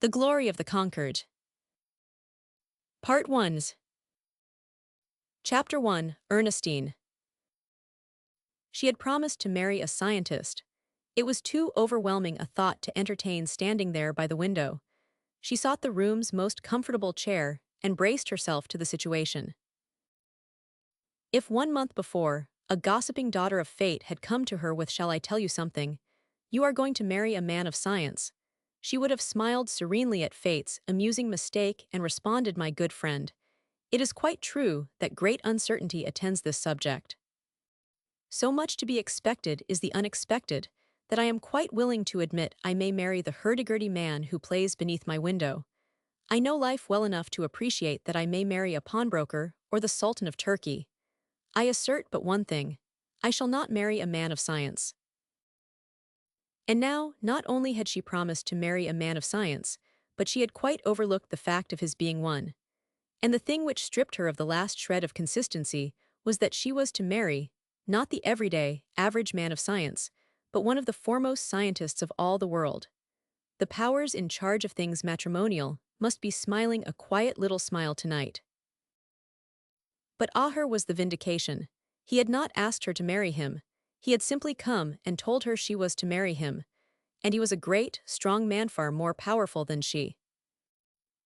The Glory of the Conquered. Part 1. Chapter 1. Ernestine. She had promised to marry a scientist. It was too overwhelming a thought to entertain standing there by the window. She sought the room's most comfortable chair and braced herself to the situation. If 1 month before, a gossiping daughter of fate had come to her with "Shall I tell you something? You are going to marry a man of science," she would have smiled serenely at fate's amusing mistake and responded, "My good friend, it is quite true that great uncertainty attends this subject. So much to be expected is the unexpected, that I am quite willing to admit I may marry the hurdy-gurdy man who plays beneath my window. I know life well enough to appreciate that I may marry a pawnbroker or the Sultan of Turkey. I assert but one thing: I shall not marry a man of science." And now, not only had she promised to marry a man of science, but she had quite overlooked the fact of his being one. And the thing which stripped her of the last shred of consistency was that she was to marry, not the everyday, average man of science, but one of the foremost scientists of all the world. The powers in charge of things matrimonial must be smiling a quiet little smile tonight. But her was the vindication. He had not asked her to marry him. He had simply come and told her she was to marry him, and he was a great, strong man far more powerful than she.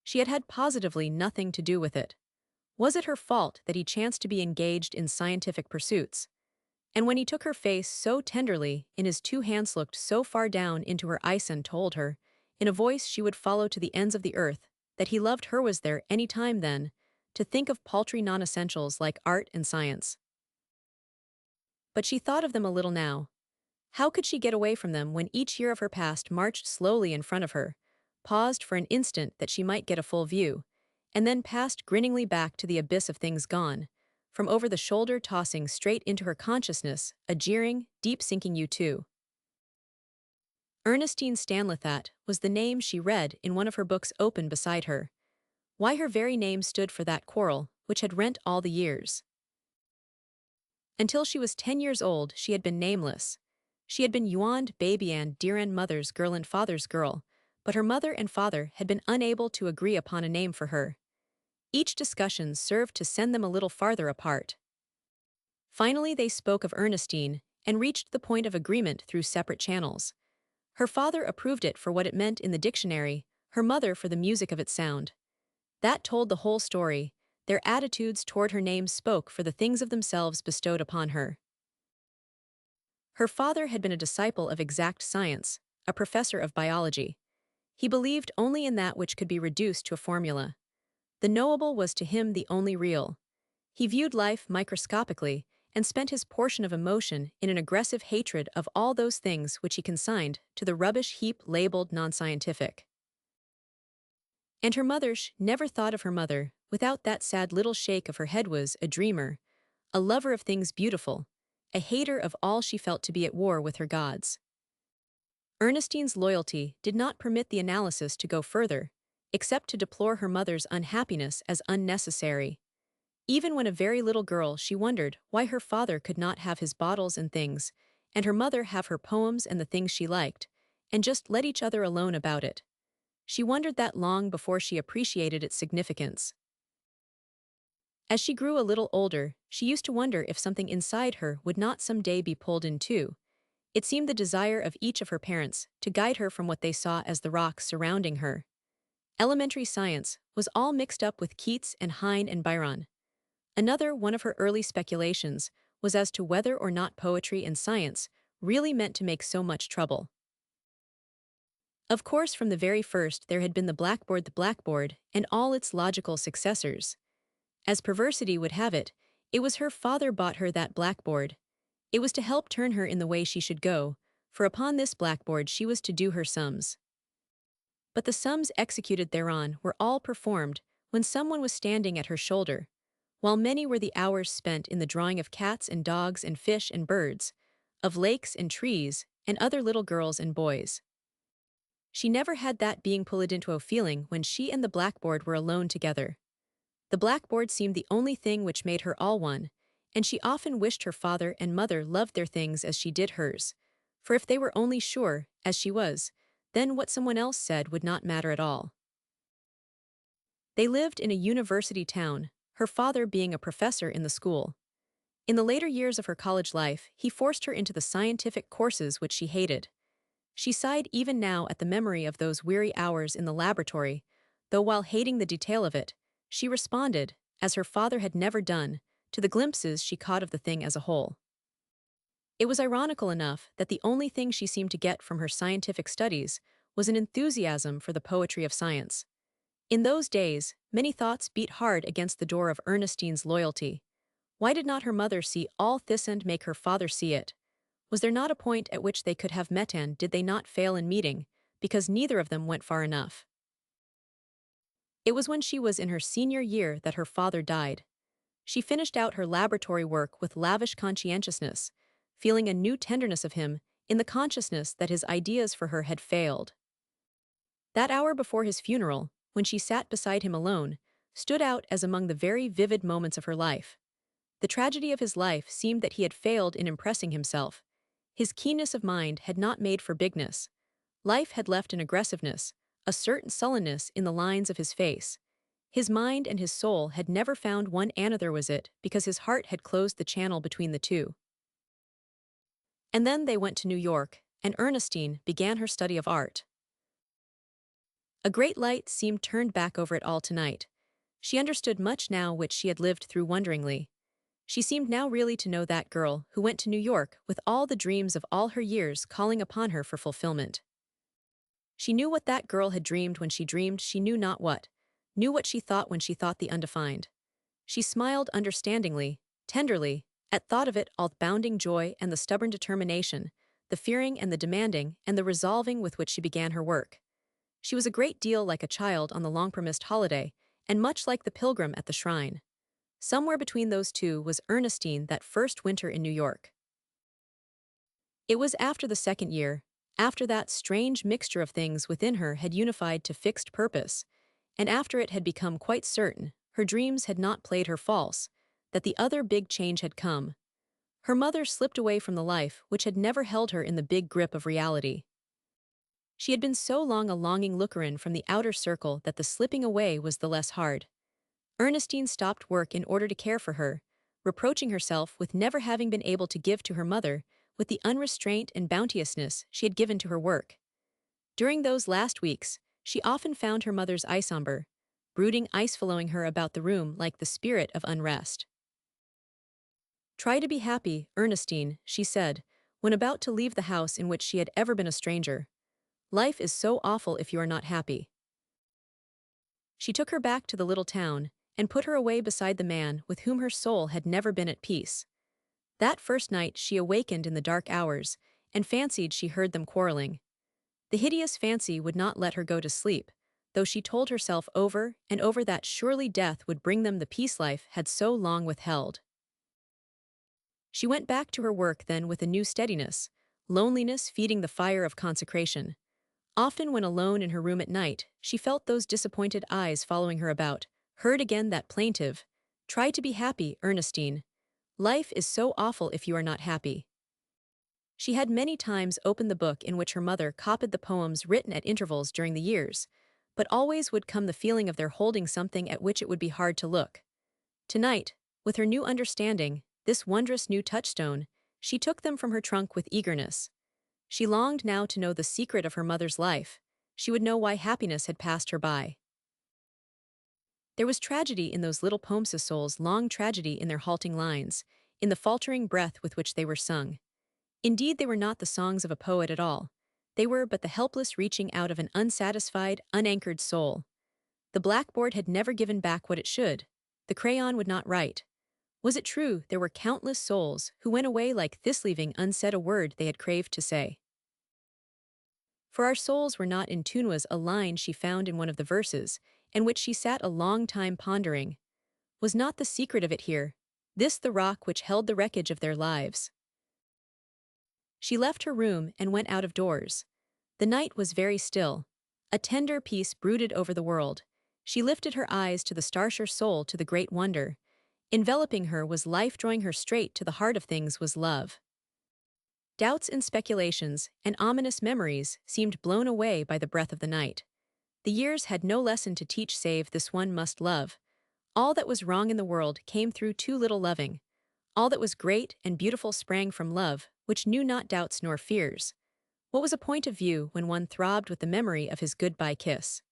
She had had positively nothing to do with it. Was it her fault that he chanced to be engaged in scientific pursuits? And when he took her face so tenderly, in his two hands looked so far down into her eyes and told her, in a voice she would follow to the ends of the earth, that he loved her, was there any time then to think of paltry non-essentials like art and science? But she thought of them a little now. How could she get away from them when each year of her past marched slowly in front of her, paused for an instant that she might get a full view, and then passed grinningly back to the abyss of things gone, from over the shoulder, tossing straight into her consciousness a jeering, deep-sinking "you too"? Ernestine Stanlithat was the name she read in one of her books open beside her. Why, her very name stood for that quarrel which had rent all the years. Until she was 10 years old, she had been nameless. She had been Yuand baby and dear mother's girl and father's girl, but her mother and father had been unable to agree upon a name for her. Each discussion served to send them a little farther apart. Finally they spoke of Ernestine and reached the point of agreement through separate channels. Her father approved it for what it meant in the dictionary, her mother for the music of its sound. That told the whole story. Their attitudes toward her name spoke for the things of themselves bestowed upon her. Her father had been a disciple of exact science, a professor of biology. He believed only in that which could be reduced to a formula. The knowable was to him the only real. He viewed life microscopically and spent his portion of emotion in an aggressive hatred of all those things which he consigned to the rubbish heap labeled non-scientific. And her mother never thought of her mother without that sad little shake of her head, was a dreamer, a lover of things beautiful, a hater of all she felt to be at war with her gods. Ernestine's loyalty did not permit the analysis to go further, except to deplore her mother's unhappiness as unnecessary. Even when a very little girl, she wondered why her father could not have his bottles and things, and her mother have her poems and the things she liked, and just let each other alone about it. She wondered that long before she appreciated its significance. As she grew a little older, she used to wonder if something inside her would not someday be pulled in two. It seemed the desire of each of her parents to guide her from what they saw as the rocks surrounding her. Elementary science was all mixed up with Keats and Heine and Byron. Another one of her early speculations was as to whether or not poetry and science really meant to make so much trouble. Of course, from the very first there had been the blackboard and all its logical successors. As perversity would have it, it was her father bought her that blackboard. It was to help turn her in the way she should go, for upon this blackboard she was to do her sums. But the sums executed thereon were all performed when someone was standing at her shoulder, while many were the hours spent in the drawing of cats and dogs and fish and birds, of lakes and trees and other little girls and boys. She never had that being pulled into a feeling when she and the blackboard were alone together. The blackboard seemed the only thing which made her all one, and she often wished her father and mother loved their things as she did hers, for if they were only sure, as she was, then what someone else said would not matter at all. They lived in a university town, her father being a professor in the school. In the later years of her college life, he forced her into the scientific courses which she hated. She sighed even now at the memory of those weary hours in the laboratory, though while hating the detail of it, she responded, as her father had never done, to the glimpses she caught of the thing as a whole. It was ironical enough that the only thing she seemed to get from her scientific studies was an enthusiasm for the poetry of science. In those days, many thoughts beat hard against the door of Ernestine's loyalty. Why did not her mother see all this and make her father see it? Was there not a point at which they could have met, and did they not fail in meeting, because neither of them went far enough? It was when she was in her senior year that her father died. She finished out her laboratory work with lavish conscientiousness, feeling a new tenderness of him in the consciousness that his ideas for her had failed. That hour before his funeral, when she sat beside him alone, stood out as among the very vivid moments of her life. The tragedy of his life seemed that he had failed in impressing himself. His keenness of mind had not made for bigness. Life had left an aggressiveness, a certain sullenness in the lines of his face. His mind and his soul had never found one another, was it, because his heart had closed the channel between the two. And then they went to New York, and Ernestine began her study of art. A great light seemed turned back over it all tonight. She understood much now which she had lived through wonderingly. She seemed now really to know that girl who went to New York with all the dreams of all her years calling upon her for fulfillment. She knew what that girl had dreamed when she dreamed she knew not what, knew what she thought when she thought the undefined. She smiled understandingly, tenderly, at thought of it all, the bounding joy and the stubborn determination, the fearing and the demanding and the resolving with which she began her work. She was a great deal like a child on the long-promised holiday, and much like the pilgrim at the shrine. Somewhere between those two was Ernestine that first winter in New York. It was after the second year, after that strange mixture of things within her had unified to fixed purpose, and after it had become quite certain her dreams had not played her false, that the other big change had come. Her mother slipped away from the life which had never held her in the big grip of reality. She had been so long a longing looker-in from the outer circle that the slipping away was the less hard. Ernestine stopped work in order to care for her, reproaching herself with never having been able to give to her mother with the unrestraint and bounteousness she had given to her work. During those last weeks, she often found her mother's eye somber, brooding ice following her about the room like the spirit of unrest. "Try to be happy, Ernestine," she said, when about to leave the house in which she had ever been a stranger. "Life is so awful if you are not happy." She took her back to the little town and put her away beside the man with whom her soul had never been at peace. That first night she awakened in the dark hours and fancied she heard them quarreling. The hideous fancy would not let her go to sleep, though she told herself over and over that surely death would bring them the peace life had so long withheld. She went back to her work then with a new steadiness, loneliness feeding the fire of consecration. Often when alone in her room at night, she felt those disappointed eyes following her about, heard again that plaintive, "Try to be happy, Ernestine. Life is so awful if you are not happy." She had many times opened the book in which her mother copied the poems written at intervals during the years, but always would come the feeling of their holding something at which it would be hard to look. Tonight, with her new understanding, this wondrous new touchstone, she took them from her trunk with eagerness. She longed now to know the secret of her mother's life. She would know why happiness had passed her by. There was tragedy in those little poems, souls, long tragedy in their halting lines, in the faltering breath with which they were sung. Indeed, they were not the songs of a poet at all. They were but the helpless reaching out of an unsatisfied, unanchored soul. The blackboard had never given back what it should. The crayon would not write. Was it true there were countless souls who went away like this, leaving unsaid a word they had craved to say? "For our souls were not in tune" was a line she found in one of the verses, in which she sat a long time pondering. Was not the secret of it here, this the rock which held the wreckage of their lives? She left her room and went out of doors. The night was very still. A tender peace brooded over the world. She lifted her eyes to the starsure soul, to the great wonder. Enveloping her was life, drawing her straight to the heart of things was love. Doubts and speculations and ominous memories seemed blown away by the breath of the night. The years had no lesson to teach save this one must love. All that was wrong in the world came through too little loving. All that was great and beautiful sprang from love, which knew not doubts nor fears. What was a point of view when one throbbed with the memory of his goodbye kiss?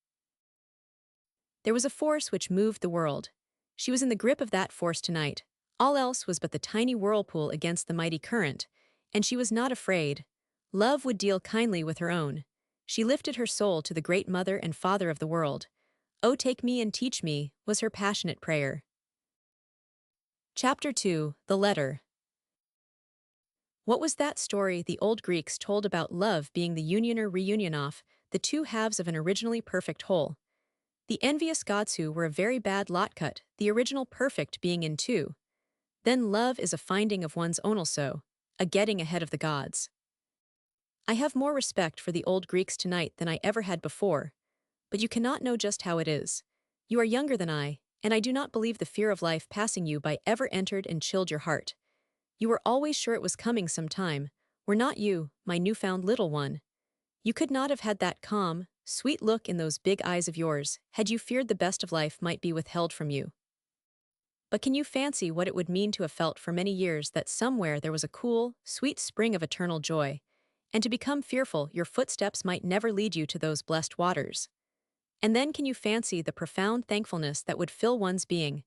There was a force which moved the world. She was in the grip of that force tonight. All else was but the tiny whirlpool against the mighty current, and she was not afraid. Love would deal kindly with her own. She lifted her soul to the great Mother and Father of the world. "Oh, take me and teach me," was her passionate prayer. Chapter 2: The Letter. What was that story the old Greeks told about love being the union or reunion of the two halves of an originally perfect whole? The envious gods who were a very bad lot cut, the original perfect being in two. Then love is a finding of one's own also, a getting ahead of the gods. I have more respect for the old Greeks tonight than I ever had before, but you cannot know just how it is. You are younger than I, and I do not believe the fear of life passing you by ever entered and chilled your heart. You were always sure it was coming some time, were not you, my newfound little one? You could not have had that calm, sweet look in those big eyes of yours, had you feared the best of life might be withheld from you. But can you fancy what it would mean to have felt for many years that somewhere there was a cool, sweet spring of eternal joy, and to become fearful your footsteps might never lead you to those blessed waters? And then can you fancy the profound thankfulness that would fill one's being,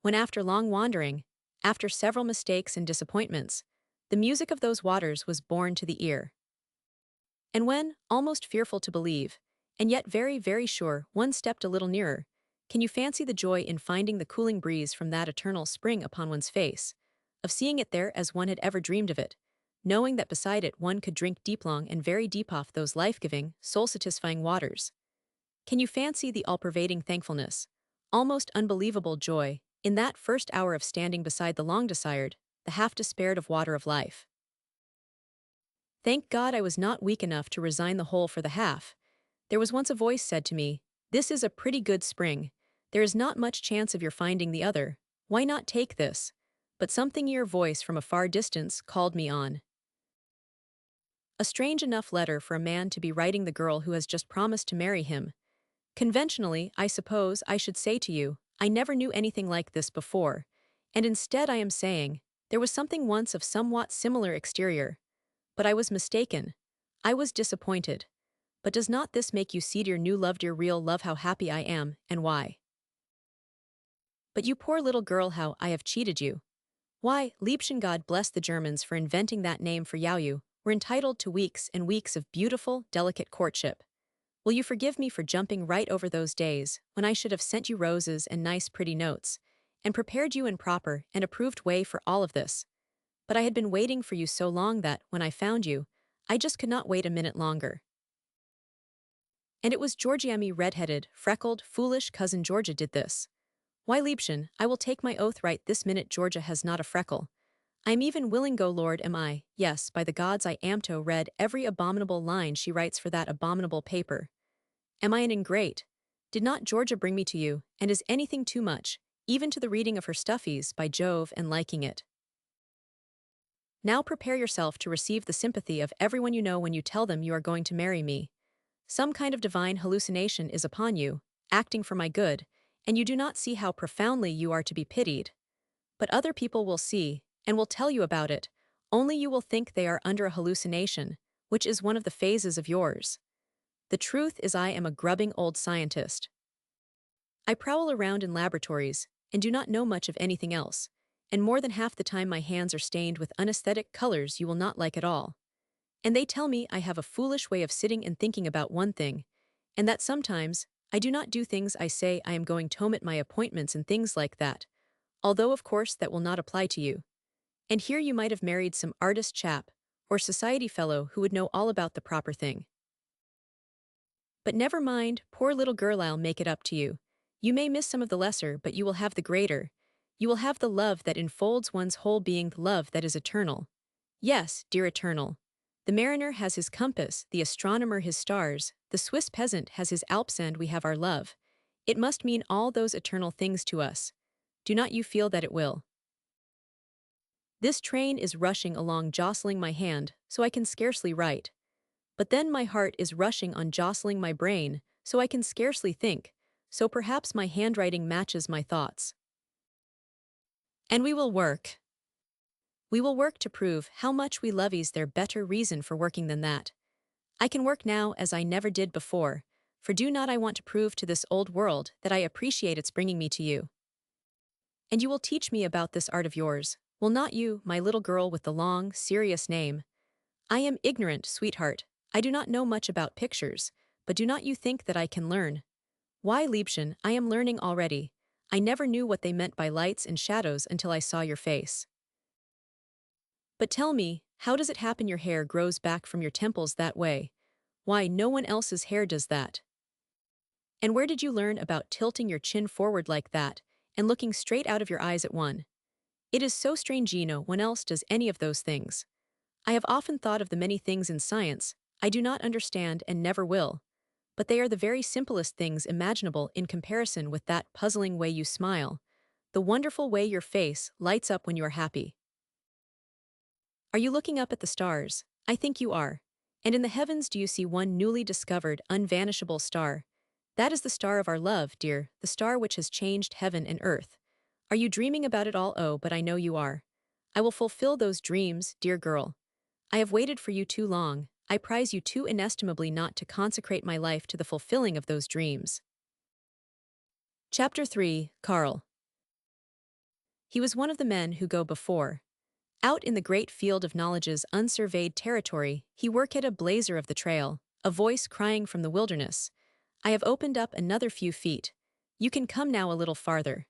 when after long wandering, after several mistakes and disappointments, the music of those waters was borne to the ear? And when, almost fearful to believe, and yet very, very sure, one stepped a little nearer, can you fancy the joy in finding the cooling breeze from that eternal spring upon one's face, of seeing it there as one had ever dreamed of it, knowing that beside it one could drink deep long and very deep off those life-giving, soul-satisfying waters? Can you fancy the all-pervading thankfulness, almost unbelievable joy, in that first hour of standing beside the long-desired, the half-despaired of water of life? Thank God I was not weak enough to resign the whole for the half. There was once a voice said to me, "This is a pretty good spring. There is not much chance of your finding the other. Why not take this?" But something in your voice from a far distance called me on. A strange enough letter for a man to be writing the girl who has just promised to marry him. Conventionally, I suppose I should say to you, I never knew anything like this before, and instead I am saying, there was something once of somewhat similar exterior. But I was mistaken. I was disappointed. But does not this make you see dear new love, dear real love, how happy I am, and why? But you poor little girl, how I have cheated you. Why, Liebchen, God bless the Germans for inventing that name for Yaoyu, were entitled to weeks and weeks of beautiful, delicate courtship. Will you forgive me for jumping right over those days, when I should have sent you roses and nice pretty notes, and prepared you in proper and approved way for all of this? But I had been waiting for you so long that, when I found you, I just could not wait a minute longer. And it was Georgiemi, red-headed, freckled, foolish cousin Georgia did this. Why, Liebchen, I will take my oath right this minute Georgia has not a freckle. I am even willing go Lord am I, yes, by the gods I am to read every abominable line she writes for that abominable paper. Am I an ingrate? Did not Georgia bring me to you, and is anything too much, even to the reading of her stuffies, by Jove, and liking it? Now prepare yourself to receive the sympathy of everyone you know when you tell them you are going to marry me. Some kind of divine hallucination is upon you, acting for my good, and you do not see how profoundly you are to be pitied. But other people will see, and will tell you about it, only you will think they are under a hallucination, which is one of the phases of yours. The truth is I am a grubbing old scientist. I prowl around in laboratories, and do not know much of anything else, and more than half the time my hands are stained with unesthetic colors you will not like at all. And they tell me I have a foolish way of sitting and thinking about one thing, and that sometimes I do not do things I say I am going to omit my appointments and things like that, although of course that will not apply to you. And here you might have married some artist chap, or society fellow who would know all about the proper thing. But never mind, poor little girl, I'll make it up to you. You may miss some of the lesser, but you will have the greater. You will have the love that enfolds one's whole being, the love that is eternal. Yes, dear eternal. The mariner has his compass, the astronomer his stars, the Swiss peasant has his Alps, and we have our love. It must mean all those eternal things to us. Do not you feel that it will? This train is rushing along jostling my hand, so I can scarcely write. But then my heart is rushing on jostling my brain, so I can scarcely think, so perhaps my handwriting matches my thoughts. And we will work. We will work to prove how much we love. Is there better reason for working than that? I can work now as I never did before, for do not I want to prove to this old world that I appreciate its bringing me to you. And you will teach me about this art of yours, will not you, my little girl with the long, serious name? I am ignorant, sweetheart. I do not know much about pictures, but do not you think that I can learn? Why, Liebchen, I am learning already. I never knew what they meant by lights and shadows until I saw your face. But tell me, how does it happen your hair grows back from your temples that way? Why, no one else's hair does that. And where did you learn about tilting your chin forward like that, and looking straight out of your eyes at one? It is so strange, no one else does any of those things. I have often thought of the many things in science I do not understand and never will, but they are the very simplest things imaginable in comparison with that puzzling way you smile, the wonderful way your face lights up when you are happy. Are you looking up at the stars? I think you are. And in the heavens do you see one newly discovered, unvanishable star? That is the star of our love, dear, the star which has changed heaven and earth. Are you dreaming about it all? Oh, but I know you are. I will fulfill those dreams, dear girl. I have waited for you too long. I prize you too inestimably not to consecrate my life to the fulfilling of those dreams. Chapter 3, Carl. He was one of the men who go before. Out in the great field of knowledge's unsurveyed territory, he worked at a blazer of the trail, a voice crying from the wilderness. I have opened up another few feet. You can come now a little farther.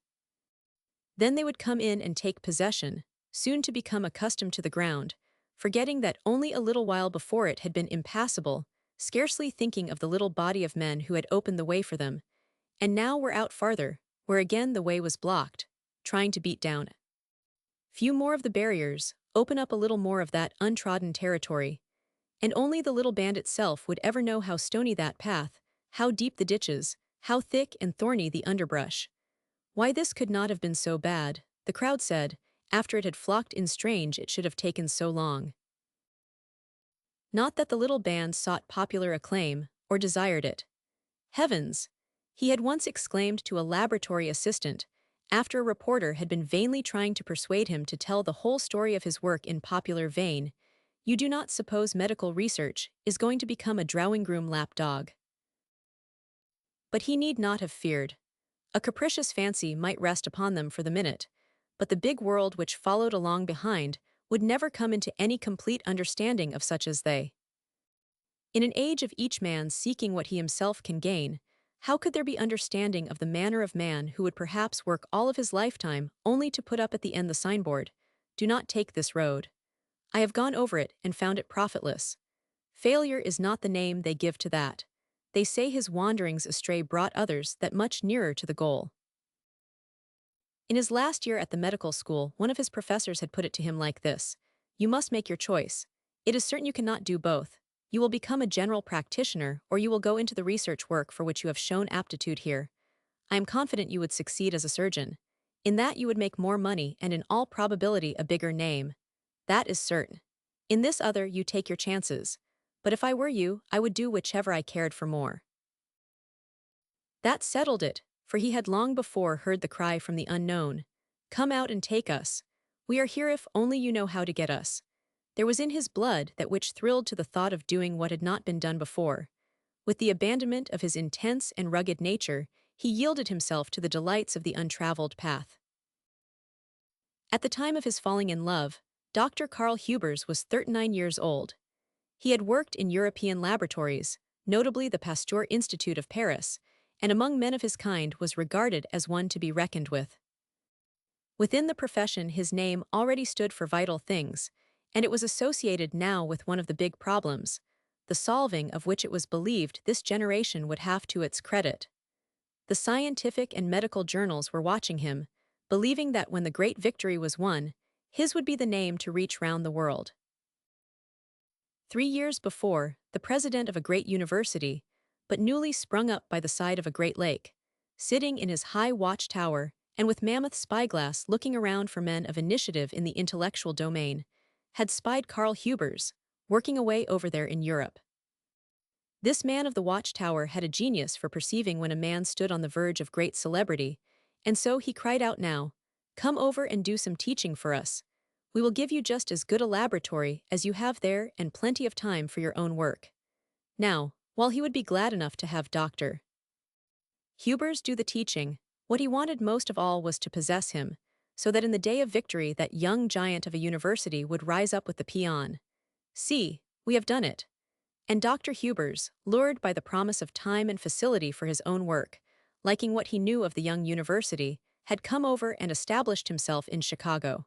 Then they would come in and take possession, soon to become accustomed to the ground, forgetting that only a little while before it had been impassable, scarcely thinking of the little body of men who had opened the way for them, and now were out farther, where again the way was blocked, trying to beat down few more of the barriers, open up a little more of that untrodden territory, and only the little band itself would ever know how stony that path, how deep the ditches, how thick and thorny the underbrush. Why, this could not have been so bad, the crowd said, after it had flocked in. Strange it should have taken so long. Not that the little band sought popular acclaim, or desired it. Heavens! He had once exclaimed to a laboratory assistant, after a reporter had been vainly trying to persuade him to tell the whole story of his work in popular vein, you do not suppose medical research is going to become a drawing-room lap-dog. But he need not have feared. A capricious fancy might rest upon them for the minute, but the big world which followed along behind would never come into any complete understanding of such as they. In an age of each man seeking what he himself can gain, how could there be understanding of the manner of man who would perhaps work all of his lifetime only to put up at the end the signboard, "Do not take this road"? I have gone over it and found it profitless. Failure is not the name they give to that. They say his wanderings astray brought others that much nearer to the goal. In his last year at the medical school, one of his professors had put it to him like this: "You must make your choice. It is certain you cannot do both. You will become a general practitioner, or you will go into the research work for which you have shown aptitude here. I am confident you would succeed as a surgeon. In that you would make more money and in all probability a bigger name. That is certain. In this other you take your chances. But if I were you, I would do whichever I cared for more." That settled it, for he had long before heard the cry from the unknown, "Come out and take us. We are here if only you know how to get us." There was in his blood that which thrilled to the thought of doing what had not been done before. With the abandonment of his intense and rugged nature, he yielded himself to the delights of the untraveled path. At the time of his falling in love, Dr. Karl Hubers was 39 years old. He had worked in European laboratories, notably the Pasteur Institute of Paris, and among men of his kind was regarded as one to be reckoned with. Within the profession his name already stood for vital things, and it was associated now with one of the big problems, the solving of which it was believed this generation would have to its credit. The scientific and medical journals were watching him, believing that when the great victory was won, his would be the name to reach round the world. 3 years before, the president of a great university, but newly sprung up by the side of a great lake, sitting in his high watchtower and with mammoth spyglass looking around for men of initiative in the intellectual domain, had spied Karl Hubers, working away over there in Europe. This man of the watchtower had a genius for perceiving when a man stood on the verge of great celebrity, and so he cried out now, "Come over and do some teaching for us. We will give you just as good a laboratory as you have there and plenty of time for your own work." Now, while he would be glad enough to have Dr. Hubers do the teaching, what he wanted most of all was to possess him, so that in the day of victory that young giant of a university would rise up with the paean. "See, we have done it." And Dr. Hubers, lured by the promise of time and facility for his own work, liking what he knew of the young university, had come over and established himself in Chicago.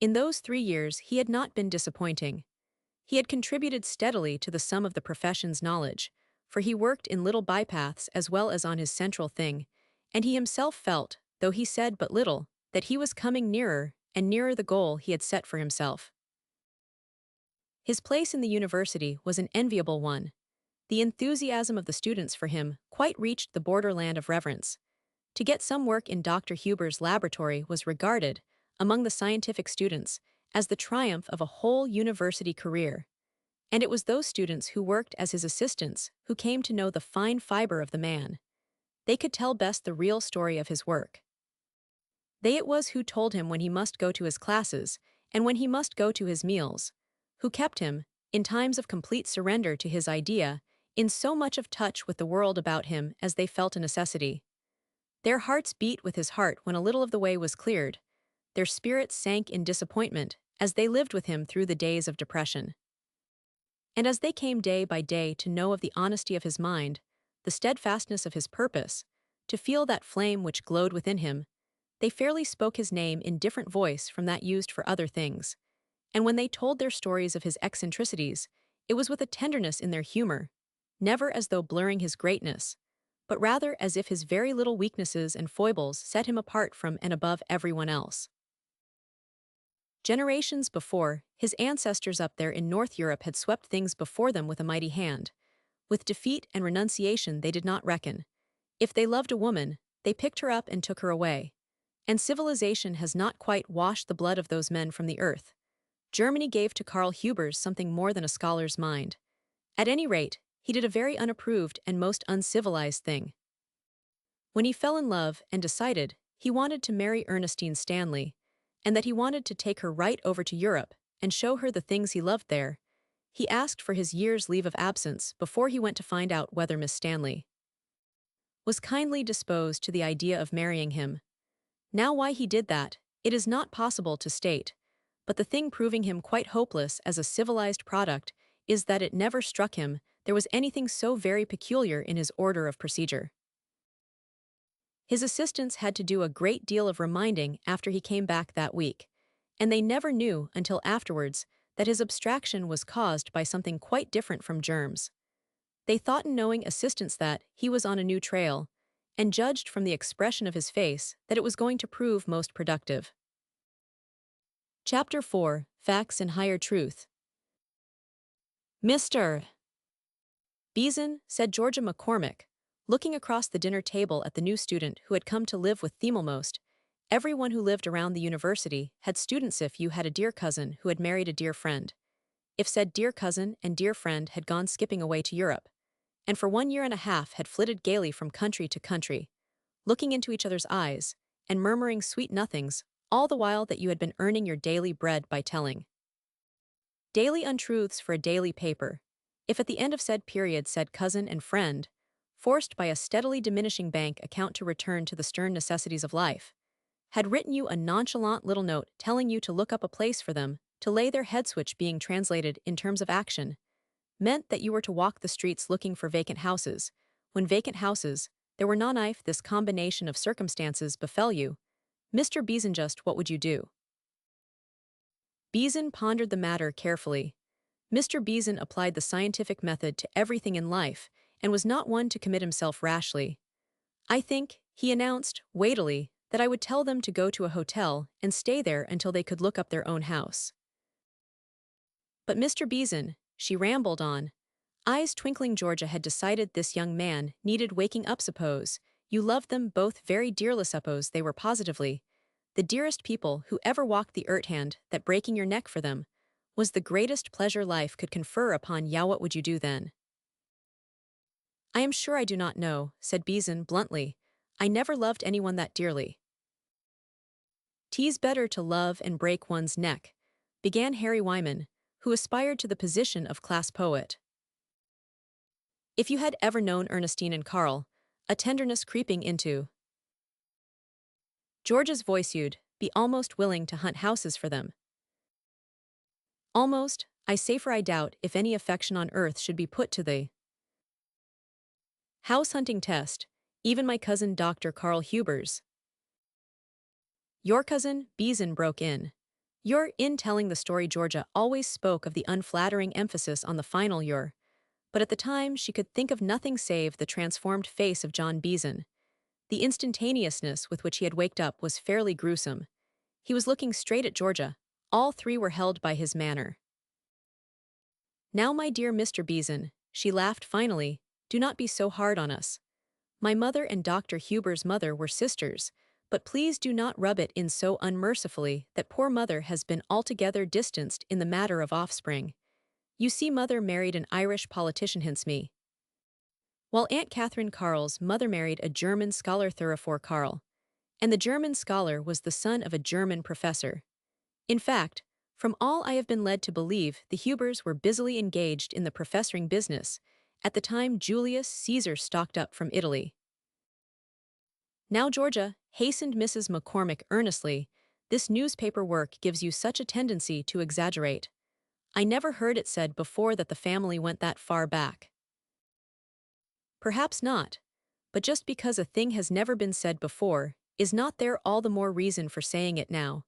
In those 3 years he had not been disappointing. He had contributed steadily to the sum of the profession's knowledge, for he worked in little bypaths as well as on his central thing, and he himself felt, though he said but little, that he was coming nearer and nearer the goal he had set for himself. His place in the university was an enviable one. The enthusiasm of the students for him quite reached the borderland of reverence. To get some work in Dr. Huber's laboratory was regarded, among the scientific students, as the triumph of a whole university career. And it was those students who worked as his assistants who came to know the fine fiber of the man. They could tell best the real story of his work. They it was who told him when he must go to his classes and when he must go to his meals, who kept him, in times of complete surrender to his idea, in so much of touch with the world about him as they felt a necessity. Their hearts beat with his heart when a little of the way was cleared. Their spirits sank in disappointment as they lived with him through the days of depression. And as they came day by day to know of the honesty of his mind, the steadfastness of his purpose, to feel that flame which glowed within him, they fairly spoke his name in different voice from that used for other things. And when they told their stories of his eccentricities, it was with a tenderness in their humor, never as though blurring his greatness, but rather as if his very little weaknesses and foibles set him apart from and above everyone else. Generations before, his ancestors up there in North Europe had swept things before them with a mighty hand. With defeat and renunciation they did not reckon. If they loved a woman, they picked her up and took her away. And civilization has not quite washed the blood of those men from the earth. Germany gave to Karl Hubers something more than a scholar's mind. At any rate, he did a very unapproved and most uncivilized thing. When he fell in love and decided he wanted to marry Ernestine Stanley, and that he wanted to take her right over to Europe and show her the things he loved there, he asked for his year's leave of absence before he went to find out whether Miss Stanley was kindly disposed to the idea of marrying him. Now why he did that, it is not possible to state, but the thing proving him quite hopeless as a civilized product is that it never struck him there was anything so very peculiar in his order of procedure. His assistants had to do a great deal of reminding after he came back that week, and they never knew until afterwards that his abstraction was caused by something quite different from germs. They thought in knowing assistants that he was on a new trail, and judged from the expression of his face that it was going to prove most productive. Chapter 4: Facts and Higher Truth. "Mr. Beeson," said Georgia McCormick, looking across the dinner table at the new student who had come to live with Themelmost. Everyone who lived around the university had students. If you had a dear cousin who had married a dear friend, if said dear cousin and dear friend had gone skipping away to Europe, and for 1 year and a half had flitted gaily from country to country, looking into each other's eyes, and murmuring sweet nothings, all the while that you had been earning your daily bread by telling daily untruths for a daily paper, if at the end of said period said cousin and friend, forced by a steadily diminishing bank account to return to the stern necessities of life, had written you a nonchalant little note telling you to look up a place for them, to lay their head switch being translated in terms of action, meant that you were to walk the streets looking for vacant houses, when vacant houses, there were none. If this combination of circumstances befell you, Mr. Beeson, just what would you do? Beeson pondered the matter carefully. Mr. Beeson applied the scientific method to everything in life, and was not one to commit himself rashly. "I think," he announced, weightily, "that I would tell them to go to a hotel and stay there until they could look up their own house." "But Mr. Beeson," she rambled on, eyes twinkling, Georgia had decided this young man needed waking up. "Suppose You loved them both very dearly. Suppose they were positively the dearest people who ever walked the earth hand that breaking your neck for them was the greatest pleasure life could confer upon you. What would you do then? I am sure I do not know, said Beeson bluntly. I never loved anyone that dearly. "'Tis better to love and break one's neck," began Harry Wyman, who aspired to the position of class poet. "If you had ever known Ernestine and Carl," a tenderness creeping into George's voice, "you'd be almost willing to hunt houses for them." "Almost, I say, for I doubt if any affection on earth should be put to the house hunting test, even my cousin Dr. Carl Huber's." "Your cousin?" Beeson broke in. "You're in telling the story." Georgia always spoke of the unflattering emphasis on the final "your," but at the time she could think of nothing save the transformed face of John Beeson. The instantaneousness with which he had waked up was fairly gruesome. He was looking straight at Georgia. All three were held by his manner. "Now, my dear Mr. Beeson," she laughed finally, "do not be so hard on us. My mother and Dr. Huber's mother were sisters, but please do not rub it in so unmercifully that poor mother has been altogether distanced in the matter of offspring. You see, mother married an Irish politician, hence me, while Aunt Catherine Carl's mother married a German scholar, Thurifor Carl, and the German scholar was the son of a German professor. In fact, from all I have been led to believe, the Hubers were busily engaged in the professoring business at the time Julius Caesar stalked up from Italy." "Now, Georgia," hastened Mrs. McCormick earnestly, "this newspaper work gives you such a tendency to exaggerate. I never heard it said before that the family went that far back." "Perhaps not, but just because a thing has never been said before, is not there all the more reason for saying it now?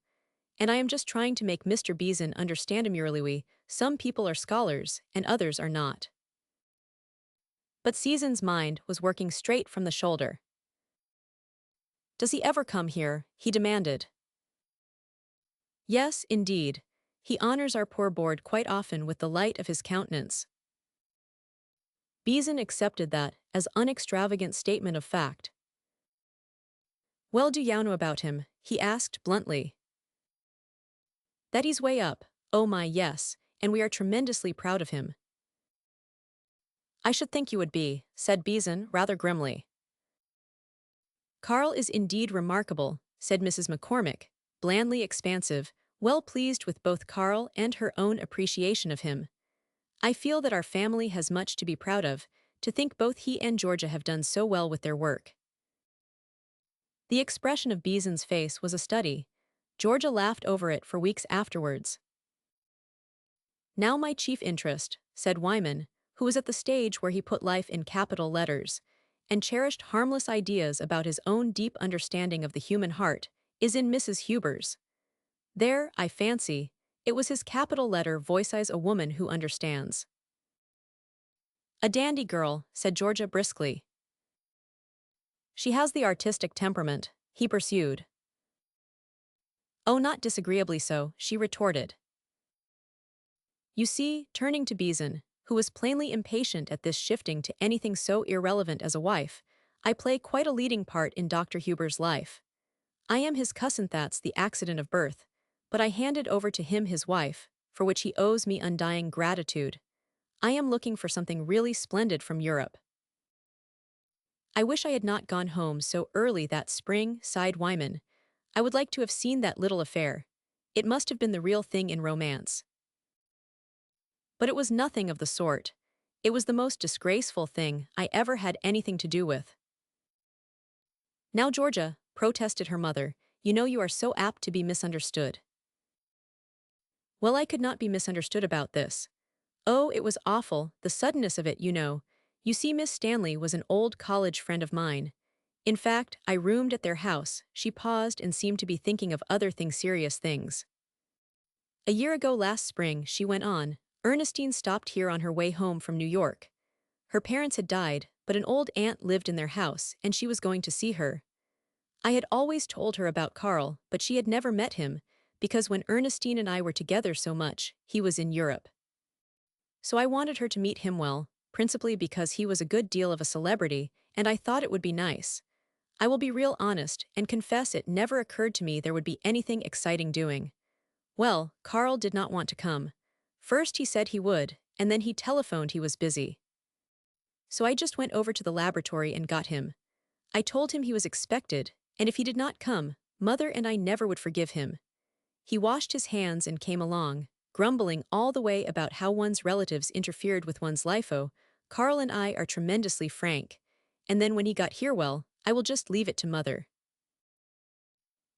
And I am just trying to make Mr. Beeson understand merely some people are scholars and others are not." But Season's mind was working straight from the shoulder. "Does he ever come here?" he demanded. "Yes, indeed. He honors our poor board quite often with the light of his countenance." Beeson accepted that as unextravagant statement of fact. "Well, do you know about him?" he asked bluntly. "That he's way up, oh my yes, and we are tremendously proud of him." "I should think you would be," said Beeson rather grimly. "Carl is indeed remarkable," said Mrs. McCormick, blandly expansive, well pleased with both Carl and her own appreciation of him. "I feel that our family has much to be proud of, to think both he and Georgia have done so well with their work." The expression of Beeson's face was a study. Georgia laughed over it for weeks afterwards. "Now, my chief interest," said Wyman, who was at the stage where he put life in capital letters, and cherished harmless ideas about his own deep understanding of the human heart, "is in Mrs. Huber's. There, I fancy, it was his capital letter voice as a woman who understands." "A dandy girl," said Georgia briskly. "She has the artistic temperament," he pursued. "Oh, not disagreeably so," she retorted. "You see," turning to Beeson, who was plainly impatient at this shifting to anything so irrelevant as a wife, "I play quite a leading part in Dr. Huber's life. I am his cousin, that's the accident of birth, but I handed over to him his wife, for which he owes me undying gratitude. I am looking for something really splendid from Europe." "I wish I had not gone home so early that spring," sighed Wyman. "I would like to have seen that little affair. It must have been the real thing in romance." "But it was nothing of the sort. It was the most disgraceful thing I ever had anything to do with." "Now, Georgia," protested her mother, "you know you are so apt to be misunderstood." "Well, I could not be misunderstood about this. Oh, it was awful, the suddenness of it, you know. You see, Miss Stanley was an old college friend of mine. In fact, I roomed at their house." She paused and seemed to be thinking of other serious things. "A year ago last spring," she went on, "Ernestine stopped here on her way home from New York. Her parents had died, but an old aunt lived in their house, and she was going to see her. I had always told her about Carl, but she had never met him, because when Ernestine and I were together so much, he was in Europe. So I wanted her to meet him, well, principally because he was a good deal of a celebrity, and I thought it would be nice. I will be real honest and confess it never occurred to me there would be anything exciting doing. Well, Carl did not want to come. First he said he would, and then he telephoned he was busy. So I just went over to the laboratory and got him. I told him he was expected, and if he did not come, Mother and I never would forgive him. He washed his hands and came along, grumbling all the way about how one's relatives interfered with one's life. Oh, Carl and I are tremendously frank. And then when he got here, well, I will just leave it to Mother.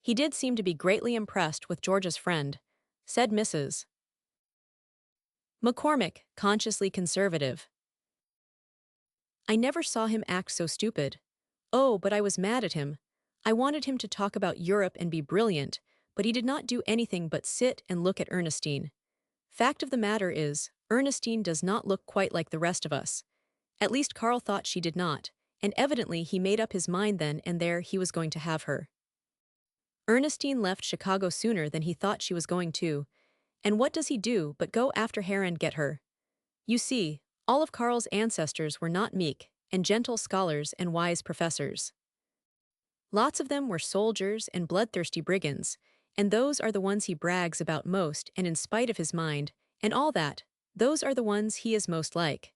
He did seem to be greatly impressed with George's friend, said Mrs. McCormick, consciously conservative. I never saw him act so stupid. Oh, but I was mad at him. I wanted him to talk about Europe and be brilliant, but he did not do anything but sit and look at Ernestine. Fact of the matter is, Ernestine does not look quite like the rest of us. At least Carl thought she did not, and evidently he made up his mind then and there he was going to have her. Ernestine left Chicago sooner than he thought she was going to, and what does he do but go after her and get her? You see, all of Carl's ancestors were not meek and gentle scholars and wise professors. Lots of them were soldiers and bloodthirsty brigands, and those are the ones he brags about most and in spite of his mind, and all that, those are the ones he is most like.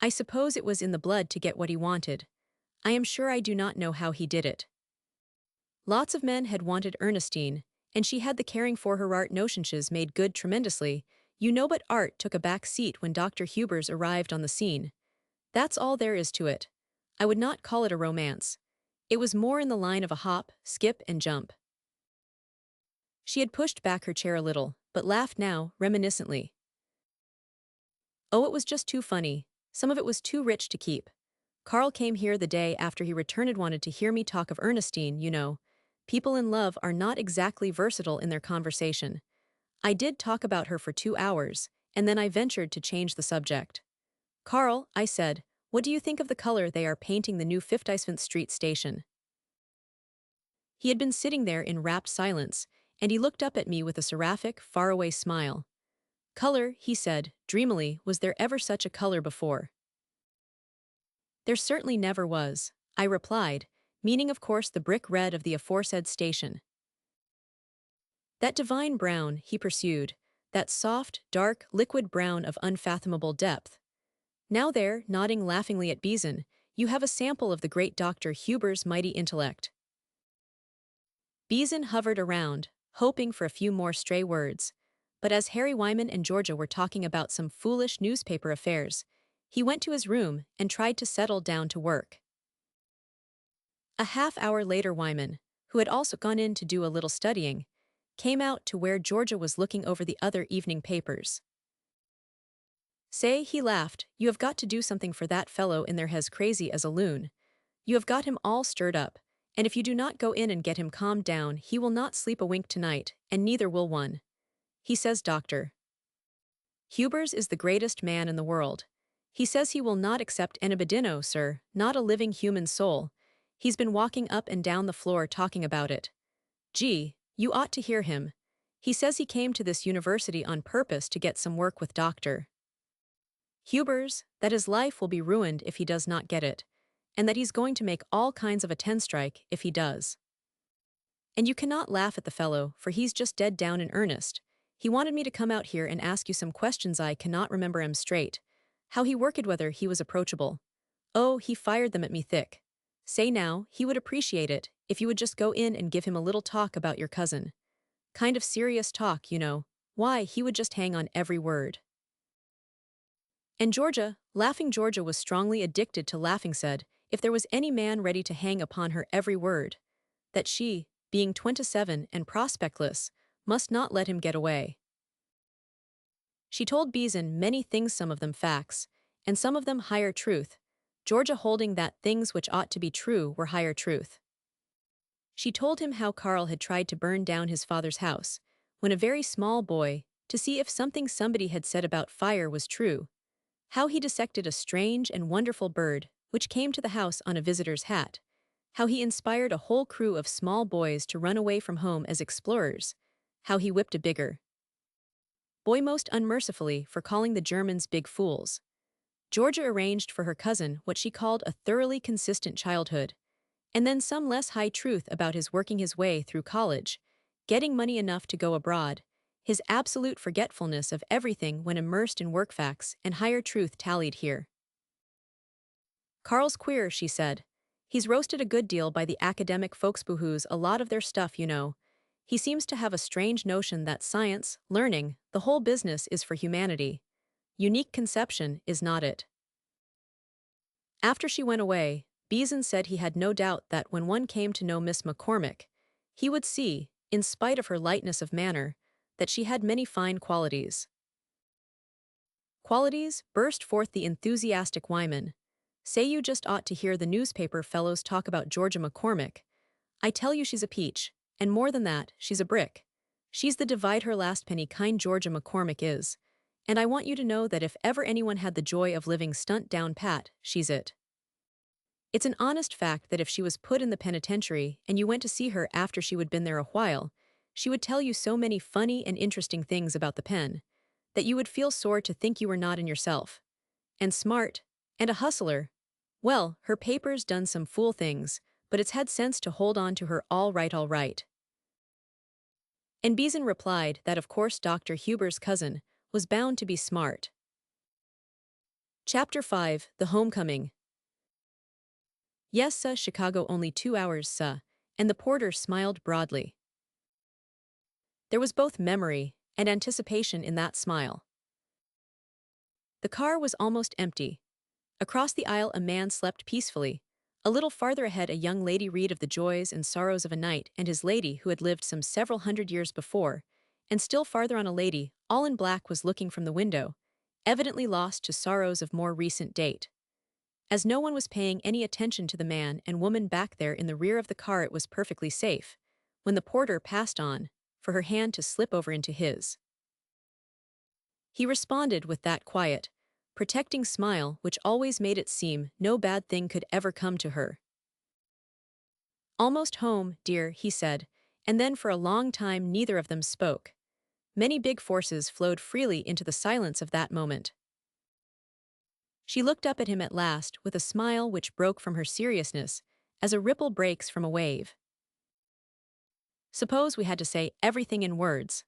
I suppose it was in the blood to get what he wanted. I am sure I do not know how he did it. Lots of men had wanted Ernestine, and she had the caring for her art notions made good tremendously, but art took a back seat when Dr. Hubers arrived on the scene. That's all there is to it. I would not call it a romance. It was more in the line of a hop, skip, and jump. She had pushed back her chair a little, but laughed now, reminiscently. Oh, it was just too funny. Some of it was too rich to keep. Carl came here the day after he returned and wanted to hear me talk of Ernestine. People in love are not exactly versatile in their conversation. I did talk about her for 2 hours, and then I ventured to change the subject. Carl, I said, what do you think of the color they are painting the new 50th Street station? He had been sitting there in rapt silence, and he looked up at me with a seraphic, faraway smile. Color, he said, dreamily, was there ever such a color before? There certainly never was, I replied, meaning of course the brick red of the aforesaid station. That divine brown, he pursued, that soft, dark, liquid brown of unfathomable depth. Now there, nodding laughingly at Beeson, you have a sample of the great Dr. Huber's mighty intellect. Beeson hovered around, hoping for a few more stray words, but as Harry Wyman and Georgia were talking about some foolish newspaper affairs, he went to his room and tried to settle down to work. A half-hour later Wyman, who had also gone in to do a little studying, came out to where Georgia was looking over the other evening papers. Say, he laughed, you have got to do something for that fellow in there as crazy as a loon. You have got him all stirred up, and if you do not go in and get him calmed down he will not sleep a wink tonight, and neither will one. He says Dr. Hubers is the greatest man in the world. He says he will not accept anybodino, sir, not a living human soul. He's been walking up and down the floor talking about it. Gee, you ought to hear him. He says he came to this university on purpose to get some work with Dr. Hubers, that his life will be ruined if he does not get it, and that he's going to make all kinds of a 10-strike if he does. And you cannot laugh at the fellow, for he's just dead down in earnest. He wanted me to come out here and ask you some questions I cannot remember 'em straight. How he worked, whether he was approachable. Oh, he fired them at me thick. Say now, he would appreciate it if you would just go in and give him a little talk about your cousin. Kind of serious talk, Why, he would just hang on every word. And Georgia, laughing Georgia was strongly addicted to laughing, said, if there was any man ready to hang upon her every word, that she, being 27 and prospectless, must not let him get away. She told Beeson many things, some of them facts, and some of them higher truth, Georgia holding that things which ought to be true were higher truth. She told him how Carl had tried to burn down his father's house, when a very small boy, to see if something somebody had said about fire was true, how he dissected a strange and wonderful bird which came to the house on a visitor's hat, how he inspired a whole crew of small boys to run away from home as explorers, how he whipped a bigger boy most unmercifully for calling the Germans big fools. Georgia arranged for her cousin what she called a thoroughly consistent childhood, And then some less high truth about his working his way through college, getting money enough to go abroad, his absolute forgetfulness of everything when immersed in work facts and higher truth tallied here. Carl's queer, she said. He's roasted a good deal by the academic folks boohoos a lot of their stuff, you know. He seems to have a strange notion that science, learning, the whole business is for humanity. Unique conception is not it. After she went away, Beeson said he had no doubt that when one came to know Miss McCormick, he would see, in spite of her lightness of manner, that she had many fine qualities. Qualities, burst forth the enthusiastic Wyman. Say you just ought to hear the newspaper fellows talk about Georgia McCormick. I tell you she's a peach, and more than that, she's a brick. She's the divide her last penny kind Georgia McCormick is. And I want you to know that if ever anyone had the joy of living stunt down pat, she's it. It's an honest fact that if she was put in the penitentiary and you went to see her after she would been there a while, she would tell you so many funny and interesting things about the pen, that you would feel sore to think you were not in yourself. And smart, and a hustler. Well, her paper's done some fool things, but it's had sense to hold on to her all right all right. And Beeson replied that of course Dr. Huber's cousin was bound to be smart. Chapter 5, The Homecoming. Yes, sir, Chicago only 2 hours, sir, and the porter smiled broadly. There was both memory and anticipation in that smile. The car was almost empty. Across the aisle a man slept peacefully. A little farther ahead a young lady read of the joys and sorrows of a knight and his lady who had lived some several hundred years before, and still farther on a lady, all in black, was looking from the window, evidently lost to sorrows of more recent date. As no one was paying any attention to the man and woman back there in the rear of the car, it was perfectly safe, when the porter passed on, for her hand to slip over into his. He responded with that quiet, protecting smile which always made it seem no bad thing could ever come to her. "Almost home, dear," he said, and then for a long time neither of them spoke. Many big forces flowed freely into the silence of that moment. She looked up at him at last with a smile which broke from her seriousness, as a ripple breaks from a wave. "Suppose we had to say everything in words.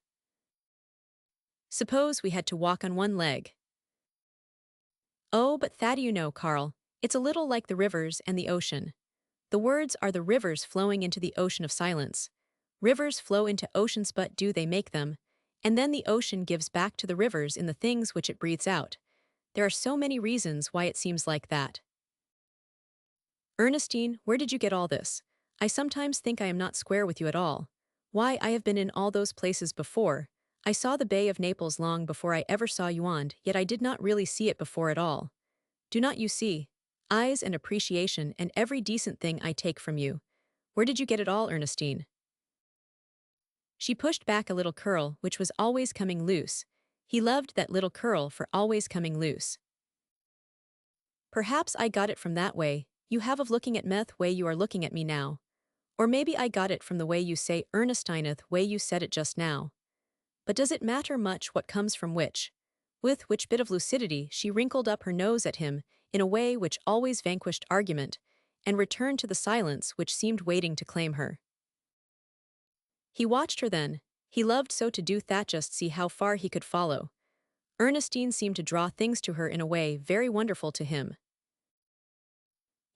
Suppose we had to walk on one leg. Oh, but Thad, you know, Carl, it's a little like the rivers and the ocean. The words are the rivers flowing into the ocean of silence. Rivers flow into oceans, but do they make them? And then the ocean gives back to the rivers in the things which it breathes out. There are so many reasons why it seems like that." "Ernestine, where did you get all this? I sometimes think I am not square with you at all. Why, I have been in all those places before. I saw the Bay of Naples long before I ever saw Youand, yet I did not really see it before at all. Do not you see? Eyes and appreciation and every decent thing I take from you. Where did you get it all, Ernestine?" She pushed back a little curl which was always coming loose. He loved that little curl for always coming loose. "Perhaps I got it from that way you have of looking at meth way you are looking at me now. Or maybe I got it from the way you say Ernestineth way you said it just now. But does it matter much what comes from which?" With which bit of lucidity she wrinkled up her nose at him in a way which always vanquished argument, and returned to the silence which seemed waiting to claim her. He watched her then. He loved so to do that, just see how far he could follow. Ernestine seemed to draw things to her in a way very wonderful to him.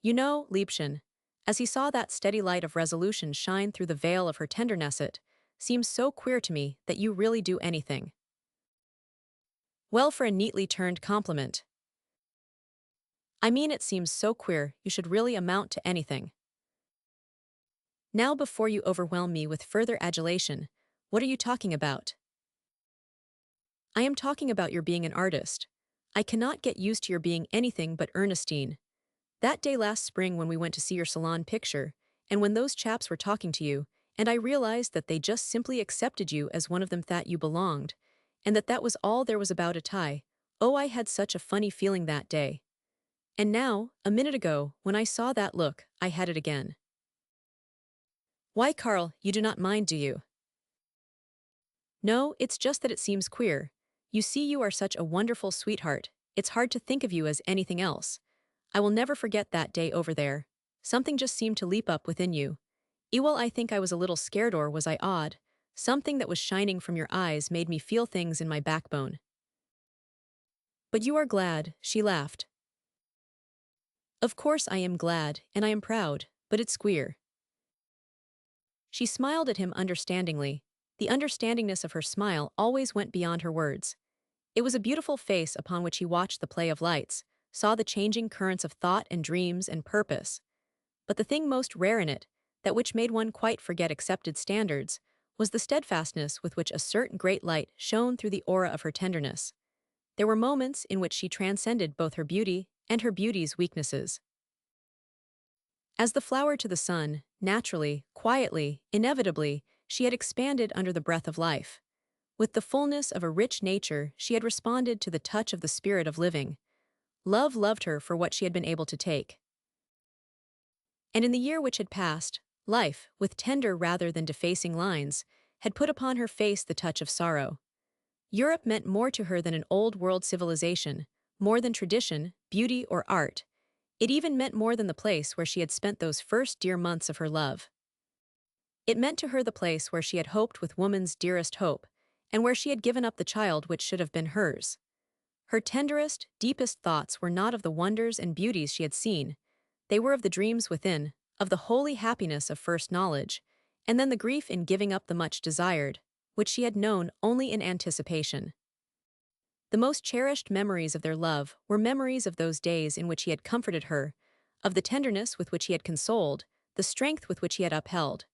"You know, Liebchen," as he saw that steady light of resolution shine through the veil of her tenderness, "it seems so queer to me that you really do anything well for a neatly turned compliment. I mean, it seems so queer you should really amount to anything. Now, before you overwhelm me with further adulation, what are you talking about?" "I am talking about your being an artist. I cannot get used to your being anything but Ernestine. That day last spring when we went to see your salon picture, and when those chaps were talking to you, and I realized that they just simply accepted you as one of them, that you belonged, and that was all there was about it. Oh, I had such a funny feeling that day. And now, a minute ago, when I saw that look, I had it again." "Why, Carl, you do not mind, do you?" "No, it's just that it seems queer. You see, you are such a wonderful sweetheart, it's hard to think of you as anything else. I will never forget that day over there. something just seemed to leap up within you. Ewell, I think I was a little scared, or was I odd? Something that was shining from your eyes made me feel things in my backbone. But you are glad, she laughed. Of course I am glad, and I am proud, but it's queer. She smiled at him understandingly. The understandingness of her smile always went beyond her words. It was a beautiful face upon which he watched the play of lights, saw the changing currents of thought and dreams and purpose. But the thing most rare in it, that which made one quite forget accepted standards, was the steadfastness with which a certain great light shone through the aura of her tenderness. There were moments in which she transcended both her beauty and her beauty's weaknesses. As the flower to the sun, naturally, quietly, inevitably, she had expanded under the breath of life. With the fullness of a rich nature, she had responded to the touch of the spirit of living. Love loved her for what she had been able to take. And in the year which had passed, life, with tender rather than defacing lines, had put upon her face the touch of sorrow. Europe meant more to her than an old-world civilization, more than tradition, beauty, or art. It even meant more than the place where she had spent those first dear months of her love. It meant to her the place where she had hoped with woman's dearest hope, and where she had given up the child which should have been hers. Her tenderest, deepest thoughts were not of the wonders and beauties she had seen. They were of the dreams within, of the holy happiness of first knowledge, and then the grief in giving up the much desired, which she had known only in anticipation. The most cherished memories of their love were memories of those days in which he had comforted her, of the tenderness with which he had consoled, the strength with which he had upheld.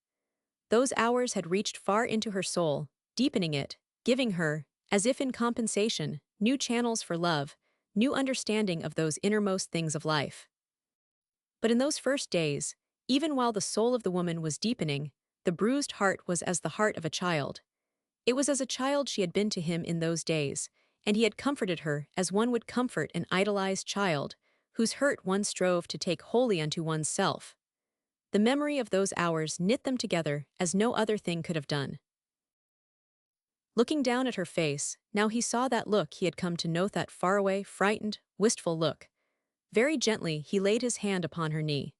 Those hours had reached far into her soul, deepening it, giving her, as if in compensation, new channels for love, new understanding of those innermost things of life. But in those first days, even while the soul of the woman was deepening, the bruised heart was as the heart of a child. It was as a child she had been to him in those days, and he had comforted her as one would comfort an idolized child, whose hurt one strove to take wholly unto one's self. The memory of those hours knit them together as no other thing could have done. Looking down at her face, now he saw that look he had come to know, that faraway, frightened, wistful look. Very gently he laid his hand upon her knee.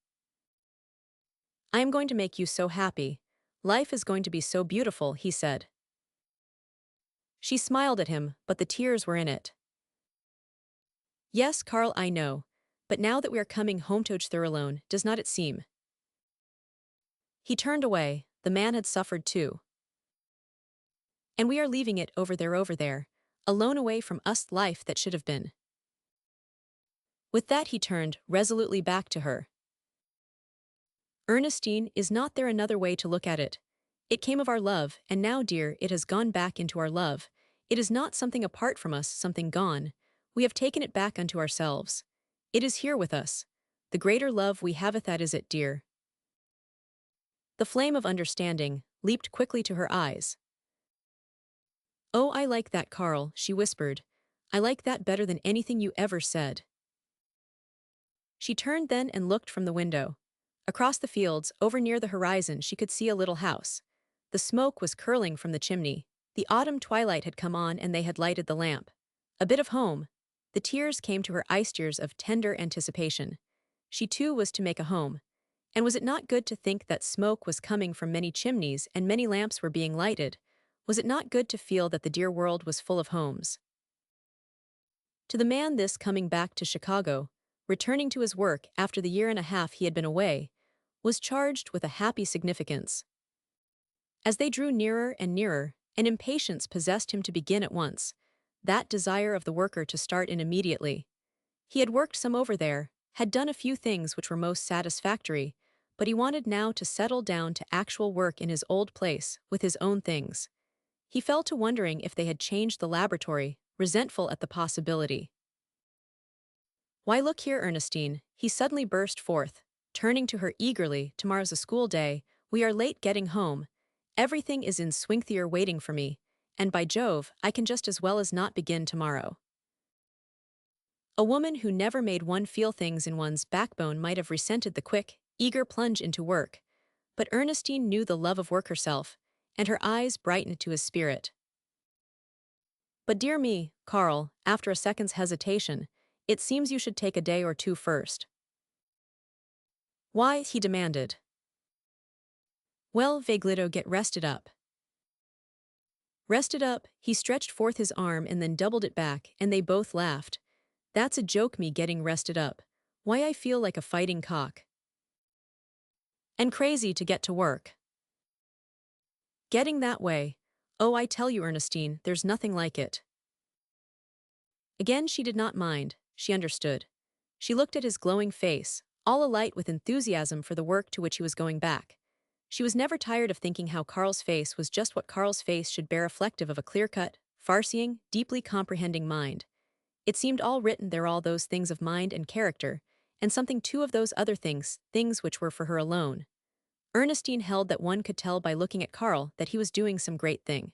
I am going to make you so happy. Life is going to be so beautiful, he said. She smiled at him, but the tears were in it. Yes, Carl, I know. But now that we are coming home to each other alone, does not it seem? He turned away. The man had suffered too. And we are leaving it over there, alone away from us, life that should have been. With that he turned resolutely back to her. Ernestine, is not there another way to look at it? It came of our love, and now, dear, it has gone back into our love. It is not something apart from us, something gone. We have taken it back unto ourselves. It is here with us. The greater love we have, that is it, dear. The flame of understanding leaped quickly to her eyes. Oh, I like that, Carl, she whispered. I like that better than anything you ever said. She turned then and looked from the window. Across the fields, over near the horizon, she could see a little house. The smoke was curling from the chimney. The autumn twilight had come on and they had lighted the lamp. A bit of home. The tears came to her eyes, tears of tender anticipation. She too was to make a home. And was it not good to think that smoke was coming from many chimneys and many lamps were being lighted? Was it not good to feel that the dear world was full of homes? To the man, this coming back to Chicago, returning to his work after the year and a half he had been away, was charged with a happy significance. As they drew nearer and nearer, an impatience possessed him to begin at once, that desire of the worker to start in immediately. He had worked some over there, had done a few things which were most satisfactory, but he wanted now to settle down to actual work in his old place, with his own things. He fell to wondering if they had changed the laboratory, resentful at the possibility. Why, look here, Ernestine, he suddenly burst forth, turning to her eagerly. Tomorrow's a school day, we are late getting home. Everything is in Swingthier waiting for me, and by Jove, I can just as well as not begin tomorrow. A woman who never made one feel things in one's backbone might have resented the quick, eager plunge into work, but Ernestine knew the love of work herself, and her eyes brightened to his spirit. But dear me, Carl, after a second's hesitation, it seems you should take a day or two first. Why? He demanded. Well, Veglito, get rested up. Rested up, he stretched forth his arm and then doubled it back, and they both laughed. That's a joke, me getting rested up. Why, I feel like a fighting cock. And crazy to get to work. Getting that way. Oh, I tell you, Ernestine, there's nothing like it. Again she did not mind, she understood. She looked at his glowing face, all alight with enthusiasm for the work to which he was going back. She was never tired of thinking how Carl's face was just what Carl's face should bear, reflective of a clear-cut, far-seeing, deeply comprehending mind. It seemed all written there, all those things of mind and character, and something too of those other things, things which were for her alone. Ernestine held that one could tell by looking at Carl that he was doing some great thing.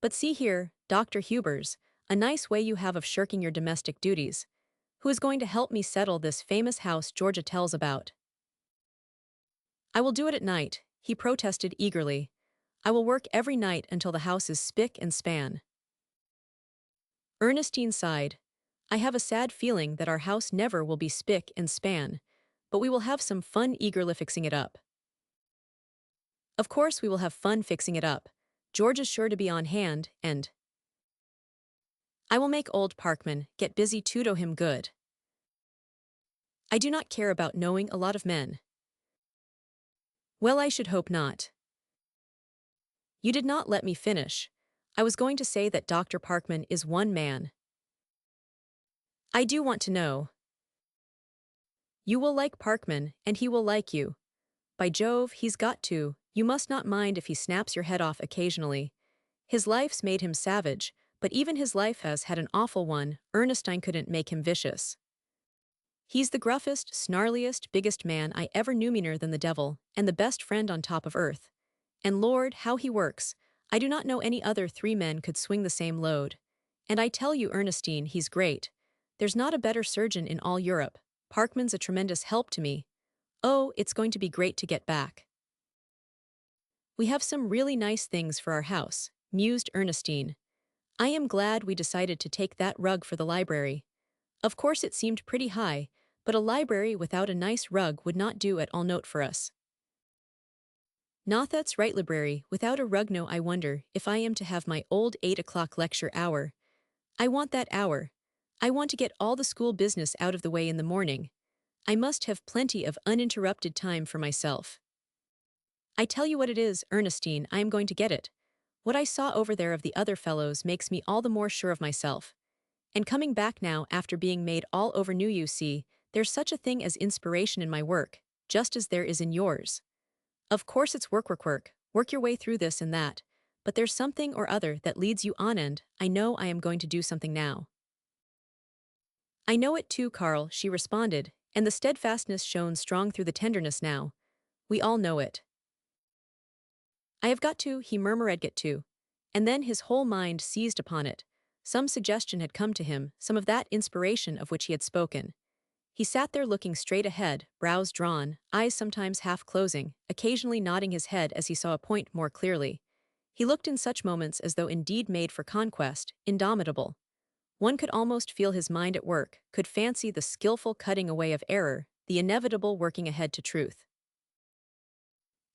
But see here, Dr. Hubers, a nice way you have of shirking your domestic duties. Who is going to help me settle this famous house Georgia tells about? I will do it at night, he protested eagerly. I will work every night until the house is spick and span. Ernestine sighed. I have a sad feeling that our house never will be spick and span, but we will have some fun eagerly fixing it up. Of course we will have fun fixing it up. George is sure to be on hand, and I will make old Parkman get busy to do him good. I do not care about knowing a lot of men. Well, I should hope not. You did not let me finish. I was going to say that Dr. Parkman is one man. I do want to know. You will like Parkman, and he will like you. By Jove, he's got to. You must not mind if he snaps your head off occasionally. His life's made him savage, but even his life has had an awful one. Ernestine couldn't make him vicious. He's the gruffest, snarliest, biggest man I ever knew, meaner than the devil, and the best friend on top of earth. And Lord, how he works. I do not know any other three men could swing the same load. And I tell you, Ernestine, he's great. There's not a better surgeon in all Europe. Parkman's a tremendous help to me. Oh, it's going to be great to get back. We have some really nice things for our house, mused Ernestine. I am glad we decided to take that rug for the library. Of course it seemed pretty high, but a library without a nice rug would not do at all. Note for us. Not that's right, library, without a rug. No, I wonder if I am to have my old 8 o'clock lecture hour. I want that hour. I want to get all the school business out of the way in the morning. I must have plenty of uninterrupted time for myself. I tell you what it is, Ernestine, I am going to get it. What I saw over there of the other fellows makes me all the more sure of myself. And coming back now after being made all over new, you see, there's such a thing as inspiration in my work, just as there is in yours. Of course it's work your way through this and that, but there's something or other that leads you on, and I know I am going to do something now. I know it too, Carl, she responded, and the steadfastness shone strong through the tenderness now. We all know it. I have got to, he murmured, get to. And then his whole mind seized upon it. Some suggestion had come to him, some of that inspiration of which he had spoken. He sat there looking straight ahead, brows drawn, eyes sometimes half closing, occasionally nodding his head as he saw a point more clearly. He looked in such moments as though indeed made for conquest, indomitable. One could almost feel his mind at work, could fancy the skillful cutting away of error, the inevitable working ahead to truth.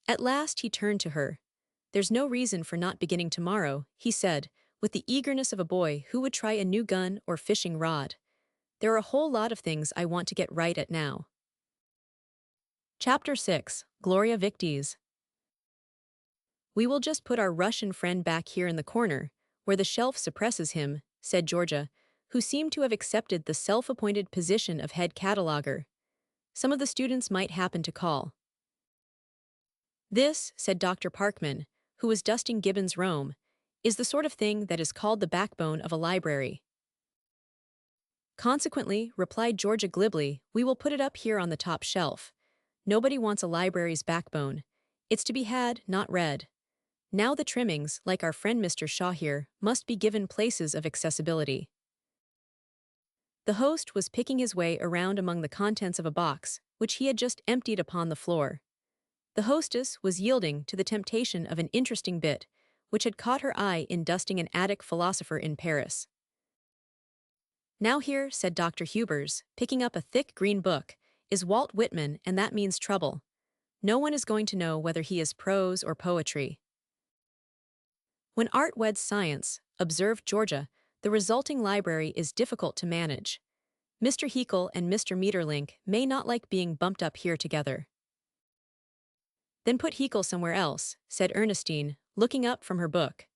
At last he turned to her. There's no reason for not beginning tomorrow, he said, with the eagerness of a boy who would try a new gun or fishing rod. There are a whole lot of things I want to get right at now. Chapter 6, Gloria Victis. We will just put our Russian friend back here in the corner, where the shelf suppresses him, said Georgia, who seemed to have accepted the self-appointed position of head cataloger. Some of the students might happen to call. This, said Dr. Parkman, who was dusting Gibbon's Rome, is the sort of thing that is called the backbone of a library. Consequently, replied Georgia glibly, we will put it up here on the top shelf. Nobody wants a library's backbone. It's to be had, not read. Now the trimmings, like our friend Mr. Shaw here, must be given places of accessibility. The host was picking his way around among the contents of a box, which he had just emptied upon the floor. The hostess was yielding to the temptation of an interesting bit, which had caught her eye in dusting an attic philosopher in Paris. Now here, said Dr. Hubers, picking up a thick green book, is Walt Whitman, and that means trouble. No one is going to know whether he is prose or poetry. When art weds science, observed Georgia, the resulting library is difficult to manage. Mr. Heekle and Mr. Meterlink may not like being bumped up here together. Then put Heekle somewhere else, said Ernestine, looking up from her book.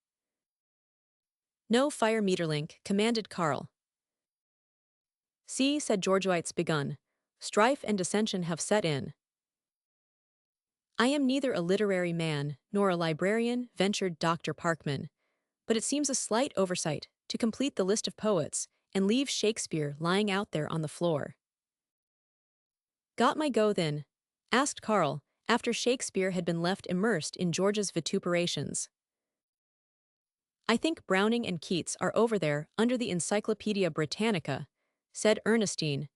No fire, Meterlink, commanded Carl. See, said Georgites begun. Strife and dissension have set in. I am neither a literary man nor a librarian, ventured Dr. Parkman, but it seems a slight oversight to complete the list of poets and leave Shakespeare lying out there on the floor. Got my go then? Asked Carl, after Shakespeare had been left immersed in George's vituperations. I think Browning and Keats are over there under the Encyclopedia Britannica, said Ernestine,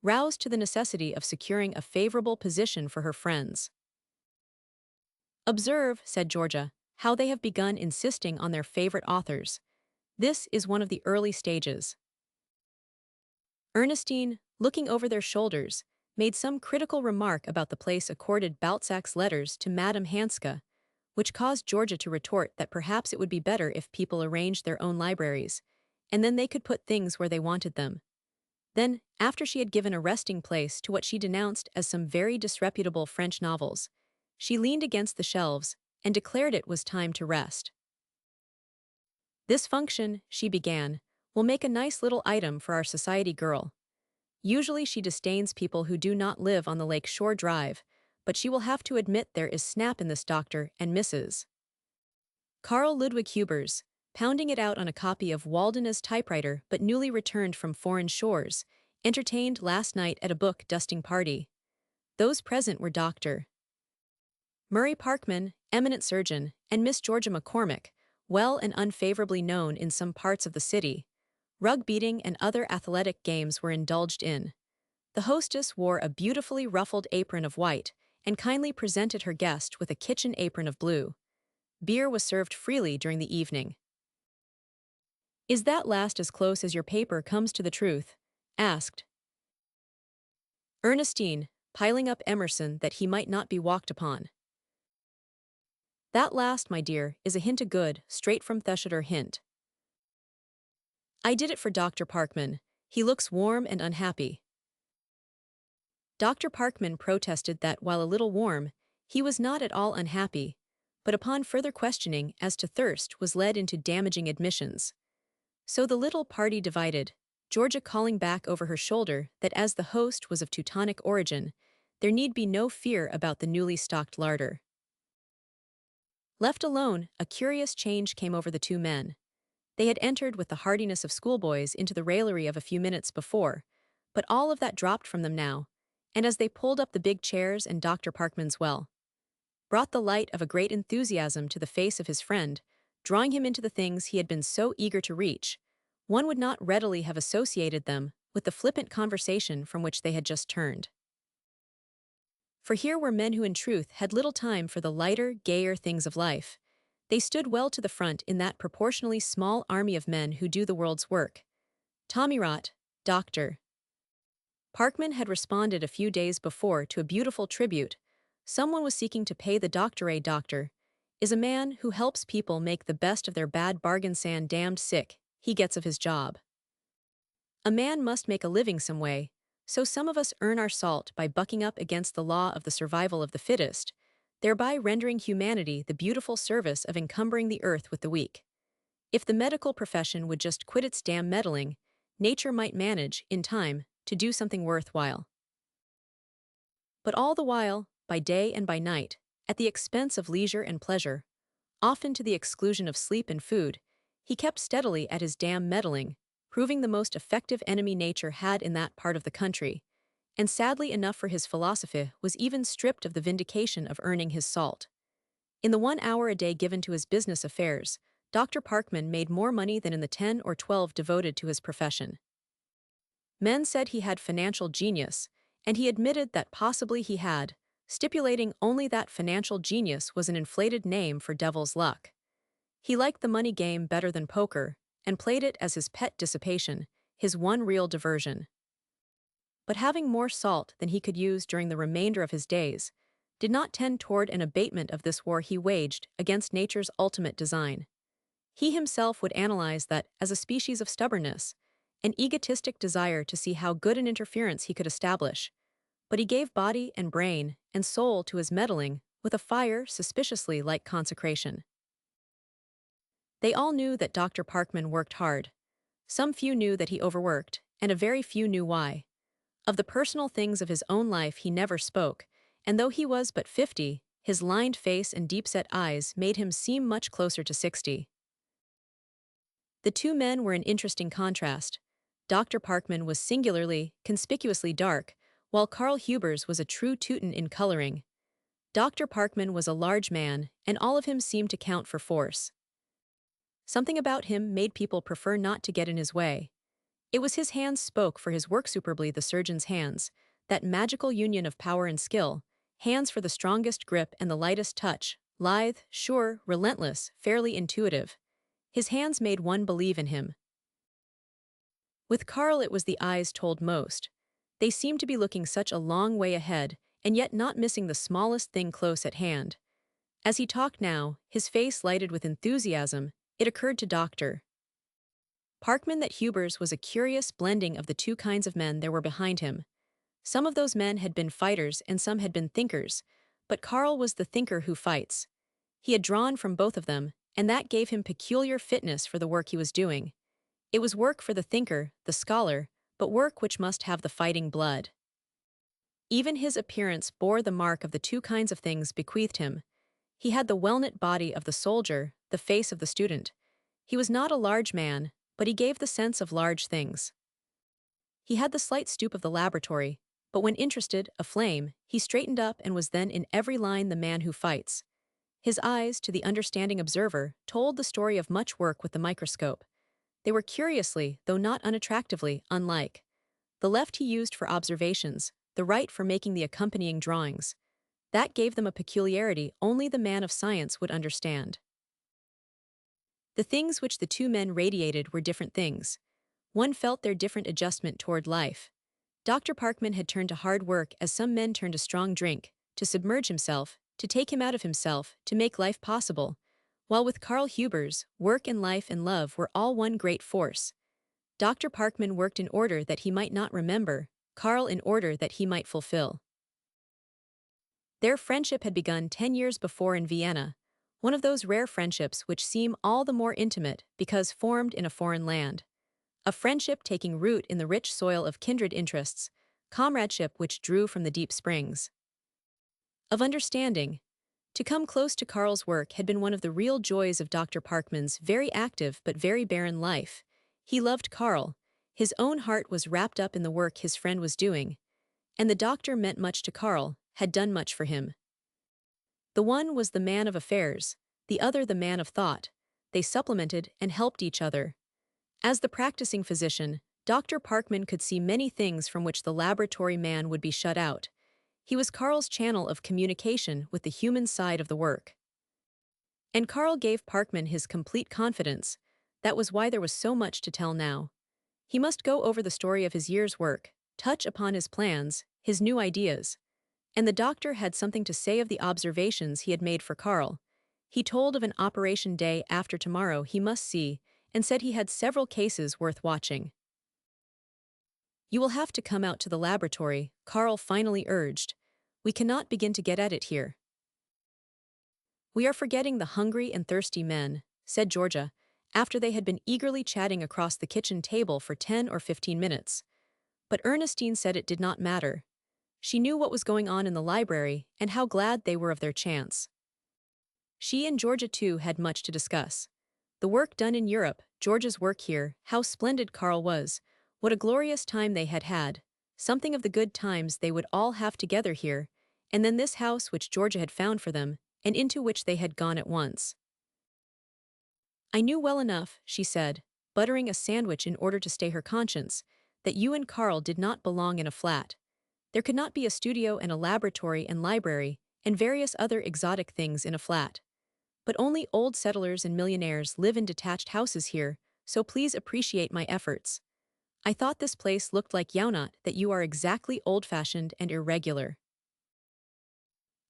roused to the necessity of securing a favorable position for her friends. Observe, said Georgia, how they have begun insisting on their favorite authors. This is one of the early stages. Ernestine, looking over their shoulders, made some critical remark about the place accorded Balzac's letters to Madame Hanska, which caused Georgia to retort that perhaps it would be better if people arranged their own libraries, and then they could put things where they wanted them. Then, after she had given a resting place to what she denounced as some very disreputable French novels, she leaned against the shelves and declared it was time to rest. This function, she began, will make a nice little item for our society girl. Usually she disdains people who do not live on the Lake Shore Drive, but she will have to admit there is snap in this Dr. and Mrs. Carl Ludwig Hubers, pounding it out on a copy of Walden as typewriter but newly returned from foreign shores, entertained last night at a book dusting party. Those present were Dr. Murray Parkman, eminent surgeon, and Miss Georgia McCormick, well and unfavorably known in some parts of the city. Rug beating and other athletic games were indulged in. The hostess wore a beautifully ruffled apron of white and kindly presented her guest with a kitchen apron of blue. Beer was served freely during the evening. Is that last as close as your paper comes to the truth? Asked Ernestine, piling up Emerson that he might not be walked upon. That last, my dear, is a hint of good, straight from Thesiger hint. I did it for Dr. Parkman. He looks warm and unhappy. Dr. Parkman protested that while a little warm, he was not at all unhappy, but upon further questioning as to thirst was led into damaging admissions. So the little party divided, Georgia calling back over her shoulder that as the host was of Teutonic origin, there need be no fear about the newly stocked larder. Left alone, a curious change came over the two men. They had entered with the hardiness of schoolboys into the raillery of a few minutes before, but all of that dropped from them now, and as they pulled up the big chairs and Dr. Parkman's brought the light of a great enthusiasm to the face of his friend, drawing him into the things he had been so eager to reach, one would not readily have associated them with the flippant conversation from which they had just turned. For here were men who in truth had little time for the lighter, gayer things of life. They stood well to the front in that proportionally small army of men who do the world's work. Tommyrot, Dr. Parkman had responded a few days before to a beautiful tribute. Someone was seeking to pay the doctor. A doctor is a man who helps people make the best of their bad bargains and damned sick he gets of his job. A man must make a living some way, so some of us earn our salt by bucking up against the law of the survival of the fittest, thereby rendering humanity the beautiful service of encumbering the earth with the weak. If the medical profession would just quit its damn meddling, nature might manage, in time, to do something worthwhile. But all the while, by day and by night, at the expense of leisure and pleasure, often to the exclusion of sleep and food, he kept steadily at his damn meddling, proving the most effective enemy nature had in that part of the country, and sadly enough for his philosophy was even stripped of the vindication of earning his salt. In the 1 hour a day given to his business affairs, Dr. Parkman made more money than in the 10 or 12 devoted to his profession. Men said he had financial genius, and he admitted that possibly he had, stipulating only that financial genius was an inflated name for devil's luck. He liked the money game better than poker, and played it as his pet dissipation, his one real diversion. but having more salt than he could use during the remainder of his days, did not tend toward an abatement of this war he waged against nature's ultimate design. He himself would analyze that as a species of stubbornness, an egotistic desire to see how good an interference he could establish, but he gave body and brain and soul to his meddling with a fire suspiciously like consecration. They all knew that Dr. Parkman worked hard. Some few knew that he overworked, and a very few knew why. Of the personal things of his own life he never spoke, and though he was but 50, his lined face and deep-set eyes made him seem much closer to 60. The two men were an interesting contrast. Dr. Parkman was singularly, conspicuously dark, while Carl Hubers was a true Teuton in coloring. Dr. Parkman was a large man, and all of him seemed to count for force. Something about him made people prefer not to get in his way. It was his hands spoke for his work, superbly the surgeon's hands, that magical union of power and skill, hands for the strongest grip and the lightest touch, lithe, sure, relentless, fairly intuitive. His hands made one believe in him. With Carl it was the eyes told most. They seemed to be looking such a long way ahead, and yet not missing the smallest thing close at hand. As he talked now, his face lighted with enthusiasm, it occurred to Dr. Parkman that Hubers was a curious blending of the two kinds of men there were behind him. Some of those men had been fighters and some had been thinkers, but Carl was the thinker who fights. He had drawn from both of them, and that gave him peculiar fitness for the work he was doing. It was work for the thinker, the scholar, but work which must have the fighting blood. Even his appearance bore the mark of the two kinds of things bequeathed him. He had the well-knit body of the soldier, the face of the student. He was not a large man, but he gave the sense of large things. He had the slight stoop of the laboratory, but when interested, aflame, he straightened up and was then in every line the man who fights. His eyes, to the understanding observer, told the story of much work with the microscope. They were curiously, though not unattractively, unlike. The left he used for observations, the right for making the accompanying drawings. That gave them a peculiarity only the man of science would understand. The things which the two men radiated were different things. One felt their different adjustment toward life. Dr. Parkman had turned to hard work as some men turn to strong drink, to submerge himself, to take him out of himself, to make life possible, while with Carl Hubers, work and life and love were all one great force. Dr. Parkman worked in order that he might not remember, Carl in order that he might fulfill. Their friendship had begun 10 years before in Vienna, one of those rare friendships which seem all the more intimate because formed in a foreign land. A friendship taking root in the rich soil of kindred interests, comradeship which drew from the deep springs of understanding. To come close to Carl's work had been one of the real joys of Dr. Parkman's very active but very barren life. He loved Carl. His own heart was wrapped up in the work his friend was doing, and the doctor meant much to Carl, had done much for him. The one was the man of affairs, the other the man of thought. They supplemented and helped each other. As the practicing physician, Dr. Parkman could see many things from which the laboratory man would be shut out. He was Carl's channel of communication with the human side of the work. And Carl gave Parkman his complete confidence. That was why there was so much to tell now. He must go over the story of his year's work, touch upon his plans, his new ideas. And the doctor had something to say of the observations he had made for Carl. He told of an operation day after tomorrow he must see, and said he had several cases worth watching. "You will have to come out to the laboratory," Carl finally urged. "We cannot begin to get at it here." "We are forgetting the hungry and thirsty men," said Georgia, after they had been eagerly chatting across the kitchen table for 10 or 15 minutes. But Ernestine said it did not matter. She knew what was going on in the library and how glad they were of their chance. She and Georgia too had much to discuss. The work done in Europe, Georgia's work here, how splendid Carl was, what a glorious time they had had, something of the good times they would all have together here, and then this house which Georgia had found for them, and into which they had gone at once. "I knew well enough," she said, buttering a sandwich in order to stay her conscience, "that you and Carl did not belong in a flat. There could not be a studio and a laboratory and library, and various other exotic things in a flat. But only old settlers and millionaires live in detached houses here, so please appreciate my efforts. I thought this place looked like Yaunat, that you are exactly old-fashioned and irregular.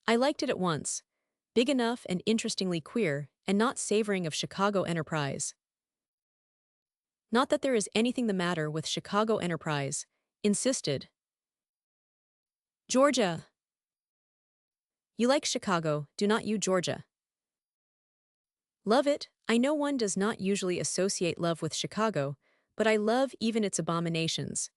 I liked it at once. Big enough and interestingly queer, and not savoring of Chicago enterprise. Not that there is anything the matter with Chicago enterprise, insisted. Georgia. You like Chicago, do not you, Georgia? Love it. I know one does not usually associate love with Chicago, but I love even its abominations.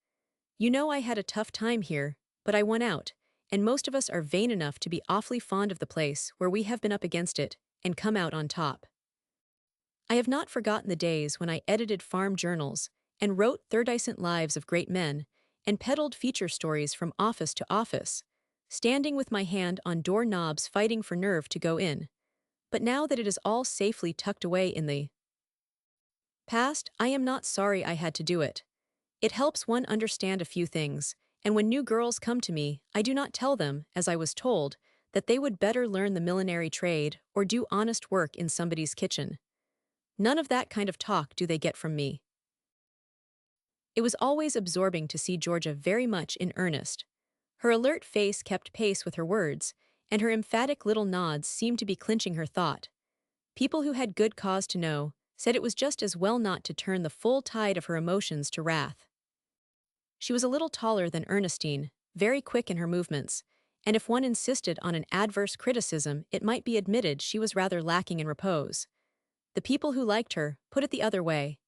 You know I had a tough time here, but I won out, and most of us are vain enough to be awfully fond of the place where we have been up against it, and come out on top. I have not forgotten the days when I edited farm journals, and wrote third-decent lives of great men, and peddled feature stories from office to office, standing with my hand on door knobs fighting for nerve to go in. But now that it is all safely tucked away in the past, I am not sorry I had to do it. It helps one understand a few things, and when new girls come to me, I do not tell them, as I was told, that they would better learn the millinery trade or do honest work in somebody's kitchen. None of that kind of talk do they get from me. It was always absorbing to see Georgia very much in earnest. Her alert face kept pace with her words, and her emphatic little nods seemed to be clinching her thought. People who had good cause to know said it was just as well not to turn the full tide of her emotions to wrath. She was a little taller than Ernestine, very quick in her movements, and if one insisted on an adverse criticism, it might be admitted she was rather lacking in repose. The people who liked her put it the other way.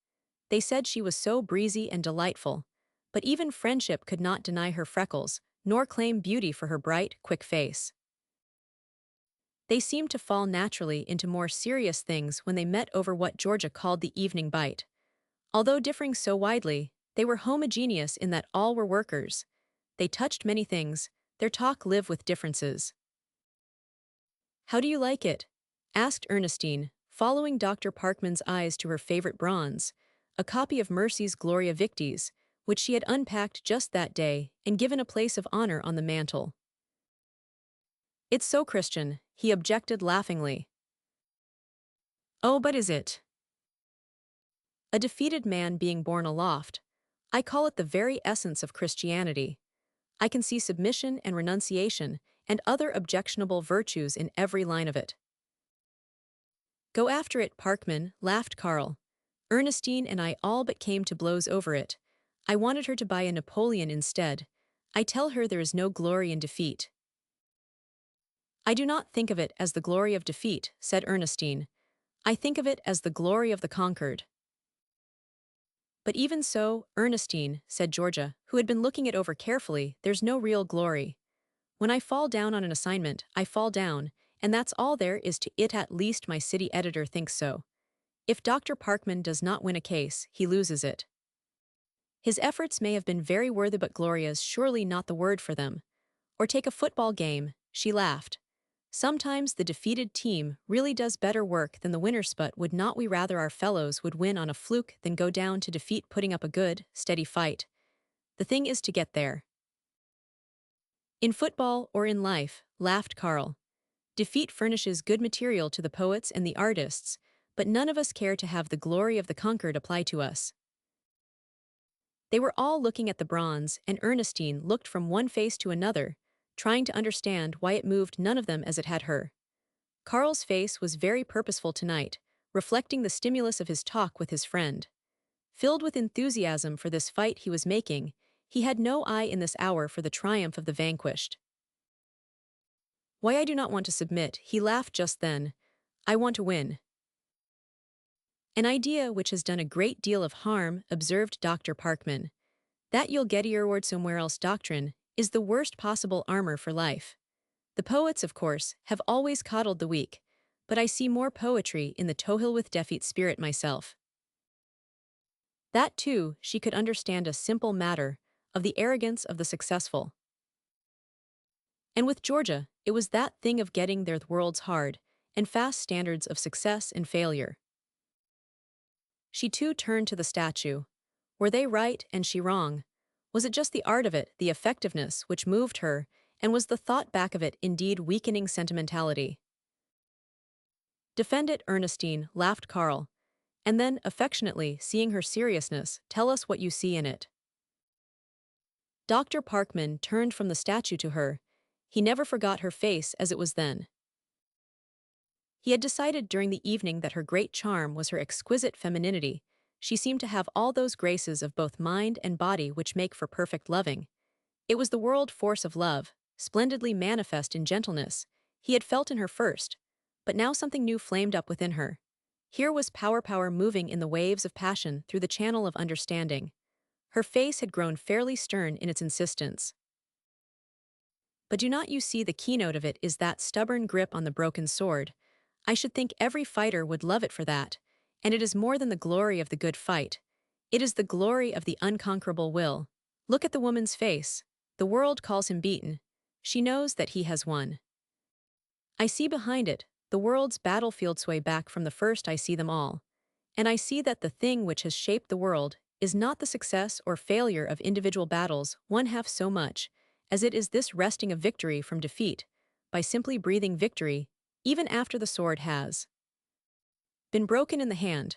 They said she was so breezy and delightful, but even friendship could not deny her freckles, nor claim beauty for her bright, quick face. They seemed to fall naturally into more serious things when they met over what Georgia called the evening bite. Although differing so widely, they were homogeneous in that all were workers. They touched many things, their talk lived with differences. How do you like it? Asked Ernestine, following Dr. Parkman's eyes to her favorite bronze, a copy of Mercy's Gloria Victis, which she had unpacked just that day and given a place of honor on the mantel. It's so Christian, he objected laughingly. Oh, but is it? A defeated man being born aloft. I call it the very essence of Christianity. I can see submission and renunciation and other objectionable virtues in every line of it. Go after it, Parkman, laughed Carl. Ernestine and I all but came to blows over it. I wanted her to buy a Napoleon instead. I tell her there is no glory in defeat. I do not think of it as the glory of defeat, said Ernestine. I think of it as the glory of the conquered. But even so, Ernestine, said Georgia, who had been looking it over carefully, there's no real glory. When I fall down on an assignment, I fall down, and that's all there is to it, at least my city editor thinks so. If Dr. Parkman does not win a case, he loses it. His efforts may have been very worthy, but Gloria's surely not the word for them. Or take a football game, she laughed. Sometimes the defeated team really does better work than the winners, but would not we rather our fellows would win on a fluke than go down to defeat putting up a good, steady fight? The thing is to get there. In football or in life, laughed Carl. Defeat furnishes good material to the poets and the artists, but none of us care to have the glory of the conquered apply to us. They were all looking at the bronze, and Ernestine looked from one face to another, trying to understand why it moved none of them as it had her. Carl's face was very purposeful tonight, reflecting the stimulus of his talk with his friend. Filled with enthusiasm for this fight he was making, he had no eye in this hour for the triumph of the vanquished. Why I do not want to submit, he laughed just then. I want to win. An idea which has done a great deal of harm, observed Dr. Parkman. That you'll get your word somewhere else doctrine is the worst possible armor for life. The poets, of course, have always coddled the weak, but I see more poetry in the tohil with defeat spirit myself. That, too, she could understand a simple matter of the arrogance of the successful. And with Georgia, it was that thing of getting their world's hard and fast standards of success and failure. She too turned to the statue. Were they right and she wrong? Was it just the art of it, the effectiveness, which moved her, and was the thought back of it indeed weakening sentimentality? Defend it, Ernestine, laughed Carl. And then, affectionately, seeing her seriousness, tell us what you see in it. Dr. Parkman turned from the statue to her. He never forgot her face as it was then. He had decided during the evening that her great charm was her exquisite femininity. She seemed to have all those graces of both mind and body which make for perfect loving. It was the world force of love, splendidly manifest in gentleness. He had felt in her first, but now something new flamed up within her. Here was power moving in the waves of passion through the channel of understanding. Her face had grown fairly stern in its insistence. But do not you see the keynote of it is that stubborn grip on the broken sword? I should think every fighter would love it for that, and it is more than the glory of the good fight. It is the glory of the unconquerable will. Look at the woman's face. The world calls him beaten. She knows that he has won. I see behind it, the world's battlefield sway back from the first I see them all. And I see that the thing which has shaped the world is not the success or failure of individual battles one half so much, as it is this wresting of victory from defeat, by simply breathing victory, even after the sword has been broken in the hand.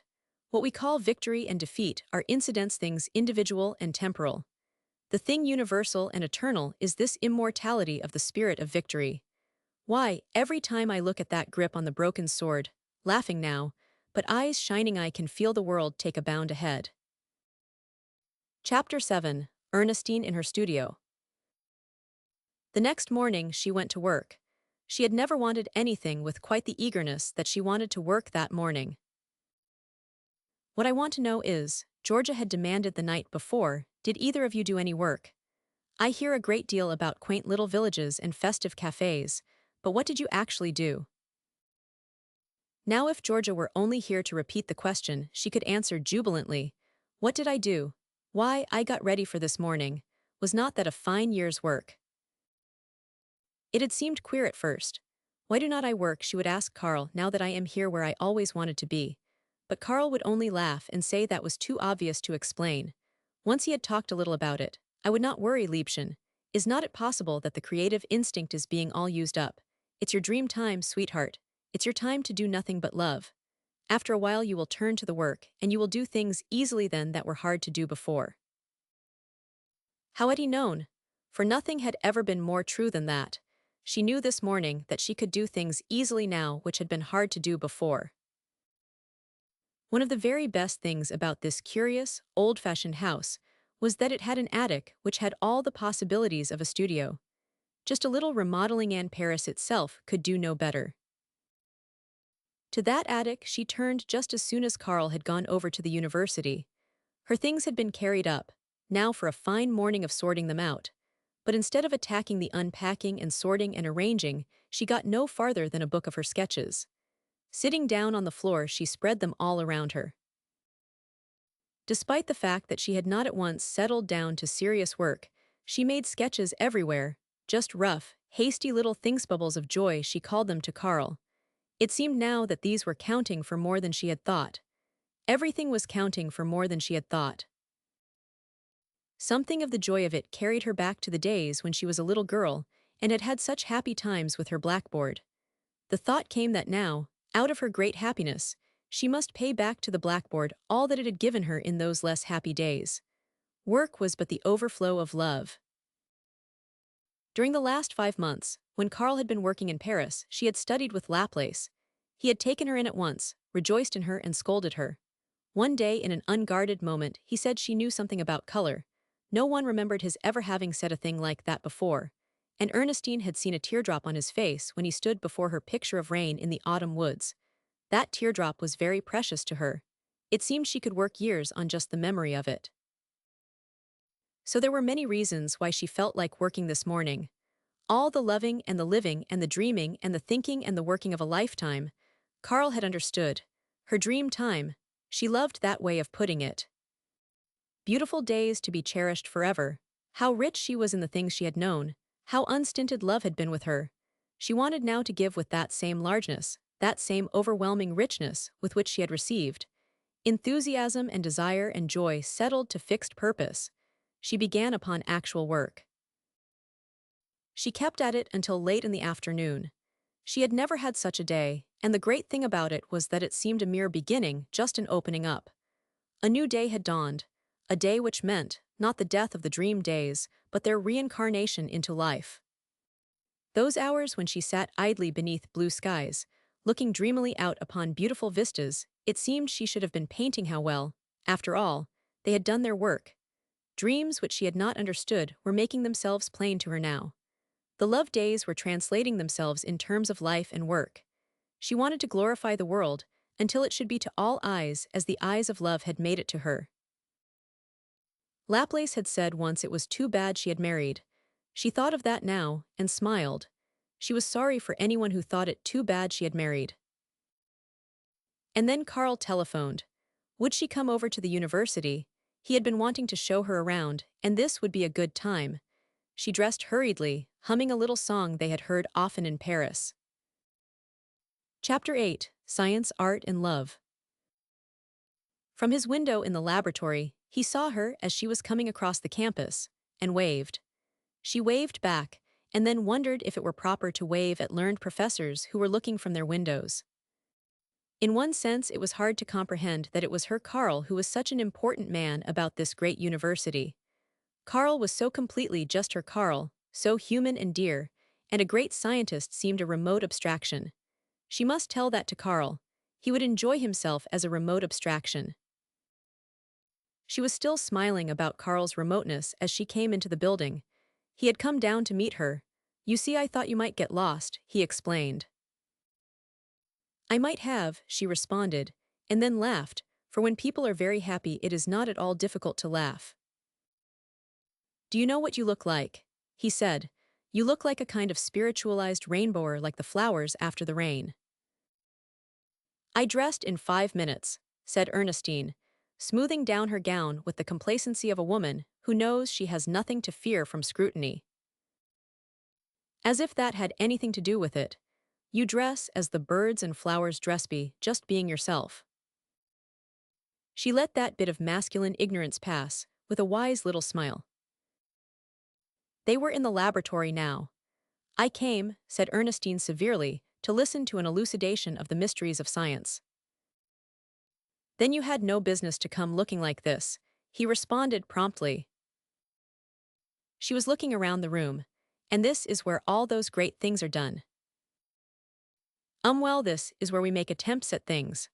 What we call victory and defeat are incidents, things individual and temporal. The thing universal and eternal is this immortality of the spirit of victory. Why, every time I look at that grip on the broken sword, laughing now, but eyes shining, I can feel the world take a bound ahead. Chapter 7. Ernestine in her studio. The next morning she went to work. She had never wanted anything with quite the eagerness that she wanted to work that morning. What I want to know is, Georgia had demanded the night before, did either of you do any work? I hear a great deal about quaint little villages and festive cafes, but what did you actually do? Now if Georgia were only here to repeat the question, she could answer jubilantly. What did I do? Why, I got ready for this morning. Was not that a fine year's work? It had seemed queer at first. Why do not I work, she would ask Carl, now that I am here where I always wanted to be. But Carl would only laugh and say that was too obvious to explain. Once he had talked a little about it. I would not worry, Liebchen. Is not it possible that the creative instinct is being all used up? It's your dream time, sweetheart. It's your time to do nothing but love. After a while you will turn to the work, and you will do things easily then that were hard to do before. How had he known? For nothing had ever been more true than that. She knew this morning that she could do things easily now which had been hard to do before. One of the very best things about this curious, old-fashioned house was that it had an attic which had all the possibilities of a studio. Just a little remodeling, and Paris itself could do no better. To that attic she turned just as soon as Carl had gone over to the university. Her things had been carried up, now for a fine morning of sorting them out. But instead of attacking the unpacking and sorting and arranging, she got no farther than a book of her sketches. Sitting down on the floor, she spread them all around her. Despite the fact that she had not at once settled down to serious work, she made sketches everywhere, just rough, hasty little thingsbubbles of joy, she called them to Carl. It seemed now that these were counting for more than she had thought. Everything was counting for more than she had thought. Something of the joy of it carried her back to the days when she was a little girl and had had such happy times with her blackboard. The thought came that now, out of her great happiness, she must pay back to the blackboard all that it had given her in those less happy days. Work was but the overflow of love. During the last 5 months, when Carl had been working in Paris, she had studied with Laplace. He had taken her in at once, rejoiced in her and scolded her. One day in an unguarded moment he said she knew something about color. No one remembered his ever having said a thing like that before, and Ernestine had seen a teardrop on his face when he stood before her picture of rain in the autumn woods. That teardrop was very precious to her. It seemed she could work years on just the memory of it. So there were many reasons why she felt like working this morning. All the loving and the living and the dreaming and the thinking and the working of a lifetime. Carl had understood. Her dream time. She loved that way of putting it. Beautiful days to be cherished forever. How rich she was in the things she had known. How unstinted love had been with her. She wanted now to give with that same largeness, that same overwhelming richness with which she had received. Enthusiasm and desire and joy settled to fixed purpose. She began upon actual work. She kept at it until late in the afternoon. She had never had such a day, and the great thing about it was that it seemed a mere beginning, just an opening up. A new day had dawned, a day which meant, not the death of the dream days, but their reincarnation into life. Those hours when she sat idly beneath blue skies, looking dreamily out upon beautiful vistas, it seemed she should have been painting how well, after all, they had done their work. Dreams which she had not understood were making themselves plain to her now. The love days were translating themselves in terms of life and work. She wanted to glorify the world, until it should be to all eyes as the eyes of love had made it to her. Laplace had said once it was too bad she had married. She thought of that now, and smiled. She was sorry for anyone who thought it too bad she had married. And then Carl telephoned. Would she come over to the university? He had been wanting to show her around, and this would be a good time. She dressed hurriedly, humming a little song they had heard often in Paris. Chapter 8: Science, Art, and Love. From his window in the laboratory, he saw her as she was coming across the campus, and waved. She waved back, and then wondered if it were proper to wave at learned professors who were looking from their windows. In one sense, it was hard to comprehend that it was her Carl who was such an important man about this great university. Carl was so completely just her Carl, so human and dear, and a great scientist seemed a remote abstraction. She must tell that to Carl. He would enjoy himself as a remote abstraction. She was still smiling about Carl's remoteness as she came into the building. He had come down to meet her. You see, I thought you might get lost, he explained. I might have, she responded, and then laughed, for when people are very happy it is not at all difficult to laugh. Do you know what you look like? He said. You look like a kind of spiritualized rainbower, like the flowers after the rain. I dressed in 5 minutes, said Ernestine, smoothing down her gown with the complacency of a woman who knows she has nothing to fear from scrutiny. As if that had anything to do with it. You dress as the birds and flowers dress, be just being yourself. She let that bit of masculine ignorance pass, with a wise little smile. They were in the laboratory now. I came, said Ernestine severely, to listen to an elucidation of the mysteries of science. Then you had no business to come looking like this, he responded promptly. She was looking around the room. And this is where all those great things are done. Well, this is where we make attempts at things.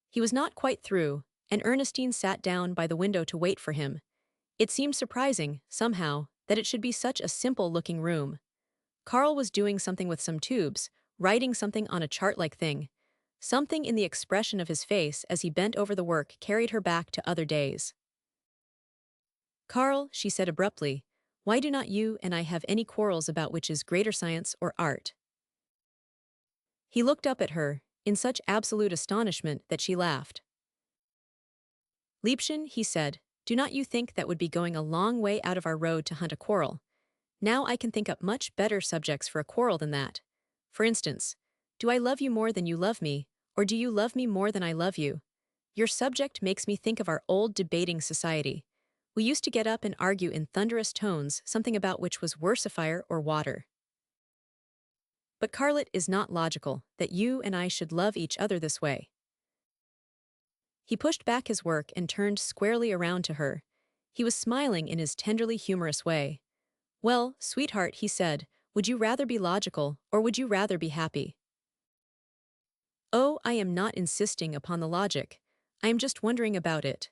He was not quite through, and Ernestine sat down by the window to wait for him. It seemed surprising, somehow, that it should be such a simple-looking room. Carl was doing something with some tubes, writing something on a chart-like thing. Something in the expression of his face as he bent over the work carried her back to other days. Carl, she said abruptly, why do not you and I have any quarrels about which is greater science or art? He looked up at her, in such absolute astonishment that she laughed. Liebchen, he said, do not you think that would be going a long way out of our road to hunt a quarrel? Now I can think up much better subjects for a quarrel than that. For instance, do I love you more than you love me, or do you love me more than I love you? Your subject makes me think of our old debating society. We used to get up and argue in thunderous tones something about which was worse, a fire or water. But Carl, is not logical that you and I should love each other this way. He pushed back his work and turned squarely around to her. He was smiling in his tenderly humorous way. Well, sweetheart, he said, would you rather be logical, or would you rather be happy? Oh, I am not insisting upon the logic. I am just wondering about it.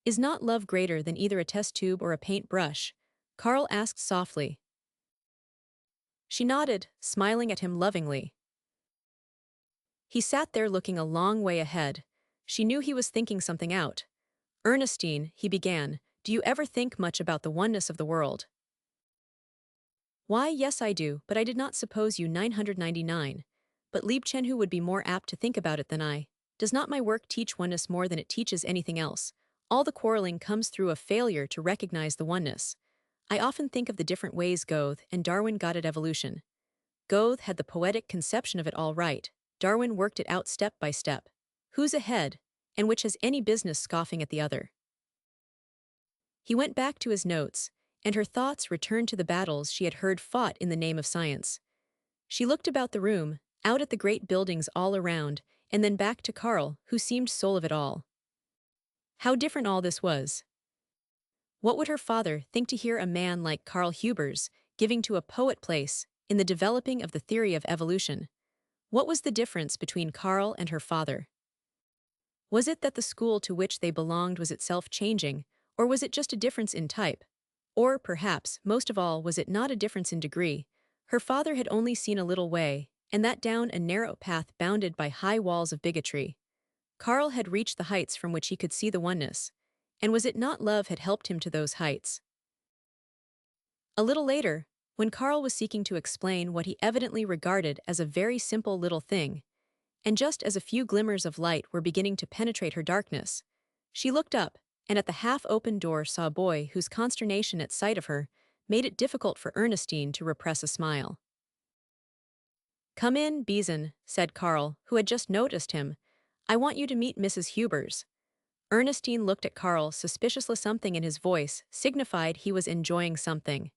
Is not love greater than either a test tube or a paint brush? Carl asked softly. She nodded, smiling at him lovingly. He sat there looking a long way ahead. She knew he was thinking something out. Ernestine, he began, do you ever think much about the oneness of the world? Why, yes I do, but I did not suppose you 999. But Liebchen, who would be more apt to think about it than I. Does not my work teach oneness more than it teaches anything else? All the quarreling comes through a failure to recognize the oneness. I often think of the different ways Goethe and Darwin got at evolution. Goethe had the poetic conception of it all right. Darwin worked it out step by step. Who's ahead, and which has any business scoffing at the other? He went back to his notes, and her thoughts returned to the battles she had heard fought in the name of science. She looked about the room, out at the great buildings all around, and then back to Carl, who seemed soul of it all. How different all this was. What would her father think to hear a man like Carl Hubers giving to a poet place in the developing of the theory of evolution? What was the difference between Carl and her father? Was it that the school to which they belonged was itself changing, or was it just a difference in type? Or, perhaps, most of all, was it not a difference in degree? Her father had only seen a little way, and that down a narrow path bounded by high walls of bigotry. Carl had reached the heights from which he could see the oneness. And was it not love had helped him to those heights? A little later, when Carl was seeking to explain what he evidently regarded as a very simple little thing, and just as a few glimmers of light were beginning to penetrate her darkness, she looked up, and at the half-open door saw a boy whose consternation at sight of her made it difficult for Ernestine to repress a smile. "Come in, Beeson," said Carl, who had just noticed him. "I want you to meet Mrs. Hubers." Ernestine looked at Carl suspiciously. Something in his voice signified he was enjoying something.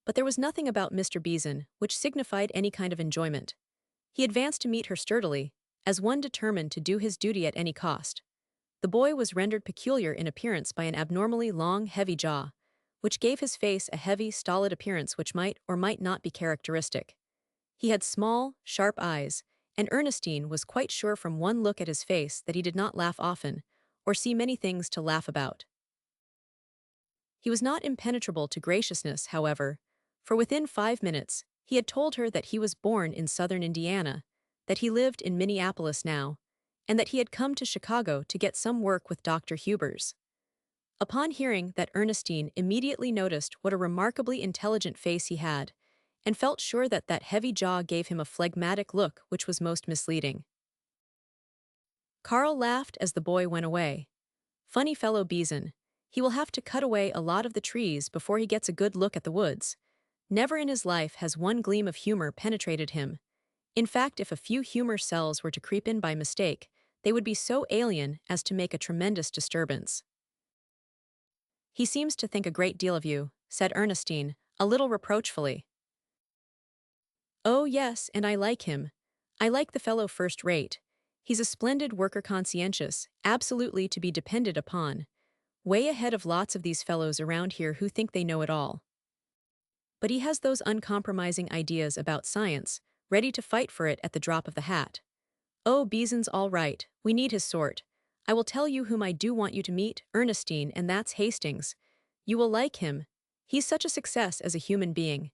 But there was nothing about Mr. Beeson which signified any kind of enjoyment. He advanced to meet her sturdily, as one determined to do his duty at any cost. The boy was rendered peculiar in appearance by an abnormally long, heavy jaw, which gave his face a heavy, stolid appearance which might or might not be characteristic. He had small, sharp eyes, and Ernestine was quite sure from one look at his face that he did not laugh often, or see many things to laugh about. He was not impenetrable to graciousness, however, for within 5 minutes he had told her that he was born in southern Indiana, that he lived in Minneapolis now, and that he had come to Chicago to get some work with Dr. Hubers. Upon hearing that, Ernestine immediately noticed what a remarkably intelligent face he had, and felt sure that that heavy jaw gave him a phlegmatic look which was most misleading. Carl laughed as the boy went away. "Funny fellow Beeson. He will have to cut away a lot of the trees before he gets a good look at the woods. Never in his life has one gleam of humor penetrated him. In fact, if a few humor cells were to creep in by mistake, they would be so alien as to make a tremendous disturbance." "He seems to think a great deal of you," said Ernestine, a little reproachfully. "Oh yes, and I like him. I like the fellow first rate. He's a splendid worker, conscientious, absolutely to be depended upon. Way ahead of lots of these fellows around here who think they know it all. But he has those uncompromising ideas about science, ready to fight for it at the drop of the hat. Oh, Beeson's all right, we need his sort. I will tell you whom I do want you to meet, Ernestine, and that's Hastings. You will like him. He's such a success as a human being.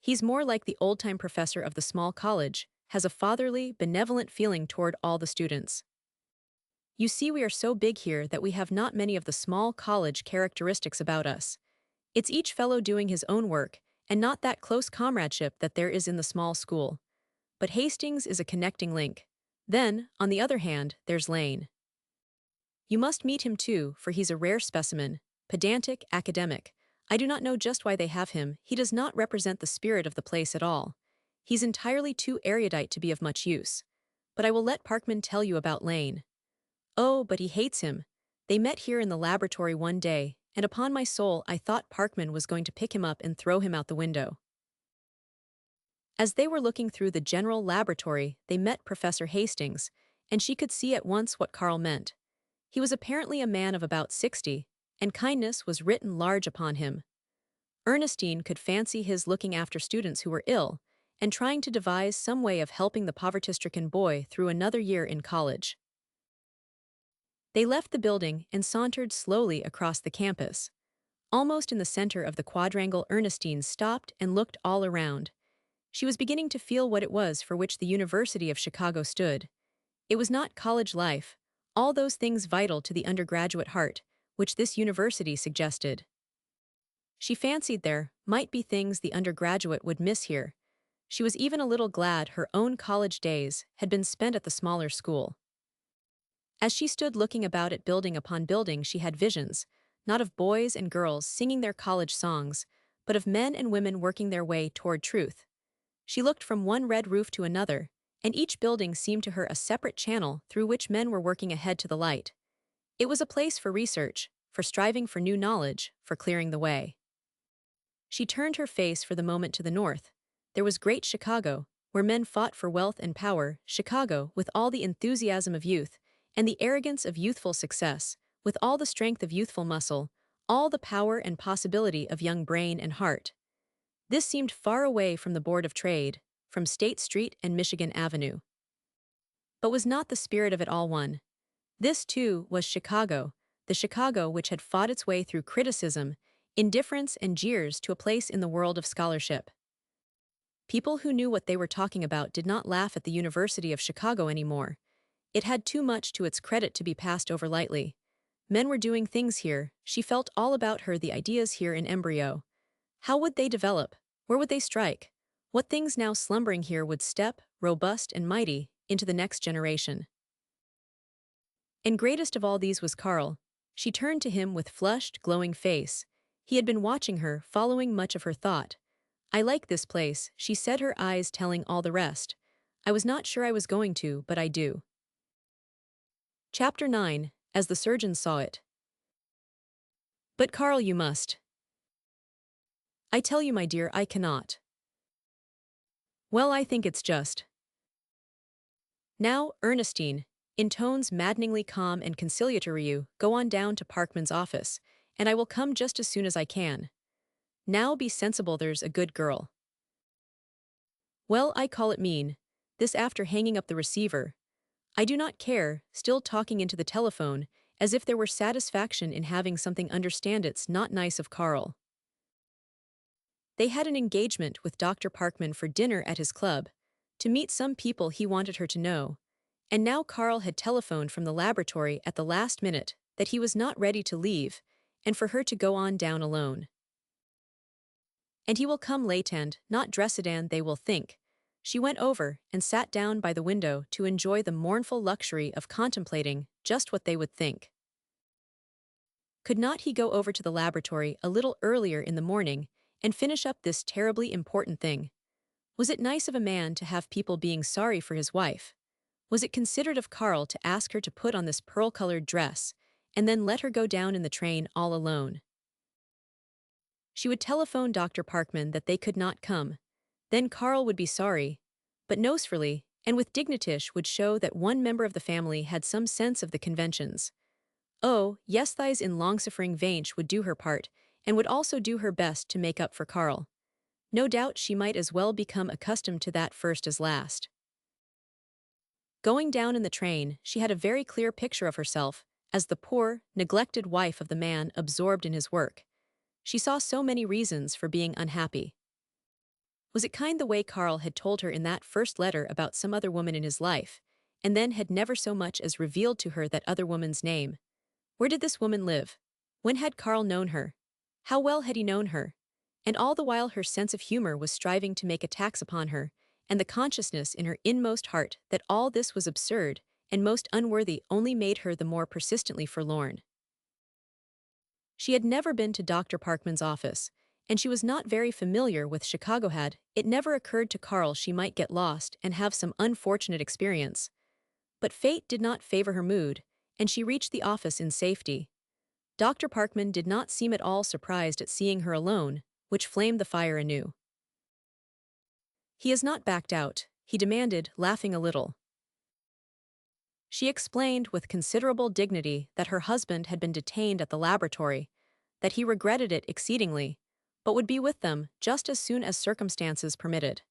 He's more like the old-time professor of the small college, has a fatherly, benevolent feeling toward all the students. You see, we are so big here that we have not many of the small college characteristics about us. It's each fellow doing his own work, and not that close comradeship that there is in the small school. But Hastings is a connecting link. Then, on the other hand, there's Lane. You must meet him too, for he's a rare specimen, pedantic, academic. I do not know just why they have him. He does not represent the spirit of the place at all. He's entirely too erudite to be of much use. But I will let Parkman tell you about Lane. Oh, but he hates him. They met here in the laboratory one day, and upon my soul I thought Parkman was going to pick him up and throw him out the window." As they were looking through the general laboratory, they met Professor Hastings, and she could see at once what Carl meant. He was apparently a man of about 60, and kindness was written large upon him. Ernestine could fancy his looking after students who were ill, and trying to devise some way of helping the poverty-stricken boy through another year in college. They left the building and sauntered slowly across the campus. Almost in the center of the quadrangle, Ernestine stopped and looked all around. She was beginning to feel what it was for which the University of Chicago stood. It was not college life, all those things vital to the undergraduate heart, which this university suggested. She fancied there might be things the undergraduate would miss here. She was even a little glad her own college days had been spent at the smaller school. As she stood looking about at building upon building, she had visions, not of boys and girls singing their college songs, but of men and women working their way toward truth. She looked from one red roof to another, and each building seemed to her a separate channel through which men were working ahead to the light. It was a place for research, for striving for new knowledge, for clearing the way. She turned her face for the moment to the north. There was great Chicago, where men fought for wealth and power, Chicago with all the enthusiasm of youth, and the arrogance of youthful success, with all the strength of youthful muscle, all the power and possibility of young brain and heart. This seemed far away from the Board of Trade, from State Street and Michigan Avenue. But was not the spirit of it all one? This, too, was Chicago, the Chicago which had fought its way through criticism, indifference, and jeers to a place in the world of scholarship. People who knew what they were talking about did not laugh at the University of Chicago anymore. It had too much to its credit to be passed over lightly. Men were doing things here, she felt all about her the ideas here in embryo. How would they develop? Where would they strike? What things now slumbering here would step, robust and mighty, into the next generation? And greatest of all these was Carl. She turned to him with flushed, glowing face. He had been watching her, following much of her thought. "I like this place," she said, her eyes telling all the rest. "I was not sure I was going to, but I do." Chapter 9, As the Surgeon Saw It. "But Carl, you must." "I tell you, my dear, I cannot." "Well, I think it's just." "Now, Ernestine," in tones maddeningly calm and conciliatory, "you go on down to Parkman's office, and I will come just as soon as I can. Now be sensible, there's a good girl." "Well, I call it mean." This after hanging up the receiver. "I do not care," still talking into the telephone, as if there were satisfaction in having something understand it's not nice of Carl. They had an engagement with Dr. Parkman for dinner at his club, to meet some people he wanted her to know, and now Carl had telephoned from the laboratory at the last minute that he was not ready to leave, and for her to go on down alone. "And he will come late and not dressed, and they will think." She went over and sat down by the window to enjoy the mournful luxury of contemplating just what they would think. Could not he go over to the laboratory a little earlier in the morning and finish up this terribly important thing? Was it nice of a man to have people being sorry for his wife? Was it considerate of Carl to ask her to put on this pearl-colored dress and then let her go down in the train all alone? She would telephone Dr. Parkman that they could not come. Then Carl would be sorry, but nosefully and with dignitish would show that one member of the family had some sense of the conventions. Oh, yes, Thighs in long-suffering Vainch would do her part, and would also do her best to make up for Carl. No doubt she might as well become accustomed to that first as last. Going down in the train, she had a very clear picture of herself as the poor, neglected wife of the man absorbed in his work. She saw so many reasons for being unhappy. Was it kind the way Carl had told her in that first letter about some other woman in his life, and then had never so much as revealed to her that other woman's name? Where did this woman live? When had Carl known her? How well had he known her? And all the while her sense of humor was striving to make attacks upon her, and the consciousness in her inmost heart that all this was absurd and most unworthy only made her the more persistently forlorn. She had never been to Dr. Parkman's office, and she was not very familiar with Chicago. Had it never occurred to Carl she might get lost and have some unfortunate experience. But fate did not favor her mood, and she reached the office in safety. Dr. Parkman did not seem at all surprised at seeing her alone, which flamed the fire anew. "He has not backed out?" he demanded, laughing a little. She explained with considerable dignity that her husband had been detained at the laboratory, that he regretted it exceedingly, but would be with them just as soon as circumstances permitted.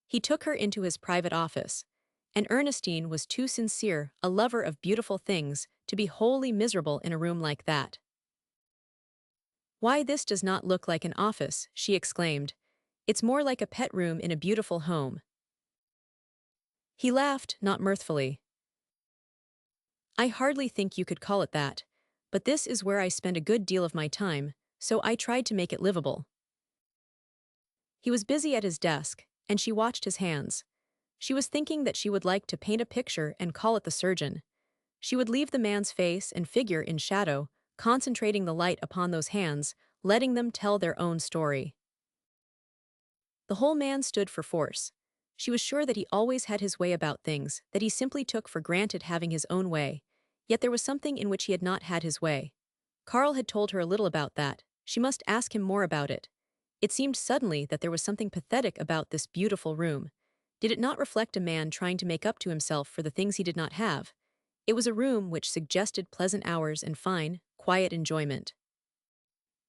He took her into his private office, and Ernestine was too sincere a lover of beautiful things to be wholly miserable in a room like that. "Why, this does not look like an office," she exclaimed. "It's more like a pet room in a beautiful home." He laughed, not mirthfully. "I hardly think you could call it that, but this is where I spend a good deal of my time, so I tried to make it livable." He was busy at his desk, and she watched his hands. She was thinking that she would like to paint a picture and call it The Surgeon. She would leave the man's face and figure in shadow, concentrating the light upon those hands, letting them tell their own story. The whole man stood for force. She was sure that he always had his way about things, that he simply took for granted having his own way. Yet there was something in which he had not had his way. Carl had told her a little about that. She must ask him more about it. It seemed suddenly that there was something pathetic about this beautiful room. Did it not reflect a man trying to make up to himself for the things he did not have? It was a room which suggested pleasant hours and fine, quiet enjoyment.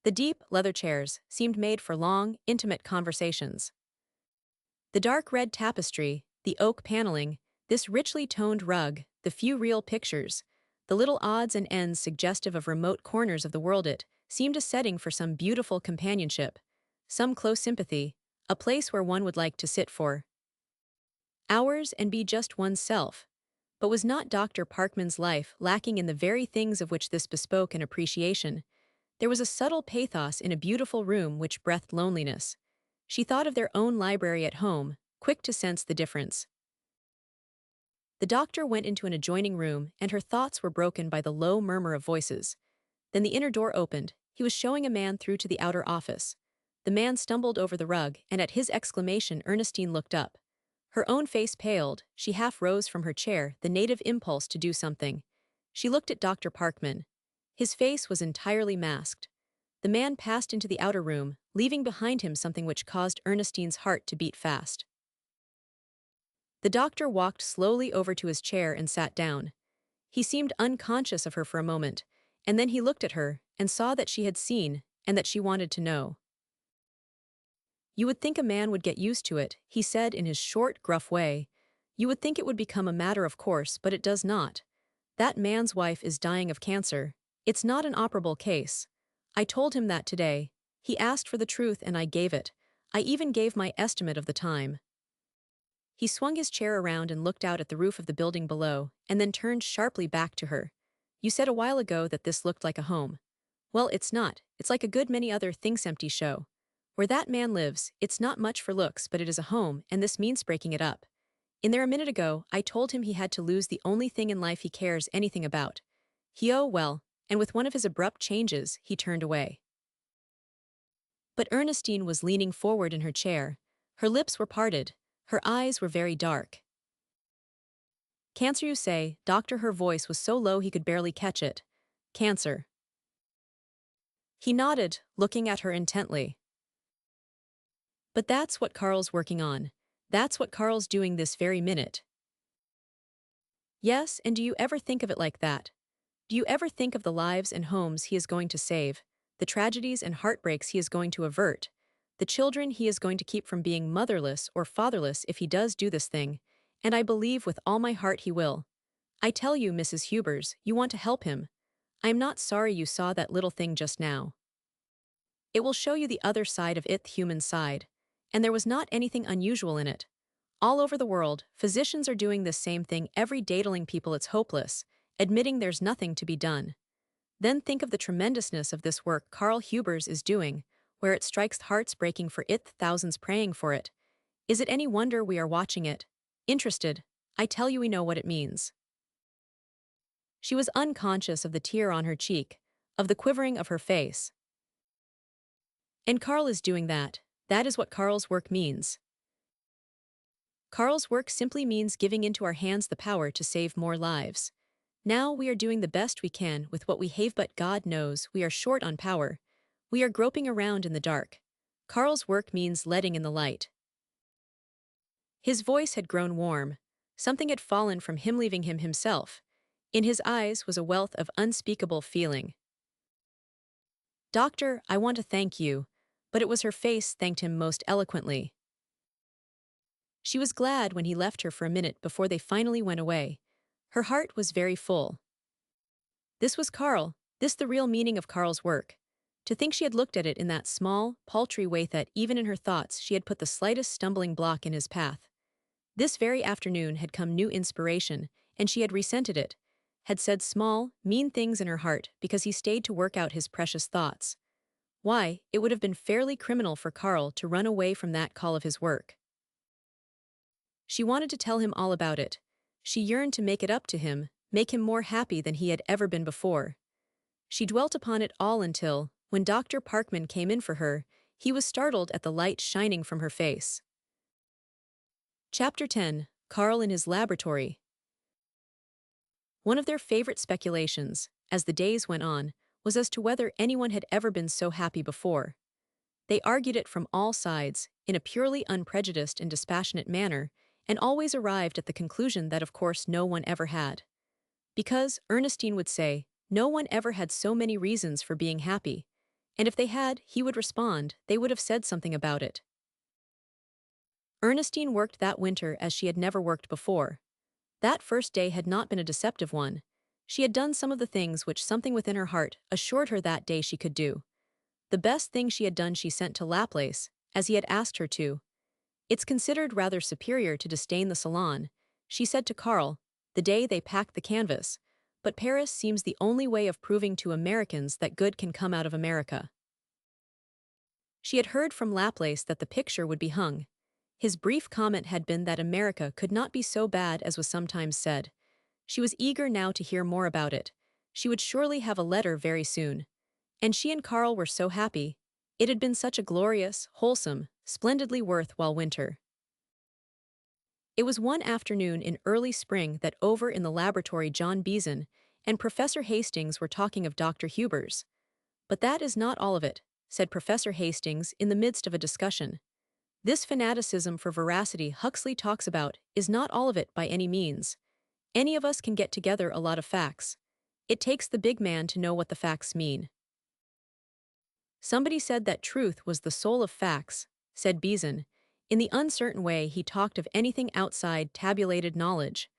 The deep, leather chairs seemed made for long, intimate conversations. The dark red tapestry, the oak paneling, this richly toned rug, the few real pictures, the little odds and ends suggestive of remote corners of the world, it seemed a setting for some beautiful companionship, some close sympathy, a place where one would like to sit for hours and be just oneself. But was not Dr. Parkman's life lacking in the very things of which this bespoke an appreciation? There was a subtle pathos in a beautiful room which breathed loneliness. She thought of their own library at home, quick to sense the difference. The doctor went into an adjoining room, and her thoughts were broken by the low murmur of voices. Then the inner door opened. He was showing a man through to the outer office. The man stumbled over the rug, and at his exclamation Ernestine looked up. Her own face paled, she half rose from her chair, the native impulse to do something. She looked at Dr. Parkman. His face was entirely masked. The man passed into the outer room, leaving behind him something which caused Ernestine's heart to beat fast. The doctor walked slowly over to his chair and sat down. He seemed unconscious of her for a moment, and then he looked at her and saw that she had seen and that she wanted to know. "You would think a man would get used to it," he said in his short, gruff way. "You would think it would become a matter of course, but it does not. That man's wife is dying of cancer. It's not an operable case. I told him that today. He asked for the truth and I gave it. I even gave my estimate of the time." He swung his chair around and looked out at the roof of the building below, and then turned sharply back to her. "You said a while ago that this looked like a home. Well, it's not. It's like a good many other things empty show. Where that man lives, it's not much for looks, but it is a home, and this means breaking it up. In there a minute ago, I told him he had to lose the only thing in life he cares anything about. Well, and with one of his abrupt changes, he turned away." But Ernestine was leaning forward in her chair. Her lips were parted. Her eyes were very dark. "Cancer, you say, doctor?" Her voice was so low he could barely catch it. "Cancer." He nodded, looking at her intently. "But that's what Carl's working on. That's what Carl's doing this very minute." "Yes, and do you ever think of it like that? Do you ever think of the lives and homes he is going to save, the tragedies and heartbreaks he is going to avert, the children he is going to keep from being motherless or fatherless if he does do this thing? And I believe with all my heart he will. I tell you, Mrs. Hubers, you want to help him. I am not sorry you saw that little thing just now. It will show you the other side of it, the human side. And there was not anything unusual in it. All over the world, physicians are doing this same thing every day, telling people it's hopeless, admitting there's nothing to be done. Then think of the tremendousness of this work Carl Hubers is doing, where it strikes hearts breaking for it, thousands praying for it. Is it any wonder we are watching it? Interested? I tell you we know what it means." She was unconscious of the tear on her cheek, of the quivering of her face. "And Carl is doing that. That is what Carl's work means. Carl's work simply means giving into our hands the power to save more lives. Now we are doing the best we can with what we have, but God knows we are short on power. We are groping around in the dark. Carl's work means letting in the light." His voice had grown warm. Something had fallen from him, leaving him himself. In his eyes was a wealth of unspeakable feeling. "Doctor, I want to thank you." But it was her face thanked him most eloquently. She was glad when he left her for a minute before they finally went away. Her heart was very full. This was Carl, this the real meaning of Carl's work. To think she had looked at it in that small, paltry way, that even in her thoughts she had put the slightest stumbling block in his path. This very afternoon had come new inspiration, and she had resented it, had said small, mean things in her heart because he stayed to work out his precious thoughts. Why, it would have been fairly criminal for Carl to run away from that call of his work. She wanted to tell him all about it. She yearned to make it up to him, make him more happy than he had ever been before. She dwelt upon it all until, when Dr. Parkman came in for her, he was startled at the light shining from her face. Chapter 10. Carl in his laboratory. One of their favorite speculations, as the days went on, was as to whether anyone had ever been so happy before. They argued it from all sides, in a purely unprejudiced and dispassionate manner, and always arrived at the conclusion that of course no one ever had. Because, Ernestine would say, no one ever had so many reasons for being happy. And if they had, he would respond, they would have said something about it. Ernestine worked that winter as she had never worked before. That first day had not been a deceptive one. She had done some of the things which something within her heart assured her that day she could do. The best thing she had done she sent to Laplace, as he had asked her to. It's considered rather superior to disdain the salon, she said to Karl, the day they packed the canvas, but Paris seems the only way of proving to Americans that good can come out of America. She had heard from Laplace that the picture would be hung. His brief comment had been that America could not be so bad as was sometimes said. She was eager now to hear more about it. She would surely have a letter very soon. And she and Karl were so happy. It had been such a glorious, wholesome, splendidly worthwhile winter. It was one afternoon in early spring that over in the laboratory John Beeson and Professor Hastings were talking of Dr. Hubers. But that is not all of it, said Professor Hastings in the midst of a discussion. This fanaticism for veracity Huxley talks about is not all of it by any means. Any of us can get together a lot of facts. It takes the big man to know what the facts mean. Somebody said that truth was the soul of facts, said Beeson. In the uncertain way he talked of anything outside tabulated knowledge.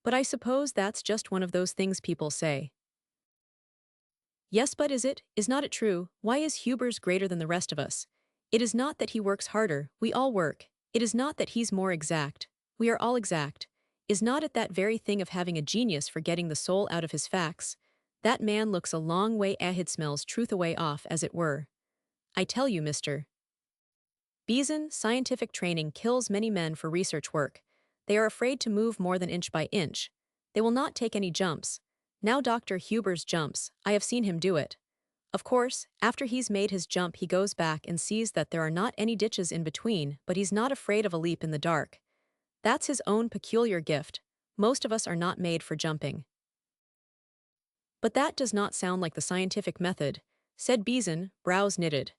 But I suppose that's just one of those things people say. Yes, but is not it true? Why is Hubers greater than the rest of us? It is not that he works harder, we all work. It is not that he's more exact, we are all exact. Is not it that very thing of having a genius for getting the soul out of his facts? That man looks a long way ahead, smells truth away off, as it were. I tell you, Mr. Beeson, scientific training kills many men for research work. They are afraid to move more than inch by inch. They will not take any jumps. Now Dr. Hubers jumps, I have seen him do it. Of course, after he's made his jump he goes back and sees that there are not any ditches in between, but he's not afraid of a leap in the dark. That's his own peculiar gift. Most of us are not made for jumping. But that does not sound like the scientific method, said Beeson, brows knitted.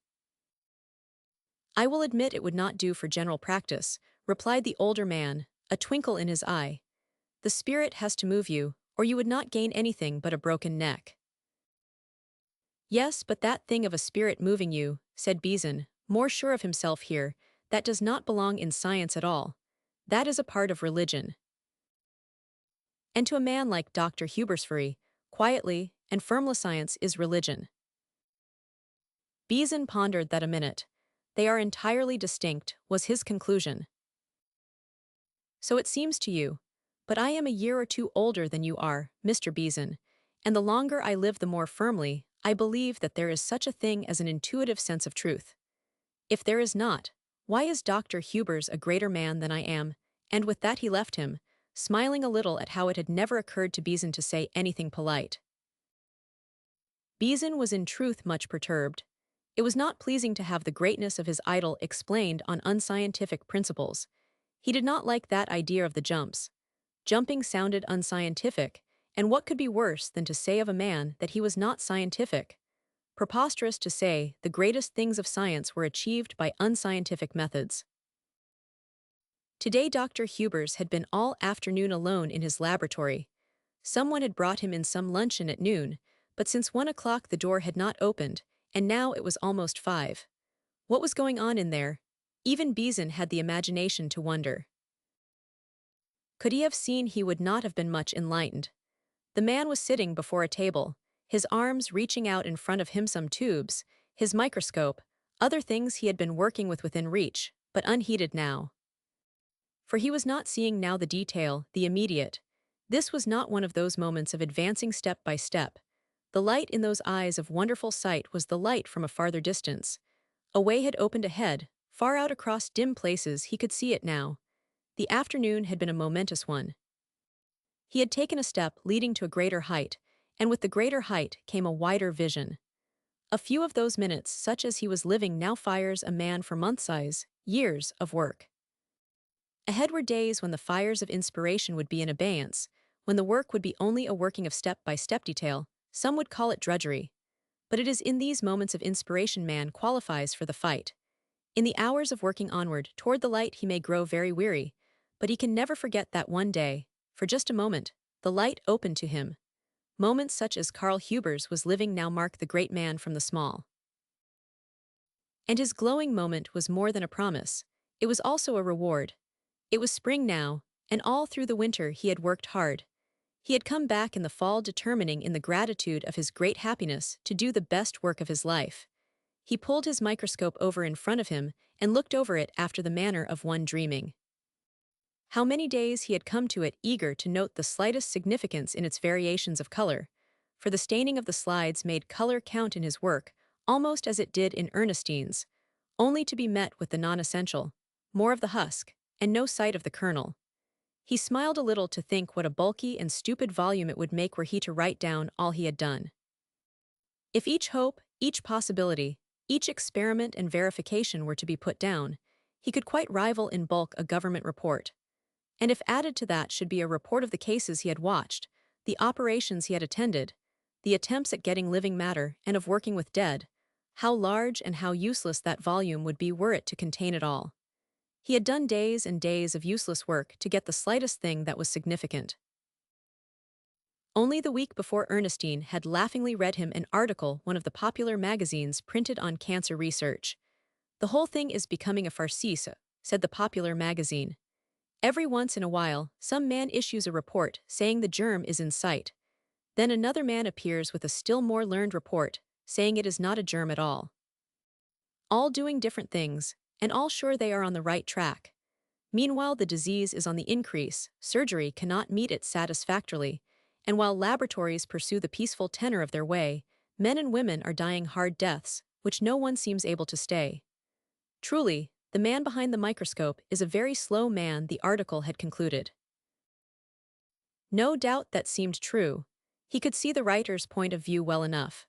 I will admit it would not do for general practice, replied the older man, a twinkle in his eye. The spirit has to move you, or you would not gain anything but a broken neck. Yes, but that thing of a spirit moving you, said Beeson, more sure of himself here, that does not belong in science at all. That is a part of religion. And to a man like Dr. Hubersbury, quietly and firmly science is religion. Beeson pondered that a minute. They are entirely distinct, was his conclusion. So it seems to you. But I am a year or two older than you are, Mr. Beeson, and the longer I live the more firmly, I believe that there is such a thing as an intuitive sense of truth. If there is not, why is Dr. Hubers a greater man than I am? And with that he left him, smiling a little at how it had never occurred to Beeson to say anything polite. Beeson was in truth much perturbed. It was not pleasing to have the greatness of his idol explained on unscientific principles. He did not like that idea of the jumps. Jumping sounded unscientific, and what could be worse than to say of a man that he was not scientific? Preposterous to say the greatest things of science were achieved by unscientific methods. Today Dr. Hubers had been all afternoon alone in his laboratory. Someone had brought him in some luncheon at noon, but since 1 o'clock the door had not opened, and now it was almost 5. What was going on in there? Even Beeson had the imagination to wonder. Could he have seen he would not have been much enlightened. The man was sitting before a table, his arms reaching out in front of him, some tubes, his microscope, other things he had been working with within reach, but unheeded now. For he was not seeing now the detail, the immediate. This was not one of those moments of advancing step by step. The light in those eyes of wonderful sight was the light from a farther distance. A way had opened ahead, far out across dim places he could see it now. The afternoon had been a momentous one. He had taken a step leading to a greater height, and with the greater height came a wider vision. A few of those minutes such as he was living now fires a man for months, years of work. Ahead were days when the fires of inspiration would be in abeyance, when the work would be only a working of step-by-step detail. Some would call it drudgery. But it is in these moments of inspiration man qualifies for the fight. In the hours of working onward toward the light he may grow very weary, But he can never forget that one day, for just a moment, the light opened to him. Moments such as Carl Huber's was living now mark the great man from the small. And his glowing moment was more than a promise. It was also a reward. It was spring now, and all through the winter he had worked hard. He had come back in the fall determining in the gratitude of his great happiness to do the best work of his life. He pulled his microscope over in front of him and looked over it after the manner of one dreaming. How many days he had come to it eager to note the slightest significance in its variations of color, for the staining of the slides made color count in his work, almost as it did in Ernestine's, only to be met with the non-essential, more of the husk, and no sight of the kernel. He smiled a little to think what a bulky and stupid volume it would make were he to write down all he had done. If each hope, each possibility, each experiment and verification were to be put down, he could quite rival in bulk a government report. And if added to that should be a report of the cases he had watched, the operations he had attended, the attempts at getting living matter and of working with dead, how large and how useless that volume would be were it to contain it all. He had done days and days of useless work to get the slightest thing that was significant. Only the week before Ernestine had laughingly read him an article one of the popular magazines printed on cancer research. "The whole thing is becoming a farce," said the popular magazine. "Every once in a while, some man issues a report saying the germ is in sight. Then another man appears with a still more learned report, saying it is not a germ at all. All doing different things, and all sure they are on the right track. Meanwhile the disease is on the increase, surgery cannot meet it satisfactorily, and while laboratories pursue the peaceful tenor of their way, men and women are dying hard deaths, which no one seems able to stay. Truly, the man behind the microscope is a very slow man," the article had concluded. No doubt that seemed true. He could see the writer's point of view well enough.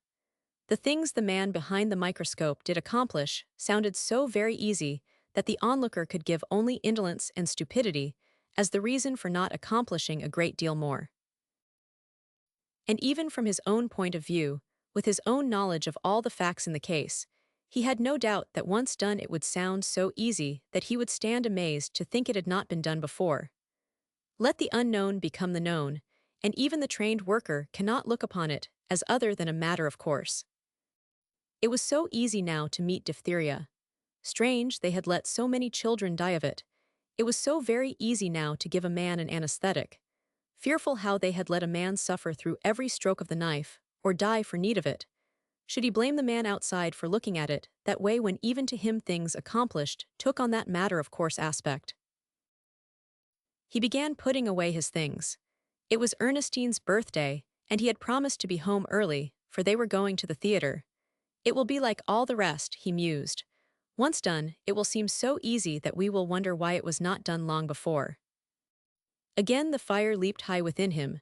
The things the man behind the microscope did accomplish sounded so very easy that the onlooker could give only indolence and stupidity as the reason for not accomplishing a great deal more. And even from his own point of view, with his own knowledge of all the facts in the case, he had no doubt that once done it would sound so easy that he would stand amazed to think it had not been done before. Let the unknown become the known, and even the trained worker cannot look upon it as other than a matter of course. It was so easy now to meet diphtheria. Strange they had let so many children die of it. It was so very easy now to give a man an anesthetic. Fearful how they had let a man suffer through every stroke of the knife, or die for need of it. Should he blame the man outside for looking at it that way when even to him things accomplished took on that matter-of-course aspect? He began putting away his things. It was Ernestine's birthday, and he had promised to be home early, for they were going to the theater. It will be like all the rest, he mused. Once done, it will seem so easy that we will wonder why it was not done long before. Again the fire leaped high within him.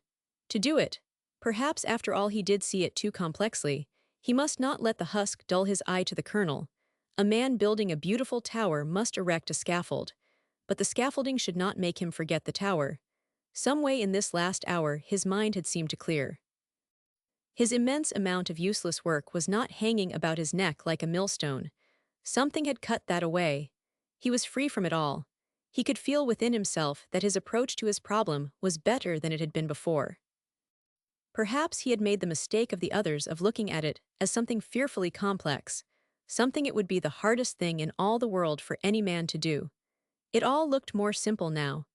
To do it, perhaps after all he did see it too complexly, he must not let the husk dull his eye to the kernel. A man building a beautiful tower must erect a scaffold, but the scaffolding should not make him forget the tower. Some way in this last hour his mind had seemed to clear. His immense amount of useless work was not hanging about his neck like a millstone. Something had cut that away. He was free from it all. He could feel within himself that his approach to his problem was better than it had been before. Perhaps he had made the mistake of the others of looking at it as something fearfully complex, something it would be the hardest thing in all the world for any man to do. It all looked more simple now.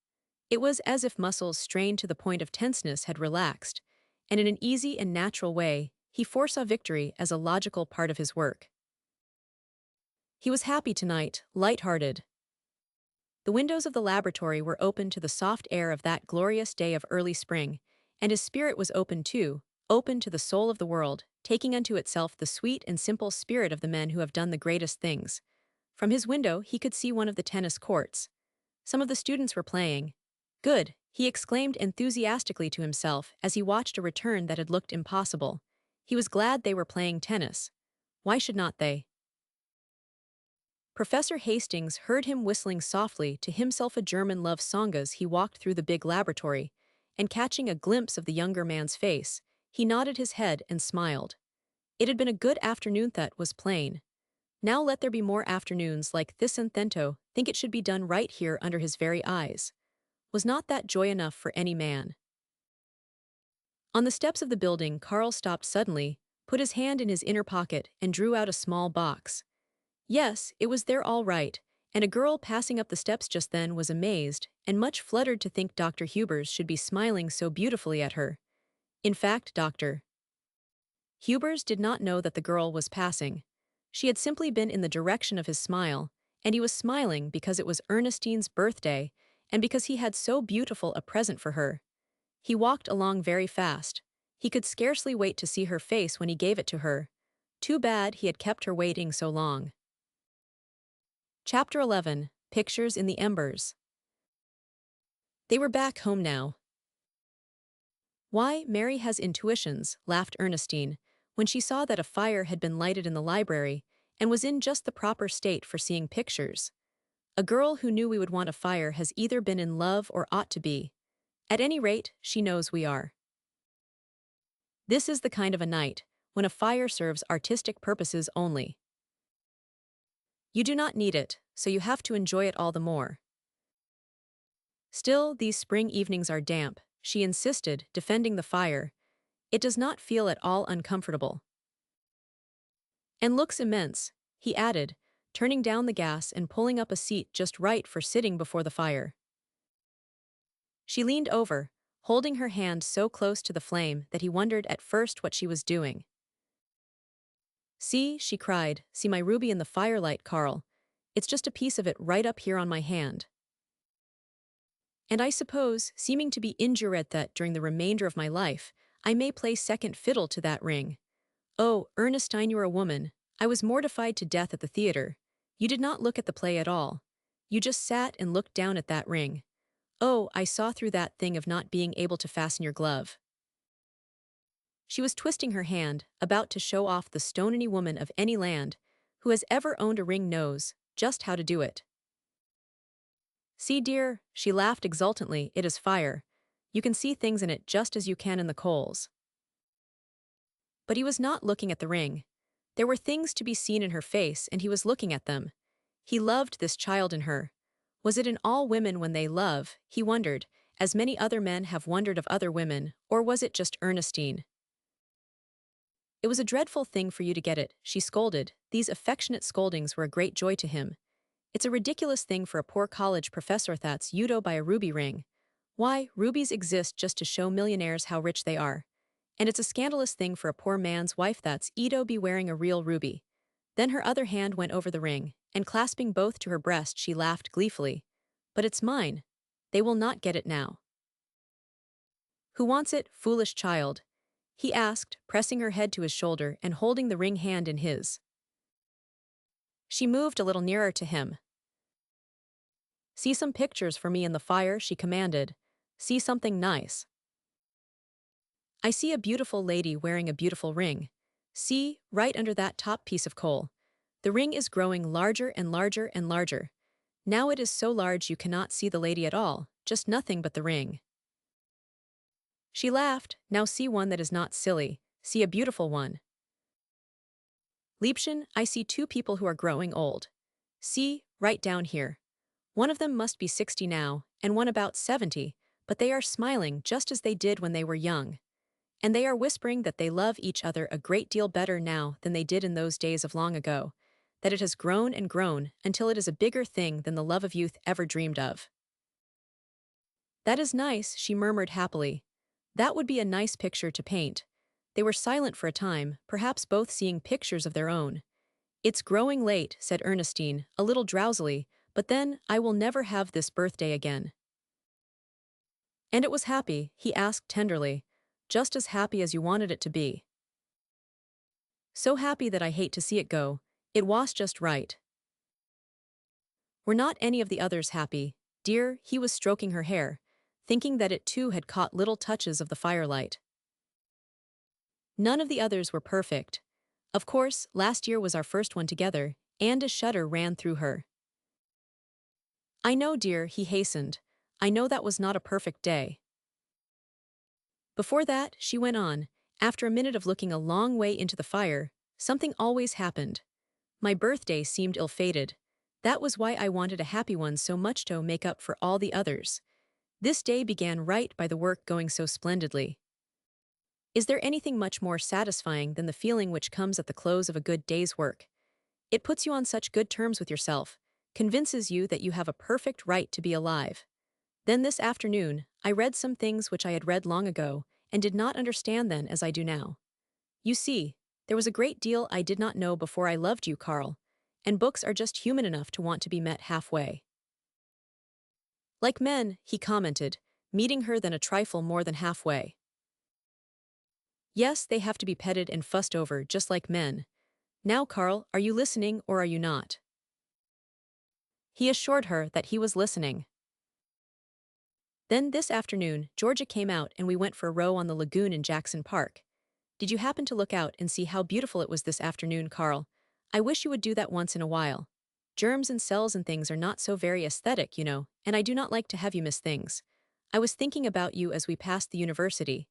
It was as if muscles strained to the point of tenseness had relaxed, and in an easy and natural way, he foresaw victory as a logical part of his work. He was happy tonight, light-hearted. The windows of the laboratory were open to the soft air of that glorious day of early spring, and his spirit was open too, open to the soul of the world, taking unto itself the sweet and simple spirit of the men who have done the greatest things. From his window he could see one of the tennis courts. Some of the students were playing. Good, he exclaimed enthusiastically to himself as he watched a return that had looked impossible. He was glad they were playing tennis. Why should not they? Professor Hastings heard him whistling softly to himself a German love song as he walked through the big laboratory, and catching a glimpse of the younger man's face, he nodded his head and smiled. It had been a good afternoon, that was plain. Now let there be more afternoons like this, and Thento think it should be done right here under his very eyes. Was not that joy enough for any man? On the steps of the building, Carl stopped suddenly, put his hand in his inner pocket, and drew out a small box. Yes, it was there all right, and a girl passing up the steps just then was amazed and much fluttered to think Dr. Hubers should be smiling so beautifully at her. In fact, Dr. Hubers did not know that the girl was passing. She had simply been in the direction of his smile, and he was smiling because it was Ernestine's birthday and because he had so beautiful a present for her. He walked along very fast. He could scarcely wait to see her face when he gave it to her. Too bad he had kept her waiting so long. Chapter 11. Pictures in the Embers. They were back home now. Why, Mary has intuitions, laughed Ernestine, when she saw that a fire had been lighted in the library and was in just the proper state for seeing pictures. A girl who knew we would want a fire has either been in love or ought to be. At any rate, she knows we are. This is the kind of a night when a fire serves artistic purposes only. You do not need it, so you have to enjoy it all the more. Still, these spring evenings are damp, she insisted, defending the fire. It does not feel at all uncomfortable. And looks immense, he added, turning down the gas and pulling up a seat just right for sitting before the fire. She leaned over, holding her hand so close to the flame that he wondered at first what she was doing. See, she cried, see my ruby in the firelight, Carl. It's just a piece of it right up here on my hand. And I suppose, seeming to be indurate that during the remainder of my life, I may play second fiddle to that ring. Oh, Ernestine, you're a woman. I was mortified to death at the theater. You did not look at the play at all. You just sat and looked down at that ring. Oh, I saw through that thing of not being able to fasten your glove. She was twisting her hand, about to show off the stony woman of any land, who has ever owned a ring knows just how to do it. See, dear, she laughed exultantly, it is fire. You can see things in it just as you can in the coals. But he was not looking at the ring. There were things to be seen in her face, and he was looking at them. He loved this child in her. Was it in all women when they love, he wondered, as many other men have wondered of other women, or was it just Ernestine? It was a dreadful thing for you to get it, she scolded. These affectionate scoldings were a great joy to him. It's a ridiculous thing for a poor college professor that's Udo by a ruby ring. Why, rubies exist just to show millionaires how rich they are. And it's a scandalous thing for a poor man's wife that's Edo be wearing a real ruby. Then her other hand went over the ring, and clasping both to her breast she laughed gleefully. But it's mine. They will not get it now. Who wants it, foolish child? He asked, pressing her head to his shoulder and holding the ring hand in his. She moved a little nearer to him. See some pictures for me in the fire, she commanded. See something nice. I see a beautiful lady wearing a beautiful ring. See, right under that top piece of coal. The ring is growing larger and larger and larger. Now it is so large you cannot see the lady at all, just nothing but the ring. She laughed. Now see one that is not silly, see a beautiful one. Liebchen, I see two people who are growing old. See, right down here. One of them must be 60 now, and one about 70, but they are smiling just as they did when they were young. And they are whispering that they love each other a great deal better now than they did in those days of long ago, that it has grown and grown until it is a bigger thing than the love of youth ever dreamed of. That is nice, she murmured happily. That would be a nice picture to paint. They were silent for a time, perhaps both seeing pictures of their own. It's growing late, said Ernestine, a little drowsily, but then I will never have this birthday again. And it was happy, he asked tenderly, just as happy as you wanted it to be. So happy that I hate to see it go. It was just right. Were not any of the others happy? Dear, he was stroking her hair, thinking that it too had caught little touches of the firelight. None of the others were perfect. Of course, last year was our first one together, and a shudder ran through her. I know, dear, he hastened. I know that was not a perfect day. Before that, she went on, after a minute of looking a long way into the fire, something always happened. My birthday seemed ill-fated. That was why I wanted a happy one so much to make up for all the others. This day began right by the work going so splendidly. Is there anything much more satisfying than the feeling which comes at the close of a good day's work? It puts you on such good terms with yourself, convinces you that you have a perfect right to be alive. Then this afternoon, I read some things which I had read long ago, and did not understand then as I do now. You see, there was a great deal I did not know before I loved you, Carl, and books are just human enough to want to be met halfway. Like men, he commented, meeting her than a trifle more than halfway. Yes, they have to be petted and fussed over just like men. Now, Carl, are you listening or are you not? He assured her that he was listening. Then this afternoon, Georgia came out and we went for a row on the lagoon in Jackson Park. Did you happen to look out and see how beautiful it was this afternoon, Carl? I wish you would do that once in a while. Germs and cells and things are not so very aesthetic, you know, and I do not like to have you miss things. I was thinking about you as we passed the university.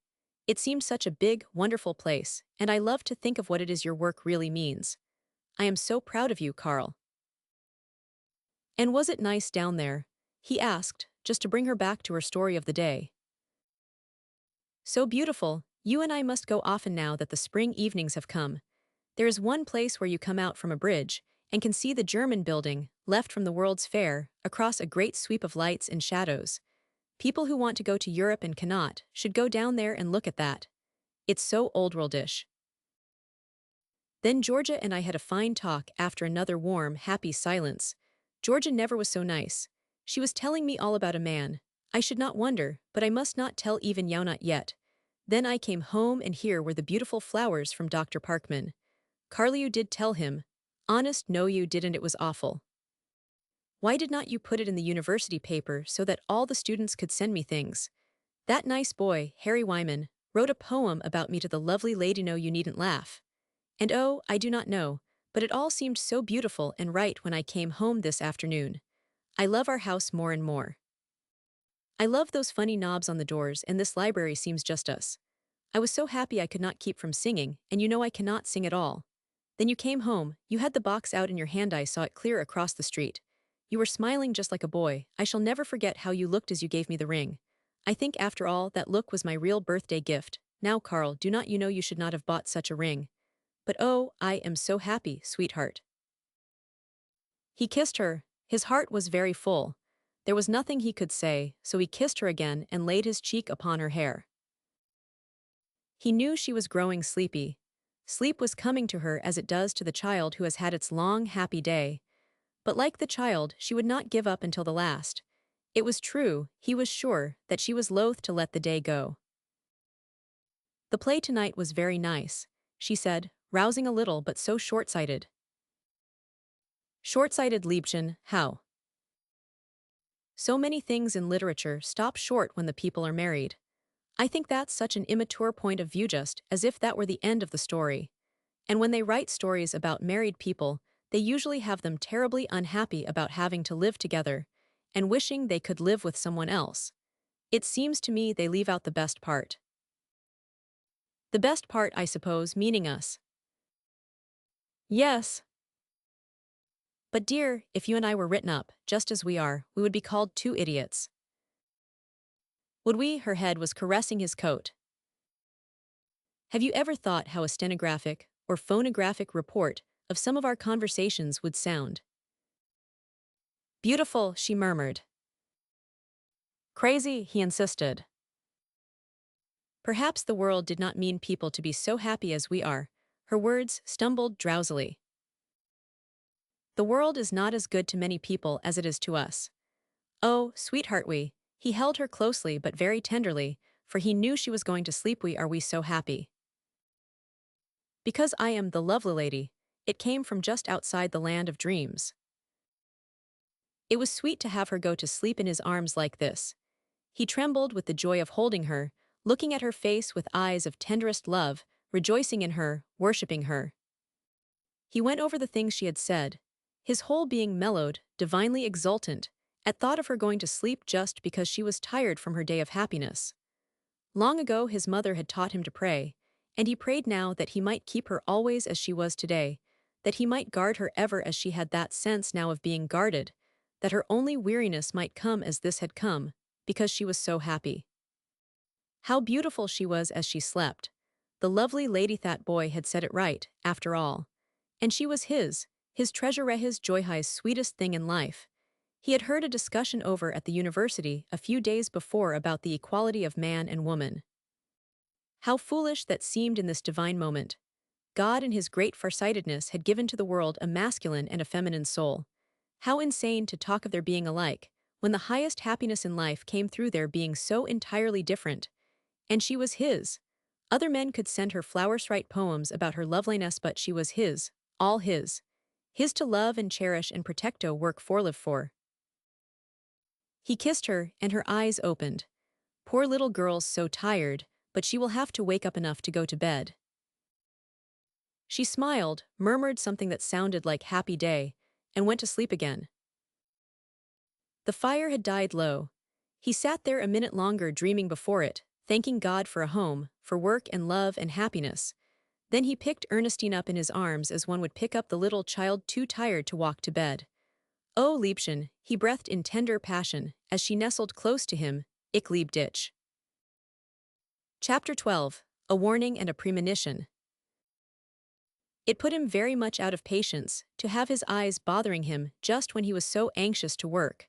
It seemed such a big, wonderful place, and I love to think of what it is your work really means. I am so proud of you, Carl. And was it nice down there? He asked, just to bring her back to her story of the day. So beautiful, you and I must go often now that the spring evenings have come. There is one place where you come out from a bridge, and can see the German building, left from the World's Fair, across a great sweep of lights and shadows. People who want to go to Europe and cannot, should go down there and look at that. It's so old-worldish. Then Georgia and I had a fine talk after another warm, happy silence. Georgia never was so nice. She was telling me all about a man. I should not wonder, but I must not tell even Yaunat yet. Then I came home and here were the beautiful flowers from Dr. Parkman. Carly, you did tell him. Honest, no you didn't, it was awful. Why did not you put it in the university paper so that all the students could send me things? That nice boy, Harry Wyman, wrote a poem about me to the lovely lady. No, you needn't laugh. And oh, I do not know, but it all seemed so beautiful and right when I came home this afternoon. I love our house more and more. I love those funny knobs on the doors, and this library seems just us. I was so happy I could not keep from singing, and you know I cannot sing at all. Then you came home, you had the box out in your hand, I saw it clear across the street. You were smiling just like a boy. I shall never forget how you looked as you gave me the ring. I think after all, that look was my real birthday gift. Now, Carl, do not you know you should not have bought such a ring? But oh, I am so happy, sweetheart. He kissed her. His heart was very full. There was nothing he could say, so he kissed her again and laid his cheek upon her hair. He knew she was growing sleepy. Sleep was coming to her as it does to the child who has had its long, happy day. But like the child, she would not give up until the last. It was true, he was sure, that she was loath to let the day go. The play tonight was very nice, she said, rousing a little but so short-sighted. Short-sighted, Liebchen, how? So many things in literature stop short when the people are married. I think that's such an immature point of view, just as if that were the end of the story. And when they write stories about married people, they usually have them terribly unhappy about having to live together, and wishing they could live with someone else. It seems to me they leave out the best part. The best part, I suppose, meaning us. Yes. But dear, if you and I were written up, just as we are, we would be called two idiots. Would we? Her head was caressing his coat. Have you ever thought how a stenographic or phonographic report of some of our conversations would sound? Beautiful, she murmured. Crazy, he insisted. Perhaps the world did not mean people to be so happy as we are. Her words stumbled drowsily. The world is not as good to many people as it is to us. Oh, sweetheart, he held her closely but very tenderly, for he knew she was going to sleep. We are we so happy. Because I am the lovely lady, it came from just outside the land of dreams. It was sweet to have her go to sleep in his arms like this. He trembled with the joy of holding her, looking at her face with eyes of tenderest love, rejoicing in her, worshipping her. He went over the things she had said, his whole being mellowed, divinely exultant, at thought of her going to sleep just because she was tired from her day of happiness. Long ago his mother had taught him to pray, and he prayed now that he might keep her always as she was today, that he might guard her ever as she had that sense now of being guarded, that her only weariness might come as this had come, because she was so happy. How beautiful she was as she slept. The lovely lady that boy had said it right, after all. And she was his treasure, his joy, his sweetest thing in life. He had heard a discussion over at the university a few days before about the equality of man and woman. How foolish that seemed in this divine moment. God in his great farsightedness had given to the world a masculine and a feminine soul. How insane to talk of their being alike, when the highest happiness in life came through their being so entirely different. And she was his. Other men could send her flowers, write poems about her loveliness, but she was his, all his. His to love and cherish and protect, work for, live for. He kissed her, and her eyes opened. Poor little girl's so tired, but she will have to wake up enough to go to bed. She smiled, murmured something that sounded like happy day, and went to sleep again. The fire had died low. He sat there a minute longer dreaming before it, thanking God for a home, for work and love and happiness. Then he picked Ernestine up in his arms as one would pick up the little child too tired to walk to bed. Oh, Liebchen, he breathed in tender passion, as she nestled close to him, ich lieb dich. Chapter 12. A Warning and a Premonition. It put him very much out of patience to have his eyes bothering him just when he was so anxious to work.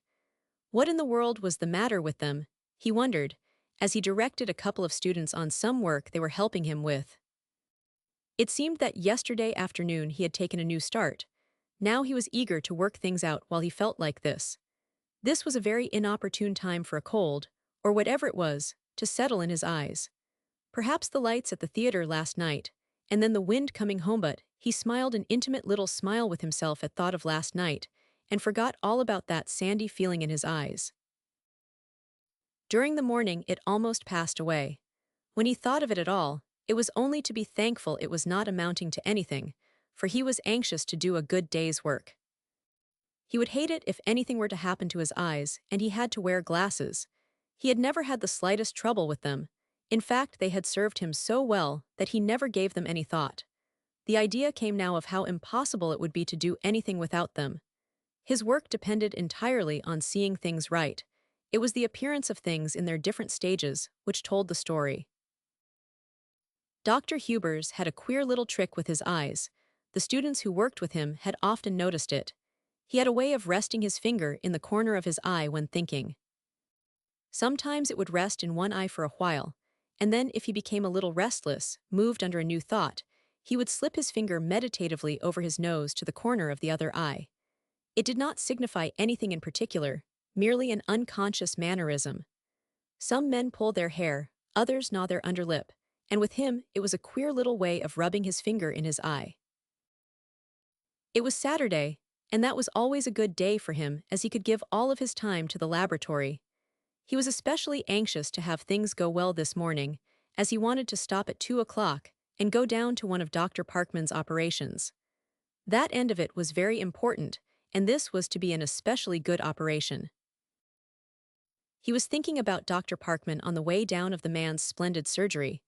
What in the world was the matter with them, he wondered, as he directed a couple of students on some work they were helping him with. It seemed that yesterday afternoon he had taken a new start. Now he was eager to work things out while he felt like this. This was a very inopportune time for a cold, or whatever it was, to settle in his eyes. Perhaps the lights at the theater last night, and then the wind coming home, but he smiled an intimate little smile with himself at thought of last night, and forgot all about that sandy feeling in his eyes. During the morning it almost passed away. When he thought of it at all, it was only to be thankful it was not amounting to anything, for he was anxious to do a good day's work. He would hate it if anything were to happen to his eyes and he had to wear glasses. He had never had the slightest trouble with them. In fact, they had served him so well that he never gave them any thought. The idea came now of how impossible it would be to do anything without them. His work depended entirely on seeing things right. It was the appearance of things in their different stages which told the story. Dr. Hubers had a queer little trick with his eyes. The students who worked with him had often noticed it. He had a way of resting his finger in the corner of his eye when thinking. Sometimes it would rest in one eye for a while, and then if he became a little restless, moved under a new thought, he would slip his finger meditatively over his nose to the corner of the other eye. It did not signify anything in particular, merely an unconscious mannerism. Some men pull their hair, others gnaw their underlip, and with him it was a queer little way of rubbing his finger in his eye. It was Saturday, and that was always a good day for him as he could give all of his time to the laboratory. He was especially anxious to have things go well this morning, as he wanted to stop at 2 o'clock and go down to one of Dr. Parkman's operations. That end of it was very important, and this was to be an especially good operation. He was thinking about Dr. Parkman on the way down of the man's splendid surgery.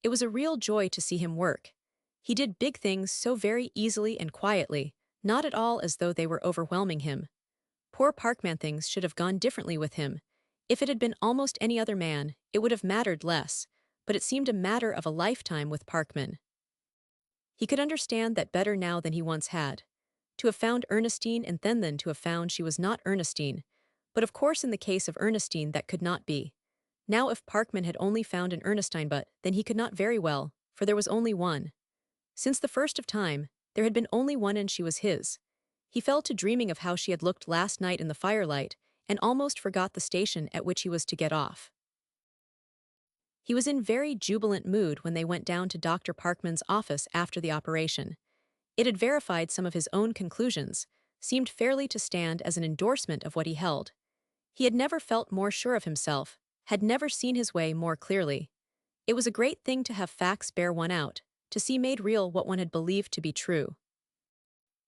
It was a real joy to see him work. He did big things so very easily and quietly, not at all as though they were overwhelming him. Poor Parkman, things should have gone differently with him. If it had been almost any other man, it would have mattered less, but it seemed a matter of a lifetime with Parkman. He could understand that better now than he once had. To have found Ernestine and then to have found she was not Ernestine, but of course in the case of Ernestine that could not be. Now if Parkman had only found an Ernestine, but then he could not very well, for there was only one. Since the first of time, there had been only one and she was his. He fell to dreaming of how she had looked last night in the firelight, and almost forgot the station at which he was to get off. He was in very jubilant mood when they went down to Dr. Parkman's office after the operation. It had verified some of his own conclusions, seemed fairly to stand as an endorsement of what he held. He had never felt more sure of himself, had never seen his way more clearly. It was a great thing to have facts bear one out, to see made real what one had believed to be true.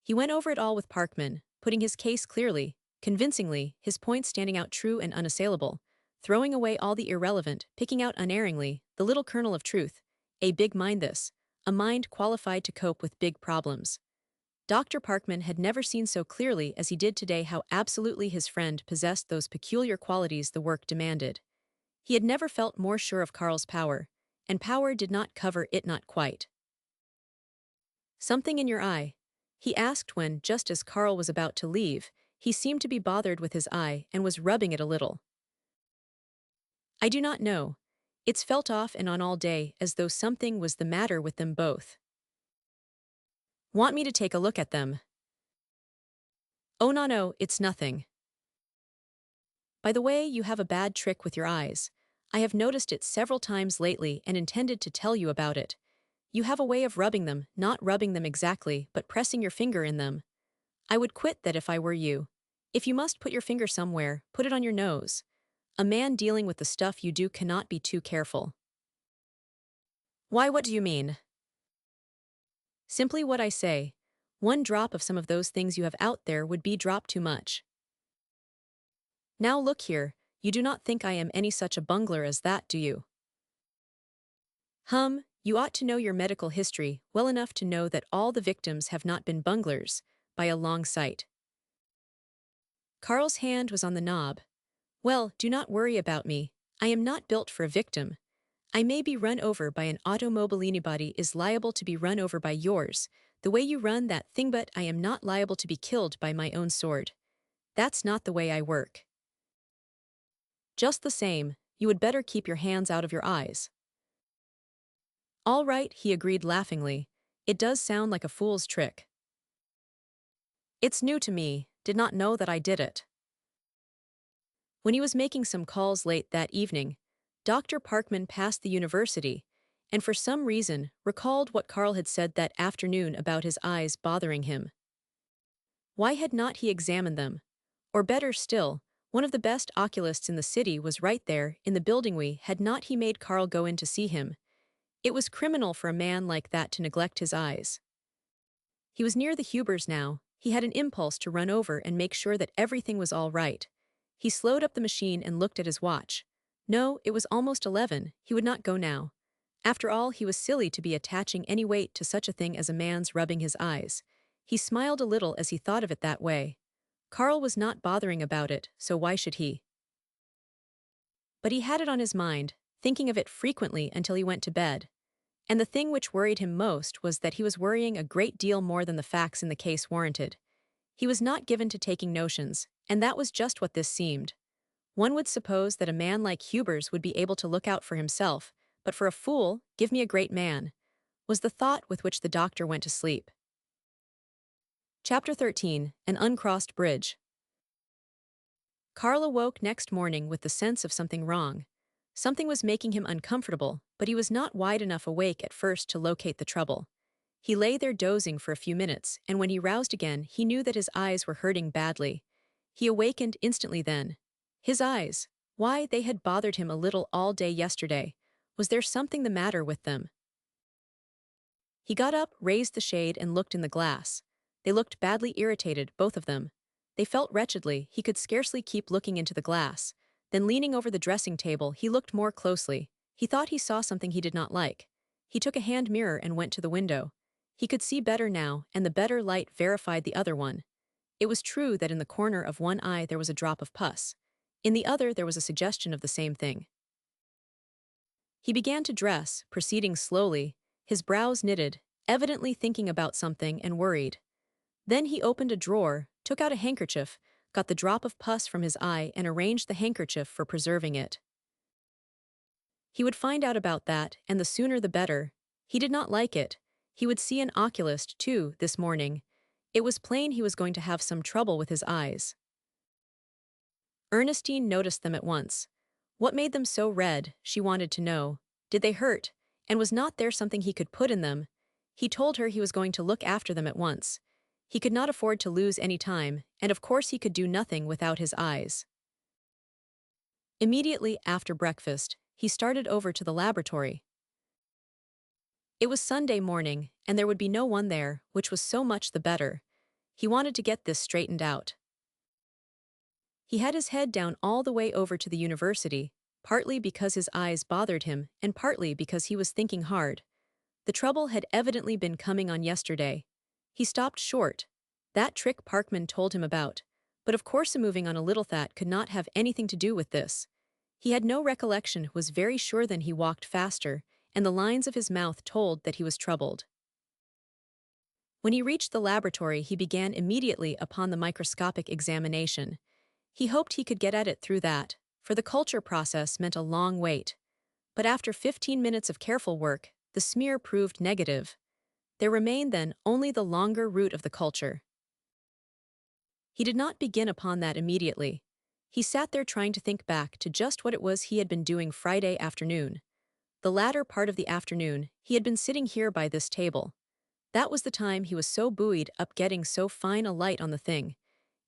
He went over it all with Parkman, putting his case clearly, convincingly, his points standing out true and unassailable, throwing away all the irrelevant, picking out unerringly the little kernel of truth. A big mind this, a mind qualified to cope with big problems. Dr. Parkman had never seen so clearly as he did today how absolutely his friend possessed those peculiar qualities the work demanded. He had never felt more sure of Carl's power, and power did not cover it not quite. "Something in your eye?" he asked when, just as Carl was about to leave, he seemed to be bothered with his eye and was rubbing it a little. "I do not know. It's felt off and on all day as though something was the matter with them both." "Want me to take a look at them?" "Oh no, it's nothing. By the way, you have a bad trick with your eyes. I have noticed it several times lately and intended to tell you about it. You have a way of rubbing them, not rubbing them exactly, but pressing your finger in them. I would quit that if I were you. If you must put your finger somewhere, put it on your nose. A man dealing with the stuff you do cannot be too careful." "Why, what do you mean?" "Simply what I say. One drop of some of those things you have out there would be drop too much. Now look here, you do not think I am any such a bungler as that, do you?" You ought to know your medical history well enough to know that all the victims have not been bunglers, by a long sight." Carl's hand was on the knob. "Well, do not worry about me. I am not built for a victim. I may be run over by an automobile. Anybody is liable to be run over by yours, the way you run that thing, but I am not liable to be killed by my own sword. That's not the way I work. Just the same, you would better keep your hands out of your eyes." "All right," he agreed laughingly. "It does sound like a fool's trick. It's new to me, did not know that I did it." When he was making some calls late that evening, Dr. Parkman passed the university, and for some reason recalled what Carl had said that afternoon about his eyes bothering him. Why had not he examined them? Or better still, one of the best oculists in the city was right there in the building. Why had not he made Carl go in to see him? It was criminal for a man like that to neglect his eyes. He was near the Hubers now. He had an impulse to run over and make sure that everything was all right. He slowed up the machine and looked at his watch. No, it was almost 11. He would not go now. After all, he was silly to be attaching any weight to such a thing as a man's rubbing his eyes. He smiled a little as he thought of it that way. Carl was not bothering about it, so why should he? But he had it on his mind, thinking of it frequently until he went to bed. And the thing which worried him most was that he was worrying a great deal more than the facts in the case warranted. He was not given to taking notions, and that was just what this seemed. One would suppose that a man like Hubers would be able to look out for himself, but for a fool, give me a great man, was the thought with which the doctor went to sleep. Chapter 13, An Uncrossed Bridge. Carl awoke next morning with the sense of something wrong. Something was making him uncomfortable, but he was not wide enough awake at first to locate the trouble. He lay there dozing for a few minutes, and when he roused again, he knew that his eyes were hurting badly. He awakened instantly then. His eyes. Why, they had bothered him a little all day yesterday. Was there something the matter with them? He got up, raised the shade, and looked in the glass. They looked badly irritated, both of them. They felt wretchedly. He could scarcely keep looking into the glass. Then leaning over the dressing table, he looked more closely. He thought he saw something he did not like. He took a hand mirror and went to the window. He could see better now, and the better light verified the other one. It was true that in the corner of one eye there was a drop of pus. In the other there was a suggestion of the same thing. He began to dress, proceeding slowly, his brows knitted, evidently thinking about something and worried. Then he opened a drawer, took out a handkerchief, got the drop of pus from his eye and arranged the handkerchief for preserving it. He would find out about that, and the sooner the better. He did not like it. He would see an oculist, too, this morning. It was plain he was going to have some trouble with his eyes. Ernestine noticed them at once. What made them so red, she wanted to know. Did they hurt? And was not there something he could put in them? He told her he was going to look after them at once. He could not afford to lose any time, and of course he could do nothing without his eyes. Immediately after breakfast, he started over to the laboratory. It was Sunday morning, and there would be no one there, which was so much the better. He wanted to get this straightened out. He had his head down all the way over to the university, partly because his eyes bothered him and partly because he was thinking hard. The trouble had evidently been coming on yesterday. He stopped short. That trick Parkman told him about. But of course moving on a little that could not have anything to do with this. He had no recollection, was very sure then he walked faster, and the lines of his mouth told that he was troubled. When he reached the laboratory he began immediately upon the microscopic examination. He hoped he could get at it through that, for the culture process meant a long wait. But after 15 minutes of careful work, the smear proved negative. There remained then only the longer route of the culture. He did not begin upon that immediately. He sat there trying to think back to just what it was he had been doing Friday afternoon. The latter part of the afternoon, he had been sitting here by this table. That was the time he was so buoyed up getting so fine a light on the thing.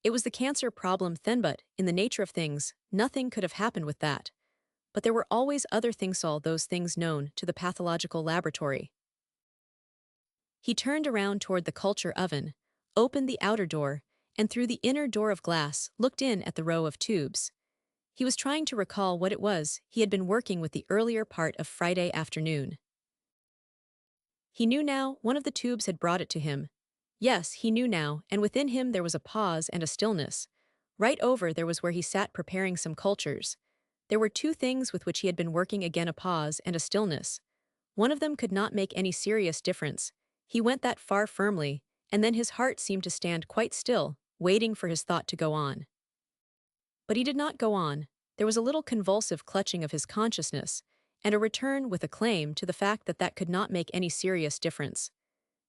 It was the cancer problem then, but, in the nature of things, nothing could have happened with that. But there were always other things, all those things known to the pathological laboratory. He turned around toward the culture oven, opened the outer door, and through the inner door of glass looked in at the row of tubes. He was trying to recall what it was he had been working with the earlier part of Friday afternoon. He knew now one of the tubes had brought it to him. Yes, he knew now, and within him there was a pause and a stillness. Right over there was where he sat preparing some cultures. There were two things with which he had been working, again a pause and a stillness. One of them could not make any serious difference. He went that far firmly, and then his heart seemed to stand quite still, waiting for his thought to go on. But he did not go on. There was a little convulsive clutching of his consciousness, and a return with a claim to the fact that that could not make any serious difference.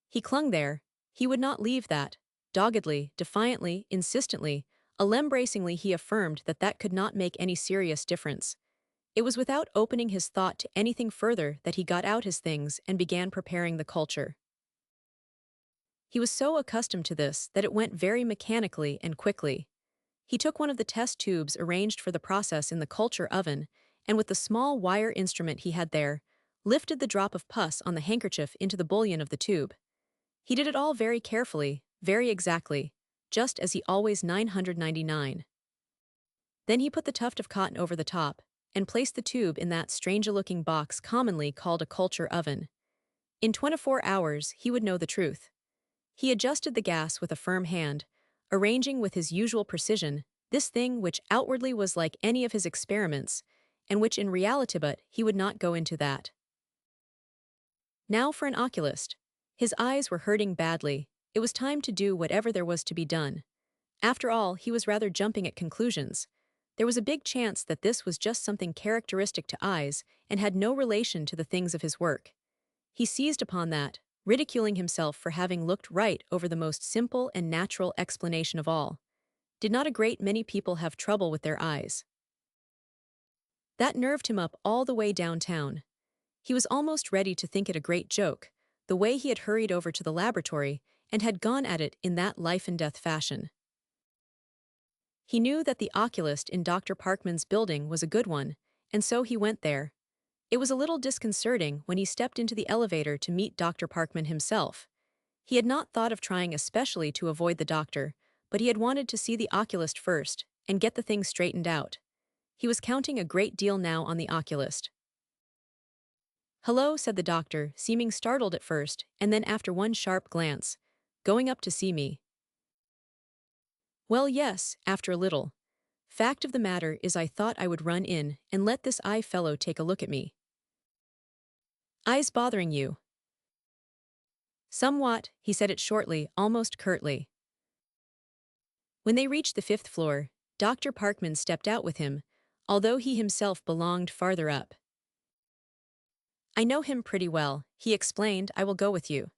He clung there. He would not leave that. Doggedly, defiantly, insistently, alembracingly he affirmed that that could not make any serious difference. It was without opening his thought to anything further that he got out his things and began preparing the culture. He was so accustomed to this that it went very mechanically and quickly. He took one of the test tubes arranged for the process in the culture oven, and with the small wire instrument he had there, lifted the drop of pus on the handkerchief into the bouillon of the tube. He did it all very carefully, very exactly, just as he always 999. Then he put the tuft of cotton over the top, and placed the tube in that strange-looking box commonly called a culture oven. In 24 hours he would know the truth. He adjusted the gas with a firm hand, arranging with his usual precision this thing which outwardly was like any of his experiments, and which in reality, but he would not go into that. Now for an oculist. His eyes were hurting badly. It was time to do whatever there was to be done. After all, he was rather jumping at conclusions. There was a big chance that this was just something characteristic to eyes and had no relation to the things of his work. He seized upon that, ridiculing himself for having looked right over the most simple and natural explanation of all. Did not a great many people have trouble with their eyes? That nerved him up all the way downtown. He was almost ready to think it a great joke, the way he had hurried over to the laboratory and had gone at it in that life-and-death fashion. He knew that the oculist in Dr. Parkman's building was a good one, and so he went there. It was a little disconcerting when he stepped into the elevator to meet Dr. Parkman himself. He had not thought of trying especially to avoid the doctor, but he had wanted to see the oculist first and get the thing straightened out. He was counting a great deal now on the oculist. "Hello," said the doctor, seeming startled at first, and then after one sharp glance, "Going up to see me?" "Well, yes, after a little. Fact of the matter is I thought I would run in and let this eye fellow take a look at me." "Eyes bothering you?" "Somewhat," he said it shortly, almost curtly. When they reached the 5th floor, Dr. Parkman stepped out with him, although he himself belonged farther up. "I know him pretty well," he explained. "I will go with you."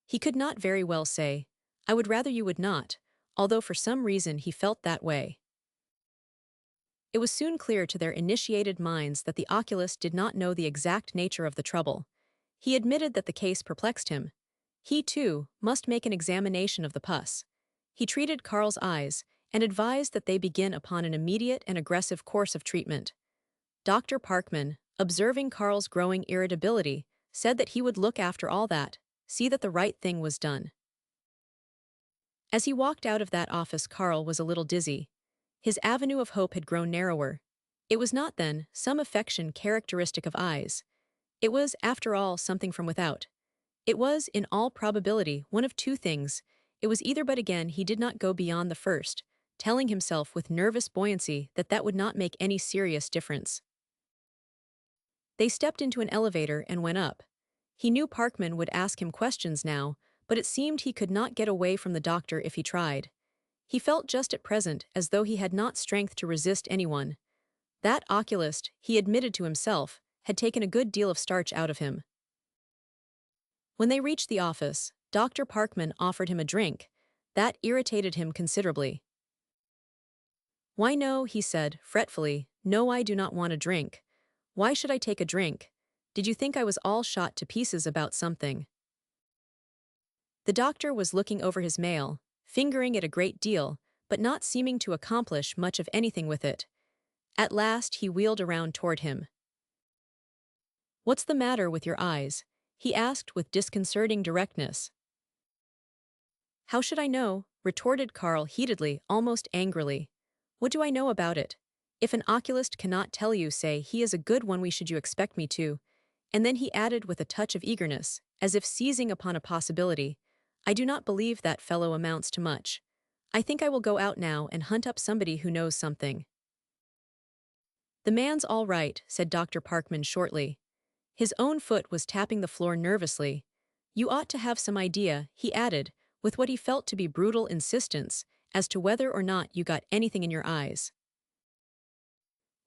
He could not very well say, "I would rather you would not," although for some reason he felt that way. It was soon clear to their initiated minds that the oculist did not know the exact nature of the trouble. He admitted that the case perplexed him. He, too, must make an examination of the pus. He treated Carl's eyes and advised that they begin upon an immediate and aggressive course of treatment. Dr. Parkman, observing Carl's growing irritability, said that he would look after all that, see that the right thing was done. As he walked out of that office, Carl was a little dizzy. His avenue of hope had grown narrower. It was not, then, some affection characteristic of eyes. It was, after all, something from without. It was, in all probability, one of two things. It was either, but again he did not go beyond the first, telling himself with nervous buoyancy that that would not make any serious difference. They stepped into an elevator and went up. He knew Parkman would ask him questions now, but it seemed he could not get away from the doctor if he tried. He felt just at present as though he had not strength to resist anyone. That oculist, he admitted to himself, had taken a good deal of starch out of him. When they reached the office, Dr. Parkman offered him a drink. That irritated him considerably. "Why no," he said, fretfully, "no, I do not want a drink. Why should I take a drink? Did you think I was all shot to pieces about something?" The doctor was looking over his mail, fingering it a great deal, but not seeming to accomplish much of anything with it. At last he wheeled around toward him. "What's the matter with your eyes?" he asked with disconcerting directness. "How should I know?" retorted Carl heatedly, almost angrily. "What do I know about it? If an oculist cannot tell you, say he is a good one, why should you expect me to?" And then he added with a touch of eagerness, as if seizing upon a possibility, "I do not believe that fellow amounts to much. I think I will go out now and hunt up somebody who knows something." "The man's all right," said Dr. Parkman shortly. His own foot was tapping the floor nervously. "You ought to have some idea," he added, with what he felt to be brutal insistence, "as to whether or not you got anything in your eyes."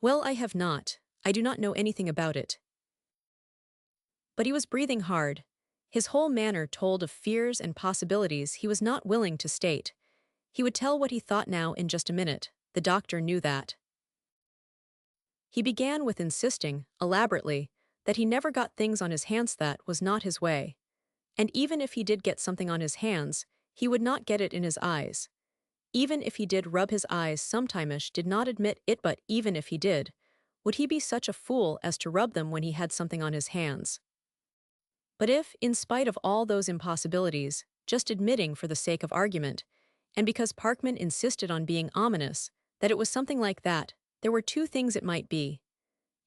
"Well, I have not. I do not know anything about it." But he was breathing hard. His whole manner told of fears and possibilities he was not willing to state. He would tell what he thought now in just a minute. The doctor knew that. He began with insisting, elaborately, that he never got things on his hands. That was not his way. And even if he did get something on his hands, he would not get it in his eyes. Even if he did rub his eyes sometimish, did not admit it, but even if he did, would he be such a fool as to rub them when he had something on his hands? But if, in spite of all those impossibilities, just admitting for the sake of argument, and because Parkman insisted on being ominous, that it was something like that, there were two things it might be.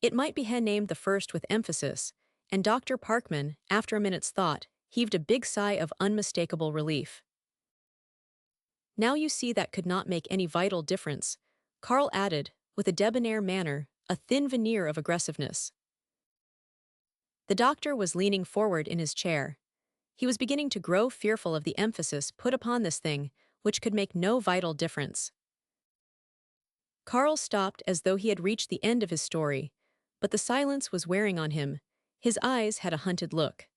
It might be named the first with emphasis, and Dr. Parkman, after a minute's thought, heaved a big sigh of unmistakable relief. "Now you see that could not make any vital difference," Carl added, with a debonair manner, a thin veneer of aggressiveness. The doctor was leaning forward in his chair. He was beginning to grow fearful of the emphasis put upon this thing, which could make no vital difference. Carl stopped as though he had reached the end of his story, but the silence was wearing on him. His eyes had a hunted look.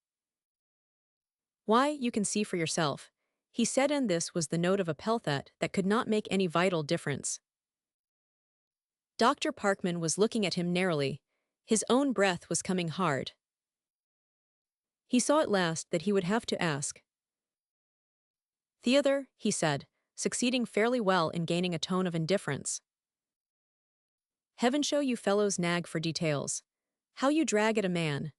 "Why, you can see for yourself," he said, and this was the note of appeal that could not make any vital difference. Dr. Parkman was looking at him narrowly. His own breath was coming hard. He saw at last that he would have to ask. "Theodore," he said, succeeding fairly well in gaining a tone of indifference. "Heaven show you fellows nag for details. How you drag at a man.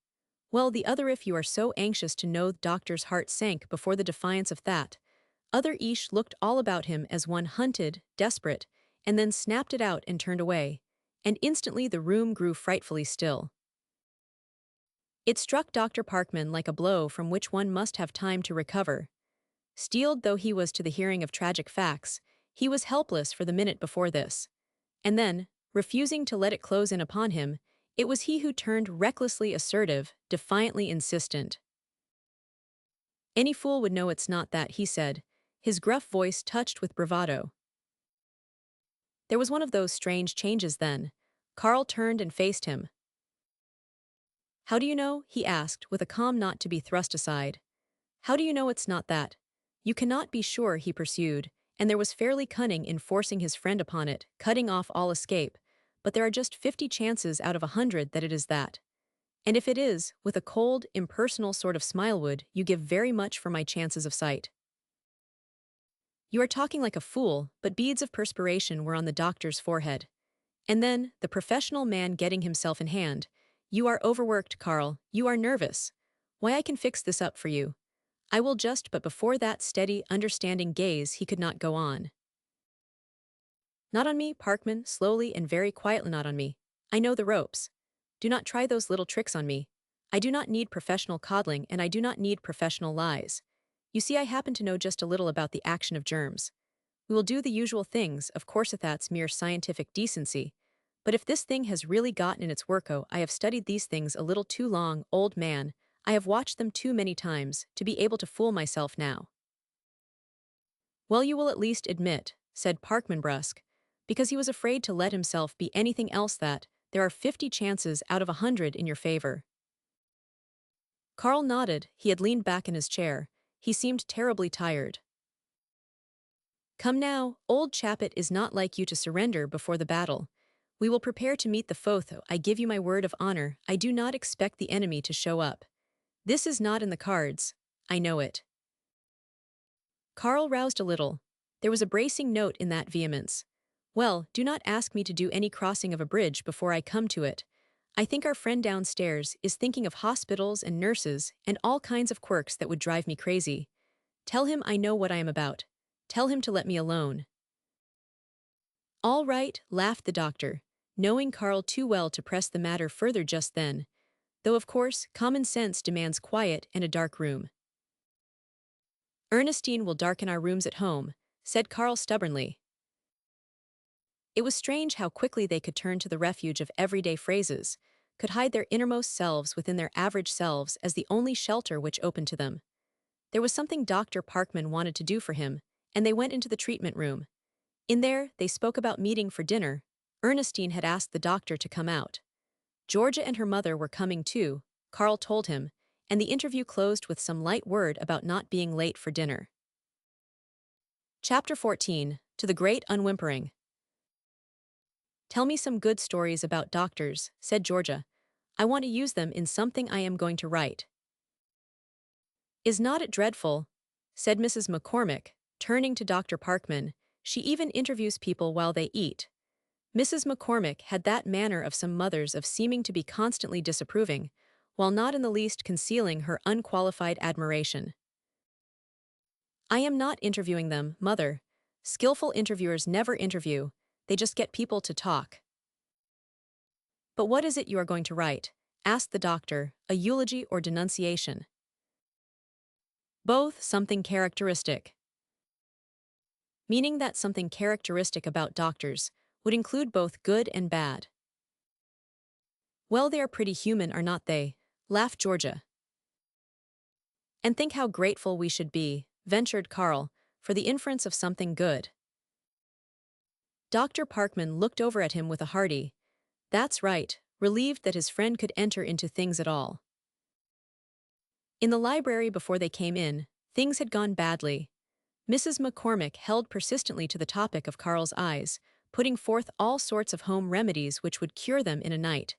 Well, the other, if you are so anxious to know." The doctor's heart sank before the defiance of that. Other Ish looked all about him as one hunted, desperate, and then snapped it out and turned away. And instantly the room grew frightfully still. It struck Dr. Parkman like a blow from which one must have time to recover. Steeled though he was to the hearing of tragic facts, he was helpless for the minute before this. And then, refusing to let it close in upon him, it was he who turned recklessly assertive, defiantly insistent. "Any fool would know it's not that," he said, his gruff voice touched with bravado. There was one of those strange changes then. Carl turned and faced him. "How do you know?" he asked, with a calm not to be thrust aside. "How do you know it's not that? You cannot be sure," he pursued, and there was fairly cunning in forcing his friend upon it, cutting off all escape, "but there are just 50 chances out of 100 that it is that. And if it is, with a cold, impersonal sort of smile, would you give very much for my chances of sight?" "You are talking like a fool," but beads of perspiration were on the doctor's forehead. And then, the professional man getting himself in hand. "You are overworked, Carl. You are nervous. Why, I can fix this up for you. I will just," but before that steady, understanding gaze he could not go on. "Not on me, Parkman," slowly and very quietly, "not on me. I know the ropes. Do not try those little tricks on me. I do not need professional coddling and I do not need professional lies. You see, I happen to know just a little about the action of germs. We will do the usual things, of course that's mere scientific decency. But if this thing has really gotten in its worko, I have studied these things a little too long, old man. I have watched them too many times, to be able to fool myself now. Well, you will at least admit, said Parkman brusque, because he was afraid to let himself be anything else that, there are 50 chances out of 100 in your favor. Carl nodded, he had leaned back in his chair. He seemed terribly tired. Come now, old chap, it is not like you to surrender before the battle. We will prepare to meet the foe, though I give you my word of honor, I do not expect the enemy to show up. This is not in the cards. I know it. Carl roused a little. There was a bracing note in that vehemence. Well, do not ask me to do any crossing of a bridge before I come to it. I think our friend downstairs is thinking of hospitals and nurses and all kinds of quirks that would drive me crazy. Tell him I know what I am about. Tell him to let me alone. All right, laughed the doctor, knowing Carl too well to press the matter further just then, though of course common sense demands quiet and a dark room. Ernestine will darken our rooms at home, said Carl stubbornly. It was strange how quickly they could turn to the refuge of everyday phrases, could hide their innermost selves within their average selves as the only shelter which opened to them. There was something Dr. Parkman wanted to do for him, and they went into the treatment room. In there, they spoke about meeting for dinner. Ernestine had asked the doctor to come out. Georgia and her mother were coming too, Carl told him, and the interview closed with some light word about not being late for dinner. Chapter 14, To the Great Unwhimpering. Tell me some good stories about doctors, said Georgia. I want to use them in something I am going to write. Is not it dreadful? Said Mrs. McCormick, turning to Dr. Parkman. She even interviews people while they eat. Mrs. McCormick had that manner of some mothers of seeming to be constantly disapproving, while not in the least concealing her unqualified admiration. I am not interviewing them, mother. Skillful interviewers never interview, they just get people to talk. But what is it you are going to write? Asked the doctor, a eulogy or denunciation? Both, something characteristic. Meaning that something characteristic about doctors would include both good and bad. Well, they are pretty human, are not they? Laughed Georgia. And think how grateful we should be, ventured Carl, for the inference of something good. Dr. Parkman looked over at him with a hearty, that's right, relieved that his friend could enter into things at all. In the library before they came in, things had gone badly. Mrs. McCormick held persistently to the topic of Carl's eyes, putting forth all sorts of home remedies which would cure them in a night.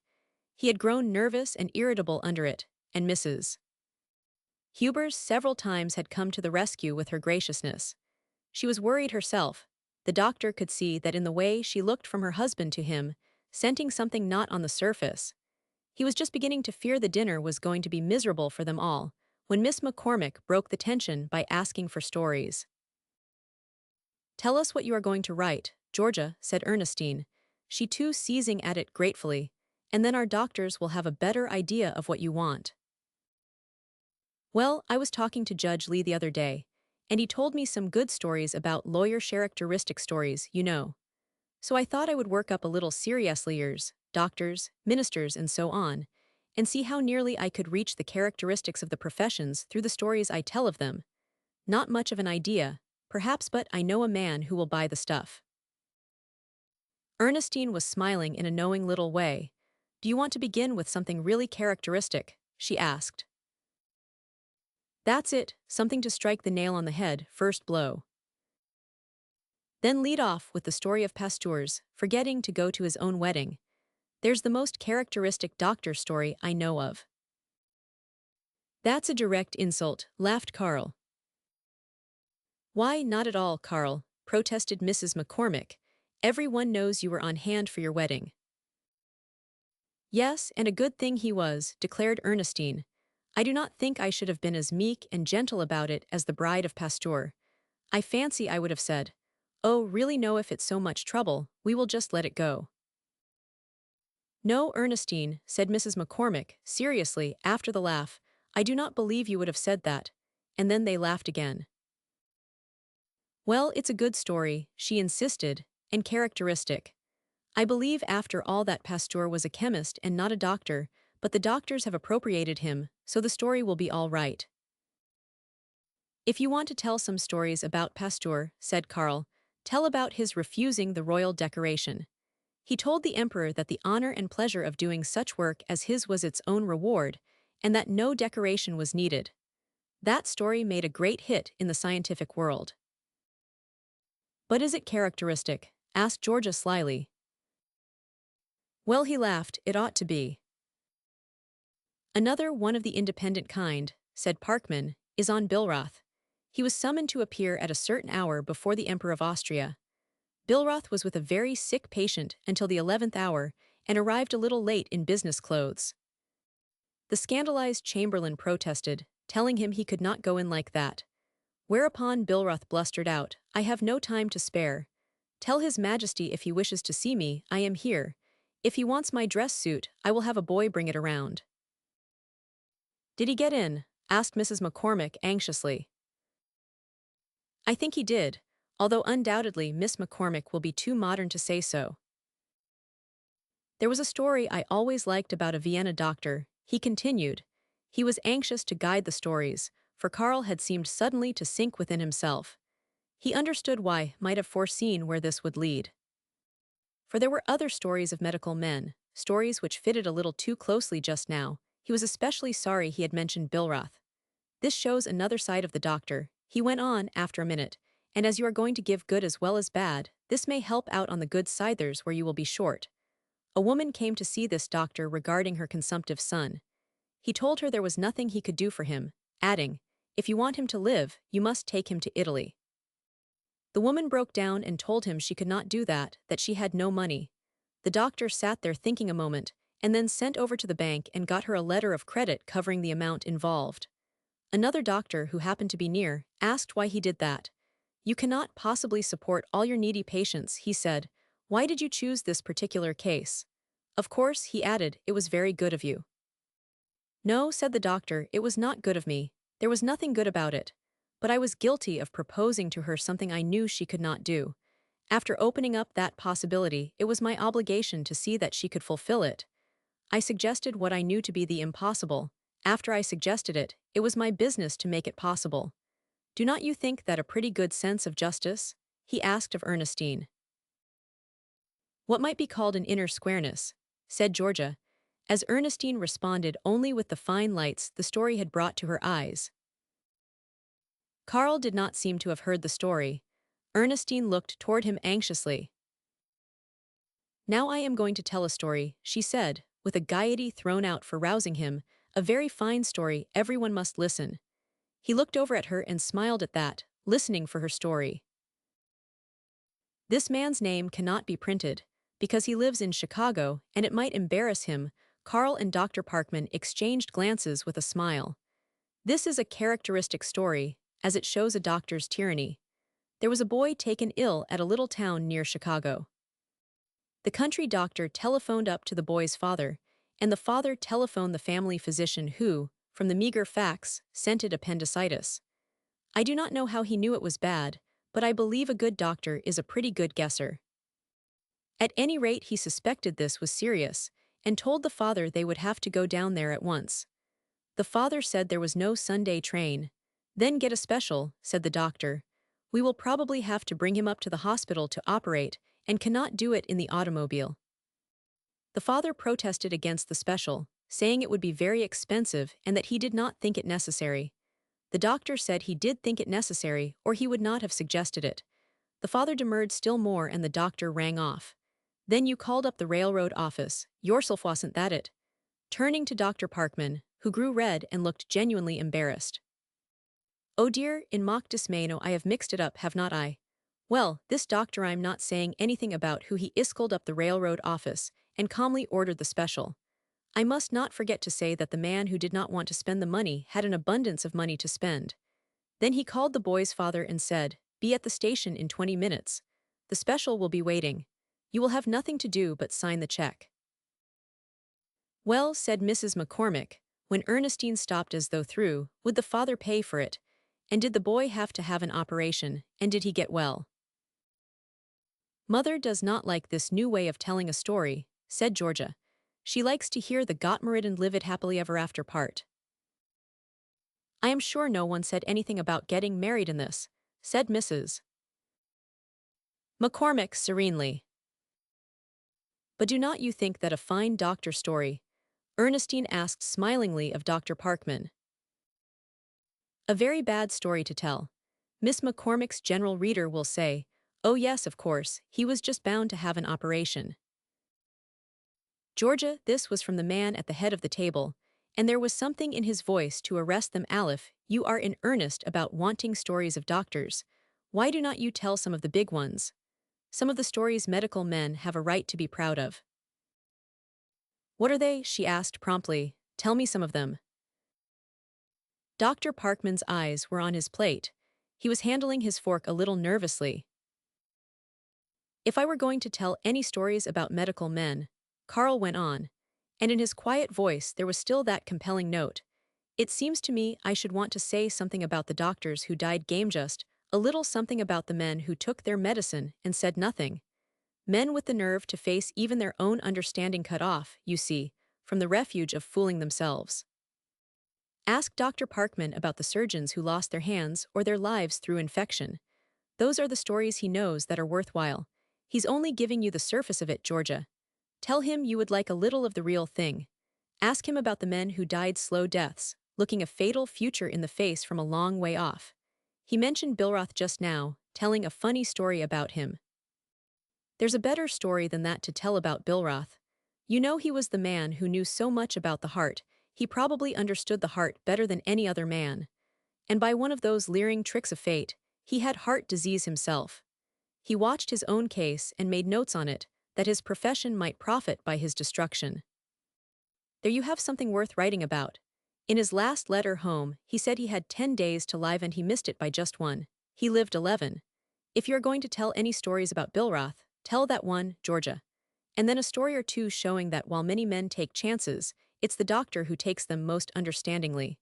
He had grown nervous and irritable under it, and Mrs. Hubers several times had come to the rescue with her graciousness. She was worried herself. The doctor could see that in the way she looked from her husband to him, scenting something not on the surface. He was just beginning to fear the dinner was going to be miserable for them all, when Miss McCormick broke the tension by asking for stories. Tell us what you are going to write, Georgia, said Ernestine, she too seizing at it gratefully, and then our doctors will have a better idea of what you want. Well, I was talking to Judge Lee the other day, and he told me some good stories about lawyer characteristic stories, you know. So I thought I would work up a little serious lawyers, doctors, ministers, and so on, and see how nearly I could reach the characteristics of the professions through the stories I tell of them. Not much of an idea, perhaps, but I know a man who will buy the stuff. Ernestine was smiling in a knowing little way. Do you want to begin with something really characteristic? She asked. That's it, something to strike the nail on the head, first blow. Then lead off with the story of Pasteur's, forgetting to go to his own wedding. There's the most characteristic doctor story I know of. That's a direct insult, laughed Carl. Why, not at all, Carl, protested Mrs. McCormick. Everyone knows you were on hand for your wedding. Yes, and a good thing he was, declared Ernestine. I do not think I should have been as meek and gentle about it as the bride of Pasteur. I fancy I would have said, oh, really no, if it's so much trouble, we will just let it go. No, Ernestine, said Mrs. McCormick, seriously, after the laugh. I do not believe you would have said that. And then they laughed again. Well, it's a good story, she insisted, and characteristic. I believe after all that Pasteur was a chemist and not a doctor, but the doctors have appropriated him, so the story will be all right. If you want to tell some stories about Pasteur, said Karl, tell about his refusing the royal decoration. He told the emperor that the honor and pleasure of doing such work as his was its own reward, and that no decoration was needed. That story made a great hit in the scientific world. But is it characteristic? Asked Georgia slyly. Well, he laughed, it ought to be. Another one of the independent kind, said Parkman, is on Billroth. He was summoned to appear at a certain hour before the Emperor of Austria. Billroth was with a very sick patient until the 11th hour and arrived a little late in business clothes. The scandalized Chamberlain protested, telling him he could not go in like that. Whereupon Billroth blustered out, I have no time to spare. Tell His Majesty if he wishes to see me, I am here. If he wants my dress suit, I will have a boy bring it around. Did he get in? Asked Mrs. McCormick anxiously. I think he did, although undoubtedly Miss McCormick will be too modern to say so. There was a story I always liked about a Vienna doctor, he continued. He was anxious to guide the stories, for Karl had seemed suddenly to sink within himself. He understood why, might have foreseen where this would lead. For there were other stories of medical men, stories which fitted a little too closely just now. He was especially sorry he had mentioned Billroth. This shows another side of the doctor, he went on after a minute, and as you are going to give good as well as bad, this may help out on the good siders where you will be short. A woman came to see this doctor regarding her consumptive son. He told her there was nothing he could do for him, adding, if you want him to live, you must take him to Italy. The woman broke down and told him she could not do that she had no money. The doctor sat there thinking a moment, and then sent over to the bank and got her a letter of credit covering the amount involved. Another doctor who happened to be near asked why he did that. You cannot possibly support all your needy patients, he said. Why did you choose this particular case? Of course, he added, it was very good of you. No, said the doctor, it was not good of me. There was nothing good about it. But I was guilty of proposing to her something I knew she could not do. After opening up that possibility, it was my obligation to see that she could fulfill it. I suggested what I knew to be the impossible. After I suggested it, it was my business to make it possible. Do not you think that a pretty good sense of justice? He asked of Ernestine. What might be called an inner squareness, said Georgia, as Ernestine responded only with the fine lights the story had brought to her eyes. Karl did not seem to have heard the story. Ernestine looked toward him anxiously. Now I am going to tell a story, she said, with a gaiety thrown out for rousing him, a very fine story, everyone must listen. He looked over at her and smiled at that, listening for her story. This man's name cannot be printed, because he lives in Chicago, and it might embarrass him. Karl and Dr. Parkman exchanged glances with a smile. This is a characteristic story, as it shows a doctor's tyranny. There was a boy taken ill at a little town near Chicago. The country doctor telephoned up to the boy's father, and the father telephoned the family physician who, from the meager facts, scented appendicitis. I do not know how he knew it was bad, but I believe a good doctor is a pretty good guesser. At any rate, he suspected this was serious, and told the father they would have to go down there at once. The father said there was no Sunday train. Then get a special, said the doctor. We will probably have to bring him up to the hospital to operate, and cannot do it in the automobile. The father protested against the special, saying it would be very expensive and that he did not think it necessary. The doctor said he did think it necessary, or he would not have suggested it. The father demurred still more and the doctor rang off. Then you called up the railroad office, yourself wasn't that it? Turning to Dr. Parkman, who grew red and looked genuinely embarrassed. Oh dear, in mock dismay, no, I have mixed it up, have not I? Well, this doctor I'm not saying anything about who he iscalled up the railroad office and calmly ordered the special. I must not forget to say that the man who did not want to spend the money had an abundance of money to spend. Then he called the boy's father and said, be at the station in 20 minutes. The special will be waiting. You will have nothing to do but sign the check. Well, said Mrs. McCormick, when Ernestine stopped as though through, would the father pay for it? And did the boy have to have an operation, and did he get well? Mother does not like this new way of telling a story, said Georgia. She likes to hear the got married and live it happily ever after part. I am sure no one said anything about getting married in this, said Mrs. McCormick serenely. But do not you think that a fine doctor story? Ernestine asked smilingly of Dr. Parkman. A very bad story to tell. Miss McCormick's general reader will say, oh yes, of course, he was just bound to have an operation. Georgia, this was from the man at the head of the table, and there was something in his voice to arrest them. Aleph, you are in earnest about wanting stories of doctors. Why do not you tell some of the big ones? Some of the stories medical men have a right to be proud of. What are they? She asked promptly. Tell me some of them. Dr. Parkman's eyes were on his plate. He was handling his fork a little nervously. If I were going to tell any stories about medical men, Carl went on, and in his quiet voice there was still that compelling note. It seems to me I should want to say something about the doctors who died game, just a little something about the men who took their medicine and said nothing. Men with the nerve to face even their own understanding cut off, you see, from the refuge of fooling themselves. Ask Dr. Parkman about the surgeons who lost their hands or their lives through infection. Those are the stories he knows that are worthwhile. He's only giving you the surface of it, Georgia. Tell him you would like a little of the real thing. Ask him about the men who died slow deaths, looking a fatal future in the face from a long way off. He mentioned Billroth just now, telling a funny story about him. There's a better story than that to tell about Billroth. You know, he was the man who knew so much about the heart. He probably understood the heart better than any other man. And by one of those leering tricks of fate, he had heart disease himself. He watched his own case and made notes on it, that his profession might profit by his destruction. There you have something worth writing about. In his last letter home, he said he had 10 days to live and he missed it by just one. He lived 11. If you're going to tell any stories about Billroth, tell that one, Georgia. And then a story or two showing that while many men take chances, it's the doctor who takes them most understandingly.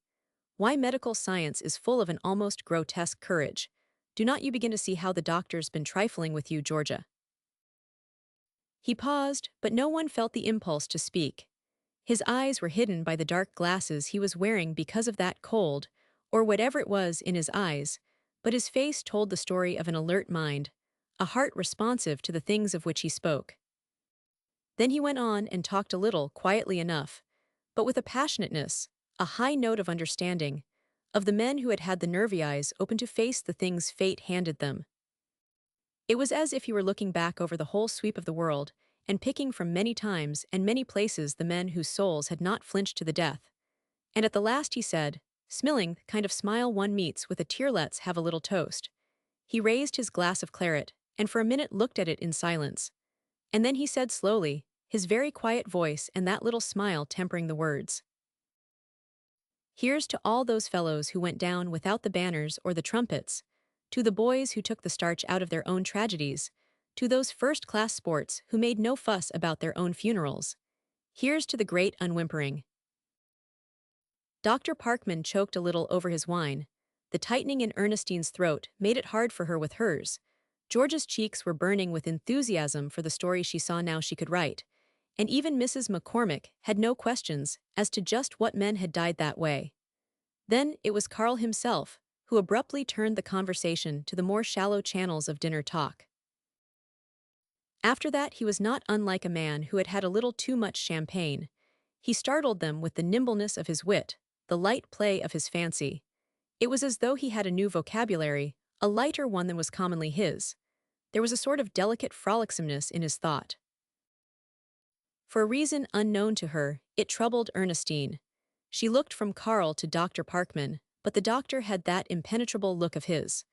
Why medical science is full of an almost grotesque courage. Do not you begin to see how the doctor's been trifling with you, Georgia? He paused, but no one felt the impulse to speak. His eyes were hidden by the dark glasses he was wearing because of that cold, or whatever it was in his eyes, but his face told the story of an alert mind, a heart responsive to the things of which he spoke. Then he went on and talked a little, quietly enough, but with a passionateness, a high note of understanding, of the men who had had the nervy eyes open to face the things fate handed them. It was as if he were looking back over the whole sweep of the world and picking from many times and many places the men whose souls had not flinched to the death. And at the last he said, smiling, kind of smile one meets with a tear, let's have a little toast. He raised his glass of claret and for a minute looked at it in silence. And then he said slowly, his very quiet voice and that little smile tempering the words. Here's to all those fellows who went down without the banners or the trumpets, to the boys who took the starch out of their own tragedies, to those first-class sports who made no fuss about their own funerals. Here's to the great unwhimpering. Dr. Parkman choked a little over his wine. The tightening in Ernestine's throat made it hard for her with hers. Georgia's cheeks were burning with enthusiasm for the story she saw now she could write, and even Mrs. McCormick had no questions as to just what men had died that way. Then it was Carl himself who abruptly turned the conversation to the more shallow channels of dinner talk. After that he was not unlike a man who had had a little too much champagne. He startled them with the nimbleness of his wit, the light play of his fancy. It was as though he had a new vocabulary, a lighter one than was commonly his. There was a sort of delicate frolicsomeness in his thought. For a reason unknown to her, it troubled Ernestine. She looked from Carl to Dr. Parkman, but the doctor had that impenetrable look of his.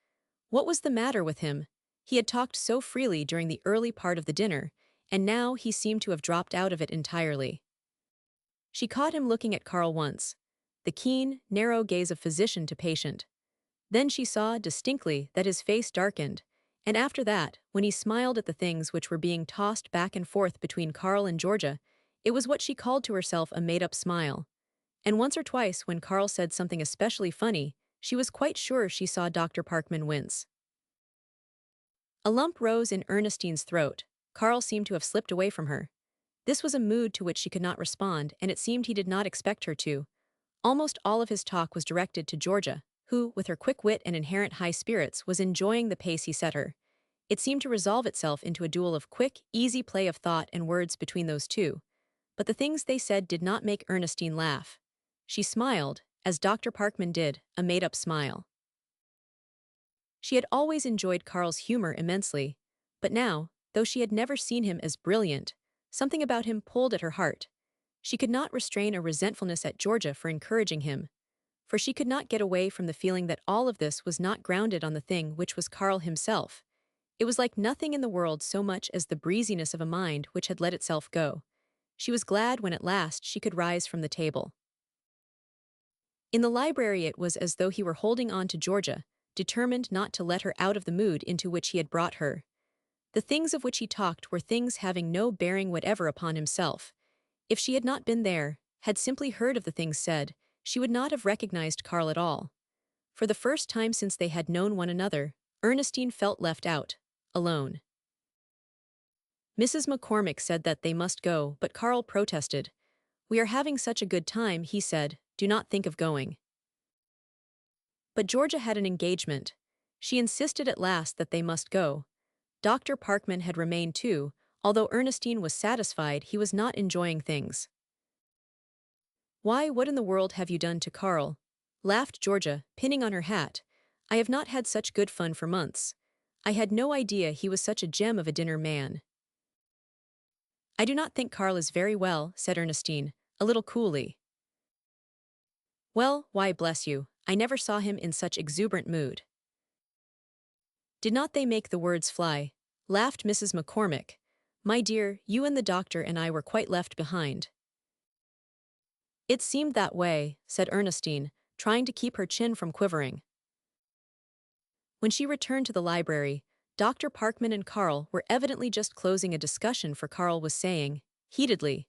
What was the matter with him? He had talked so freely during the early part of the dinner, and now he seemed to have dropped out of it entirely. She caught him looking at Carl once, the keen, narrow gaze of physician to patient. Then she saw distinctly that his face darkened, and after that, when he smiled at the things which were being tossed back and forth between Carl and Georgia, It was what she called to herself a made-up smile. And once or twice when Carl said something especially funny, she was quite sure she saw Dr. Parkman wince. A lump rose in Ernestine's throat. Carl seemed to have slipped away from her. This was a mood to which she could not respond, and it seemed he did not expect her to. Almost all of his talk was directed to Georgia, who, with her quick wit and inherent high spirits, was enjoying the pace he set her. It seemed to resolve itself into a duel of quick, easy play of thought and words between those two. But the things they said did not make Ernestine laugh. She smiled, as Dr. Parkman did, a made-up smile. She had always enjoyed Carl's humor immensely, but now, though she had never seen him as brilliant, something about him pulled at her heart. She could not restrain a resentfulness at Georgia for encouraging him, for she could not get away from the feeling that all of this was not grounded on the thing which was Carl himself. It was like nothing in the world so much as the breeziness of a mind which had let itself go. She was glad when at last she could rise from the table. In the library it was as though he were holding on to Georgia, determined not to let her out of the mood into which he had brought her. The things of which he talked were things having no bearing whatever upon himself. If she had not been there, had simply heard of the things said, she would not have recognized Carl at all. For the first time since they had known one another, Ernestine felt left out, alone. Mrs. McCormick said that they must go, but Carl protested. "We are having such a good time," he said, "do not think of going." But Georgia had an engagement. She insisted at last that they must go. Dr. Parkman had remained too, although Ernestine was satisfied he was not enjoying things. "Why, what in the world have you done to Carl?" laughed Georgia, pinning on her hat. "I have not had such good fun for months. I had no idea he was such a gem of a dinner man." "I do not think Carl is very well," said Ernestine, a little coolly. "Well, why bless you, I never saw him in such exuberant mood." "Did not they make the words fly?" laughed Mrs. McCormick. "My dear, you and the doctor and I were quite left behind." "It seemed that way," said Ernestine, trying to keep her chin from quivering. When she returned to the library, Dr. Parkman and Carl were evidently just closing a discussion, for Carl was saying, heatedly,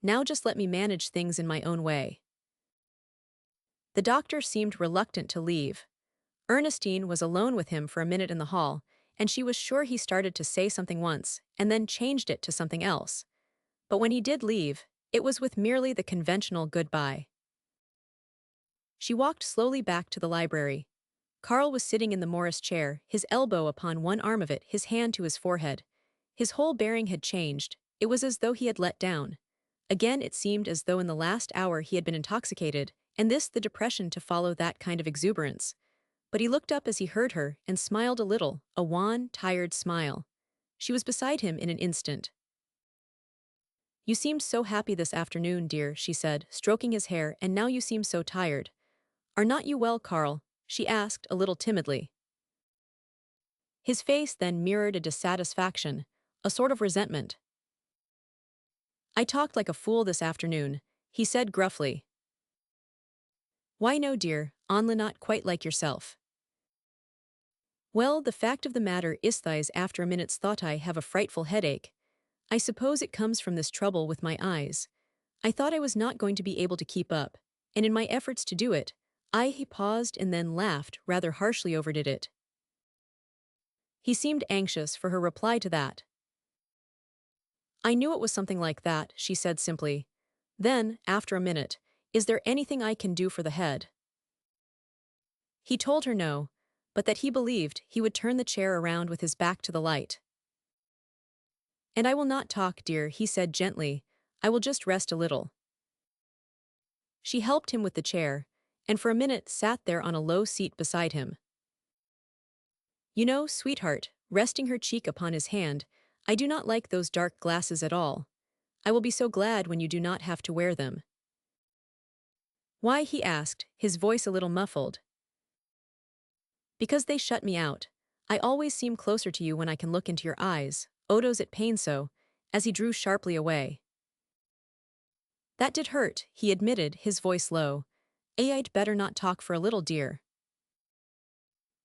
"Now just let me manage things in my own way." The doctor seemed reluctant to leave. Ernestine was alone with him for a minute in the hall, and she was sure he started to say something once, and then changed it to something else. But when he did leave, it was with merely the conventional goodbye. She walked slowly back to the library. Carl was sitting in the Morris chair, his elbow upon one arm of it, his hand to his forehead. His whole bearing had changed. It was as though he had let down. Again it seemed as though in the last hour he had been intoxicated, and this the depression to follow that kind of exuberance. But he looked up as he heard her, and smiled a little, a wan, tired smile. She was beside him in an instant. "You seemed so happy this afternoon, dear," she said, stroking his hair, "and now you seem so tired. Are not you well, Carl?" she asked, a little timidly. His face then mirrored a dissatisfaction, a sort of resentment. "I talked like a fool this afternoon," he said gruffly. "Why no, dear, only not quite like yourself." "Well, the fact of the matter is that after a minute's thought I have a frightful headache. I suppose it comes from this trouble with my eyes. I thought I was not going to be able to keep up, and in my efforts to do it, he paused and then laughed rather harshly over it. He seemed anxious for her reply to that. "I knew it was something like that," she said simply. Then, after a minute, "Is there anything I can do for the head?" He told her no, but that he believed he would turn the chair around with his back to the light. "And I will not talk, dear," he said gently. "I will just rest a little." She helped him with the chair, and for a minute sat there on a low seat beside him. "You know, sweetheart," resting her cheek upon his hand, "I do not like those dark glasses at all. I will be so glad when you do not have to wear them." "Why?" he asked, his voice a little muffled. "Because they shut me out. I always seem closer to you when I can look into your eyes. Odo's it pain so," as he drew sharply away. "That did hurt," he admitted, his voice low. "I'd better not talk for a little, dear."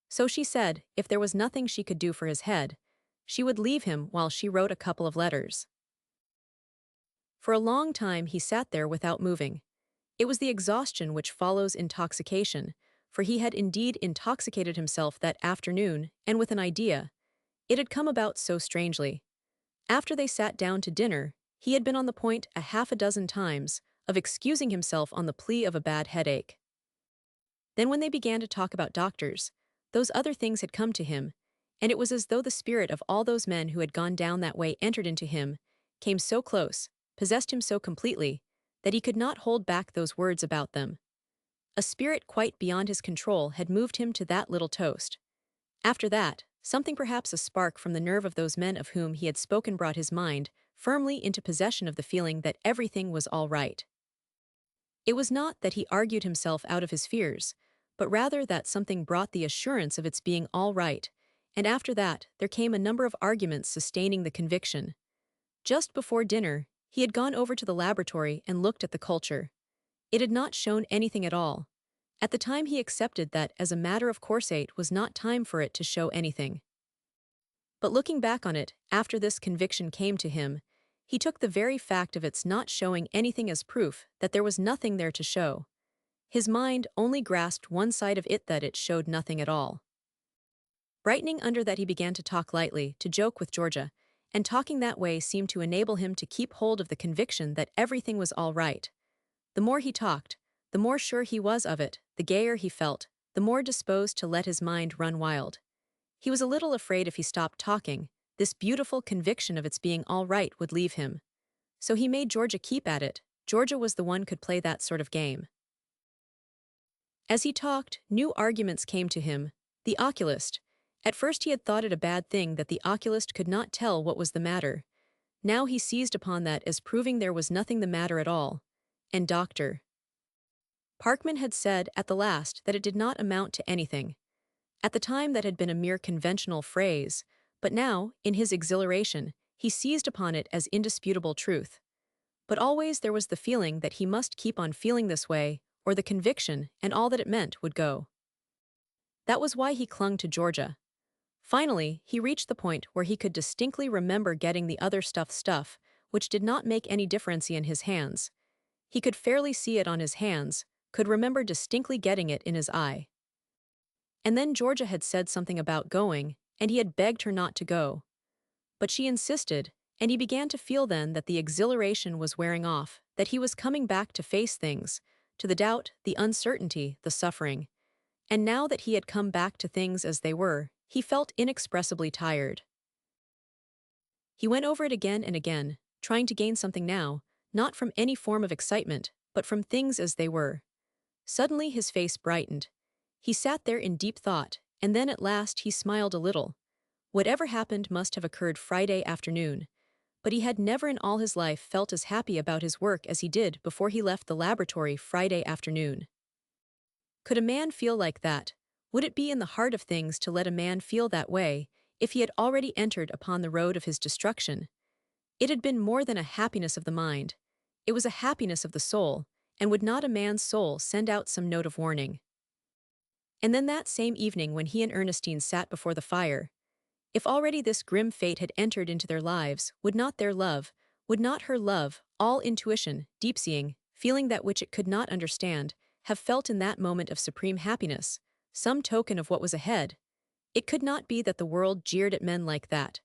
So she said, if there was nothing she could do for his head, she would leave him while she wrote a couple of letters. For a long time he sat there without moving. It was the exhaustion which follows intoxication, for he had indeed intoxicated himself that afternoon, and with an idea. It had come about so strangely. After they sat down to dinner, he had been on the point a half a dozen times of excusing himself on the plea of a bad headache. Then when they began to talk about doctors, those other things had come to him, and it was as though the spirit of all those men who had gone down that way entered into him, came so close, possessed him so completely, that he could not hold back those words about them. A spirit quite beyond his control had moved him to that little toast. After that, something perhaps a spark from the nerve of those men of whom he had spoken brought his mind firmly into possession of the feeling that everything was all right. It was not that he argued himself out of his fears, but rather that something brought the assurance of its being all right, and after that there came a number of arguments sustaining the conviction. Just before dinner, he had gone over to the laboratory and looked at the culture. It had not shown anything at all. At the time he accepted that as a matter of course it was not time for it to show anything. But looking back on it, after this conviction came to him, he took the very fact of its not showing anything as proof that there was nothing there to show. His mind only grasped one side of it, that it showed nothing at all. Brightening under that, he began to talk lightly, to joke with Georgia, and talking that way seemed to enable him to keep hold of the conviction that everything was all right. The more he talked, the more sure he was of it, the gayer he felt, the more disposed to let his mind run wild. He was a little afraid if he stopped talking, this beautiful conviction of its being all right would leave him. So he made Georgia keep at it. Georgia was the one could play that sort of game. As he talked, new arguments came to him. The oculist. At first he had thought it a bad thing that the oculist could not tell what was the matter. Now he seized upon that as proving there was nothing the matter at all. And Dr. Parkman had said at the last that it did not amount to anything. At the time that had been a mere conventional phrase, but now, in his exhilaration, he seized upon it as indisputable truth. But always there was the feeling that he must keep on feeling this way, or the conviction and all that it meant would go. That was why he clung to Georgia. Finally, he reached the point where he could distinctly remember getting the other stuff, which did not make any difference in his hands. He could fairly see it on his hands, could remember distinctly getting it in his eye. And then Georgia had said something about going, and he had begged her not to go. But she insisted, and he began to feel then that the exhilaration was wearing off, that he was coming back to face things, to the doubt, the uncertainty, the suffering. And now that he had come back to things as they were, he felt inexpressibly tired. He went over it again and again, trying to gain something now, not from any form of excitement, but from things as they were. Suddenly his face brightened. He sat there in deep thought, and then at last he smiled a little. Whatever happened must have occurred Friday afternoon, but he had never in all his life felt as happy about his work as he did before he left the laboratory Friday afternoon. Could a man feel like that? Would it be in the heart of things to let a man feel that way, if he had already entered upon the road of his destruction? It had been more than a happiness of the mind. It was a happiness of the soul, and would not a man's soul send out some note of warning? And then that same evening when he and Ernestine sat before the fire, if already this grim fate had entered into their lives, would not their love, would not her love, all intuition, deep-seeing, feeling that which it could not understand, have felt in that moment of supreme happiness, some token of what was ahead? It could not be that the world jeered at men like that.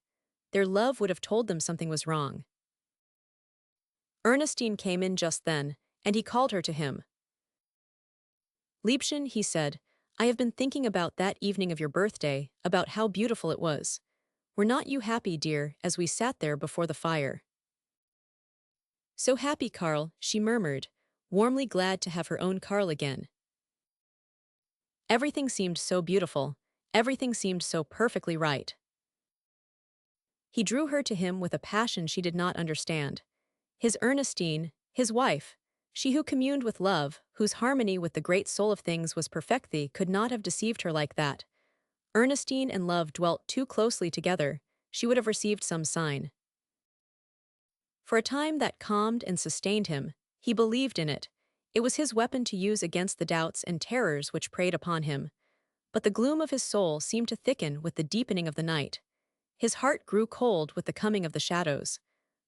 Their love would have told them something was wrong. Ernestine came in just then, and he called her to him. Liebchen, he said, I have been thinking about that evening of your birthday, about how beautiful it was. Were not you happy, dear, as we sat there before the fire? So happy, Karl, she murmured, warmly glad to have her own Karl again. Everything seemed so beautiful, everything seemed so perfectly right. He drew her to him with a passion she did not understand. His Ernestine, his wife, she who communed with love, whose harmony with the great soul of things was perfectly, could not have deceived her like that. Ernestine and love dwelt too closely together, she would have received some sign. For a time that calmed and sustained him, he believed in it. It was his weapon to use against the doubts and terrors which preyed upon him. But the gloom of his soul seemed to thicken with the deepening of the night. His heart grew cold with the coming of the shadows.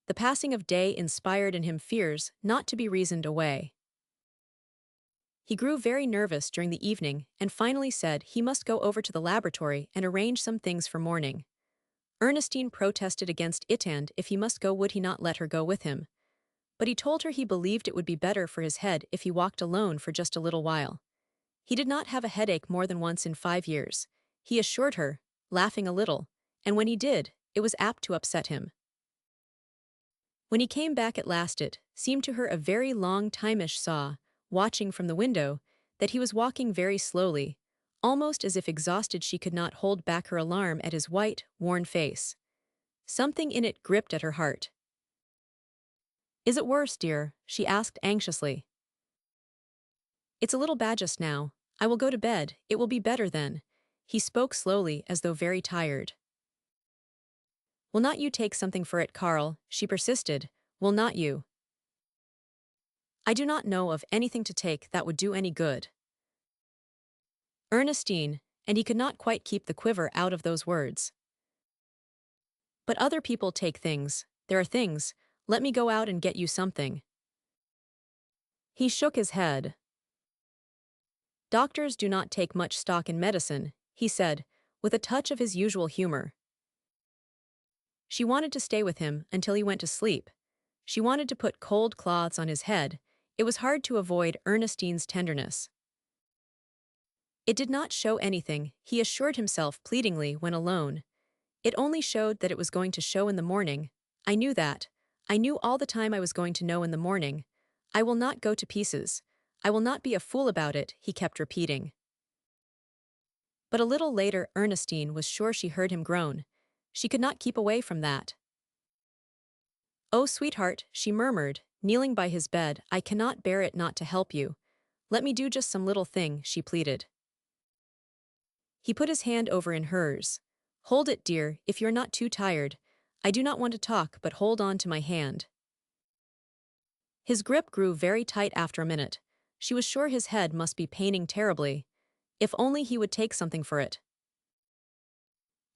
The passing of day inspired in him fears not to be reasoned away. He grew very nervous during the evening and finally said he must go over to the laboratory and arrange some things for morning. Ernestine protested against it, and if he must go, would he not let her go with him? But he told her he believed it would be better for his head if he walked alone for just a little while. He did not have a headache more than once in 5 years, he assured her, laughing a little, and when he did, it was apt to upset him. When he came back at last, it seemed to her a very long time-ish saw, watching from the window, that he was walking very slowly, almost as if exhausted. She could not hold back her alarm at his white, worn face. Something in it gripped at her heart. "Is it worse, dear?" she asked anxiously. "It's a little bad just now. I will go to bed, it will be better then." He spoke slowly as though very tired. "Will not you take something for it, Karl?" she persisted. "Will not you?" "I do not know of anything to take that would do any good." Ernestine, and he could not quite keep the quiver out of those words. "But other people take things. There are things. Let me go out and get you something." He shook his head. "Doctors do not take much stock in medicine," he said, with a touch of his usual humor. She wanted to stay with him until he went to sleep. She wanted to put cold cloths on his head. It was hard to avoid Ernestine's tenderness. It did not show anything, he assured himself pleadingly when alone. It only showed that it was going to show in the morning. I knew that. I knew all the time I was going to know in the morning. I will not go to pieces. I will not be a fool about it, he kept repeating. But a little later Ernestine was sure she heard him groan. She could not keep away from that. "Oh, sweetheart," she murmured, kneeling by his bed, "I cannot bear it not to help you. Let me do just some little thing," she pleaded. He put his hand over in hers. "Hold it, dear, if you're not too tired. I do not want to talk, but hold on to my hand." His grip grew very tight after a minute. She was sure his head must be paining terribly. If only he would take something for it.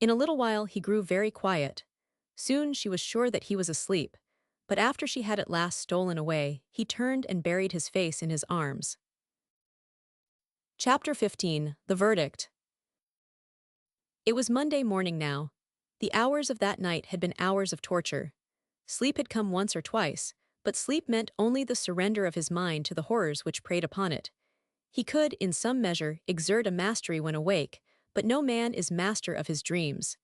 In a little while he grew very quiet. Soon she was sure that he was asleep, but after she had at last stolen away, he turned and buried his face in his arms. Chapter 15. The Verdict. It was Monday morning now. The hours of that night had been hours of torture. Sleep had come once or twice, but sleep meant only the surrender of his mind to the horrors which preyed upon it. He could, in some measure, exert a mastery when awake, but no man is master of his dreams.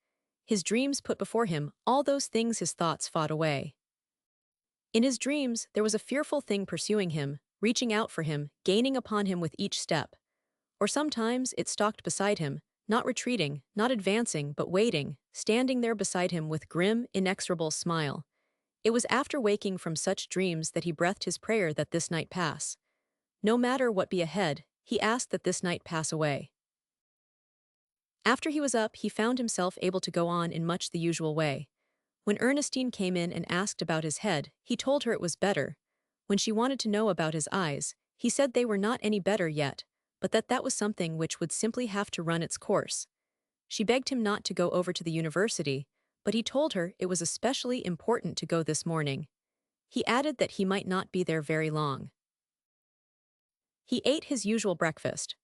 His dreams put before him all those things his thoughts fought away. In his dreams there was a fearful thing pursuing him, reaching out for him, gaining upon him with each step. Or sometimes it stalked beside him, not retreating, not advancing, but waiting, standing there beside him with grim, inexorable smile. It was after waking from such dreams that he breathed his prayer that this night pass. No matter what be ahead, he asked that this night pass away. After he was up, he found himself able to go on in much the usual way. When Ernestine came in and asked about his head, he told her it was better. When she wanted to know about his eyes, he said they were not any better yet, but that was something which would simply have to run its course. She begged him not to go over to the university, but he told her it was especially important to go this morning. He added that he might not be there very long. He ate his usual breakfast.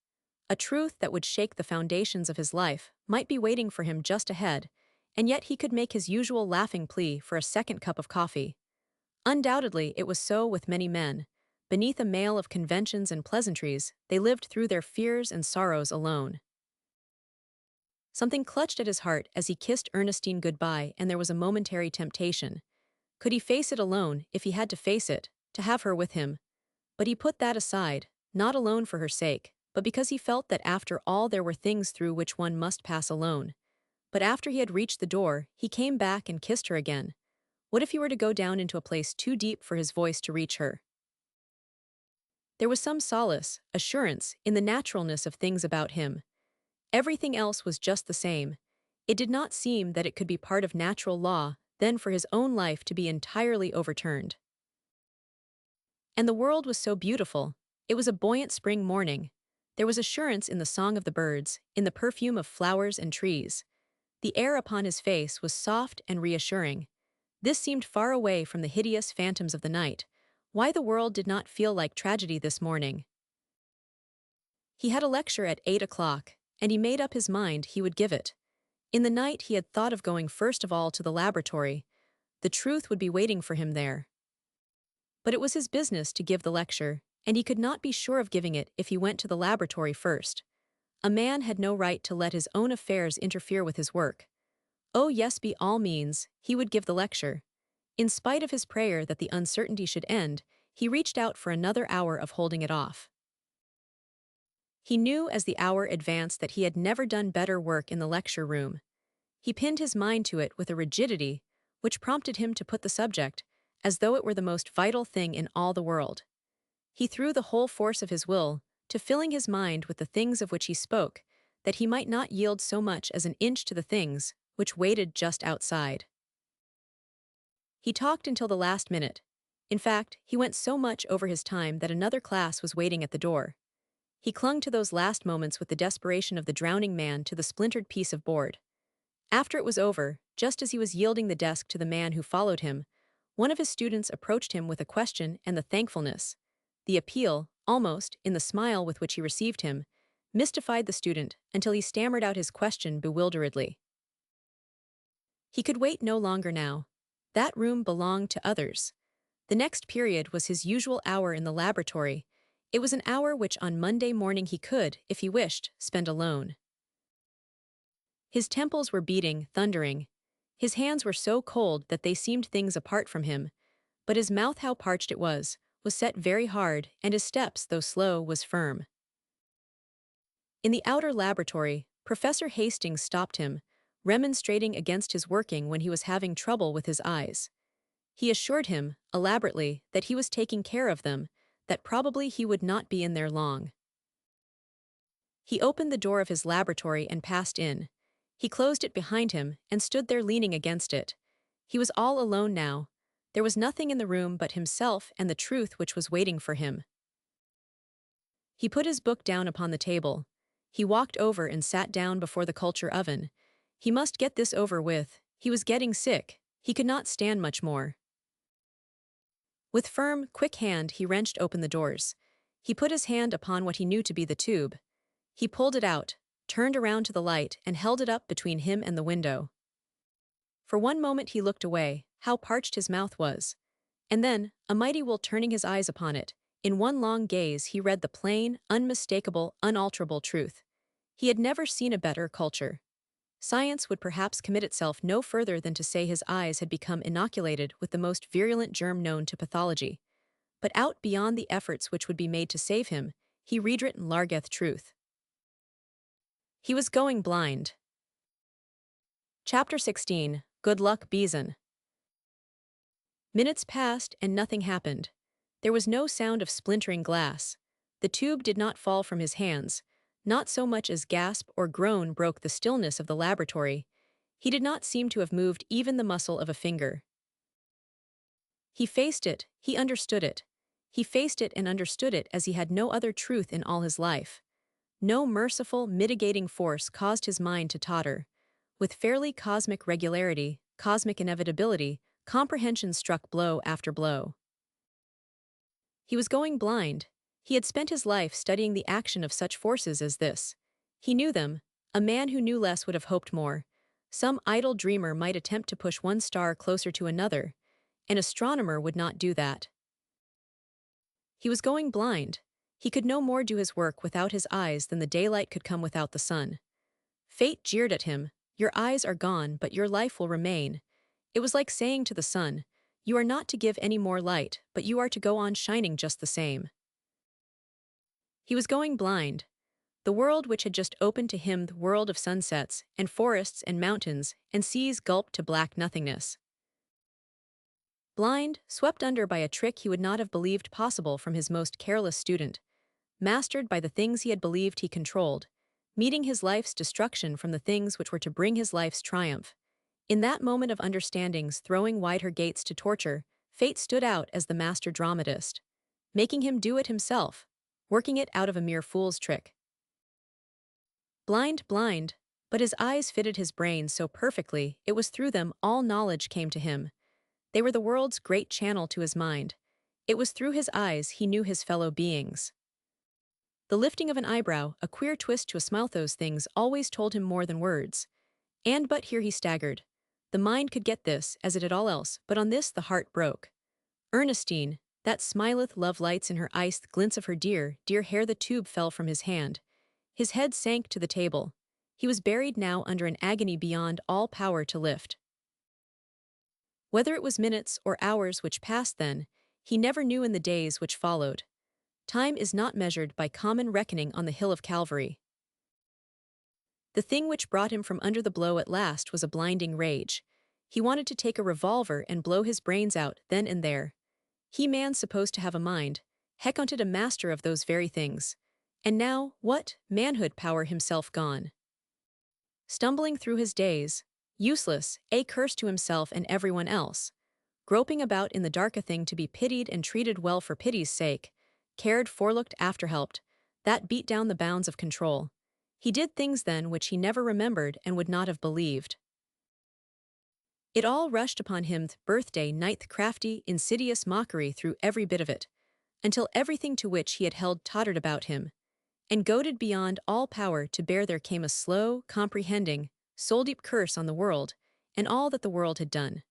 A truth that would shake the foundations of his life might be waiting for him just ahead, and yet he could make his usual laughing plea for a second cup of coffee. Undoubtedly, it was so with many men. Beneath a mail of conventions and pleasantries, they lived through their fears and sorrows alone. Something clutched at his heart as he kissed Ernestine goodbye, and there was a momentary temptation. Could he face it alone, if he had to face it, to have her with him? But he put that aside, not alone for her sake, but because he felt that after all there were things through which one must pass alone. But after he had reached the door, he came back and kissed her again. What if he were to go down into a place too deep for his voice to reach her? There was some solace, assurance, in the naturalness of things about him. Everything else was just the same. It did not seem that it could be part of natural law, then for his own life to be entirely overturned. And the world was so beautiful. It was a buoyant spring morning. There was assurance in the song of the birds, in the perfume of flowers and trees. The air upon his face was soft and reassuring. This seemed far away from the hideous phantoms of the night. Why the world did not feel like tragedy this morning. He had a lecture at 8 o'clock, and he made up his mind he would give it. In the night he had thought of going first of all to the laboratory. The truth would be waiting for him there. But it was his business to give the lecture, and he could not be sure of giving it if he went to the laboratory first. A man had no right to let his own affairs interfere with his work. Oh yes, by all means, he would give the lecture. In spite of his prayer that the uncertainty should end, he reached out for another hour of holding it off. He knew as the hour advanced that he had never done better work in the lecture room. He pinned his mind to it with a rigidity which prompted him to put the subject, as though it were the most vital thing in all the world. He threw the whole force of his will to filling his mind with the things of which he spoke, that he might not yield so much as an inch to the things which waited just outside. He talked until the last minute. In fact, he went so much over his time that another class was waiting at the door. He clung to those last moments with the desperation of the drowning man to the splintered piece of board. After it was over, just as he was yielding the desk to the man who followed him, one of his students approached him with a question, and the thankfulness, the appeal, almost, in the smile with which he received him, mystified the student until he stammered out his question bewilderedly. He could wait no longer now. That room belonged to others. The next period was his usual hour in the laboratory. It was an hour which on Monday morning he could, if he wished, spend alone. His temples were beating, thundering. His hands were so cold that they seemed things apart from him, but his mouth, how parched it was set very hard, and his steps, though slow, was firm. In the outer laboratory, Professor Hastings stopped him, remonstrating against his working when he was having trouble with his eyes. He assured him, elaborately, that he was taking care of them, that probably he would not be in there long. He opened the door of his laboratory and passed in. He closed it behind him and stood there leaning against it. He was all alone now. There was nothing in the room but himself and the truth which was waiting for him. He put his book down upon the table. He walked over and sat down before the culture oven. He must get this over with. He was getting sick. He could not stand much more. With firm, quick hand he wrenched open the doors. He put his hand upon what he knew to be the tube. He pulled it out, turned around to the light, and held it up between him and the window. For one moment he looked away, how parched his mouth was. And then, a mighty will turning his eyes upon it, in one long gaze he read the plain, unmistakable, unalterable truth. He had never seen a better culture. Science would perhaps commit itself no further than to say his eyes had become inoculated with the most virulent germ known to pathology. But out beyond the efforts which would be made to save him, he read-written largeth truth. He was going blind. Chapter 16. Good luck, Beeson. Minutes passed and nothing happened. There was no sound of splintering glass. The tube did not fall from his hands. Not so much as gasp or groan broke the stillness of the laboratory. He did not seem to have moved even the muscle of a finger. He faced it, he understood it. He faced it and understood it as he had no other truth in all his life. No merciful, mitigating force caused his mind to totter. With fairly cosmic regularity, cosmic inevitability, comprehension struck blow after blow. He was going blind. He had spent his life studying the action of such forces as this. He knew them. A man who knew less would have hoped more. Some idle dreamer might attempt to push one star closer to another. An astronomer would not do that. He was going blind. He could no more do his work without his eyes than the daylight could come without the sun. Fate jeered at him. Your eyes are gone, but your life will remain. It was like saying to the sun, you are not to give any more light, but you are to go on shining just the same. He was going blind. The world which had just opened to him, the world of sunsets, and forests and mountains, and seas gulped to black nothingness. Blind, swept under by a trick he would not have believed possible from his most careless student, mastered by the things he had believed he controlled, meeting his life's destruction from the things which were to bring his life's triumph. In that moment of understandings throwing wide her gates to torture, fate stood out as the master dramatist, making him do it himself, working it out of a mere fool's trick. Blind, blind, but his eyes fitted his brain so perfectly it was through them all knowledge came to him. They were the world's great channel to his mind. It was through his eyes he knew his fellow beings. The lifting of an eyebrow, a queer twist to a smile, those things always told him more than words. And but here he staggered. The mind could get this, as it had all else, but on this the heart broke. Ernestine, that smileth love lights in her eyes, the glints of her dear, dear hair. The tube fell from his hand. His head sank to the table. He was buried now under an agony beyond all power to lift. Whether it was minutes or hours which passed then, he never knew in the days which followed. Time is not measured by common reckoning on the hill of Calvary. The thing which brought him from under the blow at last was a blinding rage. He wanted to take a revolver and blow his brains out then and there. He, man supposed to have a mind, heck-wanted a master of those very things. And now, what? Manhood power himself gone. Stumbling through his days, useless, a curse to himself and everyone else. Groping about in the dark, a thing to be pitied and treated well for pity's sake, cared for, looked after, helped, that beat down the bounds of control. He did things then which he never remembered and would not have believed. It all rushed upon him, birthday night, crafty, insidious mockery through every bit of it, until everything to which he had held tottered about him. And goaded beyond all power to bear, there came a slow, comprehending, soul-deep curse on the world, and all that the world had done.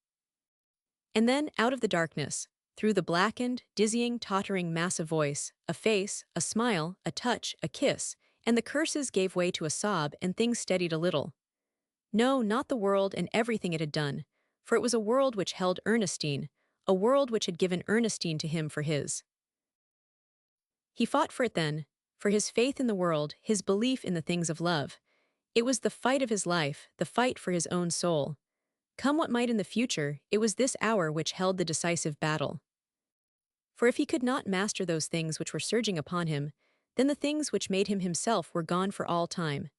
And then, out of the darkness, through the blackened, dizzying, tottering mass of voice, a face, a smile, a touch, a kiss, and the curses gave way to a sob and things steadied a little. No, not the world and everything it had done, for it was a world which held Ernestine, a world which had given Ernestine to him for his. He fought for it then, for his faith in the world, his belief in the things of love. It was the fight of his life, the fight for his own soul. Come what might in the future, it was this hour which held the decisive battle. For if he could not master those things which were surging upon him, then the things which made him himself were gone for all time.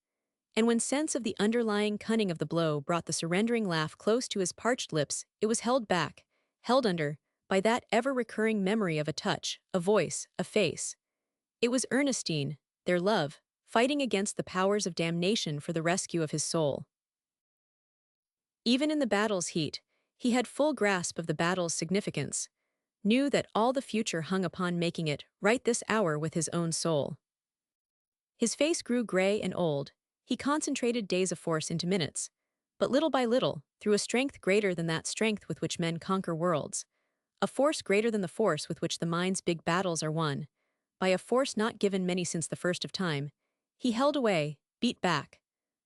And when sense of the underlying cunning of the blow brought the surrendering laugh close to his parched lips, it was held back, held under, by that ever-recurring memory of a touch, a voice, a face. It was Ernestine, their love, fighting against the powers of damnation for the rescue of his soul. Even in the battle's heat, he had full grasp of the battle's significance, knew that all the future hung upon making it right this hour with his own soul. His face grew gray and old. He concentrated days of force into minutes, but little by little, through a strength greater than that strength with which men conquer worlds, a force greater than the force with which the mind's big battles are won, by a force not given many since the first of time, he held away, beat back,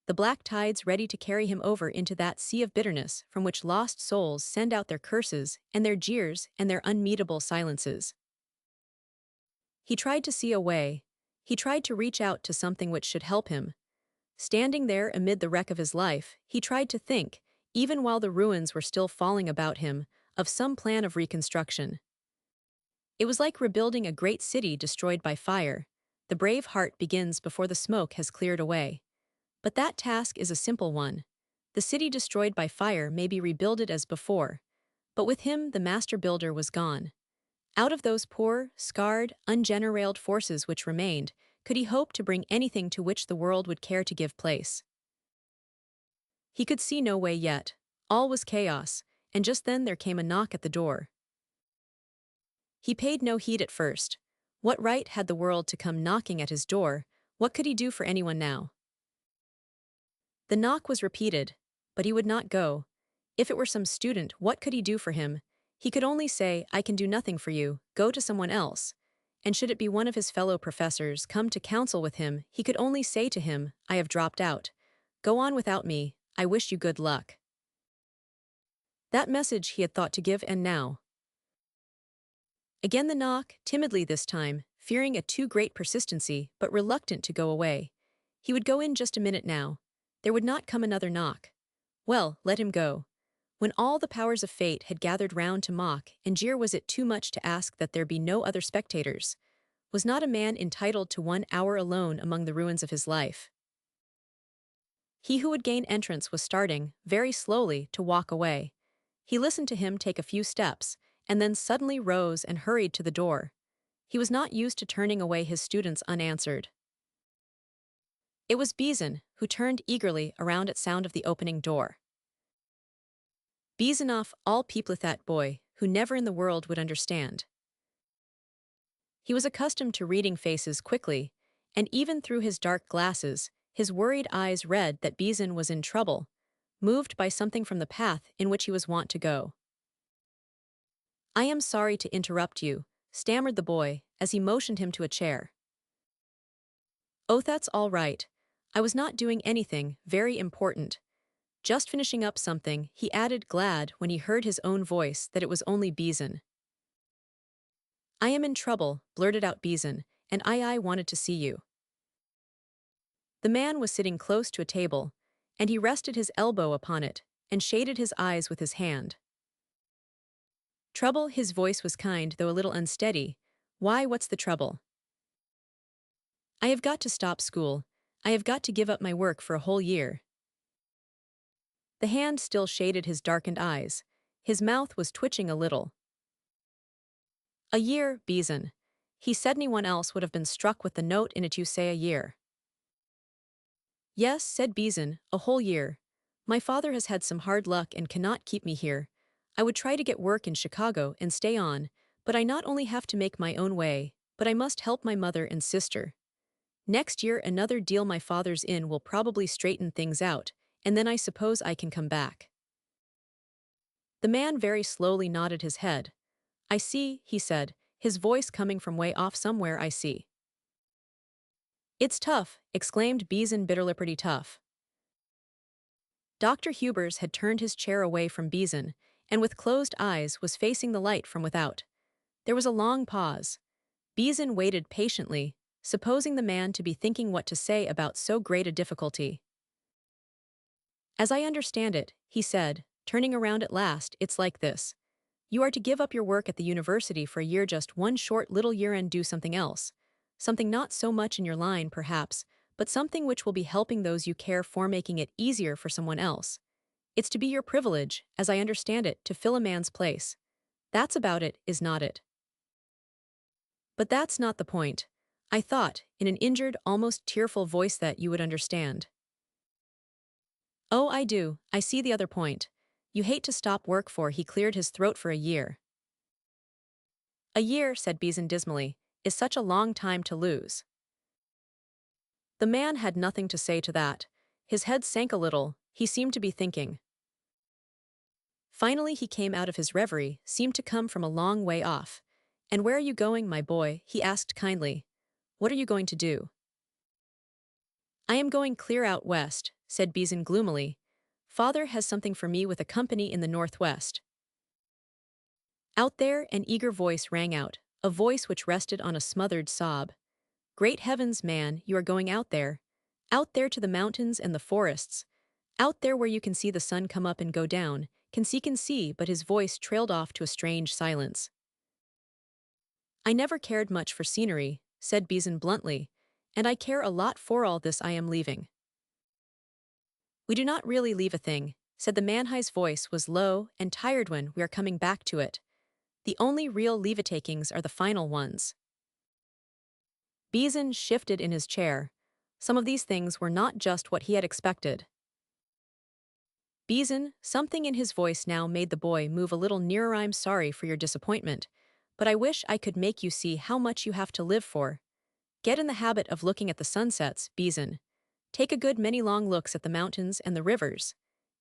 the black tides ready to carry him over into that sea of bitterness from which lost souls send out their curses and their jeers and their unmeetable silences. He tried to see a way. He tried to reach out to something which should help him. Standing there amid the wreck of his life, he tried to think, even while the ruins were still falling about him, of some plan of reconstruction. It was like rebuilding a great city destroyed by fire. The brave heart begins before the smoke has cleared away. But that task is a simple one. The city destroyed by fire may be rebuilded as before, but with him the master builder was gone. Out of those poor, scarred, ungenerated forces which remained, could he hope to bring anything to which the world would care to give place? He could see no way yet. All was chaos, and just then there came a knock at the door. He paid no heed at first. What right had the world to come knocking at his door? What could he do for anyone now? The knock was repeated, but he would not go. If it were some student, what could he do for him? He could only say, "I can do nothing for you, go to someone else." And should it be one of his fellow professors come to counsel with him, he could only say to him, "I have dropped out. Go on without me, I wish you good luck." That message he had thought to give, and now. Again the knock, timidly this time, fearing a too great persistency, but reluctant to go away. He would go in just a minute now. There would not come another knock. Well, let him go. When all the powers of fate had gathered round to mock and jeer, was it too much to ask that there be no other spectators? Was not a man entitled to 1 hour alone among the ruins of his life? He who would gain entrance was starting, very slowly, to walk away. He listened to him take a few steps, and then suddenly rose and hurried to the door. He was not used to turning away his students unanswered. It was Beeson, who turned eagerly around at sound of the opening door. Bizanov all peepleth that boy, who never in the world would understand. He was accustomed to reading faces quickly, and even through his dark glasses, his worried eyes read that Bizan was in trouble, moved by something from the path in which he was wont to go. "I am sorry to interrupt you," stammered the boy, as he motioned him to a chair. "Oh, that's all right. I was not doing anything very important. Just finishing up something," he added, glad when he heard his own voice that it was only Bizan. "I am in trouble," blurted out Bizan, "and I wanted to see you." The man was sitting close to a table, and he rested his elbow upon it and shaded his eyes with his hand. "Trouble?" His voice was kind, though a little unsteady. "Why, what's the trouble?" "I have got to stop school. I have got to give up my work for a whole year." The hand still shaded his darkened eyes. His mouth was twitching a little. "A year, Bizan." He said anyone else would have been struck with the note in it. "You say a year?" "Yes," said Bizan, "a whole year. My father has had some hard luck and cannot keep me here. I would try to get work in Chicago and stay on, but I not only have to make my own way, but I must help my mother and sister. Next year another deal my father's in will probably straighten things out, and then I suppose I can come back." The man very slowly nodded his head. "I see," he said, his voice coming from way off somewhere. "I see." "It's tough," exclaimed Bizan bitterly. "Pretty tough." Dr. Hubers had turned his chair away from Bizan, and with closed eyes was facing the light from without. There was a long pause. Bizan waited patiently, supposing the man to be thinking what to say about so great a difficulty. "As I understand it," he said, turning around at last, "it's like this. You are to give up your work at the university for a year, just one short little year, and do something else. Something not so much in your line, perhaps, but something which will be helping those you care for, making it easier for someone else. It's to be your privilege, as I understand it, to fill a man's place. That's about it, is not it?" "But that's not the point. I thought," in an injured, almost tearful voice, "that you would understand." "Oh, I do. I see the other point. You hate to stop work for," he cleared his throat, "for a year." "A year," said Bizan dismally, "is such a long time to lose." The man had nothing to say to that. His head sank a little. He seemed to be thinking. Finally he came out of his reverie, seemed to come from a long way off. "And where are you going, my boy?" he asked kindly. "What are you going to do?" "I am going clear out west," said Bizan gloomily. "Father has something for me with a company in the Northwest." "Out there?" an eager voice rang out, a voice which rested on a smothered sob. "Great heavens, man, you are going out there. Out there to the mountains and the forests. Out there where you can see the sun come up and go down, can see," but his voice trailed off to a strange silence. "I never cared much for scenery," said Bizan bluntly, "and I care a lot for all this I am leaving." "We do not really leave a thing," said the man. His voice was low and tired. "When we are coming back to it. The only real leave-a-takings are the final ones." Bizan shifted in his chair. Some of these things were not just what he had expected. "Bizan," something in his voice now made the boy move a little nearer. "I'm sorry for your disappointment, but I wish I could make you see how much you have to live for. Get in the habit of looking at the sunsets, Bizan. Take a good many long looks at the mountains and the rivers.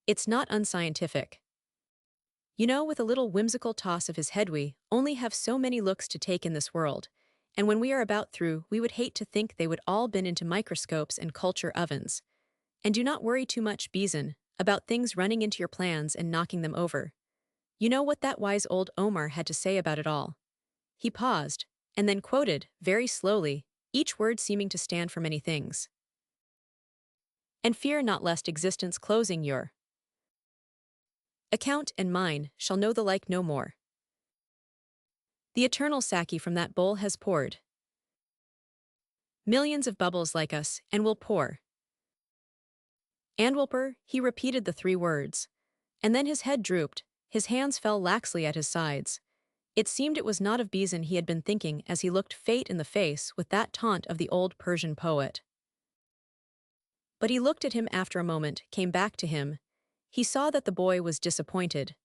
It's not unscientific. You know," with a little whimsical toss of his head, "we only have so many looks to take in this world, and when we are about through, we would hate to think they would all been into microscopes and culture ovens. And do not worry too much, Bizan, about things running into your plans and knocking them over. You know what that wise old Omar had to say about it all." He paused, and then quoted, very slowly, each word seeming to stand for many things. "And fear not lest existence closing your account and mine shall know the like no more. The eternal Saki from that bowl has poured millions of bubbles like us, and will pour. And will pour," he repeated the three words. And then his head drooped, his hands fell laxly at his sides. It seemed it was not of Bizan he had been thinking as he looked fate in the face with that taunt of the old Persian poet. But he looked at him after a moment, came back to him. He saw that the boy was disappointed.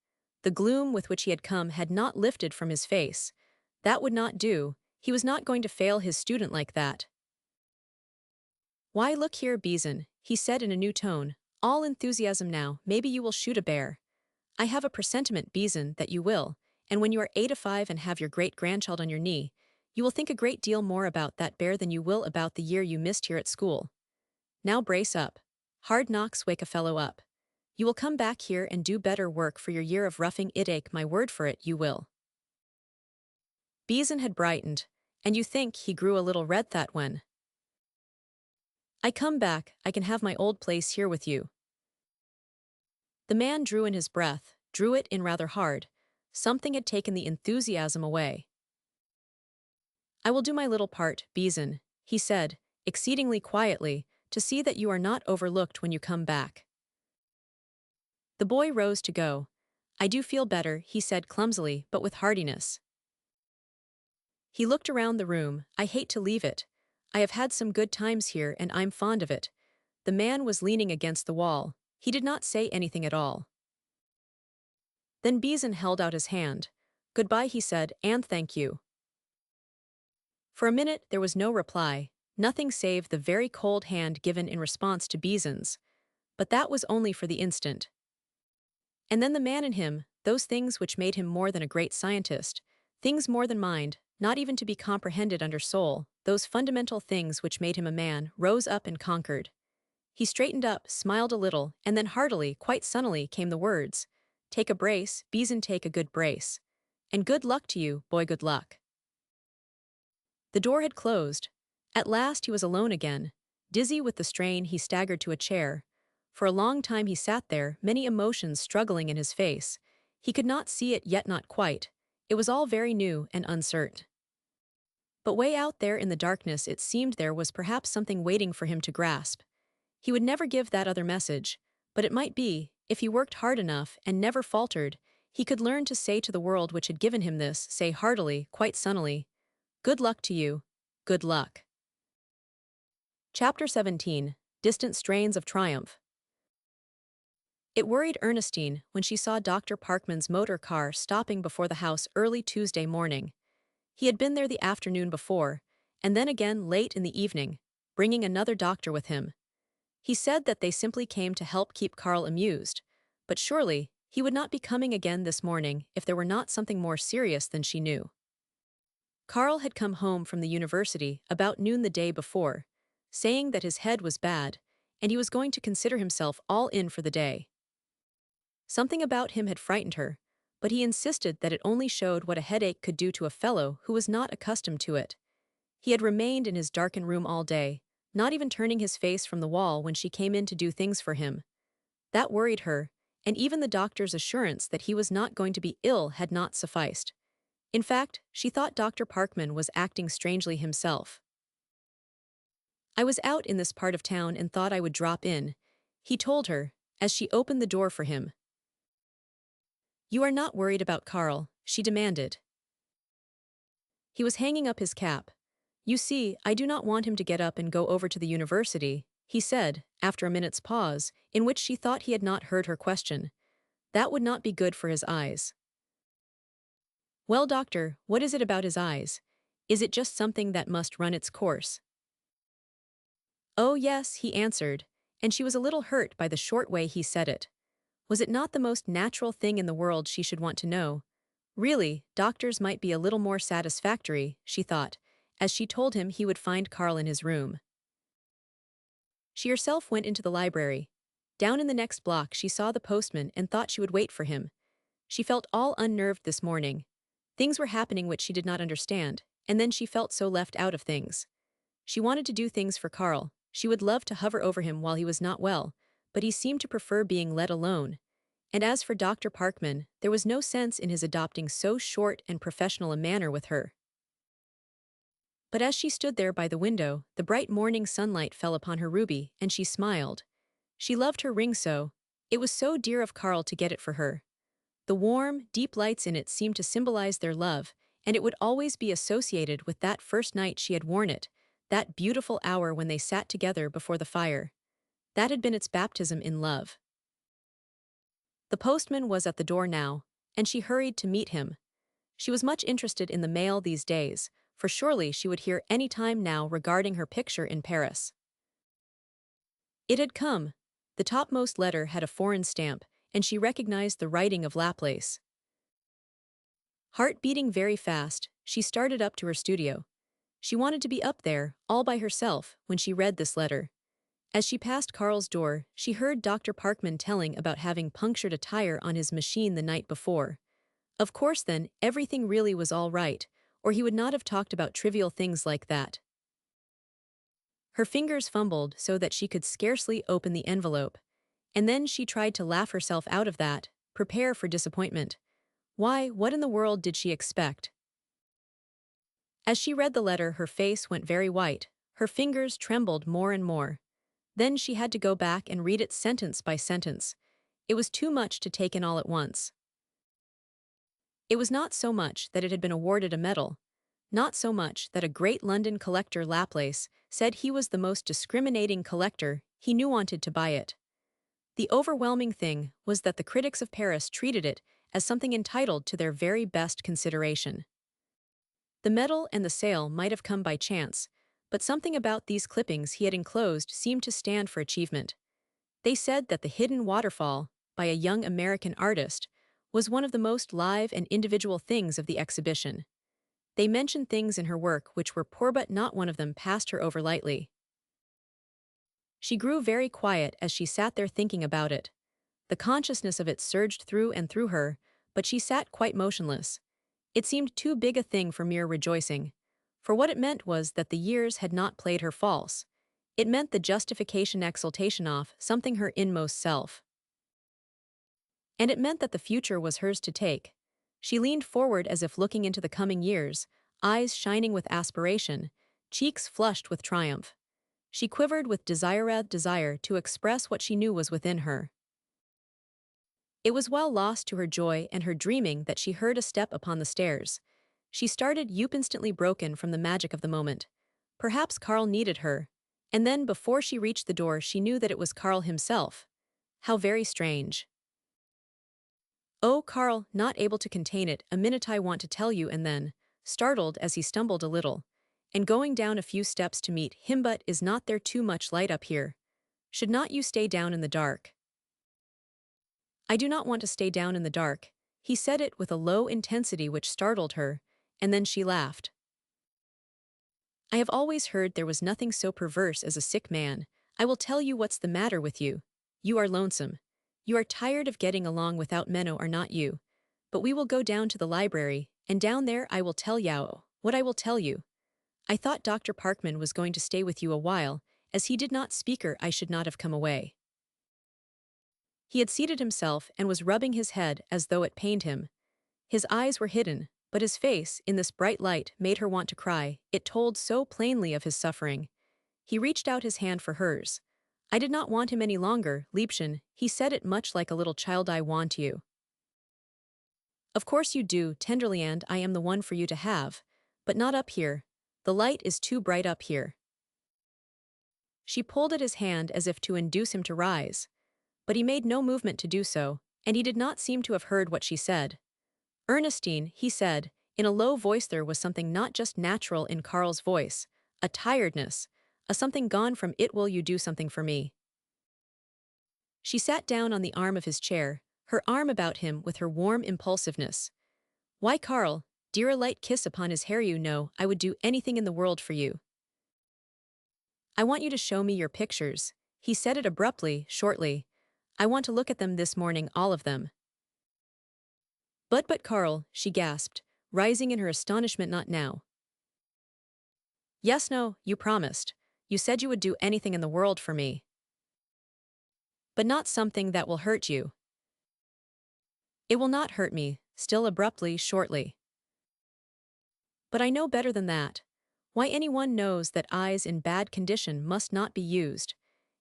The gloom with which he had come had not lifted from his face. That would not do. He was not going to fail his student like that. "Why, look here, Beeson," he said in a new tone, all enthusiasm now. "Maybe you will shoot a bear. I have a presentiment, Beeson, that you will, and when you are 85 and have your great-grandchild on your knee, you will think a great deal more about that bear than you will about the year you missed here at school. Now brace up. Hard knocks wake a fellow up. You will come back here and do better work for your year of roughing it, ache my word for it, you will." Beeson had brightened, and you think he grew a little red that when "I come back, I can have my old place here with you." The man drew in his breath, drew it in rather hard. Something had taken the enthusiasm away. "I will do my little part, Beeson," he said, exceedingly quietly, "to see that you are not overlooked when you come back." The boy rose to go. "I do feel better," he said clumsily but with heartiness. He looked around the room. "I hate to leave it. I have had some good times here and I'm fond of it." The man was leaning against the wall. He did not say anything at all. Then Beeson held out his hand. "Goodbye," he said, "and thank you." For a minute there was no reply, nothing save the very cold hand given in response to Beeson's. But that was only for the instant. And then the man in him, those things which made him more than a great scientist, things more than mind, not even to be comprehended under soul, those fundamental things which made him a man, rose up and conquered. He straightened up, smiled a little, and then heartily, quite sunnily, came the words, "Take a brace, Beeson, take a good brace. And good luck to you, boy, good luck." The door had closed. At last he was alone again. Dizzy with the strain, he staggered to a chair. For a long time he sat there, many emotions struggling in his face. He could not see it, yet not quite. It was all very new and uncertain. But way out there in the darkness it seemed there was perhaps something waiting for him to grasp. He would never give that other message, but it might be, if he worked hard enough and never faltered, he could learn to say to the world which had given him this, say heartily, quite sunnily, "Good luck to you. Good luck." Chapter 17. Distant Strains of Triumph. It worried Ernestine when she saw Dr. Parkman's motor car stopping before the house early Tuesday morning. He had been there the afternoon before, and then again late in the evening, bringing another doctor with him. He said that they simply came to help keep Carl amused, but surely he would not be coming again this morning if there were not something more serious than she knew. Carl had come home from the university about noon the day before, saying that his head was bad, and he was going to consider himself all in for the day. Something about him had frightened her, but he insisted that it only showed what a headache could do to a fellow who was not accustomed to it. He had remained in his darkened room all day, not even turning his face from the wall when she came in to do things for him. That worried her, and even the doctor's assurance that he was not going to be ill had not sufficed. In fact, she thought Dr. Parkman was acting strangely himself. "I was out in this part of town and thought I would drop in," he told her, as she opened the door for him. "You are not worried about Carl?" she demanded. He was hanging up his cap. "You see, I do not want him to get up and go over to the university," he said, after a minute's pause, in which she thought he had not heard her question. "That would not be good for his eyes." "Well, doctor, what is it about his eyes? Is it just something that must run its course?" "Oh yes," he answered, and she was a little hurt by the short way he said it. Was it not the most natural thing in the world she should want to know? Really, doctors might be a little more satisfactory, she thought, as she told him he would find Carl in his room. She herself went into the library. Down in the next block she saw the postman and thought she would wait for him. She felt all unnerved this morning. Things were happening which she did not understand, and then she felt so left out of things. She wanted to do things for Carl. She would love to hover over him while he was not well, but he seemed to prefer being let alone. And as for Dr. Parkman, there was no sense in his adopting so short and professional a manner with her. But as she stood there by the window, the bright morning sunlight fell upon her ruby, and she smiled. She loved her ring so. It was so dear of Carl to get it for her. The warm, deep lights in it seemed to symbolize their love, and it would always be associated with that first night she had worn it, that beautiful hour when they sat together before the fire. That had been its baptism in love. The postman was at the door now, and she hurried to meet him. She was much interested in the mail these days, for surely she would hear any time now regarding her picture in Paris. It had come. The topmost letter had a foreign stamp, and she recognized the writing of Laplace. Heart beating very fast, she started up to her studio. She wanted to be up there, all by herself, when she read this letter. As she passed Carl's door, she heard Dr. Parkman telling about having punctured a tire on his machine the night before. Of course then, everything really was all right, or he would not have talked about trivial things like that. Her fingers fumbled so that she could scarcely open the envelope. And then she tried to laugh herself out of that, prepare for disappointment. Why, what in the world did she expect? As she read the letter, her face went very white, her fingers trembled more and more. Then she had to go back and read it sentence by sentence. It was too much to take in all at once. It was not so much that it had been awarded a medal, not so much that a great London collector Laplace said he was the most discriminating collector he knew wanted to buy it. The overwhelming thing was that the critics of Paris treated it as something entitled to their very best consideration. The medal and the sale might have come by chance, but something about these clippings he had enclosed seemed to stand for achievement. They said that The Hidden Waterfall, by a young American artist, was one of the most live and individual things of the exhibition. They mentioned things in her work which were poor, but not one of them passed her over lightly. She grew very quiet as she sat there thinking about it. The consciousness of it surged through and through her, but she sat quite motionless. It seemed too big a thing for mere rejoicing. For what it meant was that the years had not played her false. It meant the justification exultation of something her inmost self. And it meant that the future was hers to take. She leaned forward as if looking into the coming years, eyes shining with aspiration, cheeks flushed with triumph. She quivered with desire to express what she knew was within her. It was while lost to her joy and her dreaming that she heard a step upon the stairs. She started instantly broken from the magic of the moment. Perhaps Carl needed her. And then before she reached the door she knew that it was Carl himself. How very strange. "Oh, Carl," not able to contain it, "a minute, I want to tell you," and then, startled as he stumbled a little, and going down a few steps to meet him, "But is not there too much light up here? Should not you stay down in the dark?" "I do not want to stay down in the dark." He said it with a low intensity which startled her, and then she laughed. "I have always heard there was nothing so perverse as a sick man. I will tell you what's the matter with you. You are lonesome. You are tired of getting along without Menno, are not you? But we will go down to the library, and down there I will tell you what I will tell you. I thought Dr. Parkman was going to stay with you a while. As he did not speak I should not have come away." He had seated himself and was rubbing his head as though it pained him. His eyes were hidden, but his face, in this bright light, made her want to cry. It told so plainly of his suffering. He reached out his hand for hers. "I did not want him any longer, Liebchen," he said it much like a little child. "I want you." "Of course you do," tenderly, "and I am the one for you to have. But not up here. The light is too bright up here." She pulled at his hand as if to induce him to rise. But he made no movement to do so, and he did not seem to have heard what she said. "Ernestine," he said, in a low voice. There was something not just natural in Carl's voice, a tiredness, a something gone from it. "Will you do something for me?" She sat down on the arm of his chair, her arm about him with her warm impulsiveness. "Why, Carl, dear, a light kiss upon his hair. You know, I would do anything in the world for you." "I want you to show me your pictures." He said it abruptly, shortly. "I want to look at them this morning, all of them." But Carl," she gasped, rising in her astonishment. "Not now." "Yes, no, you promised. You said you would do anything in the world for me. But not something that will hurt you." "It will not hurt me," still abruptly, shortly. "But I know better than that. Why, anyone knows that eyes in bad condition must not be used.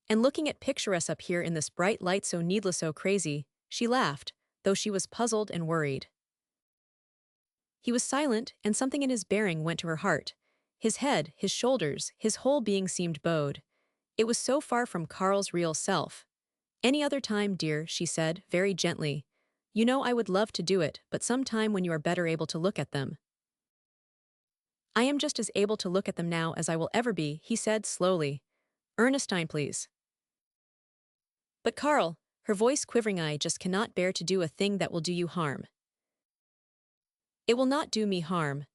And looking at picturesque up here in this bright light, so needless, so crazy," she laughed, though she was puzzled and worried. He was silent, and something in his bearing went to her heart. His head, his shoulders, his whole being seemed bowed. It was so far from Carl's real self. "Any other time, dear," she said, very gently. You know I would love to do it, but sometime when you are better able to look at them. I am just as able to look at them now as I will ever be, he said slowly. Ernestine, please. But Carl, her voice quivering, I just cannot bear to do a thing that will do you harm. It will not do me harm.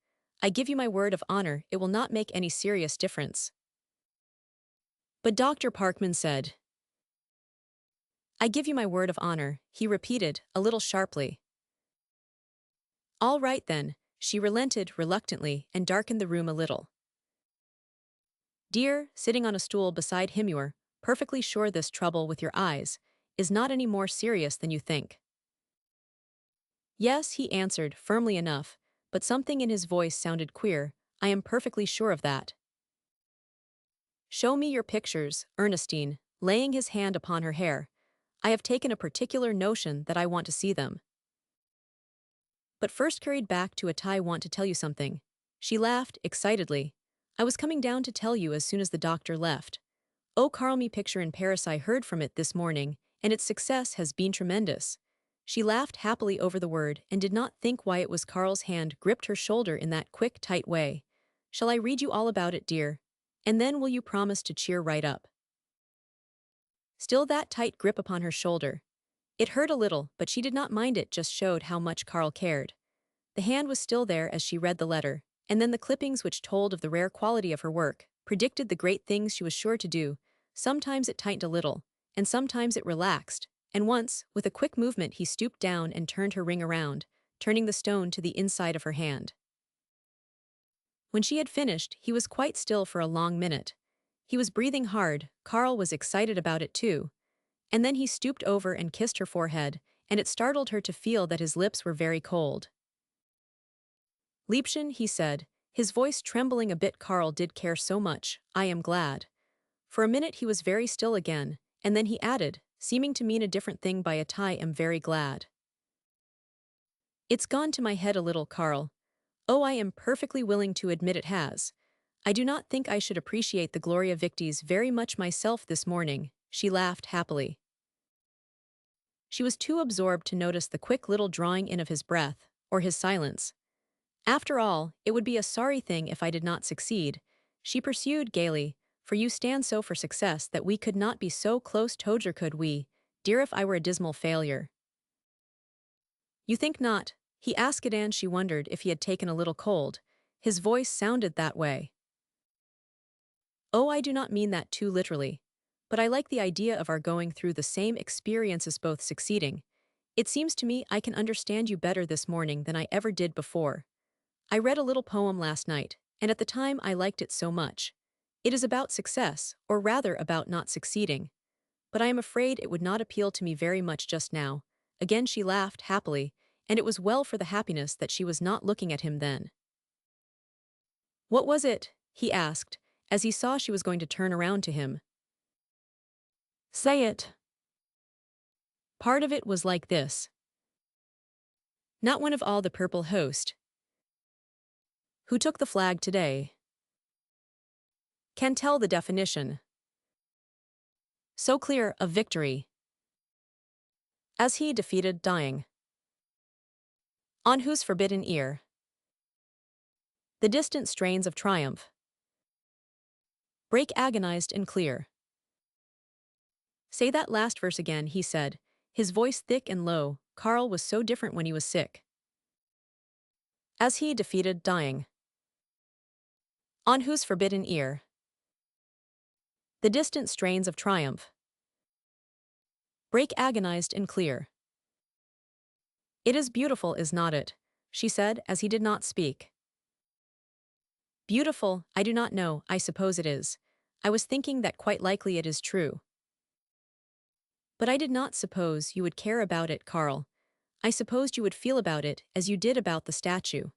I give you my word of honor, it will not make any serious difference. But Dr. Parkman said. I give you my word of honor, he repeated, a little sharply. All right then, she relented reluctantly and darkened the room a little. Dear, sitting on a stool beside him, you're perfectly sure this trouble with your eyes is not any more serious than you think. Yes, he answered, firmly enough, but something in his voice sounded queer. I am perfectly sure of that. Show me your pictures, Ernestine, laying his hand upon her hair. I have taken a particular notion that I want to see them. But first carried back to I want to tell you something. She laughed excitedly. I was coming down to tell you as soon as the doctor left. Oh, Carl, me picture in Paris, I heard from it this morning, and its success has been tremendous. She laughed happily over the word and did not think why it was Carl's hand gripped her shoulder in that quick, tight way. Shall I read you all about it, dear? And then will you promise to cheer right up? Still that tight grip upon her shoulder. It hurt a little, but she did not mind it, just showed how much Carl cared. The hand was still there as she read the letter, and then the clippings which told of the rare quality of her work, predicted the great things she was sure to do. Sometimes it tightened a little, and sometimes it relaxed, and once, with a quick movement, he stooped down and turned her ring around, turning the stone to the inside of her hand. When she had finished, he was quite still for a long minute. He was breathing hard, Carl was excited about it too. And then he stooped over and kissed her forehead, and it startled her to feel that his lips were very cold. Liebchen, he said, his voice trembling a bit. Carl did care so much, I am glad. For a minute he was very still again, and then he added, seeming to mean a different thing by it, I am very glad. It's gone to my head a little, Carl. Oh, I am perfectly willing to admit it has. I do not think I should appreciate the Gloria Victis very much myself this morning, she laughed happily. She was too absorbed to notice the quick little drawing in of his breath, or his silence. After all, it would be a sorry thing if I did not succeed, she pursued gaily, for you stand so for success that we could not be so close together, could we, dear, if I were a dismal failure. You think not? He asked it, and she wondered if he had taken a little cold. His voice sounded that way. Oh, I do not mean that too literally. But I like the idea of our going through the same experiences, both succeeding. It seems to me I can understand you better this morning than I ever did before. I read a little poem last night, and at the time I liked it so much. It is about success, or rather about not succeeding. But I am afraid it would not appeal to me very much just now. Again she laughed happily, and it was well for the happiness that she was not looking at him then. What was it? He asked, as he saw she was going to turn around to him. Say it. Part of it was like this. Not one of all the purple host who took the flag today can tell the definition so clear of victory as he defeated dying, on whose forbidden ear the distant strains of triumph break agonized and clear. Say that last verse again, he said, his voice thick and low. Carl was so different when he was sick. As he defeated dying, on whose forbidden ear the distant strains of triumph break agonized and clear. It is beautiful, is not it? She said, as he did not speak. Beautiful, I do not know, I suppose it is. I was thinking that quite likely it is true. But I did not suppose you would care about it, Carl. I supposed you would feel about it as you did about the statue.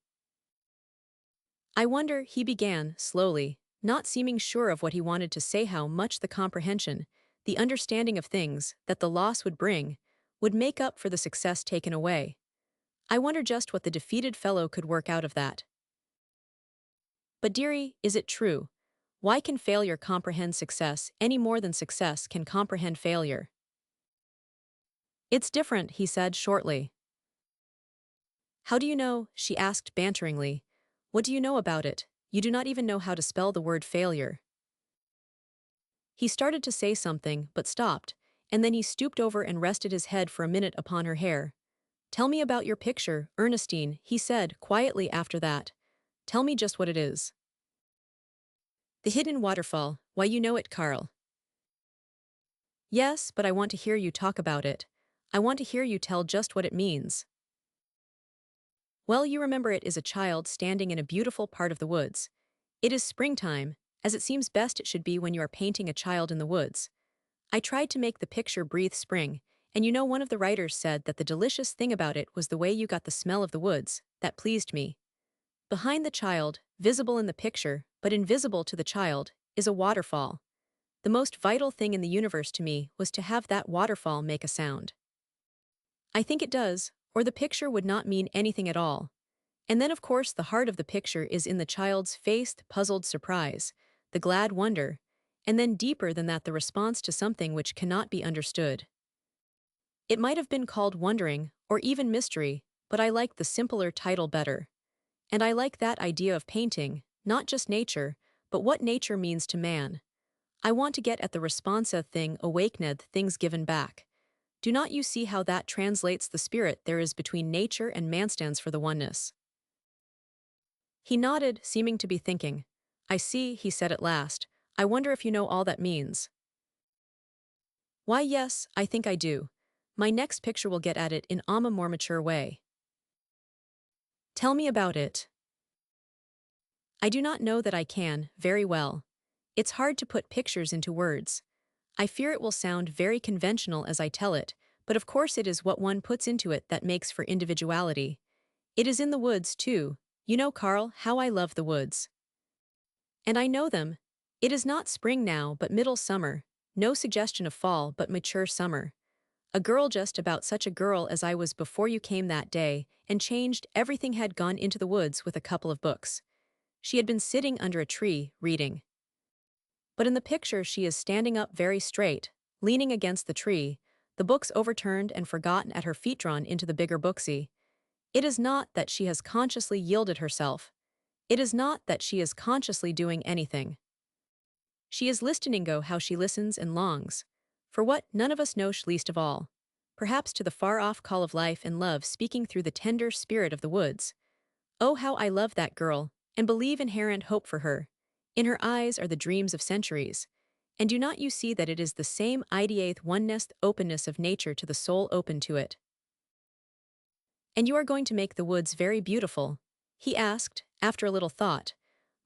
I wonder, he began, slowly, not seeming sure of what he wanted to say, how much the comprehension, the understanding of things that the loss would bring, would make up for the success taken away. I wonder just what the defeated fellow could work out of that. But dearie, is it true? Why can failure comprehend success any more than success can comprehend failure? It's different, he said shortly. How do you know? She asked banteringly. What do you know about it? You do not even know how to spell the word failure. He started to say something, but stopped, and then he stooped over and rested his head for a minute upon her hair. Tell me about your picture, Ernestine, he said, quietly after that. Tell me just what it is. The hidden waterfall, why you know it, Carl. Yes, but I want to hear you talk about it. I want to hear you tell just what it means. Well, you remember it is a child standing in a beautiful part of the woods. It is springtime, as it seems best it should be when you are painting a child in the woods. I tried to make the picture breathe spring, and you know one of the writers said that the delicious thing about it was the way you got the smell of the woods. That pleased me. Behind the child, visible in the picture, but invisible to the child, is a waterfall. The most vital thing in the universe to me was to have that waterfall make a sound. I think it does, or the picture would not mean anything at all. And then of course the heart of the picture is in the child's face, the puzzled surprise, the glad wonder, and then deeper than that the response to something which cannot be understood. It might have been called wondering, or even mystery, but I liked the simpler title better. And I like that idea of painting, not just nature, but what nature means to man. I want to get at the responsa thing awakened things given back. Do not you see how that translates the spirit there is between nature and man stands for the oneness? He nodded, seeming to be thinking. I see, he said at last. I wonder if you know all that means. Why yes, I think I do. My next picture will get at it in a more mature way. Tell me about it. I do not know that I can, very well. It's hard to put pictures into words. I fear it will sound very conventional as I tell it, but of course it is what one puts into it that makes for individuality. It is in the woods, too. You know, Carl, how I love the woods. And I know them. It is not spring now, but middle summer. No suggestion of fall, but mature summer. A girl just about such a girl as I was before you came that day, and changed everything had gone into the woods with a couple of books. She had been sitting under a tree, reading. But in the picture she is standing up very straight, leaning against the tree, the books overturned and forgotten at her feet drawn into the bigger booksy. It is not that she has consciously yielded herself. It is not that she is consciously doing anything. She is listening go how she listens and longs. For what none of us know least of all. Perhaps to the far-off call of life and love speaking through the tender spirit of the woods. Oh how I love that girl, and believe inherent hope for her. In her eyes are the dreams of centuries. And do not you see that it is the same ideate oneness openness of nature to the soul open to it? And you are going to make the woods very beautiful? He asked, after a little thought.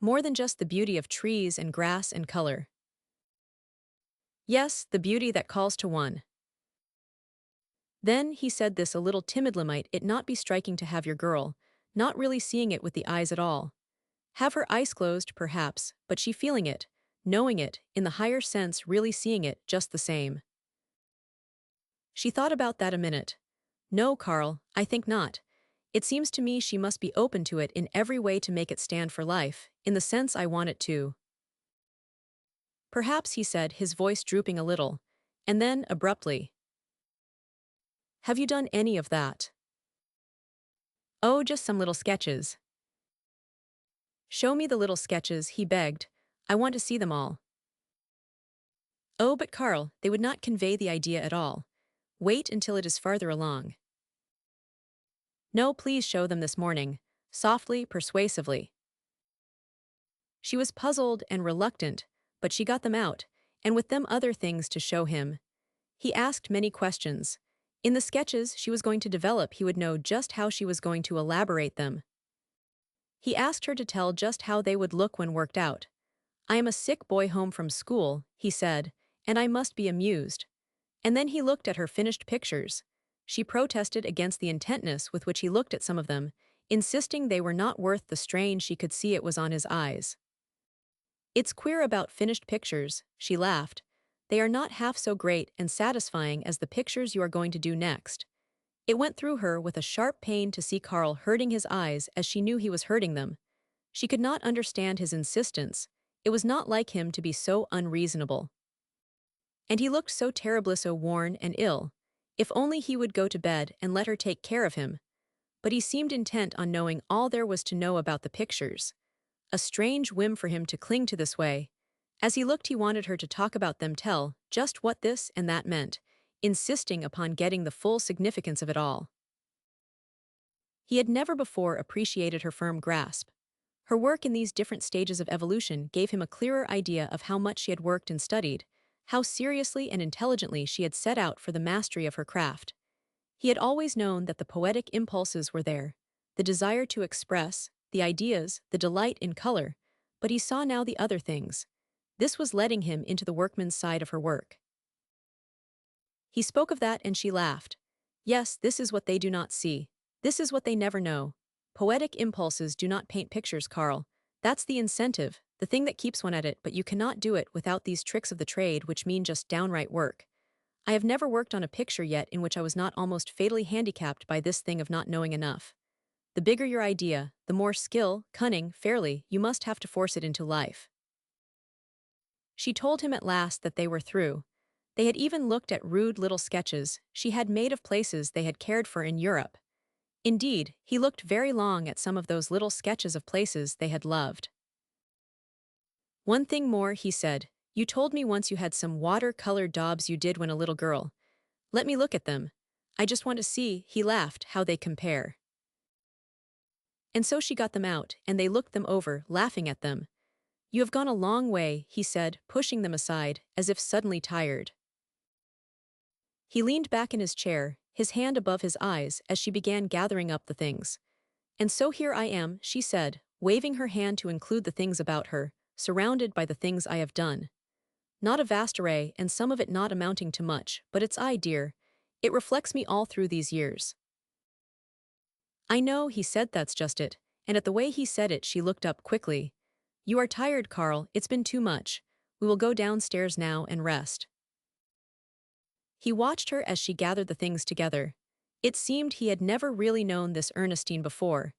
More than just the beauty of trees and grass and color. Yes, the beauty that calls to one. Then he said this a little timidly, might it not be striking to have your girl, not really seeing it with the eyes at all. Have her eyes closed, perhaps, but she feeling it, knowing it, in the higher sense really seeing it just the same. She thought about that a minute. No, Carl, I think not. It seems to me she must be open to it in every way to make it stand for life, in the sense I want it to. Perhaps, he said, his voice drooping a little, and then, abruptly. Have you done any of that? Oh, just some little sketches. Show me the little sketches, he begged. I want to see them all. Oh, but Carl, they would not convey the idea at all. Wait until it is farther along. No, please show them this morning, softly, persuasively. She was puzzled and reluctant, but she got them out, and with them other things to show him. He asked many questions. In the sketches she was going to develop, he would know just how she was going to elaborate them. He asked her to tell just how they would look when worked out. I am a sick boy home from school, he said, and I must be amused. And then he looked at her finished pictures. She protested against the intentness with which he looked at some of them, insisting they were not worth the strain she could see it was on his eyes. It's queer about finished pictures, she laughed. They are not half so great and satisfying as the pictures you are going to do next. It went through her with a sharp pain to see Carl hurting his eyes as she knew he was hurting them. She could not understand his insistence. It was not like him to be so unreasonable. And he looked so terribly so worn and ill. If only he would go to bed and let her take care of him. but he seemed intent on knowing all there was to know about the pictures. A strange whim for him to cling to this way. As he looked, he wanted her to talk about them, tell just what this and that meant, insisting upon getting the full significance of it all. He had never before appreciated her firm grasp. Her work in these different stages of evolution gave him a clearer idea of how much she had worked and studied, how seriously and intelligently she had set out for the mastery of her craft. He had always known that the poetic impulses were there, the desire to express, the ideas, the delight in color, but he saw now the other things. This was letting him into the workman's side of her work. He spoke of that and she laughed. Yes, this is what they do not see. This is what they never know. Poetic impulses do not paint pictures, Carl. That's the incentive, the thing that keeps one at it, but you cannot do it without these tricks of the trade which mean just downright work. I have never worked on a picture yet in which I was not almost fatally handicapped by this thing of not knowing enough. The bigger your idea, the more skill, cunning, fairly, you must have to force it into life. She told him at last that they were through. They had even looked at rude little sketches she had made of places they had cared for in Europe. Indeed, he looked very long at some of those little sketches of places they had loved. One thing more, he said, you told me once you had some water-colored daubs you did when a little girl. Let me look at them. I just want to see, he laughed, how they compare. And so she got them out, and they looked them over, laughing at them. You have gone a long way, he said, pushing them aside, as if suddenly tired. He leaned back in his chair, his hand above his eyes as she began gathering up the things. And so here I am, she said, waving her hand to include the things about her, surrounded by the things I have done. Not a vast array, and some of it not amounting to much, but it's I, dear. It reflects me all through these years. I know, he said, that's just it, and at the way he said it she looked up quickly. You are tired, Carl, it's been too much. We will go downstairs now and rest. He watched her as she gathered the things together. It seemed he had never really known this Ernestine before.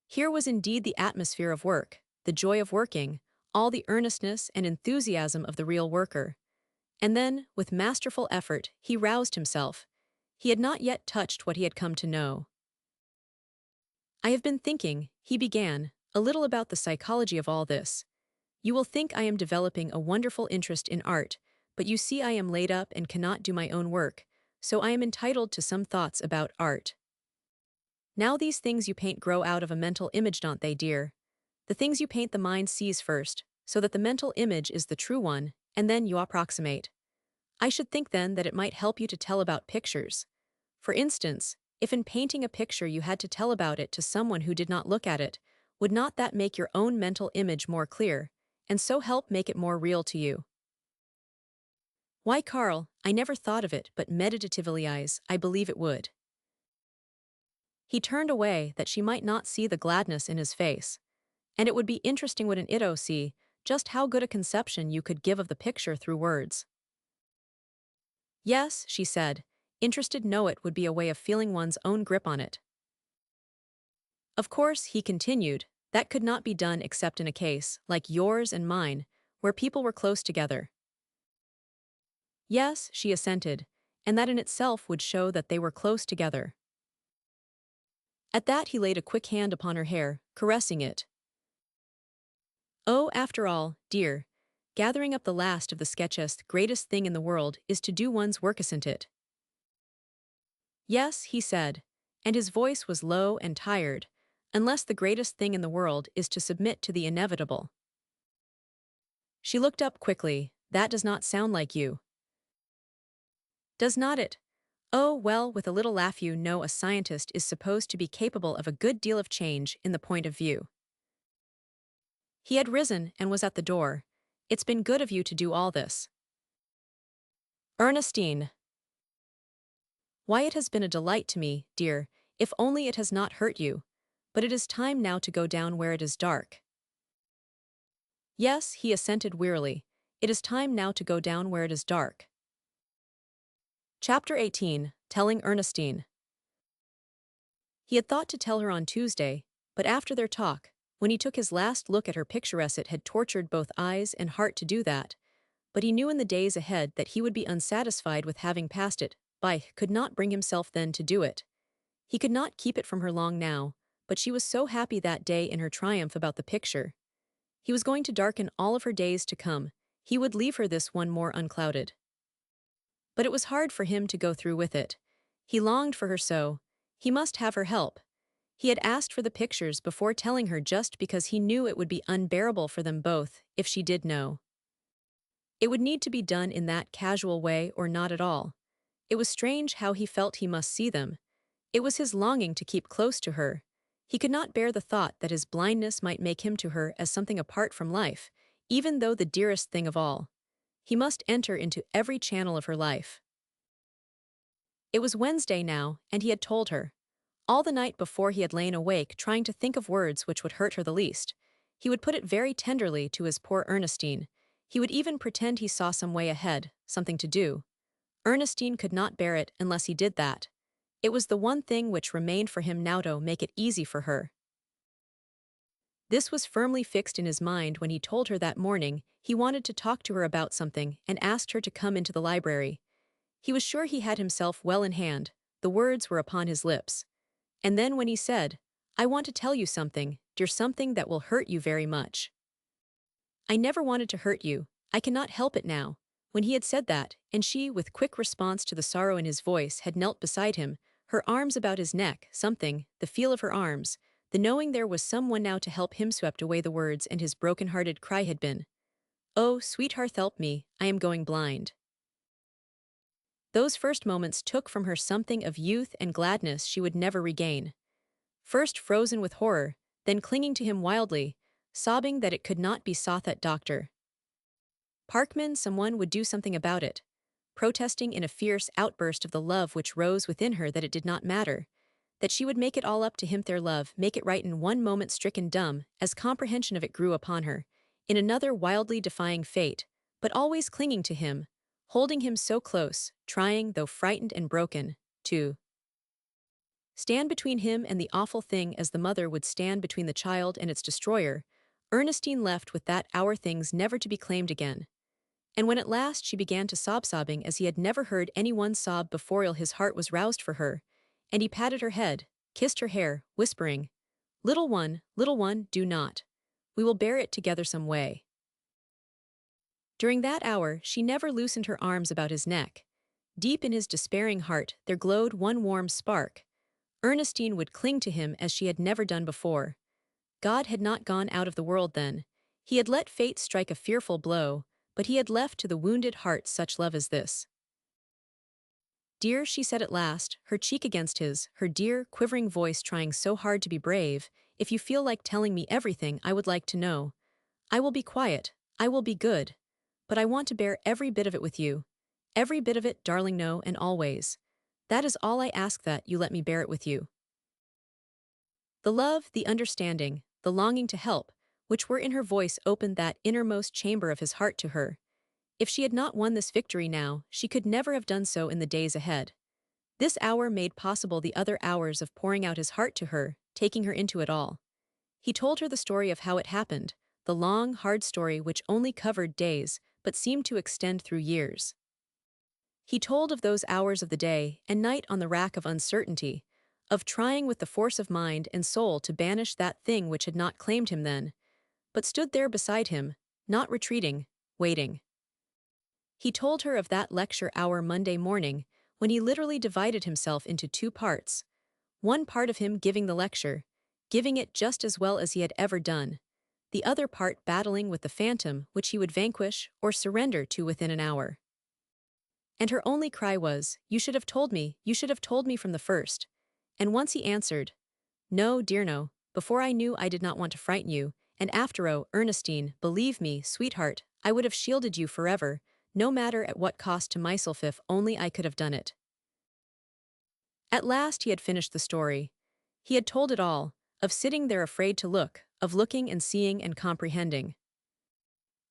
Here was indeed the atmosphere of work, the joy of working, all the earnestness and enthusiasm of the real worker. And then, with masterful effort, he roused himself. He had not yet touched what he had come to know. I have been thinking, he began, a little about the psychology of all this. You will think I am developing a wonderful interest in art, but you see I am laid up and cannot do my own work, so I am entitled to some thoughts about art. Now these things you paint grow out of a mental image, don't they, dear? The things you paint the mind sees first, so that the mental image is the true one, and then you approximate. I should think then that it might help you to tell about pictures. For instance, if in painting a picture you had to tell about it to someone who did not look at it, would not that make your own mental image more clear, and so help make it more real to you? Why, Carl, I never thought of it, but meditatively I believe it would. He turned away that she might not see the gladness in his face. And it would be interesting, wouldn't it, oh, see, just how good a conception you could give of the picture through words. Yes, she said, interested know it would be a way of feeling one's own grip on it. Of course, he continued, that could not be done except in a case, like yours and mine, where people were close together. Yes, she assented, and that in itself would show that they were close together. At that he laid a quick hand upon her hair, caressing it. Oh, after all, dear, gathering up the last of the sketches, the greatest thing in the world is to do one's work, isn't it? Yes, he said, and his voice was low and tired, unless the greatest thing in the world is to submit to the inevitable. She looked up quickly. That does not sound like you. Does not it? Oh, well, with a little laugh, you know, a scientist is supposed to be capable of a good deal of change in the point of view. He had risen and was at the door. It's been good of you to do all this. Ernestine. Why, it has been a delight to me, dear, if only it has not hurt you. But it is time now to go down where it is dark. Yes, he assented wearily. It is time now to go down where it is dark. Chapter 18, Telling Ernestine. He had thought to tell her on Tuesday, but after their talk, when he took his last look at her picturesque, it had tortured both eyes and heart to do that, but he knew in the days ahead that he would be unsatisfied with having passed it, could not bring himself then to do it. He could not keep it from her long now, but she was so happy that day in her triumph about the picture. He was going to darken all of her days to come. He would leave her this one more unclouded. But it was hard for him to go through with it. He longed for her so. He must have her help. He had asked for the pictures before telling her just because he knew it would be unbearable for them both if she did know. It would need to be done in that casual way or not at all. It was strange how he felt he must see them. It was his longing to keep close to her. He could not bear the thought that his blindness might make him to her as something apart from life, even though the dearest thing of all. He must enter into every channel of her life. It was Wednesday now, and he had told her. All the night before he had lain awake trying to think of words which would hurt her the least. He would put it very tenderly to his poor Ernestine. He would even pretend he saw some way ahead, something to do. Ernestine could not bear it unless he did that. It was the one thing which remained for him now to make it easy for her. This was firmly fixed in his mind when he told her that morning he wanted to talk to her about something and asked her to come into the library. He was sure he had himself well in hand, the words were upon his lips. And then when he said, "I want to tell you something, dear, something that will hurt you very much. I never wanted to hurt you, I cannot help it now." When he had said that, and she, with quick response to the sorrow in his voice, had knelt beside him, her arms about his neck, something, the feel of her arms, the knowing there was someone now to help him swept away the words and his broken-hearted cry had been, "Oh, sweetheart, help me, I am going blind." Those first moments took from her something of youth and gladness she would never regain. First frozen with horror, then clinging to him wildly, sobbing that it could not be so that doctor Parkman someone would do something about it, protesting in a fierce outburst of the love which rose within her that it did not matter, that she would make it all up to him, their love, make it right in one moment, stricken dumb as comprehension of it grew upon her, in another wildly defying fate, but always clinging to him, holding him so close, trying, though frightened and broken, to stand between him and the awful thing as the mother would stand between the child and its destroyer. Ernestine left with that hour things never to be claimed again. And when at last she began to sobbing as he had never heard anyone sob before, his heart was roused for her, and he patted her head, kissed her hair, whispering, little one, do not. We will bear it together some way." During that hour she never loosened her arms about his neck. Deep in his despairing heart there glowed one warm spark. Ernestine would cling to him as she had never done before. God had not gone out of the world then. He had let fate strike a fearful blow, but he had left to the wounded heart such love as this. "Dear," she said at last, her cheek against his, her dear, quivering voice trying so hard to be brave, "if you feel like telling me everything, I would like to know. I will be quiet, I will be good. But I want to bear every bit of it with you. Every bit of it, darling, no, and always. That is all I ask, that you let me bear it with you." The love, the understanding, the longing to help, which were in her voice opened that innermost chamber of his heart to her. If she had not won this victory now, she could never have done so in the days ahead. This hour made possible the other hours of pouring out his heart to her, taking her into it all. He told her the story of how it happened, the long, hard story which only covered days, but seemed to extend through years. He told of those hours of the day and night on the rack of uncertainty, of trying with the force of mind and soul to banish that thing which had not claimed him then, but stood there beside him, not retreating, waiting. He told her of that lecture hour Monday morning, when he literally divided himself into two parts. One part of him giving the lecture, giving it just as well as he had ever done. The other part battling with the phantom which he would vanquish or surrender to within an hour. And her only cry was, "You should have told me, you should have told me from the first." And once he answered, "No, dear, no, before I knew I did not want to frighten you, and after, oh, Ernestine, believe me, sweetheart, I would have shielded you forever, no matter at what cost to myself, if only I could have done it." At last he had finished the story. He had told it all, of sitting there afraid to look, of looking and seeing and comprehending.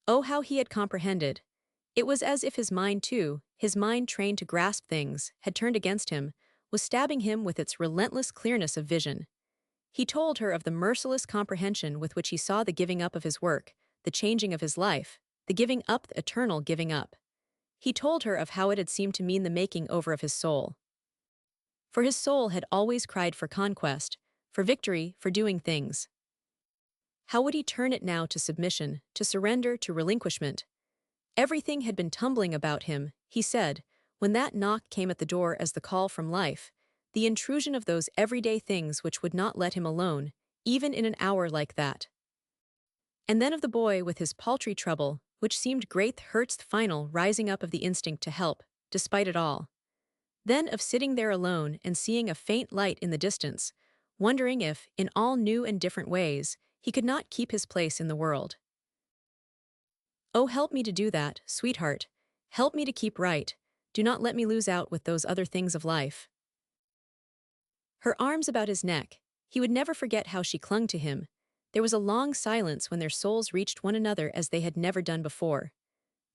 Oh, how he had comprehended! It was as if his mind too, his mind trained to grasp things, had turned against him, was stabbing him with its relentless clearness of vision. He told her of the merciless comprehension with which he saw the giving up of his work, the changing of his life, the giving up, the eternal giving up. He told her of how it had seemed to mean the making over of his soul. For his soul had always cried for conquest, for victory, for doing things. How would he turn it now to submission, to surrender, to relinquishment? Everything had been tumbling about him, he said, when that knock came at the door as the call from life, the intrusion of those everyday things which would not let him alone, even in an hour like that. And then of the boy with his paltry trouble, which seemed great hurt's final rising up of the instinct to help, despite it all. Then of sitting there alone and seeing a faint light in the distance, wondering if, in all new and different ways, he could not keep his place in the world. Oh, help me to do that, sweetheart. Help me to keep right. Do not let me lose out with those other things of life. Her arms about his neck. He would never forget how she clung to him. There was a long silence when their souls reached one another as they had never done before.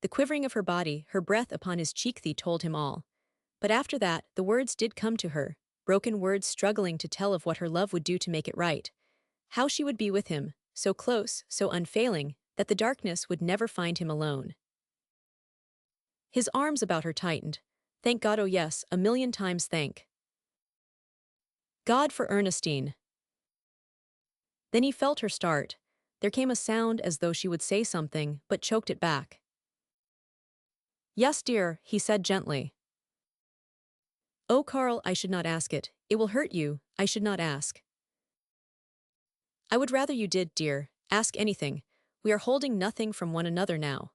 The quivering of her body, her breath upon his cheek told him all. But after that, the words did come to her, broken words struggling to tell of what her love would do to make it right. How she would be with him, so close, so unfailing, that the darkness would never find him alone. His arms about her tightened. Thank God, oh yes, a million times thank God for Ernestine. Then he felt her start. There came a sound as though she would say something, but choked it back. Yes, dear, he said gently. Oh, Carl, I should not ask it. It will hurt you, I should not ask. I would rather you did, dear. Ask anything. We are holding nothing from one another now.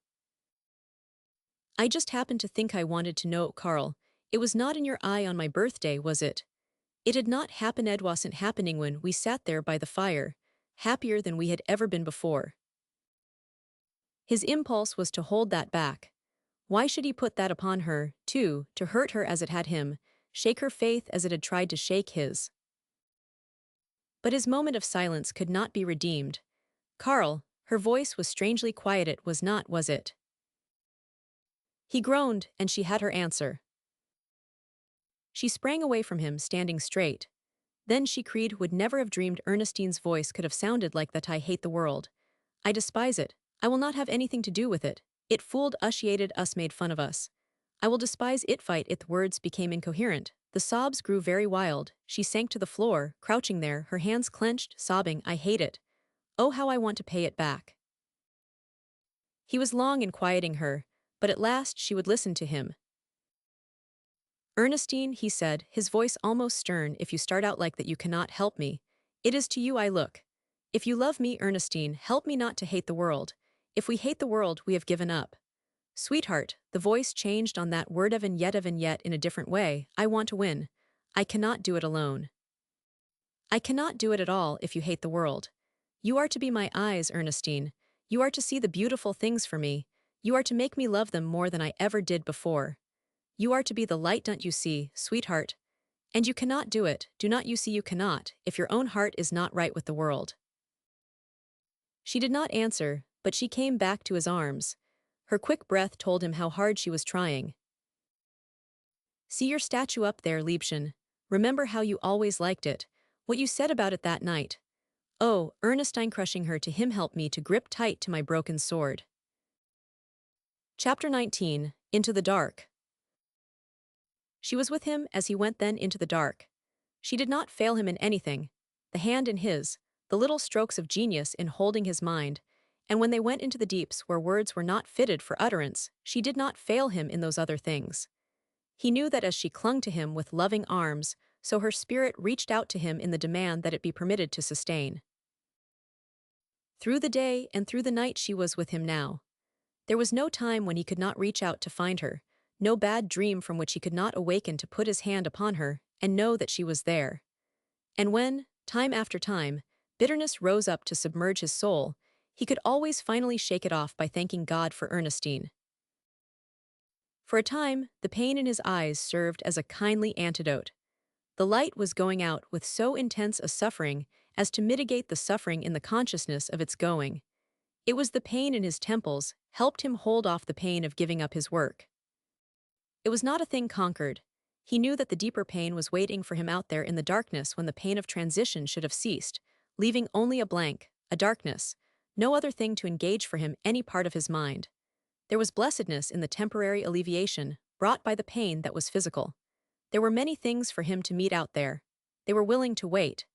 I just happened to think I wanted to know, Carl. It was not in your eye on my birthday, was it? It had not happened. It wasn't happening when we sat there by the fire, happier than we had ever been before. His impulse was to hold that back. Why should he put that upon her, too, to hurt her as it had him, shake her faith as it had tried to shake his? But his moment of silence could not be redeemed. Carl, her voice was strangely quiet. It was not, was it? He groaned, and she had her answer. She sprang away from him, standing straight. Then she would never have dreamed Ernestine's voice could have sounded like that. I hate the world. I despise it. I will not have anything to do with it. It fooled us, she hated us, made fun of us. I will despise it, fight it. The words became incoherent. The sobs grew very wild. She sank to the floor, crouching there, her hands clenched, sobbing, I hate it. Oh, how I want to pay it back. He was long in quieting her, but at last she would listen to him. Ernestine, he said, his voice almost stern, if you start out like that you cannot help me. It is to you I look. If you love me, Ernestine, help me not to hate the world. If we hate the world, we have given up. Sweetheart, the voice changed on that word of and yet in a different way. I want to win. I cannot do it alone. I cannot do it at all if you hate the world. You are to be my eyes, Ernestine. You are to see the beautiful things for me. You are to make me love them more than I ever did before. You are to be the light, don't you see, sweetheart? And you cannot do it, do not you see you cannot, if your own heart is not right with the world. She did not answer, but she came back to his arms. Her quick breath told him how hard she was trying. See your statue up there, Liebchen. Remember how you always liked it, what you said about it that night. Oh, Ernestine, crushing her to him, help me to grip tight to my broken sword. Chapter 19, Into the Dark. She was with him as he went then into the dark. She did not fail him in anything, the hand in his, the little strokes of genius in holding his mind, and when they went into the deeps where words were not fitted for utterance, she did not fail him in those other things. He knew that as she clung to him with loving arms, so her spirit reached out to him in the demand that it be permitted to sustain. Through the day and through the night she was with him now. There was no time when he could not reach out to find her, no bad dream from which he could not awaken to put his hand upon her and know that she was there. And when, time after time, bitterness rose up to submerge his soul, he could always finally shake it off by thanking God for Ernestine. For a time, the pain in his eyes served as a kindly antidote. The light was going out with so intense a suffering as to mitigate the suffering in the consciousness of its going. It was the pain in his temples helped him hold off the pain of giving up his work. It was not a thing conquered. He knew that the deeper pain was waiting for him out there in the darkness when the pain of transition should have ceased, leaving only a blank, a darkness, no other thing to engage for him any part of his mind. There was blessedness in the temporary alleviation brought by the pain that was physical. There were many things for him to meet out there. They were willing to wait.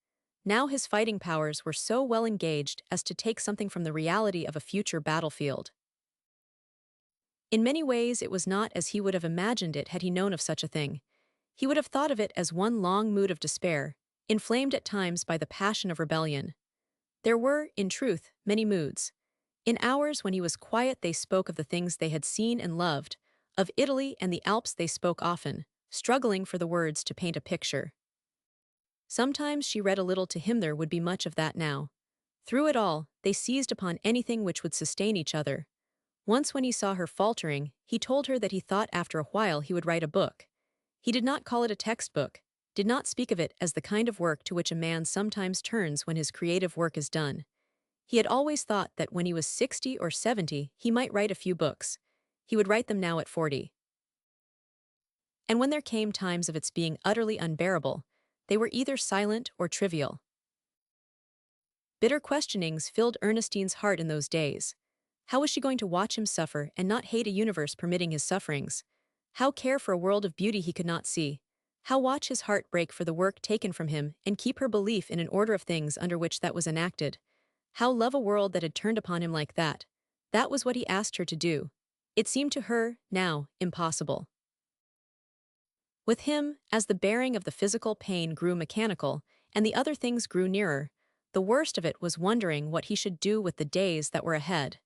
Now his fighting powers were so well engaged as to take something from the reality of a future battlefield. In many ways it was not as he would have imagined it had he known of such a thing. He would have thought of it as one long mood of despair, inflamed at times by the passion of rebellion. There were, in truth, many moods. In hours when he was quiet they spoke of the things they had seen and loved, of Italy and the Alps they spoke often, struggling for the words to paint a picture. Sometimes she read a little to him. There would be much of that now. Through it all, they seized upon anything which would sustain each other. Once when he saw her faltering, he told her that he thought after a while he would write a book. He did not call it a textbook, did not speak of it as the kind of work to which a man sometimes turns when his creative work is done. He had always thought that when he was 60 or 70 he might write a few books. He would write them now at 40. And when there came times of its being utterly unbearable, they were either silent or trivial. Bitter questionings filled Ernestine's heart in those days. How was she going to watch him suffer and not hate a universe permitting his sufferings? How care for a world of beauty he could not see? How watch his heart break for the work taken from him and keep her belief in an order of things under which that was enacted? How love a world that had turned upon him like that? That was what he asked her to do. It seemed to her, now, impossible. With him, as the bearing of the physical pain grew mechanical, and the other things grew nearer, the worst of it was wondering what he should do with the days that were ahead.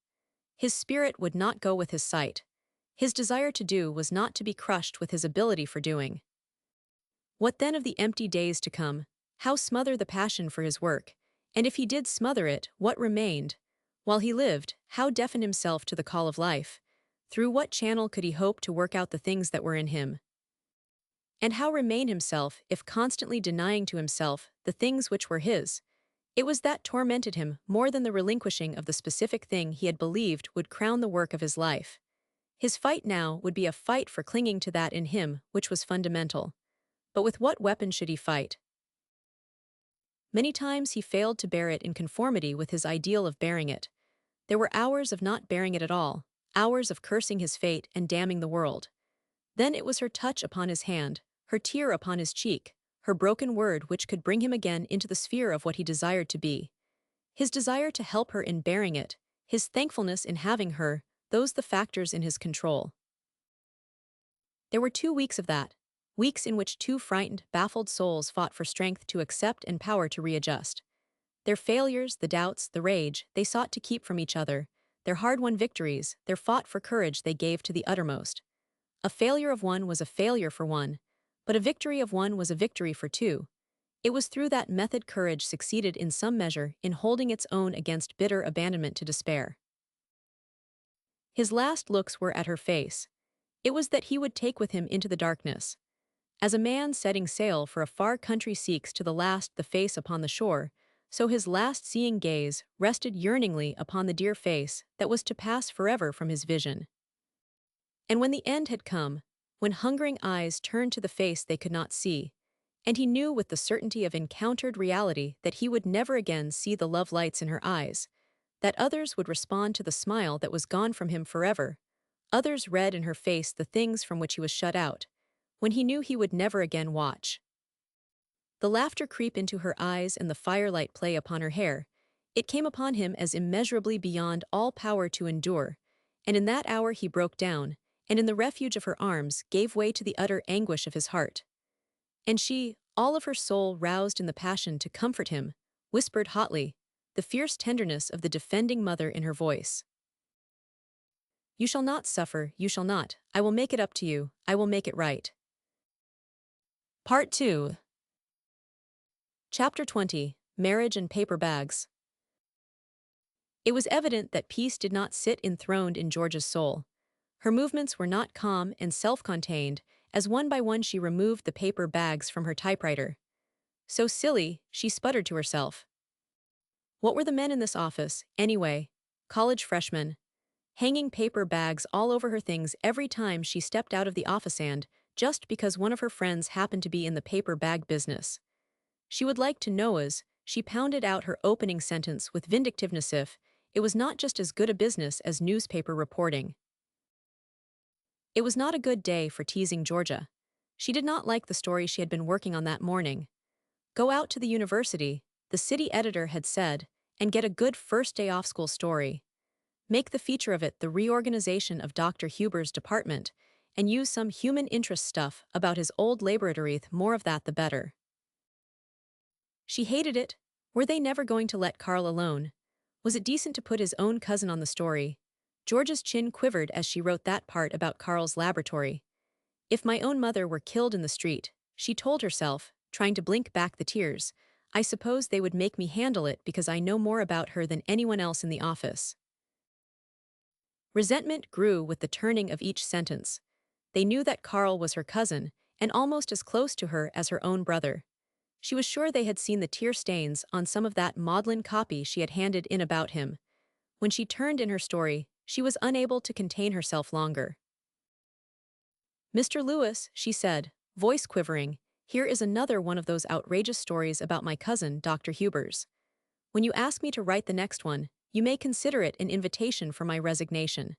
His spirit would not go with his sight. His desire to do was not to be crushed with his ability for doing. What then of the empty days to come? How smother the passion for his work? And if he did smother it, what remained? While he lived, how deafen himself to the call of life? Through what channel could he hope to work out the things that were in him? And how remain himself if constantly denying to himself the things which were his? It was that tormented him more than the relinquishing of the specific thing he had believed would crown the work of his life. His fight now would be a fight for clinging to that in him which was fundamental. But with what weapon should he fight? Many times he failed to bear it in conformity with his ideal of bearing it. There were hours of not bearing it at all, hours of cursing his fate and damning the world. Then it was her touch upon his hand, her tear upon his cheek, her broken word which could bring him again into the sphere of what he desired to be. His desire to help her in bearing it, his thankfulness in having her, those the factors in his control. There were 2 weeks of that, weeks in which two frightened, baffled souls fought for strength to accept and power to readjust. Their failures, the doubts, the rage, they sought to keep from each other, their hard-won victories, their fought for courage they gave to the uttermost. A failure of one was a failure for one, but a victory of one was a victory for two. It was through that method courage succeeded in some measure in holding its own against bitter abandonment to despair. His last looks were at her face. It was that he would take with him into the darkness. As a man setting sail for a far country seeks to the last the face upon the shore, so his last seeing gaze rested yearningly upon the dear face that was to pass forever from his vision. And when the end had come, when hungering eyes turned to the face they could not see, and he knew with the certainty of encountered reality that he would never again see the love lights in her eyes, that others would respond to the smile that was gone from him forever, others read in her face the things from which he was shut out, when he knew he would never again watch. The laughter creep into her eyes and the firelight play upon her hair, it came upon him as immeasurably beyond all power to endure, and in that hour he broke down, and in the refuge of her arms gave way to the utter anguish of his heart. And she, all of her soul roused in the passion to comfort him, whispered hotly, the fierce tenderness of the defending mother in her voice. "You shall not suffer, you shall not. I will make it up to you, I will make it right." Part 2. Chapter 20. Marriage and Paper Bags. It was evident that peace did not sit enthroned in George's soul. Her movements were not calm and self-contained, as one by one she removed the paper bags from her typewriter. So silly, she sputtered to herself. What were the men in this office, anyway? College freshmen. Hanging paper bags all over her things every time she stepped out of the office and, just because one of her friends happened to be in the paper bag business. She would like to know as, she pounded out her opening sentence with vindictiveness if, it was not just as good a business as newspaper reporting. It was not a good day for teasing Georgia. She did not like the story she had been working on that morning. Go out to the university, the city editor had said, and get a good first day off school story. Make the feature of it the reorganization of Dr. Huber's department, and use some human interest stuff about his old laboratory, more of that the better. She hated it. Were they never going to let Carl alone? Was it decent to put his own cousin on the story? Georgia's chin quivered as she wrote that part about Carl's laboratory. If my own mother were killed in the street, she told herself, trying to blink back the tears, I suppose they would make me handle it because I know more about her than anyone else in the office. Resentment grew with the turning of each sentence. They knew that Carl was her cousin, and almost as close to her as her own brother. She was sure they had seen the tear stains on some of that maudlin copy she had handed in about him. When she turned in her story, she was unable to contain herself longer. Mr. Lewis, she said, voice quivering, here is another one of those outrageous stories about my cousin, Dr. Hubers. When you ask me to write the next one, you may consider it an invitation for my resignation.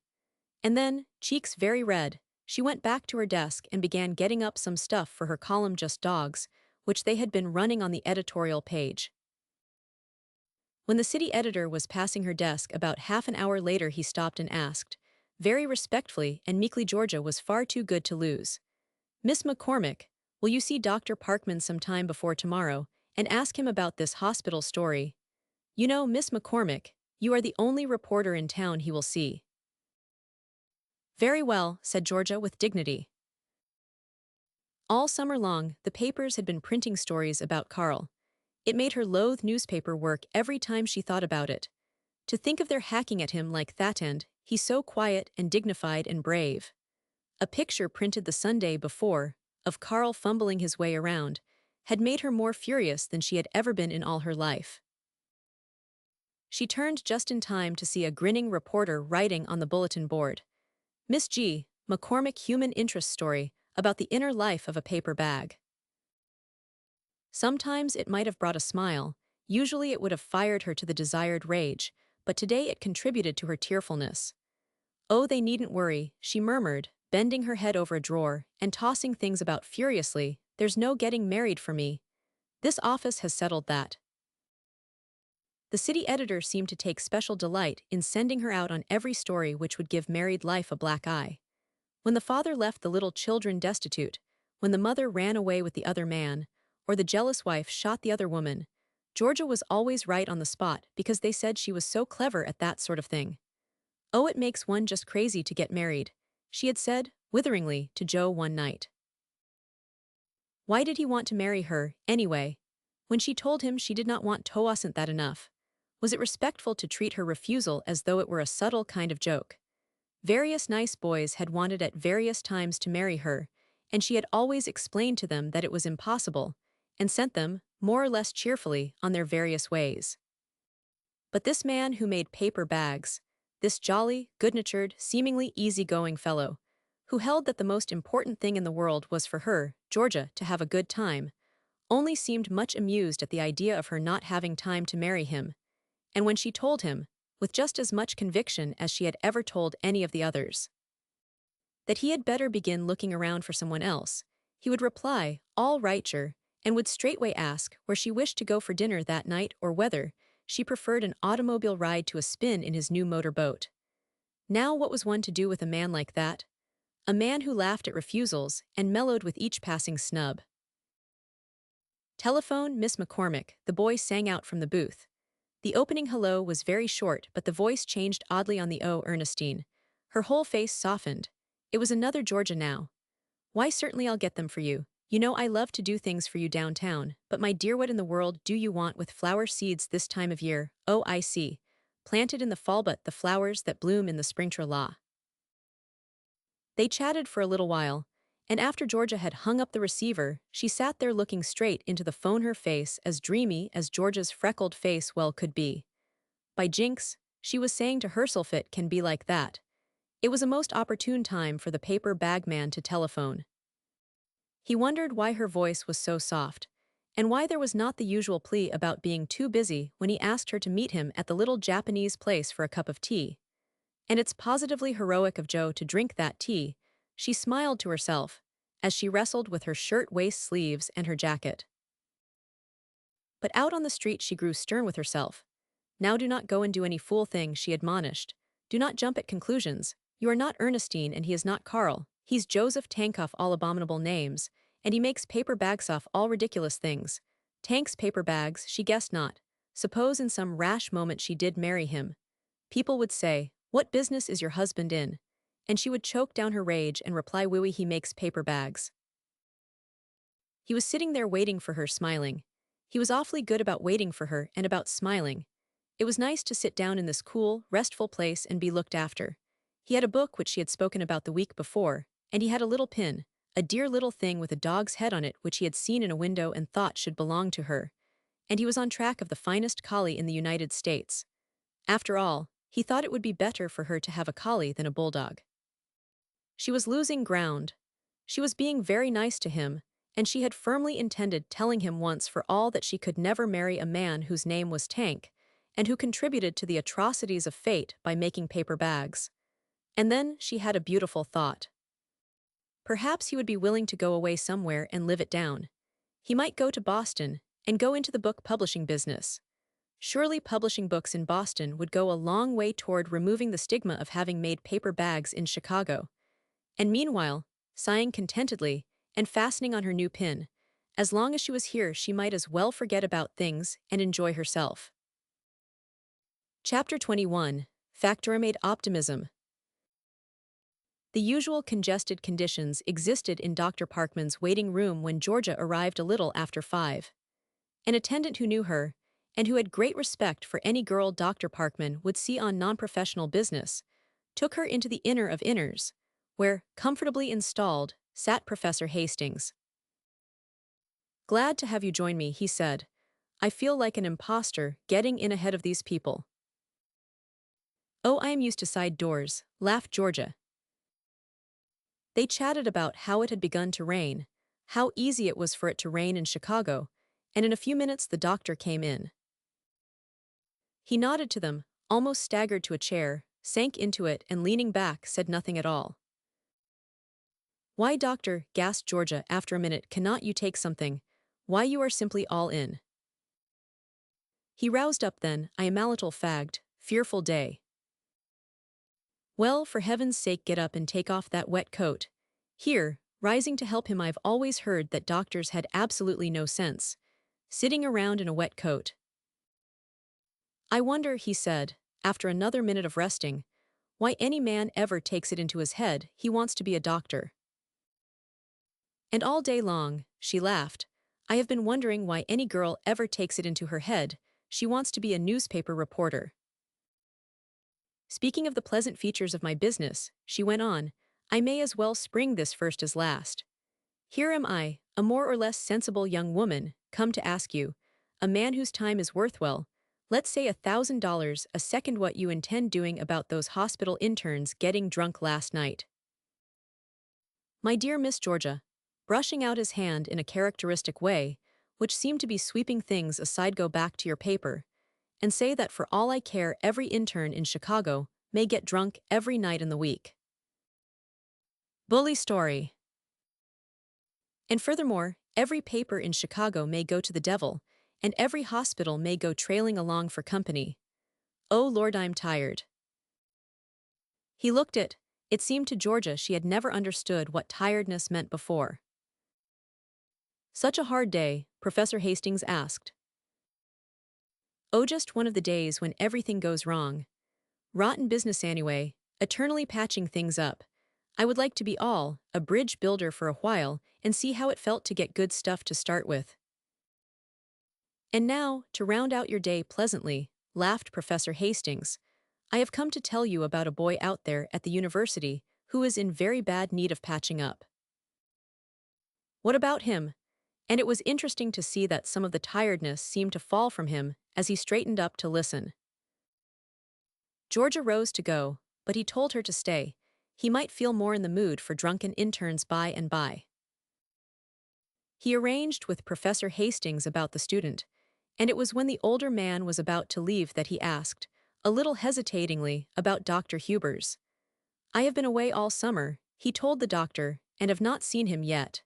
And then, cheeks very red, she went back to her desk and began getting up some stuff for her column Just Dogs, which they had been running on the editorial page. When the city editor was passing her desk about half an hour later, he stopped and asked, very respectfully and meekly, Georgia was far too good to lose. Miss McCormick, will you see Dr. Parkman sometime before tomorrow and ask him about this hospital story? You know, Miss McCormick, you are the only reporter in town he will see. Very well, said Georgia with dignity. All summer long, the papers had been printing stories about Carl. It made her loathe newspaper work every time she thought about it. To think of their hacking at him like that, and he's so quiet and dignified and brave. A picture printed the Sunday before, of Carl fumbling his way around, had made her more furious than she had ever been in all her life. She turned just in time to see a grinning reporter writing on the bulletin board. Miss G. McCormick human interest story about the inner life of a paper bag. Sometimes it might have brought a smile, usually it would have fired her to the desired rage, but today it contributed to her tearfulness. Oh, they needn't worry, she murmured, bending her head over a drawer and tossing things about furiously, there's no getting married for me. This office has settled that. The city editor seemed to take special delight in sending her out on every story which would give married life a black eye. When the father left the little children destitute, when the mother ran away with the other man, or the jealous wife shot the other woman, Georgia was always right on the spot because they said she was so clever at that sort of thing. Oh, it makes one just crazy to get married, she had said, witheringly, to Joe one night. Why did he want to marry her, anyway? When she told him she did not want to, wasn't that enough? Was it respectful to treat her refusal as though it were a subtle kind of joke? Various nice boys had wanted at various times to marry her, and she had always explained to them that it was impossible, and sent them, more or less cheerfully, on their various ways. But this man who made paper bags, this jolly, good-natured, seemingly easy-going fellow, who held that the most important thing in the world was for her, Georgia, to have a good time, only seemed much amused at the idea of her not having time to marry him, and when she told him, with just as much conviction as she had ever told any of the others, that he had better begin looking around for someone else, he would reply, all right, sure, and would straightway ask where she wished to go for dinner that night or whether she preferred an automobile ride to a spin in his new motor boat. Now what was one to do with a man like that? A man who laughed at refusals and mellowed with each passing snub. Telephone, Miss McCormick, the boy sang out from the booth. The opening hello was very short, but the voice changed oddly on the O. Ernestine. Her whole face softened. It was another Georgia now. Why, certainly I'll get them for you. You know I love to do things for you downtown, but my dear, what in the world do you want with flower seeds this time of year? Oh, I see. Planted in the fall, but the flowers that bloom in the spring. La. They chatted for a little while, and after Georgia had hung up the receiver, she sat there looking straight into the phone, her face as dreamy as Georgia's freckled face well could be. By jinx, she was saying to herself, it can be like that. It was a most opportune time for the paper bag man to telephone. He wondered why her voice was so soft, and why there was not the usual plea about being too busy when he asked her to meet him at the little Japanese place for a cup of tea. And it's positively heroic of Joe to drink that tea, she smiled to herself, as she wrestled with her shirt-waist sleeves and her jacket. But out on the street she grew stern with herself. Now do not go and do any fool thing, she admonished. Do not jump at conclusions. You are not Ernestine and he is not Carl. He's Joseph Tankoff, all abominable names, and he makes paper bags off all ridiculous things. Tank's paper bags, she guessed not. Suppose in some rash moment she did marry him. People would say, "What business is your husband in?" And she would choke down her rage and reply, "Oui, he makes paper bags." He was sitting there waiting for her, smiling. He was awfully good about waiting for her and about smiling. It was nice to sit down in this cool, restful place and be looked after. He had a book which she had spoken about the week before, and he had a little pin, a dear little thing with a dog's head on it which he had seen in a window and thought should belong to her. And he was on track of the finest collie in the United States. After all, he thought it would be better for her to have a collie than a bulldog. She was losing ground. She was being very nice to him, and she had firmly intended telling him once for all that she could never marry a man whose name was Tank, and who contributed to the atrocities of fate by making paper bags. And then she had a beautiful thought. Perhaps he would be willing to go away somewhere and live it down. He might go to Boston and go into the book publishing business. Surely publishing books in Boston would go a long way toward removing the stigma of having made paper bags in Chicago. And meanwhile, sighing contentedly and fastening on her new pin, as long as she was here she might as well forget about things and enjoy herself. Chapter 21. Factory-made optimism. The usual congested conditions existed in Dr. Parkman's waiting room when Georgia arrived a little after 5. An attendant who knew her, and who had great respect for any girl Dr. Parkman would see on non-professional business, took her into the inner of inners, where, comfortably installed, sat Professor Hastings. "Glad to have you join me," he said. "I feel like an imposter getting in ahead of these people." "Oh, I am used to side doors," laughed Georgia. They chatted about how it had begun to rain, how easy it was for it to rain in Chicago, and in a few minutes the doctor came in. He nodded to them, almost staggered to a chair, sank into it and leaning back said nothing at all. "Why, doctor," gasped Georgia after a minute, "cannot you take something? Why, you are simply all in." He roused up then. "I am a little fagged, fearful day." "Well, for heaven's sake get up and take off that wet coat. Here," rising to help him, "I've always heard that doctors had absolutely no sense. Sitting around in a wet coat." "I wonder," he said, after another minute of resting, "why any man ever takes it into his head he wants to be a doctor." "And all day long," she laughed, "I have been wondering why any girl ever takes it into her head she wants to be a newspaper reporter. Speaking of the pleasant features of my business," she went on, "I may as well spring this first as last. Here am I, a more or less sensible young woman, come to ask you, a man whose time is worth, well, let's say $1,000 a second, what you intend doing about those hospital interns getting drunk last night." "My dear Miss Georgia," brushing out his hand in a characteristic way, which seemed to be sweeping things aside, "go back to your paper, and say that for all I care every intern in Chicago may get drunk every night in the week." Bully story. "And furthermore, every paper in Chicago may go to the devil, and every hospital may go trailing along for company. Oh Lord, I'm tired." He looked it. It seemed to Georgia she had never understood what tiredness meant before. "Such a hard day?" Professor Hastings asked. "Oh, just one of the days when everything goes wrong. Rotten business anyway, eternally patching things up. I would like to be a bridge builder for a while and see how it felt to get good stuff to start with." "And now, to round out your day pleasantly," laughed Professor Hastings, "I have come to tell you about a boy out there at the university who is in very bad need of patching up." "What about him?" And it was interesting to see that some of the tiredness seemed to fall from him as he straightened up to listen. Georgia rose to go, but he told her to stay. He might feel more in the mood for drunken interns by and by. He arranged with Professor Hastings about the student, and it was when the older man was about to leave that he asked, a little hesitatingly, about Dr. Hubers. "I have been away all summer," he told the doctor, and have not seen him yet.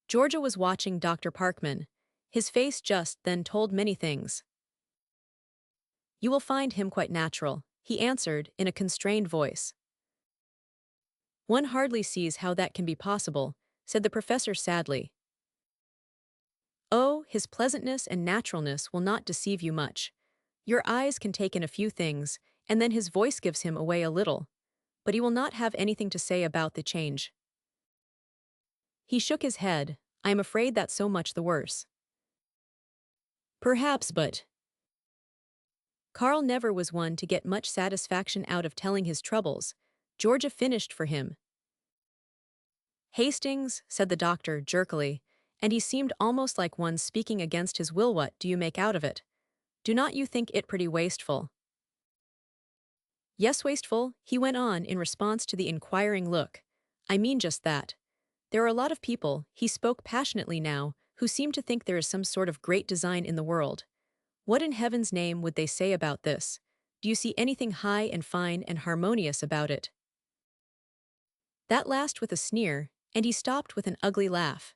Georgia was watching Dr. Parkman. His face just then told many things. You will find him quite natural, he answered in a constrained voice. One hardly sees how that can be possible, said the professor sadly. Oh, his pleasantness and naturalness will not deceive you much. Your eyes can take in a few things, and then his voice gives him away a little. But he will not have anything to say about the change. He shook his head. I am afraid that's so much the worse. Perhaps, but Carl never was one to get much satisfaction out of telling his troubles. Georgia finished for him. Hastings, said the doctor jerkily, and he seemed almost like one speaking against his will. What do you make out of it? Do not you think it pretty wasteful? Yes, wasteful, he went on in response to the inquiring look. I mean just that. There are a lot of people, he spoke passionately now, who seem to think there is some sort of great design in the world. What in heaven's name would they say about this? Do you see anything high and fine and harmonious about it? That last with a sneer, and he stopped with an ugly laugh.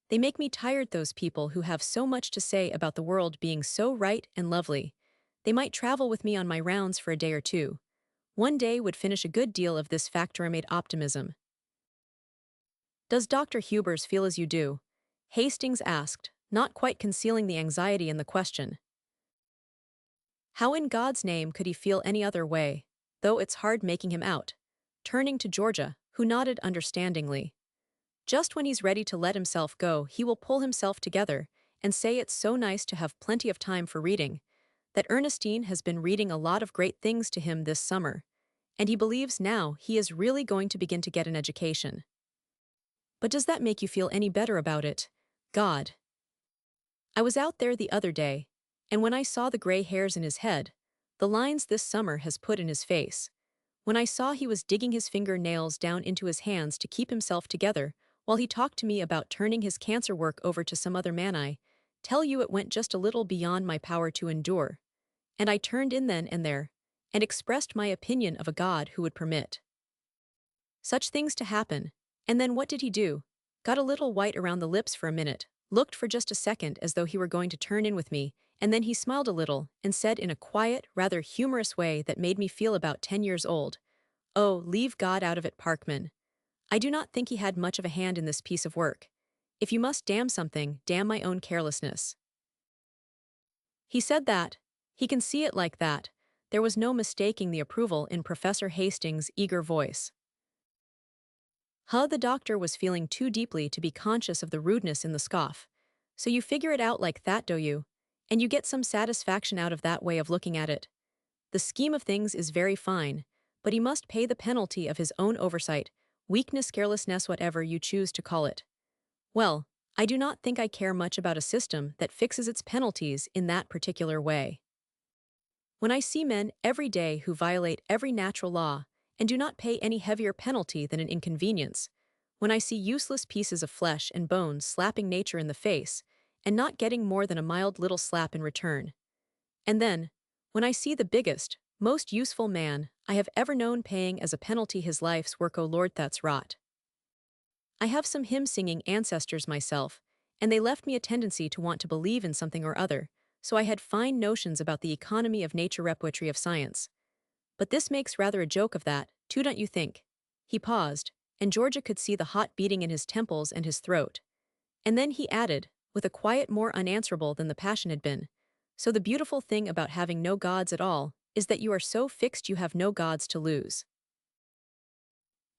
They make me tired, those people who have so much to say about the world being so right and lovely. They might travel with me on my rounds for a day or two. One day would finish a good deal of this factory-made optimism. Does Dr. Hubers feel as you do? Hastings asked, not quite concealing the anxiety in the question. How in God's name could he feel any other way, though it's hard making him out? Turning to Georgia, who nodded understandingly. Just when he's ready to let himself go, he will pull himself together and say it's so nice to have plenty of time for reading, that Ernestine has been reading a lot of great things to him this summer, and he believes now he is really going to begin to get an education. But does that make you feel any better about it? God. I was out there the other day, and when I saw the gray hairs in his head, the lines this summer has put in his face, when I saw he was digging his fingernails down into his hands to keep himself together, while he talked to me about turning his cancer work over to some other man, I tell you it went just a little beyond my power to endure. And I turned in then and there, and expressed my opinion of a God who would permit such things to happen. And then what did he do? Got a little white around the lips for a minute, looked for just a second as though he were going to turn in with me, and then he smiled a little and said in a quiet, rather humorous way that made me feel about 10 years old, "Oh, leave God out of it, Parkman. I do not think he had much of a hand in this piece of work. If you must damn something, damn my own carelessness." He said that. He can see it like that. There was no mistaking the approval in Professor Hastings' eager voice. The doctor was feeling too deeply to be conscious of the rudeness in the scoff. So you figure it out like that, do you? And you get some satisfaction out of that way of looking at it. The scheme of things is very fine, but he must pay the penalty of his own oversight, weakness, carelessness, whatever you choose to call it. Well, I do not think I care much about a system that fixes its penalties in that particular way. When I see men every day who violate every natural law and do not pay any heavier penalty than an inconvenience, when I see useless pieces of flesh and bones slapping nature in the face and not getting more than a mild little slap in return, and then, when I see the biggest, most useful man I have ever known paying as a penalty his life's work, oh Lord, that's rot. I have some hymn-singing ancestors myself, and they left me a tendency to want to believe in something or other, so I had fine notions about the economy of nature, repertory of science. But this makes rather a joke of that, too, don't you think? He paused, and Georgia could see the hot beating in his temples and his throat. And then he added, with a quiet more unanswerable than the passion had been, so the beautiful thing about having no gods at all is that you are so fixed you have no gods to lose.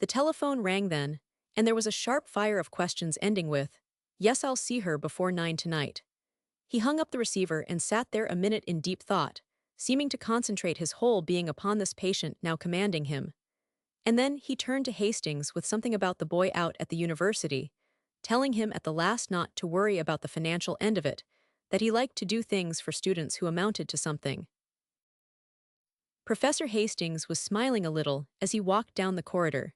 The telephone rang then, and there was a sharp fire of questions ending with, "Yes, I'll see her before 9 tonight." He hung up the receiver and sat there a minute in deep thought, seeming to concentrate his whole being upon this patient now commanding him. And then he turned to Hastings with something about the boy out at the university, telling him at the last not to worry about the financial end of it, that he liked to do things for students who amounted to something. Professor Hastings was smiling a little as he walked down the corridor.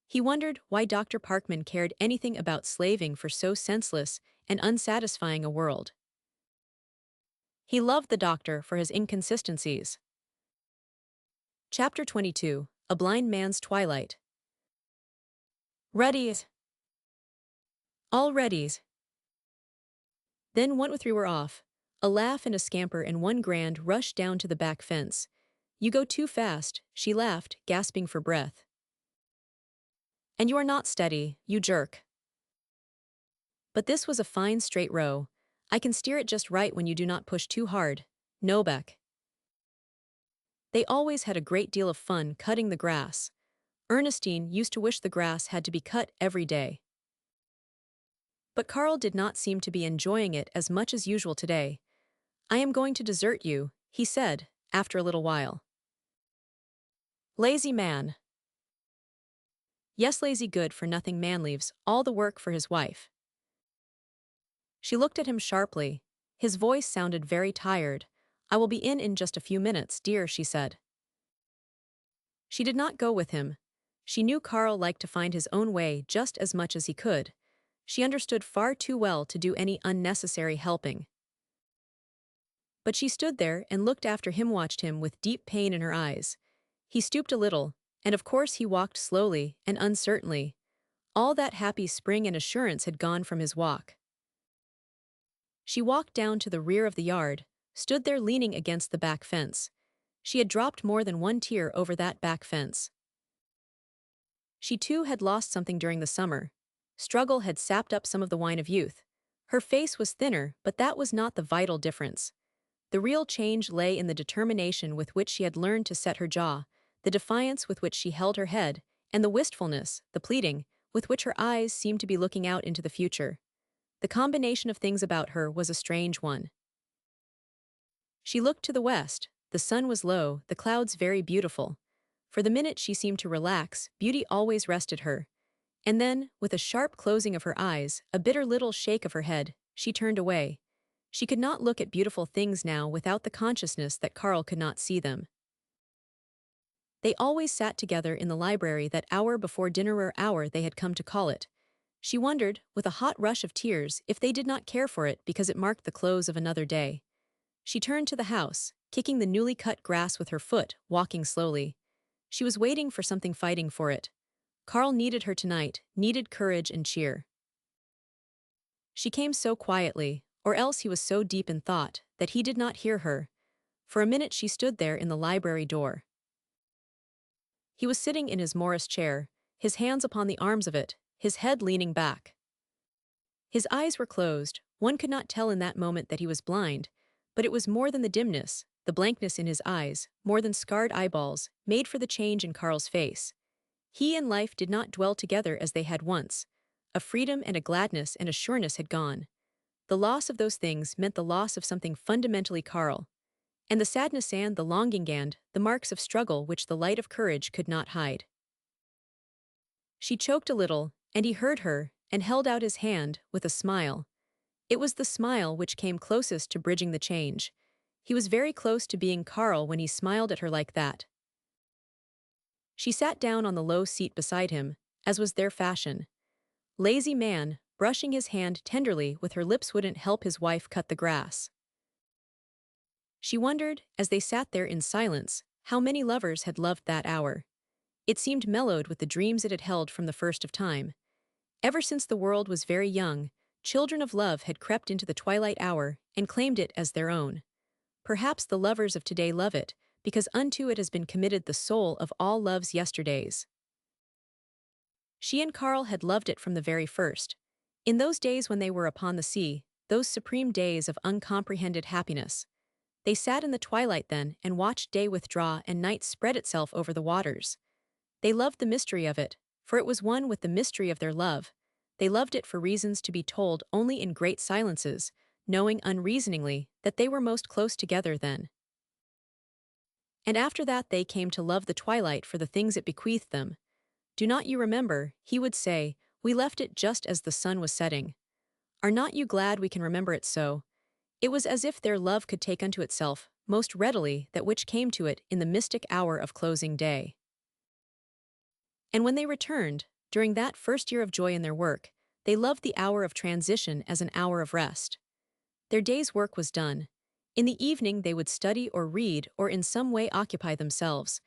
He wondered why Dr. Parkman cared anything about slaving for so senseless and unsatisfying a world. He loved the doctor for his inconsistencies. Chapter 22, A Blind Man's Twilight. Readies. All readies. Then 1 2 3 were off. A laugh and a scamper and one grand rush down to the back fence. You go too fast, she laughed, gasping for breath. And you are not steady, you jerk. But this was a fine straight row. I can steer it just right when you do not push too hard. No, Beck. They always had a great deal of fun cutting the grass. Ernestine used to wish the grass had to be cut every day. But Carl did not seem to be enjoying it as much as usual today. I am going to desert you, he said, after a little while. Lazy man. Yes, lazy good-for-nothing man leaves all the work for his wife. She looked at him sharply. His voice sounded very tired. I will be in just a few minutes, dear, she said. She did not go with him. She knew Carl liked to find his own way just as much as he could. She understood far too well to do any unnecessary helping. But she stood there and looked after him, watched him with deep pain in her eyes. He stooped a little, and of course he walked slowly and uncertainly. All that happy spring and assurance had gone from his walk. She walked down to the rear of the yard, stood there leaning against the back fence. She had dropped more than one tear over that back fence. She too had lost something during the summer. Struggle had sapped up some of the wine of youth. Her face was thinner, but that was not the vital difference. The real change lay in the determination with which she had learned to set her jaw, the defiance with which she held her head, and the wistfulness, the pleading, with which her eyes seemed to be looking out into the future. The combination of things about her was a strange one. She looked to the west. The sun was low, the clouds very beautiful. For the minute she seemed to relax, beauty always rested her. And then, with a sharp closing of her eyes, a bitter little shake of her head, she turned away. She could not look at beautiful things now without the consciousness that Carl could not see them. They always sat together in the library that hour before dinner, or hour they had come to call it. She wondered, with a hot rush of tears, if they did not care for it because it marked the close of another day. She turned to the house, kicking the newly cut grass with her foot, walking slowly. She was waiting for something, fighting for it. Carl needed her tonight, needed courage and cheer. She came so quietly, or else he was so deep in thought, that he did not hear her. For a minute she stood there in the library door. He was sitting in his Morris chair, his hands upon the arms of it, his head leaning back. His eyes were closed. One could not tell in that moment that he was blind, but it was more than the dimness, the blankness in his eyes, more than scarred eyeballs, made for the change in Carl's face. He and life did not dwell together as they had once. A freedom and a gladness and a sureness had gone. The loss of those things meant the loss of something fundamentally Carl. And the sadness and the longing and the marks of struggle which the light of courage could not hide. She choked a little, and he heard her, and held out his hand, with a smile. It was the smile which came closest to bridging the change. He was very close to being Carl when he smiled at her like that. She sat down on the low seat beside him, as was their fashion. Lazy man, brushing his hand tenderly with her lips, wouldn't help his wife cut the grass. She wondered, as they sat there in silence, how many lovers had loved that hour. It seemed mellowed with the dreams it had held from the first of time. Ever since the world was very young, children of love had crept into the twilight hour and claimed it as their own. Perhaps the lovers of today love it, because unto it has been committed the soul of all love's yesterdays. She and Carl had loved it from the very first. In those days when they were upon the sea, those supreme days of uncomprehended happiness. They sat in the twilight then and watched day withdraw and night spread itself over the waters. They loved the mystery of it, for it was one with the mystery of their love. They loved it for reasons to be told only in great silences, knowing unreasoningly that they were most close together then. And after that they came to love the twilight for the things it bequeathed them. Do not you remember, he would say, we left it just as the sun was setting. Are not you glad we can remember it so? It was as if their love could take unto itself, most readily, that which came to it in the mystic hour of closing day. And when they returned, during that first year of joy in their work, they loved the hour of transition as an hour of rest. Their day's work was done. In the evening they would study or read or in some way occupy themselves,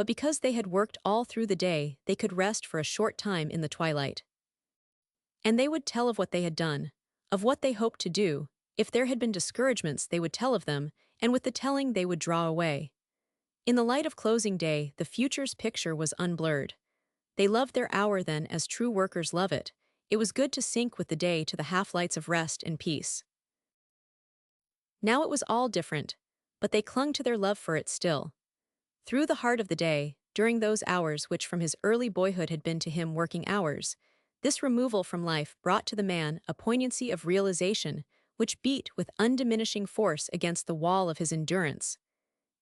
but because they had worked all through the day, they could rest for a short time in the twilight. And they would tell of what they had done, of what they hoped to do. If there had been discouragements, they would tell of them, and with the telling they would draw away. In the light of closing day, the future's picture was unblurred. They loved their hour then as true workers love it. It was good to sink with the day to the half-lights of rest and peace. Now it was all different, but they clung to their love for it still. Through the heart of the day, during those hours which from his early boyhood had been to him working hours, this removal from life brought to the man a poignancy of realization which beat with undiminishing force against the wall of his endurance.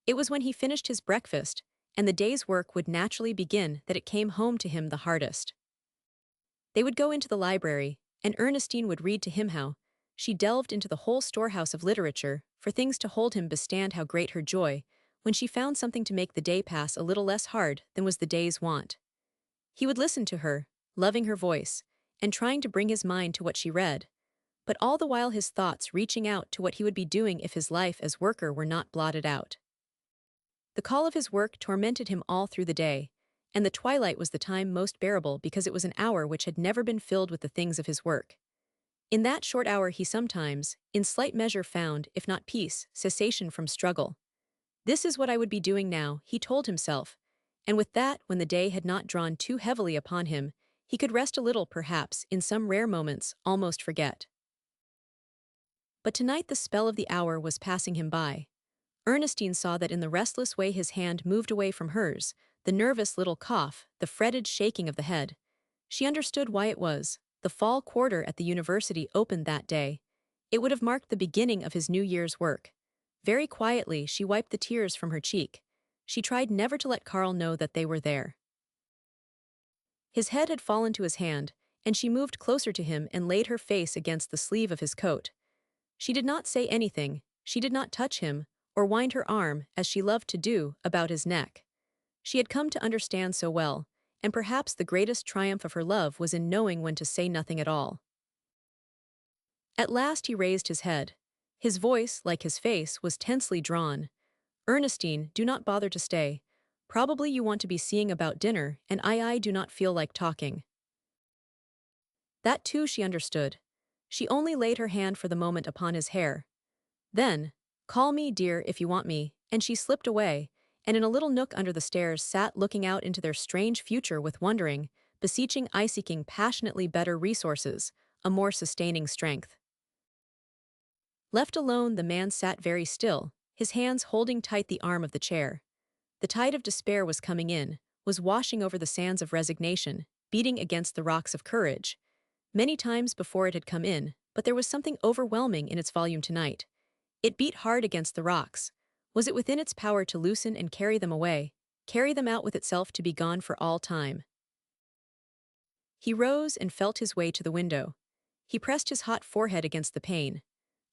It was when he finished his breakfast, and the day's work would naturally begin, that it came home to him the hardest. They would go into the library, and Ernestine would read to him how she delved into the whole storehouse of literature, for things to hold him bestand how great her joy, when she found something to make the day pass a little less hard than was the day's wont. He would listen to her, loving her voice, and trying to bring his mind to what she read, but all the while his thoughts reaching out to what he would be doing if his life as worker were not blotted out. The call of his work tormented him all through the day, and the twilight was the time most bearable because it was an hour which had never been filled with the things of his work. In that short hour he sometimes, in slight measure found, if not peace, cessation from struggle. This is what I would be doing now, he told himself, and with that, when the day had not drawn too heavily upon him, he could rest a little, perhaps, in some rare moments, almost forget. But tonight the spell of the hour was passing him by. Ernestine saw that in the restless way his hand moved away from hers, the nervous little cough, the fretted shaking of the head. She understood why it was. The fall quarter at the university opened that day. It would have marked the beginning of his New Year's work. Very quietly, she wiped the tears from her cheek. She tried never to let Carl know that they were there. His head had fallen to his hand, and she moved closer to him and laid her face against the sleeve of his coat. She did not say anything, she did not touch him, or wind her arm, as she loved to do, about his neck. She had come to understand so well, and perhaps the greatest triumph of her love was in knowing when to say nothing at all. At last he raised his head. His voice, like his face, was tensely drawn. "Ernestine, do not bother to stay. Probably you want to be seeing about dinner, and I do not feel like talking." That too she understood. She only laid her hand for the moment upon his hair. Then, "Call me, dear, if you want me," and she slipped away, and in a little nook under the stairs sat looking out into their strange future with wondering, beseeching seeking passionately better resources, a more sustaining strength. Left alone, the man sat very still, his hands holding tight the arm of the chair. The tide of despair was coming in, was washing over the sands of resignation, beating against the rocks of courage. Many times before it had come in, but there was something overwhelming in its volume tonight. It beat hard against the rocks. Was it within its power to loosen and carry them away, carry them out with itself to be gone for all time? He rose and felt his way to the window. He pressed his hot forehead against the pane.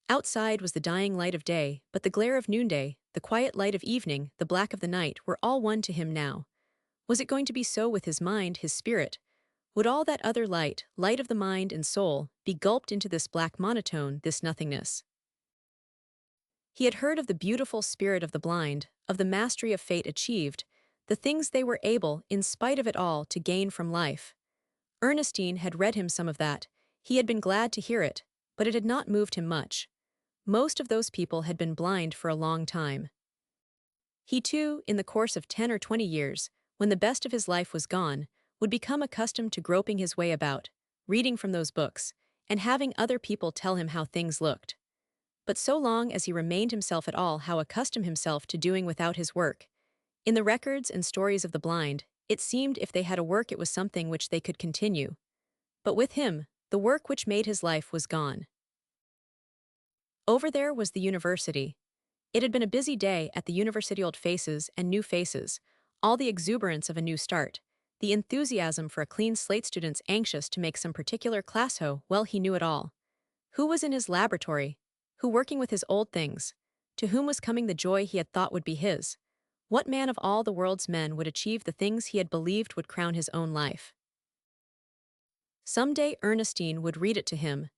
Outside was the dying light of day, but the glare of noonday, the quiet light of evening, the black of the night were all one to him now. Was it going to be so with his mind, his spirit? Would all that other light, light of the mind and soul, be gulped into this black monotone, this nothingness? He had heard of the beautiful spirit of the blind, of the mastery of fate achieved, the things they were able, in spite of it all, to gain from life. Ernestine had read him some of that. He had been glad to hear it, but it had not moved him much. Most of those people had been blind for a long time. He too, in the course of 10 or 20 years, when the best of his life was gone, would become accustomed to groping his way about, reading from those books, and having other people tell him how things looked. But so long as he remained himself at all, how accustom himself to doing without his work? In the records and stories of the blind, it seemed if they had a work it was something which they could continue. But with him, the work which made his life was gone. Over there was the university. It had been a busy day at the university, old faces and new faces, all the exuberance of a new start, the enthusiasm for a clean slate, students anxious to make some particular class well, he knew it all. Who was in his laboratory? Who working with his old things? To whom was coming the joy he had thought would be his? What man of all the world's men would achieve the things he had believed would crown his own life? Some day Ernestine would read it to him.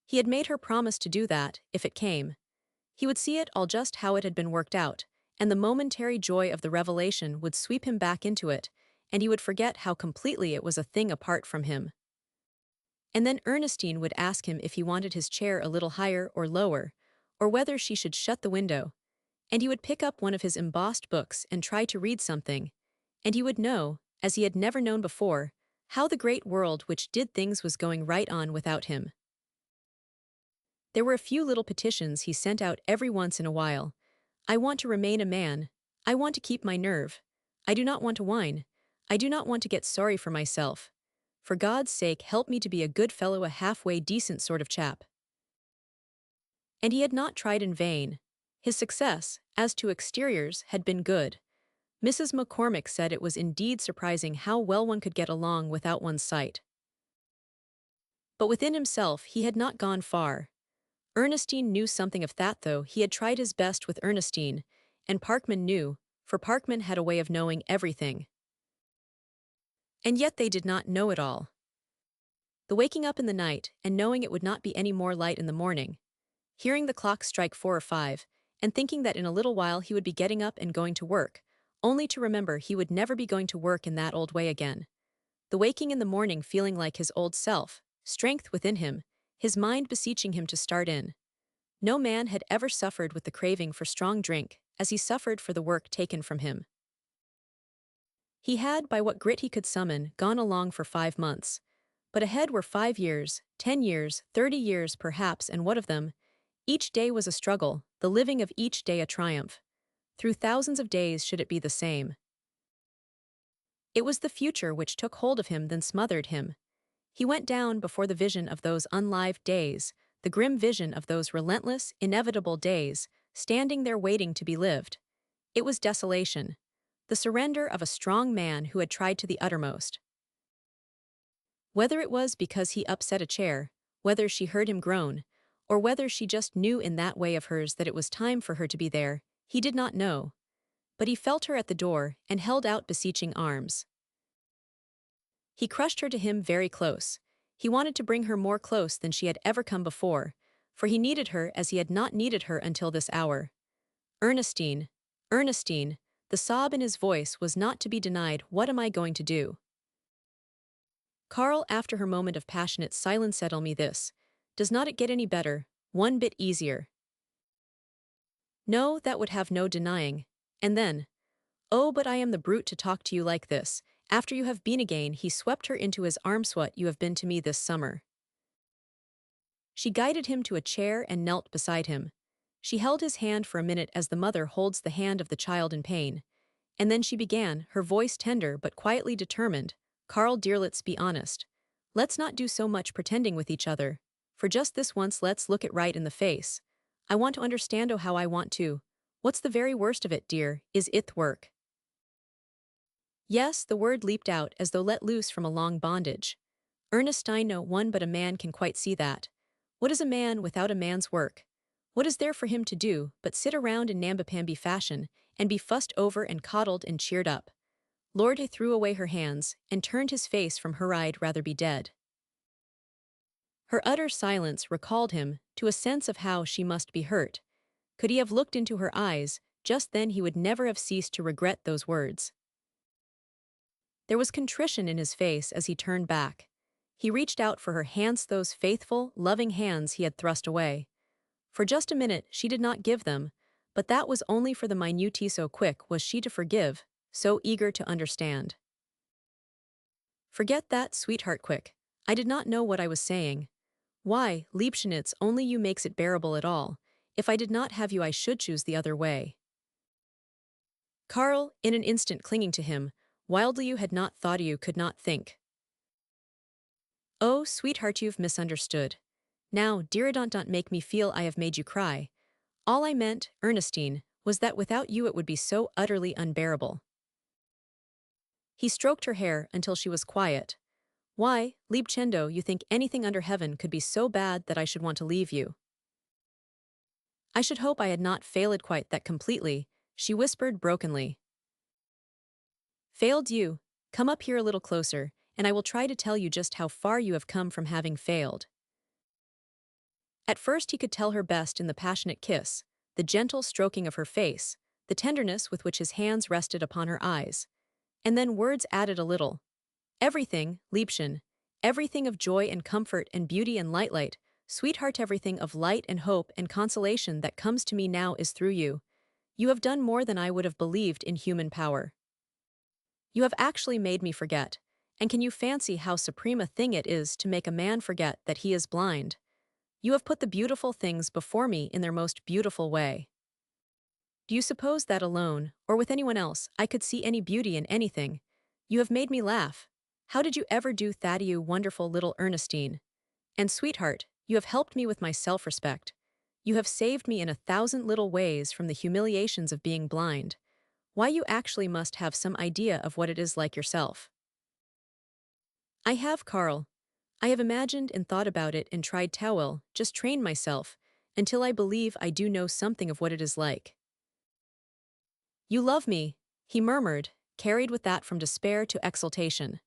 He had made her promise to do that, if it came. He would see it all just how it had been worked out, and the momentary joy of the revelation would sweep him back into it, and he would forget how completely it was a thing apart from him. And then Ernestine would ask him if he wanted his chair a little higher or lower, or whether she should shut the window, and he would pick up one of his embossed books and try to read something, and he would know, as he had never known before, how the great world which did things was going right on without him. There were a few little petitions he sent out every once in a while. I want to remain a man. I want to keep my nerve. I do not want to whine. I do not want to get sorry for myself. For God's sake, help me to be a good fellow, a halfway decent sort of chap. And he had not tried in vain. His success, as to exteriors, had been good. Mrs. McCormick said it was indeed surprising how well one could get along without one's sight. But within himself he had not gone far. Ernestine knew something of that, though he had tried his best with Ernestine, and Parkman knew, for Parkman had a way of knowing everything. And yet they did not know it all. The waking up in the night and knowing it would not be any more light in the morning, hearing the clock strike 4 or 5, and thinking that in a little while he would be getting up and going to work, only to remember he would never be going to work in that old way again. The waking in the morning feeling like his old self, strength within him, his mind beseeching him to start in. No man had ever suffered with the craving for strong drink as he suffered for the work taken from him. He had, by what grit he could summon, gone along for 5 months. But ahead were 5 years, 10 years, 30 years perhaps, and what of them? Each day was a struggle, the living of each day a triumph. Through thousands of days should it be the same. It was the future which took hold of him then smothered him. He went down before the vision of those unlived days, the grim vision of those relentless, inevitable days, standing there waiting to be lived. It was desolation. The surrender of a strong man who had tried to the uttermost. Whether it was because he upset a chair, whether she heard him groan, or whether she just knew in that way of hers that it was time for her to be there, he did not know. But he felt her at the door and held out beseeching arms. He crushed her to him very close. He wanted to bring her more close than she had ever come before, for he needed her as he had not needed her until this hour. Ernestine, Ernestine, the sob in his voice was not to be denied. What am I going to do? Carl, after her moment of passionate silence, said, "Tell me this. Does not it get any better, one bit easier?" No, that would have no denying. And then, "Oh, but I am the brute to talk to you like this. After you have been again," he swept her into his arms. "What you have been to me this summer." She guided him to a chair and knelt beside him. She held his hand for a minute as the mother holds the hand of the child in pain. And then she began, her voice tender but quietly determined. "Carl dear, let's be honest. Let's not do so much pretending with each other. For just this once let's look it right in the face. I want to understand, oh how I want to. What's the very worst of it, dear, is it work?" Yes, the word leaped out as though let loose from a long bondage. Ernestine, no one but a man can quite see that. What is a man without a man's work? What is there for him to do but sit around in namby-pamby fashion and be fussed over and coddled and cheered up? Lord, he threw away her hands and turned his face from her. "I'd rather be dead." Her utter silence recalled him to a sense of how she must be hurt. Could he have looked into her eyes, just then he would never have ceased to regret those words. There was contrition in his face as he turned back. He reached out for her hands, those faithful, loving hands he had thrust away. For just a minute she did not give them, but that was only for the minutiae. So quick was she to forgive, so eager to understand. "Forget that, sweetheart, quick. I did not know what I was saying. Why, Liebchen, it's only you makes it bearable at all. If I did not have you I should choose the other way." Carl, in an instant clinging to him, wildly, "You had not thought, you could not think." "Oh, sweetheart, you've misunderstood. Now, dear, don't make me feel I have made you cry. All I meant, Ernestine, was that without you it would be so utterly unbearable." He stroked her hair until she was quiet. "Why, Liebchendo, you think anything under heaven could be so bad that I should want to leave you?" "I should hope I had not failed quite that completely," she whispered brokenly. "Failed you? Come up here a little closer, and I will try to tell you just how far you have come from having failed." At first he could tell her best in the passionate kiss, the gentle stroking of her face, the tenderness with which his hands rested upon her eyes. And then words added a little. Everything, Liebchen, everything of joy and comfort and beauty and light, sweetheart, everything of light and hope and consolation that comes to me now is through you. You have done more than I would have believed in human power. You have actually made me forget. And can you fancy how supreme a thing it is to make a man forget that he is blind? You have put the beautiful things before me in their most beautiful way. Do you suppose that alone, or with anyone else, I could see any beauty in anything? You have made me laugh. How did you ever do that, you wonderful little Ernestine? And sweetheart, you have helped me with my self-respect. You have saved me in 1,000 little ways from the humiliations of being blind. Why, you actually must have some idea of what it is like yourself. I have, Carl. I have imagined and thought about it and tried to just train myself, until I believe I do know something of what it is like. You love me, he murmured, carried with that from despair to exultation.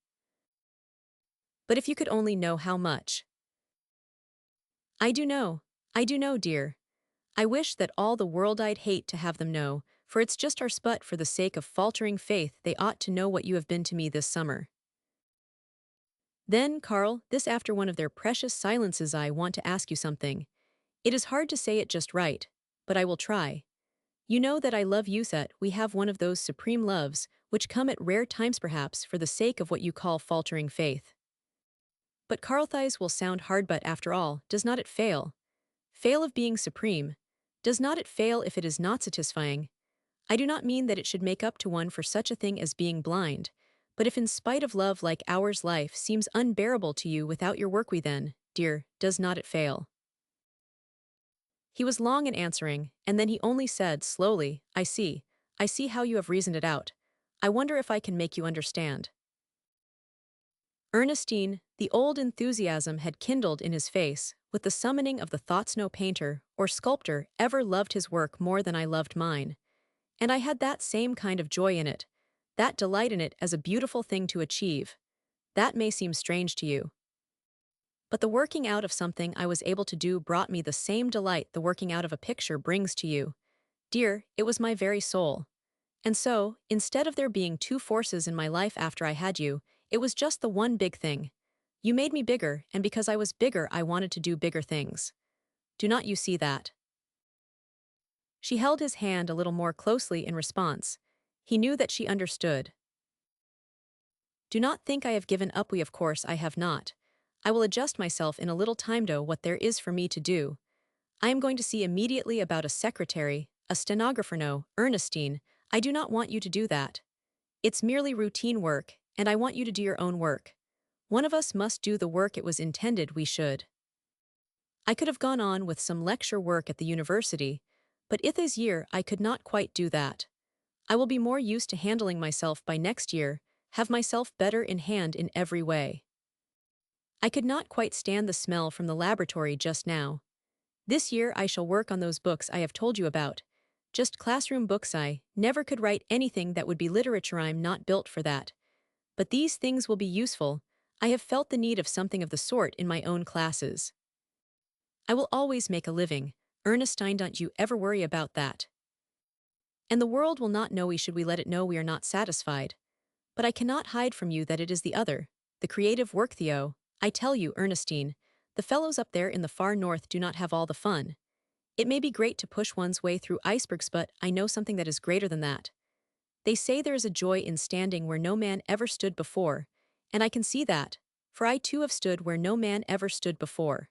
But if you could only know how much. I do know, dear. I wish that all the world, I'd hate to have them know, for it's just ours, but for the sake of faltering faith they ought to know what you have been to me this summer. Then, Carl, this after one of their precious silences, I want to ask you something. It is hard to say it just right, but I will try. You know that I love you, that we have one of those supreme loves, which come at rare times perhaps for the sake of what you call faltering faith. But Carl, thighs will sound hard, but after all, does not it fail? Fail of being supreme? Does not it fail if it is not satisfying? I do not mean that it should make up to one for such a thing as being blind, but if in spite of love like ours life seems unbearable to you without your work, we then, dear, does not it fail? He was long in answering, and then he only said slowly, I see how you have reasoned it out. I wonder if I can make you understand. Ernestine, the old enthusiasm had kindled in his face, with the summoning of the thoughts. No painter or sculptor ever loved his work more than I loved mine. And I had that same kind of joy in it, that delight in it as a beautiful thing to achieve. That may seem strange to you. But the working out of something I was able to do brought me the same delight the working out of a picture brings to you. Dear, it was my very soul. And so, instead of there being two forces in my life after I had you, it was just the one big thing. You made me bigger, and because I was bigger, I wanted to do bigger things. Do not you see that? She held his hand a little more closely in response. He knew that she understood. Do not think I have given up. Of course I have not. I will adjust myself in a little time to what there is for me to do. I am going to see immediately about a secretary, a stenographer. No, Ernestine, I do not want you to do that. It's merely routine work, and I want you to do your own work. One of us must do the work it was intended we should. I could have gone on with some lecture work at the university, but this year I could not quite do that. I will be more used to handling myself by next year, have myself better in hand in every way. I could not quite stand the smell from the laboratory just now. This year I shall work on those books I have told you about. Just classroom books. I never could write anything that would be literature. I'm not built for that. But these things will be useful. I have felt the need of something of the sort in my own classes. I will always make a living, Ernestine, don't you ever worry about that. And the world will not know should we let it know we are not satisfied. But I cannot hide from you that it is the other, the creative work, Theo. I tell you, Ernestine, the fellows up there in the far north do not have all the fun. It may be great to push one's way through icebergs, but I know something that is greater than that. They say there is a joy in standing where no man ever stood before, and I can see that, for I too have stood where no man ever stood before.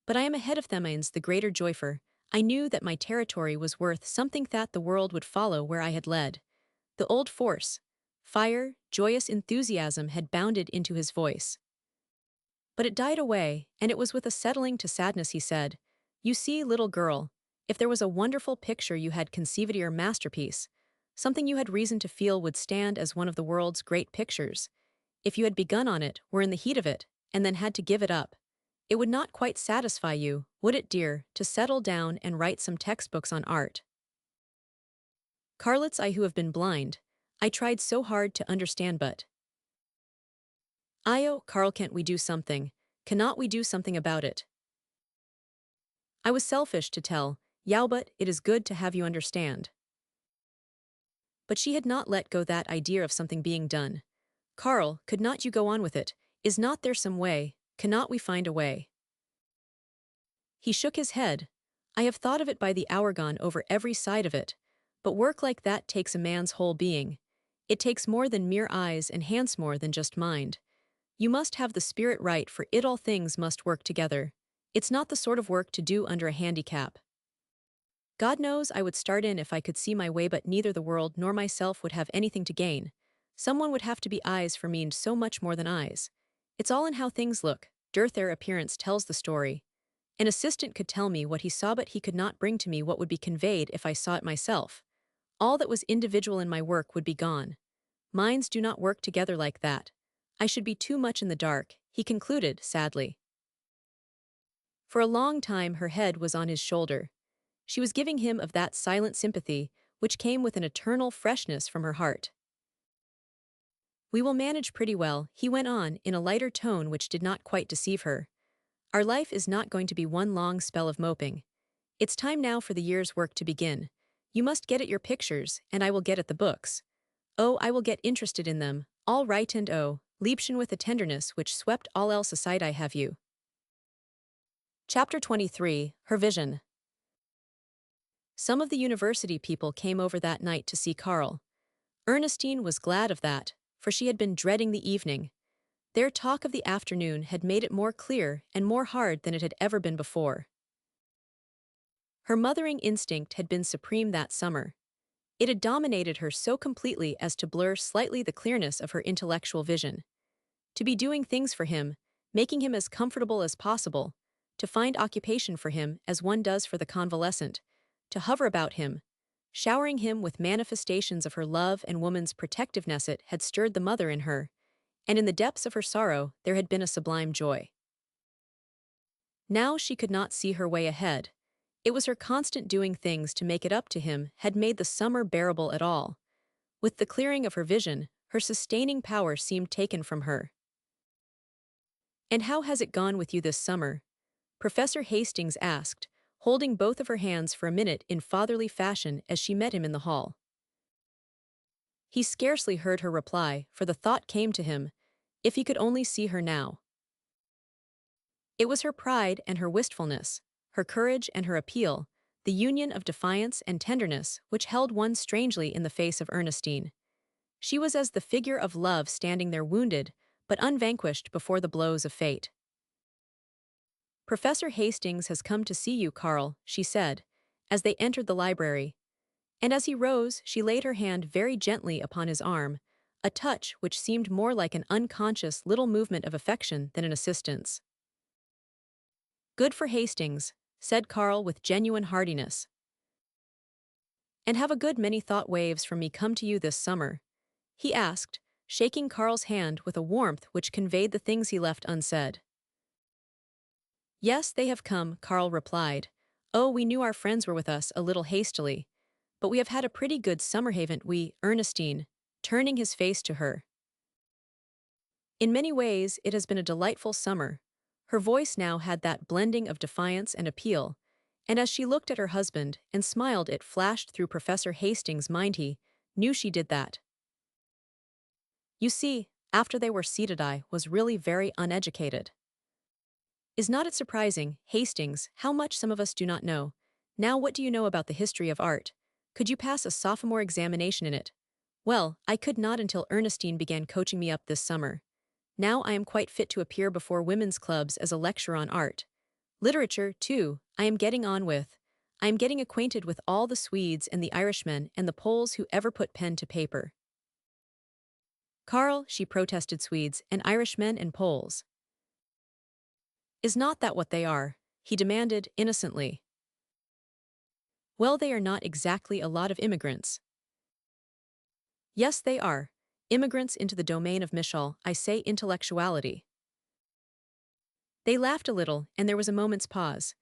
But I am ahead of them, means the greater joy, for I knew that my territory was worth something, that the world would follow where I had led. The old force, fire, joyous enthusiasm had bounded into his voice. But it died away, and it was with a settling to sadness he said, You see, little girl, if there was a wonderful picture you had conceived, your masterpiece, something you had reason to feel would stand as one of the world's great pictures, if you had begun on it, were in the heat of it, and then had to give it up, it would not quite satisfy you, would it, dear, to settle down and write some textbooks on art? Carlitz, I who have been blind, I tried so hard to understand, but oh, Carl, can't we do something? Cannot we do something about it? I was selfish to tell, but it is good to have you understand. But she had not let go that idea of something being done. Carl, could not you go on with it? Is not there some way? Cannot we find a way? He shook his head. I have thought of it by the hour, gone over every side of it. But work like that takes a man's whole being. It takes more than mere eyes and hands, more than just mind. You must have the spirit right, for it all things must work together. It's not the sort of work to do under a handicap. God knows I would start in if I could see my way, but neither the world nor myself would have anything to gain. Someone would have to be eyes for me, and so much more than eyes. It's all in how things look. Their appearance tells the story. An assistant could tell me what he saw, but he could not bring to me what would be conveyed if I saw it myself. All that was individual in my work would be gone. Minds do not work together like that. I should be too much in the dark, he concluded sadly. For a long time her head was on his shoulder. She was giving him of that silent sympathy which came with an eternal freshness from her heart. We will manage pretty well, he went on in a lighter tone which did not quite deceive her. Our life is not going to be one long spell of moping. It's time now for the year's work to begin. You must get at your pictures, and I will get at the books. Oh, I will get interested in them, all right, and oh, Liebchen, with a tenderness which swept all else aside, I have you. Chapter 23, Her Vision. Some of the university people came over that night to see Carl. Ernestine was glad of that, for she had been dreading the evening. Their talk of the afternoon had made it more clear and more hard than it had ever been before. Her mothering instinct had been supreme that summer. It had dominated her so completely as to blur slightly the clearness of her intellectual vision. To be doing things for him, making him as comfortable as possible, to find occupation for him as one does for the convalescent, to hover about him, showering him with manifestations of her love and woman's protectiveness, it had stirred the mother in her, and in the depths of her sorrow there had been a sublime joy. Now she could not see her way ahead. It was her constant doing things to make it up to him had made the summer bearable at all. With the clearing of her vision, her sustaining power seemed taken from her. And how has it gone with you this summer? Professor Hastings asked, holding both of her hands for a minute in fatherly fashion as she met him in the hall. He scarcely heard her reply, for the thought came to him, if he could only see her now. It was her pride and her wistfulness, her courage and her appeal, the union of defiance and tenderness which held one strangely in the face of Ernestine. She was as the figure of love standing there wounded, but unvanquished before the blows of fate. Professor Hastings has come to see you, Carl, she said, as they entered the library. And as he rose, she laid her hand very gently upon his arm, a touch which seemed more like an unconscious little movement of affection than an assistance. Good for Hastings, said Carl with genuine heartiness. And have a good many thought waves from me come to you this summer? He asked, shaking Carl's hand with a warmth which conveyed the things he left unsaid. Yes, they have come, Carl replied. Oh, we knew our friends were with us a little hastily. But we have had a pretty good summer, haven't we, Ernestine, turning his face to her. In many ways, it has been a delightful summer. Her voice now had that blending of defiance and appeal, and as she looked at her husband and smiled, it flashed through Professor Hastings' mind he knew she did that. You see, after they were seated, I was really very uneducated. Is not it surprising, Hastings, how much some of us do not know? Now what do you know about the history of art? Could you pass a sophomore examination in it? Well, I could not until Ernestine began coaching me up this summer. Now I am quite fit to appear before women's clubs as a lecturer on art. Literature, too, I am getting on with. I am getting acquainted with all the Swedes and the Irishmen and the Poles who ever put pen to paper. Carl, she protested, Swedes and Irishmen and Poles. Is not that what they are? He demanded, innocently. Well, they are not exactly a lot of immigrants. Yes, they are. Immigrants into the domain of Michel, I say, intellectuality. They laughed a little, and there was a moment's pause.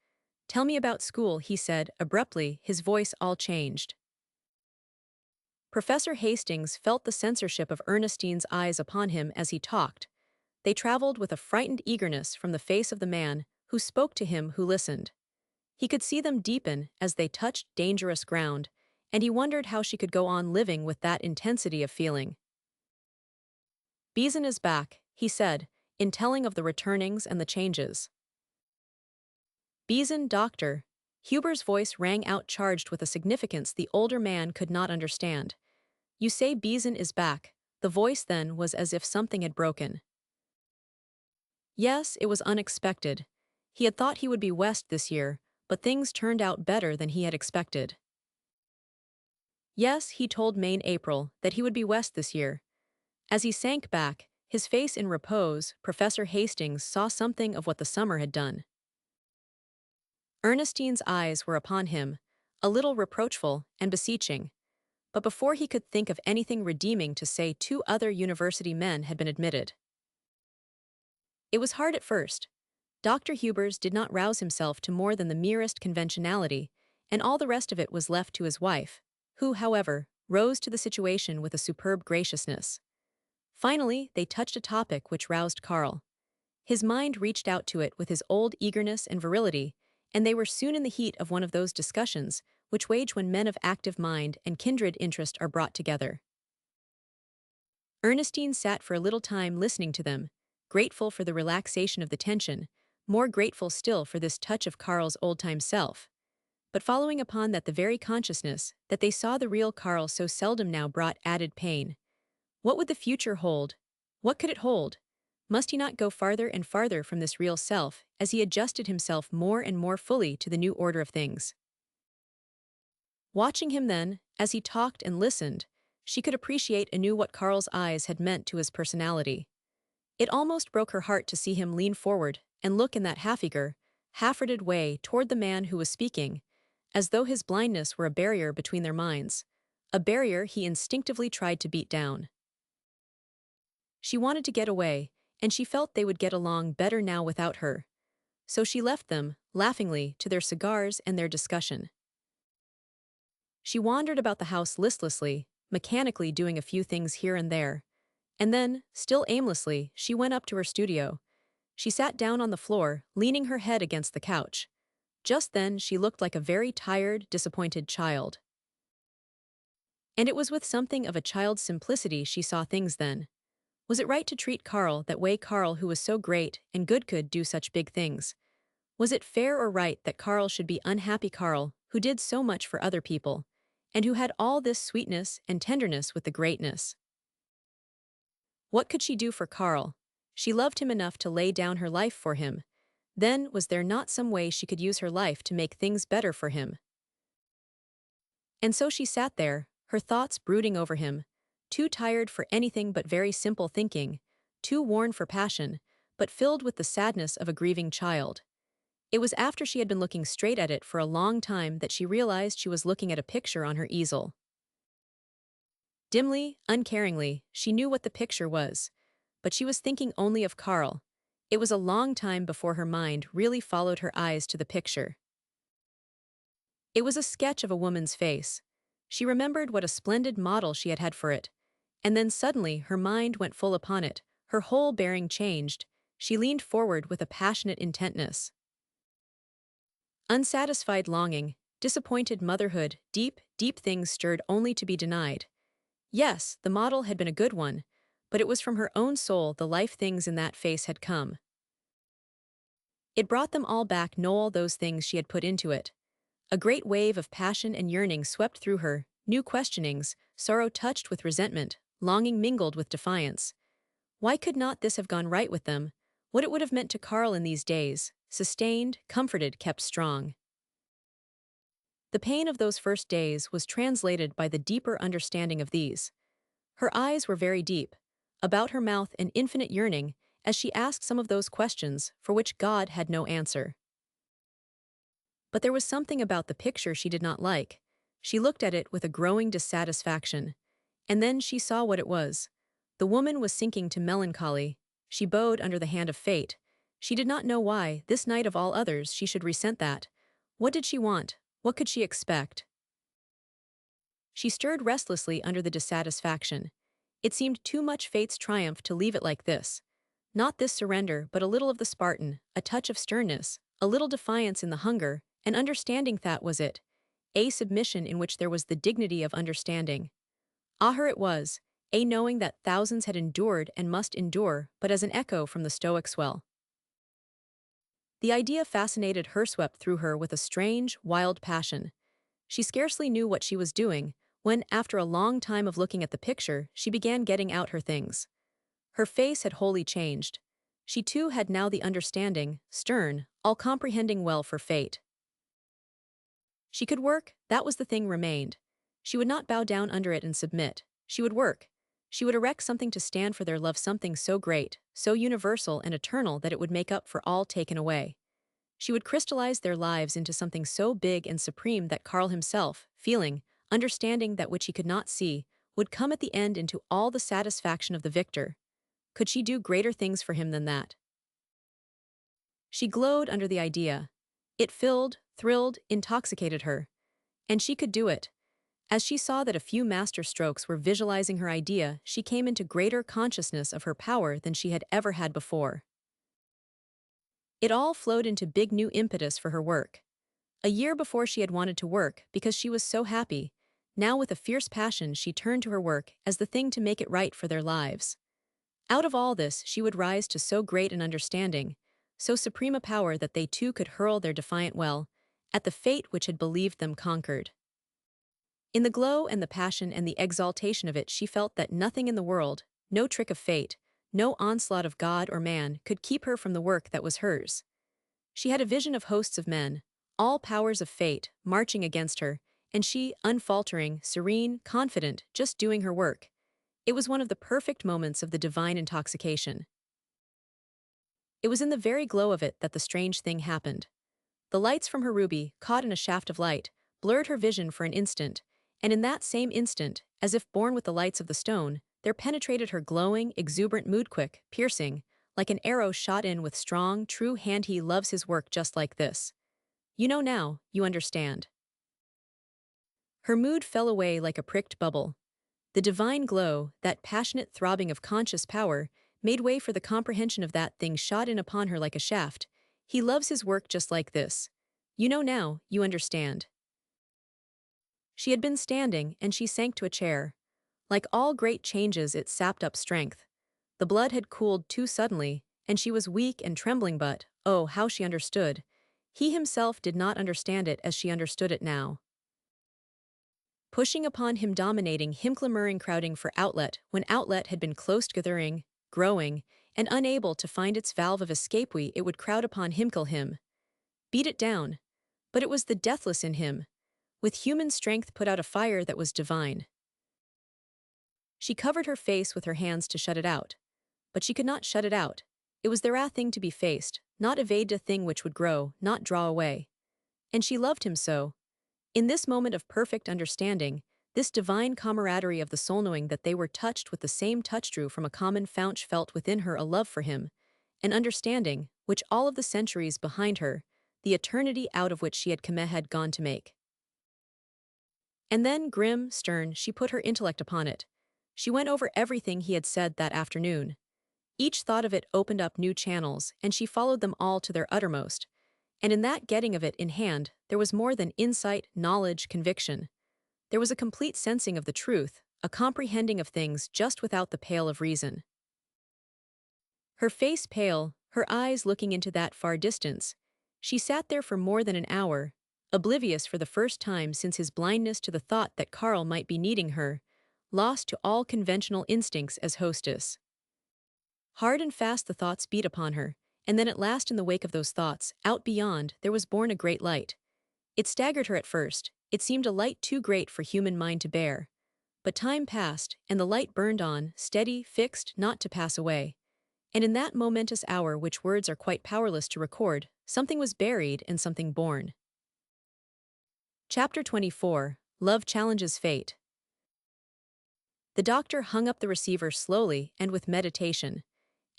Tell me about school, he said, abruptly, his voice all changed. Professor Hastings felt the censorship of Ernestine's eyes upon him as he talked. They traveled with a frightened eagerness from the face of the man who spoke to him who listened. He could see them deepen as they touched dangerous ground, and he wondered how she could go on living with that intensity of feeling. Beeson is back, he said, in telling of the returnings and the changes. Beeson, doctor. Huber's voice rang out, charged with a significance the older man could not understand. You say Beeson is back. The voice then was as if something had broken. Yes, it was unexpected. He had thought he would be west this year, but things turned out better than he had expected. Yes, he told Maine April that he would be west this year. As he sank back, his face in repose, Professor Hastings saw something of what the summer had done. Ernestine's eyes were upon him, a little reproachful and beseeching. But before he could think of anything redeeming to say, 2 other university men had been admitted. It was hard at first. Dr. Hubers did not rouse himself to more than the merest conventionality, and all the rest of it was left to his wife, who, however, rose to the situation with a superb graciousness. Finally, they touched a topic which roused Carl. His mind reached out to it with his old eagerness and virility, and they were soon in the heat of one of those discussions which wage when men of active mind and kindred interest are brought together. Ernestine sat for a little time listening to them, grateful for the relaxation of the tension, more grateful still for this touch of Carl's old-time self. But following upon that, the very consciousness that they saw the real Carl so seldom now brought added pain. What would the future hold? What could it hold? Must he not go farther and farther from this real self as he adjusted himself more and more fully to the new order of things? Watching him then, as he talked and listened, she could appreciate anew what Carl's eyes had meant to his personality. It almost broke her heart to see him lean forward and look in that half-eager, half-hearted way toward the man who was speaking, as though his blindness were a barrier between their minds, a barrier he instinctively tried to beat down. She wanted to get away, and she felt they would get along better now without her. So she left them, laughingly, to their cigars and their discussion. She wandered about the house listlessly, mechanically doing a few things here and there. And then, still aimlessly, she went up to her studio. She sat down on the floor, leaning her head against the couch. Just then she looked like a very tired, disappointed child. And it was with something of a child's simplicity she saw things then. Was it right to treat Carl that way, Carl who was so great and good could do such big things? Was it fair or right that Carl should be unhappy, Carl who did so much for other people, and who had all this sweetness and tenderness with the greatness? What could she do for Carl? She loved him enough to lay down her life for him. Then was there not some way she could use her life to make things better for him? And so she sat there, her thoughts brooding over him, too tired for anything but very simple thinking, too worn for passion, but filled with the sadness of a grieving child. It was after she had been looking straight at it for a long time that she realized she was looking at a picture on her easel. Dimly, uncaringly, she knew what the picture was, but she was thinking only of Carl. It was a long time before her mind really followed her eyes to the picture. It was a sketch of a woman's face. She remembered what a splendid model she had had for it. And then suddenly her mind went full upon it, her whole bearing changed. She leaned forward with a passionate intentness. Unsatisfied longing, disappointed motherhood, deep, deep things stirred only to be denied. Yes, the model had been a good one, but it was from her own soul the life things in that face had come. It brought them all back, all those things she had put into it. A great wave of passion and yearning swept through her, new questionings, sorrow touched with resentment, longing mingled with defiance. Why could not this have gone right with them? What it would have meant to Carl in these days, sustained, comforted, kept strong. The pain of those first days was translated by the deeper understanding of these. Her eyes were very deep, about her mouth an infinite yearning, as she asked some of those questions for which God had no answer. But there was something about the picture she did not like. She looked at it with a growing dissatisfaction. And then she saw what it was. The woman was sinking to melancholy. She bowed under the hand of fate. She did not know why, this night of all others, she should resent that. What did she want? What could she expect? She stirred restlessly under the dissatisfaction. It seemed too much fate's triumph to leave it like this. Not this surrender, but a little of the Spartan, a touch of sternness, a little defiance in the hunger, and understanding that was it. a submission in which there was the dignity of understanding. Her it was, a knowing that thousands had endured and must endure, but as an echo from the Stoics' well. The idea fascinated her, swept through her with a strange, wild passion. She scarcely knew what she was doing, when, after a long time of looking at the picture, she began getting out her things. Her face had wholly changed. She too had now the understanding, stern, all-comprehending well for fate. She could work, that was the thing remained. She would not bow down under it and submit. She would work. She would erect something to stand for their love, something so great, so universal and eternal that it would make up for all taken away. She would crystallize their lives into something so big and supreme that Carl himself, feeling, understanding that which he could not see, would come at the end into all the satisfaction of the victor. Could she do greater things for him than that? She glowed under the idea. It filled, thrilled, intoxicated her. And she could do it. As she saw that a few master strokes were visualizing her idea, she came into greater consciousness of her power than she had ever had before. It all flowed into big new impetus for her work. A year before she had wanted to work because she was so happy. Now with a fierce passion she turned to her work as the thing to make it right for their lives. Out of all this she would rise to so great an understanding, so supreme a power that they too could hurl their defiant well at the fate which had believed them conquered. In the glow and the passion and the exaltation of it she felt that nothing in the world, no trick of fate, no onslaught of God or man could keep her from the work that was hers. She had a vision of hosts of men, all powers of fate, marching against her, and she, unfaltering, serene, confident, just doing her work. It was one of the perfect moments of the divine intoxication. It was in the very glow of it that the strange thing happened. The lights from her ruby, caught in a shaft of light, blurred her vision for an instant, and in that same instant, as if born with the lights of the stone, there penetrated her glowing, exuberant mood, quick, piercing, like an arrow shot in with strong, true hand. He loves his work just like this. You know now, you understand. Her mood fell away like a pricked bubble. The divine glow, that passionate throbbing of conscious power, made way for the comprehension of that thing shot in upon her like a shaft. He loves his work just like this. You know now, you understand. She had been standing, and she sank to a chair. Like all great changes, it sapped up strength. The blood had cooled too suddenly, and she was weak and trembling, but, oh, how she understood. He himself did not understand it as she understood it now. Pushing upon him, dominating him, clamoring, crowding for outlet, when outlet had been close gathering, growing, and unable to find its valve of escape, it would crowd upon him, kill him. Beat it down. But it was the deathless in him. With human strength put out a fire that was divine. She covered her face with her hands to shut it out. But she could not shut it out. It was the raw thing to be faced, not evade a thing which would grow, not draw away. And she loved him so. In this moment of perfect understanding, this divine camaraderie of the soul, knowing that they were touched with the same touch, drew from a common fount, felt within her a love for him, an understanding, which all of the centuries behind her, the eternity out of which she had come, had gone to make. And then, grim, stern, she put her intellect upon it. She went over everything he had said that afternoon. Each thought of it opened up new channels, and she followed them all to their uttermost. And in that getting of it in hand, there was more than insight, knowledge, conviction. There was a complete sensing of the truth, a comprehending of things just without the pale of reason. Her face pale, her eyes looking into that far distance, she sat there for more than an hour, oblivious for the first time since his blindness to the thought that Carl might be needing her, lost to all conventional instincts as hostess. Hard and fast the thoughts beat upon her, and then at last, in the wake of those thoughts, out beyond, there was born a great light. It staggered her at first, it seemed a light too great for human mind to bear. But time passed, and the light burned on, steady, fixed, not to pass away. And in that momentous hour which words are quite powerless to record, something was buried and something born. Chapter 24. Love Challenges Fate. The doctor hung up the receiver slowly and with meditation.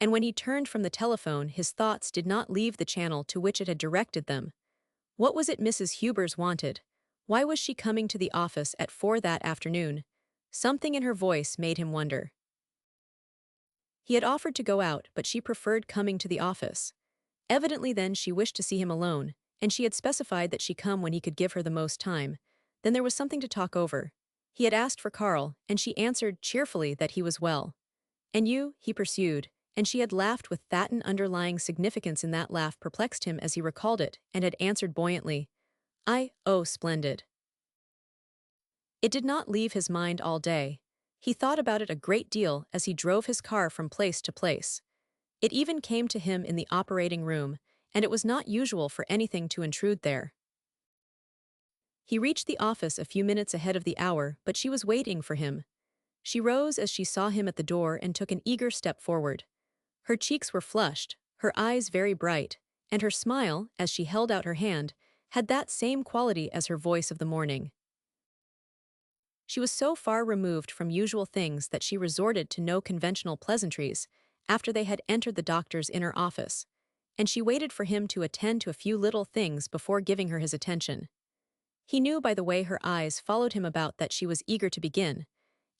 And when he turned from the telephone, his thoughts did not leave the channel to which it had directed them. What was it Mrs. Hubers wanted? Why was she coming to the office at 4 that afternoon? Something in her voice made him wonder. He had offered to go out, but she preferred coming to the office. Evidently then she wished to see him alone, and she had specified that she come when he could give her the most time. Then there was something to talk over. He had asked for Carl, and she answered cheerfully that he was well. And you, he pursued, and she had laughed with that an underlying significance in that laugh perplexed him as he recalled it, and had answered buoyantly, oh, splendid. It did not leave his mind all day. He thought about it a great deal as he drove his car from place to place. It even came to him in the operating room, and it was not usual for anything to intrude there. He reached the office a few minutes ahead of the hour, but she was waiting for him. She rose as she saw him at the door and took an eager step forward. Her cheeks were flushed, her eyes very bright, and her smile, as she held out her hand, had that same quality as her voice of the morning. She was so far removed from usual things that she resorted to no conventional pleasantries after they had entered the doctor's inner office, and she waited for him to attend to a few little things before giving her his attention. He knew by the way her eyes followed him about that she was eager to begin,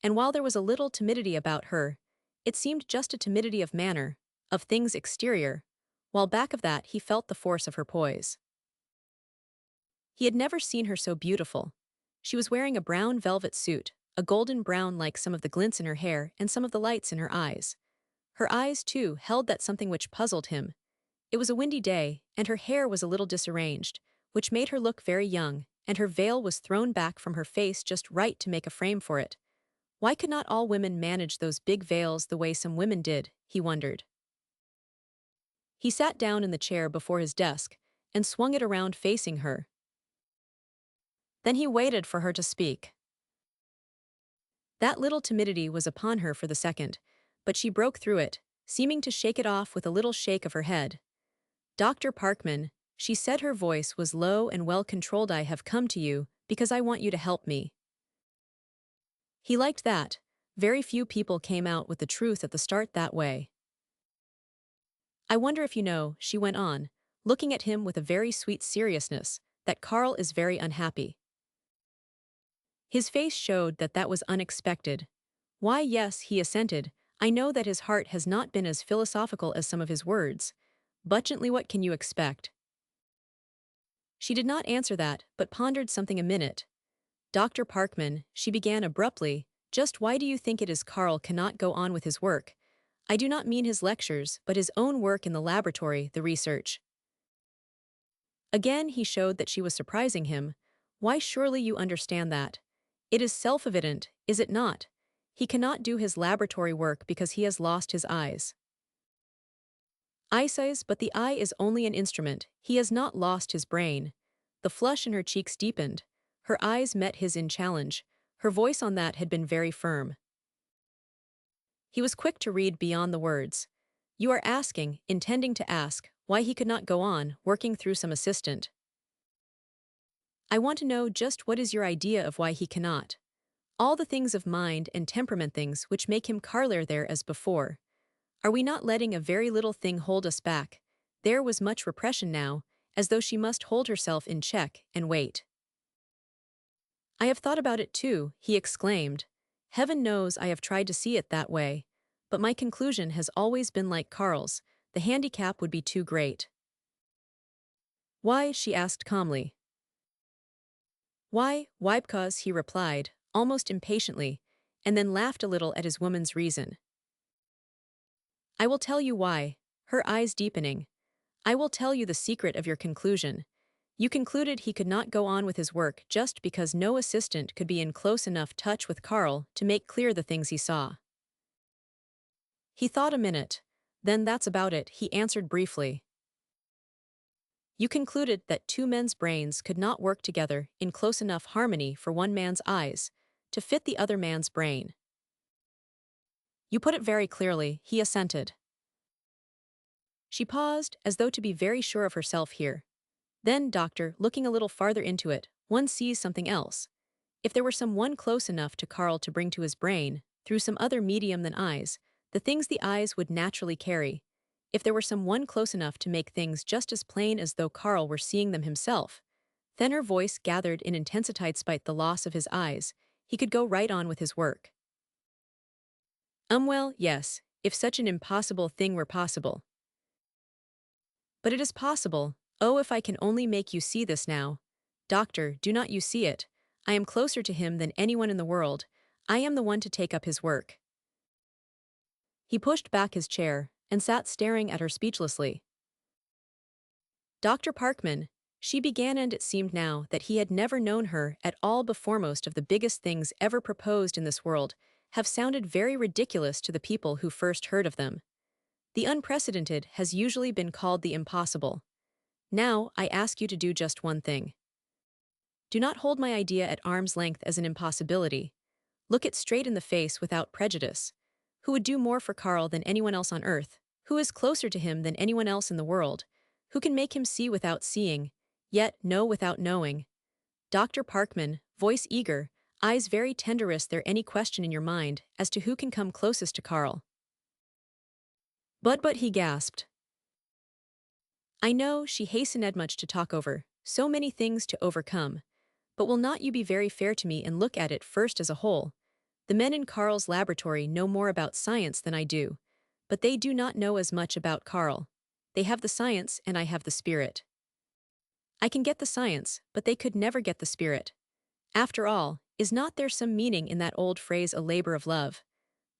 and while there was a little timidity about her, it seemed just a timidity of manner, of things exterior, while back of that he felt the force of her poise. He had never seen her so beautiful. She was wearing a brown velvet suit, a golden brown like some of the glints in her hair and some of the lights in her eyes. Her eyes, too, held that something which puzzled him. It was a windy day, and her hair was a little disarranged, which made her look very young, and her veil was thrown back from her face just right to make a frame for it. Why could not all women manage those big veils the way some women did, he wondered. He sat down in the chair before his desk and swung it around facing her. Then he waited for her to speak. That little timidity was upon her for the second, but she broke through it, seeming to shake it off with a little shake of her head. Dr. Parkman, she said, her voice was low and well-controlled. I have come to you because I want you to help me. He liked that. Very few people came out with the truth at the start that way. I wonder if you know, she went on, looking at him with a very sweet seriousness, that Carl is very unhappy. His face showed that that was unexpected. Why, yes, he assented. I know that his heart has not been as philosophical as some of his words. But gently, what can you expect? She did not answer that, but pondered something a minute. Dr. Parkman, she began abruptly, just why do you think it is Carl cannot go on with his work? I do not mean his lectures, but his own work in the laboratory, the research. Again he showed that she was surprising him. Why, surely you understand that. It is self-evident, is it not? He cannot do his laboratory work because he has lost his eyes. Eyesight, but the eye is only an instrument. He has not lost his brain. The flush in her cheeks deepened. Her eyes met his in challenge. Her voice on that had been very firm. He was quick to read beyond the words. You are asking, intending to ask, why he could not go on, working through some assistant. I want to know just what is your idea of why he cannot. All the things of mind and temperament, things which make him Carler there as before. Are we not letting a very little thing hold us back? There was much repression now, as though she must hold herself in check and wait. I have thought about it too, he exclaimed. Heaven knows I have tried to see it that way, but my conclusion has always been like Carl's, the handicap would be too great. Why? She asked calmly. Why, because, he replied, almost impatiently, and then laughed a little at his woman's reason. I will tell you why, her eyes deepening. I will tell you the secret of your conclusion. You concluded he could not go on with his work just because no assistant could be in close enough touch with Carl to make clear the things he saw. He thought a minute. Then that's about it, he answered briefly. You concluded that two men's brains could not work together in close enough harmony for one man's eyes to fit the other man's brain. You put it very clearly, he assented. She paused, as though to be very sure of herself here. Then, doctor, looking a little farther into it, one sees something else. If there were some one close enough to Carl to bring to his brain, through some other medium than eyes, the things the eyes would naturally carry. If there were some one close enough to make things just as plain as though Carl were seeing them himself. Then her voice gathered in intensity despite the loss of his eyes. He could go right on with his work. Well, yes, if such an impossible thing were possible. But it is possible. Oh, if I can only make you see this now. Doctor, do not you see it? I am closer to him than anyone in the world. I am the one to take up his work." He pushed back his chair and sat staring at her speechlessly. "Dr. Parkman," she began, and it seemed now that he had never known her at all before. Most of the biggest things ever proposed in this world have sounded very ridiculous to the people who first heard of them. The unprecedented has usually been called the impossible. Now, I ask you to do just one thing. Do not hold my idea at arm's length as an impossibility. Look it straight in the face without prejudice. Who would do more for Carl than anyone else on earth? Who is closer to him than anyone else in the world? Who can make him see without seeing, yet know without knowing? Dr. Parkman, voice eager, eyes very tender. Is there any question in your mind as to who can come closest to Carl? But he gasped. "I know," she hastened much to talk over, "so many things to overcome. But will not you be very fair to me and look at it first as a whole? The men in Carl's laboratory know more about science than I do, but they do not know as much about Carl. They have the science and I have the spirit. I can get the science, but they could never get the spirit. After all, is not there some meaning in that old phrase, a labor of love?"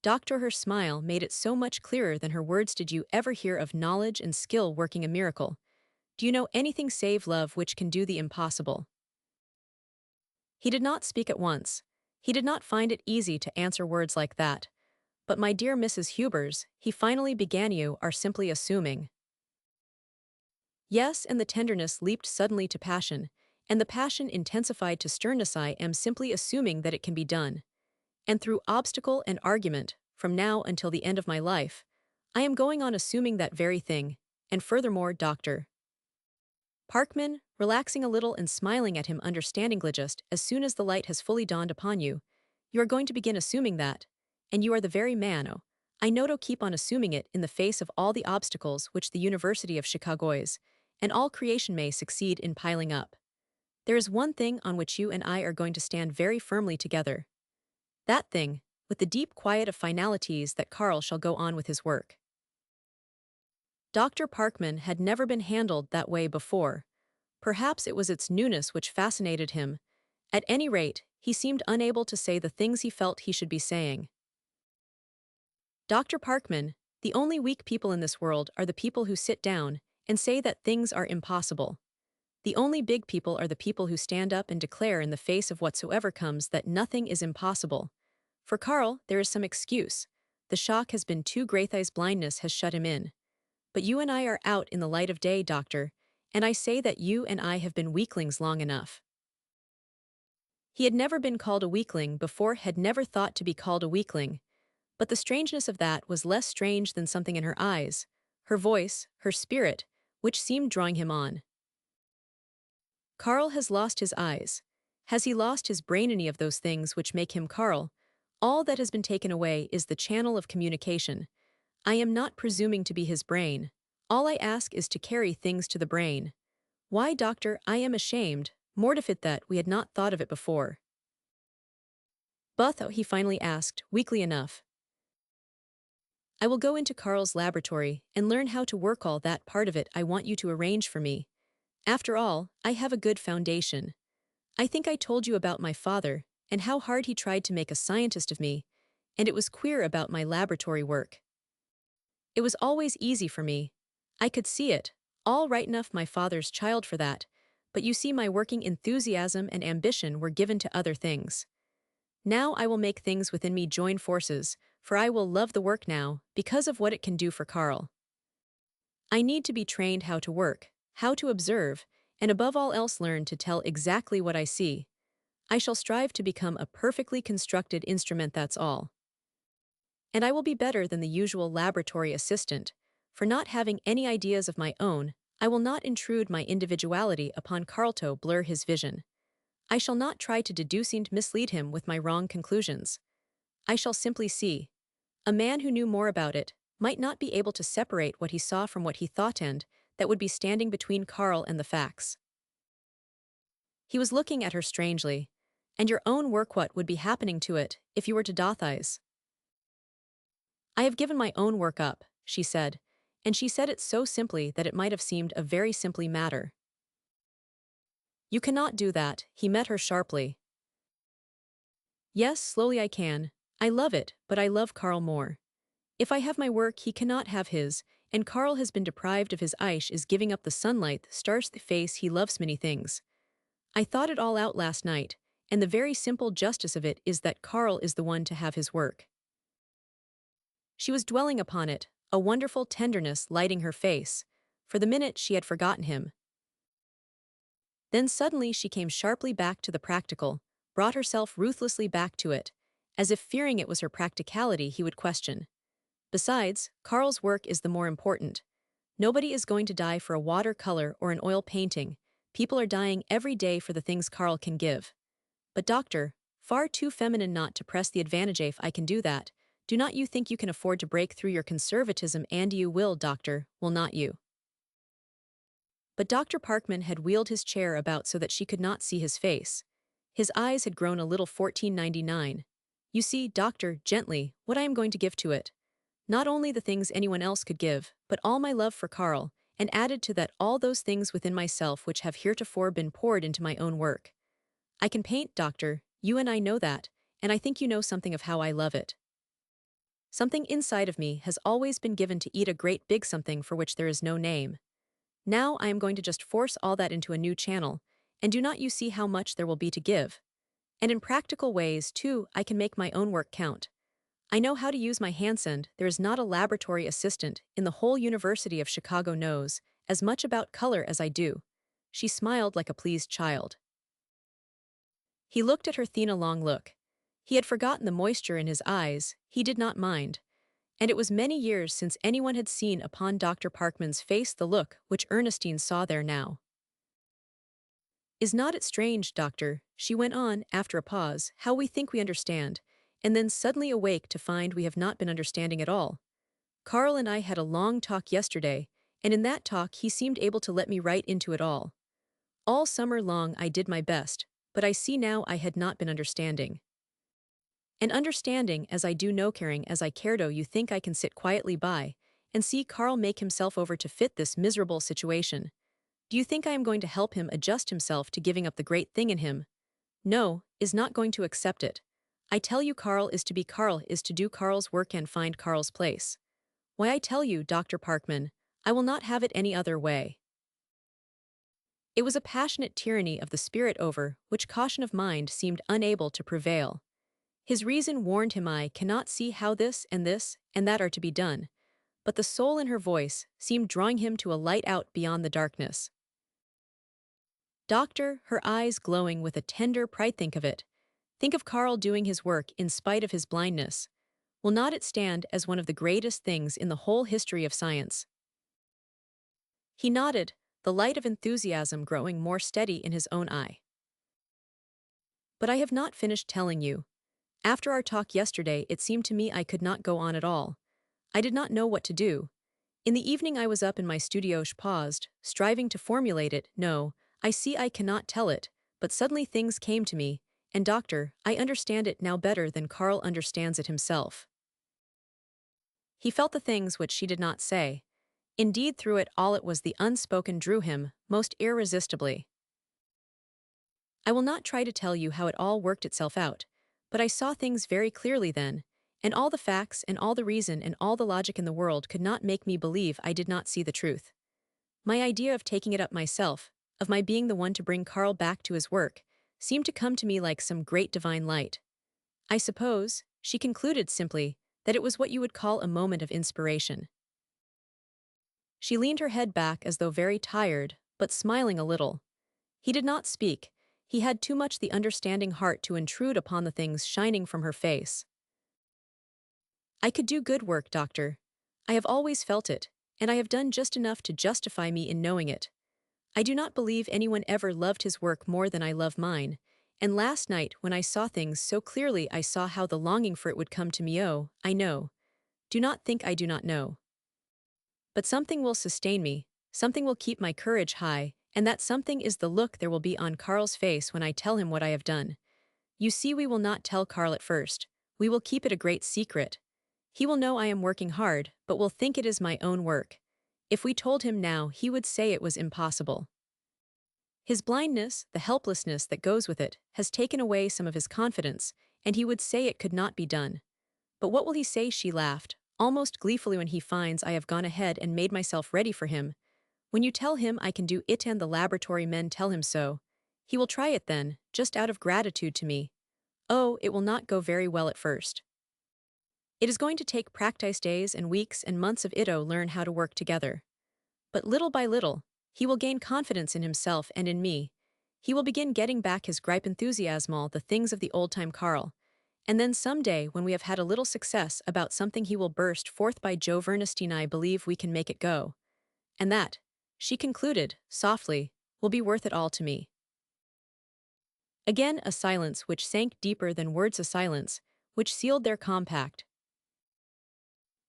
Doctor, her smile made it so much clearer than her words. "Did you ever hear of knowledge and skill working a miracle? Do you know anything save love which can do the impossible?" He did not speak at once. He did not find it easy to answer words like that. "But my dear Mrs. Hubers," he finally began, "you are simply assuming." Yes, and the tenderness leaped suddenly to passion, and the passion intensified to sternness. "I am simply assuming that it can be done. And through obstacle and argument, from now until the end of my life, I am going on assuming that very thing. And furthermore, Dr. Parkman, relaxing a little and smiling at him understandingly, just as soon as the light has fully dawned upon you, you are going to begin assuming that. And you are the very man, oh, I know, to keep on assuming it in the face of all the obstacles which the University of Chicago's and all creation may succeed in piling up. There is one thing on which you and I are going to stand very firmly together. That thing, with the deep quiet of finalities, that Carl shall go on with his work." Dr. Parkman had never been handled that way before. Perhaps it was its newness which fascinated him. At any rate, he seemed unable to say the things he felt he should be saying. "Dr. Parkman, the only weak people in this world are the people who sit down and say that things are impossible. The only big people are the people who stand up and declare in the face of whatsoever comes that nothing is impossible. For Carl, there is some excuse. The shock has been too great, his blindness has shut him in. But you and I are out in the light of day, doctor, and I say that you and I have been weaklings long enough." He had never been called a weakling before, had never thought to be called a weakling, but the strangeness of that was less strange than something in her eyes, her voice, her spirit, which seemed drawing him on. Carl has lost his eyes. Has he lost his brain? Any of those things which make him Carl? All that has been taken away is the channel of communication. I am not presuming to be his brain. All I ask is to carry things to the brain. Why, doctor, I am ashamed, mortified that we had not thought of it before. "But," he finally asked, weakly enough, "I will go into Carl's laboratory and learn how to work all that part of it I want you to arrange for me. After all, I have a good foundation. I think I told you about my father, and how hard he tried to make a scientist of me, and it was queer about my laboratory work. It was always easy for me. I could see it, all right enough, my father's child for that, but you see, my working enthusiasm and ambition were given to other things. Now I will make things within me join forces, for I will love the work now, because of what it can do for Carl. I need to be trained how to work, how to observe, and above all else learn to tell exactly what I see. I shall strive to become a perfectly constructed instrument, that's all. And I will be better than the usual laboratory assistant, for not having any ideas of my own, I will not intrude my individuality upon Carl to blur his vision. I shall not try to deduce and mislead him with my wrong conclusions. I shall simply see. A man who knew more about it might not be able to separate what he saw from what he thought, and that would be standing between Carl and the facts." He was looking at her strangely. "And your own work, what would be happening to it if you were to Dothize?" "I have given my own work up," she said, and she said it so simply that it might have seemed a very simple matter. "You cannot do that," he met her sharply. Yes, slowly I can. I love it, but I love Carl more. If I have my work, he cannot have his, and Carl has been deprived of his Aish is giving up the sunlight that stars the face he loves many things. I thought it all out last night, and the very simple justice of it is that Carl is the one to have his work. She was dwelling upon it, a wonderful tenderness lighting her face. For the minute she had forgotten him. Then suddenly she came sharply back to the practical, brought herself ruthlessly back to it, as if fearing it was her practicality he would question. Besides, Carl's work is the more important. Nobody is going to die for a watercolor or an oil painting. People are dying every day for the things Carl can give. But doctor, far too feminine not to press the advantage if I can do that. Do not you think you can afford to break through your conservatism, and you will, doctor, will not you? But Dr. Parkman had wheeled his chair about so that she could not see his face. His eyes had grown a little 1499. You see, doctor, gently, what I am going to give to it. Not only the things anyone else could give, but all my love for Carl, and added to that all those things within myself which have heretofore been poured into my own work. I can paint, doctor, you and I know that, and I think you know something of how I love it. Something inside of me has always been given to eat a great big something for which there is no name. Now I am going to just force all that into a new channel, and do not you see how much there will be to give? And in practical ways, too, I can make my own work count. I know how to use my handsend. There is not a laboratory assistant in the whole University of Chicago knows as much about color as I do. She smiled like a pleased child. He looked at her thin a long look. He had forgotten the moisture in his eyes, he did not mind. And it was many years since anyone had seen upon Dr. Parkman's face the look which Ernestine saw there now. Is not it strange, doctor, she went on, after a pause, how we think we understand, and then suddenly awake to find we have not been understanding at all. Carl and I had a long talk yesterday, and in that talk he seemed able to let me right into it all. All summer long I did my best, but I see now I had not been understanding. And understanding as I do no caring as I care do you think I can sit quietly by, and see Carl make himself over to fit this miserable situation. Do you think I am going to help him adjust himself to giving up the great thing in him? No, is not going to accept it. I tell you Carl is to be Carl is to do Carl's work and find Carl's place. Why I tell you, Dr. Parkman, I will not have it any other way. It was a passionate tyranny of the spirit over which caution of mind seemed unable to prevail. His reason warned him I cannot see how this and that are to be done, but the soul in her voice seemed drawing him to a light out beyond the darkness. Doctor, her eyes glowing with a tender pride, think of it. Think of Carl doing his work in spite of his blindness. Will not it stand as one of the greatest things in the whole history of science? He nodded, the light of enthusiasm growing more steady in his own eye. But I have not finished telling you. After our talk yesterday, it seemed to me I could not go on at all. I did not know what to do. In the evening I was up in my studio, paused, striving to formulate it. No, I see I cannot tell it, but suddenly things came to me, and doctor, I understand it now better than Carl understands it himself. He felt the things which she did not say. Indeed, through it all it was the unspoken drew him, most irresistibly. I will not try to tell you how it all worked itself out, but I saw things very clearly then, and all the facts and all the reason and all the logic in the world could not make me believe I did not see the truth. My idea of taking it up myself, of my being the one to bring Carl back to his work, seemed to come to me like some great divine light. I suppose, she concluded simply, that it was what you would call a moment of inspiration. She leaned her head back as though very tired, but smiling a little. He did not speak. He had too much the understanding heart to intrude upon the things shining from her face. I could do good work, doctor. I have always felt it, and I have done just enough to justify me in knowing it. I do not believe anyone ever loved his work more than I love mine, and last night when I saw things so clearly I saw how the longing for it would come to me. Oh, I know. Do not think I do not know. But something will sustain me, something will keep my courage high, and that something is the look there will be on Carl's face when I tell him what I have done. You see, we will not tell Carl at first. We will keep it a great secret. He will know I am working hard, but will think it is my own work. If we told him now, he would say it was impossible. His blindness, the helplessness that goes with it, has taken away some of his confidence, and he would say it could not be done. But what will he say? She laughed, almost gleefully, when he finds I have gone ahead and made myself ready for him. When you tell him I can do it and the laboratory men tell him so, he will try it then, just out of gratitude to me. Oh, it will not go very well at first. It is going to take practice days and weeks and months of it'o learn how to work together. But little by little, he will gain confidence in himself and in me. He will begin getting back his gripe enthusiasm, all the things of the old-time Carl. And then someday, when we have had a little success about something, he will burst forth, by Jove, Ernestine, I believe we can make it go. And that, she concluded, softly, will be worth it all to me. Again a silence which sank deeper than words, a silence which sealed their compact.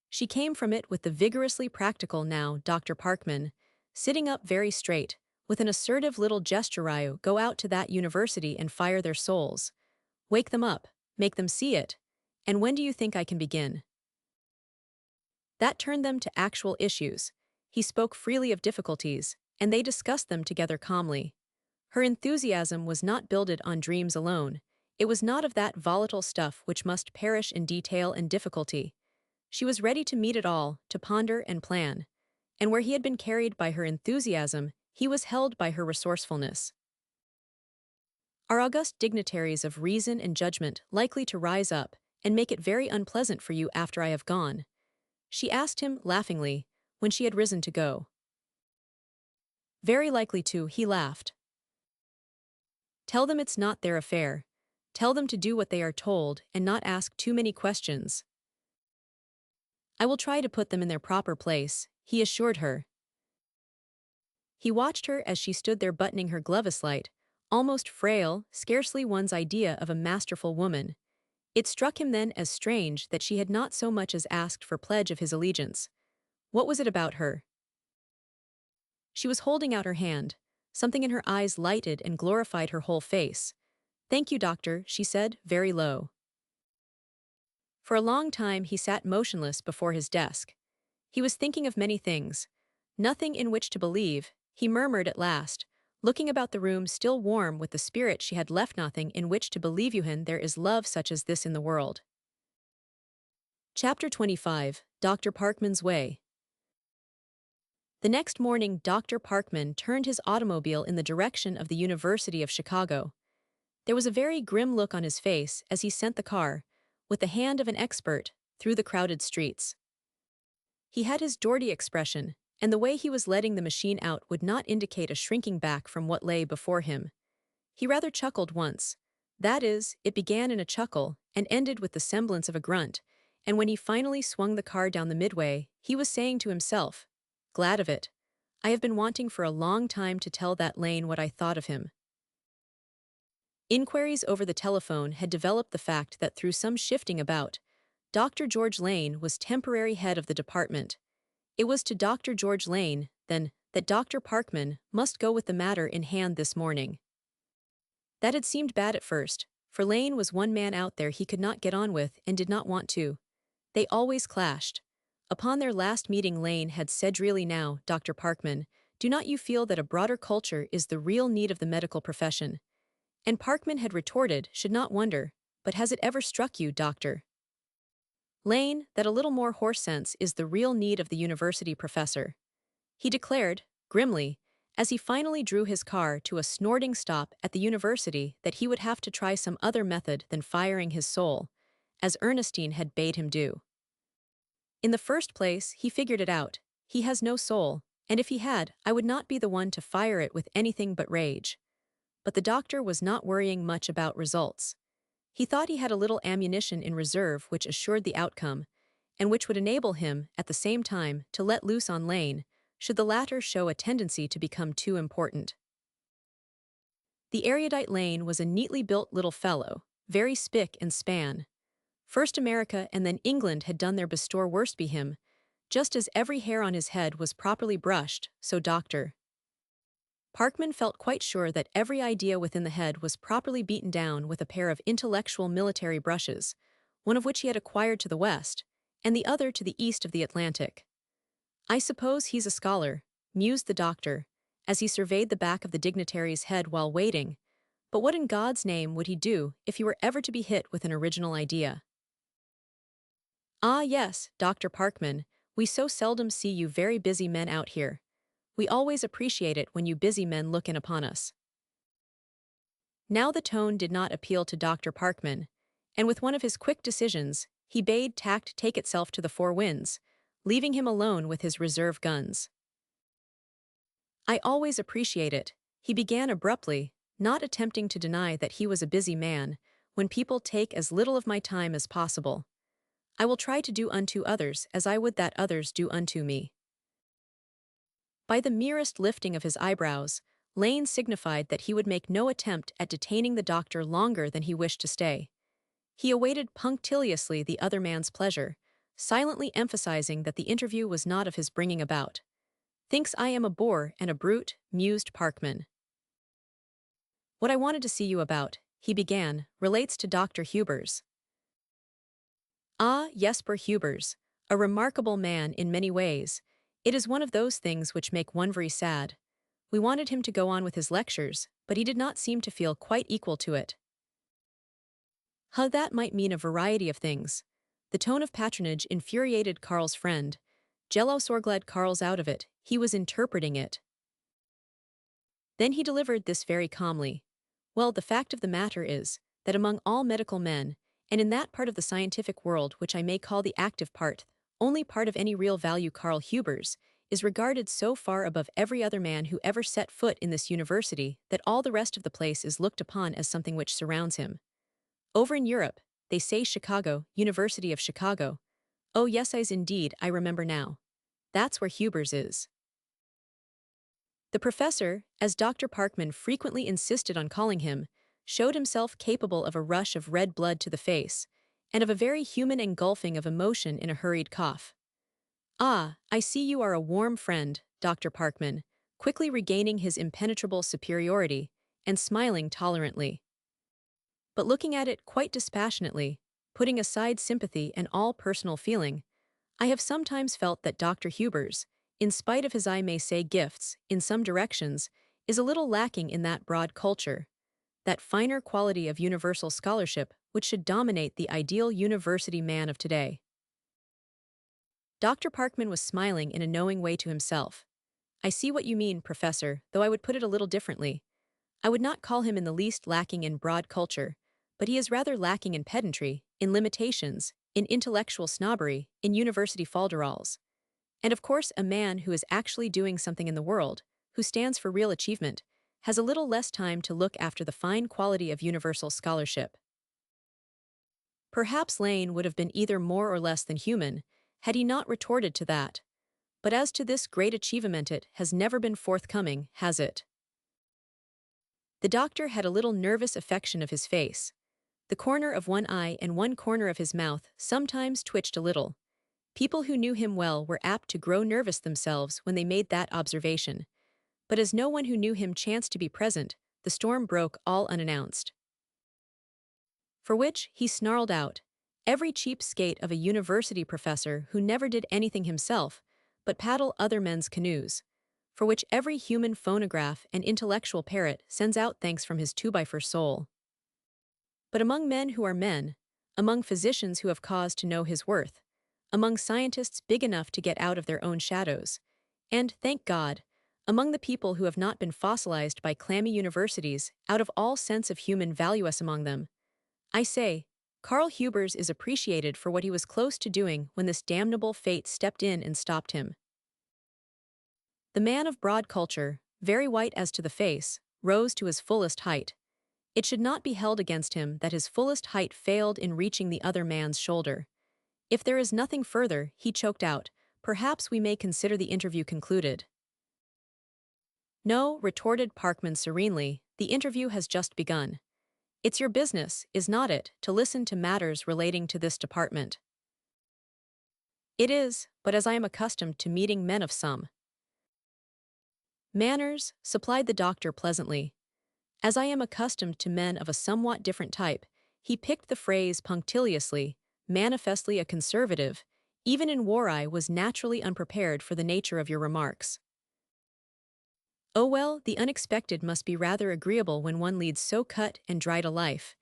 She came from it with the vigorously practical now Dr. Parkman, sitting up very straight, with an assertive little gesture. "I go out to that university and fire their souls. Wake them up, make them see it. And when do you think I can begin?" That turned them to actual issues. He spoke freely of difficulties, and they discussed them together calmly. Her enthusiasm was not builded on dreams alone. It was not of that volatile stuff which must perish in detail and difficulty. She was ready to meet it all, to ponder and plan. And where he had been carried by her enthusiasm, he was held by her resourcefulness. "Are august dignitaries of reason and judgment likely to rise up and make it very unpleasant for you after I have gone?" she asked him, laughingly, when she had risen to go. "Very likely to," he laughed. "Tell them it's not their affair. Tell them to do what they are told and not ask too many questions." "I will try to put them in their proper place," he assured her. He watched her as she stood there buttoning her glove, aslight, almost frail, scarcely one's idea of a masterful woman. It struck him then as strange that she had not so much as asked for pledge of his allegiance. What was it about her? She was holding out her hand. Something in her eyes lighted and glorified her whole face. "Thank you, doctor," she said, very low. For a long time he sat motionless before his desk. He was thinking of many things. "Nothing in which to believe," he murmured at last, looking about the room still warm with the spirit she had left. "Nothing in which to believe, Johan. There is love such as this in the world." Chapter 25, Dr. Parkman's Way. The next morning, Dr. Parkman turned his automobile in the direction of the University of Chicago. There was a very grim look on his face as he sent the car, with the hand of an expert, through the crowded streets. He had his Geordie expression, and the way he was letting the machine out would not indicate a shrinking back from what lay before him. He rather chuckled once. That is, it began in a chuckle and ended with the semblance of a grunt, and when he finally swung the car down the midway, he was saying to himself, "Glad of it. I have been wanting for a long time to tell that Lane what I thought of him." Inquiries over the telephone had developed the fact that through some shifting about, Dr. George Lane was temporary head of the department. It was to Dr. George Lane, then, that Dr. Parkman must go with the matter in hand this morning. That had seemed bad at first, for Lane was one man out there he could not get on with and did not want to. They always clashed. Upon their last meeting, Lane had said, "Really now, Dr. Parkman, do not you feel that a broader culture is the real need of the medical profession?" And Parkman had retorted, "Should not wonder, but has it ever struck you, doctor, Lane, that a little more horse sense is the real need of the university professor?" He declared, grimly, as he finally drew his car to a snorting stop at the university, that he would have to try some other method than firing his soul, as Ernestine had bade him do. "In the first place, he figured it out. He has no soul, and if he had, I would not be the one to fire it with anything but rage." But the doctor was not worrying much about results. He thought he had a little ammunition in reserve which assured the outcome, and which would enable him, at the same time, to let loose on Lane, should the latter show a tendency to become too important. The erudite Lane was a neatly built little fellow, very spick and span. First America and then England had done their best worst by him, just as every hair on his head was properly brushed, so Dr. Parkman felt quite sure that every idea within the head was properly beaten down with a pair of intellectual military brushes, one of which he had acquired to the west, and the other to the east of the Atlantic. "I suppose he's a scholar," mused the doctor, as he surveyed the back of the dignitary's head while waiting, But what in God's name would he do if he were ever to be hit with an original idea? Ah, yes, Dr. Parkman, we so seldom see you very busy men out here. We always appreciate it when you busy men look in upon us. Now the tone did not appeal to Dr. Parkman, and with one of his quick decisions, he bade tact take itself to the four winds, leaving him alone with his reserve guns. I always appreciate it, he began abruptly, not attempting to deny that he was a busy man, when people take as little of my time as possible. I will try to do unto others as I would that others do unto me. By the merest lifting of his eyebrows, Lane signified that he would make no attempt at detaining the doctor longer than he wished to stay. He awaited punctiliously the other man's pleasure, silently emphasizing that the interview was not of his bringing about. Thinks I am a bore and a brute, mused Parkman. What I wanted to see you about, he began, relates to Dr. Hubers. Ah, Jesper Hubers, a remarkable man in many ways. It is one of those things which make one very sad. We wanted him to go on with his lectures, but he did not seem to feel quite equal to it. How that might mean a variety of things. The tone of patronage infuriated Karl's friend. Jello Sorglad Karl's out of it, he was interpreting it. Then he delivered this very calmly. Well, the fact of the matter is, that among all medical men, and in that part of the scientific world which I may call the active part, only part of any real value Karl Hubers, is regarded so far above every other man who ever set foot in this university that all the rest of the place is looked upon as something which surrounds him. Over in Europe, they say Chicago, University of Chicago. Oh yes, indeed, I remember now. That's where Hubers is. The professor, as Dr. Parkman frequently insisted on calling him, showed himself capable of a rush of red blood to the face, and of a very human engulfing of emotion in a hurried cough. Ah, I see you are a warm friend, Dr. Parkman, quickly regaining his impenetrable superiority, and smiling tolerantly. But looking at it quite dispassionately, putting aside sympathy and all personal feeling, I have sometimes felt that Dr. Hubers, in spite of his I may say gifts, in some directions, is a little lacking in that broad culture, that finer quality of universal scholarship which should dominate the ideal university man of today. Dr. Parkman was smiling in a knowing way to himself. I see what you mean, Professor, though I would put it a little differently. I would not call him in the least lacking in broad culture, but he is rather lacking in pedantry, in limitations, in intellectual snobbery, in university falderals. And of course a man who is actually doing something in the world, who stands for real achievement, has a little less time to look after the fine quality of universal scholarship. Perhaps Lane would have been either more or less than human, had he not retorted to that. But as to this great achievement, it has never been forthcoming, has it? The doctor had a little nervous affection of his face. The corner of one eye and one corner of his mouth sometimes twitched a little. People who knew him well were apt to grow nervous themselves when they made that observation. But as no one who knew him chanced to be present, the storm broke all unannounced. For which, he snarled out, every cheap skate of a university professor who never did anything himself, but paddle other men's canoes. For which every human phonograph and intellectual parrot sends out thanks from his 2x4 soul. But among men who are men, among physicians who have cause to know his worth, among scientists big enough to get out of their own shadows, and, thank God, among the people who have not been fossilized by clammy universities out of all sense of human value us among them, I say, Karl Hubers is appreciated for what he was close to doing when this damnable fate stepped in and stopped him. The man of broad culture, very white as to the face, rose to his fullest height. It should not be held against him that his fullest height failed in reaching the other man's shoulder. If there is nothing further, he choked out, perhaps we may consider the interview concluded. No, retorted Parkman serenely, the interview has just begun. It's your business, is not it, to listen to matters relating to this department? It is, but as I am accustomed to meeting men of some manners, supplied the doctor pleasantly. As I am accustomed to men of a somewhat different type, he picked the phrase punctiliously, manifestly a conservative, even in war I was naturally unprepared for the nature of your remarks. Oh well, the unexpected must be rather agreeable when one leads so cut and dried a life.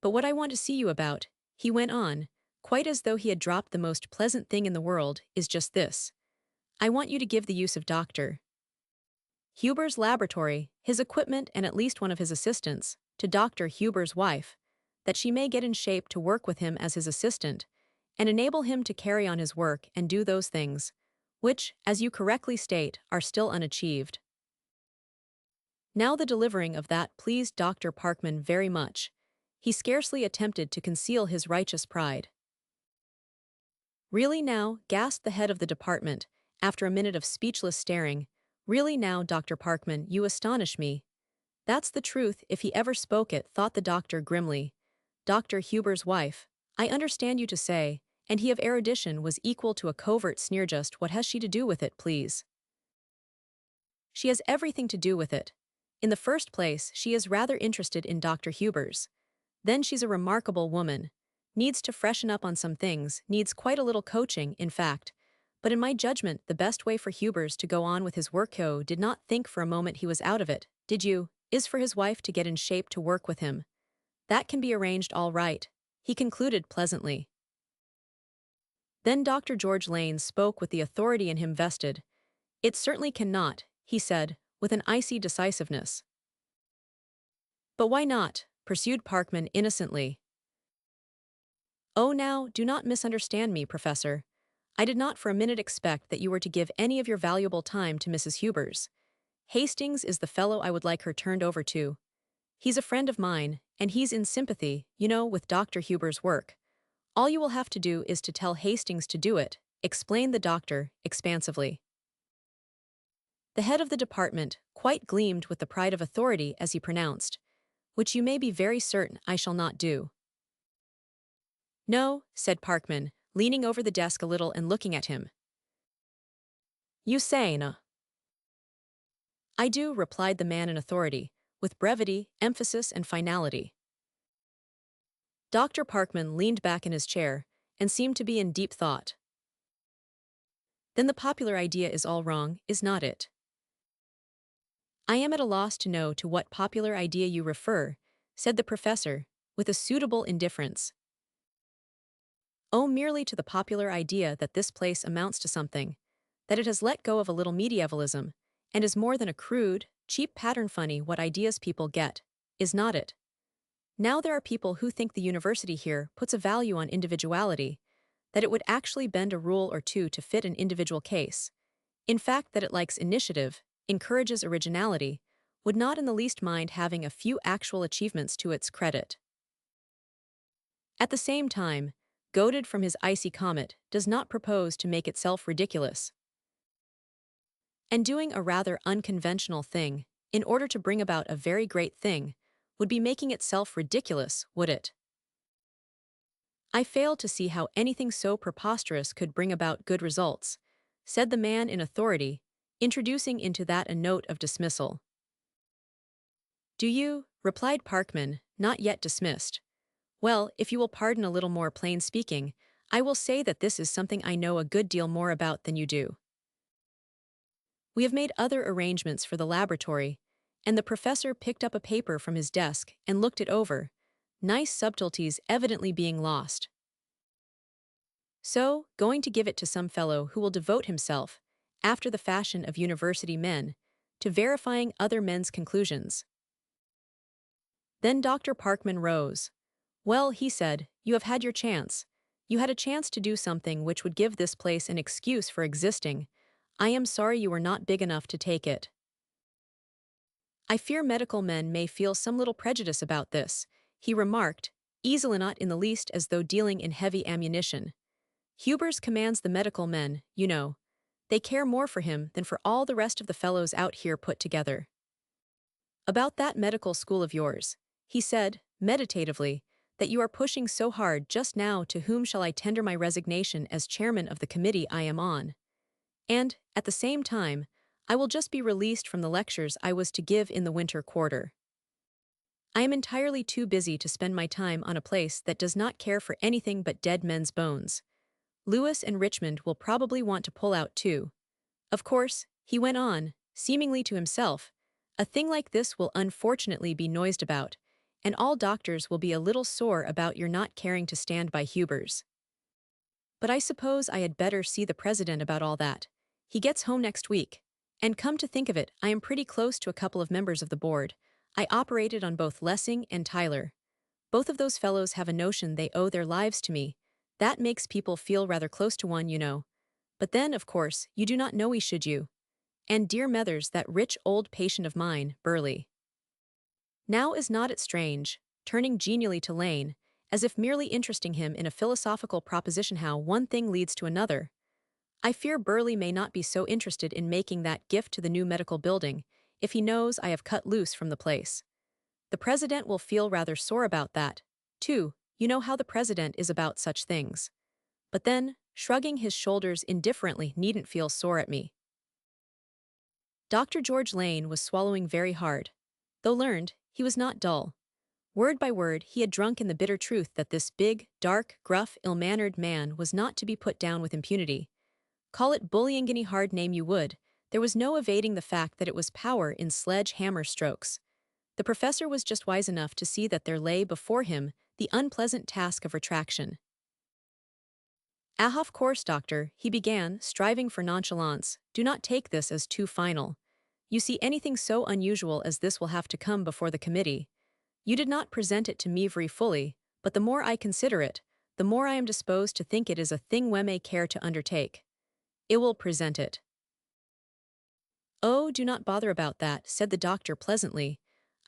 But what I want to see you about, he went on, quite as though he had dropped the most pleasant thing in the world, is just this. I want you to give the use of Dr. Huber's laboratory, his equipment and at least one of his assistants, to Dr. Huber's wife, that she may get in shape to work with him as his assistant, and enable him to carry on his work and do those things, which, as you correctly state, are still unachieved. Now the delivering of that pleased Dr. Parkman very much. He scarcely attempted to conceal his righteous pride. Really now, gasped the head of the department, after a minute of speechless staring, really now, Dr. Parkman, you astonish me. That's the truth, if he ever spoke it, thought the doctor grimly. Dr. Huber's wife, I understand you to say, and he of erudition was equal to a covert sneer. Just what has she to do with it, please? She has everything to do with it. In the first place, she is rather interested in Dr. Huber's. Then she's a remarkable woman. Needs to freshen up on some things, needs quite a little coaching, in fact. But in my judgment, the best way for Huber's to go on with his work. Did not think for a moment he was out of it, did you? Is for his wife to get in shape to work with him. That can be arranged all right, he concluded pleasantly. Then Dr. George Lane spoke with the authority in him vested. It certainly cannot, he said, with an icy decisiveness. But why not? Pursued Parkman innocently. Oh now, do not misunderstand me, Professor. I did not for a minute expect that you were to give any of your valuable time to Mrs. Huber's. Hastings is the fellow I would like her turned over to. He's a friend of mine, and he's in sympathy, you know, with Dr. Huber's work. All you will have to do is to tell Hastings to do it, explained the doctor, expansively. The head of the department quite gleamed with the pride of authority as he pronounced, which you may be very certain I shall not do. No, said Parkman, leaning over the desk a little and looking at him. You say no. I do, replied the man in authority, with brevity, emphasis, and finality. Dr. Parkman leaned back in his chair and seemed to be in deep thought. Then the popular idea is all wrong, is not it? I am at a loss to know to what popular idea you refer, said the professor, with a suitable indifference. Oh, merely to the popular idea that this place amounts to something, that it has let go of a little medievalism, and is more than a crude, cheap pattern. Funny what ideas people get, is not it? Now there are people who think the university here puts a value on individuality, that it would actually bend a rule or two to fit an individual case. In fact, that it likes initiative, encourages originality, would not in the least mind having a few actual achievements to its credit. At the same time, goaded from his icy comet, does not propose to make itself ridiculous. And doing a rather unconventional thing, in order to bring about a very great thing, would be making itself ridiculous, would it? I fail to see how anything so preposterous could bring about good results, said the man in authority, introducing into that a note of dismissal. Do you? Replied Parkman, not yet dismissed. Well, if you will pardon a little more plain speaking, I will say that this is something I know a good deal more about than you do. We have made other arrangements for the laboratory, and the professor picked up a paper from his desk and looked it over, nice subtleties evidently being lost. So, going to give it to some fellow who will devote himself, after the fashion of university men, to verifying other men's conclusions. Then Dr. Parkman rose. Well, he said, you have had your chance. You had a chance to do something which would give this place an excuse for existing. I am sorry you were not big enough to take it. I fear medical men may feel some little prejudice about this, he remarked, easily not in the least as though dealing in heavy ammunition. Huber's commands the medical men, you know. They care more for him than for all the rest of the fellows out here put together. About that medical school of yours, he said, meditatively, that you are pushing so hard just now, to whom shall I tender my resignation as chairman of the committee I am on? And, at the same time, I will just be released from the lectures I was to give in the winter quarter. I am entirely too busy to spend my time on a place that does not care for anything but dead men's bones. Lewis and Richmond will probably want to pull out too. Of course, he went on, seemingly to himself, A thing like this will unfortunately be noised about, and all doctors will be a little sore about your not caring to stand by Hubers. But I suppose I had better see the president about all that. He gets home next week. And come to think of it, I am pretty close to a couple of members of the board. I operated on both Lessing and Tyler. Both of those fellows have a notion they owe their lives to me. That makes people feel rather close to one, you know. But then, of course, you do not know he should you. And dear Methers, that rich old patient of mine, Burley. Now is not it strange, turning genially to Lane, as if merely interesting him in a philosophical proposition how one thing leads to another. I fear Burley may not be so interested in making that gift to the new medical building, if he knows I have cut loose from the place. The president will feel rather sore about that, too. You know how the president is about such things. But then, shrugging his shoulders indifferently, needn't feel sore at me. Dr. George Lane was swallowing very hard. Though learned, he was not dull. Word by word, he had drunk in the bitter truth that this big, dark, gruff, ill-mannered man was not to be put down with impunity. Call it bullying any hard name you would, there was no evading the fact that it was power in sledge-hammer strokes. The professor was just wise enough to see that there lay before him the unpleasant task of retraction. Of course, doctor, he began, striving for nonchalance, do not take this as too final. You see, anything so unusual as this will have to come before the committee. You did not present it to me very fully, but the more I consider it, the more I am disposed to think it is a thing we may care to undertake. It will present it. Oh, do not bother about that, said the doctor pleasantly.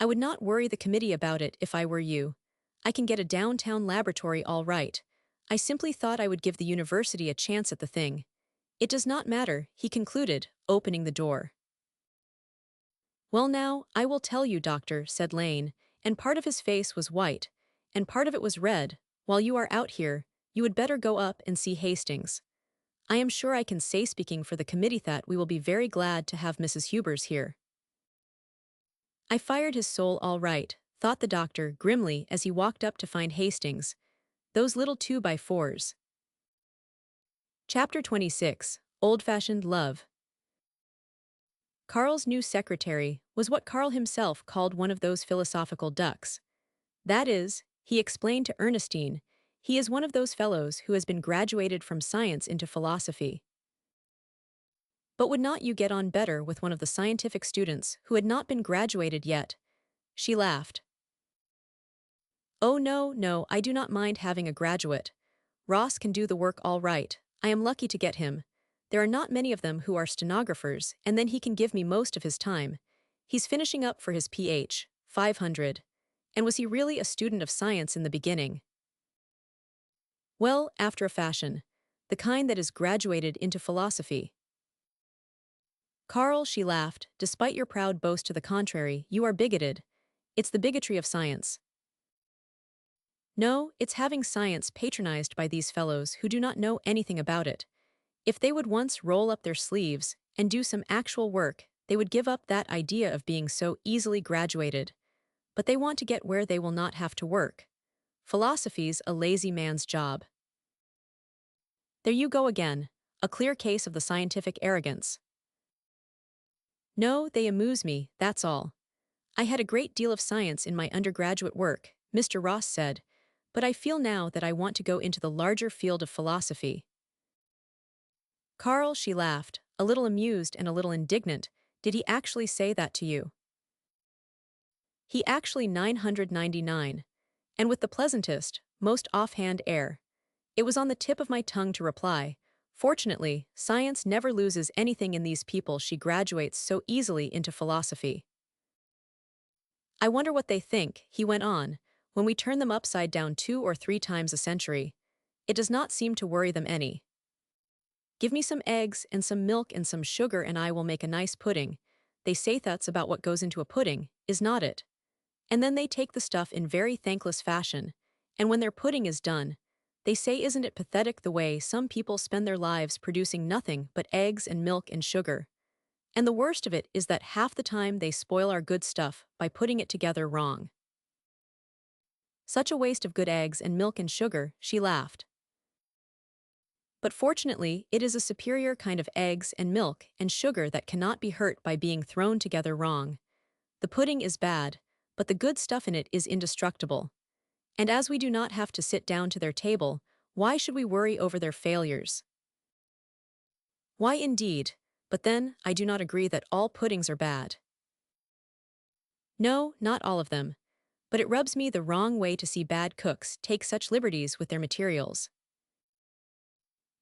I would not worry the committee about it if I were you. I can get a downtown laboratory all right. I simply thought I would give the university a chance at the thing. It does not matter, he concluded, opening the door. Well now, I will tell you, doctor, said Lane, and part of his face was white, and part of it was red. While you are out here, you would better go up and see Hastings. I am sure I can say, speaking for the committee, that we will be very glad to have Mrs. Hubers here. I fired his soul all right, thought the doctor grimly as he walked up to find Hastings. Those little 2x4s. Chapter 26, Old-Fashioned Love. Carl's new secretary was what Carl himself called one of those philosophical ducks. That is, he explained to Ernestine, he is one of those fellows who has been graduated from science into philosophy. But would not you get on better with one of the scientific students who had not been graduated yet? She laughed. Oh no, no, I do not mind having a graduate. Ross can do the work all right. I am lucky to get him. There are not many of them who are stenographers, and then he can give me most of his time. He's finishing up for his Ph. 500. And was he really a student of science in the beginning? Well, after a fashion. The kind that is graduated into philosophy. Carl, she laughed, despite your proud boast to the contrary, you are bigoted. It's the bigotry of science. No, it's having science patronized by these fellows who do not know anything about it. If they would once roll up their sleeves and do some actual work, they would give up that idea of being so easily graduated. But they want to get where they will not have to work. Philosophy's a lazy man's job. There you go again, a clear case of the scientific arrogance. No, they amuse me, that's all. I had a great deal of science in my undergraduate work, Mr. Ross said, but I feel now that I want to go into the larger field of philosophy. Carl, she laughed, a little amused and a little indignant. Did he actually say that to you? He actually 999. And with the pleasantest, most offhand air. It was on the tip of my tongue to reply. Fortunately, science never loses anything in these people. She graduates so easily into philosophy. I wonder what they think, he went on, when we turn them upside down 2 or 3 times a century. It does not seem to worry them any. Give me some eggs and some milk and some sugar and I will make a nice pudding. They say that's about what goes into a pudding, is not it? And then they take the stuff in very thankless fashion, and when their pudding is done, they say, isn't it pathetic the way some people spend their lives producing nothing but eggs and milk and sugar? And the worst of it is that half the time they spoil our good stuff by putting it together wrong. Such a waste of good eggs and milk and sugar, she laughed. But fortunately, it is a superior kind of eggs and milk and sugar that cannot be hurt by being thrown together wrong. The pudding is bad, but the good stuff in it is indestructible. And as we do not have to sit down to their table, why should we worry over their failures? Why indeed, but then I do not agree that all puddings are bad. No, not all of them. But it rubs me the wrong way to see bad cooks take such liberties with their materials.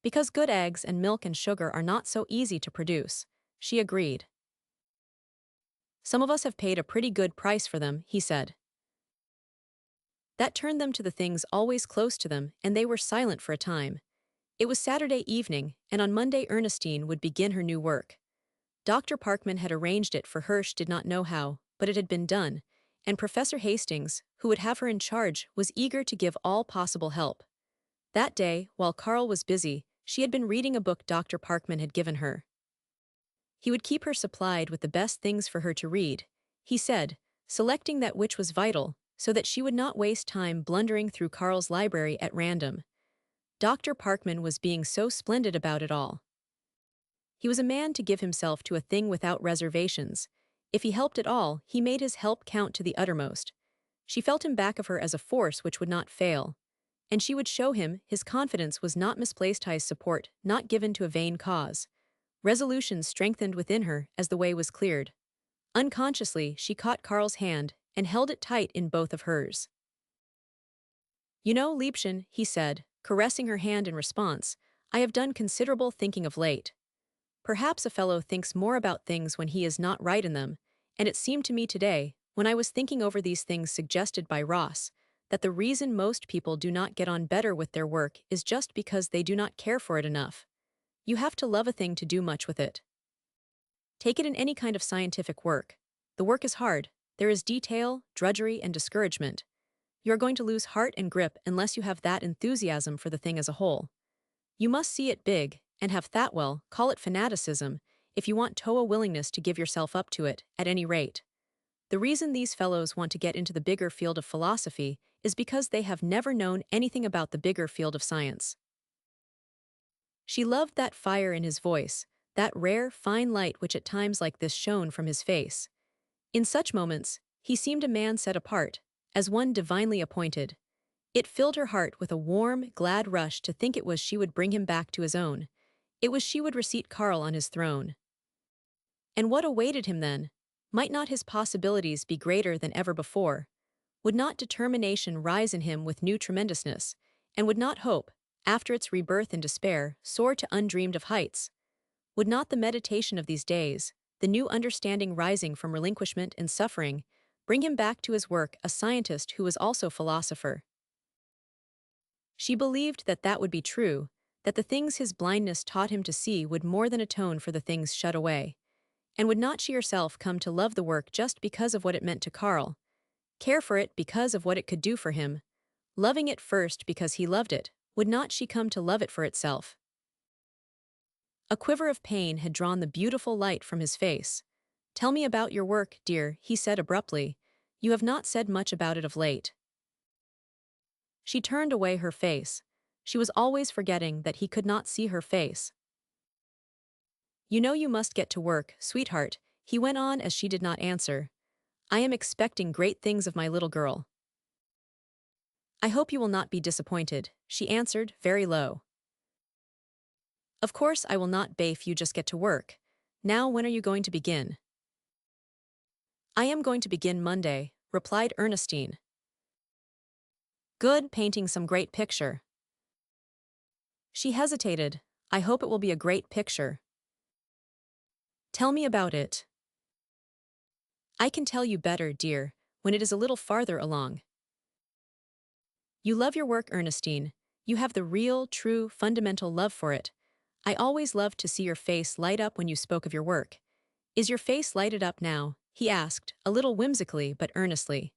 Because good eggs and milk and sugar are not so easy to produce, she agreed. Some of us have paid a pretty good price for them, he said. That turned them to the things always close to them, and they were silent for a time. It was Saturday evening, and on Monday Ernestine would begin her new work. Dr. Parkman had arranged it for Hirsch did not know how, but it had been done, and Professor Hastings, who would have her in charge, was eager to give all possible help. That day, while Carl was busy, she had been reading a book Dr. Parkman had given her. He would keep her supplied with the best things for her to read, he said, selecting that which was vital, so that she would not waste time blundering through Carl's library at random. Dr. Parkman was being so splendid about it all. He was a man to give himself to a thing without reservations. If he helped at all, he made his help count to the uttermost. She felt him back of her as a force which would not fail. And she would show him his confidence was not misplaced, his support not given to a vain cause. Resolution strengthened within her as the way was cleared. Unconsciously, she caught Carl's hand and held it tight in both of hers. You know, Liebchen, he said, caressing her hand in response, I have done considerable thinking of late. Perhaps a fellow thinks more about things when he is not right in them, and it seemed to me today, when I was thinking over these things suggested by Ross, that the reason most people do not get on better with their work is just because they do not care for it enough. You have to love a thing to do much with it. Take it in any kind of scientific work. The work is hard. There is detail, drudgery, and discouragement. You are going to lose heart and grip unless you have that enthusiasm for the thing as a whole. You must see it big, and have Thatwell call it fanaticism, if you want a willingness to give yourself up to it, at any rate. The reason these fellows want to get into the bigger field of philosophy is because they have never known anything about the bigger field of science. She loved that fire in his voice, that rare, fine light which at times like this shone from his face. In such moments, he seemed a man set apart, as one divinely appointed. It filled her heart with a warm, glad rush to think it was she would bring him back to his own. It was she would reseat Carl on his throne. And what awaited him then? Might not his possibilities be greater than ever before? Would not determination rise in him with new tremendousness, and would not hope, after its rebirth in despair, soar to undreamed of heights? Would not the meditation of these days, the new understanding rising from relinquishment and suffering, bring him back to his work, a scientist who was also philosopher? She believed that that would be true, that the things his blindness taught him to see would more than atone for the things shut away. And would not she herself come to love the work just because of what it meant to Carl, care for it because of what it could do for him? Loving it first because he loved it, would not she come to love it for itself? A quiver of pain had drawn the beautiful light from his face. Tell me about your work, dear, he said abruptly. You have not said much about it of late. She turned away her face. She was always forgetting that he could not see her face. You know you must get to work, sweetheart, he went on as she did not answer. I am expecting great things of my little girl. I hope you will not be disappointed, she answered, very low. Of course I will not, if you just get to work. Now when are you going to begin? I am going to begin Monday, replied Ernestine. Good, painting some great picture. She hesitated. I hope it will be a great picture. Tell me about it. I can tell you better, dear, when it is a little farther along. You love your work, Ernestine. You have the real, true, fundamental love for it. I always loved to see your face light up when you spoke of your work. Is your face lighted up now? He asked, a little whimsically but earnestly.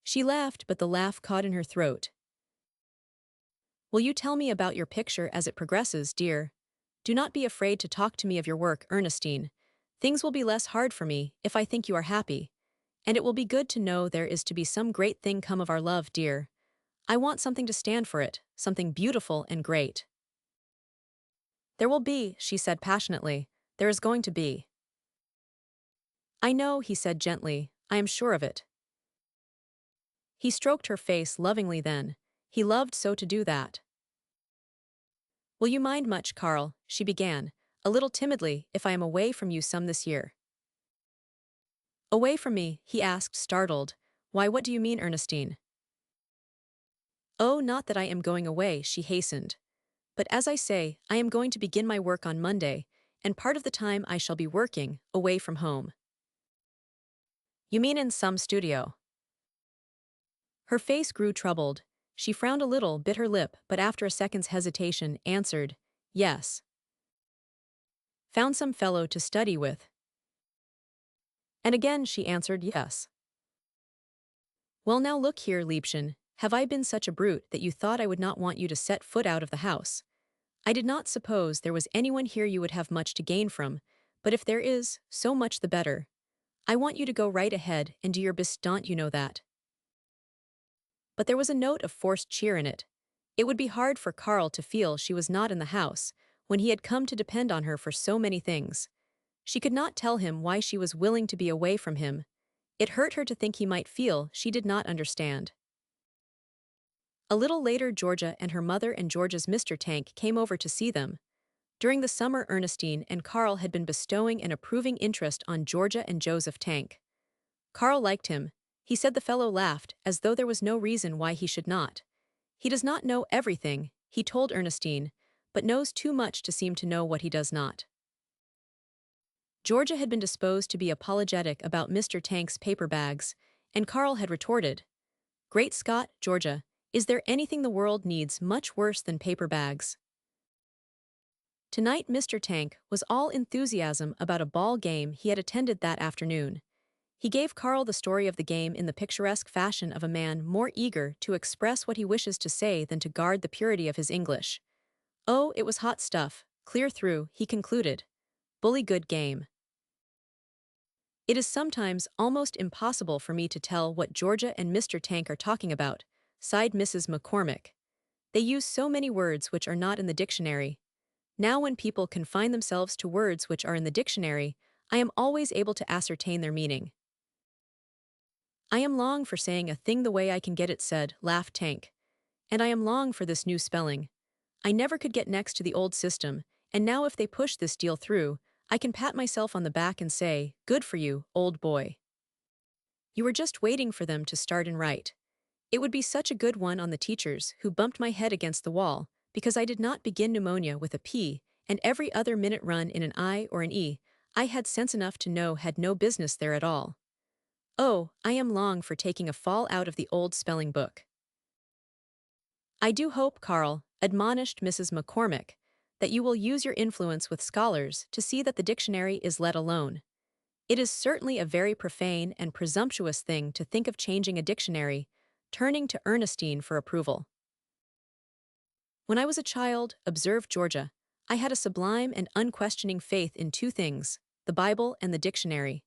She laughed, but the laugh caught in her throat. Will you tell me about your picture as it progresses, dear? Do not be afraid to talk to me of your work, Ernestine. Things will be less hard for me if I think you are happy. And it will be good to know there is to be some great thing come of our love, dear. I want something to stand for it, something beautiful and great. There will be, she said passionately. There is going to be. I know, he said gently, I am sure of it. He stroked her face lovingly then. He loved so to do that. Will you mind much, Carl, she began, a little timidly, if I am away from you some this year? Away from me, he asked, startled. Why, what do you mean, Ernestine? Oh, not that I am going away, she hastened. But as I say, I am going to begin my work on Monday, and part of the time I shall be working, away from home. You mean in some studio? Her face grew troubled. She frowned a little, bit her lip, but after a second's hesitation, answered, yes. Found some fellow to study with? And again she answered yes. Well, now look here, Liebchen, have I been such a brute that you thought I would not want you to set foot out of the house? I did not suppose there was anyone here you would have much to gain from, but if there is, so much the better. I want you to go right ahead and do your best, don't you know that? But there was a note of forced cheer in it. It would be hard for Carl to feel she was not in the house, when he had come to depend on her for so many things. She could not tell him why she was willing to be away from him. It hurt her to think he might feel she did not understand. A little later, Georgia and her mother and George's Mr. Tank came over to see them. During the summer, Ernestine and Carl had been bestowing an approving interest on Georgia and Joseph Tank. Carl liked him. He said the fellow laughed, as though there was no reason why he should not. He does not know everything, he told Ernestine, but knows too much to seem to know what he does not. Georgia had been disposed to be apologetic about Mr. Tank's paper bags, and Carl had retorted, Great Scott, Georgia, is there anything the world needs much worse than paper bags? Tonight Mr. Tank was all enthusiasm about a ball game he had attended that afternoon. He gave Carl the story of the game in the picturesque fashion of a man more eager to express what he wishes to say than to guard the purity of his English. Oh, it was hot stuff, clear through, he concluded. Bully good game. It is sometimes almost impossible for me to tell what Georgia and Mr. Tank are talking about, sighed Mrs. McCormick. They use so many words which are not in the dictionary. Now when people confine themselves to words which are in the dictionary, I am always able to ascertain their meaning. I am long for saying a thing the way I can get it said, laughed Tank. And I am long for this new spelling. I never could get next to the old system, and now if they push this deal through, I can pat myself on the back and say, good for you, old boy. You were just waiting for them to start and write. It would be such a good one on the teachers who bumped my head against the wall, because I did not begin pneumonia with a P, and every other minute run in an I or an E, I had sense enough to know had no business there at all. Oh, I am long for taking a fall out of the old spelling book. I do hope, Carl, admonished Mrs. McCormick, that you will use your influence with scholars to see that the dictionary is let alone. It is certainly a very profane and presumptuous thing to think of changing a dictionary, turning to Ernestine for approval. When I was a child, observed Georgia, I had a sublime and unquestioning faith in two things, the Bible and the dictionary.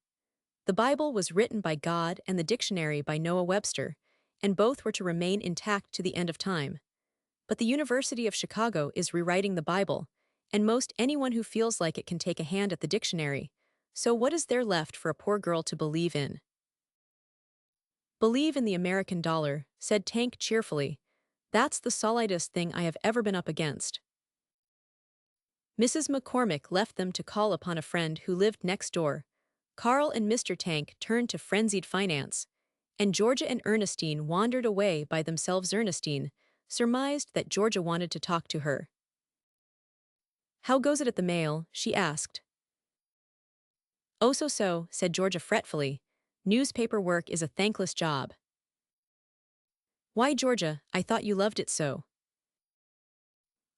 The Bible was written by God and the dictionary by Noah Webster, and both were to remain intact to the end of time. But the University of Chicago is rewriting the Bible, and most anyone who feels like it can take a hand at the dictionary. So what is there left for a poor girl to believe in? Believe in the American dollar, said Tank cheerfully. That's the solidest thing I have ever been up against. Mrs. McCormick left them to call upon a friend who lived next door. Carl and Mr. Tank turned to frenzied finance, and Georgia and Ernestine wandered away by themselves. Ernestine surmised that Georgia wanted to talk to her. How goes it at the mail? She asked. Oh, so, said Georgia fretfully. Newspaper work is a thankless job. Why, Georgia, I thought you loved it so.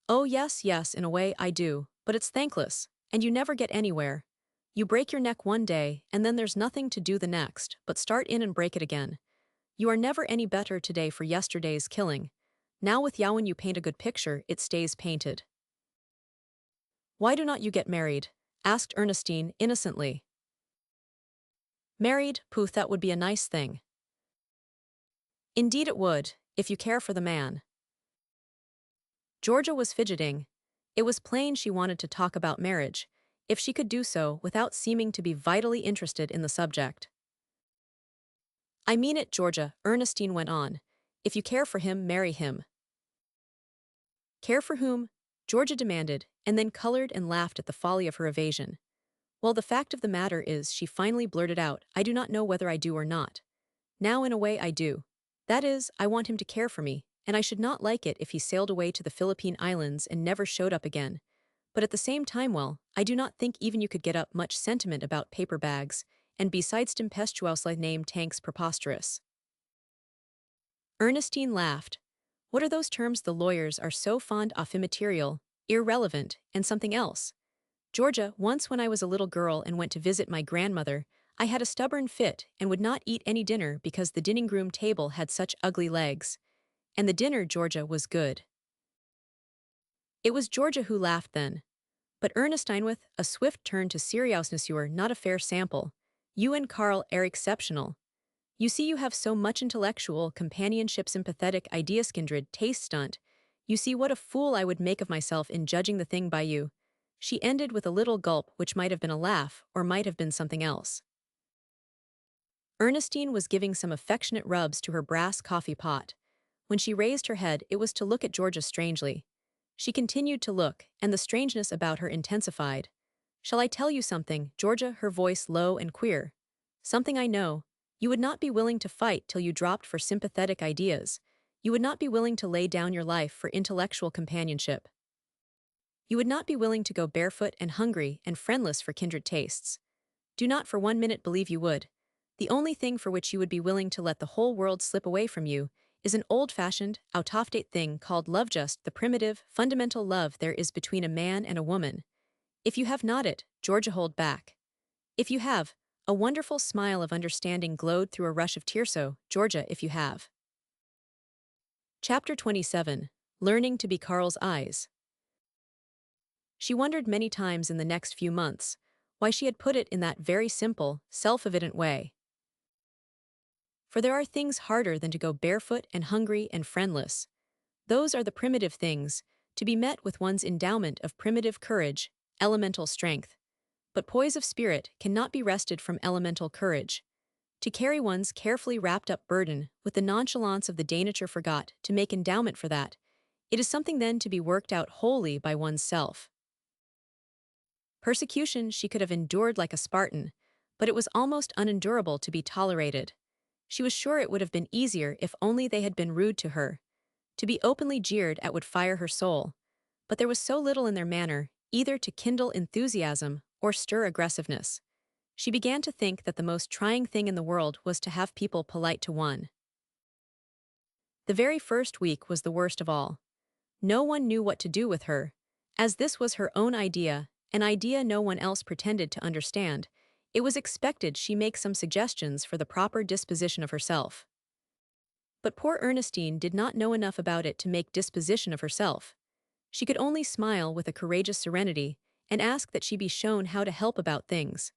Oh, yes, in a way I do, but it's thankless, and you never get anywhere. You break your neck one day, and then there's nothing to do the next, but start in and break it again. You are never any better today for yesterday's killing. Now with ya when you paint a good picture, it stays painted. Why do not you get married? Asked Ernestine innocently. Married, pooh, that would be a nice thing. Indeed it would, if you care for the man. Georgia was fidgeting. It was plain she wanted to talk about marriage. if she could do so without seeming to be vitally interested in the subject. I mean it, Georgia, Ernestine went on. If you care for him, marry him. Care for whom? Georgia demanded, and then colored and laughed at the folly of her evasion. Well, the fact of the matter is, she finally blurted out, I do not know whether I do or not. Now, in a way, I do. That is, I want him to care for me, and I should not like it if he sailed away to the Philippine Islands and never showed up again. But at the same time, well, I do not think even you could get up much sentiment about paper bags, and besides tempestuously named tanks preposterous. Ernestine laughed. What are those terms the lawyers are so fond of? Immaterial, irrelevant, and something else. Georgia, once when I was a little girl and went to visit my grandmother, I had a stubborn fit and would not eat any dinner because the dining room table had such ugly legs. And the dinner, Georgia, was good. It was Georgia who laughed then. But Ernestine with a swift turn to seriousness, you're not a fair sample. You and Carl are exceptional. You see you have so much intellectual, companionship, sympathetic, idea-kindred taste stunt. You see what a fool I would make of myself in judging the thing by you. She ended with a little gulp which might have been a laugh or might have been something else. Ernestine was giving some affectionate rubs to her brass coffee pot. When she raised her head, it was to look at Georgia strangely. She continued to look, and the strangeness about her intensified. Shall I tell you something, Georgia, her voice low and queer? Something I know. You would not be willing to fight till you dropped for sympathetic ideas. You would not be willing to lay down your life for intellectual companionship. You would not be willing to go barefoot and hungry and friendless for kindred tastes. Do not for 1 minute believe you would. The only thing for which you would be willing to let the whole world slip away from you is an old-fashioned, out-of-date thing called love, just the primitive, fundamental love there is between a man and a woman. If you have not it, Georgia, hold back. If you have, a wonderful smile of understanding glowed through a rush of tears. So, Georgia, if you have. Chapter 27. Learning to be Carl's eyes. She wondered many times in the next few months why she had put it in that very simple, self-evident way. For there are things harder than to go barefoot and hungry and friendless. Those are the primitive things, to be met with one's endowment of primitive courage, elemental strength. But poise of spirit cannot be wrested from elemental courage. To carry one's carefully wrapped up burden with the nonchalance of the day nature forgot to make endowment for that, it is something then to be worked out wholly by one's self. Persecution she could have endured like a Spartan, but it was almost unendurable to be tolerated. She was sure it would have been easier if only they had been rude to her. To be openly jeered at would fire her soul. But there was so little in their manner, either to kindle enthusiasm or stir aggressiveness. She began to think that the most trying thing in the world was to have people polite to one. The very first week was the worst of all. No one knew what to do with her. As this was her own idea, an idea no one else pretended to understand, it was expected she make some suggestions for the proper disposition of herself. But poor Ernestine did not know enough about it to make disposition of herself. She could only smile with a courageous serenity and ask that she be shown how to help about things.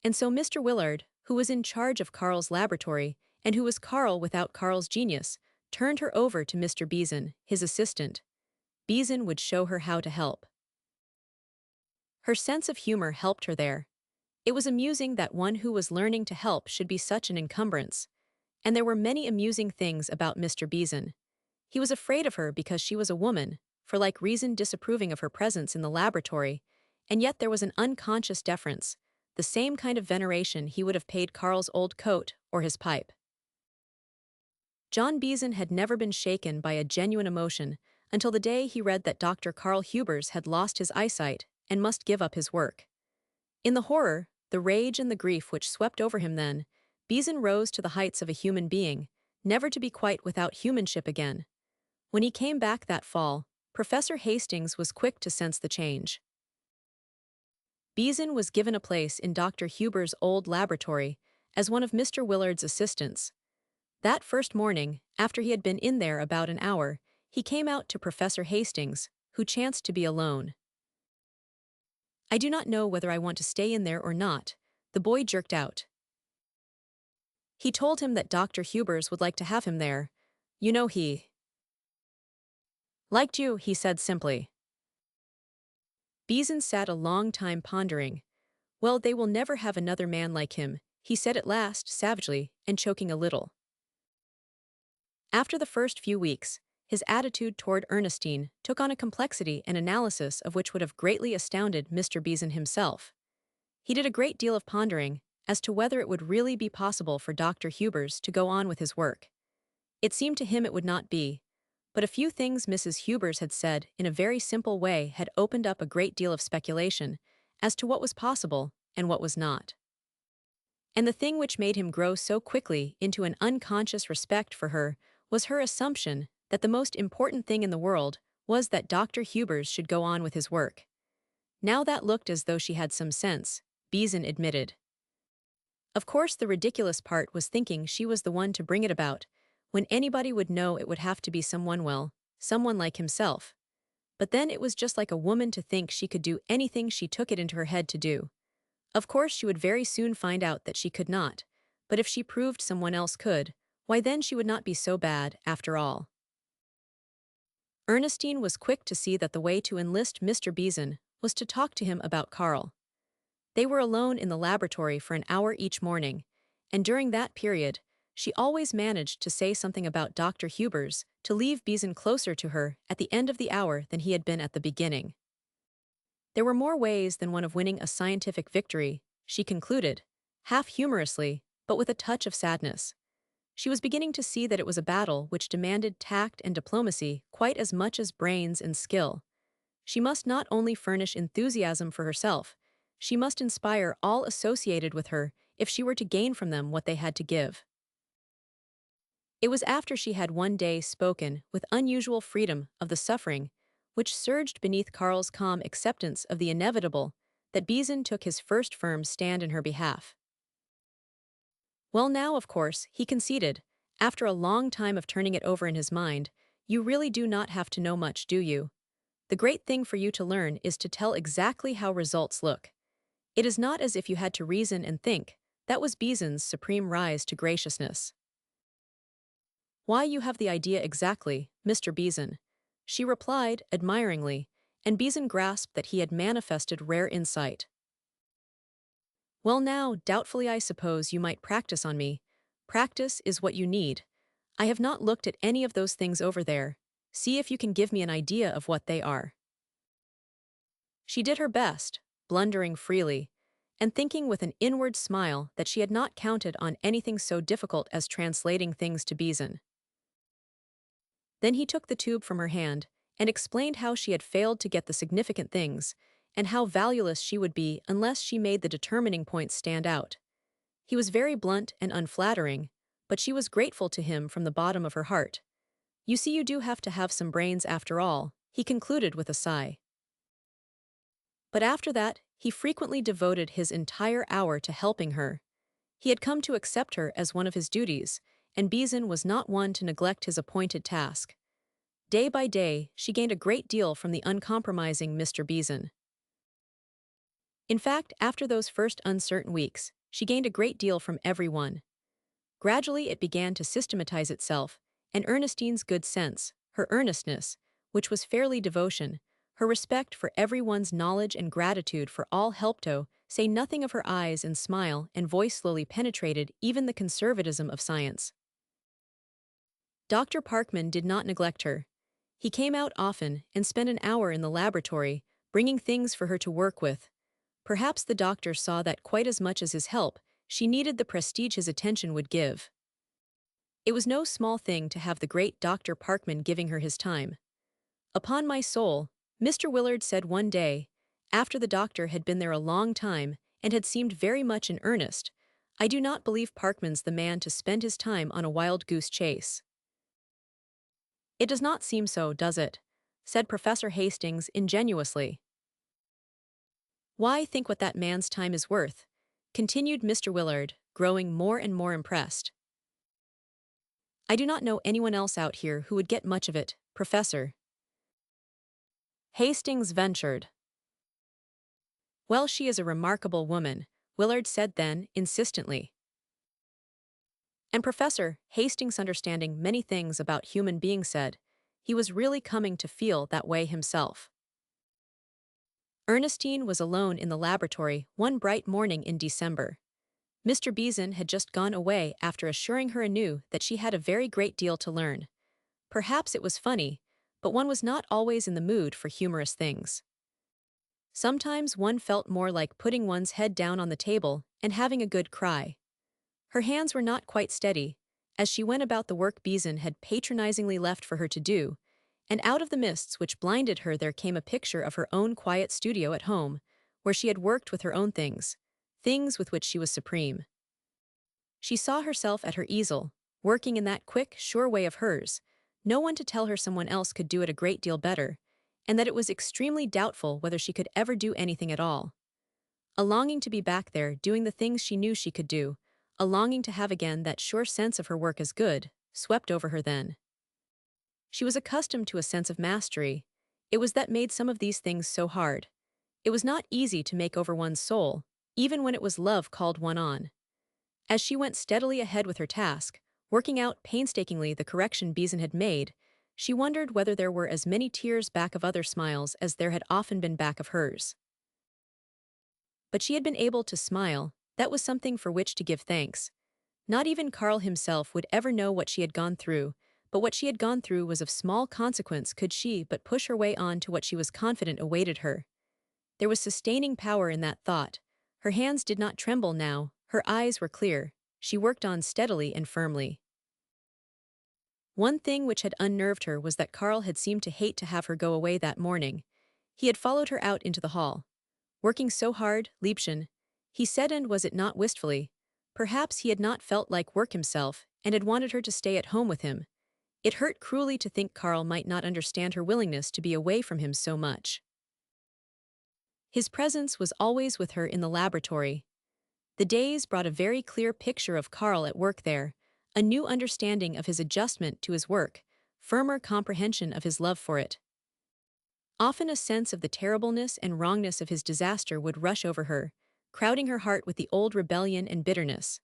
And so Mr. Willard, who was in charge of Carl's laboratory and who was Carl without Carl's genius, turned her over to Mr. Beeson, his assistant. Beeson would show her how to help. Her sense of humor helped her there. It was amusing that one who was learning to help should be such an encumbrance. And there were many amusing things about Mr. Beeson. He was afraid of her because she was a woman, for like reason disapproving of her presence in the laboratory, and yet there was an unconscious deference, the same kind of veneration he would have paid Carl's old coat or his pipe. John Beeson had never been shaken by a genuine emotion until the day he read that Dr. Carl Hubers had lost his eyesight and must give up his work. In the horror, the rage and the grief which swept over him then, Beeson rose to the heights of a human being, never to be quite without humanship again. When he came back that fall, Professor Hastings was quick to sense the change. Beeson was given a place in Dr. Huber's old laboratory as one of Mr. Willard's assistants. That first morning, after he had been in there about an hour, he came out to Professor Hastings, who chanced to be alone. I do not know whether I want to stay in there or not, the boy jerked out. He told him that Dr. Hubers would like to have him there. You know he liked you, he said simply. Beeson sat a long time pondering. Well, they will never have another man like him, he said at last, savagely, and choking a little. After the first few weeks, his attitude toward Ernestine took on a complexity and analysis of which would have greatly astounded Mr. Beeson himself. He did a great deal of pondering as to whether it would really be possible for Dr. Hubers to go on with his work. It seemed to him it would not be, but a few things Mrs. Hubers had said in a very simple way had opened up a great deal of speculation as to what was possible and what was not. And the thing which made him grow so quickly into an unconscious respect for her was her assumption that the most important thing in the world was that Dr. Hubers should go on with his work. Now that looked as though she had some sense, Beeson admitted. Of course, the ridiculous part was thinking she was the one to bring it about, when anybody would know it would have to be someone, well, someone like himself. But then it was just like a woman to think she could do anything she took it into her head to do. Of course, she would very soon find out that she could not, but if she proved someone else could, why then she would not be so bad, after all. Ernestine was quick to see that the way to enlist Mr. Beeson was to talk to him about Carl. They were alone in the laboratory for an hour each morning, and during that period, she always managed to say something about Dr. Hubers to leave Beeson closer to her at the end of the hour than he had been at the beginning. There were more ways than one of winning a scientific victory, she concluded, half humorously, but with a touch of sadness. She was beginning to see that it was a battle which demanded tact and diplomacy quite as much as brains and skill. She must not only furnish enthusiasm for herself, she must inspire all associated with her if she were to gain from them what they had to give. It was after she had one day spoken with unusual freedom of the suffering which surged beneath Carl's calm acceptance of the inevitable that Beeson took his first firm stand in her behalf. Well, now, of course, he conceded, after a long time of turning it over in his mind, you really do not have to know much, do you? The great thing for you to learn is to tell exactly how results look. It is not as if you had to reason and think. That was Beeson's supreme rise to graciousness. Why, you have the idea exactly, Mr. Beeson, she replied admiringly, and Beeson grasped that he had manifested rare insight. Well, now, doubtfully, I suppose you might practice on me. Practice is what you need. I have not looked at any of those things over there. See if you can give me an idea of what they are. She did her best, blundering freely, and thinking with an inward smile that she had not counted on anything so difficult as translating things to Beeson. Then he took the tube from her hand and explained how she had failed to get the significant things, and how valueless she would be unless she made the determining points stand out. He was very blunt and unflattering, but she was grateful to him from the bottom of her heart. You see, you do have to have some brains after all, he concluded with a sigh. But after that, he frequently devoted his entire hour to helping her. He had come to accept her as one of his duties, and Beeson was not one to neglect his appointed task. Day by day, she gained a great deal from the uncompromising Mr. Beeson. In fact, after those first uncertain weeks, she gained a great deal from everyone. Gradually it began to systematize itself, and Ernestine's good sense, her earnestness, which was fairly devotion, her respect for everyone's knowledge and gratitude for all helpto, say nothing of her eyes and smile and voice slowly penetrated even the conservatism of science. Dr. Parkman did not neglect her. He came out often and spent an hour in the laboratory, bringing things for her to work with. Perhaps the doctor saw that quite as much as his help, she needed the prestige his attention would give. It was no small thing to have the great Dr. Parkman giving her his time. Upon my soul, Mr. Willard said one day, after the doctor had been there a long time and had seemed very much in earnest, I do not believe Parkman's the man to spend his time on a wild goose chase. It does not seem so, does it? Said Professor Hastings ingenuously. Why, think what that man's time is worth, continued Mr. Willard, growing more and more impressed. I do not know anyone else out here who would get much of it, Professor. Hastings ventured. Well, she is a remarkable woman, Willard said then, insistently. And Professor Hastings, understanding many things about human beings, said he was really coming to feel that way himself. Ernestine was alone in the laboratory one bright morning in December. Mr. Beeson had just gone away after assuring her anew that she had a very great deal to learn. Perhaps it was funny, but one was not always in the mood for humorous things. Sometimes one felt more like putting one's head down on the table and having a good cry. Her hands were not quite steady, as she went about the work Beeson had patronizingly left for her to do, and out of the mists which blinded her there came a picture of her own quiet studio at home, where she had worked with her own things, things with which she was supreme. She saw herself at her easel, working in that quick, sure way of hers, no one to tell her someone else could do it a great deal better, and that it was extremely doubtful whether she could ever do anything at all. A longing to be back there doing the things she knew she could do, a longing to have again that sure sense of her work as good, swept over her then. She was accustomed to a sense of mastery. It was that made some of these things so hard. It was not easy to make over one's soul, even when it was love called one on. As she went steadily ahead with her task, working out painstakingly the correction Beeson had made, she wondered whether there were as many tears back of other smiles as there had often been back of hers. But she had been able to smile, that was something for which to give thanks. Not even Carl himself would ever know what she had gone through, but what she had gone through was of small consequence could she but push her way on to what she was confident awaited her. There was sustaining power in that thought. Her hands did not tremble now, her eyes were clear, she worked on steadily and firmly. One thing which had unnerved her was that Carl had seemed to hate to have her go away that morning. He had followed her out into the hall. Working so hard, Liebchen, he said, and was it not wistfully? Perhaps he had not felt like work himself, and had wanted her to stay at home with him. It hurt cruelly to think Carl might not understand her willingness to be away from him so much. His presence was always with her in the laboratory. The days brought a very clear picture of Carl at work there, a new understanding of his adjustment to his work, firmer comprehension of his love for it. Often a sense of the terribleness and wrongness of his disaster would rush over her, crowding her heart with the old rebellion and bitterness.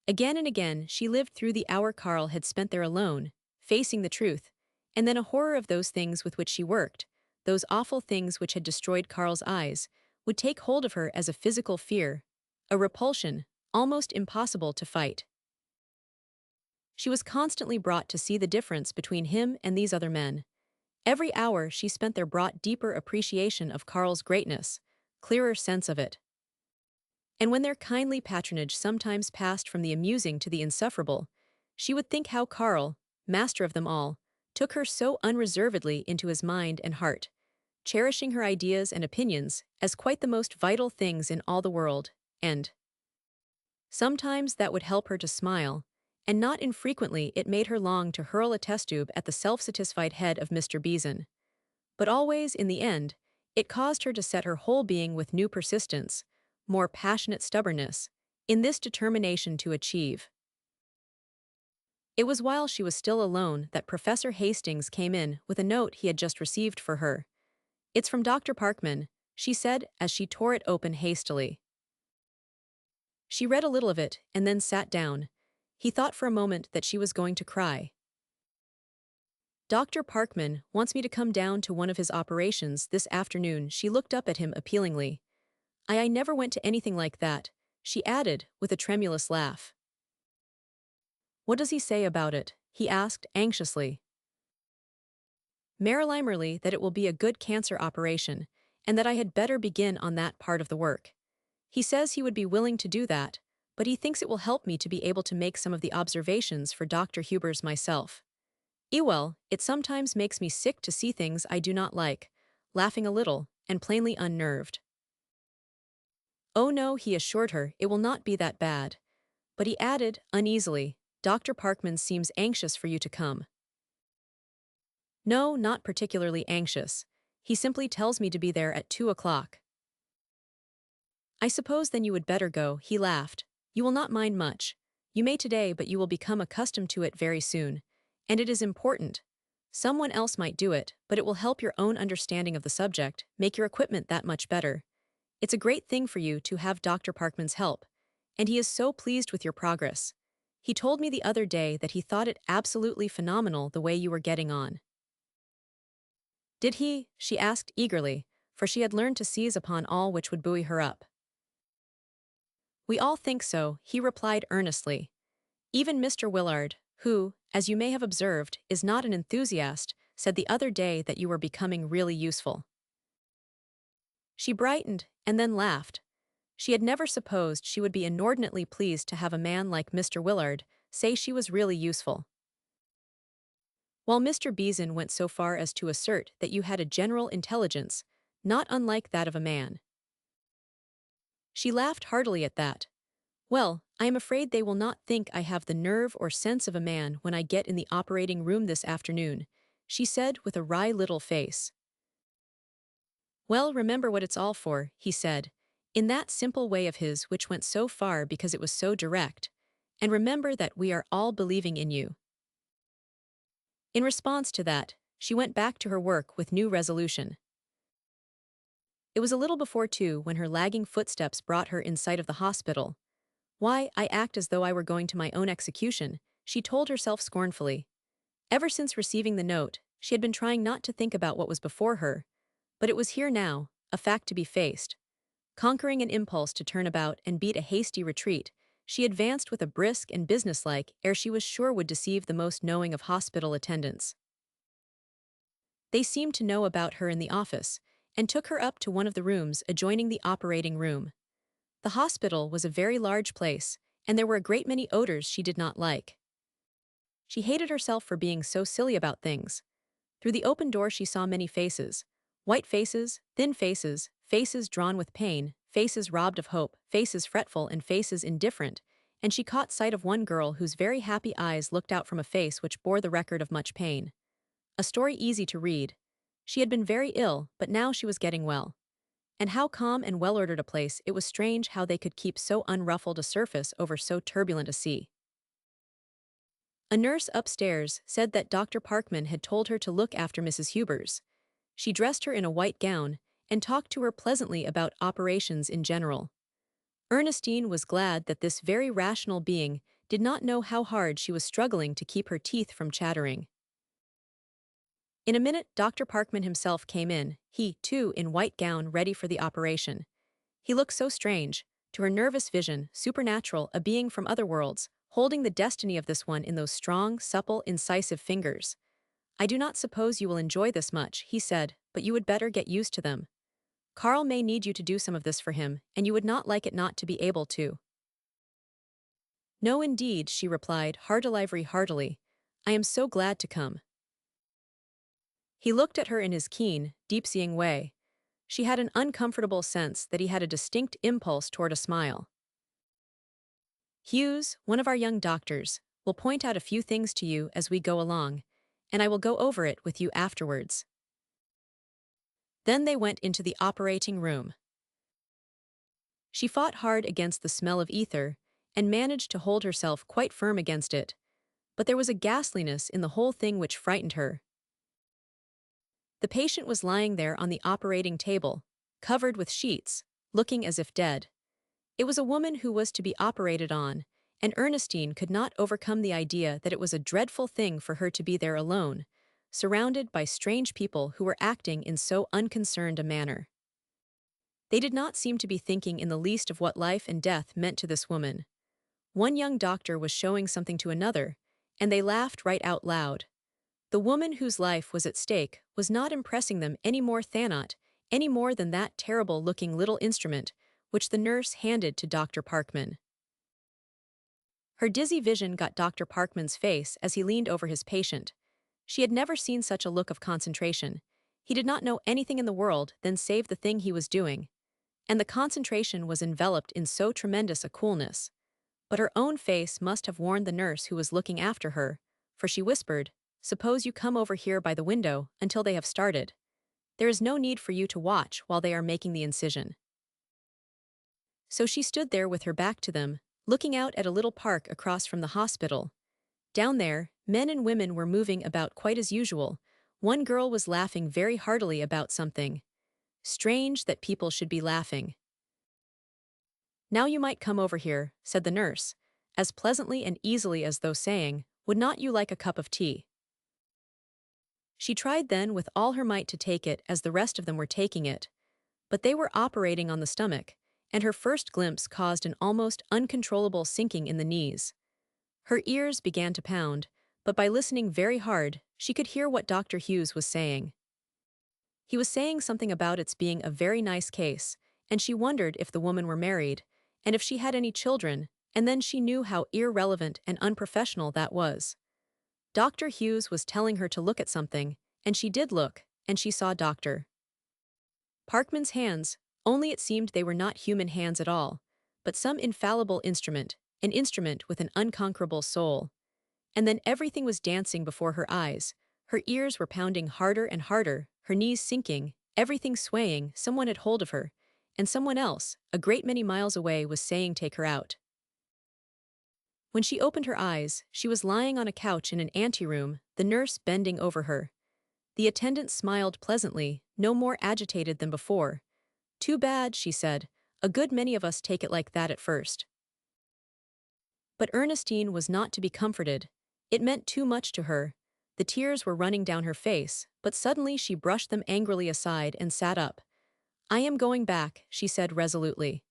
Again and again she lived through the hour Carl had spent there alone, facing the truth, and then a horror of those things with which she worked, those awful things which had destroyed Carl's eyes, would take hold of her as a physical fear, a repulsion, almost impossible to fight. She was constantly brought to see the difference between him and these other men. Every hour she spent there brought deeper appreciation of Carl's greatness, clearer sense of it. And when their kindly patronage sometimes passed from the amusing to the insufferable, she would think how Carl, master of them all, took her so unreservedly into his mind and heart, cherishing her ideas and opinions as quite the most vital things in all the world, and sometimes that would help her to smile, and not infrequently it made her long to hurl a test tube at the self-satisfied head of Mr. Beeson. But always, in the end, it caused her to set her whole being with new persistence, more passionate stubbornness, in this determination to achieve. It was while she was still alone that Professor Hastings came in with a note he had just received for her. "It's from Dr. Parkman," she said as she tore it open hastily. She read a little of it and then sat down. He thought for a moment that she was going to cry. "Dr. Parkman wants me to come down to one of his operations this afternoon." She looked up at him appealingly. I never went to anything like that," she added with a tremulous laugh. "What does he say about it?" he asked anxiously. "Merrileimerly that it will be a good cancer operation, and that I had better begin on that part of the work. He says he would be willing to do that, but he thinks it will help me to be able to make some of the observations for Dr. Hubers myself. Ewell, it sometimes makes me sick to see things I do not like," laughing a little, and plainly unnerved. "Oh no," he assured her, "it will not be that bad." But he added, uneasily, "Dr. Parkman seems anxious for you to come." "No, not particularly anxious. He simply tells me to be there at 2 o'clock. "I suppose then you would better go," he laughed. "You will not mind much. You may today, but you will become accustomed to it very soon. And it is important. Someone else might do it, but it will help your own understanding of the subject, make your equipment that much better. It's a great thing for you to have Dr. Parkman's help, and he is so pleased with your progress. He told me the other day that he thought it absolutely phenomenal the way you were getting on." "Did he?" she asked eagerly, for she had learned to seize upon all which would buoy her up. "We all think so," he replied earnestly. "Even Mr. Willard, who, as you may have observed, is not an enthusiast, said the other day that you were becoming really useful." She brightened and then laughed. She had never supposed she would be inordinately pleased to have a man like Mr. Willard say she was really useful. While Mr. Beeson went so far as to assert that you had a general intelligence, not unlike that of a man. She laughed heartily at that. "Well, I am afraid they will not think I have the nerve or sense of a man when I get in the operating room this afternoon," she said with a wry little face. "Well, remember what it's all for," he said, in that simple way of his which went so far because it was so direct. "And remember that we are all believing in you." In response to that, she went back to her work with new resolution. It was a little before 2 when her lagging footsteps brought her in sight of the hospital. "Why, I act as though I were going to my own execution," she told herself scornfully. Ever since receiving the note, she had been trying not to think about what was before her, but it was here now, a fact to be faced. Conquering an impulse to turn about and beat a hasty retreat, she advanced with a brisk and businesslike air she was sure would deceive the most knowing of hospital attendants. They seemed to know about her in the office, and took her up to one of the rooms adjoining the operating room. The hospital was a very large place, and there were a great many odors she did not like. She hated herself for being so silly about things. Through the open door she saw many faces. White faces, thin faces, faces drawn with pain, faces robbed of hope, faces fretful and faces indifferent, and she caught sight of one girl whose very happy eyes looked out from a face which bore the record of much pain. A story easy to read. She had been very ill, but now she was getting well. And how calm and well-ordered a place, it was strange how they could keep so unruffled a surface over so turbulent a sea. A nurse upstairs said that Dr. Parkman had told her to look after Mrs. Hubers. She dressed her in a white gown and talked to her pleasantly about operations in general. Ernestine was glad that this very rational being did not know how hard she was struggling to keep her teeth from chattering. In a minute Dr. Parkman himself came in, he, too, in white gown ready for the operation. He looked so strange, to her nervous vision, supernatural, a being from other worlds, holding the destiny of this one in those strong, supple, incisive fingers. "I do not suppose you will enjoy this much," he said, "but you would better get used to them. Carl may need you to do some of this for him, and you would not like it not to be able to." "No, indeed," she replied, heartily. "I am so glad to come." He looked at her in his keen, deep-seeing way. She had an uncomfortable sense that he had a distinct impulse toward a smile. "Hughes, one of our young doctors, will point out a few things to you as we go along, and I will go over it with you afterwards." Then they went into the operating room. She fought hard against the smell of ether, and managed to hold herself quite firm against it, but there was a ghastliness in the whole thing which frightened her. The patient was lying there on the operating table, covered with sheets, looking as if dead. It was a woman who was to be operated on, and Ernestine could not overcome the idea that it was a dreadful thing for her to be there alone, surrounded by strange people who were acting in so unconcerned a manner. They did not seem to be thinking in the least of what life and death meant to this woman. One young doctor was showing something to another, and they laughed right out loud. The woman whose life was at stake was not impressing them any more than that terrible-looking little instrument which the nurse handed to Dr. Parkman. Her dizzy vision got Dr. Parkman's face as he leaned over his patient. She had never seen such a look of concentration. He did not know anything in the world then save the thing he was doing, and the concentration was enveloped in so tremendous a coolness. But her own face must have warned the nurse who was looking after her, for she whispered, "Suppose you come over here by the window until they have started. There is no need for you to watch while they are making the incision." So she stood there with her back to them, looking out at a little park across from the hospital. Down there, men and women were moving about quite as usual. One girl was laughing very heartily about something. Strange that people should be laughing. "Now you might come over here," said the nurse, as pleasantly and easily as though saying, "Would not you like a cup of tea?" She tried then with all her might to take it as the rest of them were taking it, but they were operating on the stomach, and her first glimpse caused an almost uncontrollable sinking in the knees. Her ears began to pound, but by listening very hard, she could hear what Dr. Hughes was saying. He was saying something about its being a very nice case, and she wondered if the woman were married, and if she had any children, and then she knew how irrelevant and unprofessional that was. Dr. Hughes was telling her to look at something, and she did look, and she saw Dr. Parkman's hands, only it seemed they were not human hands at all, but some infallible instrument, an instrument with an unconquerable soul. And then everything was dancing before her eyes. Her ears were pounding harder and harder, her knees sinking, everything swaying. Someone had hold of her, and someone else, a great many miles away, was saying, "Take her out." When she opened her eyes, she was lying on a couch in an anteroom, the nurse bending over her. The attendant smiled pleasantly, no more agitated than before. "Too bad," she said. "A good many of us take it like that at first." But Ernestine was not to be comforted. It meant too much to her. The tears were running down her face, but suddenly she brushed them angrily aside and sat up. "I am going back," she said resolutely.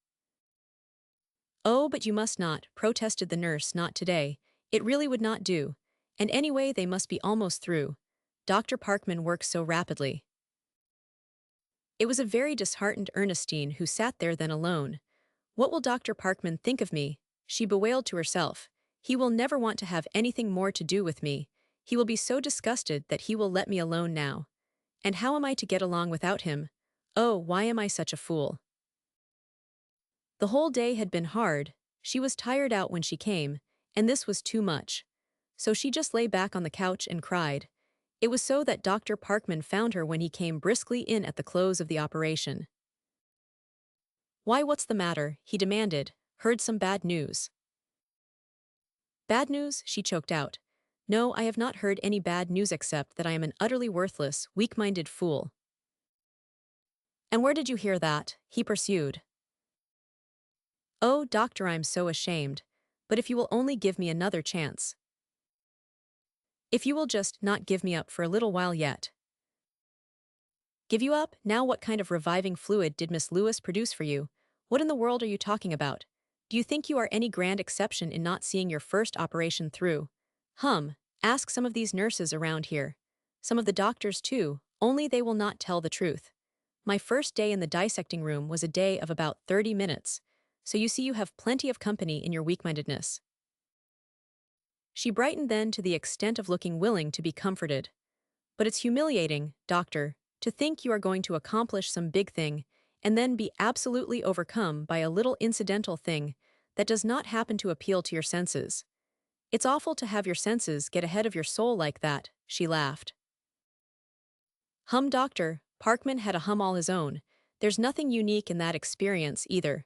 "Oh, but you must not," protested the nurse. "Not today. It really would not do. And anyway, they must be almost through. Dr. Parkman works so rapidly." It was a very disheartened Ernestine who sat there then alone. "What will Dr. Parkman think of me?" she bewailed to herself. "He will never want to have anything more to do with me. He will be so disgusted that he will let me alone now. And how am I to get along without him? Oh, why am I such a fool?" The whole day had been hard. She was tired out when she came, and this was too much. So she just lay back on the couch and cried. It was so that Dr. Parkman found her when he came briskly in at the close of the operation. "Why, what's the matter?" he demanded. "Heard some bad news?" "Bad news?" she choked out. "No, I have not heard any bad news except that I am an utterly worthless, weak-minded fool." "And where did you hear that?" he pursued. "Oh, doctor, I'm so ashamed. But if you will only give me another chance. If you will just not give me up for a little while yet." "Give you up? Now what kind of reviving fluid did Miss Lewis produce for you? What in the world are you talking about? Do you think you are any grand exception in not seeing your first operation through? Ask some of these nurses around here. Some of the doctors too, only they will not tell the truth. My first day in the dissecting room was a day of about 30 minutes, so you see you have plenty of company in your weak-mindedness." She brightened then to the extent of looking willing to be comforted. "But it's humiliating, doctor, to think you are going to accomplish some big thing, and then be absolutely overcome by a little incidental thing that does not happen to appeal to your senses. It's awful to have your senses get ahead of your soul like that," she laughed. Doctor, Parkman had a all his own. There's nothing unique in that experience either.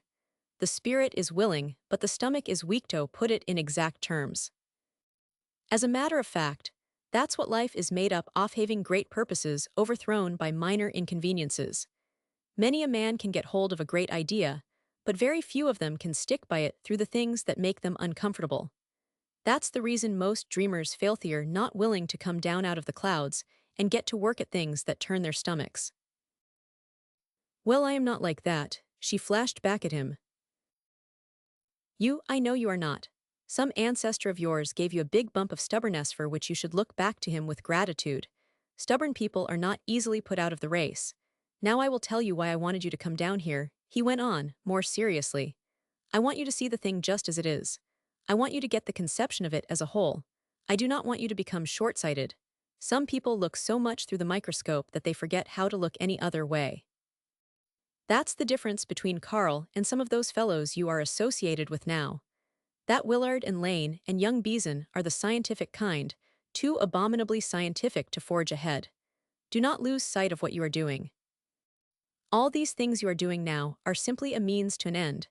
The spirit is willing, but the stomach is weak, to put it in exact terms. As a matter of fact, that's what life is made up of, having great purposes overthrown by minor inconveniences. Many a man can get hold of a great idea, but very few of them can stick by it through the things that make them uncomfortable. That's the reason most dreamers fail. They're not willing to come down out of the clouds and get to work at things that turn their stomachs. "Well, I am not like that," she flashed back at him. I know you are not. Some ancestor of yours gave you a big bump of stubbornness for which you should look back to him with gratitude. Stubborn people are not easily put out of the race. Now I will tell you why I wanted you to come down here," he went on, more seriously. "I want you to see the thing just as it is. I want you to get the conception of it as a whole. I do not want you to become short-sighted. Some people look so much through the microscope that they forget how to look any other way. That's the difference between Carl and some of those fellows you are associated with now. That Willard and Lane and young Beeson are the scientific kind, too abominably scientific to forge ahead. Do not lose sight of what you are doing. All these things you are doing now are simply a means to an end.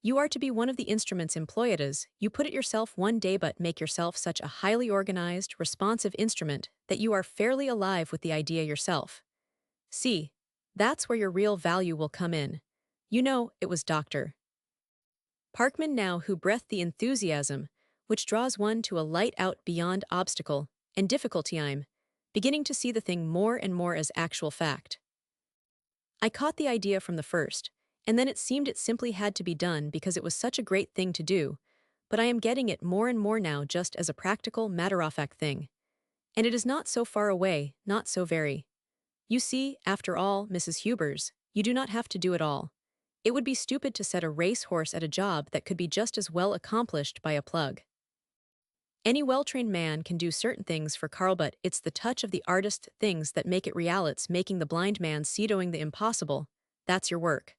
You are to be one of the instruments employed as you put it yourself one day, but make yourself such a highly organized, responsive instrument that you are fairly alive with the idea yourself. See, that's where your real value will come in. You know, it was Dr. Parkman now who breathed the enthusiasm, which draws one to a light out beyond obstacle and difficulty. I'm beginning to see the thing more and more as actual fact. I caught the idea from the first, and then it seemed it simply had to be done because it was such a great thing to do, but I am getting it more and more now just as a practical, matter-of-fact thing. And it is not so far away, not so very. You see, after all, Mrs. Hubers, you do not have to do it all. It would be stupid to set a racehorse at a job that could be just as well accomplished by a plug. Any well-trained man can do certain things for Carl, but it's the touch of the artist things that make it real. It's making the blind man see doing the impossible. That's your work.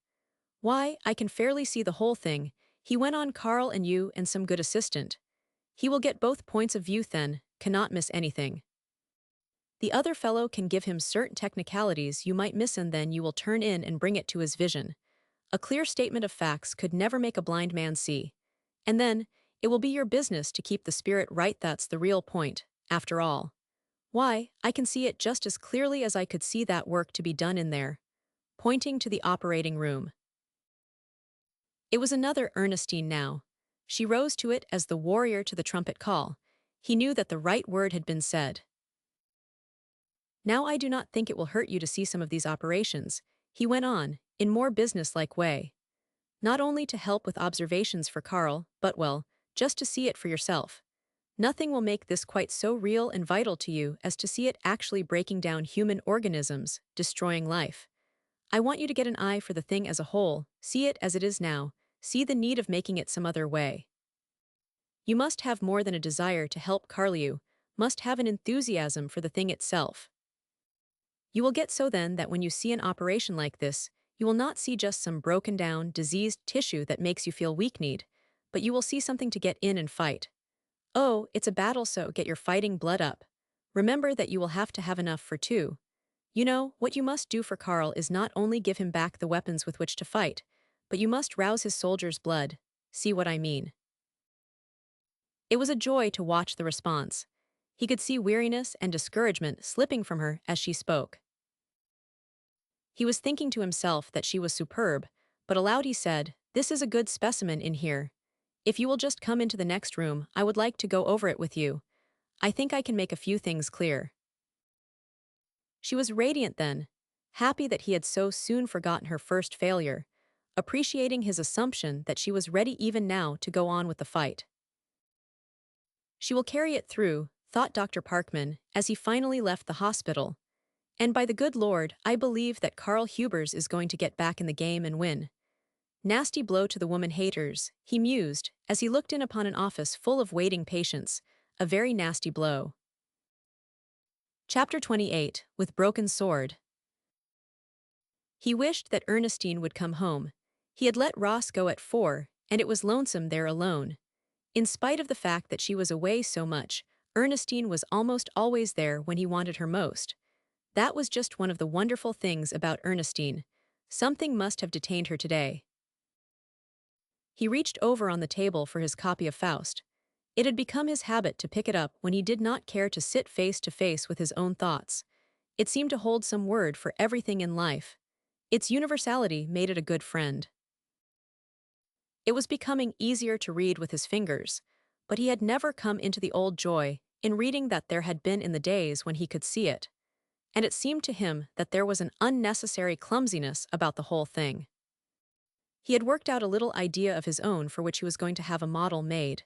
Why, I can fairly see the whole thing, he went on, Carl, and you and some good assistant. He will get both points of view then, cannot miss anything. The other fellow can give him certain technicalities you might miss, and then you will turn in and bring it to his vision. A clear statement of facts could never make a blind man see. And then, it will be your business to keep the spirit right. That's the real point, after all. Why, I can see it just as clearly as I could see that work to be done in there. Pointing to the operating room. It was another Ernestine now. She rose to it as the warrior to the trumpet call. He knew that the right word had been said. Now I do not think it will hurt you to see some of these operations, he went on, in more business-like way. Not only to help with observations for Carl, but, well, just to see it for yourself. Nothing will make this quite so real and vital to you as to see it actually breaking down human organisms, destroying life. I want you to get an eye for the thing as a whole, see it as it is now, see the need of making it some other way. You must have more than a desire to help Carl, you must have an enthusiasm for the thing itself. You will get so then that when you see an operation like this, you will not see just some broken down, diseased tissue that makes you feel weak-kneed, but you will see something to get in and fight. Oh, it's a battle, so get your fighting blood up. Remember that you will have to have enough for two. You know, what you must do for Carl is not only give him back the weapons with which to fight, but you must rouse his soldier's blood. See what I mean? It was a joy to watch the response. He could see weariness and discouragement slipping from her as she spoke. He was thinking to himself that she was superb, but aloud he said, "This is a good specimen in here. If you will just come into the next room, I would like to go over it with you. I think I can make a few things clear." She was radiant then, happy that he had so soon forgotten her first failure, appreciating his assumption that she was ready even now to go on with the fight. She will carry it through, thought Dr. Parkman, as he finally left the hospital. And by the good Lord, I believe that Carl Hubers is going to get back in the game and win. Nasty blow to the woman haters, he mused, as he looked in upon an office full of waiting patients. A very nasty blow. Chapter 28, With Broken Sword. He wished that Ernestine would come home. He had let Ross go at 4, and it was lonesome there alone. In spite of the fact that she was away so much, Ernestine was almost always there when he wanted her most. That was just one of the wonderful things about Ernestine. Something must have detained her today. He reached over on the table for his copy of Faust. It had become his habit to pick it up when he did not care to sit face to face with his own thoughts. It seemed to hold some word for everything in life. Its universality made it a good friend. It was becoming easier to read with his fingers, but he had never come into the old joy in reading that there had been in the days when he could see it. And it seemed to him that there was an unnecessary clumsiness about the whole thing. He had worked out a little idea of his own for which he was going to have a model made.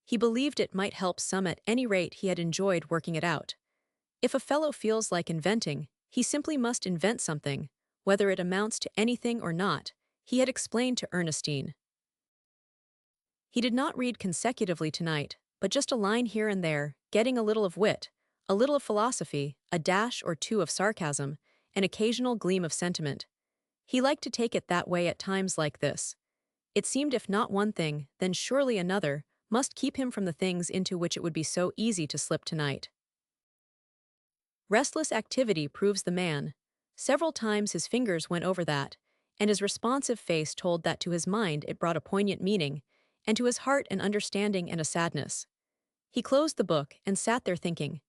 He believed it might help some, at any rate he had enjoyed working it out. If a fellow feels like inventing, he simply must invent something, whether it amounts to anything or not, he had explained to Ernestine. He did not read consecutively tonight, but just a line here and there, getting a little of wit, a little of philosophy, a dash or two of sarcasm, an occasional gleam of sentiment. He liked to take it that way at times like this. It seemed if not one thing, then surely another, must keep him from the things into which it would be so easy to slip tonight. Restless activity proves the man. Several times his fingers went over that, and his responsive face told that to his mind it brought a poignant meaning, and to his heart an understanding and a sadness. He closed the book and sat there thinking.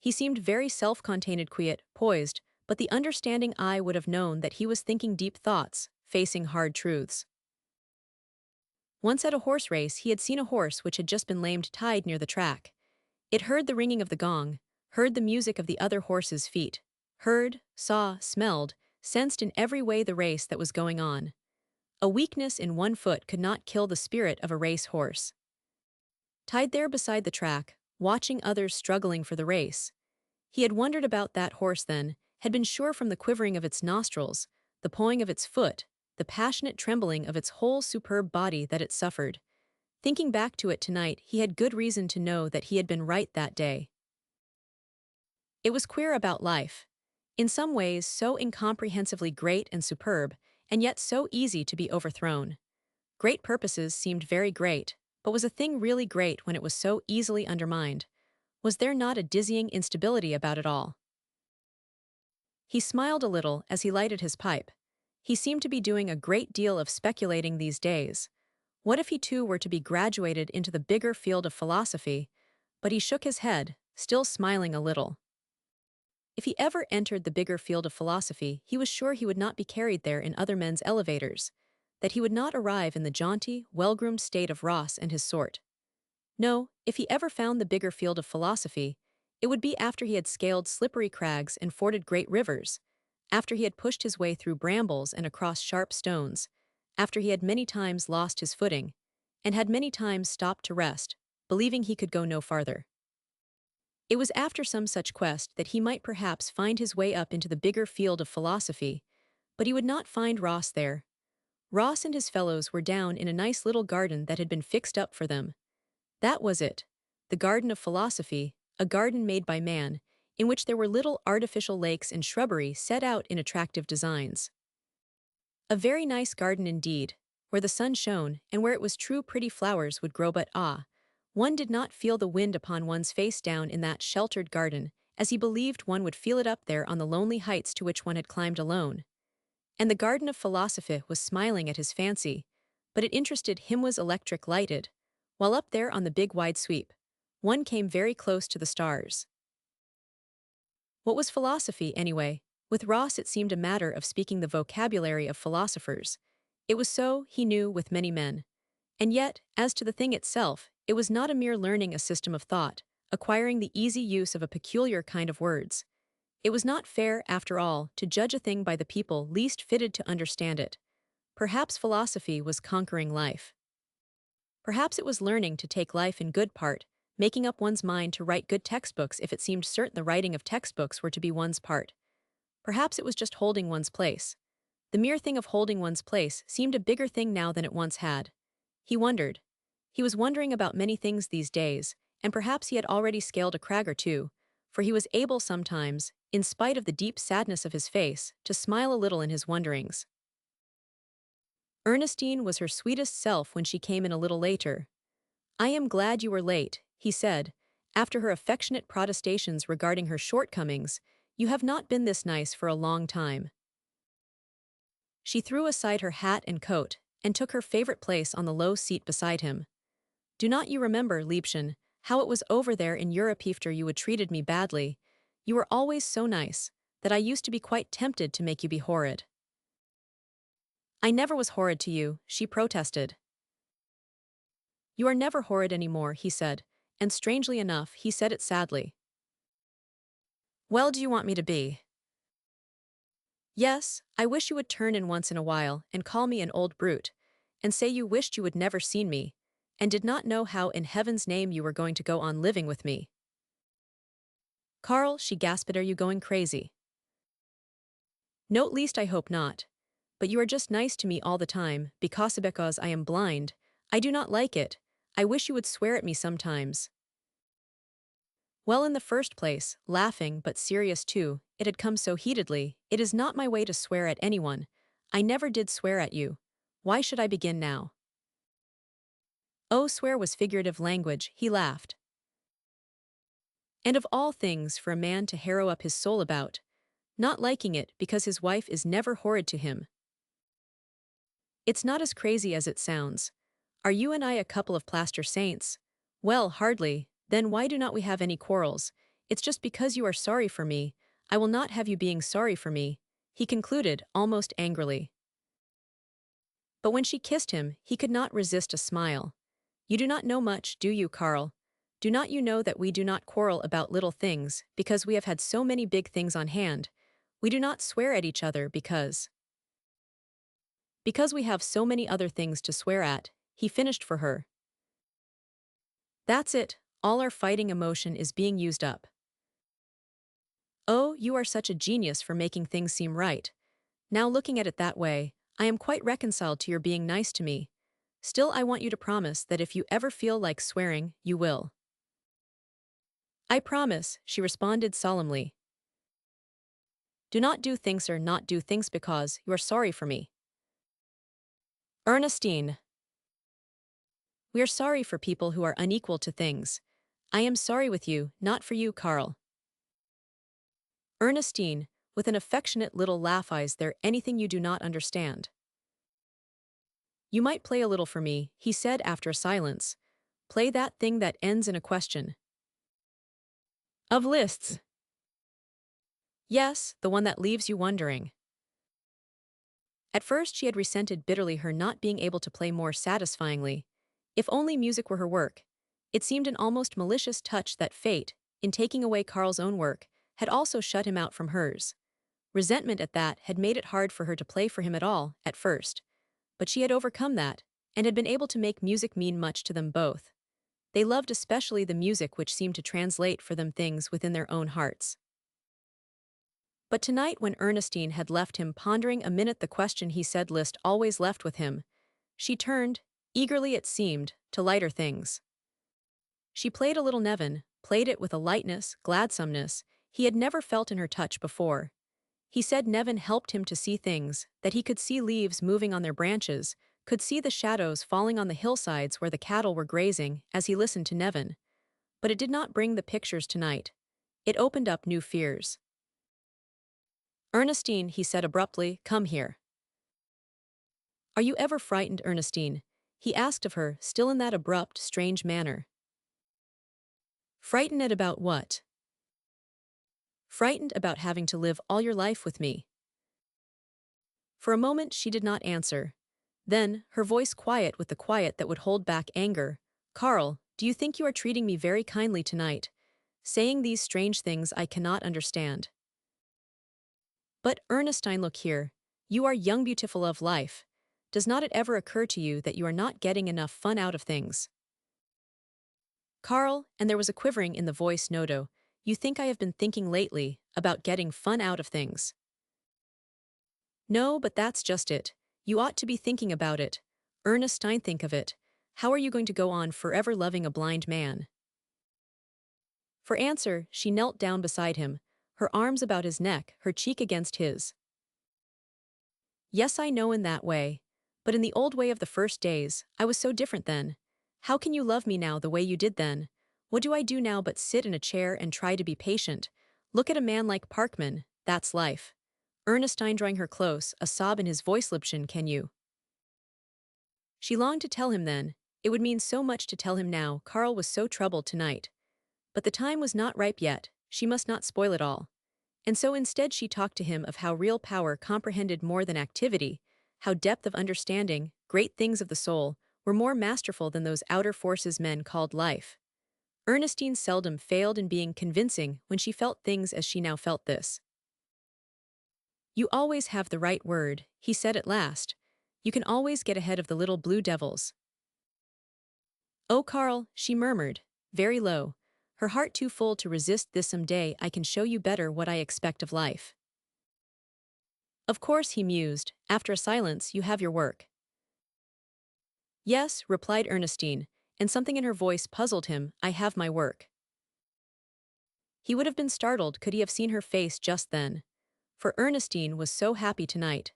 He seemed very self-contained, quiet, poised, but the understanding eye would have known that he was thinking deep thoughts, facing hard truths. Once at a horse race he had seen a horse which had just been lamed tied near the track. It heard the ringing of the gong, heard the music of the other horses' feet, heard, saw, smelled, sensed in every way the race that was going on. A weakness in one foot could not kill the spirit of a race horse. Tied there beside the track, watching others struggling for the race, he had wondered about that horse then, had been sure from the quivering of its nostrils, the pawing of its foot, the passionate trembling of its whole superb body that it suffered. Thinking back to it tonight, he had good reason to know that he had been right that day. It was queer about life. In some ways so incomprehensibly great and superb, and yet so easy to be overthrown. Great purposes seemed very great, but was a thing really great when it was so easily undermined? Was there not a dizzying instability about it all? He smiled a little as he lighted his pipe. He seemed to be doing a great deal of speculating these days. What if he too were to be graduated into the bigger field of philosophy? But he shook his head, still smiling a little. If he ever entered the bigger field of philosophy, he was sure he would not be carried there in other men's elevators, that he would not arrive in the jaunty, well-groomed state of Ross and his sort. No, if he ever found the bigger field of philosophy, it would be after he had scaled slippery crags and forded great rivers, after he had pushed his way through brambles and across sharp stones, after he had many times lost his footing, and had many times stopped to rest, believing he could go no farther. It was after some such quest that he might perhaps find his way up into the bigger field of philosophy, but he would not find Ross there. Ross and his fellows were down in a nice little garden that had been fixed up for them. That was it, the garden of philosophy, a garden made by man, in which there were little artificial lakes and shrubbery set out in attractive designs. A very nice garden indeed, where the sun shone and where it was true pretty flowers would grow, but one did not feel the wind upon one's face down in that sheltered garden, as he believed one would feel it up there on the lonely heights to which one had climbed alone. And the garden of philosophy was smiling at his fancy, but it interested him was electric lighted, while up there on the big wide sweep, one came very close to the stars. What was philosophy, anyway? With Ross it seemed a matter of speaking the vocabulary of philosophers. It was so, he knew, with many men. And yet, as to the thing itself, it was not a mere learning a system of thought, acquiring the easy use of a peculiar kind of words. It was not fair, after all, to judge a thing by the people least fitted to understand it. Perhaps philosophy was conquering life. Perhaps it was learning to take life in good part, making up one's mind to write good textbooks if it seemed certain the writing of textbooks were to be one's part. Perhaps it was just holding one's place. The mere thing of holding one's place seemed a bigger thing now than it once had. He wondered. He was wondering about many things these days, and perhaps he had already scaled a crag or two, for he was able sometimes, in spite of the deep sadness of his face, to smile a little in his wonderings. Ernestine was her sweetest self when she came in a little later. "I am glad you were late," he said, after her affectionate protestations regarding her shortcomings. "You have not been this nice for a long time." She threw aside her hat and coat, and took her favorite place on the low seat beside him. "Do not you remember, Liebchen, how it was over there in Europe after you had treated me badly? You were always so nice, that I used to be quite tempted to make you be horrid." "I never was horrid to you," she protested. "You are never horrid any more," he said, and strangely enough, he said it sadly. "Well, do you want me to be?" "Yes, I wish you would turn in once in a while and call me an old brute, and say you wished you had never seen me, and did not know how in heaven's name you were going to go on living with me." "Carl," she gasped, "are you going crazy?" "No, at least I hope not. But you are just nice to me all the time, because I am blind. I do not like it. I wish you would swear at me sometimes." Well, in the first place, laughing but serious too, it had come so heatedly, "It is not my way to swear at anyone. I never did swear at you. Why should I begin now?" "Oh, swear was figurative language," he laughed. "And of all things for a man to harrow up his soul about, not liking it because his wife is never horrid to him. It's not as crazy as it sounds. Are you and I a couple of plaster saints? Well, hardly. Then why do not we have any quarrels? It's just because you are sorry for me. I will not have you being sorry for me," he concluded, almost angrily. But when she kissed him, he could not resist a smile. "You do not know much, do you, Carl? Do not you know that we do not quarrel about little things, because we have had so many big things on hand? We do not swear at each other because we have so many other things to swear at, he finished for her. That's it, all our fighting emotion is being used up. Oh, you are such a genius for making things seem right. Now looking at it that way, I am quite reconciled to your being nice to me. Still, I want you to promise that if you ever feel like swearing, you will. I promise, she responded solemnly. Do not do things or not do things because you are sorry for me. Ernestine. We are sorry for people who are unequal to things. I am sorry with you, not for you, Carl. Ernestine, with an affectionate little laugh, is there anything you do not understand? You might play a little for me, he said after a silence. Play that thing that ends in a question. Of lists. Yes, the one that leaves you wondering. At first she had resented bitterly her not being able to play more satisfyingly. If only music were her work. It seemed an almost malicious touch that fate, in taking away Carl's own work, had also shut him out from hers. Resentment at that had made it hard for her to play for him at all, at first. But she had overcome that, and had been able to make music mean much to them both. They loved especially the music which seemed to translate for them things within their own hearts. But tonight when Ernestine had left him pondering a minute the question he said list always left with him, she turned, eagerly it seemed, to lighter things. She played a little Nevin, played it with a lightness, gladsomeness, he had never felt in her touch before. He said Nevin helped him to see things, that he could see leaves moving on their branches, could see the shadows falling on the hillsides where the cattle were grazing as he listened to Nevin. But it did not bring the pictures tonight. It opened up new fears. Ernestine, he said abruptly, come here. Are you ever frightened, Ernestine? He asked of her, still in that abrupt, strange manner. Frightened at about what? Frightened about having to live all your life with me. For a moment she did not answer. Then, her voice quiet with the quiet that would hold back anger. Carl, do you think you are treating me very kindly tonight? Saying these strange things I cannot understand. But, Ernestine, look here. You are young, beautiful of life. Does not it ever occur to you that you are not getting enough fun out of things? Carl, and there was a quivering in the voice, Nodo, you think I have been thinking lately about getting fun out of things. No, but that's just it. You ought to be thinking about it. Ernestine, think of it. How are you going to go on forever loving a blind man? For answer, she knelt down beside him, her arms about his neck, her cheek against his. Yes, I know in that way. But in the old way of the first days, I was so different then. How can you love me now the way you did then? What do I do now but sit in a chair and try to be patient? Look at a man like Parkman, that's life. Ernestine drawing her close, a sob in his voice. Liebchen, can you? She longed to tell him then. It would mean so much to tell him now. Carl was so troubled tonight. But the time was not ripe yet, she must not spoil it all. And so instead she talked to him of how real power comprehended more than activity, how depth of understanding, great things of the soul, were more masterful than those outer forces men called life. Ernestine seldom failed in being convincing when she felt things as she now felt this. You always have the right word, he said at last. You can always get ahead of the little blue devils. Oh, Carl, she murmured, very low, her heart too full to resist this. Someday I can show you better what I expect of life. Of course, he mused, after a silence, you have your work. Yes, replied Ernestine, and something in her voice puzzled him, I have my work. He would have been startled could he have seen her face just then. For Ernestine was so happy tonight.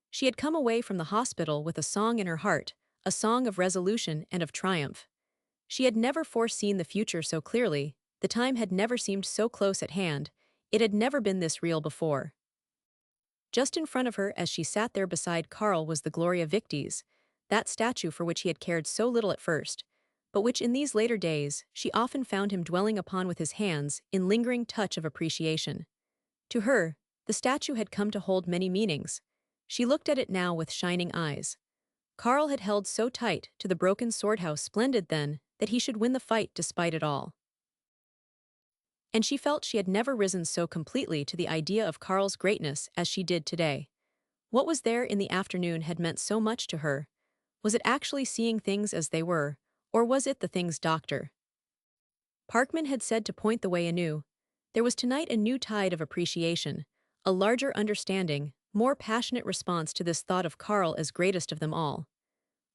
She had come away from the hospital with a song in her heart, a song of resolution and of triumph. She had never foreseen the future so clearly, the time had never seemed so close at hand, it had never been this real before. Just in front of her as she sat there beside Carl was the Gloria Victis, that statue for which he had cared so little at first, but which in these later days she often found him dwelling upon with his hands in lingering touch of appreciation. To her, the statue had come to hold many meanings. She looked at it now with shining eyes. Carl had held so tight to the broken sword, how splendid then that he should win the fight despite it all. and she felt she had never risen so completely to the idea of Carl's greatness as she did today. What was there in the afternoon had meant so much to her. Was it actually seeing things as they were, or was it the things Dr. Parkman had said to point the way anew? There was tonight a new tide of appreciation, a larger understanding, more passionate response to this thought of Carl as greatest of them all.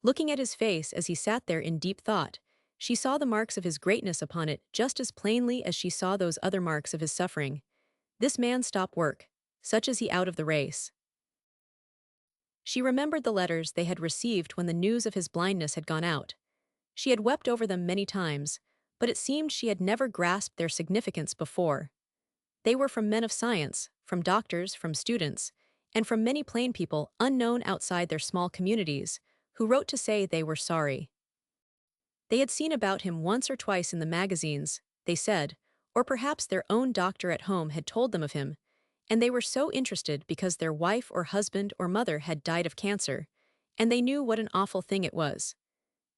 Looking at his face as he sat there in deep thought, she saw the marks of his greatness upon it just as plainly as she saw those other marks of his suffering. This man stopped work. Such is he out of the race. She remembered the letters they had received when the news of his blindness had gone out. She had wept over them many times, but it seemed she had never grasped their significance before. They were from men of science, from doctors, from students, and from many plain people unknown outside their small communities, who wrote to say they were sorry. They had seen about him once or twice in the magazines, they said, or perhaps their own doctor at home had told them of him, and they were so interested because their wife or husband or mother had died of cancer, and they knew what an awful thing it was.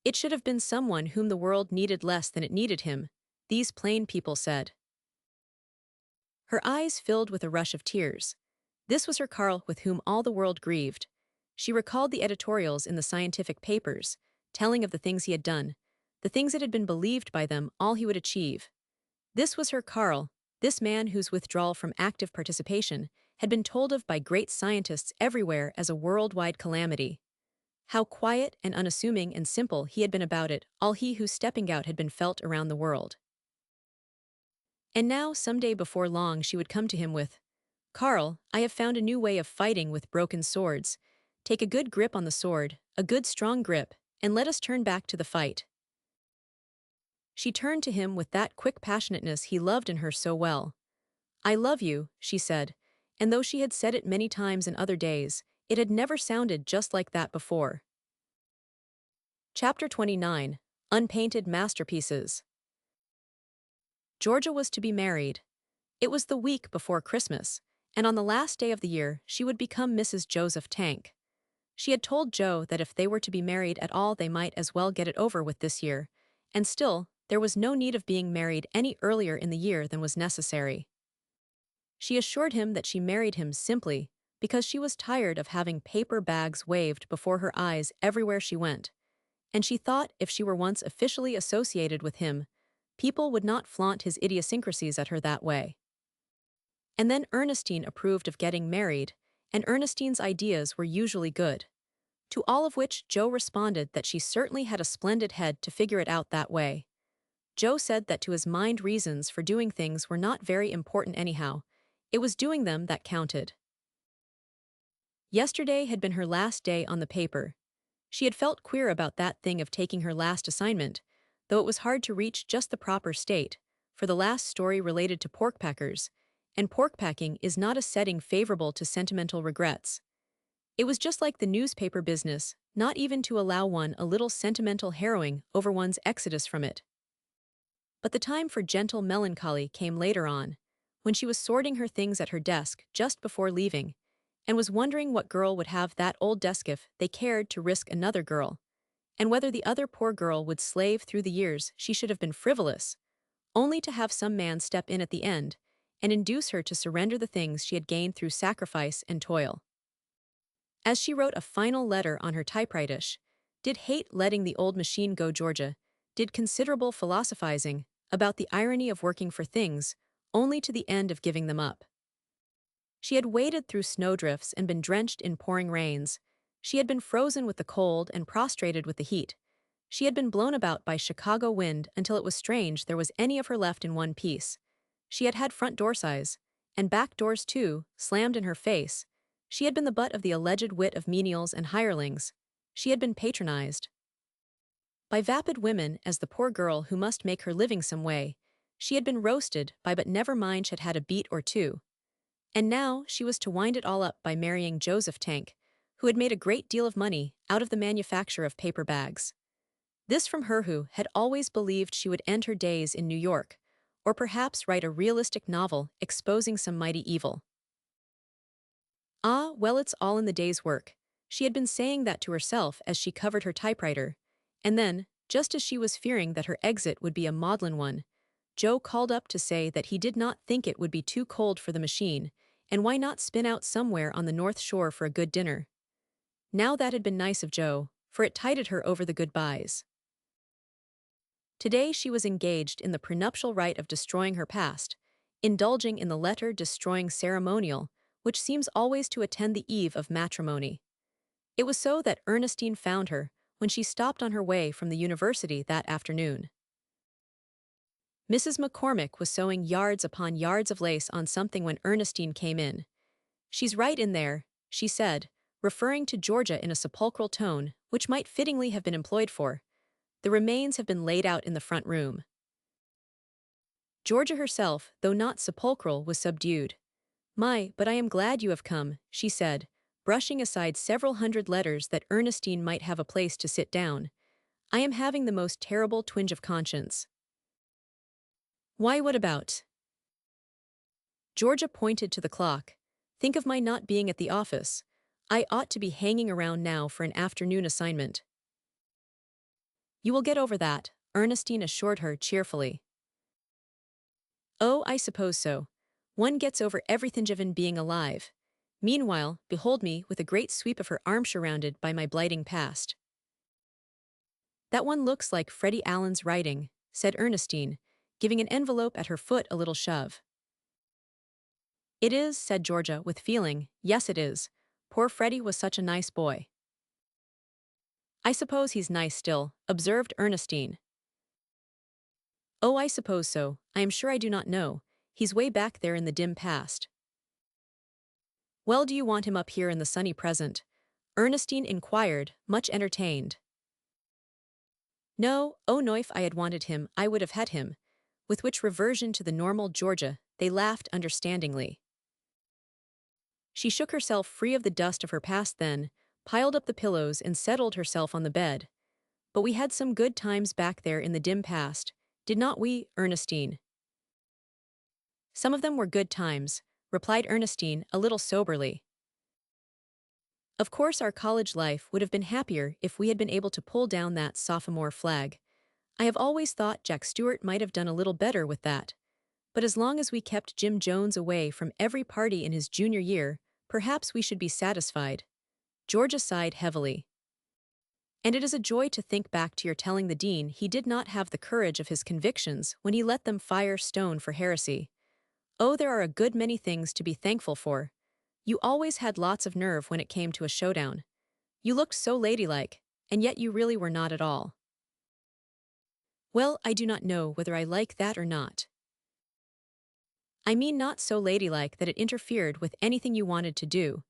It should have been someone whom the world needed less than it needed him, these plain people said. Her eyes filled with a rush of tears. This was her Carl with whom all the world grieved. She recalled the editorials in the scientific papers, telling of the things he had done, the things it had been believed by them all he would achieve. This was her Carl, this man whose withdrawal from active participation had been told of by great scientists everywhere as a worldwide calamity. How quiet and unassuming and simple he had been about it, all he whose stepping out had been felt around the world. And now, some day before long, she would come to him with, "Carl, I have found a new way of fighting with broken swords. Take a good grip on the sword, a good strong grip, and let us turn back to the fight." She turned to him with that quick passionateness he loved in her so well. "I love you," she said, and though she had said it many times in other days, it had never sounded just like that before. Chapter 29. Unpainted Masterpieces. Georgia was to be married. It was the week before Christmas, and on the last day of the year she would become Mrs. Joseph Tank. She had told Joe that if they were to be married at all they might as well get it over with this year, and still, there was no need of being married any earlier in the year than was necessary. She assured him that she married him simply because she was tired of having paper bags waved before her eyes everywhere she went, and she thought if she were once officially associated with him, people would not flaunt his idiosyncrasies at her that way. And then Ernestine approved of getting married, and Ernestine's ideas were usually good. To all of which Joe responded that she certainly had a splendid head to figure it out that way. Joe said that to his mind reasons for doing things were not very important anyhow, it was doing them that counted. Yesterday had been her last day on the paper. She had felt queer about that thing of taking her last assignment, though it was hard to reach just the proper state, for the last story related to pork packers, and pork packing is not a setting favorable to sentimental regrets. It was just like the newspaper business, not even to allow one a little sentimental harrowing over one's exodus from it. But the time for gentle melancholy came later on, when she was sorting her things at her desk just before leaving, and was wondering what girl would have that old desk if they cared to risk another girl, and whether the other poor girl would slave through the years she should have been frivolous, only to have some man step in at the end and induce her to surrender the things she had gained through sacrifice and toil. As she wrote a final letter on her typewriter, did hate letting the old machine go. Georgia did considerable philosophizing about the irony of working for things only to the end of giving them up. She had waded through snowdrifts and been drenched in pouring rains. She had been frozen with the cold and prostrated with the heat. She had been blown about by Chicago wind until it was strange there was any of her left in one piece. She had had front door size, and back doors too, slammed in her face. She had been the butt of the alleged wit of menials and hirelings. She had been patronized by vapid women as the poor girl who must make her living some way. She had been roasted by but never mind had had a beat or two. And now she was to wind it all up by marrying Joseph Tank, who had made a great deal of money out of the manufacture of paper bags. This from her who had always believed she would end her days in New York, or perhaps write a realistic novel exposing some mighty evil. Ah, well, it's all in the day's work. She had been saying that to herself as she covered her typewriter, and then, just as she was fearing that her exit would be a maudlin one, Joe called up to say that he did not think it would be too cold for the machine, and why not spin out somewhere on the North Shore for a good dinner. Now that had been nice of Joe, for it tided her over the goodbyes. Today she was engaged in the prenuptial rite of destroying her past, indulging in the letter-destroying ceremonial, which seems always to attend the eve of matrimony. It was so that Ernestine found her when she stopped on her way from the university that afternoon. Mrs. McCormick was sewing yards upon yards of lace on something when Ernestine came in. "She's right in there," she said, referring to Georgia in a sepulchral tone, which might fittingly have been employed for. "The remains have been laid out in the front room." Georgia herself, though not sepulchral, was subdued. But I am glad you have come," she said, brushing aside several hundred letters that Ernestine might have a place to sit down. "I am having the most terrible twinge of conscience." "Why, what about?" Georgia pointed to the clock. "Think of my not being at the office. I ought to be hanging around now for an afternoon assignment." "You will get over that," Ernestine assured her cheerfully. "Oh, I suppose so. One gets over everything given being alive. Meanwhile, behold me with a great sweep of her arm surrounded by my blighting past." "That one looks like Freddie Allen's writing," said Ernestine, giving an envelope at her foot a little shove. "It is," said Georgia with feeling. "Yes, it is. Poor Freddie was such a nice boy." "I suppose he's nice still," observed Ernestine. "Oh, I suppose so. I am sure I do not know. He's way back there in the dim past." "Well, do you want him up here in the sunny present?" Ernestine inquired, much entertained. "No, oh no, if I had wanted him, I would have had him." With which reversion to the normal Georgia, they laughed understandingly. She shook herself free of the dust of her past then, piled up the pillows and settled herself on the bed. "But we had some good times back there in the dim past, did not we, Ernestine?" "Some of them were good times," replied Ernestine a little soberly. "Of course our college life would have been happier if we had been able to pull down that sophomore flag. I have always thought Jack Stewart might have done a little better with that. But as long as we kept Jim Jones away from every party in his junior year, perhaps we should be satisfied." Georgia sighed heavily. "And it is a joy to think back to your telling the dean he did not have the courage of his convictions when he let them fire Stone for heresy. Oh, there are a good many things to be thankful for. You always had lots of nerve when it came to a showdown. You looked so ladylike, and yet you really were not at all." "Well, I do not know whether I like that or not. I mean not so ladylike that it interfered with anything you wanted to do.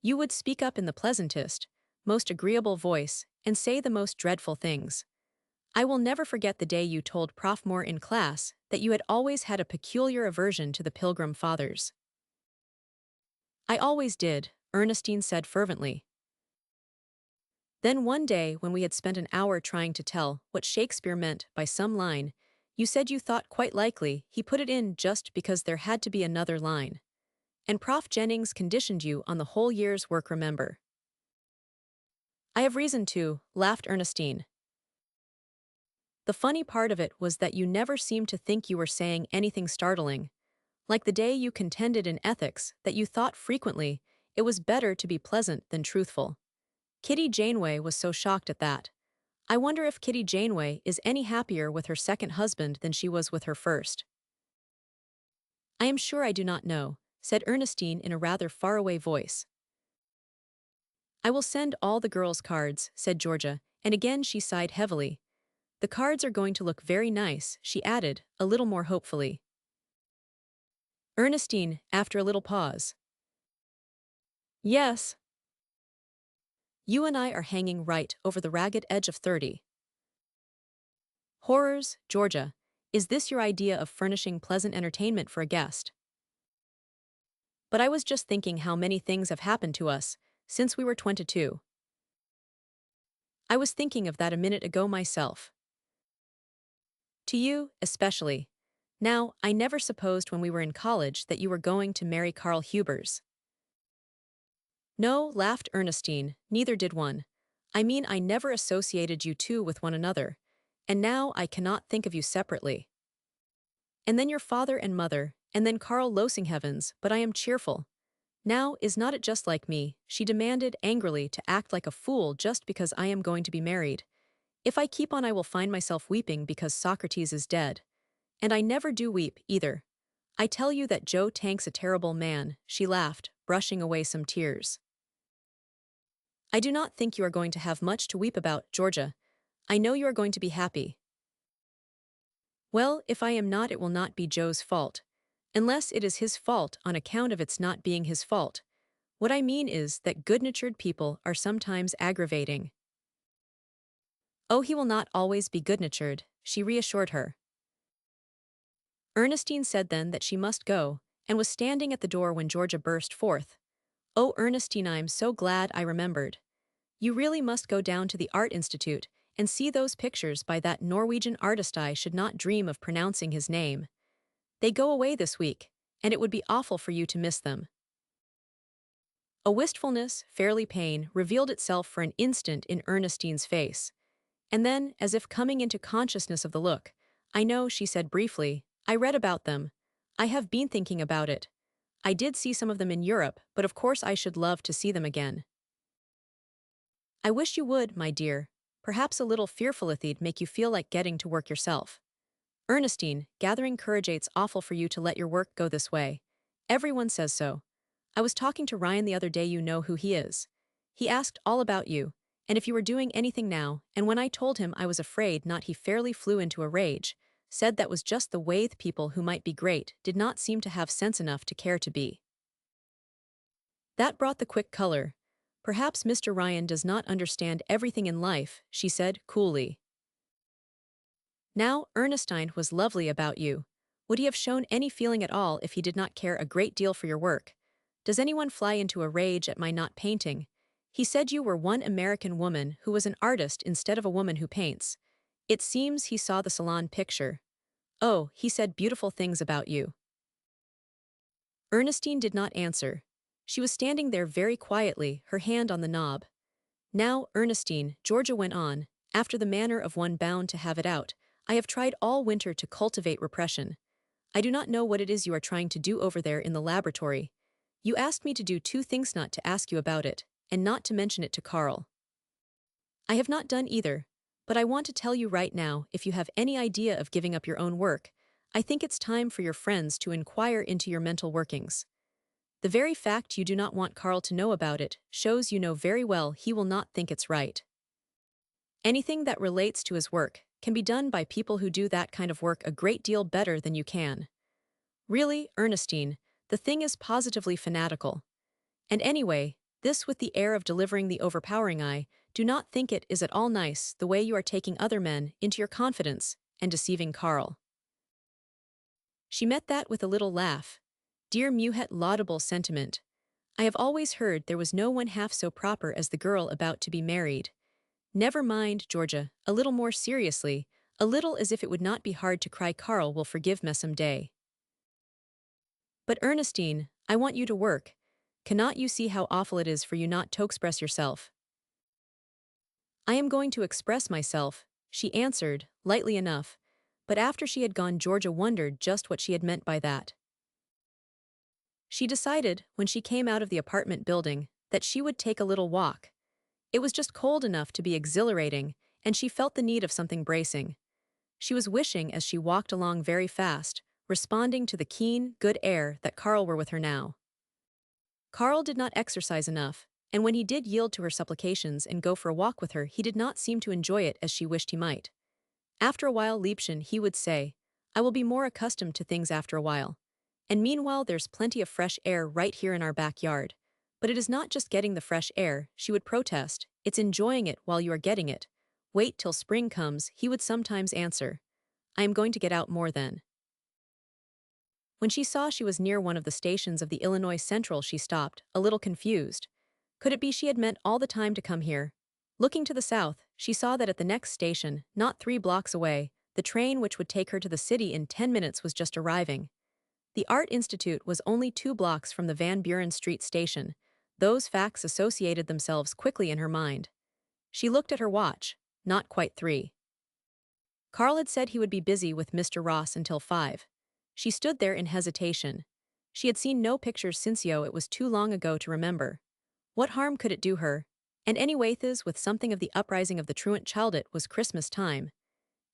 You would speak up in the pleasantest, most agreeable voice, and say the most dreadful things. I will never forget the day you told Prof. Moore in class that you had always had a peculiar aversion to the Pilgrim Fathers." "I always did," Ernestine said fervently. "Then one day when we had spent an hour trying to tell what Shakespeare meant by some line, you said you thought quite likely he put it in just because there had to be another line. And Prof. Jennings conditioned you on the whole year's work, remember?" "I have reason to," laughed Ernestine. "The funny part of it was that you never seemed to think you were saying anything startling. Like the day you contended in ethics that you thought frequently it was better to be pleasant than truthful. Kitty Janeway was so shocked at that. I wonder if Kitty Janeway is any happier with her second husband than she was with her first." "I am sure I do not know," said Ernestine in a rather faraway voice. "I will send all the girls cards," said Georgia, and again she sighed heavily. "The cards are going to look very nice," she added, a little more hopefully. Ernestine, after a little pause. "Yes. You and I are hanging right over the ragged edge of 30. Horrors, Georgia. Is this your idea of furnishing pleasant entertainment for a guest?" "But I was just thinking how many things have happened to us since we were 22. I was thinking of that a minute ago myself. To you, especially. Now, I never supposed when we were in college that you were going to marry Carl Hubers." "No," laughed Ernestine, "neither did one. I mean I never associated you two with one another. And now I cannot think of you separately." And then your father and mother, and then Carl Losinghevens, but I am cheerful. Now, is not it just like me, she demanded angrily to act like a fool just because I am going to be married. If I keep on I will find myself weeping because Socrates is dead. And I never do weep, either. I tell you that Joe Tank's a terrible man, she laughed, brushing away some tears. I do not think you are going to have much to weep about, Georgia. I know you are going to be happy. Well, if I am not, it will not be Joe's fault. Unless it is his fault on account of its not being his fault. What I mean is that good-natured people are sometimes aggravating. Oh, he will not always be good-natured, she reassured her. Ernestine said then that she must go, and was standing at the door when Georgia burst forth. Oh, Ernestine, I'm so glad I remembered. You really must go down to the Art Institute and see those pictures by that Norwegian artist. I should not dream of pronouncing his name. They go away this week, and it would be awful for you to miss them. A wistfulness, fairly pain, revealed itself for an instant in Ernestine's face. And then, as if coming into consciousness of the look, I know, she said briefly, I read about them. I have been thinking about it. I did see some of them in Europe, but of course I should love to see them again. I wish you would, my dear. Perhaps a little fearful if they'd make you feel like getting to work yourself. Ernestine, gathering courage, it's awful for you to let your work go this way. Everyone says so. I was talking to Ryan the other day, you know who he is. He asked all about you, and if you were doing anything now, and when I told him I was afraid not, he fairly flew into a rage, said that was just the way the people who might be great did not seem to have sense enough to care to be. That brought the quick color. Perhaps Mr. Ryan does not understand everything in life, she said coolly. Now, Ernestine was lovely about you. Would he have shown any feeling at all if he did not care a great deal for your work? Does anyone fly into a rage at my not painting? He said you were one American woman who was an artist instead of a woman who paints. It seems he saw the salon picture. Oh, he said beautiful things about you. Ernestine did not answer. She was standing there very quietly, her hand on the knob. Now, Ernestine, Georgia went on, after the manner of one bound to have it out, I have tried all winter to cultivate repression. I do not know what it is you are trying to do over there in the laboratory. You asked me to do two things, not to ask you about it, and not to mention it to Carl. I have not done either, but I want to tell you right now, if you have any idea of giving up your own work, I think it's time for your friends to inquire into your mental workings. The very fact you do not want Carl to know about it shows you know very well he will not think it's right. Anything that relates to his work can be done by people who do that kind of work a great deal better than you can. Really, Ernestine, the thing is positively fanatical. And anyway, this with the air of delivering the overpowering I do not think it is at all nice the way you are taking other men into your confidence and deceiving Carl. She met that with a little laugh. Dear Muhet, laudable sentiment. I have always heard there was no one half so proper as the girl about to be married. Never mind, Georgia, a little more seriously, a little as if it would not be hard to cry Carl will forgive me some day. But Ernestine, I want you to work. Cannot you see how awful it is for you not to express yourself? I am going to express myself, she answered, lightly enough, but after she had gone Georgia wondered just what she had meant by that. She decided, when she came out of the apartment building, that she would take a little walk. It was just cold enough to be exhilarating, and she felt the need of something bracing. She was wishing as she walked along very fast, responding to the keen, good air that Carl were with her now. Carl did not exercise enough, and when he did yield to her supplications and go for a walk with her, he did not seem to enjoy it as she wished he might. After a while, Liebchen, he would say, I will be more accustomed to things after a while. And meanwhile there's plenty of fresh air right here in our backyard. But it is not just getting the fresh air, she would protest, it's enjoying it while you are getting it. Wait till spring comes, he would sometimes answer. I am going to get out more then. When she saw she was near one of the stations of the Illinois Central, she stopped, a little confused. Could it be she had meant all the time to come here? Looking to the south, she saw that at the next station, not 3 blocks away, the train which would take her to the city in 10 minutes was just arriving. The Art Institute was only 2 blocks from the Van Buren Street station. Those facts associated themselves quickly in her mind. She looked at her watch, not quite 3. Carl had said he would be busy with Mr. Ross until 5. She stood there in hesitation. She had seen no pictures since it was too long ago to remember. What harm could it do her? And anyways, with something of the uprising of the truant child, it was Christmas time.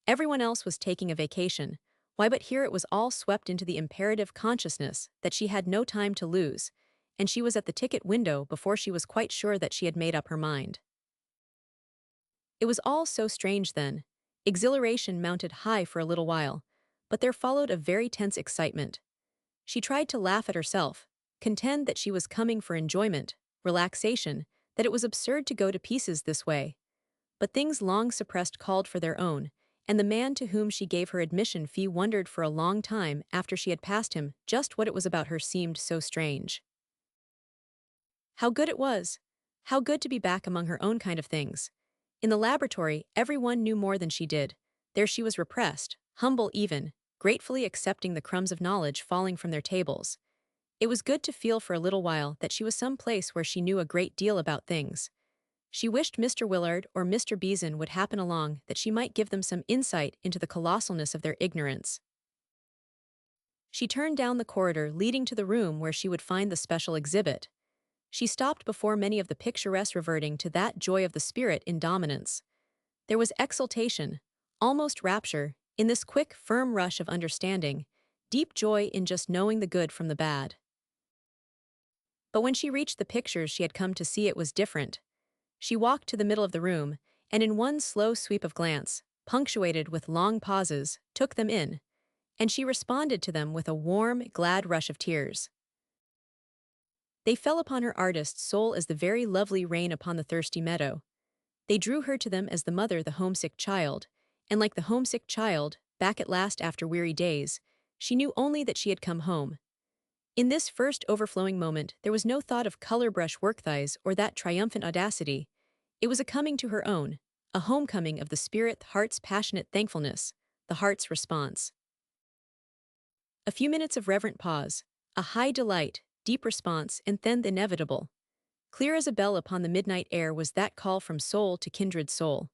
Everyone else was taking a vacation. Why, but here it was all swept into the imperative consciousness that she had no time to lose, and she was at the ticket window before she was quite sure that she had made up her mind. It was all so strange then. Exhilaration mounted high for a little while, but there followed a very tense excitement. She tried to laugh at herself, contend that she was coming for enjoyment, relaxation, that it was absurd to go to pieces this way. But things long suppressed called for their own, and the man to whom she gave her admission fee wondered for a long time after she had passed him just what it was about her seemed so strange. How good it was! How good to be back among her own kind of things. In the laboratory, everyone knew more than she did. There she was repressed, humble even, gratefully accepting the crumbs of knowledge falling from their tables. It was good to feel for a little while that she was some place where she knew a great deal about things. She wished Mr. Willard or Mr. Beeson would happen along that she might give them some insight into the colossalness of their ignorance. She turned down the corridor leading to the room where she would find the special exhibit. She stopped before many of the picturesque, reverting to that joy of the spirit in dominance. There was exultation, almost rapture, in this quick, firm rush of understanding, deep joy in just knowing the good from the bad. But when she reached the pictures she had come to see, it was different. She walked to the middle of the room, and in one slow sweep of glance, punctuated with long pauses, took them in, and she responded to them with a warm, glad rush of tears. They fell upon her artist's soul as the very lovely rain upon the thirsty meadow. They drew her to them as the mother the homesick child, and like the homesick child, back at last after weary days, she knew only that she had come home. In this first overflowing moment there was no thought of color-brush workthighs or that triumphant audacity. It was a coming to her own, a homecoming of the spirit, the heart's passionate thankfulness, the heart's response. A few minutes of reverent pause, a high delight, deep response, and then the inevitable. Clear as a bell upon the midnight air was that call from soul to kindred soul.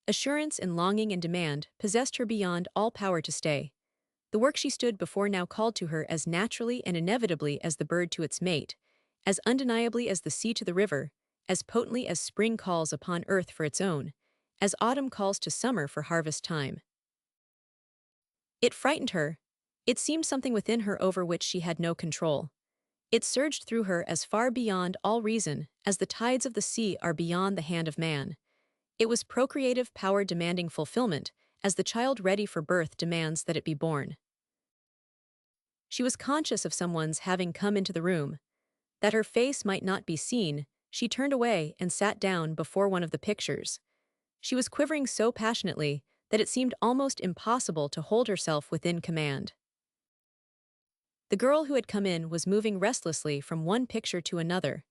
Assurance and longing and demand possessed her beyond all power to stay. The work she stood before now called to her as naturally and inevitably as the bird to its mate, as undeniably as the sea to the river, as potently as spring calls upon earth for its own, as autumn calls to summer for harvest time. It frightened her. It seemed something within her over which she had no control. It surged through her as far beyond all reason as the tides of the sea are beyond the hand of man. It was procreative power demanding fulfillment, as the child ready for birth demands that it be born. She was conscious of someone's having come into the room. That her face might not be seen, she turned away and sat down before one of the pictures. She was quivering so passionately that it seemed almost impossible to hold herself within command. The girl who had come in was moving restlessly from one picture to another.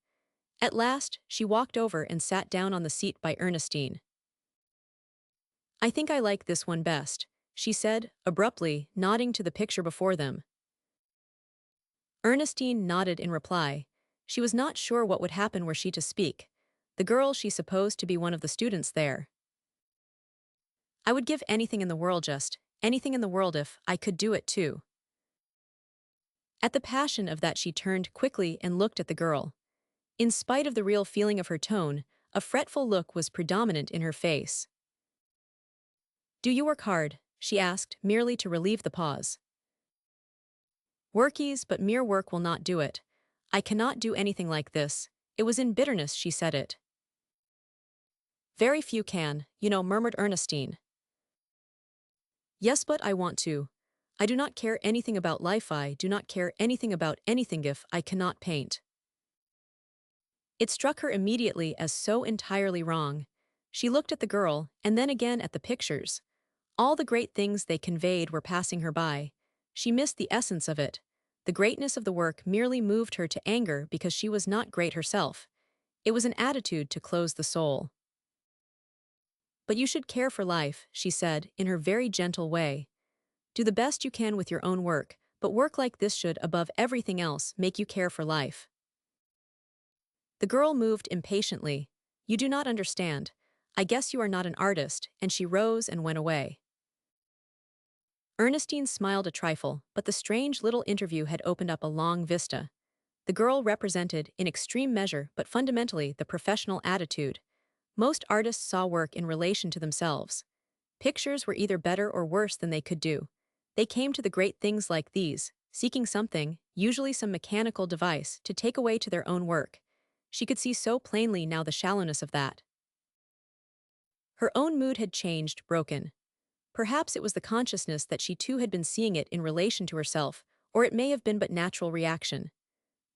At last, she walked over and sat down on the seat by Ernestine. "I think I like this one best," she said, abruptly, nodding to the picture before them. Ernestine nodded in reply. She was not sure what would happen were she to speak. The girl she supposed to be one of the students there. "I would give anything in the world, just anything in the world, if I could do it too." At the passion of that she turned quickly and looked at the girl. In spite of the real feeling of her tone, a fretful look was predominant in her face. "Do you work hard?" she asked, merely to relieve the pause. "Workies, but mere work will not do it. I cannot do anything like this." It was in bitterness she said it. "Very few can, murmured Ernestine. "Yes, but I want to. I do not care anything about life. I do not care anything about anything if I cannot paint." It struck her immediately as so entirely wrong. She looked at the girl, and then again at the pictures. All the great things they conveyed were passing her by. She missed the essence of it. The greatness of the work merely moved her to anger because she was not great herself. It was an attitude to close the soul. "But you should care for life," she said, in her very gentle way. "Do the best you can with your own work, but work like this should, above everything else, make you care for life." The girl moved impatiently. "You do not understand. I guess you are not an artist," and she rose and went away. Ernestine smiled a trifle, but the strange little interview had opened up a long vista. The girl represented, in extreme measure but fundamentally, the professional attitude. Most artists saw work in relation to themselves. Pictures were either better or worse than they could do. They came to the great things like these, seeking something, usually some mechanical device, to take away to their own work. She could see so plainly now the shallowness of that. Her own mood had changed, broken. Perhaps it was the consciousness that she too had been seeing it in relation to herself, or it may have been but natural reaction.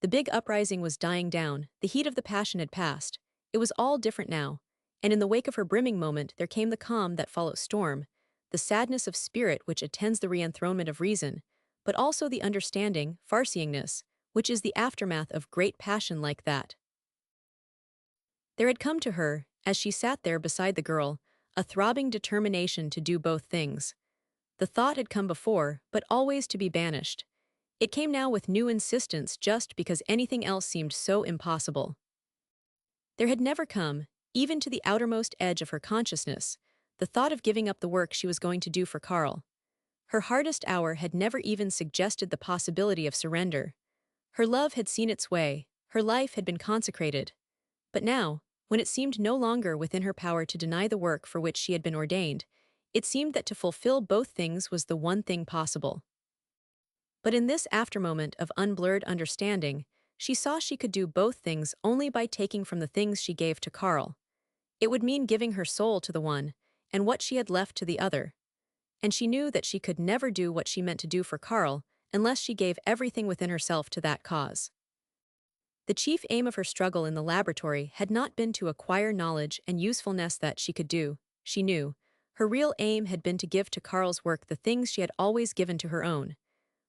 The big uprising was dying down, the heat of the passion had passed. It was all different now, and in the wake of her brimming moment there came the calm that follows storm, the sadness of spirit which attends the re-enthronement of reason, but also the understanding, farseeingness, which is the aftermath of great passion like that. There had come to her, as she sat there beside the girl, a throbbing determination to do both things. The thought had come before, but always to be banished. It came now with new insistence just because anything else seemed so impossible. There had never come, even to the outermost edge of her consciousness, the thought of giving up the work she was going to do for Karl. Her hardest hour had never even suggested the possibility of surrender. Her love had seen its way, her life had been consecrated. But now, when it seemed no longer within her power to deny the work for which she had been ordained, it seemed that to fulfill both things was the one thing possible. But in this aftermoment of unblurred understanding, she saw she could do both things only by taking from the things she gave to Karl. It would mean giving her soul to the one, and what she had left to the other. And she knew that she could never do what she meant to do for Karl unless she gave everything within herself to that cause. The chief aim of her struggle in the laboratory had not been to acquire knowledge and usefulness that she could do, she knew. Her real aim had been to give to Karl's work the things she had always given to her own.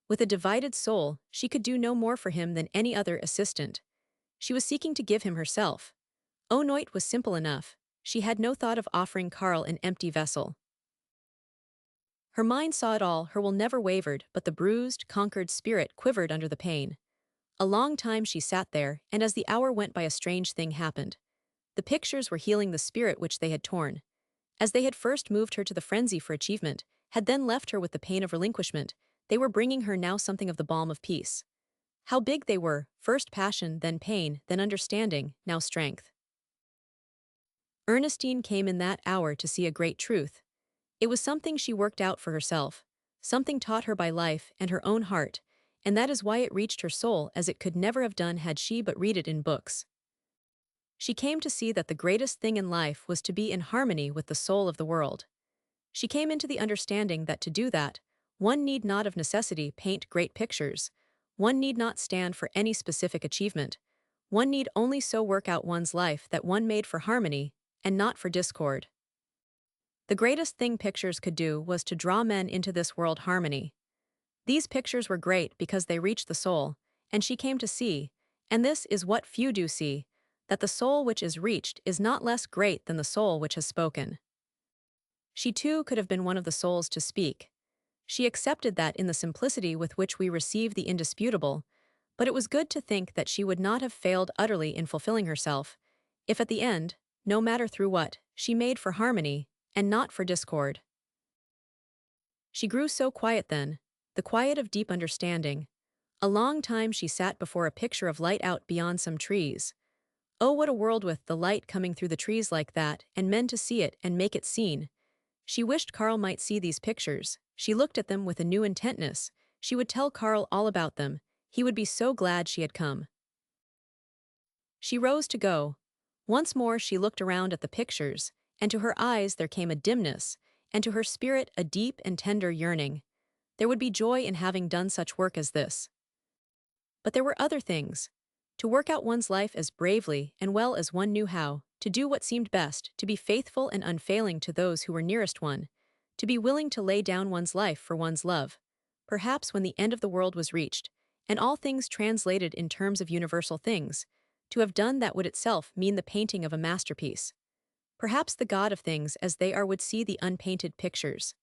With a divided soul, she could do no more for him than any other assistant. She was seeking to give him herself. Onoit was simple enough. She had no thought of offering Karl an empty vessel. Her mind saw it all, her will never wavered, but the bruised, conquered spirit quivered under the pain. A long time she sat there, and as the hour went by a strange thing happened. The pictures were healing the spirit which they had torn. As they had first moved her to the frenzy for achievement, had then left her with the pain of relinquishment, they were bringing her now something of the balm of peace. How big they were, first passion, then pain, then understanding, now strength. Ernestine came in that hour to see a great truth. It was something she worked out for herself, something taught her by life and her own heart, and that is why it reached her soul as it could never have done had she but read it in books. She came to see that the greatest thing in life was to be in harmony with the soul of the world. She came into the understanding that to do that, one need not of necessity paint great pictures, one need not stand for any specific achievement, one need only so work out one's life that one made for harmony, and not for discord. The greatest thing pictures could do was to draw men into this world harmony. These pictures were great because they reached the soul, and she came to see, and this is what few do see, that the soul which is reached is not less great than the soul which has spoken. She too could have been one of the souls to speak. She accepted that in the simplicity with which we receive the indisputable, but it was good to think that she would not have failed utterly in fulfilling herself, if at the end, no matter through what, she made for harmony, and not for discord. She grew so quiet then, the quiet of deep understanding. A long time she sat before a picture of light out beyond some trees. Oh, what a world with the light coming through the trees like that, and men to see it and make it seen. She wished Karl might see these pictures. She looked at them with a new intentness. She would tell Karl all about them. He would be so glad she had come. She rose to go. Once more she looked around at the pictures, and to her eyes there came a dimness, and to her spirit a deep and tender yearning. There would be joy in having done such work as this. But there were other things. To work out one's life as bravely and well as one knew how, to do what seemed best, to be faithful and unfailing to those who were nearest one, to be willing to lay down one's life for one's love. Perhaps when the end of the world was reached, and all things translated in terms of universal things, to have done that would itself mean the painting of a masterpiece. Perhaps the God of things as they are would see the unpainted pictures.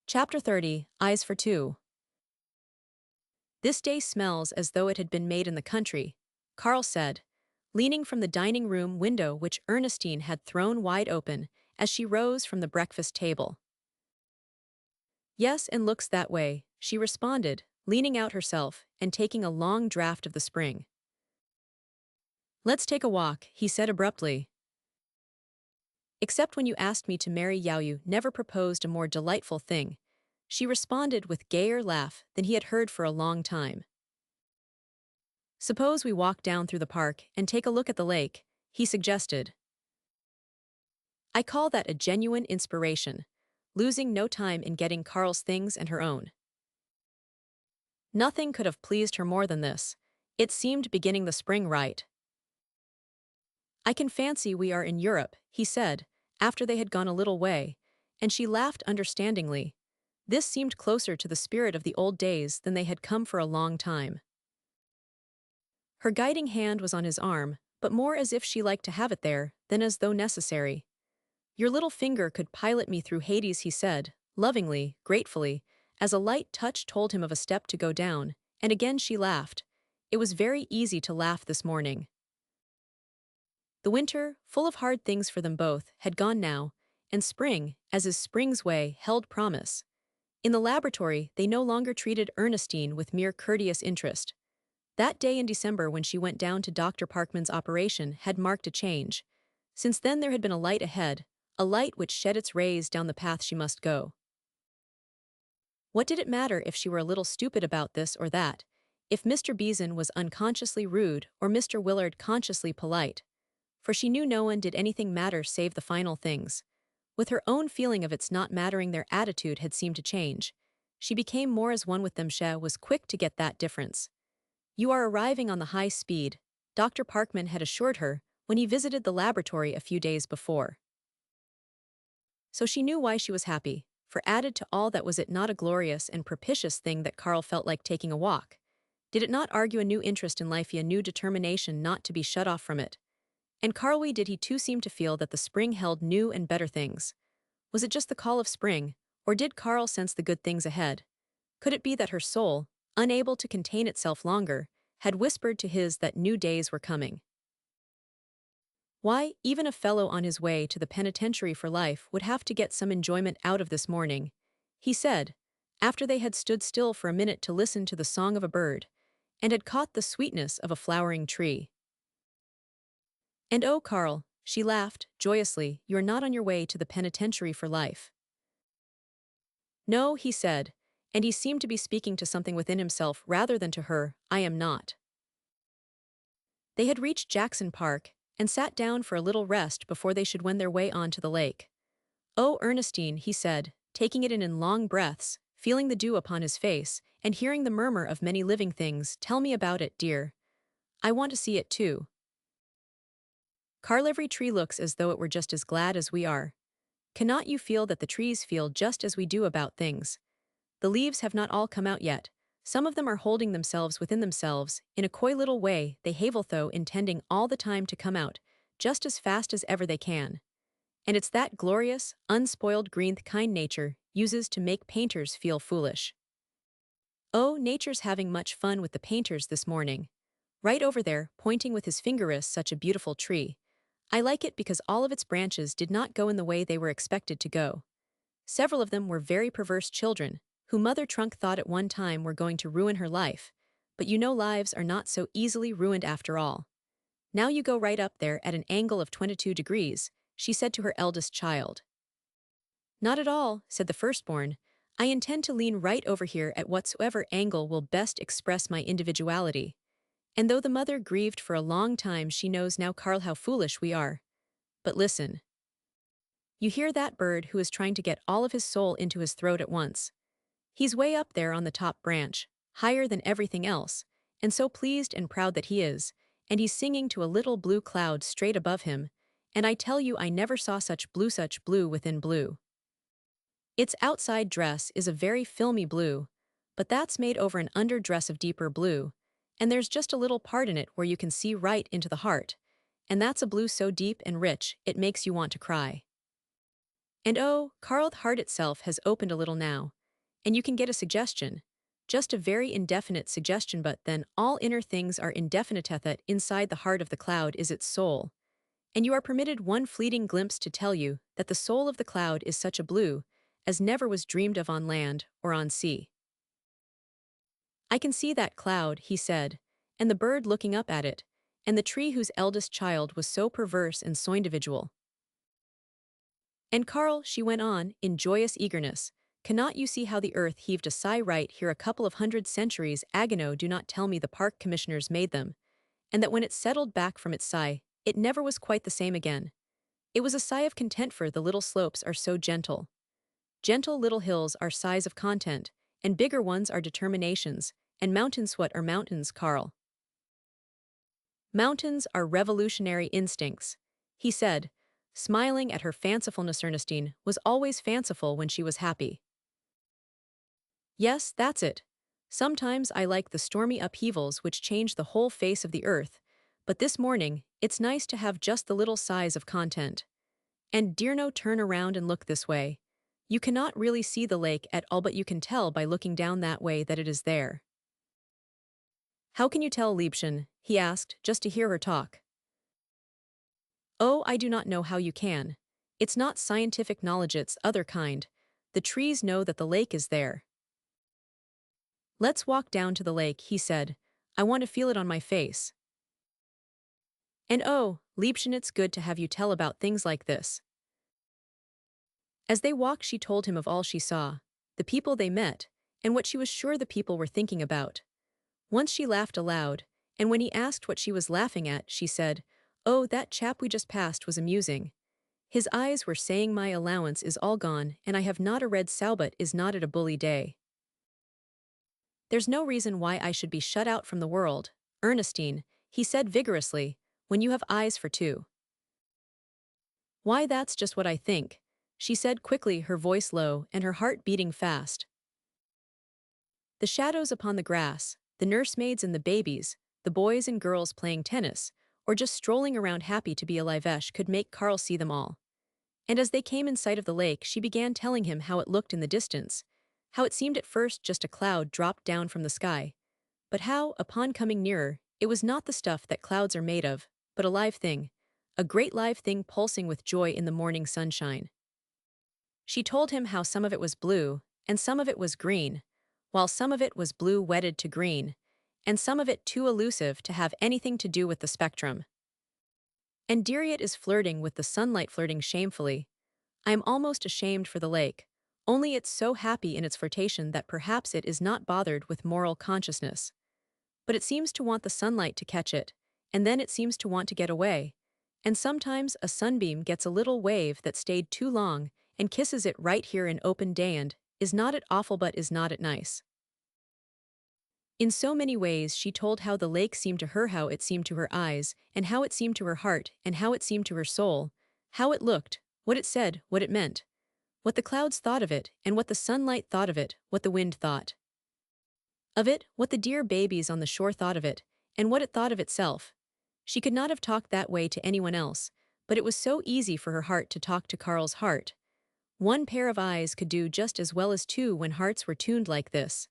Chapter 30, Eyes for Two. This day smells as though it had been made in the country, Karl said, leaning from the dining room window which Ernestine had thrown wide open as she rose from the breakfast table. Yes, and looks that way, she responded, leaning out herself and taking a long draught of the spring. Let's take a walk, he said abruptly. Except when you asked me to marry Yao, you never proposed a more delightful thing. She responded with gayer laugh than he had heard for a long time. Suppose we walk down through the park and take a look at the lake, he suggested. I call that a genuine inspiration, losing no time in getting Carl's things and her own. Nothing could have pleased her more than this. It seemed beginning the spring right. I can fancy we are in Europe, he said, after they had gone a little way, and she laughed understandingly. This seemed closer to the spirit of the old days than they had come for a long time. Her guiding hand was on his arm, but more as if she liked to have it there than as though necessary. Your little finger could pilot me through Hades, he said, lovingly, gratefully, as a light touch told him of a step to go down, and again she laughed. It was very easy to laugh this morning. The winter, full of hard things for them both, had gone now, and spring, as is spring's way, held promise. In the laboratory, they no longer treated Ernestine with mere courteous interest. That day in December when she went down to Dr. Parkman's operation had marked a change. Since then there had been a light ahead, a light which shed its rays down the path she must go. What did it matter if she were a little stupid about this or that, if Mr. Beeson was unconsciously rude or Mr. Willard consciously polite? For she knew no one did anything matter save the final things. With her own feeling of its not mattering, their attitude had seemed to change. She became more as one with them. She was quick to get that difference. You are arriving on the high speed, Dr. Parkman had assured her when he visited the laboratory a few days before. So she knew why she was happy, for added to all that was it not a glorious and propitious thing that Carl felt like taking a walk? Did it not argue a new interest in life, a new determination not to be shut off from it? And Carly, did he too seem to feel that the spring held new and better things? Was it just the call of spring, or did Carl sense the good things ahead? Could it be that her soul, unable to contain itself longer, had whispered to his that new days were coming? Why, even a fellow on his way to the penitentiary for life would have to get some enjoyment out of this morning, he said, after they had stood still for a minute to listen to the song of a bird, and had caught the sweetness of a flowering tree. And oh, Carl, she laughed, joyously, you're not on your way to the penitentiary for life. No, he said, and he seemed to be speaking to something within himself rather than to her, I am not. They had reached Jackson Park, and sat down for a little rest before they should wend their way on to the lake. Oh, Ernestine, he said, taking it in long breaths, feeling the dew upon his face, and hearing the murmur of many living things, tell me about it, dear. I want to see it too. Carl, every tree looks as though it were just as glad as we are. Cannot you feel that the trees feel just as we do about things? The leaves have not all come out yet. Some of them are holding themselves within themselves, in a coy little way, they have though intending all the time to come out, just as fast as ever they can. And it's that glorious, unspoiled green kind nature uses to make painters feel foolish. Oh, nature's having much fun with the painters this morning. Right over there, pointing with his finger is such a beautiful tree. I like it because all of its branches did not go in the way they were expected to go. Several of them were very perverse children, who Mother Trunk thought at one time were going to ruin her life, but you know lives are not so easily ruined after all. Now you go right up there at an angle of 22 degrees, she said to her eldest child. Not at all, said the firstborn. I intend to lean right over here at whatsoever angle will best express my individuality. And though the mother grieved for a long time, she knows now, Carl, how foolish we are. But listen. You hear that bird who is trying to get all of his soul into his throat at once? He's way up there on the top branch, higher than everything else, and so pleased and proud that he is, and he's singing to a little blue cloud straight above him, and I tell you I never saw such blue within blue. Its outside dress is a very filmy blue, but that's made over an under dress of deeper blue, and there's just a little part in it where you can see right into the heart, and that's a blue so deep and rich it makes you want to cry. And oh, Carl's heart itself has opened a little now, and you can get a suggestion, just a very indefinite suggestion, but then all inner things are indefinite. That inside the heart of the cloud is its soul, and you are permitted one fleeting glimpse to tell you that the soul of the cloud is such a blue, as never was dreamed of on land or on sea. I can see that cloud, he said, and the bird looking up at it, and the tree whose eldest child was so perverse and so individual. And Carl, she went on, in joyous eagerness, cannot you see how the earth heaved a sigh right here a couple of 100 centuries ago? Do not tell me the park commissioners made them, and that when it settled back from its sigh, it never was quite the same again. It was a sigh of content, for the little slopes are so gentle. Gentle little hills are sighs of content, and bigger ones are determinations, and mountains, what are mountains, Carl? Mountains are revolutionary instincts, he said, smiling at her fancifulness. Ernestine was always fanciful when she was happy. Yes, that's it. Sometimes I like the stormy upheavals which change the whole face of the earth, but this morning, it's nice to have just the little sighs of content. And dear, no, turn around and look this way. You cannot really see the lake at all, but you can tell by looking down that way that it is there. How can you tell, Liebchen? He asked, just to hear her talk. Oh, I do not know how you can. It's not scientific knowledge, it's other kind. The trees know that the lake is there. Let's walk down to the lake, he said. I want to feel it on my face. And oh, Liebchen, it's good to have you tell about things like this. As they walked, she told him of all she saw, the people they met, and what she was sure the people were thinking about. Once she laughed aloud, and when he asked what she was laughing at, she said, "Oh, that chap we just passed was amusing. His eyes were saying my allowance is all gone and I have not a red sou, but is not it a bully day? There's no reason why I should be shut out from the world, Ernestine," he said vigorously, "when you have eyes for two." "Why, that's just what I think," she said quickly, her voice low and her heart beating fast. The shadows upon the grass, the nursemaids and the babies, the boys and girls playing tennis, or just strolling around happy to be alive, could make Carl see them all. And as they came in sight of the lake, she began telling him how it looked in the distance, how it seemed at first just a cloud dropped down from the sky, but how, upon coming nearer, it was not the stuff that clouds are made of, but a live thing, a great live thing pulsing with joy in the morning sunshine. She told him how some of it was blue, and some of it was green, while some of it was blue wedded to green, and some of it too elusive to have anything to do with the spectrum. And Diriot is flirting with the sunlight, flirting shamefully. I am almost ashamed for the lake, only it's so happy in its flirtation that perhaps it is not bothered with moral consciousness. But it seems to want the sunlight to catch it, and then it seems to want to get away. And sometimes a sunbeam gets a little wave that stayed too long and kisses it right here in open day, and is not it awful, but is not it nice? In so many ways she told how the lake seemed to her, how it seemed to her eyes, and how it seemed to her heart, and how it seemed to her soul, how it looked, what it said, what it meant, what the clouds thought of it, and what the sunlight thought of it, what the wind thought of it, what the dear babies on the shore thought of it, and what it thought of itself. She could not have talked that way to anyone else, but it was so easy for her heart to talk to Carl's heart. One pair of eyes could do just as well as two when hearts were tuned like this.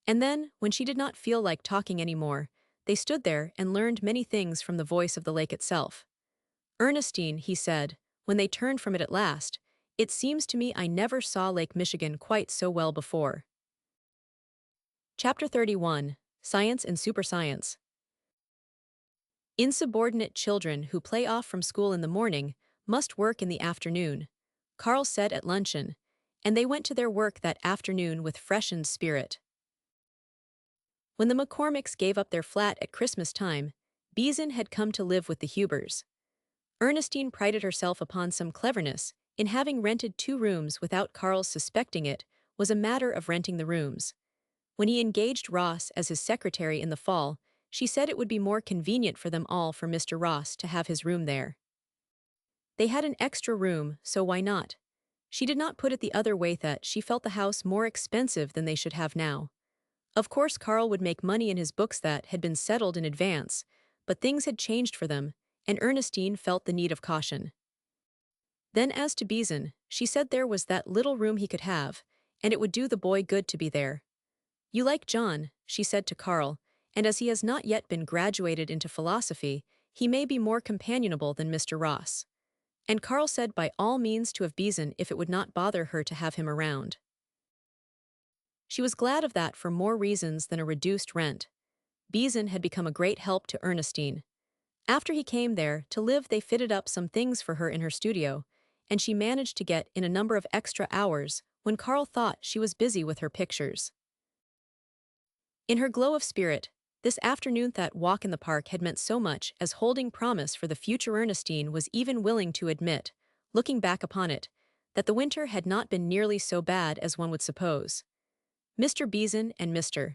And then, when she did not feel like talking anymore, they stood there and learned many things from the voice of the lake itself. "Ernestine," he said, when they turned from it at last, "it seems to me I never saw Lake Michigan quite so well before." Chapter 31, Science and Superscience. Insubordinate children who play off from school in the morning must work in the afternoon, Carl said at luncheon, and they went to their work that afternoon with freshened spirit. When the McCormicks gave up their flat at Christmas time, Beeson had come to live with the Hubers. Ernestine prided herself upon some cleverness in having rented 2 rooms without Carl's suspecting it was a matter of renting the rooms. When he engaged Ross as his secretary in the fall, she said it would be more convenient for them all for Mr. Ross to have his room there. They had an extra room, so why not? She did not put it the other way that she felt the house more expensive than they should have now. Of course Carl would make money in his books that had been settled in advance, but things had changed for them, and Ernestine felt the need of caution. Then as to Beeson, she said there was that little room he could have, and it would do the boy good to be there. "You like John," she said to Carl, "and as he has not yet been graduated into philosophy, he may be more companionable than Mr. Ross. and Carl said by all means to have Beeson if it would not bother her to have him around. She was glad of that for more reasons than a reduced rent. Beeson had become a great help to Ernestine. After he came there to live, they fitted up some things for her in her studio, and she managed to get in a number of extra hours when Carl thought she was busy with her pictures. In her glow of spirit, this afternoon that walk in the park had meant so much as holding promise for the future. Ernestine was even willing to admit, looking back upon it, that the winter had not been nearly so bad as one would suppose. Mr. Beeson and Mr.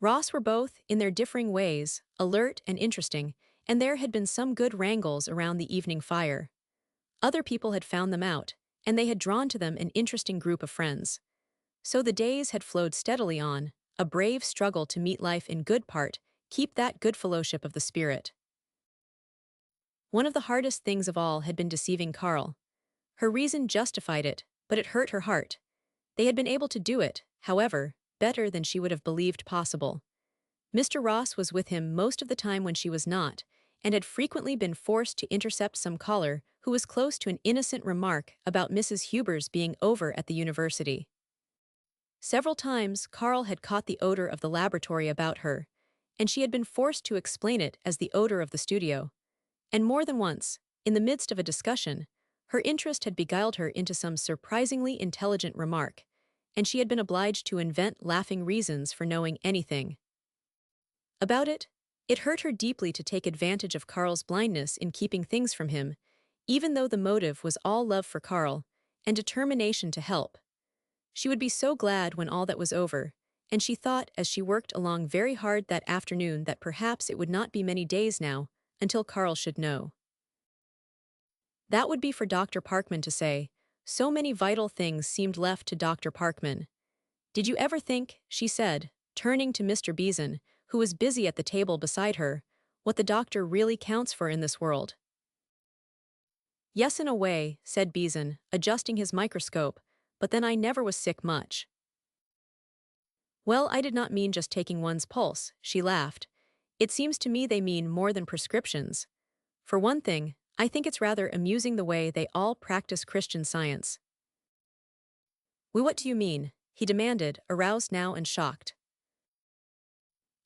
Ross were both, in their differing ways, alert and interesting, and there had been some good wrangles around the evening fire. Other people had found them out, and they had drawn to them an interesting group of friends. So the days had flowed steadily on, a brave struggle to meet life in good part, keep that good fellowship of the spirit. One of the hardest things of all had been deceiving Carl. Her reason justified it, but it hurt her heart. They had been able to do it, however, better than she would have believed possible. Mr. Ross was with him most of the time when she was not, and had frequently been forced to intercept some caller who was close to an innocent remark about Mrs. Huber's being over at the university. Several times Carl had caught the odor of the laboratory about her, and she had been forced to explain it as the odor of the studio. And more than once, in the midst of a discussion, her interest had beguiled her into some surprisingly intelligent remark, and she had been obliged to invent laughing reasons for knowing anything about it. It hurt her deeply to take advantage of Carl's blindness in keeping things from him, even though the motive was all love for Carl and determination to help. She would be so glad when all that was over, and she thought as she worked along very hard that afternoon that perhaps it would not be many days now until Carl should know. That would be for Dr. Parkman to say. So many vital things seemed left to Dr. Parkman. Did you ever think, she said, turning to Mr. Beeson, who was busy at the table beside her, what the doctor really counts for in this world? Yes, in a way, said Beeson, adjusting his microscope, but then I never was sick much. Well, I did not mean just taking one's pulse, she laughed. It seems to me they mean more than prescriptions. For one thing, I think it's rather amusing the way they all practice Christian Science. What do you mean? He demanded, aroused now and shocked.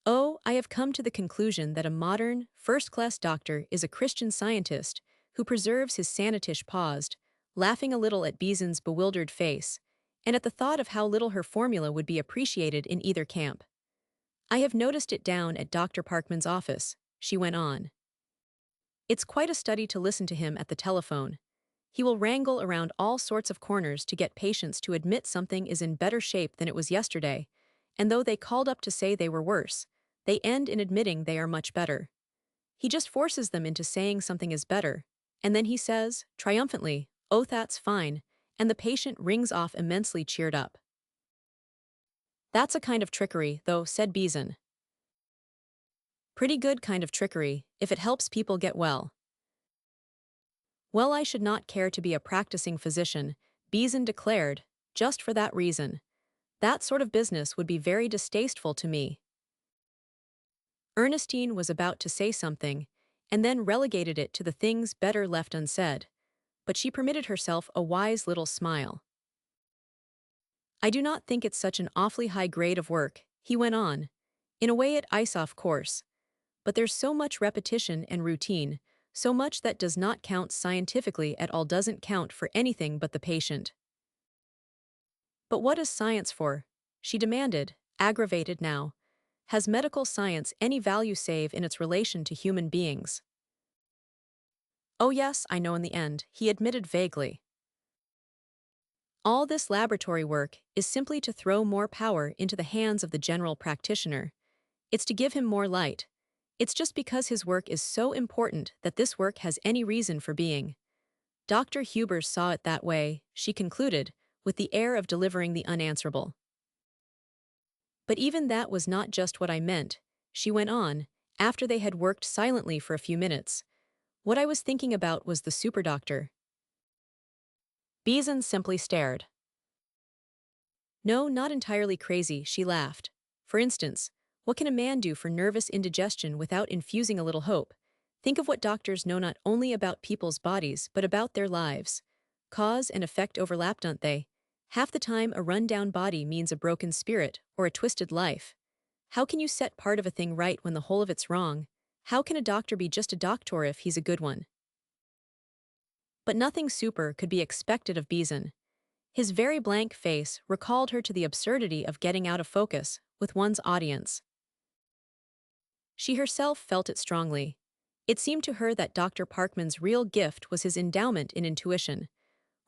Oh, I have come to the conclusion that a modern, first-class doctor is a Christian Scientist who preserves his sanitish paused, laughing a little at Beeson's bewildered face, and at the thought of how little her formula would be appreciated in either camp. I have noticed it down at Dr. Parkman's office, she went on. It's quite a study to listen to him at the telephone. He will wrangle around all sorts of corners to get patients to admit something is in better shape than it was yesterday, and though they called up to say they were worse, they end in admitting they are much better. He just forces them into saying something is better, and then he says, triumphantly, "Oh, that's fine," and the patient rings off immensely cheered up. That's a kind of trickery, though, said Beeson. Pretty good kind of trickery, if it helps people get well. Well, I should not care to be a practicing physician, Beeson declared, just for that reason. That sort of business would be very distasteful to me. Ernestine was about to say something, and then relegated it to the things better left unsaid, but she permitted herself a wise little smile. I do not think it's such an awfully high grade of work, he went on. In a way it is, of course. But there's so much repetition and routine, so much that does not count scientifically at all, doesn't count for anything but the patient. But what is science for? She demanded, aggravated now. Has medical science any value save in its relation to human beings? Oh yes, I know in the end, he admitted vaguely. All this laboratory work is simply to throw more power into the hands of the general practitioner. It's to give him more light. It's just because his work is so important that this work has any reason for being. Dr. Hubers saw it that way, she concluded, with the air of delivering the unanswerable. But even that was not just what I meant, she went on, after they had worked silently for a few minutes. What I was thinking about was the superdoctor. Beeson simply stared. No, not entirely crazy, she laughed. For instance, what can a man do for nervous indigestion without infusing a little hope? Think of what doctors know not only about people's bodies but about their lives. Cause and effect overlap, don't they? Half the time, a run-down body means a broken spirit or a twisted life. How can you set part of a thing right when the whole of it's wrong? How can a doctor be just a doctor if he's a good one? But nothing super could be expected of Beeson. His very blank face recalled her to the absurdity of getting out of focus with one's audience. She herself felt it strongly. It seemed to her that Dr. Parkman's real gift was his endowment in intuition.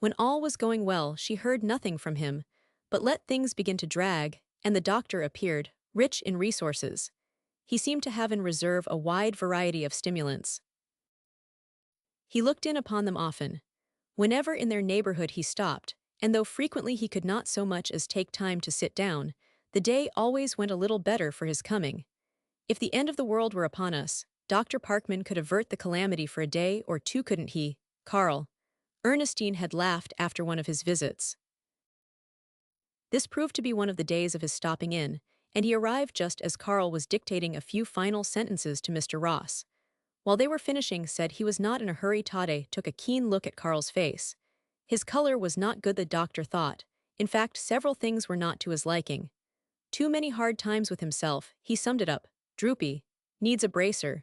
When all was going well, she heard nothing from him, but let things begin to drag, and the doctor appeared, rich in resources. He seemed to have in reserve a wide variety of stimulants. He looked in upon them often. Whenever in their neighborhood he stopped, and though frequently he could not so much as take time to sit down, the day always went a little better for his coming. If the end of the world were upon us, Dr. Parkman could avert the calamity for a day or two, couldn't he, Carl? Ernestine had laughed after one of his visits. This proved to be one of the days of his stopping in, and he arrived just as Carl was dictating a few final sentences to Mr. Ross. While they were finishing, said he was not in a hurry. Tade took a keen look at Carl's face. His color was not good, the doctor thought. In fact, several things were not to his liking. Too many hard times with himself, he summed it up. Droopy. Needs a bracer.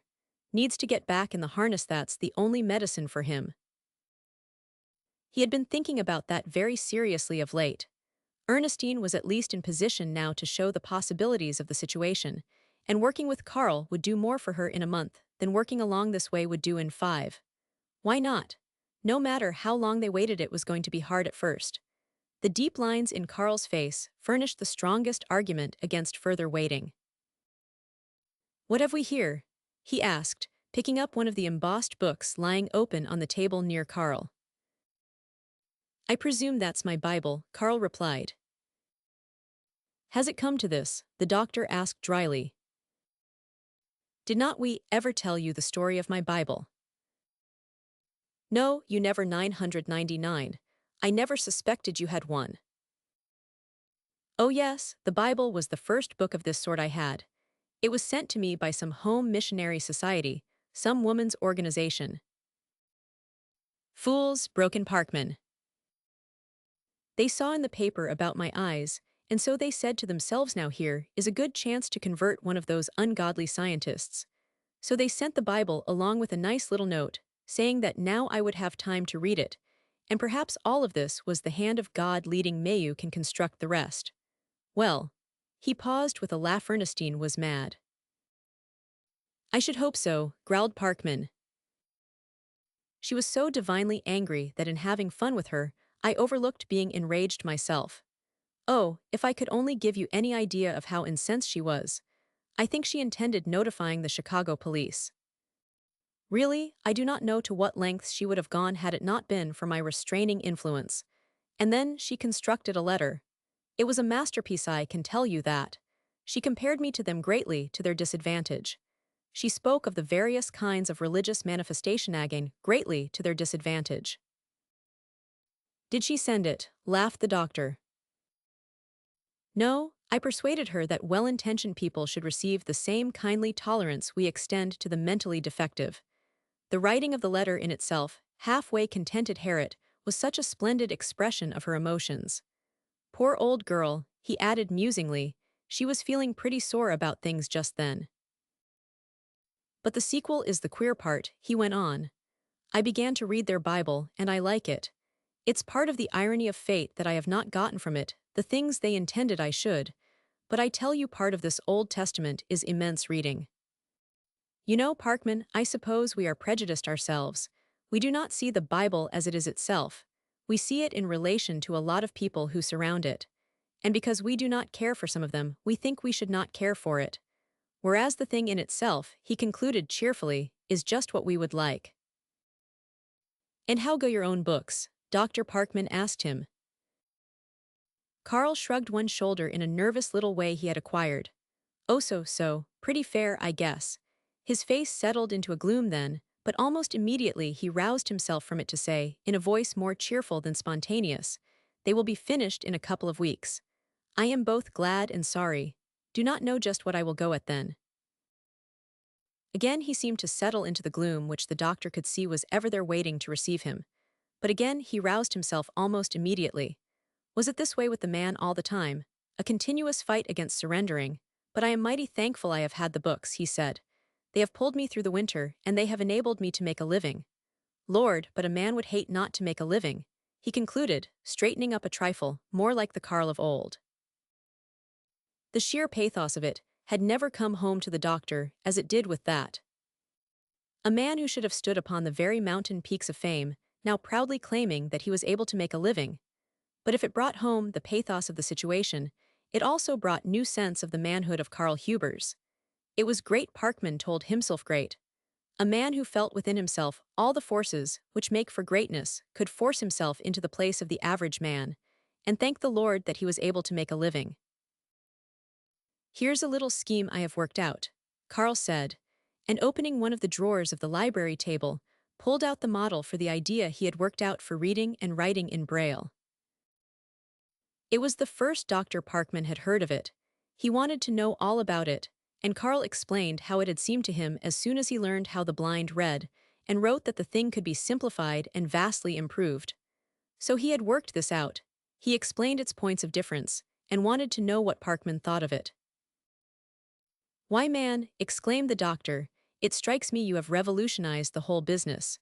Needs to get back in the harness, that's the only medicine for him. He had been thinking about that very seriously of late. Ernestine was at least in position now to show the possibilities of the situation, and working with Carl would do more for her in a month than working along this way would do in 5. Why not? No matter how long they waited, it was going to be hard at first. The deep lines in Carl's face furnished the strongest argument against further waiting. "What have we here?" he asked, picking up one of the embossed books lying open on the table near Carl. "I presume that's my Bible," Carl replied. "Has it come to this?" the doctor asked dryly. "Did not we ever tell you the story of my Bible?" "No, you never. 999. I never suspected you had one." "Oh yes, the Bible was the first book of this sort I had. It was sent to me by some home missionary society, some woman's organization." "Fools," broke in Parkman. "They saw in the paper about my eyes, and so they said to themselves, now here is a good chance to convert one of those ungodly scientists. So they sent the Bible along with a nice little note, saying that now I would have time to read it, and perhaps all of this was the hand of God leading. Mayu can construct the rest. Well." He paused with a laugh. Ernestine was mad. "I should hope so," growled Parkman. "She was so divinely angry that in having fun with her, I overlooked being enraged myself. Oh, if I could only give you any idea of how incensed she was. I think she intended notifying the Chicago police. Really, I do not know to what lengths she would have gone had it not been for my restraining influence. And then she constructed a letter. It was a masterpiece, I can tell you that. She compared me to them greatly to their disadvantage. She spoke of the various kinds of religious manifestation again greatly to their disadvantage." "Did she send it?" laughed the doctor. "No, I persuaded her that well-intentioned people should receive the same kindly tolerance we extend to the mentally defective. The writing of the letter in itself, halfway contented Harriet, was such a splendid expression of her emotions. Poor old girl," he added musingly, "she was feeling pretty sore about things just then. But the sequel is the queer part," he went on. "I began to read their Bible, and I like it. It's part of the irony of fate that I have not gotten from it the things they intended I should, but I tell you part of this Old Testament is immense reading. You know, Parkman, I suppose we are prejudiced ourselves. We do not see the Bible as it is itself. We see it in relation to a lot of people who surround it. And because we do not care for some of them, we think we should not care for it. Whereas the thing in itself," he concluded cheerfully, "is just what we would like." "And how go your own books?" Dr. Parkman asked him. Carl shrugged one shoulder in a nervous little way he had acquired. "Oh, so, pretty fair, I guess." His face settled into a gloom then, but almost immediately he roused himself from it to say, in a voice more cheerful than spontaneous, "They will be finished in a couple of weeks. I am both glad and sorry. Do not know just what I will go at then." Again he seemed to settle into the gloom which the doctor could see was ever there waiting to receive him. But again he roused himself almost immediately. Was it this way with the man all the time? A continuous fight against surrendering. But I am mighty thankful I have had the books, he said. They have pulled me through the winter, and they have enabled me to make a living. Lord, but a man would hate not to make a living, he concluded, straightening up a trifle, more like the Carl of old. The sheer pathos of it had never come home to the doctor as it did with that. A man who should have stood upon the very mountain peaks of fame, now proudly claiming that he was able to make a living. But if it brought home the pathos of the situation, it also brought new sense of the manhood of Karl Hubers. It was great Parkman told himself great. A man who felt within himself all the forces which make for greatness could force himself into the place of the average man, and thank the Lord that he was able to make a living. Here's a little scheme I have worked out, Karl said, and opening one of the drawers of the library table, pulled out the model for the idea he had worked out for reading and writing in Braille. It was the first Dr. Parkman had heard of it. He wanted to know all about it, and Karl explained how it had seemed to him as soon as he learned how the blind read, and wrote that the thing could be simplified and vastly improved. So he had worked this out. He explained its points of difference, and wanted to know what Parkman thought of it. "Why, man," exclaimed the doctor, "it strikes me you have revolutionized the whole business.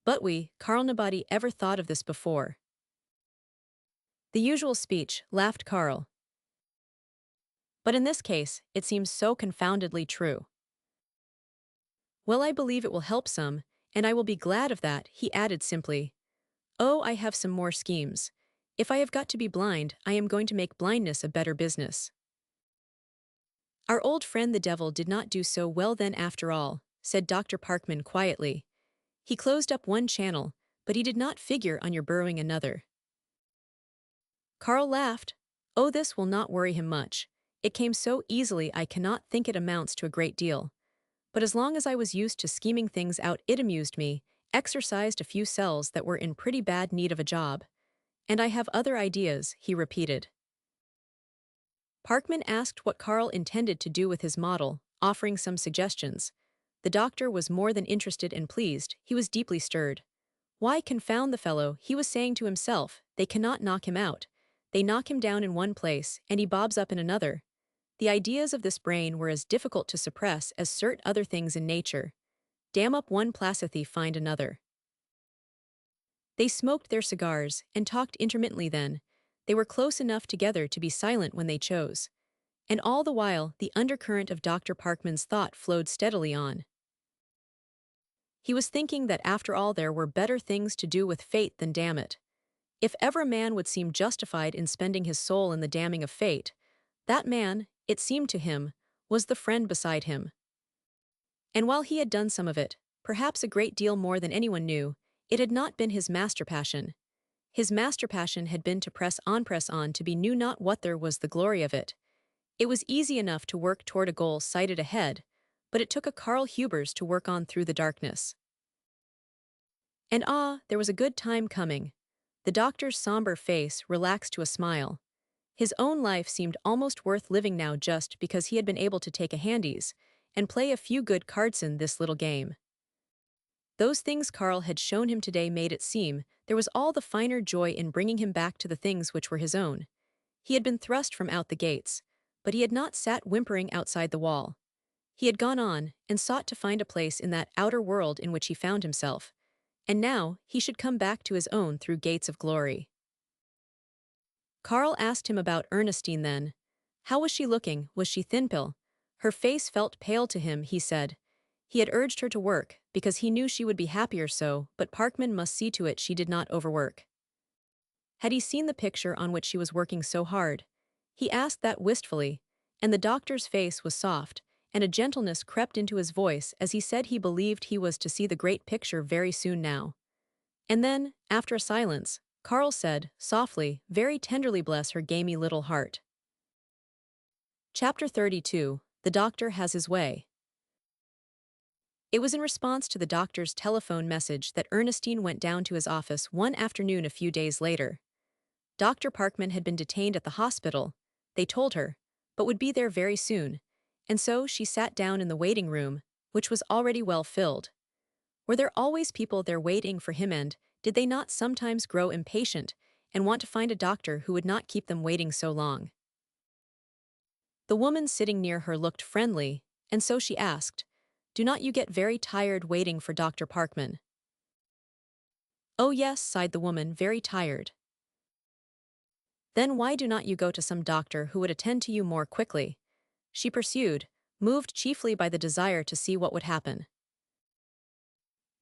But Karl, nobody ever thought of this before." The usual speech, laughed Karl. But in this case, it seems so confoundedly true. Well, I believe it will help some, and I will be glad of that, he added simply. Oh, I have some more schemes. If I have got to be blind, I am going to make blindness a better business. Our old friend the devil did not do so well then after all, said Dr. Parkman quietly. He closed up one channel, but he did not figure on your burrowing another. Karl laughed. Oh, this will not worry him much. It came so easily I cannot think it amounts to a great deal. But as long as I was used to scheming things out, it amused me, exercised a few cells that were in pretty bad need of a job. And I have other ideas, he repeated. Parkman asked what Karl intended to do with his model, offering some suggestions. The doctor was more than interested and pleased, he was deeply stirred. Why, confound the fellow, he was saying to himself, they cannot knock him out. They knock him down in one place, and he bobs up in another. The ideas of this brain were as difficult to suppress as cert other things in nature. Dam up one placethy, find another. They smoked their cigars, and talked intermittently then. They were close enough together to be silent when they chose. And all the while, the undercurrent of Dr. Parkman's thought flowed steadily on. He was thinking that after all there were better things to do with fate than damn it. If ever a man would seem justified in spending his soul in the damning of fate, that man, it seemed to him, was the friend beside him. And while he had done some of it, perhaps a great deal more than anyone knew, it had not been his master passion. His master passion had been to press on to be knew not what there was the glory of it. It was easy enough to work toward a goal sighted ahead, but it took a Karl Hubers to work on through the darkness. And there was a good time coming. The doctor's somber face relaxed to a smile. His own life seemed almost worth living now just because he had been able to take a handies and play a few good cards in this little game. Those things Karl had shown him today made it seem there was all the finer joy in bringing him back to the things which were his own. He had been thrust from out the gates, but he had not sat whimpering outside the wall. He had gone on and sought to find a place in that outer world in which he found himself, and now he should come back to his own through gates of glory. Karl asked him about Ernestine then. How was she looking? Was she thin-pale? Her face felt pale to him, he said. He had urged her to work, because he knew she would be happier so, but Parkman must see to it she did not overwork. Had he seen the picture on which she was working so hard? He asked that wistfully, and the doctor's face was soft, and a gentleness crept into his voice as he said he believed he was to see the great picture very soon now. And then, after a silence, Karl said, softly, very tenderly, bless her gamey little heart. Chapter 32. The Doctor Has His Way. It was in response to the doctor's telephone message that Ernestine went down to his office one afternoon a few days later. Dr. Parkman had been detained at the hospital, they told her, but would be there very soon, and so she sat down in the waiting room, which was already well filled. Were there always people there waiting for him, and did they not sometimes grow impatient and want to find a doctor who would not keep them waiting so long? The woman sitting near her looked friendly, and so she asked, "Do not you get very tired waiting for Dr. Parkman?" "Oh yes," sighed the woman, "very tired." "Then why do not you go to some doctor who would attend to you more quickly?" she pursued, moved chiefly by the desire to see what would happen.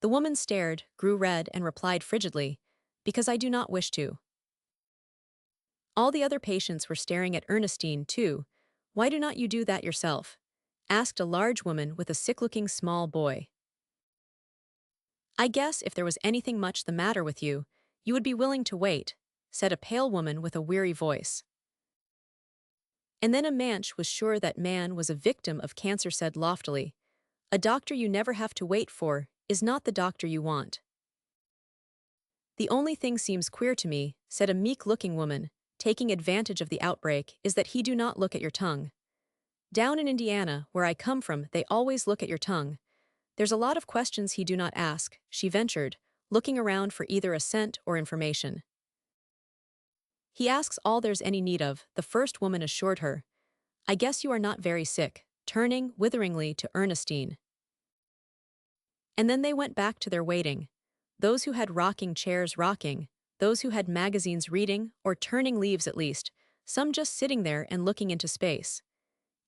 The woman stared, grew red, and replied frigidly, "Because I do not wish to." All the other patients were staring at Ernestine, too. "Why do not you do that yourself?" asked a large woman with a sick-looking small boy. "I guess if there was anything much the matter with you, you would be willing to wait," said a pale woman with a weary voice. And then a manch was sure that man was a victim of cancer said loftily, "A doctor you never have to wait for is not the doctor you want." "The only thing seems queer to me," said a meek-looking woman, taking advantage of the outbreak, "is that he do not look at your tongue. Down in Indiana, where I come from, they always look at your tongue. There's a lot of questions he do not ask," she ventured, looking around for either assent or information. "He asks all there's any need of," the first woman assured her. "I guess you are not very sick," turning witheringly to Ernestine. And then they went back to their waiting. Those who had rocking chairs rocking, those who had magazines reading, or turning leaves at least, some just sitting there and looking into space.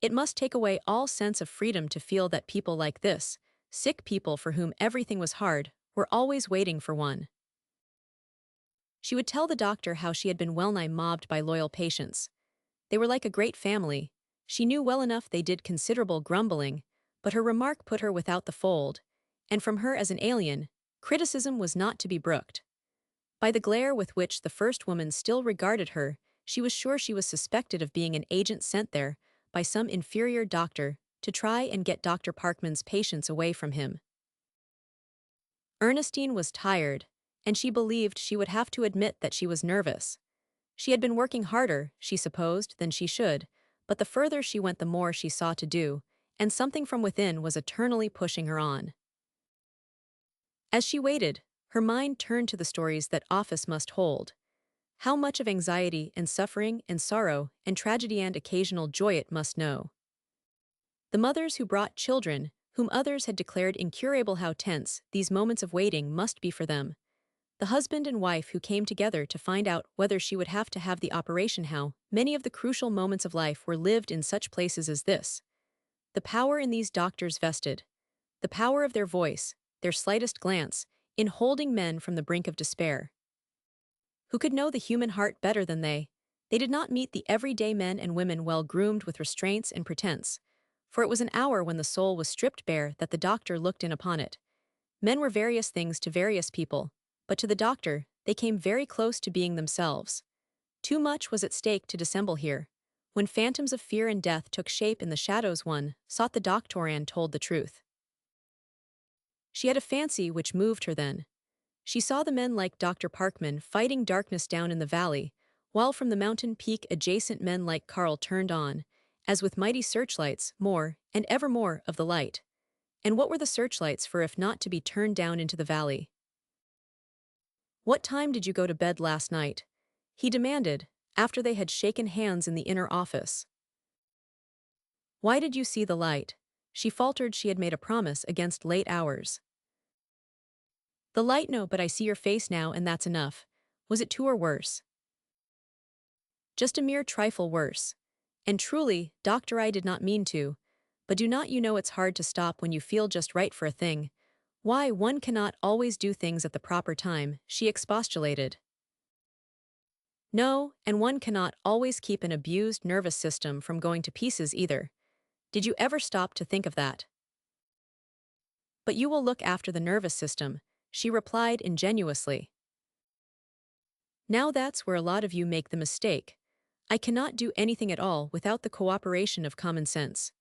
It must take away all sense of freedom to feel that people like this, sick people for whom everything was hard, were always waiting for one. She would tell the doctor how she had been well-nigh mobbed by loyal patients. They were like a great family. She knew well enough they did considerable grumbling, but her remark put her without the fold, and from her as an alien, criticism was not to be brooked. By the glare with which the first woman still regarded her, she was sure she was suspected of being an agent sent there by some inferior doctor to try and get Dr. Parkman's patients away from him. Ernestine was tired, and she believed she would have to admit that she was nervous. She had been working harder, she supposed, than she should, but the further she went the more she saw to do, and something from within was eternally pushing her on. As she waited, her mind turned to the stories that office must hold. How much of anxiety and suffering and sorrow and tragedy and occasional joy it must know. The mothers who brought children, whom others had declared incurable, how tense these moments of waiting must be for them. The husband and wife who came together to find out whether she would have to have the operation, how many of the crucial moments of life were lived in such places as this. The power in these doctors vested. The power of their voice, their slightest glance, in holding men from the brink of despair. Who could know the human heart better than they? They did not meet the everyday men and women well groomed with restraints and pretense, for it was an hour when the soul was stripped bare that the doctor looked in upon it. Men were various things to various people, but to the doctor, they came very close to being themselves. Too much was at stake to dissemble here. When phantoms of fear and death took shape in the shadows, one sought the doctor and told the truth. She had a fancy which moved her then. She saw the men like Dr. Parkman fighting darkness down in the valley, while from the mountain peak adjacent men like Carl turned on, as with mighty searchlights, more, and ever more, of the light. And what were the searchlights for if not to be turned down into the valley? "What time did you go to bed last night?" he demanded, after they had shaken hands in the inner office. "Why did you see the light?" She faltered. She had made a promise against late hours. "The light, no, but I see your face now, and that's enough. Was it too or worse?" "Just a mere trifle worse. And truly, doctor, I did not mean to. But do not you know it's hard to stop when you feel just right for a thing? Why, one cannot always do things at the proper time," she expostulated. "No, and one cannot always keep an abused nervous system from going to pieces either. Did you ever stop to think of that?" "But you will look after the nervous system," she replied ingenuously. "Now that's where a lot of you make the mistake. I cannot do anything at all without the cooperation of common sense."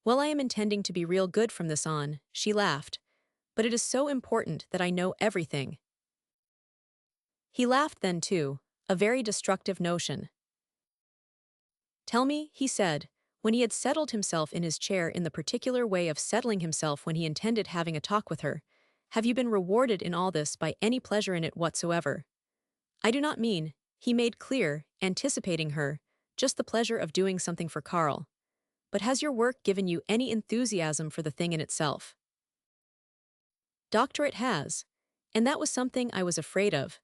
"Well, I am intending to be real good from this on," she laughed. "But it is so important that I know everything." He laughed then too, a very destructive notion. "Tell me," he said, When he had settled himself in his chair in the particular way of settling himself when he intended having a talk with her, have you been rewarded in all this by any pleasure in it whatsoever? I do not mean, he made clear, anticipating her, just the pleasure of doing something for Carl. But has your work given you any enthusiasm for the thing in itself? Doctor, it has. And that was something I was afraid of.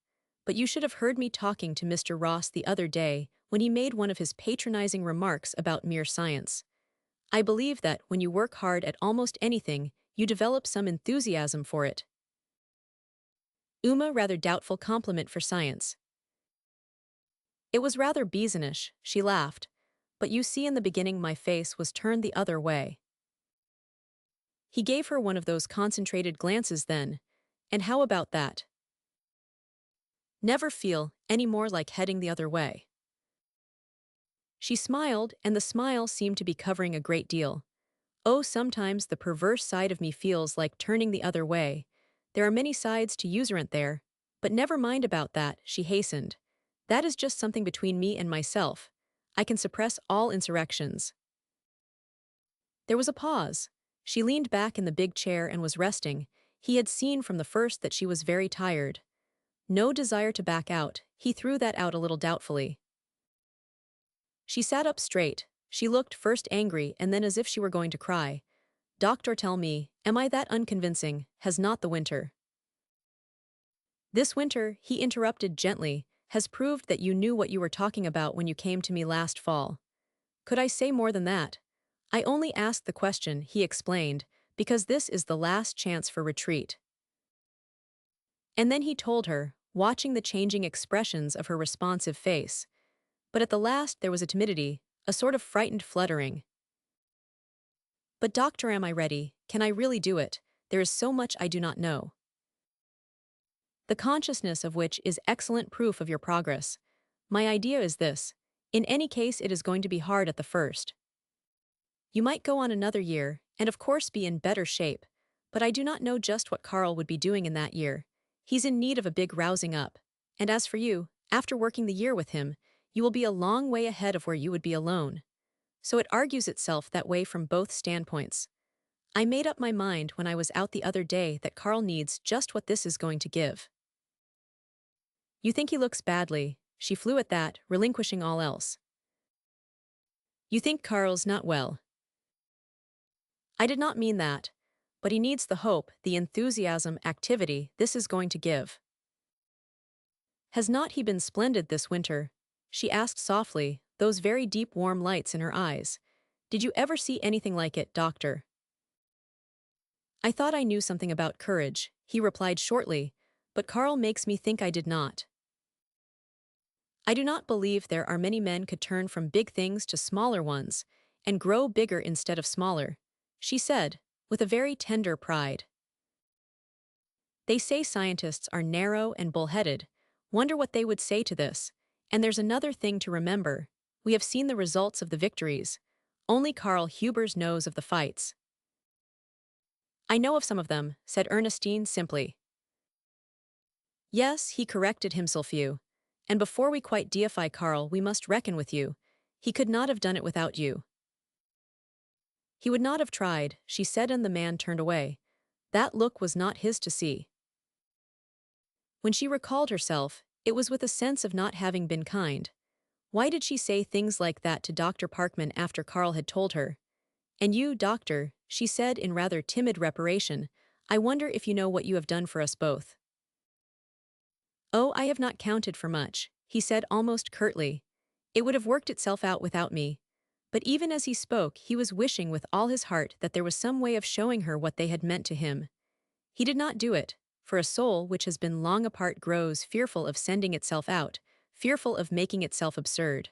But you should have heard me talking to Mr. Ross the other day when he made one of his patronizing remarks about mere science. I believe that when you work hard at almost anything, you develop some enthusiasm for it. Rather doubtful compliment for science. It was rather Beesonish, she laughed. But you see, in the beginning my face was turned the other way. He gave her one of those concentrated glances then. And how about that? Never feel any more like heading the other way. She smiled, and the smile seemed to be covering a great deal. Oh, sometimes the perverse side of me feels like turning the other way. There are many sides to userant there. But never mind about that, she hastened. That is just something between me and myself. I can suppress all insurrections. There was a pause. She leaned back in the big chair and was resting. He had seen from the first that she was very tired. No desire to back out, he threw that out a little doubtfully. She sat up straight. She looked first angry and then as if she were going to cry. Doctor, tell me, am I that unconvincing? Has not the winter? This winter, he interrupted gently, has proved that you knew what you were talking about when you came to me last fall. Could I say more than that? I only asked the question, he explained, because this is the last chance for retreat. And then he told her, watching the changing expressions of her responsive face. But at the last there was a timidity, a sort of frightened fluttering. But doctor, am I ready? Can I really do it? There is so much I do not know. The consciousness of which is excellent proof of your progress. My idea is this. In any case, it is going to be hard at the first. You might go on another year, and of course be in better shape, but I do not know just what Carl would be doing in that year. He's in need of a big rousing up. And as for you, after working the year with him, you will be a long way ahead of where you would be alone. So it argues itself that way from both standpoints. I made up my mind when I was out the other day that Carl needs just what this is going to give. You think he looks badly, she flew at that, relinquishing all else. You think Carl's not well. I did not mean that, but he needs the hope, the enthusiasm, activity this is going to give. Has not he been splendid this winter? She asked softly, those very deep warm lights in her eyes. Did you ever see anything like it, doctor? I thought I knew something about courage, he replied shortly, but Carl makes me think I did not. I do not believe there are many men could turn from big things to smaller ones, and grow bigger instead of smaller, she said, with a very tender pride. They say scientists are narrow and bullheaded. Wonder what they would say to this. And there's another thing to remember. We have seen the results of the victories. Only Carl Hubers knows of the fights. I know of some of them, said Ernestine simply. Yes, he corrected himself you. And before we quite deify Carl, we must reckon with you. He could not have done it without you. He would not have tried, she said, and the man turned away. That look was not his to see. When she recalled herself, it was with a sense of not having been kind. Why did she say things like that to Dr. Parkman after Carl had told her? And you, doctor, she said in rather timid reparation, I wonder if you know what you have done for us both. Oh, I have not counted for much, he said almost curtly. It would have worked itself out without me. But even as he spoke, he was wishing with all his heart that there was some way of showing her what they had meant to him. He did not do it, for a soul which has been long apart grows fearful of sending itself out, fearful of making itself absurd.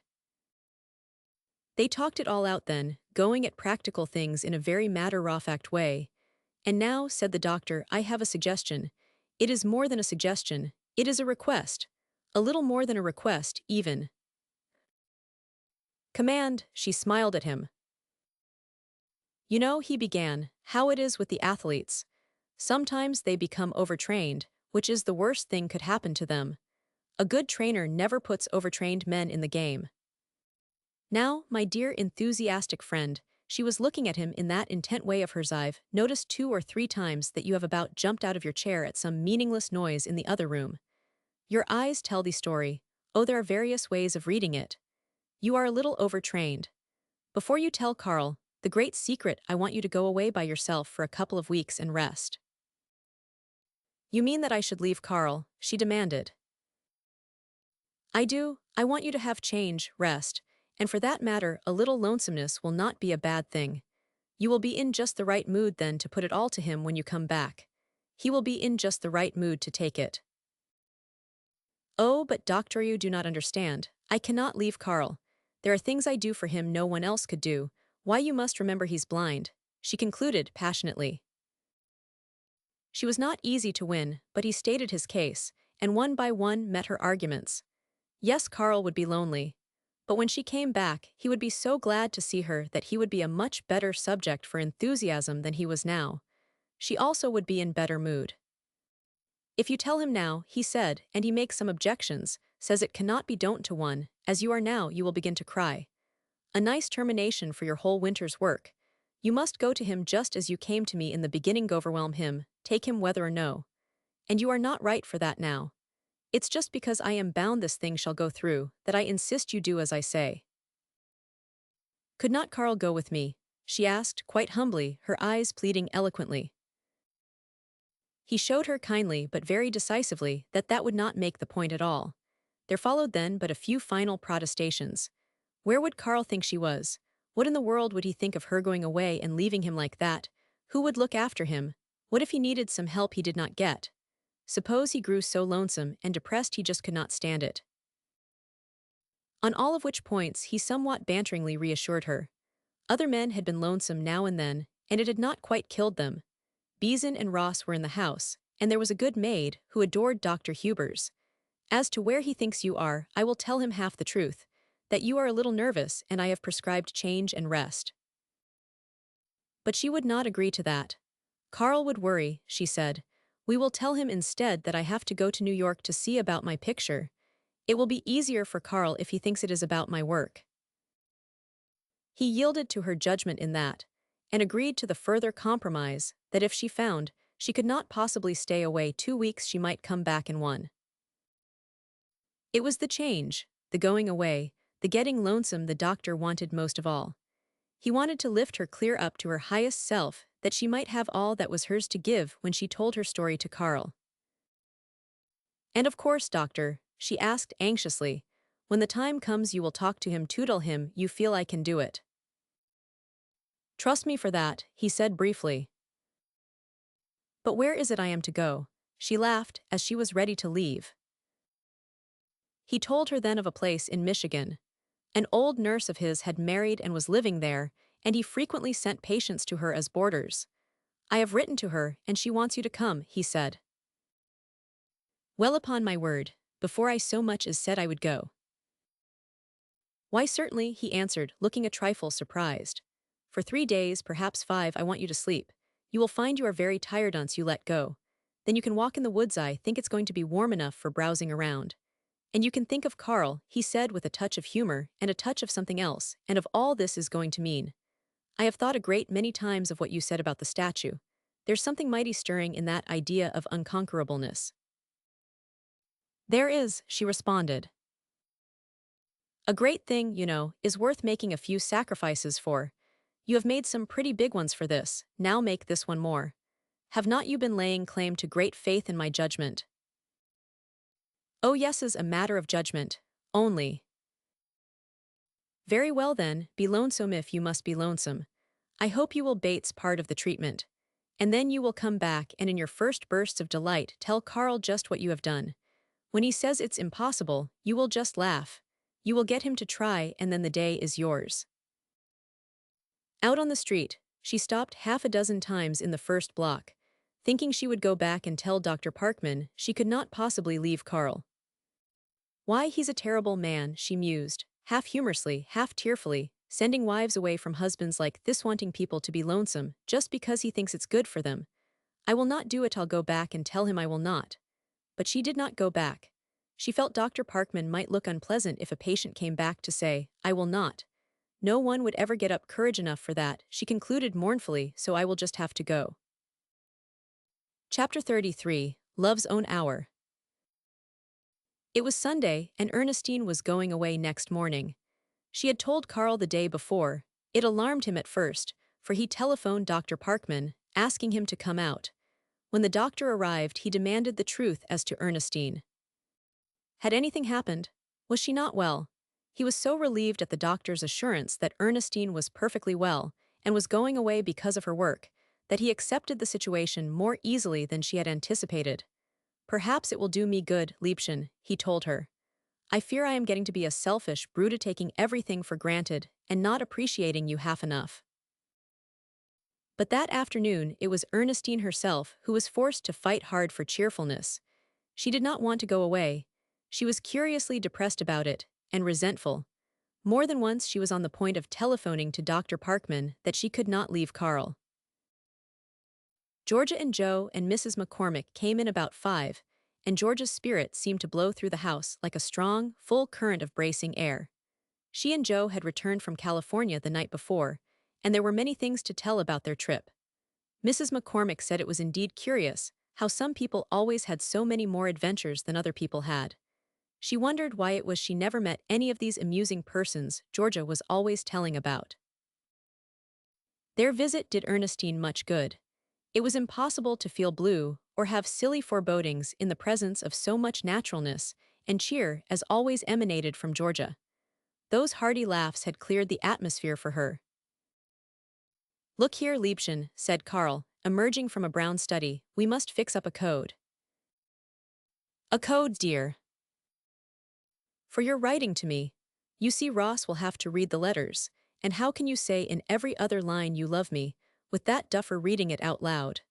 They talked it all out then, going at practical things in a very matter-of-fact way. And now, said the doctor, I have a suggestion. It is more than a suggestion, it is a request. A little more than a request, even. Command, she smiled at him. You know, he began, how it is with the athletes. Sometimes they become overtrained, which is the worst thing could happen to them. A good trainer never puts overtrained men in the game. Now, my dear enthusiastic friend, she was looking at him in that intent way of hers. I've noticed 2 or 3 times that you have about jumped out of your chair at some meaningless noise in the other room. Your eyes tell the story. Oh, there are various ways of reading it. You are a little overtrained. Before you tell Carl, the great secret, I want you to go away by yourself for a couple of weeks and rest. You mean that I should leave Carl? She demanded. I do. I want you to have change, rest, and for that matter, a little lonesomeness will not be a bad thing. You will be in just the right mood then to put it all to him when you come back. He will be in just the right mood to take it. Oh, but doctor, you do not understand. I cannot leave Carl. There are things I do for him no one else could do. Why, you must remember he's blind, she concluded passionately. She was not easy to win, but he stated his case, and one by one met her arguments. Yes, Carl would be lonely. But when she came back, he would be so glad to see her that he would be a much better subject for enthusiasm than he was now. She also would be in better mood. If you tell him now, he said, and he makes some objections, says it cannot be don't to one, as you are now you will begin to cry. A nice termination for your whole winter's work. You must go to him just as you came to me in the beginning, go overwhelm him, take him whether or no. And you are not right for that now. It's just because I am bound this thing shall go through, that I insist you do as I say. Could not Carl go with me? She asked, quite humbly, her eyes pleading eloquently. He showed her kindly but very decisively that that would not make the point at all. There followed then but a few final protestations. Where would Carl think she was? What in the world would he think of her going away and leaving him like that? Who would look after him? What if he needed some help he did not get? Suppose he grew so lonesome and depressed he just could not stand it. On all of which points he somewhat banteringly reassured her. Other men had been lonesome now and then, and it had not quite killed them. Beeson and Ross were in the house, and there was a good maid who adored Dr. Hubers. As to where he thinks you are, I will tell him half the truth, that you are a little nervous and I have prescribed change and rest. But she would not agree to that. Carl would worry, she said. We will tell him instead that I have to go to New York to see about my picture. It will be easier for Carl if he thinks it is about my work. He yielded to her judgment in that, and agreed to the further compromise that if she found she could not possibly stay away 2 weeks she might come back in one. It was the change, the going away, the getting lonesome the doctor wanted most of all. He wanted to lift her clear up to her highest self, that she might have all that was hers to give when she told her story to Carl. And of course, doctor, she asked anxiously, when the time comes you will talk to him to tell him you feel I can do it. Trust me for that, he said briefly. But where is it I am to go? She laughed as she was ready to leave. He told her then of a place in Michigan. An old nurse of his had married and was living there, and he frequently sent patients to her as boarders. I have written to her, and she wants you to come, he said. Well, upon my word, before I so much as said I would go. Why, certainly, he answered, looking a trifle surprised. For 3 days, perhaps 5, I want you to sleep. You will find you are very tired once you let go. Then you can walk in the woods. I think it's going to be warm enough for browsing around. And you can think of Carl, he said with a touch of humor and a touch of something else, and of all this is going to mean. I have thought a great many times of what you said about the statue. There's something mighty stirring in that idea of unconquerableness. There is, she responded. A great thing, you know, is worth making a few sacrifices for. You have made some pretty big ones for this, now make this one more. Have not you been laying claim to great faith in my judgment? Oh, yes, is a matter of judgment, only. Very well then, be lonesome if you must be lonesome. I hope you will Bates part of the treatment. And then you will come back and in your first bursts of delight tell Carl just what you have done. When he says it's impossible, you will just laugh. You will get him to try and then the day is yours. Out on the street, she stopped half a dozen times in the first block, thinking she would go back and tell Dr. Parkman she could not possibly leave Carl. Why, he's a terrible man, she mused, half humorously, half tearfully, sending wives away from husbands like this, wanting people to be lonesome just because he thinks it's good for them. I will not do it. I'll go back and tell him I will not. But she did not go back. She felt Dr. Parkman might look unpleasant if a patient came back to say, I will not. No one would ever get up courage enough for that, she concluded mournfully, so I will just have to go. Chapter 33, Love's Own Hour. It was Sunday, and Ernestine was going away next morning. She had told Carl the day before. It alarmed him at first, for he telephoned Dr. Parkman, asking him to come out. When the doctor arrived, he demanded the truth as to Ernestine. Had anything happened? Was she not well? He was so relieved at the doctor's assurance that Ernestine was perfectly well and was going away because of her work, that he accepted the situation more easily than she had anticipated. Perhaps it will do me good, Liebchen, he told her. I fear I am getting to be a selfish brute, taking everything for granted and not appreciating you half enough. But that afternoon it was Ernestine herself who was forced to fight hard for cheerfulness. She did not want to go away. She was curiously depressed about it, and resentful. More than once she was on the point of telephoning to Dr. Parkman that she could not leave Carl. Georgia and Joe and Mrs. McCormick came in about 5, and Georgia's spirit seemed to blow through the house like a strong, full current of bracing air. She and Joe had returned from California the night before, and there were many things to tell about their trip. Mrs. McCormick said it was indeed curious how some people always had so many more adventures than other people had. She wondered why it was she never met any of these amusing persons Georgia was always telling about. Their visit did Ernestine much good. It was impossible to feel blue or have silly forebodings in the presence of so much naturalness and cheer as always emanated from Georgia. Those hearty laughs had cleared the atmosphere for her. Look here, Liebchen, said Carl, emerging from a brown study, we must fix up a code. A code, dear. For your writing to me. You see, Ross will have to read the letters, and how can you say in every other line you love me, with that duffer reading it out loud?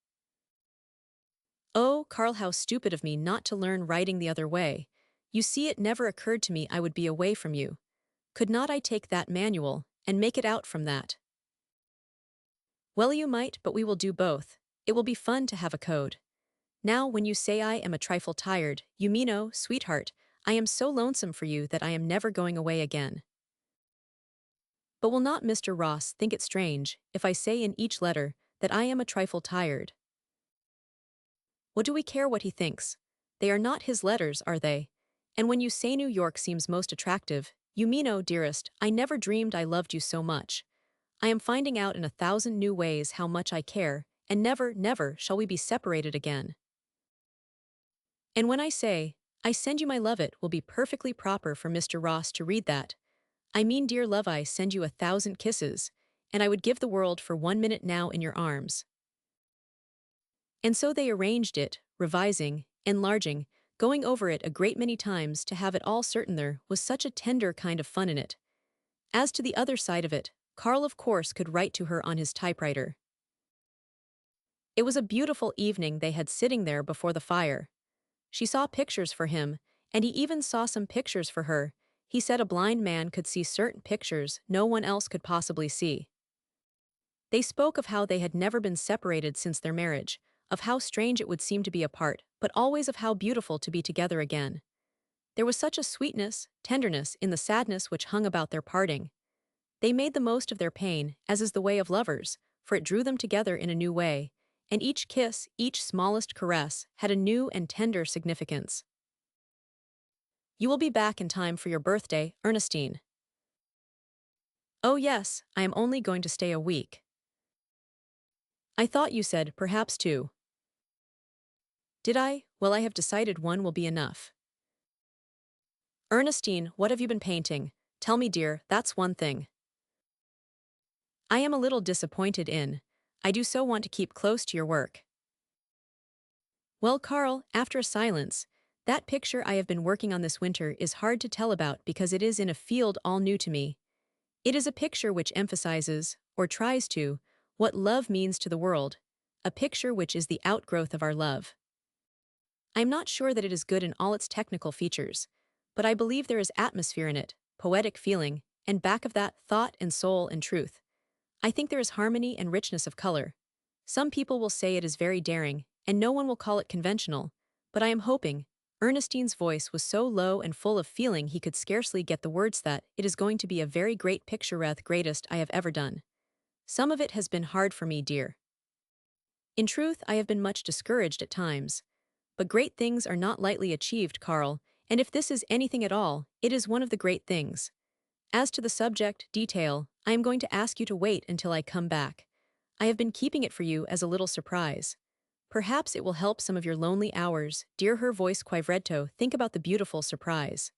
Oh, Carl, how stupid of me not to learn writing the other way. You see, it never occurred to me I would be away from you. Could not I take that manual, and make it out from that? Well, you might, but we will do both. It will be fun to have a code. Now, when you say I am a trifle tired, you mean, oh, sweetheart, I am so lonesome for you that I am never going away again. But will not Mr. Ross think it strange if I say in each letter that I am a trifle tired? What do we care what he thinks? They are not his letters, are they? And when you say New York seems most attractive, you mean, oh, dearest, I never dreamed I loved you so much. I am finding out in 1,000 new ways how much I care, and never, never shall we be separated again. And when I say, I send you my love, it will be perfectly proper for Mr. Ross to read that. I mean, dear love, I send you 1,000 kisses, and I would give the world for 1 minute now in your arms. And so they arranged it, revising, enlarging, going over it a great many times to have it all certain. There was such a tender kind of fun in it. As to the other side of it, Carl of course could write to her on his typewriter. It was a beautiful evening they had sitting there before the fire. She saw pictures for him, and he even saw some pictures for her. He said a blind man could see certain pictures no one else could possibly see. They spoke of how they had never been separated since their marriage, of how strange it would seem to be apart, but always of how beautiful to be together again. There was such a sweetness, tenderness in the sadness which hung about their parting. They made the most of their pain, as is the way of lovers, for it drew them together in a new way, and each kiss, each smallest caress, had a new and tender significance. You will be back in time for your birthday, Ernestine. Oh yes, I am only going to stay a week. I thought you said perhaps 2. Did I? Well, I have decided 1 will be enough. Ernestine, what have you been painting? Tell me, dear, that's one thing I am a little disappointed in. I do so want to keep close to your work. Well, Carl, after a silence, that picture I have been working on this winter is hard to tell about because it is in a field all new to me. It is a picture which emphasizes, or tries to, what love means to the world, a picture which is the outgrowth of our love. I am not sure that it is good in all its technical features, but I believe there is atmosphere in it, poetic feeling, and back of that, thought and soul and truth. I think there is harmony and richness of color. Some people will say it is very daring, and no one will call it conventional, but I am hoping, Ernestine's voice was so low and full of feeling he could scarcely get the words that it is going to be a very great picturesque greatest I have ever done. Some of it has been hard for me, dear. In truth, I have been much discouraged at times. But great things are not lightly achieved, Carl, and if this is anything at all, it is one of the great things. As to the subject, detail, I am going to ask you to wait until I come back. I have been keeping it for you as a little surprise. Perhaps it will help some of your lonely hours, dear. Her voice quiveretto. Think about the beautiful surprise.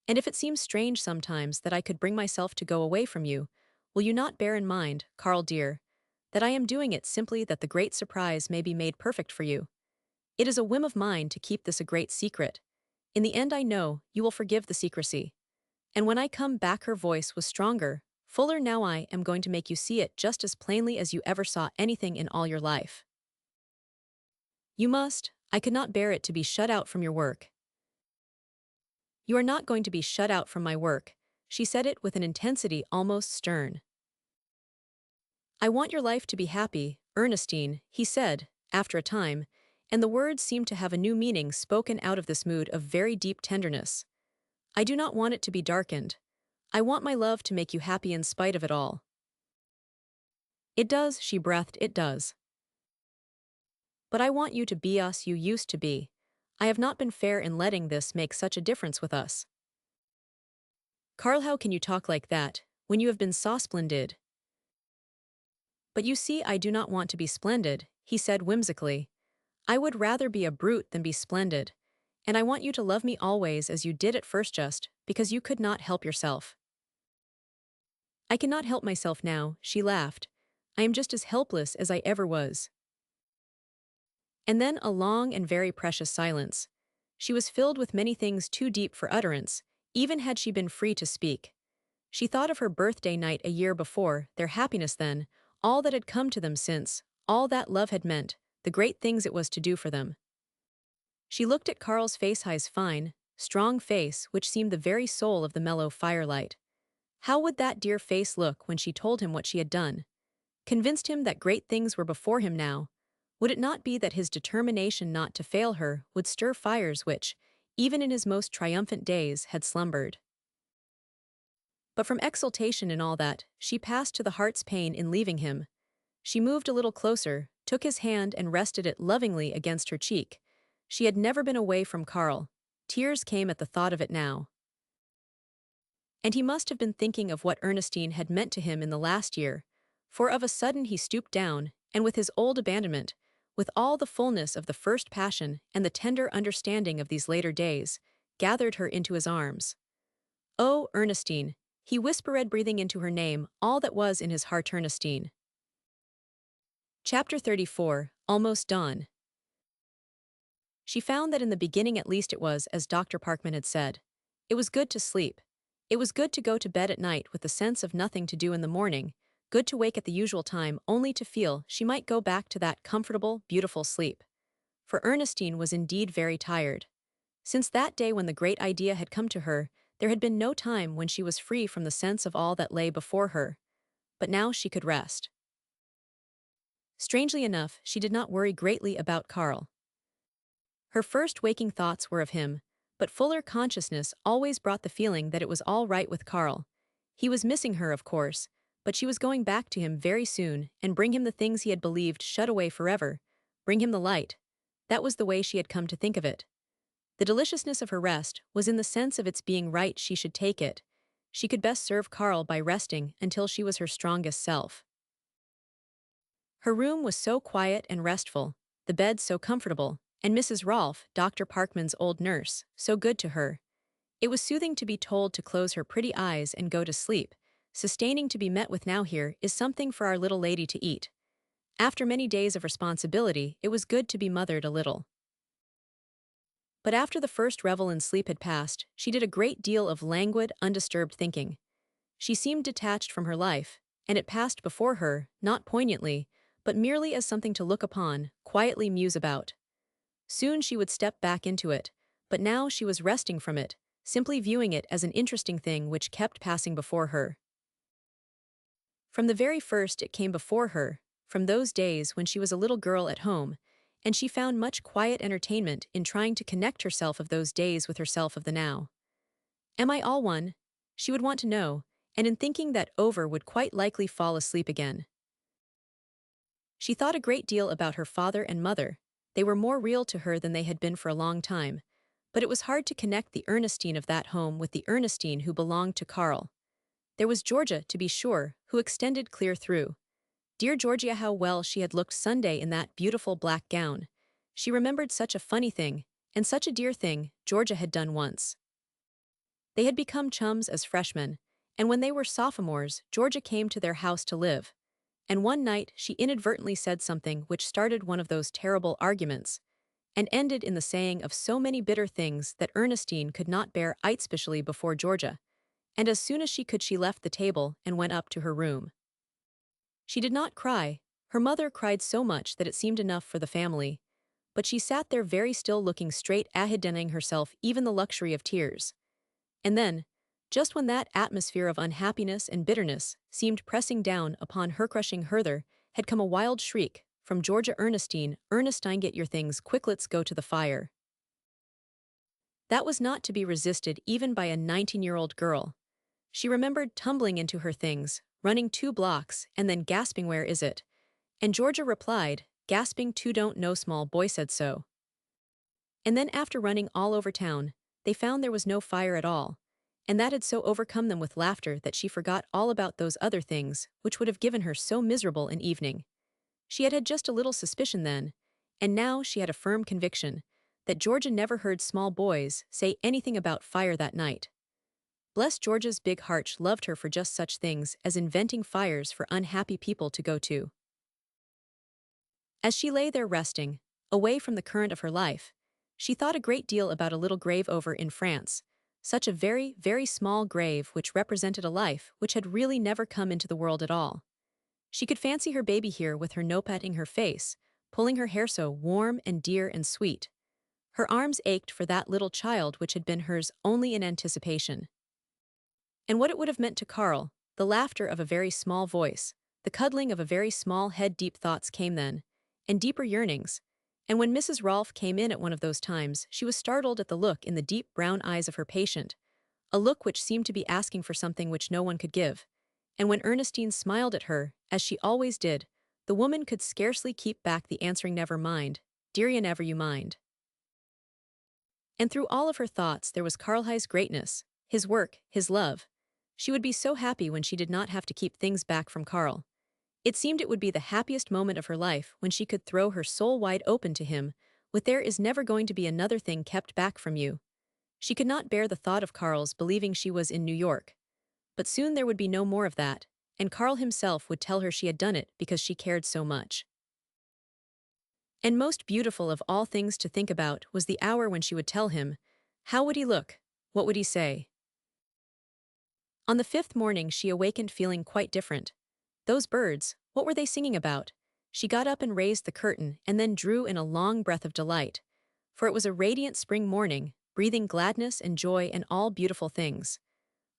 And if it seems strange sometimes that I could bring myself to go away from you, will you not bear in mind, Carl dear, that I am doing it simply that the great surprise may be made perfect for you? It is a whim of mine to keep this a great secret. In the end I know you will forgive the secrecy. And when I come back her voice was stronger, fuller. Now I am going to make you see it just as plainly as you ever saw anything in all your life. You must, I could not bear it to be shut out from your work. You are not going to be shut out from my work, she said it with an intensity almost stern. I want your life to be happy, Ernestine, he said, after a time, and the words seemed to have a new meaning spoken out of this mood of very deep tenderness. I do not want it to be darkened. I want my love to make you happy in spite of it all. It does, she breathed, it does. But I want you to be us you used to be. I have not been fair in letting this make such a difference with us. Carl, how can you talk like that, when you have been so splendid? But you see, I do not want to be splendid, he said whimsically. I would rather be a brute than be splendid. And I want you to love me always as you did at first, just because you could not help yourself. I cannot help myself now, she laughed. I am just as helpless as I ever was. And then a long and very precious silence. She was filled with many things too deep for utterance, even had she been free to speak. She thought of her birthday night a year before, their happiness then, all that had come to them since, all that love had meant, the great things it was to do for them. She looked at Carl's face, his fine, strong face, which seemed the very soul of the mellow firelight. How would that dear face look when she told him what she had done? Convinced him that great things were before him now? Would it not be that his determination not to fail her would stir fires which, even in his most triumphant days, had slumbered? But from exultation in all that, she passed to the heart's pain in leaving him. She moved a little closer, took his hand and rested it lovingly against her cheek. She had never been away from Carl. Tears came at the thought of it now. And he must have been thinking of what Ernestine had meant to him in the last year, for of a sudden he stooped down, and with his old abandonment, with all the fullness of the first passion and the tender understanding of these later days, gathered her into his arms. Oh, Ernestine, he whispered, breathing into her name all that was in his heart. Ernestine. Chapter 34, Almost Dawn. She found that in the beginning at least it was as Dr. Parkman had said. It was good to sleep. It was good to go to bed at night with the sense of nothing to do in the morning, good to wake at the usual time only to feel she might go back to that comfortable, beautiful sleep. For Ernestine was indeed very tired. Since that day when the great idea had come to her, there had been no time when she was free from the sense of all that lay before her. But now she could rest. Strangely enough, she did not worry greatly about Carl. Her first waking thoughts were of him, but fuller consciousness always brought the feeling that it was all right with Carl. He was missing her, of course, but she was going back to him very soon and bring him the things he had believed shut away forever, bring him the light. That was the way she had come to think of it. The deliciousness of her rest was in the sense of its being right she should take it. She could best serve Carl by resting until she was her strongest self. Her room was so quiet and restful, the bed so comfortable, and Mrs. Rolfe, Dr. Parkman's old nurse, so good to her. It was soothing to be told to close her pretty eyes and go to sleep. Sustaining to be met with now here is something for our little lady to eat. After many days of responsibility, it was good to be mothered a little. But after the first revel in sleep had passed, she did a great deal of languid, undisturbed thinking. She seemed detached from her life, and it passed before her, not poignantly, but merely as something to look upon, quietly muse about. Soon she would step back into it, but now she was resting from it, simply viewing it as an interesting thing which kept passing before her. From the very first it came before her, from those days when she was a little girl at home, and she found much quiet entertainment in trying to connect herself of those days with herself of the now. Am I all one? She would want to know, and in thinking that over would quite likely fall asleep again. She thought a great deal about her father and mother. They were more real to her than they had been for a long time, but it was hard to connect the Ernestine of that home with the Ernestine who belonged to Carl. There was Georgia, to be sure, who extended clear through. Dear Georgia, how well she had looked Sunday in that beautiful black gown. She remembered such a funny thing, and such a dear thing, Georgia had done once. They had become chums as freshmen, and when they were sophomores, Georgia came to their house to live. And one night she inadvertently said something which started one of those terrible arguments, and ended in the saying of so many bitter things that Ernestine could not bear especially before Georgia, and as soon as she could she left the table and went up to her room. She did not cry. Her mother cried so much that it seemed enough for the family, but she sat there very still looking straight ahead, denying herself even the luxury of tears. And then, just when that atmosphere of unhappiness and bitterness seemed pressing down upon her, crushing her, had come a wild shriek from Georgia. Ernestine, Ernestine, get your things quick, let's go to the fire. That was not to be resisted even by a 19-year-old girl. She remembered tumbling into her things, running 2 blocks, and then gasping, where is it? And Georgia replied, gasping too, don't know, small boy said so. And then after running all over town, they found there was no fire at all, and that had so overcome them with laughter that she forgot all about those other things which would have given her so miserable an evening. She had had just a little suspicion then, and now she had a firm conviction that Georgia never heard small boys say anything about fire that night. Bless Georgia's big heart, she loved her for just such things as inventing fires for unhappy people to go to. As she lay there resting, away from the current of her life, she thought a great deal about a little grave over in France, such a very, very small grave which represented a life which had really never come into the world at all. She could fancy her baby here with her notepad in her face, pulling her hair so warm and dear and sweet. Her arms ached for that little child which had been hers only in anticipation. And what it would have meant to Carl, the laughter of a very small voice, the cuddling of a very small head. Deep thoughts came then, and deeper yearnings, and when Mrs. Rolfe came in at one of those times, she was startled at the look in the deep brown eyes of her patient, a look which seemed to be asking for something which no one could give. And when Ernestine smiled at her, as she always did, the woman could scarcely keep back the answering never mind, dearie, never you mind. And through all of her thoughts there was Carl's greatness, his work, his love. She would be so happy when she did not have to keep things back from Carl. It seemed it would be the happiest moment of her life when she could throw her soul wide open to him, with there is never going to be another thing kept back from you. She could not bear the thought of Carl's believing she was in New York. But soon there would be no more of that, and Carl himself would tell her she had done it because she cared so much. And most beautiful of all things to think about was the hour when she would tell him. How would he look? What would he say? On the 5th morning she awakened feeling quite different. Those birds, what were they singing about? She got up and raised the curtain and then drew in a long breath of delight. For it was a radiant spring morning, breathing gladness and joy and all beautiful things.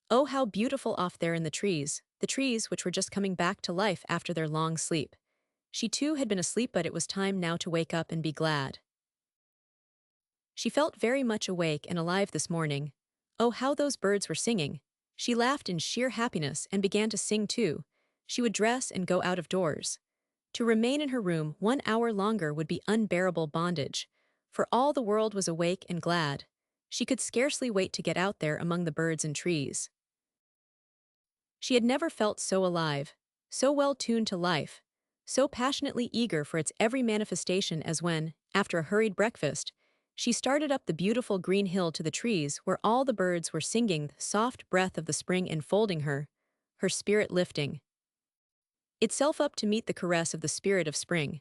Oh, how beautiful off there in the trees which were just coming back to life after their long sleep. She too had been asleep, but it was time now to wake up and be glad. She felt very much awake and alive this morning. Oh, how those birds were singing. She laughed in sheer happiness and began to sing too. She would dress and go out of doors. To remain in her room 1 hour longer would be unbearable bondage, for all the world was awake and glad. She could scarcely wait to get out there among the birds and trees. She had never felt so alive, so well tuned to life, so passionately eager for its every manifestation as when, after a hurried breakfast, she started up the beautiful green hill to the trees where all the birds were singing, the soft breath of the spring enfolding her spirit lifting itself up to meet the caress of the spirit of spring.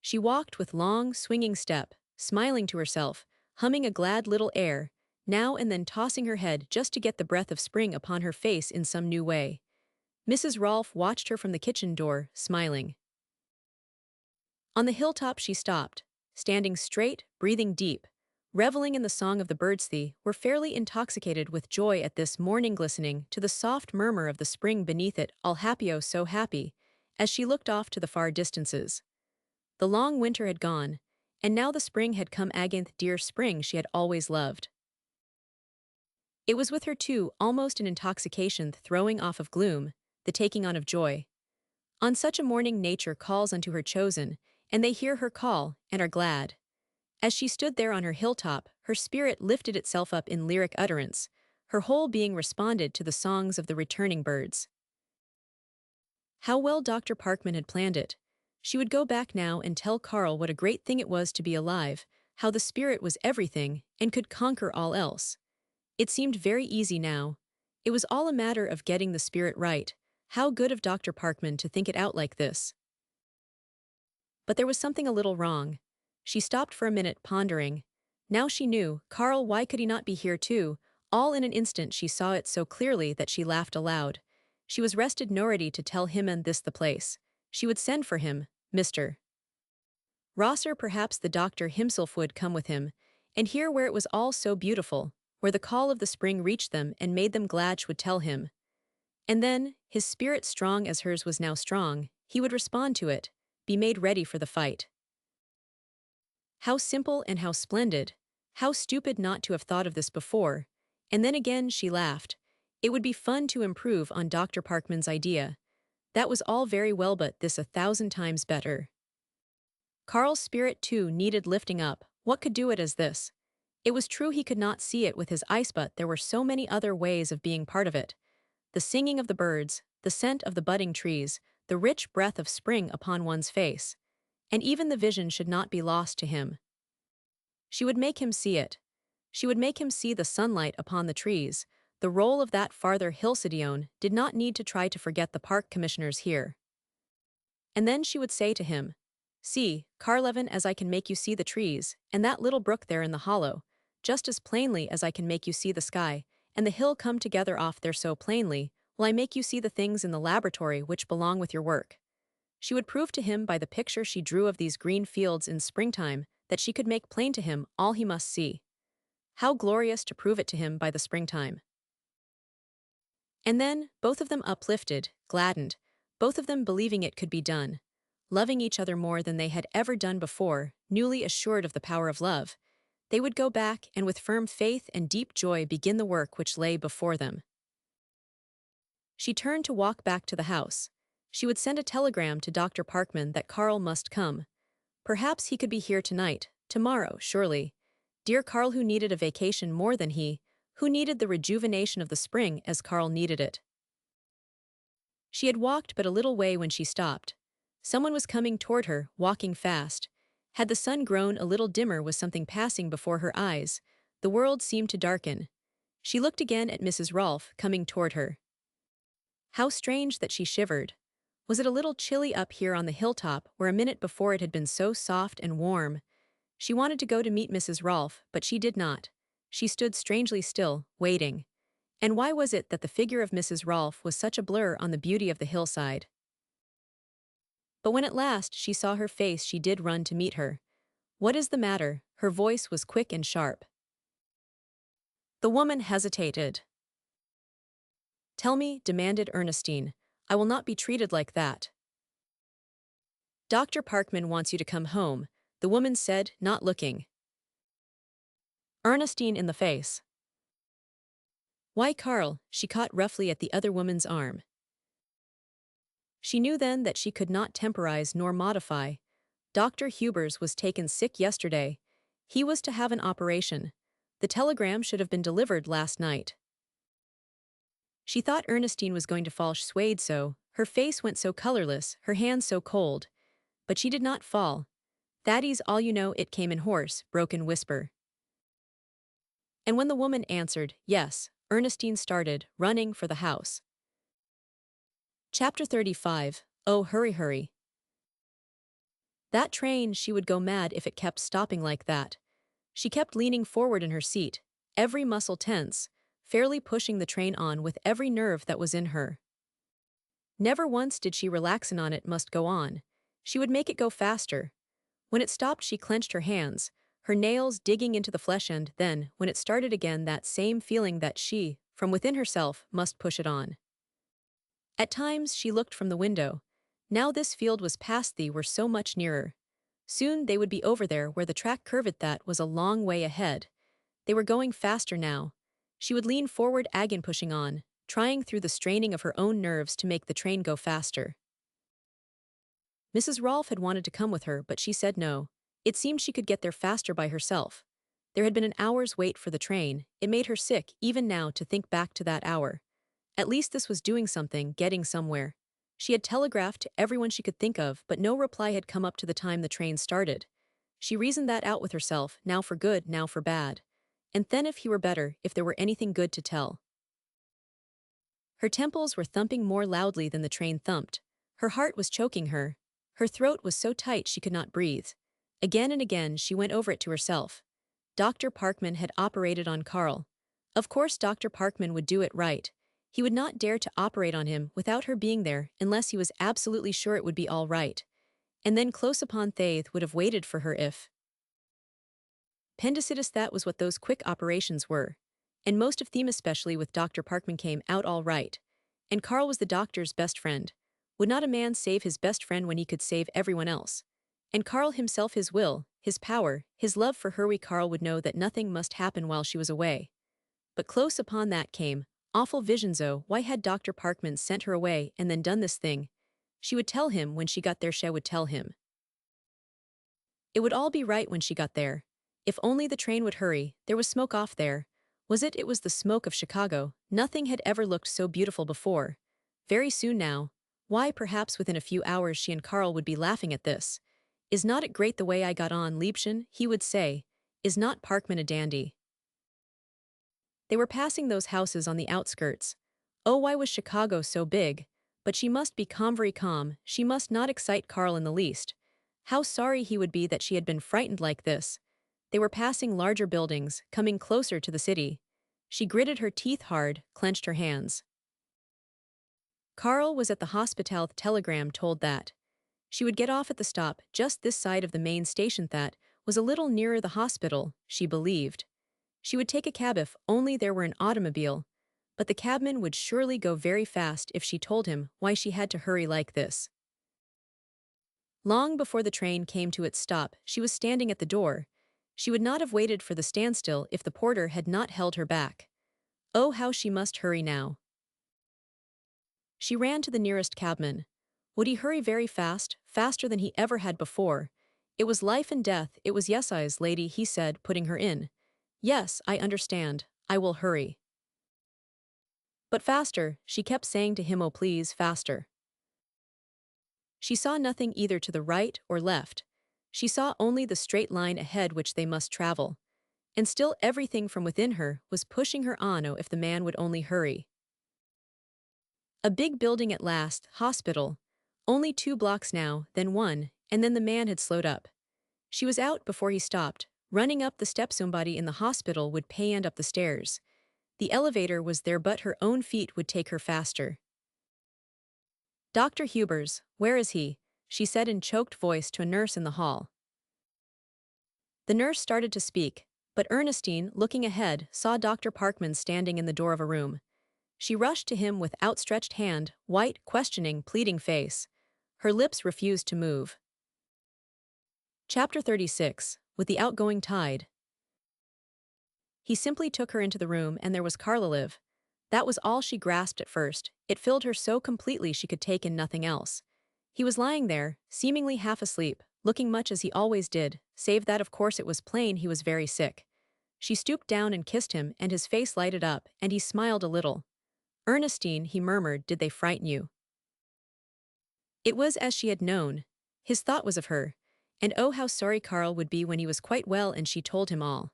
She walked with long, swinging step, smiling to herself, humming a glad little air, now and then tossing her head just to get the breath of spring upon her face in some new way. Mrs. Rolfe watched her from the kitchen door, smiling. On the hilltop she stopped, standing straight, breathing deep, reveling in the song of the birds. They were fairly intoxicated with joy at this morning, glistening to the soft murmur of the spring beneath it, all happy, oh so happy, as she looked off to the far distances. The long winter had gone, And now the spring had come against dear spring she had always loved. It was with her too, almost an intoxication throwing off of gloom, the taking on of joy. On such a morning nature calls unto her chosen, and they hear her call, and are glad. As she stood there on her hilltop, her spirit lifted itself up in lyric utterance, her whole being responded to the songs of the returning birds. How well Dr. Parkman had planned it. She would go back now and tell Carl what a great thing it was to be alive, how the spirit was everything, and could conquer all else. It seemed very easy now. It was all a matter of getting the spirit right. How good of Dr. Parkman to think it out like this. But there was something a little wrong. She stopped for a minute, pondering. Now she knew, Carl, why could he not be here too? All in an instant she saw it so clearly that she laughed aloud. She was rested no ready to tell him and this the place. She would send for him, Mr. Rosser, perhaps the doctor himself would come with him, and here where it was all so beautiful, where the call of the spring reached them and made them glad she would tell him. And then, his spirit strong as hers was now strong, he would respond to it, be made ready for the fight. How simple and how splendid, how stupid not to have thought of this before, and then again she laughed. It would be fun to improve on Dr. Parkman's idea. That was all very well, but this 1,000 times better. Carl's spirit too needed lifting up. What could do it as this? It was true he could not see it with his eyes, but there were so many other ways of being part of it. The singing of the birds, the scent of the budding trees, the rich breath of spring upon one's face. And even the vision should not be lost to him. She would make him see it. She would make him see the sunlight upon the trees. The roll of that farther Hillsidione did not need to try to forget the park commissioners here. And then she would say to him, "See, Carlevin, as I can make you see the trees, and that little brook there in the hollow, just as plainly as I can make you see the sky, and the hill come together off there so plainly, will I make you see the things in the laboratory which belong with your work." She would prove to him by the picture she drew of these green fields in springtime that she could make plain to him all he must see. How glorious to prove it to him by the springtime. And then, both of them uplifted, gladdened, both of them believing it could be done, loving each other more than they had ever done before, newly assured of the power of love, they would go back and with firm faith and deep joy begin the work which lay before them. She turned to walk back to the house. She would send a telegram to Dr. Parkman that Carl must come. Perhaps he could be here tonight, tomorrow, surely. Dear Carl, who needed a vacation more than he, who needed the rejuvenation of the spring as Carl needed it. She had walked but a little way when she stopped. Someone was coming toward her, walking fast. Had the sun grown a little dimmer, was something passing before her eyes. The world seemed to darken. She looked again at Mrs. Rolfe coming toward her. How strange that she shivered. Was it a little chilly up here on the hilltop where a minute before it had been so soft and warm? She wanted to go to meet Mrs. Rolfe, but she did not. She stood strangely still, waiting. And why was it that the figure of Mrs. Rolfe was such a blur on the beauty of the hillside? But when at last she saw her face, she did run to meet her. "What is the matter?" Her voice was quick and sharp. The woman hesitated. "Tell me," demanded Ernestine. "I will not be treated like that." "Dr. Parkman wants you to come home," the woman said, not looking Ernestine in the face. "Why, Carl?" She caught roughly at the other woman's arm. She knew then that she could not temporize nor modify. Dr. Hubers was taken sick yesterday. He was to have an operation. The telegram should have been delivered last night. She thought Ernestine was going to fall, swayed so, her face went so colorless, her hands so cold. But she did not fall. "Thaddeus, all you know," it came in hoarse, broken whisper. And when the woman answered, "Yes," Ernestine started, running for the house. Chapter 35. Oh, hurry, hurry. That train, she would go mad if it kept stopping like that. She kept leaning forward in her seat, every muscle tense, fairly pushing the train on with every nerve that was in her. Never once did she relax, and on it must go on. She would make it go faster. When it stopped, she clenched her hands, her nails digging into the flesh, and then, when it started again, that same feeling that she, from within herself, must push it on. At times she looked from the window. Now this field was past, they were so much nearer. Soon they would be over there where the track curved that was a long way ahead. They were going faster now. She would lean forward again pushing on, trying through the straining of her own nerves to make the train go faster. Mrs. Rolfe had wanted to come with her, but she said no. It seemed she could get there faster by herself. There had been an hour's wait for the train. It made her sick, even now, to think back to that hour. At least this was doing something, getting somewhere. She had telegraphed to everyone she could think of, but no reply had come up to the time the train started. She reasoned that out with herself, now for good, now for bad. And then if he were better, if there were anything good to tell. Her temples were thumping more loudly than the train thumped. Her heart was choking her. Her throat was so tight she could not breathe. Again and again she went over it to herself. Dr. Parkman had operated on Carl. Of course Dr. Parkman would do it right. He would not dare to operate on him without her being there unless he was absolutely sure it would be all right. And then close upon Thaith would have waited for her if appendicitis. That was what those quick operations were. And most of them, especially with Dr. Parkman, came out all right. And Carl was the doctor's best friend. Would not a man save his best friend when he could save everyone else? And Carl himself, his will, his power, his love for her. Carl would know that nothing must happen while she was away. But close upon that came awful visions. Oh, why had Dr. Parkman sent her away and then done this thing? She would tell him when she got there. She would tell him. It would all be right when she got there. If only the train would hurry. There was smoke off there. Was it? It was the smoke of Chicago. Nothing had ever looked so beautiful before. Very soon now. Why, perhaps within a few hours she and Carl would be laughing at this. Is not it great the way I got on, Liebchen? He would say. Is not Parkman a dandy? They were passing those houses on the outskirts. Oh, why was Chicago so big? But she must be calm, very calm. She must not excite Carl in the least. How sorry he would be that she had been frightened like this. They were passing larger buildings, coming closer to the city. She gritted her teeth hard, clenched her hands. Carl was at the hospital. Telegram told that she would get off at the stop just this side of the main station that was a little nearer the hospital, she believed. She would take a cab if only there were an automobile, but the cabman would surely go very fast if she told him why she had to hurry like this. Long before the train came to its stop, she was standing at the door. She would not have waited for the standstill if the porter had not held her back. Oh, how she must hurry now. She ran to the nearest cabman. Would he hurry very fast, faster than he ever had before? It was life and death. It was yes, eyes, lady, he said, putting her in. Yes, I understand. I will hurry. But faster, she kept saying to him, oh please, faster. She saw nothing either to the right or left. She saw only the straight line ahead which they must travel. And still everything from within her was pushing her on. Oh, if the man would only hurry. A big building at last, hospital. Only 2 blocks now, then 1, and then the man had slowed up. She was out before he stopped, running up the steps. Somebody in the hospital would pay and up the stairs. The elevator was there, but her own feet would take her faster. Dr. Hubers, where is he? She said in choked voice to a nurse in the hall. The nurse started to speak, but Ernestine, looking ahead, saw Dr. Parkman standing in the door of a room. She rushed to him with outstretched hand, white, questioning, pleading face. Her lips refused to move. Chapter 36, with the outgoing tide. He simply took her into the room and there was Carla live. That was all she grasped at first. It filled her so completely she could take in nothing else. He was lying there, seemingly half asleep, looking much as he always did, save that of course it was plain he was very sick. She stooped down and kissed him and his face lighted up and he smiled a little. Ernestine, he murmured, did they frighten you? It was as she had known. His thought was of her. And oh, how sorry Carl would be when he was quite well and she told him all.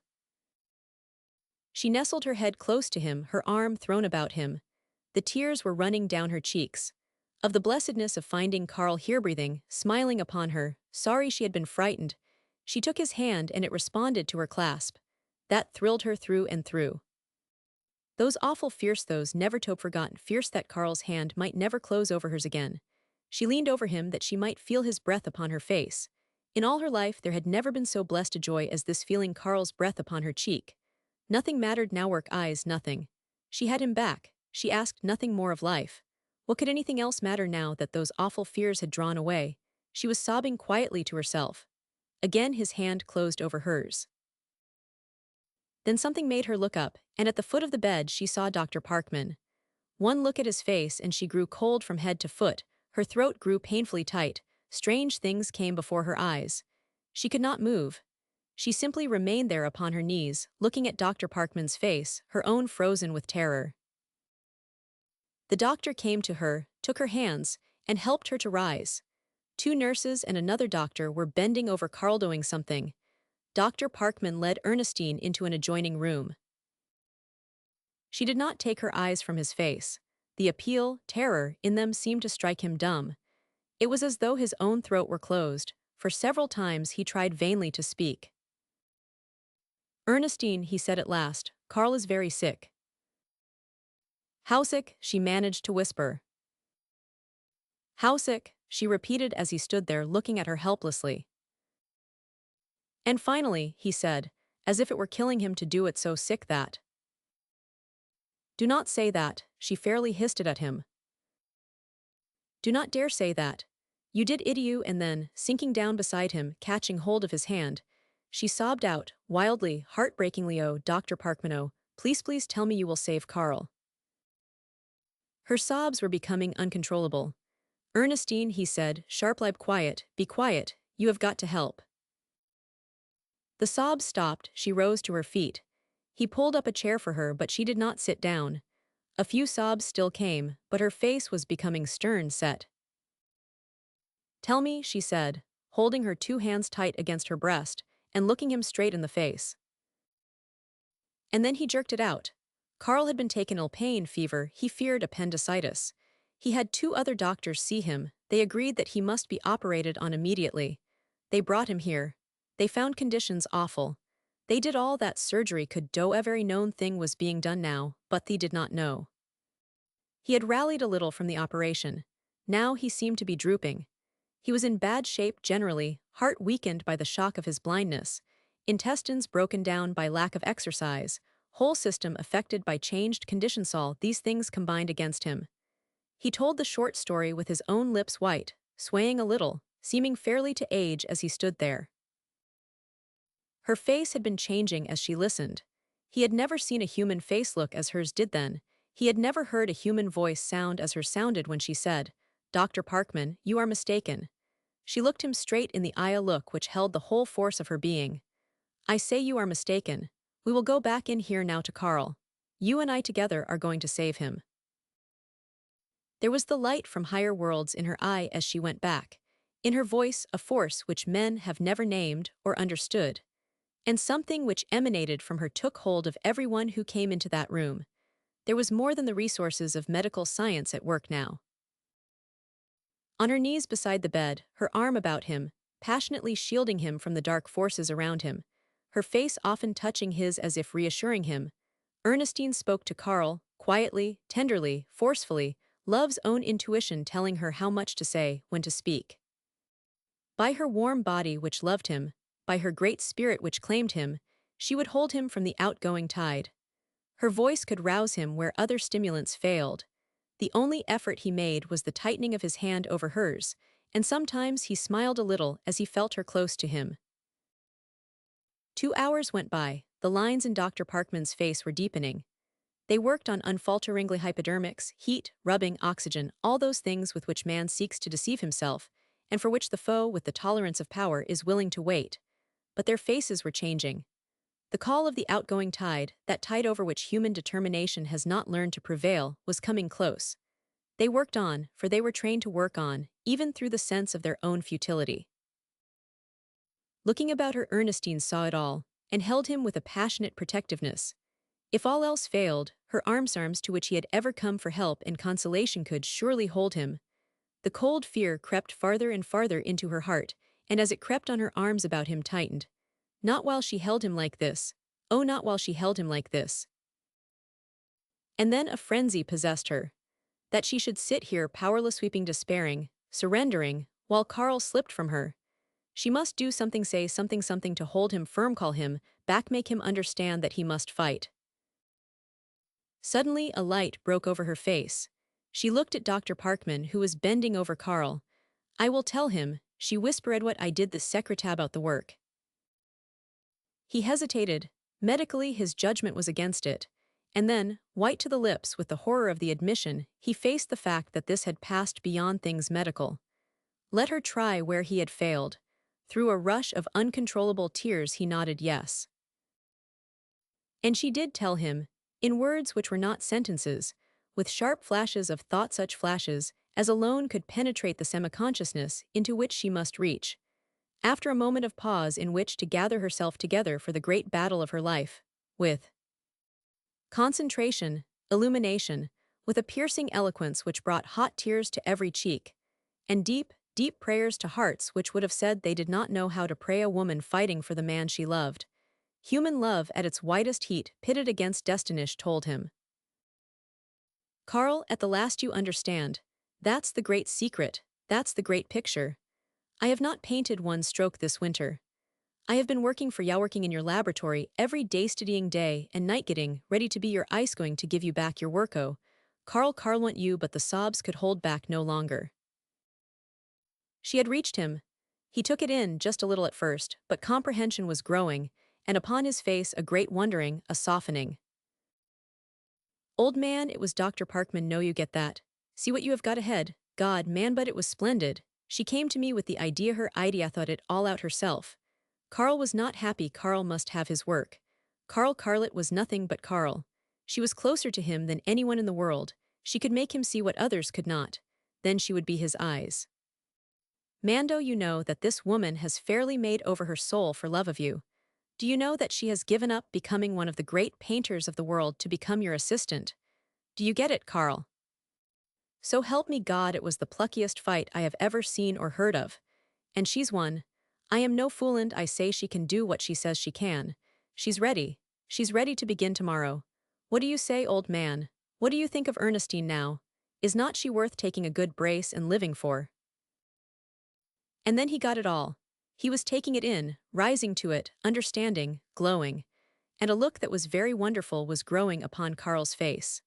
She nestled her head close to him, her arm thrown about him. The tears were running down her cheeks. Of the blessedness of finding Carl here breathing, smiling upon her, sorry she had been frightened. She took his hand and it responded to her clasp. That thrilled her through and through. Those awful fierce, those never to be forgotten fierce that Carl's hand might never close over hers again. She leaned over him that she might feel his breath upon her face. In all her life there had never been so blessed a joy as this feeling Carl's breath upon her cheek. Nothing mattered now, work, eyes, nothing. She had him back. She asked nothing more of life. What could anything else matter now that those awful fears had drawn away? She was sobbing quietly to herself. Again his hand closed over hers. Then something made her look up, and at the foot of the bed she saw Dr. Parkman. One look at his face and she grew cold from head to foot, her throat grew painfully tight, strange things came before her eyes. She could not move. She simply remained there upon her knees, looking at Dr. Parkman's face, her own frozen with terror. The doctor came to her, took her hands, and helped her to rise. Two nurses and another doctor were bending over Carl doing something. Dr. Parkman led Ernestine into an adjoining room. She did not take her eyes from his face. The appeal, terror, in them seemed to strike him dumb. It was as though his own throat were closed. For several times he tried vainly to speak. "Ernestine," he said at last, "Carl is very sick." "How sick?" she managed to whisper. "How sick?" she repeated as he stood there looking at her helplessly. "And finally," he said, as if it were killing him to do it, "so sick that—" "Do not say that," she fairly hissed it at him. "Do not dare say that. You did idiot," and then, sinking down beside him, catching hold of his hand, she sobbed out, wildly, heartbreakingly, "Oh, Dr. Parkman, oh, please tell me you will save Carl." Her sobs were becoming uncontrollable. "Ernestine," he said, sharp-like, be quiet, you have got to help." The sobs stopped, she rose to her feet. He pulled up a chair for her, but she did not sit down. A few sobs still came, but her face was becoming stern set. "Tell me," she said, holding her two hands tight against her breast, and looking him straight in the face. And then he jerked it out. Carl had been taken ill, pain, fever, he feared appendicitis. He had two other doctors see him, they agreed that he must be operated on immediately. They brought him here. They found conditions awful. They did all that surgery could do. Every known thing was being done now, but they did not know. He had rallied a little from the operation. Now he seemed to be drooping. He was in bad shape generally, heart weakened by the shock of his blindness, intestines broken down by lack of exercise, whole system affected by changed conditions. All these things combined against him. He told the short story with his own lips white, swaying a little, seeming fairly to age as he stood there. Her face had been changing as she listened. He had never seen a human face look as hers did then. He had never heard a human voice sound as hers sounded when she said, "Dr. Parkman, you are mistaken." She looked him straight in the eye, a look which held the whole force of her being. "I say you are mistaken. We will go back in here now to Carl. You and I together are going to save him." There was the light from higher worlds in her eye as she went back. In her voice, a force which men have never named or understood. And something which emanated from her took hold of everyone who came into that room. There was more than the resources of medical science at work now. On her knees beside the bed, her arm about him, passionately shielding him from the dark forces around him, her face often touching his as if reassuring him, Ernestine spoke to Carl, quietly, tenderly, forcefully, love's own intuition telling her how much to say, when to speak. By her warm body which loved him, by her great spirit which claimed him, she would hold him from the outgoing tide. Her voice could rouse him where other stimulants failed. The only effort he made was the tightening of his hand over hers, and sometimes he smiled a little as he felt her close to him. 2 hours went by, the lines in Dr. Parkman's face were deepening. They worked on unfalteringly hypodermics, heat, rubbing, oxygen, all those things with which man seeks to deceive himself, and for which the foe with the tolerance of power is willing to wait. But their faces were changing. The call of the outgoing tide, that tide over which human determination has not learned to prevail, was coming close. They worked on, for they were trained to work on, even through the sense of their own futility. Looking about her, Ernestine saw it all, and held him with a passionate protectiveness. If all else failed, her arms to which he had ever come for help and consolation could surely hold him. The cold fear crept farther and farther into her heart, and as it crept on her arms about him tightened. Not while she held him like this. Oh, not while she held him like this. And then a frenzy possessed her. That she should sit here powerless, weeping, despairing, surrendering, while Carl slipped from her. She must do something, say something, something to hold him firm, call him back, make him understand that he must fight. Suddenly a light broke over her face. She looked at Dr. Parkman, who was bending over Carl. "I will tell him," she whispered what I did the secretary about the work. He hesitated. Medically, his judgment was against it. And then, white to the lips with the horror of the admission, he faced the fact that this had passed beyond things medical. Let her try where he had failed. Through a rush of uncontrollable tears he nodded yes. And she did tell him, in words which were not sentences, with sharp flashes of thought, such flashes as alone could penetrate the semi-consciousness into which she must reach. After a moment of pause in which to gather herself together for the great battle of her life, with concentration, illumination, with a piercing eloquence which brought hot tears to every cheek, and deep, deep prayers to hearts which would have said they did not know how to pray, a woman fighting for the man she loved. Human love at its whitest heat pitted against Destinish told him. Carl, at the last you understand. That's the great secret, that's the great picture. I have not painted one stroke this winter. I have been working for you, working in your laboratory every day, studying day and night, getting ready to be your ice, going to give you back your worko. Carl want you, but the sobs could hold back no longer. She had reached him. He took it in just a little at first, but comprehension was growing, and upon his face a great wondering, a softening. Old man, it was Dr. Parkman. No, you get that. See what you have got ahead. God, man, but it was splendid. She came to me with the idea, her idea, thought it all out herself. Carl was not happy. Carl must have his work. Carlet was nothing but Carl. She was closer to him than anyone in the world. She could make him see what others could not. Then she would be his eyes. Mando, you know that this woman has fairly made over her soul for love of you. Do you know that she has given up becoming one of the great painters of the world to become your assistant? Do you get it, Carl? So help me God, it was the pluckiest fight I have ever seen or heard of. And she's won. I am no fool, and I say she can do what she says she can. She's ready. She's ready to begin tomorrow. What do you say, old man? What do you think of Ernestine now? Is not she worth taking a good brace and living for? And then he got it all. He was taking it in, rising to it, understanding, glowing. And a look that was very wonderful was growing upon Carl's face.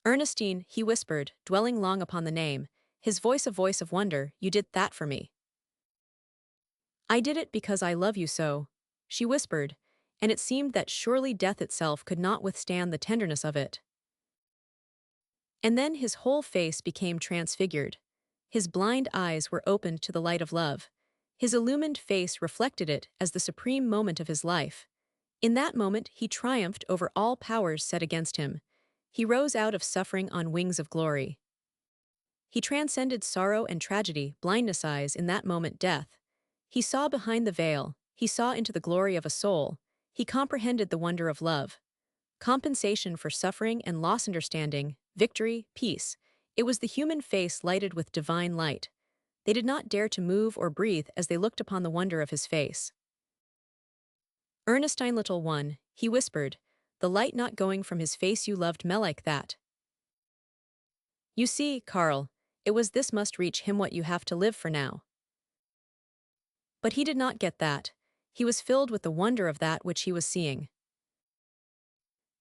Ernestine, he whispered, dwelling long upon the name, his voice a voice of wonder, you did that for me. I did it because I love you so, she whispered, and it seemed that surely death itself could not withstand the tenderness of it. And then his whole face became transfigured. His blind eyes were opened to the light of love. His illumined face reflected it as the supreme moment of his life. In that moment he triumphed over all powers set against him. He rose out of suffering on wings of glory. He transcended sorrow and tragedy, blindness eyes in that moment death. He saw behind the veil, he saw into the glory of a soul, he comprehended the wonder of love. Compensation for suffering and loss, understanding, victory, peace. It was the human face lighted with divine light. They did not dare to move or breathe as they looked upon the wonder of his face. Ernestine, little one, he whispered, the light not going from his face, you loved me like that. You see, Carl, it was this must reach him what you have to live for now. But he did not get that. He was filled with the wonder of that which he was seeing.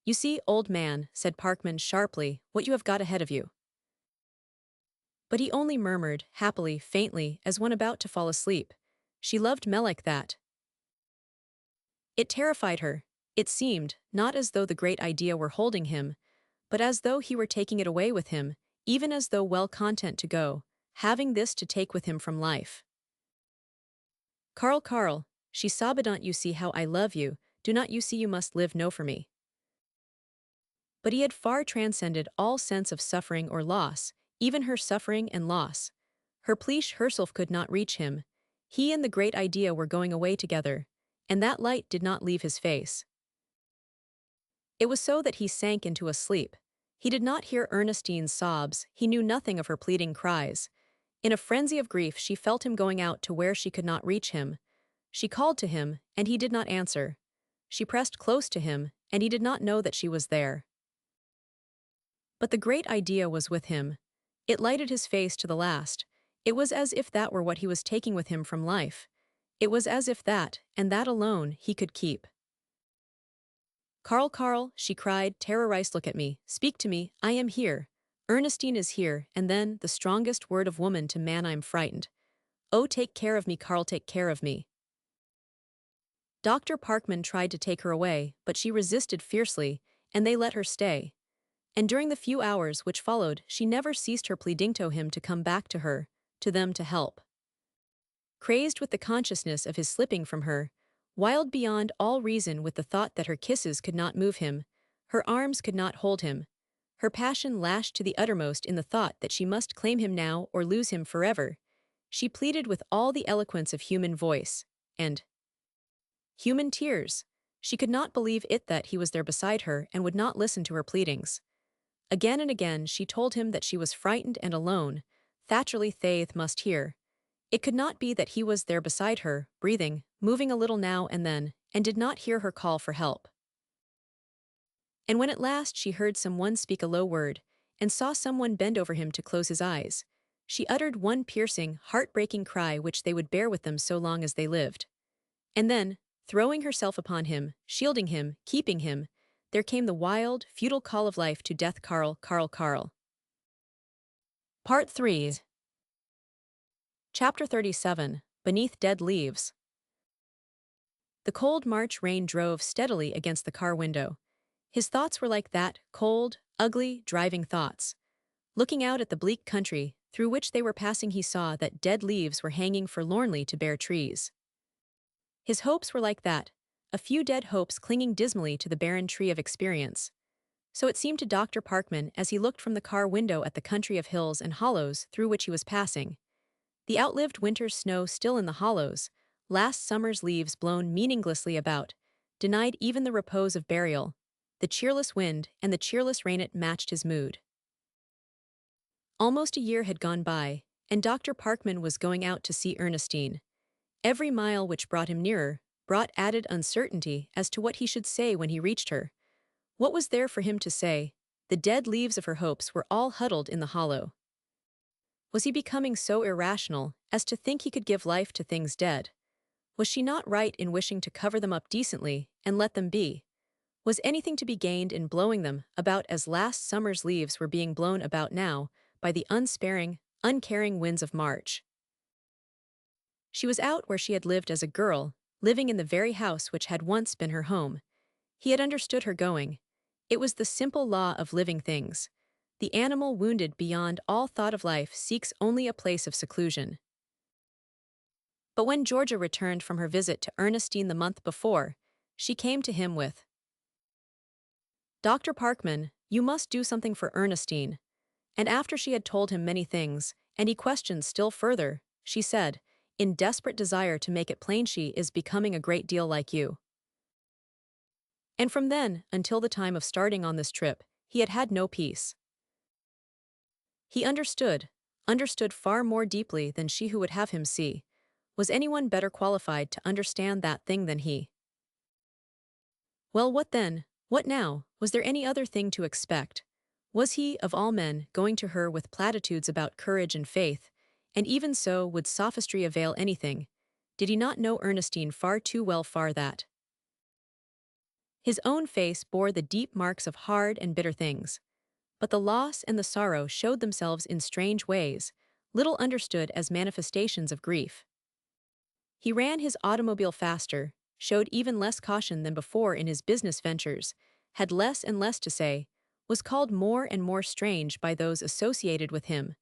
You see, old man, said Parkman sharply, what you have got ahead of you. But he only murmured, happily, faintly, as one about to fall asleep. She loved me like that. It terrified her. It seemed, not as though the great idea were holding him, but as though he were taking it away with him, even as though well content to go, having this to take with him from life. Carl, she sobbed, don't you see how I love you, do not you see you must live no for me. But he had far transcended all sense of suffering or loss, even her suffering and loss. Her pleash herself could not reach him. He and the great idea were going away together, and that light did not leave his face. It was so that he sank into a sleep. He did not hear Ernestine's sobs, he knew nothing of her pleading cries. In a frenzy of grief she felt him going out to where she could not reach him. She called to him, and he did not answer. She pressed close to him, and he did not know that she was there. But the great idea was with him. It lighted his face to the last. It was as if that were what he was taking with him from life. It was as if that, and that alone, he could keep. Carl, she cried, terrorized, look at me, speak to me, I am here. Ernestine is here, and then, the strongest word of woman to man, I'm frightened. "Oh, take care of me, Carl, take care of me." Dr. Parkman tried to take her away, but she resisted fiercely, and they let her stay. And during the few hours which followed, she never ceased her pleading to him to come back to her, to them to help. Crazed with the consciousness of his slipping from her, wild beyond all reason with the thought that her kisses could not move him, her arms could not hold him, her passion lashed to the uttermost in the thought that she must claim him now or lose him forever, she pleaded with all the eloquence of human voice, and human tears. She could not believe it that he was there beside her and would not listen to her pleadings. Again and again she told him that she was frightened and alone, Thatcherly Thaith must hear. It could not be that he was there beside her, breathing, moving a little now and then, and did not hear her call for help. And when at last she heard someone speak a low word, and saw someone bend over him to close his eyes, she uttered one piercing, heart-breaking cry which they would bear with them so long as they lived. And then, throwing herself upon him, shielding him, keeping him, there came the wild, futile call of life to death. Carl, Carl, Carl. Part 3. Chapter 37. Beneath Dead Leaves. The cold March rain drove steadily against the car window. His thoughts were like that, cold, ugly, driving thoughts. Looking out at the bleak country, through which they were passing, he saw that dead leaves were hanging forlornly to bare trees. His hopes were like that, a few dead hopes clinging dismally to the barren tree of experience. So it seemed to Dr. Parkman as he looked from the car window at the country of hills and hollows through which he was passing. The outlived winter's snow still in the hollows, last summer's leaves blown meaninglessly about, denied even the repose of burial. The cheerless wind and the cheerless rain it matched his mood. Almost a year had gone by, and Dr. Parkman was going out to see Ernestine. Every mile which brought him nearer brought added uncertainty as to what he should say when he reached her. What was there for him to say? The dead leaves of her hopes were all huddled in the hollow. Was he becoming so irrational as to think he could give life to things dead? Was she not right in wishing to cover them up decently and let them be? Was anything to be gained in blowing them about as last summer's leaves were being blown about now by the unsparing, uncaring winds of March? She was out where she had lived as a girl, living in the very house which had once been her home. He had understood her going. It was the simple law of living things. The animal wounded beyond all thought of life seeks only a place of seclusion. But when Georgia returned from her visit to Ernestine the month before, she came to him with, "Dr. Parkman, you must do something for Ernestine." And after she had told him many things, and he questioned still further, she said, in desperate desire to make it plain, she is becoming a great deal like you. And from then, until the time of starting on this trip, he had had no peace. He understood far more deeply than she who would have him see. Was anyone better qualified to understand that thing than he? Well, what then? What now? Was there any other thing to expect? Was he, of all men, going to her with platitudes about courage and faith? And even so, would sophistry avail anything? Did he not know Ernestine far too well for that? His own face bore the deep marks of hard and bitter things. But the loss and the sorrow showed themselves in strange ways, little understood as manifestations of grief. He ran his automobile faster, showed even less caution than before in his business ventures, had less and less to say, was called more and more strange by those associated with him.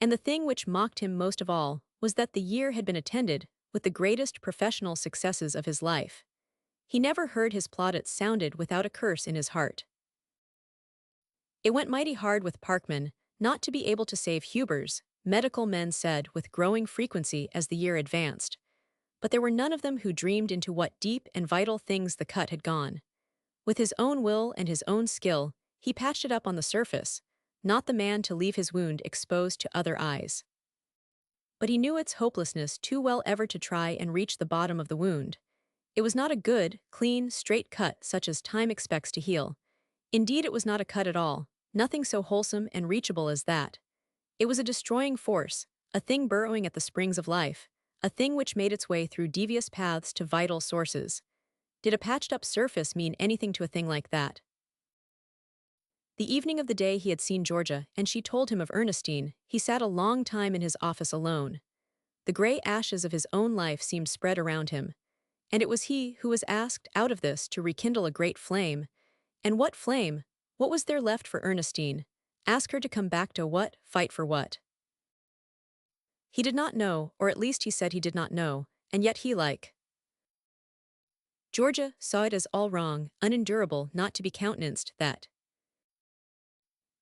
And the thing which mocked him most of all was that the year had been attended with the greatest professional successes of his life. He never heard his plaudits sounded without a curse in his heart. It went mighty hard with Parkman not to be able to save Hubers, medical men said with growing frequency as the year advanced. But there were none of them who dreamed into what deep and vital things the cut had gone. With his own will and his own skill, he patched it up on the surface, not the man to leave his wound exposed to other eyes. But he knew its hopelessness too well ever to try and reach the bottom of the wound. It was not a good, clean, straight cut such as time expects to heal. Indeed, it was not a cut at all, nothing so wholesome and reachable as that. It was a destroying force, a thing burrowing at the springs of life, a thing which made its way through devious paths to vital sources. Did a patched-up surface mean anything to a thing like that? The evening of the day he had seen Georgia and she told him of Ernestine, he sat a long time in his office alone. The gray ashes of his own life seemed spread around him. And it was he who was asked out of this to rekindle a great flame. And what flame? What was there left for Ernestine? Ask her to come back to what? Fight for what? He did not know, or at least he said he did not know, and yet Georgia saw it as all wrong, unendurable, not to be countenanced, that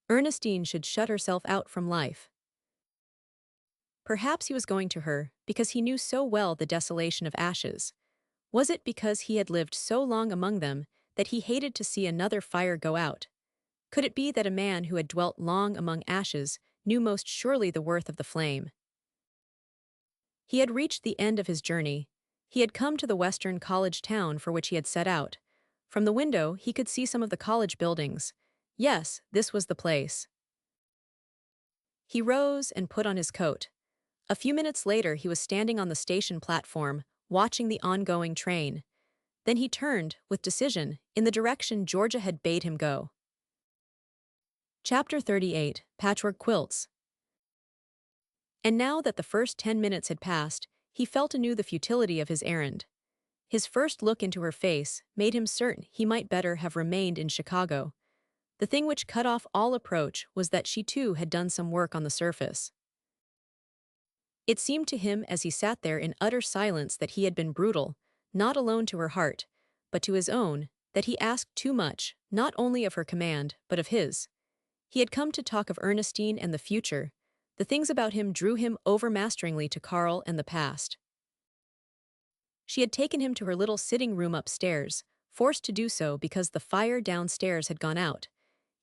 Ernestine should shut herself out from life. Perhaps he was going to her, because he knew so well the desolation of ashes. Was it because he had lived so long among them that he hated to see another fire go out? Could it be that a man who had dwelt long among ashes knew most surely the worth of the flame? He had reached the end of his journey. He had come to the western college town for which he had set out. From the window he could see some of the college buildings. Yes, this was the place. He rose and put on his coat. A few minutes later he was standing on the station platform, watching the ongoing train. Then he turned, with decision, in the direction Georgia had bade him go. Chapter 38, Patchwork Quilts. And now that the first 10 minutes had passed, he felt anew the futility of his errand. His first look into her face made him certain he might better have remained in Chicago. The thing which cut off all approach was that she too had done some work on the surface. It seemed to him as he sat there in utter silence that he had been brutal, not alone to her heart, but to his own, that he asked too much, not only of her command, but of his. He had come to talk of Ernestine and the future. The things about him drew him overmasteringly to Carl and the past. She had taken him to her little sitting room upstairs, forced to do so because the fire downstairs had gone out.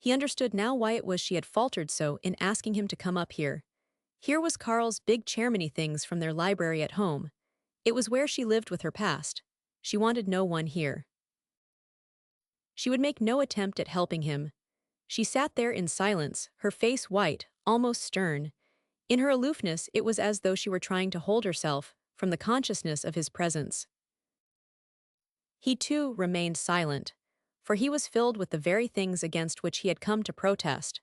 He understood now why it was she had faltered so in asking him to come up here. Here was Carl's big chairmany things from their library at home. It was where she lived with her past. She wanted no one here. She would make no attempt at helping him. She sat there in silence, her face white, almost stern. In her aloofness it was as though she were trying to hold herself from the consciousness of his presence. He too remained silent, for he was filled with the very things against which he had come to protest.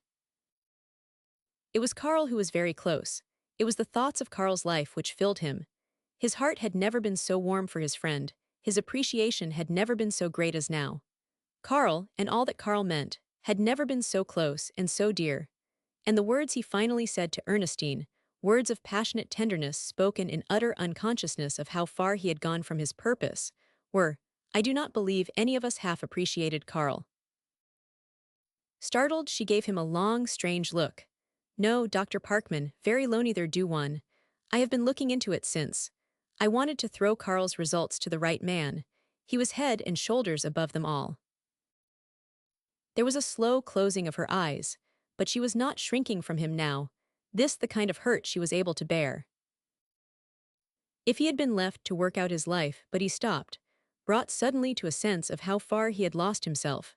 It was Carl who was very close. It was the thoughts of Carl's life which filled him. His heart had never been so warm for his friend, his appreciation had never been so great as now. Carl, and all that Carl meant, had never been so close and so dear. And the words he finally said to Ernestine, words of passionate tenderness spoken in utter unconsciousness of how far he had gone from his purpose, were, I do not believe any of us half appreciated Carl. Startled, she gave him a long, strange look. No, Dr. Parkman, very low neither do one. I have been looking into it since. I wanted to throw Carl's results to the right man. He was head and shoulders above them all. There was a slow closing of her eyes, but she was not shrinking from him now. This the kind of hurt she was able to bear. If he had been left to work out his life, but he stopped, brought suddenly to a sense of how far he had lost himself.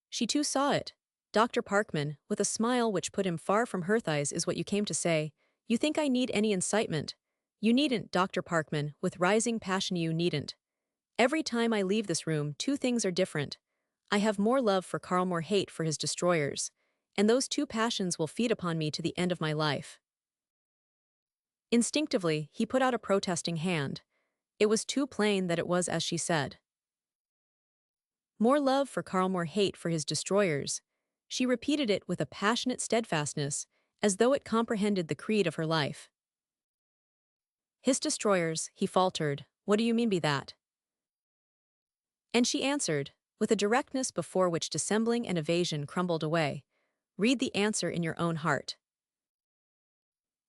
She too saw it. Dr. Parkman, with a smile which put him far from her thighs, is what you came to say. You think I need any incitement? You needn't, Dr. Parkman, with rising passion you needn't. Every time I leave this room, two things are different. I have more love for Carl, more hate for his destroyers. And those two passions will feed upon me to the end of my life. Instinctively, he put out a protesting hand. It was too plain that it was as she said. More love for Carl, more hate for his destroyers. She repeated it with a passionate steadfastness, as though it comprehended the creed of her life. His destroyers, he faltered. What do you mean by that? And she answered, with a directness before which dissembling and evasion crumbled away. Read the answer in your own heart.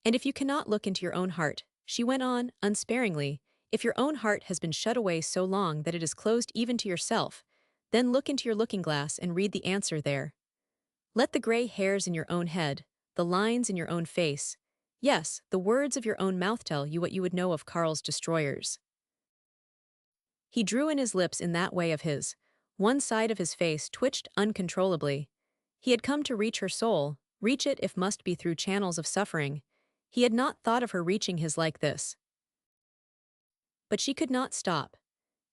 And if you cannot look into your own heart, she went on, unsparingly, if your own heart has been shut away so long that it is closed even to yourself, then look into your looking-glass and read the answer there. Let the gray hairs in your own head, the lines in your own face, yes, the words of your own mouth tell you what you would know of Carl's destroyers. He drew in his lips in that way of his. One side of his face twitched uncontrollably. He had come to reach her soul, reach it if must be through channels of suffering. He had not thought of her reaching his like this. But she could not stop.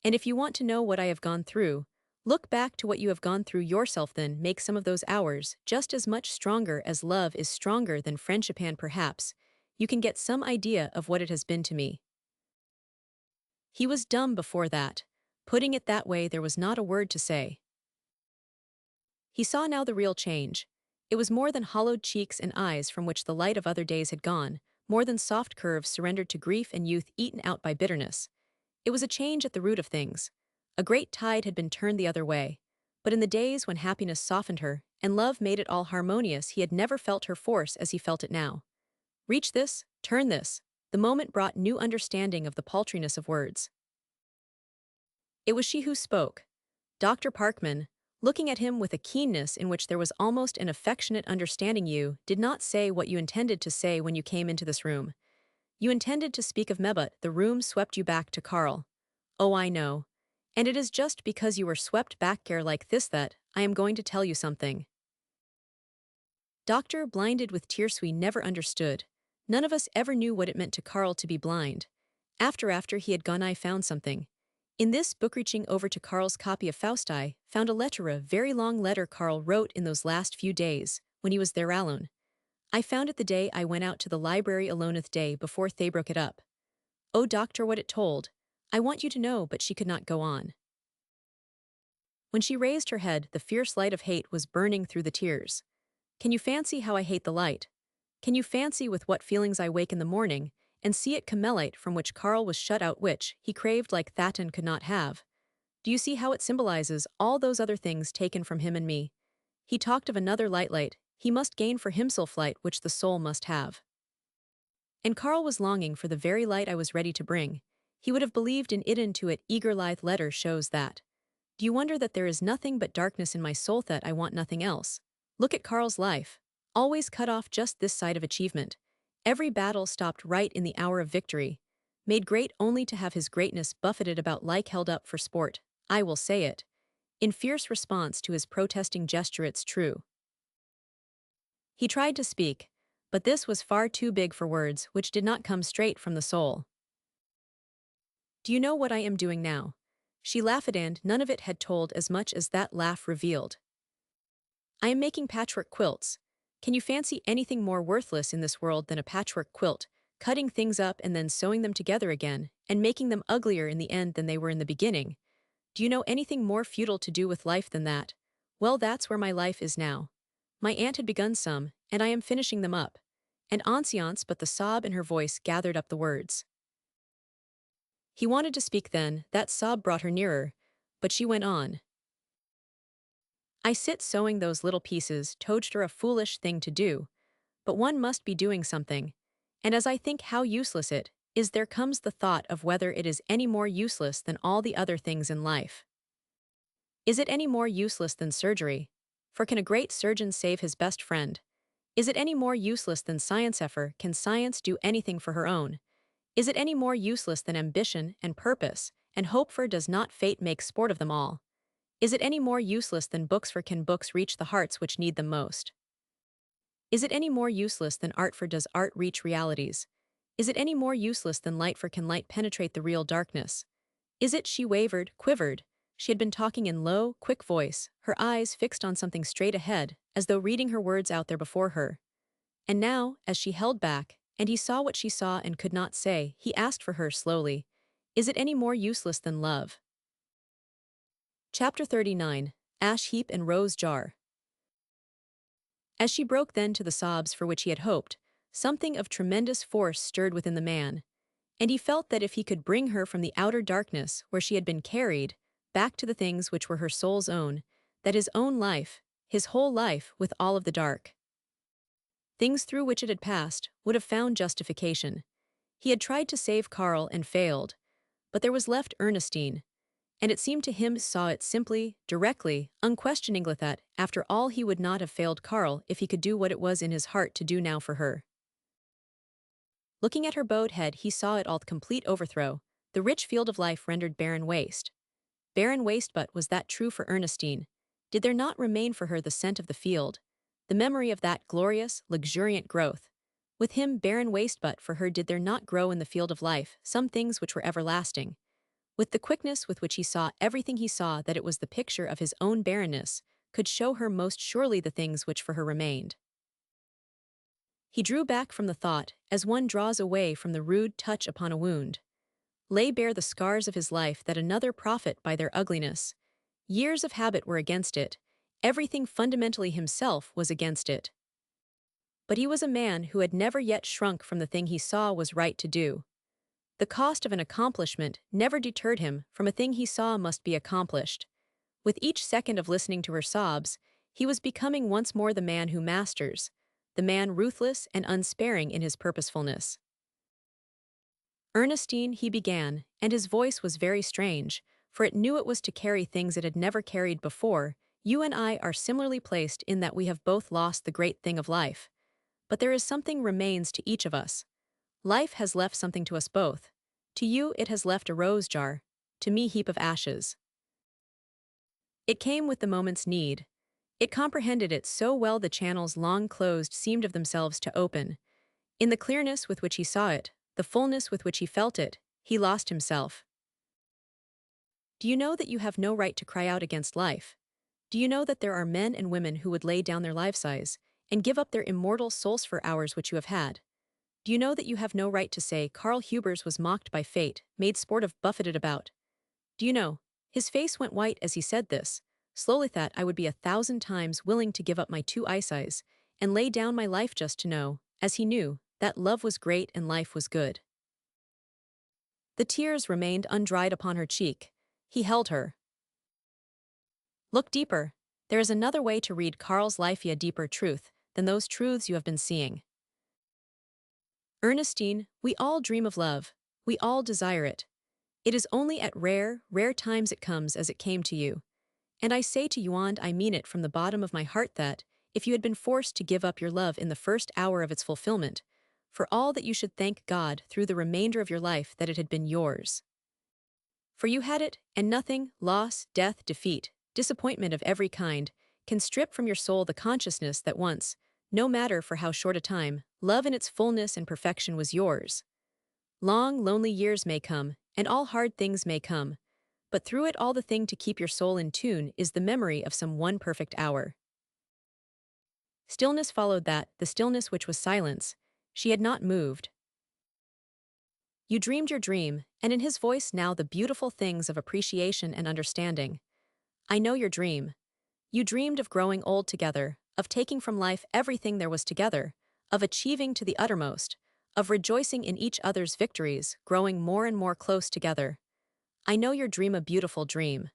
And if you want to know what I have gone through, look back to what you have gone through yourself, then make some of those hours just as much stronger as love is stronger than friendship, and perhaps you can get some idea of what it has been to me. He was dumb before that. Putting it that way, there was not a word to say. He saw now the real change. It was more than hollowed cheeks and eyes from which the light of other days had gone, more than soft curves surrendered to grief and youth eaten out by bitterness. It was a change at the root of things. A great tide had been turned the other way. But in the days when happiness softened her, and love made it all harmonious, he had never felt her force as he felt it now. Reach this, turn this. The moment brought new understanding of the paltriness of words. It was she who spoke. Dr. Parkman, looking at him with a keenness in which there was almost an affectionate understanding, you did not say what you intended to say when you came into this room. You intended to speak of me, but the room swept you back to Karl. Oh, I know. And it is just because you were swept back here like this that I am going to tell you something. Doctor, blinded with tears, we never understood. None of us ever knew what it meant to Karl to be blind. After he had gone, I found something. In this book, reaching over to Karl's copy of Faust, I found a letter, a very long letter Karl wrote in those last few days, when he was there alone. I found it the day I went out to the library alone, the day before they broke it up. Oh, doctor, what it told. I want you to know, but she could not go on. When she raised her head, the fierce light of hate was burning through the tears. Can you fancy how I hate the light? Can you fancy with what feelings I wake in the morning, and see it light from which Karl was shut out, which he craved like that and could not have? Do you see how it symbolizes all those other things taken from him and me? He talked of another light he must gain for himself, light which the soul must have. And Karl was longing for the very light I was ready to bring. He would have believed in it, into it. Eager lithe letter shows that. Do you wonder that there is nothing but darkness in my soul, that I want nothing else? Look at Karl's life. Always cut off just this side of achievement. Every battle stopped right in the hour of victory. Made great only to have his greatness buffeted about like held up for sport. I will say it. In fierce response to his protesting gesture, it's true. He tried to speak, but this was far too big for words which did not come straight from the soul. Do you know what I am doing now? She laughed, and none of it had told as much as that laugh revealed. I am making patchwork quilts. Can you fancy anything more worthless in this world than a patchwork quilt, cutting things up and then sewing them together again, and making them uglier in the end than they were in the beginning? Do you know anything more futile to do with life than that? Well, that's where my life is now. My aunt had begun some, and I am finishing them up. And ancience, but the sob in her voice gathered up the words. He wanted to speak then, that sob brought her nearer, but she went on. I sit sewing those little pieces, told her a foolish thing to do, but one must be doing something, and as I think how useless it is, there comes the thought of whether it is any more useless than all the other things in life. Is it any more useless than surgery? For can a great surgeon save his best friend? Is it any more useless than science? Ever can science do anything for her own? Is it any more useless than ambition and purpose and hope? For does not fate make sport of them all? Is it any more useless than books? For can books reach the hearts which need them most? Is it any more useless than art? For does art reach realities? Is it any more useless than light? For can light penetrate the real darkness? Is it? She wavered, quivered. She had been talking in low, quick voice, her eyes fixed on something straight ahead, as though reading her words out there before her. And now, as she held back, and he saw what she saw and could not say, he asked for her slowly, is it any more useless than love? Chapter 39, Ash Heap and Rose Jar. As she broke then to the sobs for which he had hoped, something of tremendous force stirred within the man, and he felt that if he could bring her from the outer darkness where she had been carried, back to the things which were her soul's own, that his own life, his whole life with all of the dark things through which it had passed, would have found justification. He had tried to save Karl and failed, but there was left Ernestine, and it seemed to him saw it simply, directly, unquestioningly that, after all, he would not have failed Karl if he could do what it was in his heart to do now for her. Looking at her bowed head, he saw it all complete overthrow, the rich field of life rendered barren waste. Barren waste, but was that true for Ernestine? Did there not remain for her the scent of the field, the memory of that glorious, luxuriant growth? With him, barren waste, but for her did there not grow in the field of life some things which were everlasting? With the quickness with which he saw everything, he saw that it was the picture of his own barrenness, could show her most surely the things which for her remained. He drew back from the thought, as one draws away from the rude touch upon a wound. Lay bare the scars of his life that another profit by their ugliness. Years of habit were against it. Everything fundamentally himself was against it. But he was a man who had never yet shrunk from the thing he saw was right to do. The cost of an accomplishment never deterred him from a thing he saw must be accomplished. With each second of listening to her sobs, he was becoming once more the man who masters, the man ruthless and unsparing in his purposefulness. Ernestine, he began, and his voice was very strange, for it knew it was to carry things it had never carried before. You and I are similarly placed in that we have both lost the great thing of life. But there is something remains to each of us. Life has left something to us both. To you it has left a rose jar, to me heap of ashes. It came with the moment's need. It comprehended it so well the channels long closed seemed of themselves to open. In the clearness with which he saw it, the fullness with which he felt it, he lost himself. Do you know that you have no right to cry out against life? Do you know that there are men and women who would lay down their life-size and give up their immortal souls for hours which you have had? Do you know that you have no right to say Karl Hubers was mocked by fate, made sport of, buffeted about? Do you know? His face went white as he said this. Slowly thought I would be 1,000 times willing to give up my two eyesights and lay down my life just to know, as he knew, that love was great and life was good. The tears remained undried upon her cheek. He held her. Look deeper. There is another way to read Karl's life, a deeper truth than those truths you have been seeing. Ernestine, we all dream of love. We all desire it. It is only at rare, rare times it comes as it came to you. And I say to you, and I mean it from the bottom of my heart, that, if you had been forced to give up your love in the first hour of its fulfillment, for all that you should thank God through the remainder of your life that it had been yours. For you had it, and nothing, loss, death, defeat, disappointment of every kind, can strip from your soul the consciousness that once, no matter for how short a time, love in its fullness and perfection was yours. Long, lonely years may come, and all hard things may come, but through it all the thing to keep your soul in tune is the memory of some one perfect hour. Stillness followed that, the stillness which was silence. She had not moved. You dreamed your dream, and in his voice now the beautiful things of appreciation and understanding. I know your dream. You dreamed of growing old together, of taking from life everything there was together, of achieving to the uttermost, of rejoicing in each other's victories, growing more and more close together. I know your dream, a beautiful dream.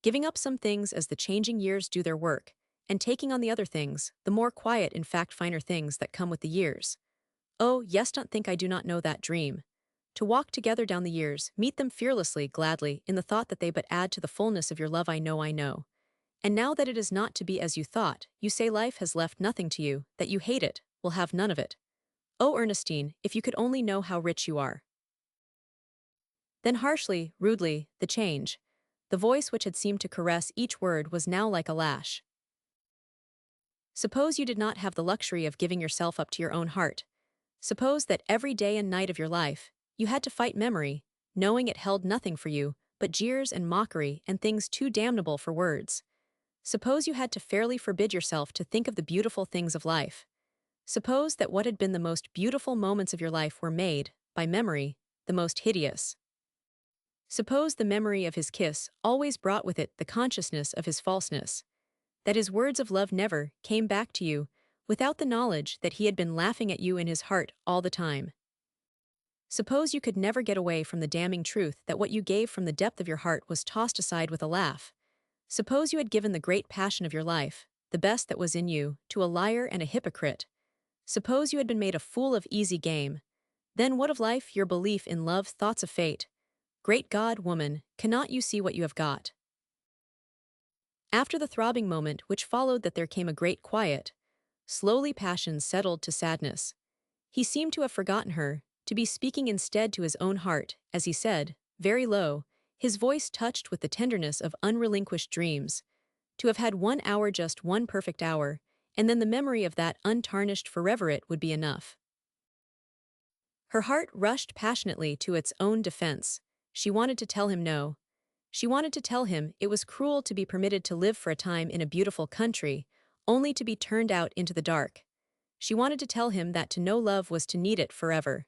Giving up some things as the changing years do their work, and taking on the other things, the more quiet, in fact finer things that come with the years. Oh, yes, don't think I do not know that dream. To walk together down the years, meet them fearlessly, gladly, in the thought that they but add to the fullness of your love. I know. And now that it is not to be as you thought, you say life has left nothing to you, that you hate it, will have none of it. Oh, Ernestine, if you could only know how rich you are. Then harshly, rudely, the change. The voice which had seemed to caress each word was now like a lash. Suppose you did not have the luxury of giving yourself up to your own heart. Suppose that every day and night of your life, you had to fight memory, knowing it held nothing for you, but jeers and mockery and things too damnable for words. Suppose you had to fairly forbid yourself to think of the beautiful things of life. Suppose that what had been the most beautiful moments of your life were made, by memory, the most hideous. Suppose the memory of his kiss always brought with it the consciousness of his falseness, that his words of love never came back to you, without the knowledge that he had been laughing at you in his heart all the time. Suppose you could never get away from the damning truth that what you gave from the depth of your heart was tossed aside with a laugh. Suppose you had given the great passion of your life, the best that was in you, to a liar and a hypocrite. Suppose you had been made a fool of easy game. Then what of life, your belief in love, thoughts of fate? Great God, woman, cannot you see what you have got? After the throbbing moment which followed that there came a great quiet. Slowly passion settled to sadness. He seemed to have forgotten her, to be speaking instead to his own heart, as he said, very low, his voice touched with the tenderness of unrelinquished dreams, to have had 1 hour, just one perfect hour, and then the memory of that untarnished forever it would be enough. Her heart rushed passionately to its own defense. She wanted to tell him no. She wanted to tell him it was cruel to be permitted to live for a time in a beautiful country, only to be turned out into the dark. She wanted to tell him that to know love was to need it forever.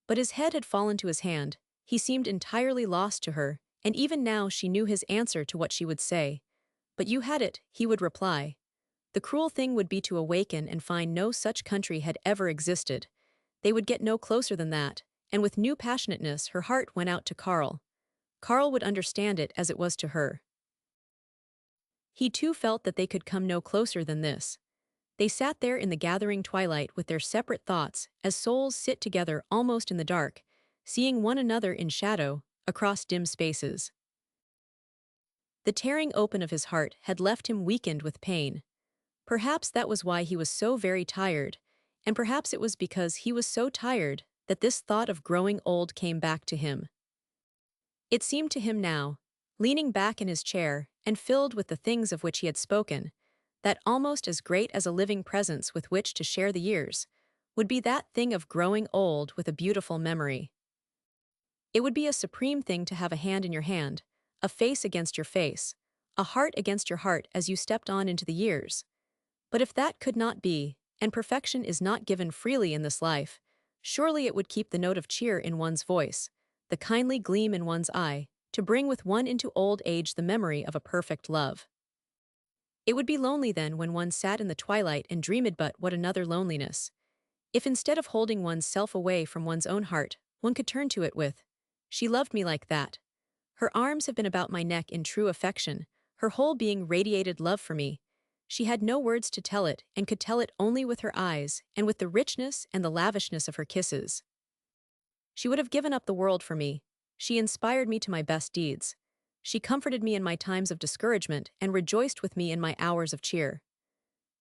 But his head had fallen to his hand, he seemed entirely lost to her, and even now she knew his answer to what she would say. But you had it, he would reply. The cruel thing would be to awaken and find no such country had ever existed. They would get no closer than that, and with new passionateness her heart went out to Carl. Carl would understand it as it was to her. He too felt that they could come no closer than this. They sat there in the gathering twilight with their separate thoughts, as souls sit together almost in the dark, seeing one another in shadow, across dim spaces. The tearing open of his heart had left him weakened with pain. Perhaps that was why he was so very tired, and perhaps it was because he was so tired that this thought of growing old came back to him. It seemed to him now, leaning back in his chair and filled with the things of which he had spoken, that almost as great as a living presence with which to share the years, would be that thing of growing old with a beautiful memory. It would be a supreme thing to have a hand in your hand, a face against your face, a heart against your heart as you stepped on into the years. But if that could not be, and perfection is not given freely in this life, surely it would keep the note of cheer in one's voice, the kindly gleam in one's eye, to bring with one into old age the memory of a perfect love. It would be lonely then when one sat in the twilight and dreamed, but what another loneliness. If instead of holding one's self away from one's own heart, one could turn to it with, "She loved me like that. Her arms have been about my neck in true affection, her whole being radiated love for me. She had no words to tell it and could tell it only with her eyes and with the richness and the lavishness of her kisses. She would have given up the world for me. She inspired me to my best deeds. She comforted me in my times of discouragement and rejoiced with me in my hours of cheer.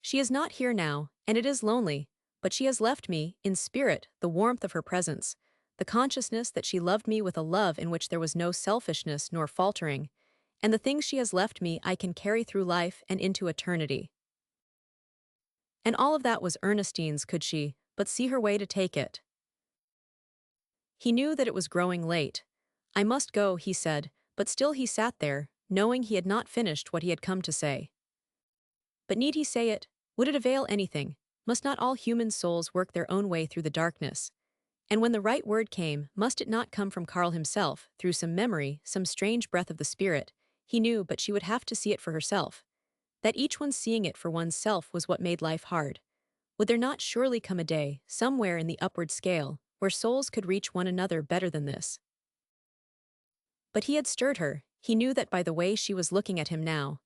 She is not here now, and it is lonely, but she has left me, in spirit, the warmth of her presence, the consciousness that she loved me with a love in which there was no selfishness nor faltering, and the things she has left me I can carry through life and into eternity." And all of that was Ernestine's, could she but see her way to take it. He knew that it was growing late. "I must go," he said, but still he sat there, knowing he had not finished what he had come to say. But need he say it? Would it avail anything? Must not all human souls work their own way through the darkness? And when the right word came, must it not come from Carl himself, through some memory, some strange breath of the spirit? He knew, but she would have to see it for herself. That each one seeing it for one's self was what made life hard. Would there not surely come a day, somewhere in the upward scale, where souls could reach one another better than this? But he had stirred her, he knew that by the way she was looking at him now.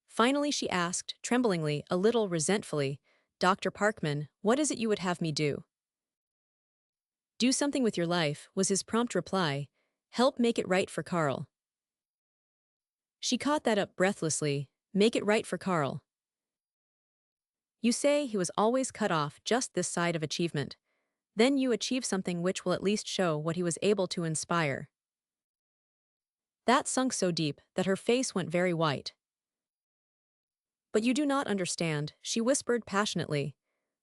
Finally she asked, tremblingly, a little resentfully, "Dr. Parkman, what is it you would have me do?" "Do something with your life," was his prompt reply. "Help make it right for Carl." She caught that up breathlessly. Make it right for Carl. You say he was always cut off just this side of achievement. Then you achieve something which will at least show what he was able to inspire. That sunk so deep that her face went very white. "But you do not understand," she whispered passionately.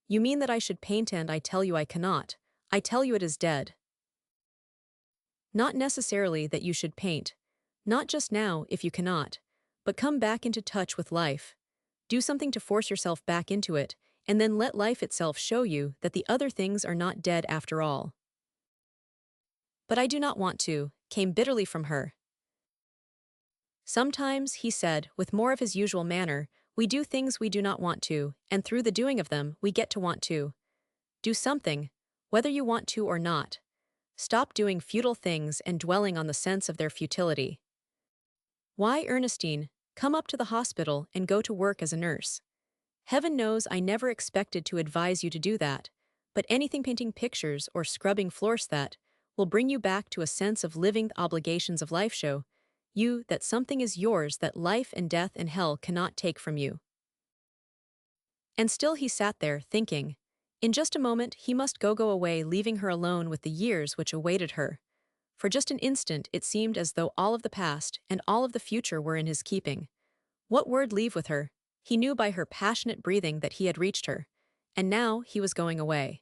"You mean that I should paint, and I tell you I cannot. I tell you it is dead." "Not necessarily that you should paint. Not just now, if you cannot. But come back into touch with life. Do something to force yourself back into it, and then let life itself show you that the other things are not dead after all." "But I do not want to," came bitterly from her. "Sometimes," he said, with more of his usual manner, "we do things we do not want to, and through the doing of them, we get to want to. Do something, whether you want to or not. Stop doing futile things and dwelling on the sense of their futility. Why, Ernestine, come up to the hospital and go to work as a nurse. Heaven knows I never expected to advise you to do that, but anything painting pictures or scrubbing floors that will bring you back to a sense of living the obligations of life show you that something is yours that life and death and hell cannot take from you." And still he sat there, thinking. In just a moment he must go away, leaving her alone with the years which awaited her. For just an instant it seemed as though all of the past and all of the future were in his keeping. What word leave with her? He knew by her passionate breathing that he had reached her. And now he was going away.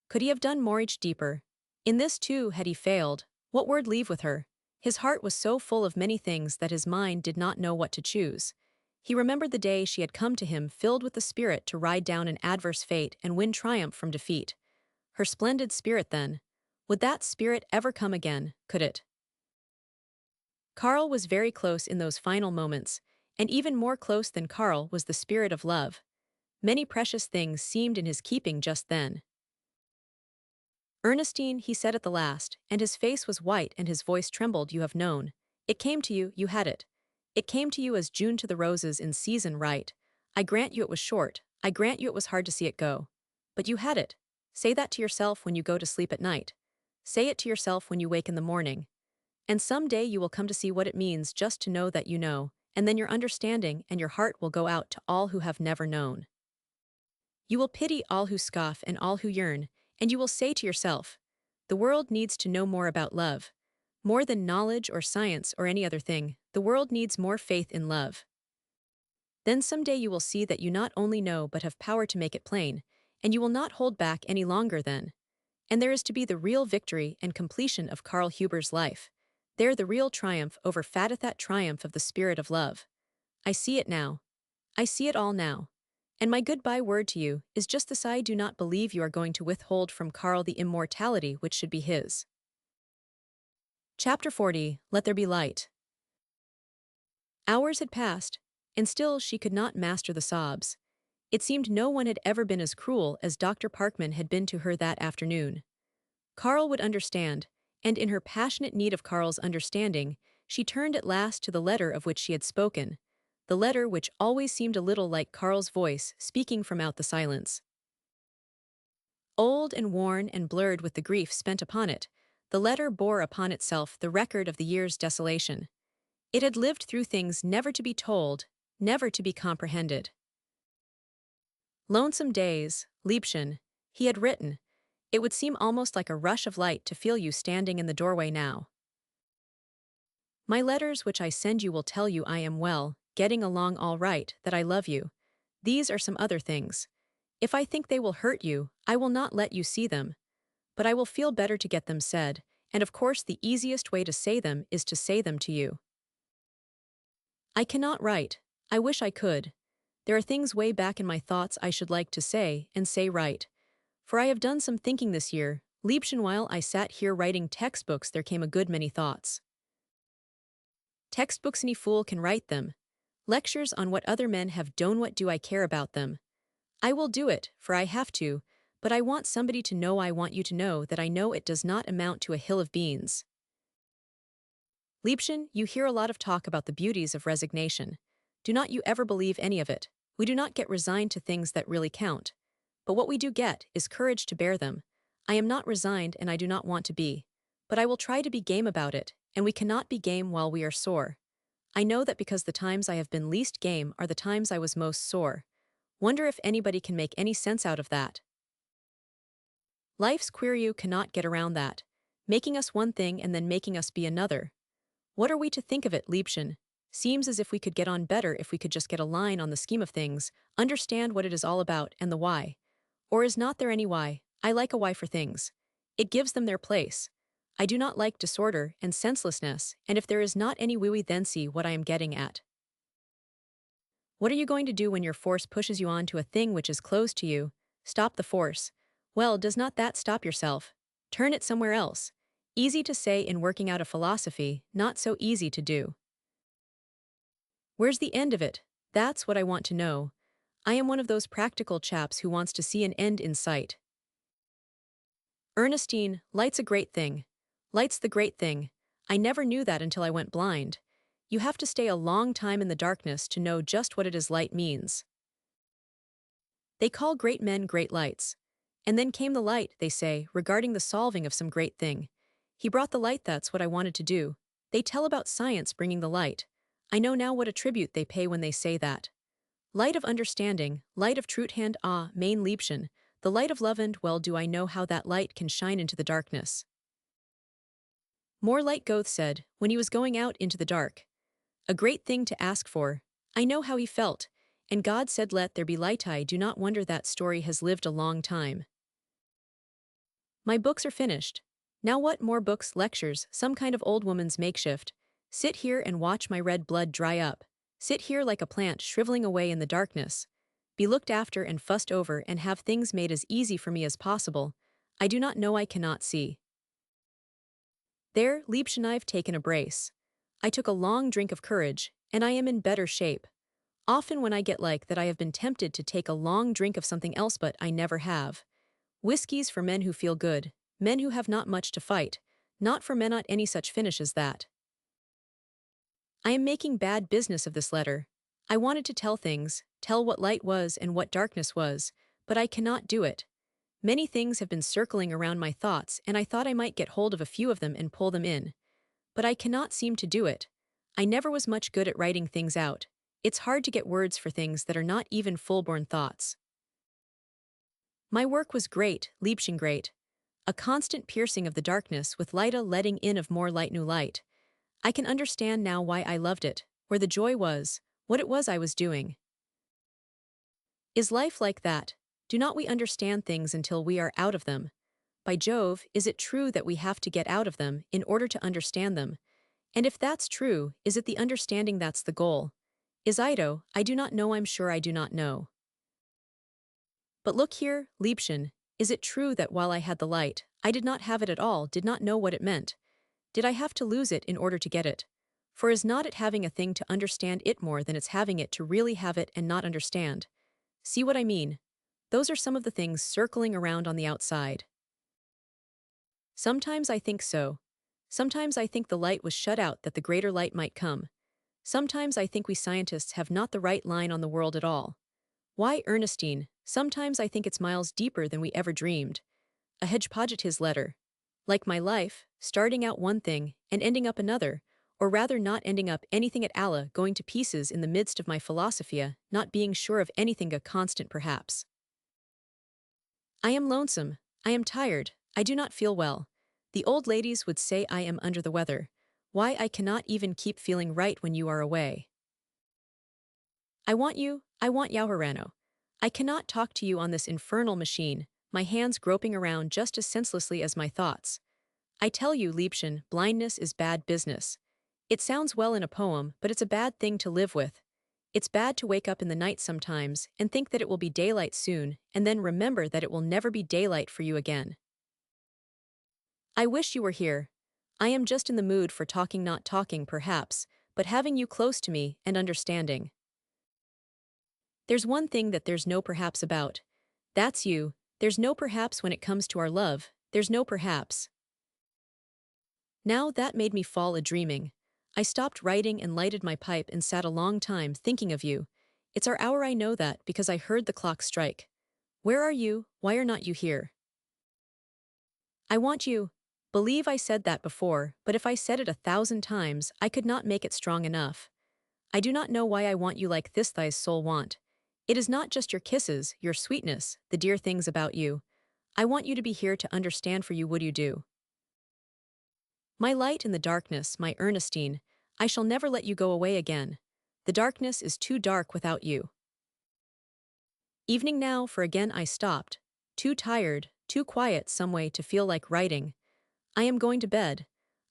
Could he have done more each deeper? In this too had he failed. What word leave with her? His heart was so full of many things that his mind did not know what to choose. He remembered the day she had come to him filled with the spirit to ride down an adverse fate and win triumph from defeat. Her splendid spirit then. Would that spirit ever come again, could it? Carl was very close in those final moments, and even more close than Carl was the spirit of love. Many precious things seemed in his keeping just then. Ernestine, he said at the last, and his face was white and his voice trembled, you have known. It came to you, you had it. It came to you as June to the roses in season right. I grant you it was short, I grant you it was hard to see it go. But you had it. Say that to yourself when you go to sleep at night. Say it to yourself when you wake in the morning. And some day you will come to see what it means just to know that you know, and then your understanding and your heart will go out to all who have never known. You will pity all who scoff and all who yearn, and you will say to yourself, the world needs to know more about love. More than knowledge or science or any other thing, the world needs more faith in love. Then someday you will see that you not only know but have power to make it plain, and you will not hold back any longer then. And there is to be the real victory and completion of Karl Huber's life. There the real triumph over that triumph of the spirit of love. I see it now. I see it all now. And my goodbye word to you is just this: I do not believe you are going to withhold from Karl the immortality which should be his. Chapter 40, Let There Be Light. Hours had passed, and still she could not master the sobs. It seemed no one had ever been as cruel as Dr. Parkman had been to her that afternoon. Karl would understand, and in her passionate need of Karl's understanding, she turned at last to the letter of which she had spoken, the letter which always seemed a little like Karl's voice speaking from out the silence. Old and worn and blurred with the grief spent upon it, the letter bore upon itself the record of the year's desolation. It had lived through things never to be told, never to be comprehended. Lonesome days, Liebchen, he had written. It would seem almost like a rush of light to feel you standing in the doorway now. My letters which I send you will tell you I am well, getting along all right, that I love you. These are some other things. If I think they will hurt you, I will not let you see them. But I will feel better to get them said, and of course the easiest way to say them is to say them to you. I cannot write. I wish I could. There are things way back in my thoughts I should like to say and say right. For I have done some thinking this year, Liebchen. While I sat here writing textbooks there came a good many thoughts. Textbooks, any fool can write them. Lectures on what other men have done, what do I care about them? I will do it, for I have to, but I want somebody to know, I want you to know that I know it does not amount to a hill of beans. Liebchen, you hear a lot of talk about the beauties of resignation. Do not you ever believe any of it. We do not get resigned to things that really count. But what we do get is courage to bear them. I am not resigned and I do not want to be. But I will try to be game about it, and we cannot be game while we are sore. I know that because the times I have been least game are the times I was most sore. Wonder if anybody can make any sense out of that. Life's queer, you cannot get around that. Making us one thing and then making us be another. What are we to think of it, Liebchen? Seems as if we could get on better if we could just get a line on the scheme of things, understand what it is all about and the why. Or is not there any why? I like a why for things. It gives them their place. I do not like disorder and senselessness, and if there is not any wee then see what I am getting at. What are you going to do when your force pushes you on to a thing which is closed to you? Stop the force. Well, does not that stop yourself? Turn it somewhere else. Easy to say in working out a philosophy, not so easy to do. Where's the end of it? That's what I want to know. I am one of those practical chaps who wants to see an end in sight. Ernestine, light's a great thing. Light's the great thing. I never knew that until I went blind. You have to stay a long time in the darkness to know just what it is light means. They call great men great lights. And then came the light, they say, regarding the solving of some great thing. He brought the light, that's what I wanted to do. They tell about science bringing the light. I know now what a tribute they pay when they say that. Light of understanding, light of truth, hand mein Liebchen, the light of love, and well do I know how that light can shine into the darkness. More light, Goethe said, when he was going out into the dark. A great thing to ask for. I know how he felt, and God said let there be light. I do not wonder that story has lived a long time. My books are finished. Now what more books, lectures, some kind of old woman's makeshift. Sit here and watch my red blood dry up. Sit here like a plant shriveling away in the darkness. Be looked after and fussed over and have things made as easy for me as possible. I do not know I cannot see. There, Liebchen, I've taken a brace. I took a long drink of courage, and I am in better shape. Often when I get like that I have been tempted to take a long drink of something else but I never have. Whiskies for men who feel good, men who have not much to fight, not for men not any such finish as that. I am making bad business of this letter. I wanted to tell things, tell what light was and what darkness was, but I cannot do it. Many things have been circling around my thoughts and I thought I might get hold of a few of them and pull them in. But I cannot seem to do it. I never was much good at writing things out. It's hard to get words for things that are not even full-born thoughts. My work was great, Liebchen great. A constant piercing of the darkness with lighta letting in of more light new light. I can understand now why I loved it, where the joy was, what it was I was doing. Is life like that? Do not we understand things until we are out of them? By Jove, is it true that we have to get out of them in order to understand them? And if that's true, is it the understanding that's the goal? Is Ido, I do not know, I'm sure I do not know. But look here, Liebchen, is it true that while I had the light, I did not have it at all, did not know what it meant? Did I have to lose it in order to get it? For is not it having a thing to understand it more than it's having it to really have it and not understand? See what I mean? Those are some of the things circling around on the outside. Sometimes I think so. Sometimes I think the light was shut out that the greater light might come. Sometimes I think we scientists have not the right line on the world at all. Why, Ernestine, sometimes I think it's miles deeper than we ever dreamed. A hedgepodge his letter. Like my life, starting out one thing and ending up another, or rather not ending up anything at alla, going to pieces in the midst of my philosophia, not being sure of anything a constant perhaps. I am lonesome, I am tired, I do not feel well. The old ladies would say I am under the weather. Why I cannot even keep feeling right when you are away. I want you, I want Yauherano. I cannot talk to you on this infernal machine, my hands groping around just as senselessly as my thoughts. I tell you, Liebchen, blindness is bad business. It sounds well in a poem, but it's a bad thing to live with. It's bad to wake up in the night sometimes and think that it will be daylight soon, and then remember that it will never be daylight for you again. I wish you were here. I am just in the mood for talking, not talking perhaps, but having you close to me and understanding. There's one thing that there's no perhaps about. That's you. There's no perhaps when it comes to our love, there's no perhaps. Now that made me fall a-dreaming. I stopped writing and lighted my pipe and sat a long time thinking of you. It's our hour, I know that, because I heard the clock strike. Where are you? Why are not you here? I want you. Believe I said that before, but if I said it 1,000 times, I could not make it strong enough. I do not know why I want you like this thy soul want. It is not just your kisses, your sweetness, the dear things about you. I want you to be here to understand, for you would you do. My light in the darkness, my Ernestine, I shall never let you go away again. The darkness is too dark without you. Evening now, for again I stopped. Too tired, too quiet some way to feel like writing. I am going to bed.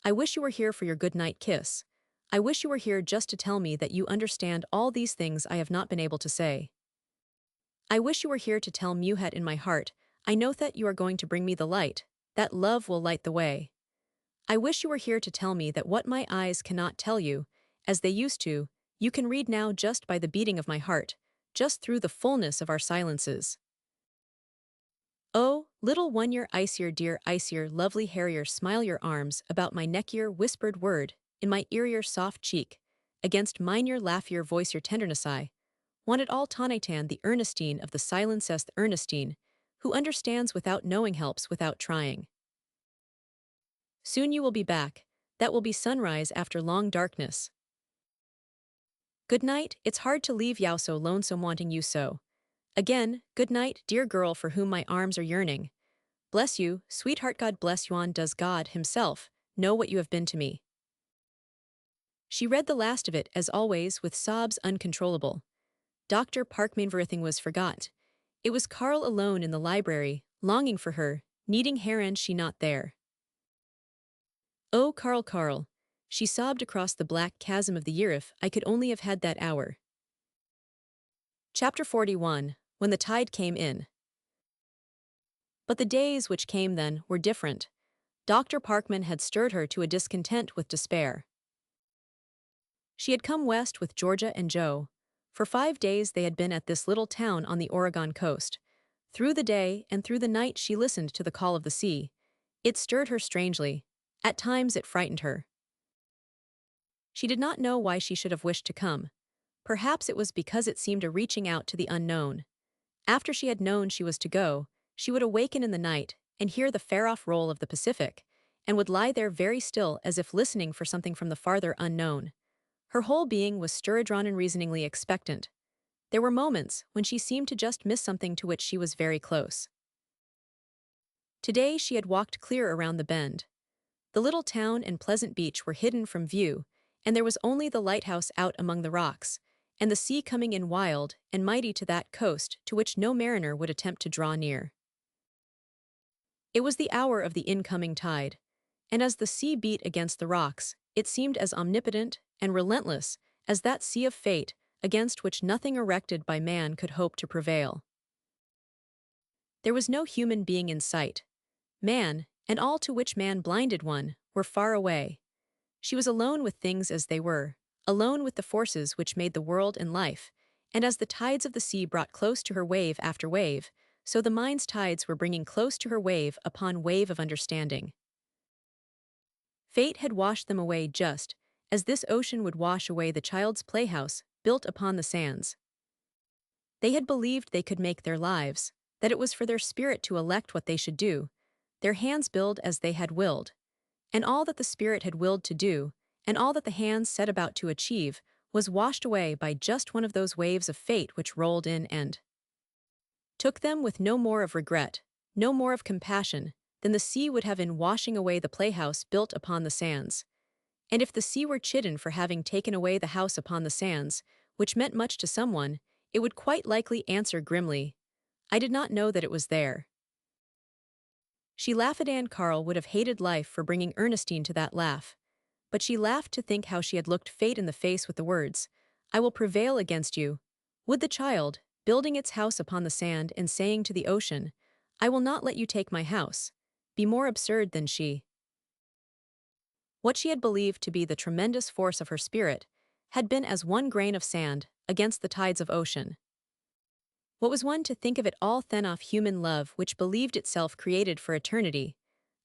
I wish you were here for your good night kiss. I wish you were here just to tell me that you understand all these things I have not been able to say. I wish you were here to tell Muhet in my heart, I know that you are going to bring me the light, that love will light the way. I wish you were here to tell me that what my eyes cannot tell you, as they used to, you can read now just by the beating of my heart, just through the fullness of our silences. Oh, little one-year icier, dear icier, lovely hairier, smile your arms about my neckier whispered word, in my earier soft cheek, against mine your laughier voice your tenderness I want it all Tanitan the Ernestine of the silencest Ernestine, who understands without knowing helps without trying. Soon you will be back, that will be sunrise after long darkness. Good night, it's hard to leave Yao so lonesome wanting you so. Again, good night, dear girl for whom my arms are yearning. Bless you, sweetheart, God bless you on does God himself know what you have been to me. She read the last of it as always with sobs uncontrollable. Dr. Parkmanverithing was forgot. It was Carl alone in the library, longing for her, needing her and she not there. Oh Carl Carl, She sobbed across the black chasm of the year. If I could only have had that hour. Chapter 41. When the tide came in. But the days which came then were different. Dr. Parkman had stirred her to a discontent with despair. She had come west with Georgia and Joe. For 5 days they had been at this little town on the Oregon coast. Through the day and through the night she listened to the call of the sea. It stirred her strangely. At times it frightened her. She did not know why she should have wished to come. Perhaps it was because it seemed a reaching out to the unknown. After she had known she was to go, she would awaken in the night and hear the far-off roll of the Pacific, and would lie there very still as if listening for something from the farther unknown. Her whole being was stir-drawn and reasoningly expectant. There were moments when she seemed to just miss something to which she was very close. Today she had walked clear around the bend. The little town and pleasant beach were hidden from view, and there was only the lighthouse out among the rocks, and the sea coming in wild and mighty to that coast to which no mariner would attempt to draw near. It was the hour of the incoming tide, and as the sea beat against the rocks, it seemed as omnipotent and relentless as that sea of fate against which nothing erected by man could hope to prevail. There was no human being in sight. Man, and all to which man blinded one, were far away. She was alone with things as they were, alone with the forces which made the world and life, and as the tides of the sea brought close to her wave after wave, so the mind's tides were bringing close to her wave upon wave of understanding. Fate had washed them away just as this ocean would wash away the child's playhouse built upon the sands. They had believed they could make their lives, that it was for their spirit to elect what they should do, their hands build as they had willed, and all that the spirit had willed to do, and all that the hands set about to achieve, was washed away by just one of those waves of fate which rolled in and took them with no more of regret, no more of compassion, than the sea would have in washing away the playhouse built upon the sands. And if the sea were chidden for having taken away the house upon the sands, which meant much to someone, it would quite likely answer grimly, "I did not know that it was there." She laughed, and Carl would have hated life for bringing Ernestine to that laugh. But she laughed to think how she had looked fate in the face with the words, "I will prevail against you." Would the child, building its house upon the sand and saying to the ocean, "I will not let you take my house," be more absurd than she? What she had believed to be the tremendous force of her spirit had been as one grain of sand against the tides of ocean. What was one to think of it all then of human love which believed itself created for eternity,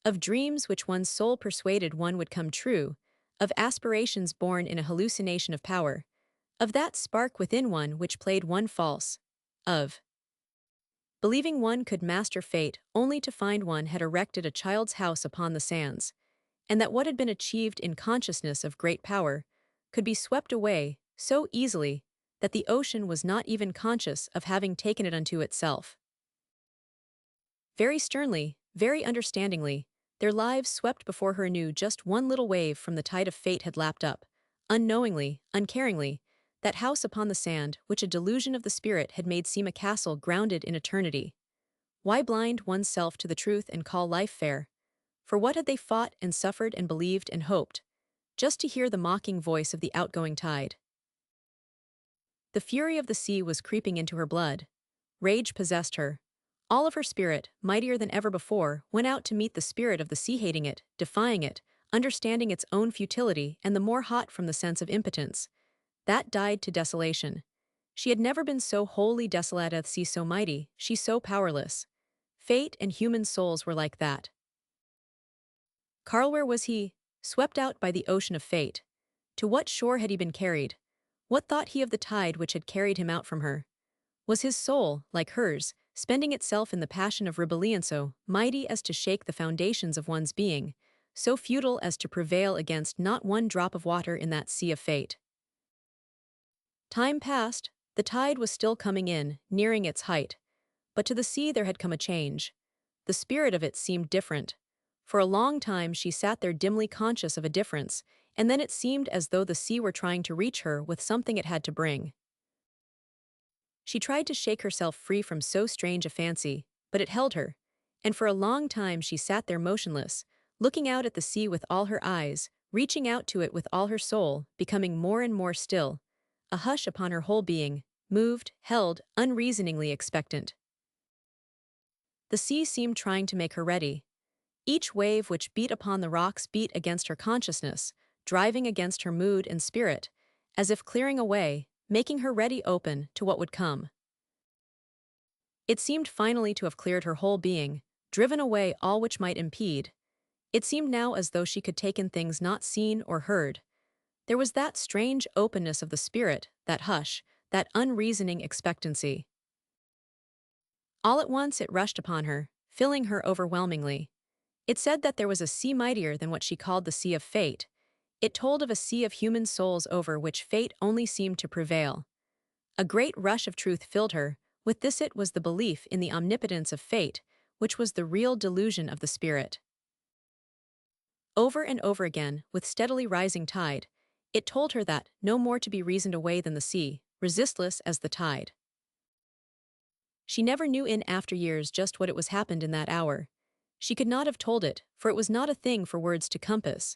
of dreams which one's soul persuaded one would come true, of aspirations born in a hallucination of power, of that spark within one which played one false, of believing one could master fate only to find one had erected a child's house upon the sands, and that what had been achieved in consciousness of great power could be swept away so easily that the ocean was not even conscious of having taken it unto itself. Very sternly, very understandingly, their lives swept before her anew just one little wave from the tide of fate had lapped up, unknowingly, uncaringly, that house upon the sand which a delusion of the spirit had made seem a castle grounded in eternity. Why blind one's self to the truth and call life fair? For what had they fought and suffered and believed and hoped? Just to hear the mocking voice of the outgoing tide. The fury of the sea was creeping into her blood. Rage possessed her. All of her spirit, mightier than ever before, went out to meet the spirit of the sea, hating it, defying it, understanding its own futility, and the more hot from the sense of impotence. That died to desolation. She had never been so wholly desolate at the sea, so mighty, she so powerless. Fate and human souls were like that. Carl, where was he? Swept out by the ocean of fate. To what shore had he been carried? What thought he of the tide which had carried him out from her? Was his soul, like hers, spending itself in the passion of rebellion so mighty as to shake the foundations of one's being, so futile as to prevail against not one drop of water in that sea of fate? Time passed, the tide was still coming in, nearing its height. But to the sea there had come a change. The spirit of it seemed different. For a long time she sat there dimly conscious of a difference, and then it seemed as though the sea were trying to reach her with something it had to bring. She tried to shake herself free from so strange a fancy, but it held her, and for a long time she sat there motionless, looking out at the sea with all her eyes, reaching out to it with all her soul, becoming more and more still, a hush upon her whole being, moved, held, unreasoningly expectant. The sea seemed trying to make her ready. Each wave which beat upon the rocks beat against her consciousness, driving against her mood and spirit, as if clearing a way, making her ready open to what would come. It seemed finally to have cleared her whole being, driven away all which might impede. It seemed now as though she could take in things not seen or heard. There was that strange openness of the spirit, that hush, that unreasoning expectancy. All at once it rushed upon her, filling her overwhelmingly. It said that there was a sea mightier than what she called the sea of fate. It told of a sea of human souls over which fate only seemed to prevail. A great rush of truth filled her. With this it was the belief in the omnipotence of fate, which was the real delusion of the spirit. Over and over again, with steadily rising tide, it told her that, no more to be reasoned away than the sea, resistless as the tide. She never knew in after years just what it was happened in that hour. She could not have told it, for it was not a thing for words to compass.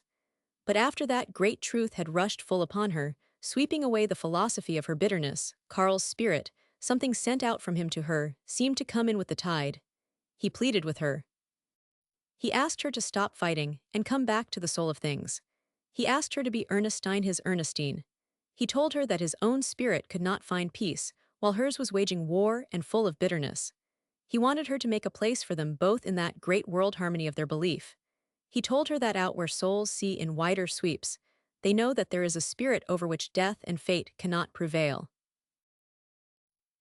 But after that great truth had rushed full upon her, sweeping away the philosophy of her bitterness, Karl's spirit, something sent out from him to her, seemed to come in with the tide. He pleaded with her. He asked her to stop fighting and come back to the soul of things. He asked her to be Ernestine, his Ernestine. He told her that his own spirit could not find peace, while hers was waging war and full of bitterness. He wanted her to make a place for them both in that great world harmony of their belief. He told her that out where souls see in wider sweeps, they know that there is a spirit over which death and fate cannot prevail.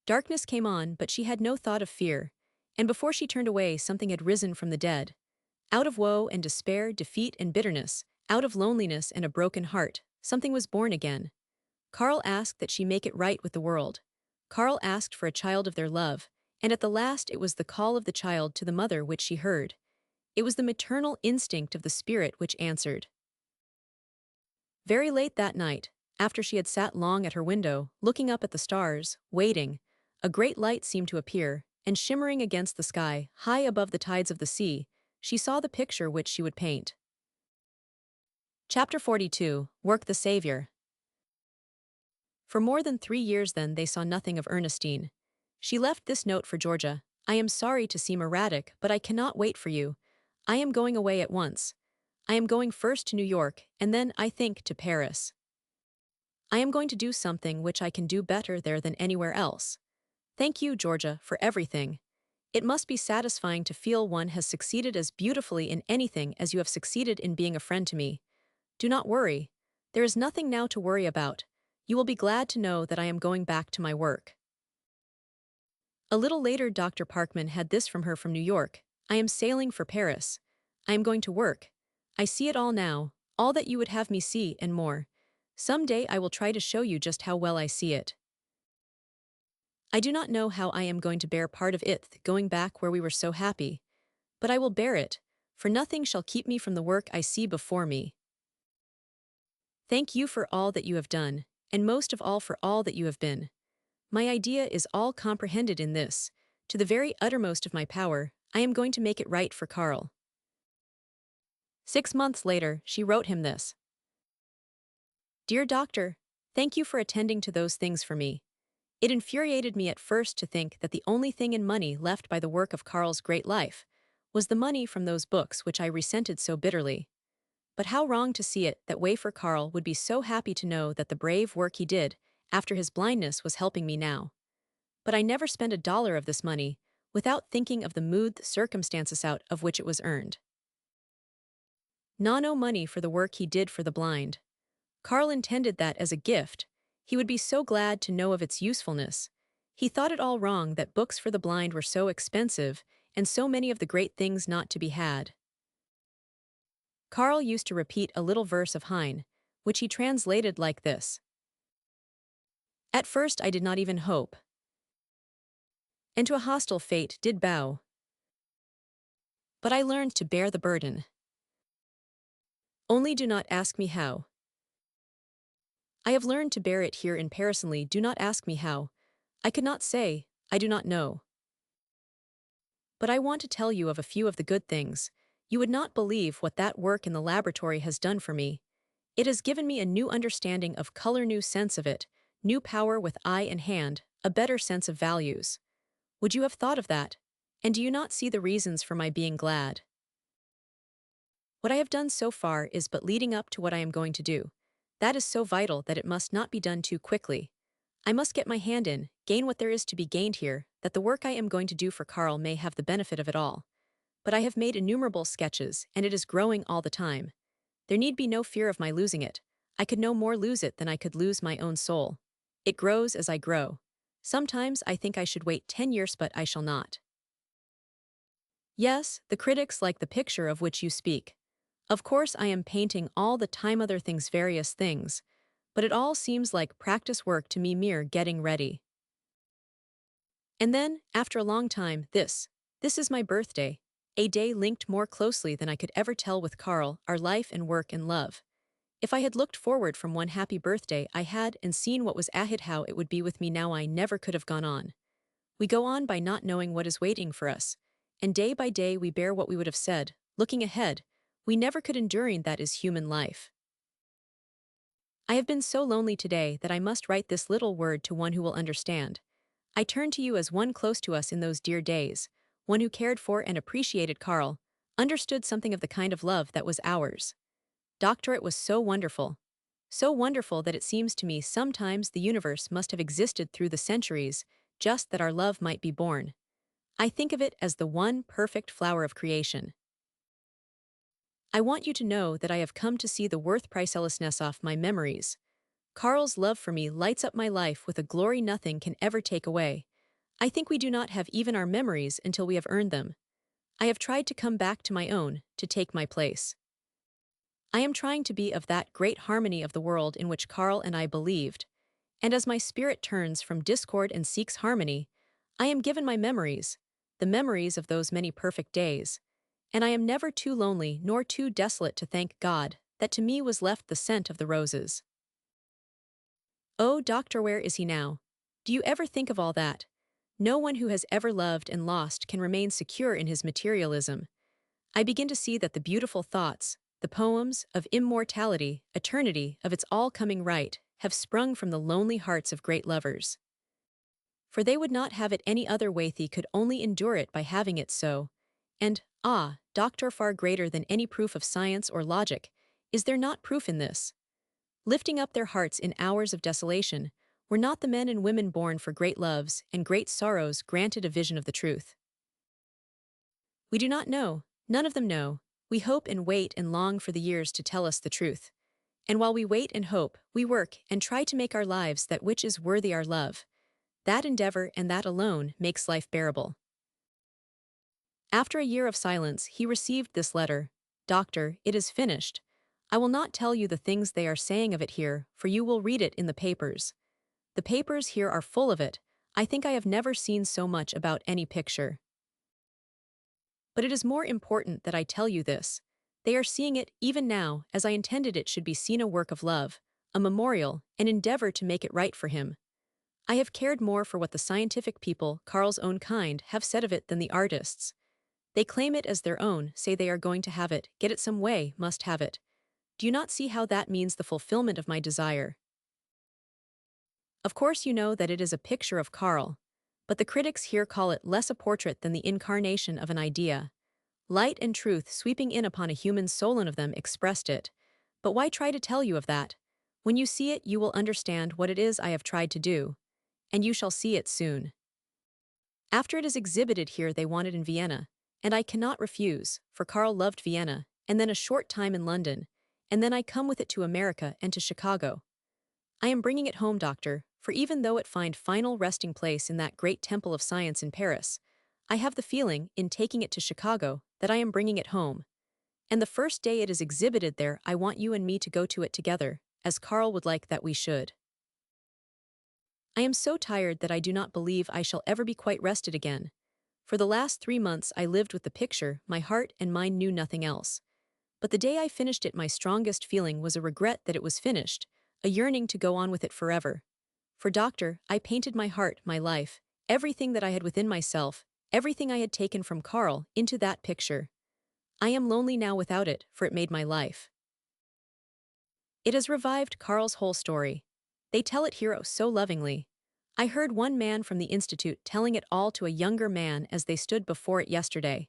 Darkness came on, but she had no thought of fear, and before she turned away something had risen from the dead. Out of woe and despair, defeat and bitterness, out of loneliness and a broken heart, something was born again. Karl asked that she make it right with the world. Karl asked for a child of their love, and at the last it was the call of the child to the mother which she heard. It was the maternal instinct of the spirit which answered. Very late that night, after she had sat long at her window, looking up at the stars, waiting, a great light seemed to appear, and shimmering against the sky, high above the tides of the sea, she saw the picture which she would paint. Chapter 42, Work the Savior. For more than 3 years then they saw nothing of Ernestine. She left this note for Georgia. I am sorry to seem erratic, but I cannot wait for you. I am going away at once. I am going first to New York, and then, I think, to Paris. I am going to do something which I can do better there than anywhere else. Thank you, Georgia, for everything. It must be satisfying to feel one has succeeded as beautifully in anything as you have succeeded in being a friend to me. Do not worry. There is nothing now to worry about. You will be glad to know that I am going back to my work. A little later Dr. Parkman had this from her from New York. I am sailing for Paris. I am going to work. I see it all now, all that you would have me see and more. Some day I will try to show you just how well I see it. I do not know how I am going to bear part of it, going back where we were so happy. But I will bear it, for nothing shall keep me from the work I see before me. Thank you for all that you have done, and most of all for all that you have been. My idea is all comprehended in this. To the very uttermost of my power, I am going to make it right for Karl. 6 months later, she wrote him this. Dear Doctor, thank you for attending to those things for me. It infuriated me at first to think that the only thing in money left by the work of Karl's great life was the money from those books which I resented so bitterly. But how wrong to see it that way, for Karl would be so happy to know that the brave work he did after his blindness was helping me now. But I never spent a dollar of this money without thinking of the mood, the circumstances out of which it was earned. No money for the work he did for the blind. Karl intended that as a gift. He would be so glad to know of its usefulness. He thought it all wrong that books for the blind were so expensive and so many of the great things not to be had. Karl used to repeat a little verse of Heine, which he translated like this. At first I did not even hope, and to a hostile fate did bow. But I learned to bear the burden. Only do not ask me how. I have learned to bear it here in Paris. Only do not ask me how. I could not say, I do not know. But I want to tell you of a few of the good things. You would not believe what that work in the laboratory has done for me. It has given me a new understanding of color, new sense of it, new power with eye and hand, a better sense of values. Would you have thought of that? And do you not see the reasons for my being glad? What I have done so far is but leading up to what I am going to do. That is so vital that it must not be done too quickly. I must get my hand in, gain what there is to be gained here, that the work I am going to do for Carl may have the benefit of it all. But I have made innumerable sketches, and it is growing all the time. There need be no fear of my losing it. I could no more lose it than I could lose my own soul. It grows as I grow. Sometimes I think I should wait 10 years, but I shall not. Yes, the critics like the picture of which you speak. Of course I am painting all the time other things, various things, but it all seems like practice work to me, mere getting ready. And then, after a long time, this is my birthday, a day linked more closely than I could ever tell with Carl, our life and work and love. If I had looked forward from one happy birthday I had and seen what was ahead, how it would be with me now, I never could have gone on. We go on by not knowing what is waiting for us, and day by day we bear what we would have said, looking ahead. We never could enduring that is human life. I have been so lonely today that I must write this little word to one who will understand. I turn to you as one close to us in those dear days, one who cared for and appreciated Carl, understood something of the kind of love that was ours. Doctor, it was so wonderful. So wonderful that it seems to me sometimes the universe must have existed through the centuries, just that our love might be born. I think of it as the one perfect flower of creation. I want you to know that I have come to see the worth pricelessness of my memories. Carl's love for me lights up my life with a glory nothing can ever take away. I think we do not have even our memories until we have earned them. I have tried to come back to my own, to take my place. I am trying to be of that great harmony of the world in which Carl and I believed. And as my spirit turns from discord and seeks harmony, I am given my memories, the memories of those many perfect days. And I am never too lonely nor too desolate to thank God that to me was left the scent of the roses. Oh, Doctor, where is he now? Do you ever think of all that? No one who has ever loved and lost can remain secure in his materialism. I begin to see that the beautiful thoughts, the poems of immortality, eternity, of its all coming right, have sprung from the lonely hearts of great lovers. For they would not have it any other way, they could only endure it by having it so. And, Doctor, far greater than any proof of science or logic, is there not proof in this? Lifting up their hearts in hours of desolation, were not the men and women born for great loves and great sorrows granted a vision of the truth? We do not know, none of them know. We hope and wait and long for the years to tell us the truth. And while we wait and hope, we work and try to make our lives that which is worthy our love. That endeavor and that alone makes life bearable. After a year of silence, he received this letter. Doctor, it is finished. I will not tell you the things they are saying of it here, for you will read it in the papers. The papers here are full of it. I think I have never seen so much about any picture. But it is more important that I tell you this. They are seeing it even now, as I intended it should be seen, a work of love, a memorial, an endeavor to make it right for him. I have cared more for what the scientific people, Carl's own kind, have said of it than the artists. They claim it as their own, say they are going to have it, get it some way, must have it. Do you not see how that means the fulfillment of my desire? Of course you know that it is a picture of Carl, but the critics here call it less a portrait than the incarnation of an idea. Light and truth sweeping in upon a human soul, and of them expressed it. But why try to tell you of that? When you see it you will understand what it is I have tried to do. And you shall see it soon. After it is exhibited here they want it in Vienna, and I cannot refuse, for Carl loved Vienna, and then a short time in London, and then I come with it to America and to Chicago. I am bringing it home, Doctor, for even though it find final resting place in that great temple of science in Paris, I have the feeling, in taking it to Chicago, that I am bringing it home. And the first day it is exhibited there I want you and me to go to it together, as Carl would like that we should. I am so tired that I do not believe I shall ever be quite rested again. For the last 3 months I lived with the picture, my heart and mind knew nothing else. But the day I finished it my strongest feeling was a regret that it was finished, a yearning to go on with it forever. For Doctor, I painted my heart, my life, everything that I had within myself, everything I had taken from Carl, into that picture. I am lonely now without it, for it made my life. It has revived Carl's whole story. They tell it here so lovingly. I heard one man from the Institute telling it all to a younger man as they stood before it yesterday.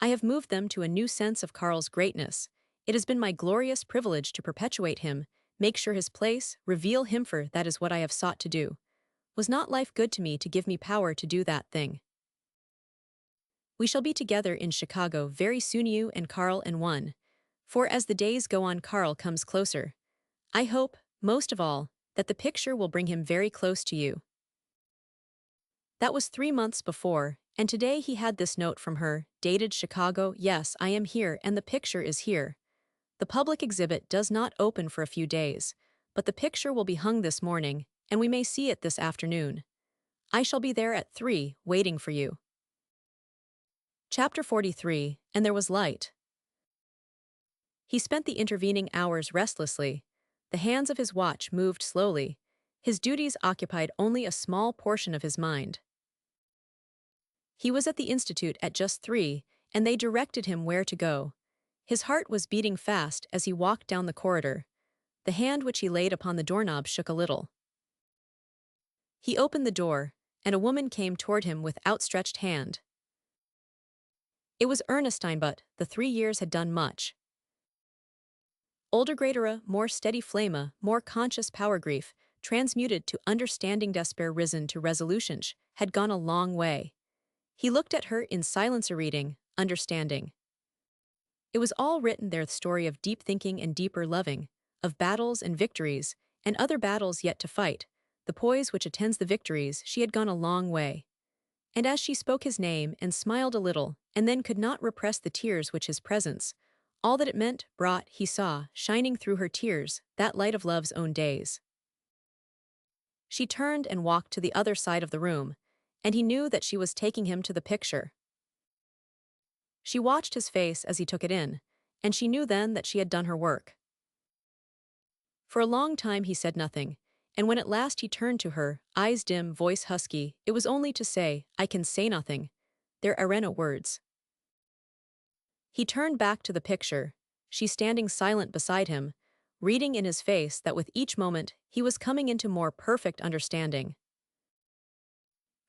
I have moved them to a new sense of Carl's greatness. It has been my glorious privilege to perpetuate him, make sure his place, reveal him, for that is what I have sought to do. Was not life good to me to give me power to do that thing? We shall be together in Chicago very soon, you and Carl and one. For as the days go on, Carl comes closer. I hope, most of all, that the picture will bring him very close to you. That was 3 months before, and today he had this note from her, dated Chicago. Yes, I am here and the picture is here. The public exhibit does not open for a few days, but the picture will be hung this morning, and we may see it this afternoon. I shall be there at 3, waiting for you. Chapter 43, And There Was Light. He spent the intervening hours restlessly. The hands of his watch moved slowly. His duties occupied only a small portion of his mind. He was at the Institute at just 3, and they directed him where to go. His heart was beating fast as he walked down the corridor. The hand which he laid upon the doorknob shook a little. He opened the door, and a woman came toward him with outstretched hand. It was Ernestine, but the 3 years had done much. Older greater, more steady flame, more conscious power grief, transmuted to understanding despair risen to resolution, had gone a long way. He looked at her in silence, a reading, understanding. It was all written there, the story of deep thinking and deeper loving, of battles and victories, and other battles yet to fight, the poise which attends the victories. She had gone a long way. And as she spoke his name and smiled a little, and then could not repress the tears which his presence, all that it meant, brought, he saw, shining through her tears, that light of love's own days. She turned and walked to the other side of the room, and he knew that she was taking him to the picture. She watched his face as he took it in, and she knew then that she had done her work. For a long time he said nothing, and when at last he turned to her, eyes dim, voice husky, it was only to say, I can say nothing. There are no words. He turned back to the picture, she standing silent beside him, reading in his face that with each moment he was coming into more perfect understanding.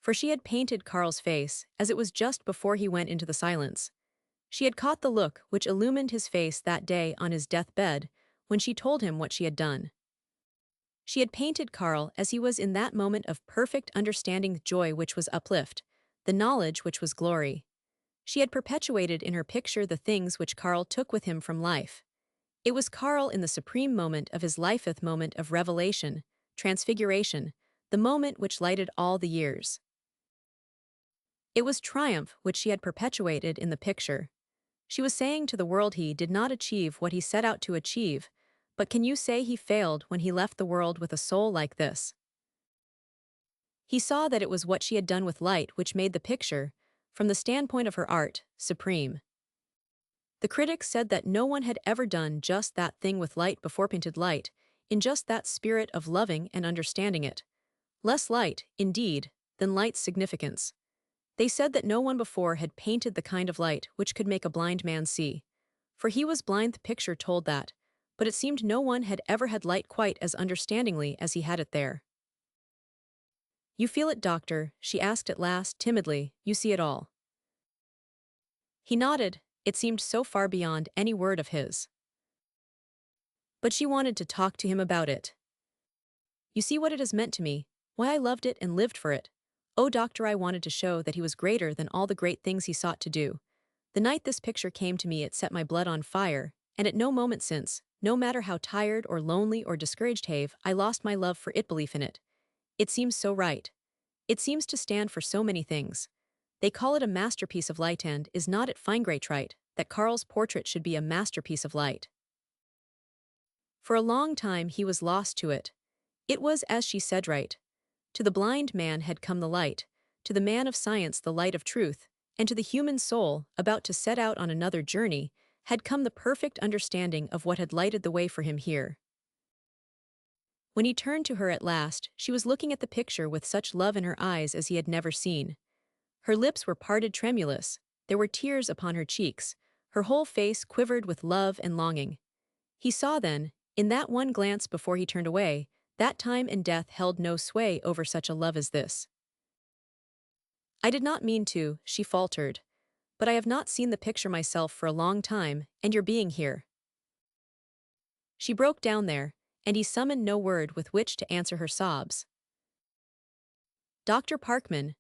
For she had painted Carl's face as it was just before he went into the silence. She had caught the look which illumined his face that day on his deathbed, when she told him what she had done. She had painted Carl as he was in that moment of perfect understanding, the joy which was uplift, the knowledge which was glory. She had perpetuated in her picture the things which Carl took with him from life. It was Carl in the supreme moment of his lifeth moment of revelation, transfiguration, the moment which lighted all the years. It was triumph which she had perpetuated in the picture. She was saying to the world he did not achieve what he set out to achieve, but can you say he failed when he left the world with a soul like this? He saw that it was what she had done with light which made the picture, from the standpoint of her art, supreme. The critics said that no one had ever done just that thing with light before, painted light, in just that spirit of loving and understanding it. Less light, indeed, than light's significance. They said that no one before had painted the kind of light which could make a blind man see. For he was blind, the picture told that, but it seemed no one had ever had light quite as understandingly as he had it there. You feel it, doctor? She asked at last, timidly. You see it all? He nodded. It seemed so far beyond any word of his. But she wanted to talk to him about it. You see what it has meant to me, why I loved it and lived for it. Oh, doctor, I wanted to show that he was greater than all the great things he sought to do. The night this picture came to me, it set my blood on fire, and at no moment since, no matter how tired or lonely or discouraged have I lost my love for it, belief in it. It seems so right. It seems to stand for so many things. They call it a masterpiece of light, and is not it fine great right that Carl's portrait should be a masterpiece of light? For a long time he was lost to it. It was as she said right. To the blind man had come the light, to the man of science the light of truth, and to the human soul, about to set out on another journey, had come the perfect understanding of what had lighted the way for him here. When he turned to her at last, she was looking at the picture with such love in her eyes as he had never seen. Her lips were parted tremulous, there were tears upon her cheeks, her whole face quivered with love and longing. He saw then, In that one glance before he turned away, that time and death held no sway over such a love as this. I did not mean to, she faltered. But I have not seen the picture myself for a long time, and your being here. She broke down there, and he summoned no word with which to answer her sobs. Dr. Parkman,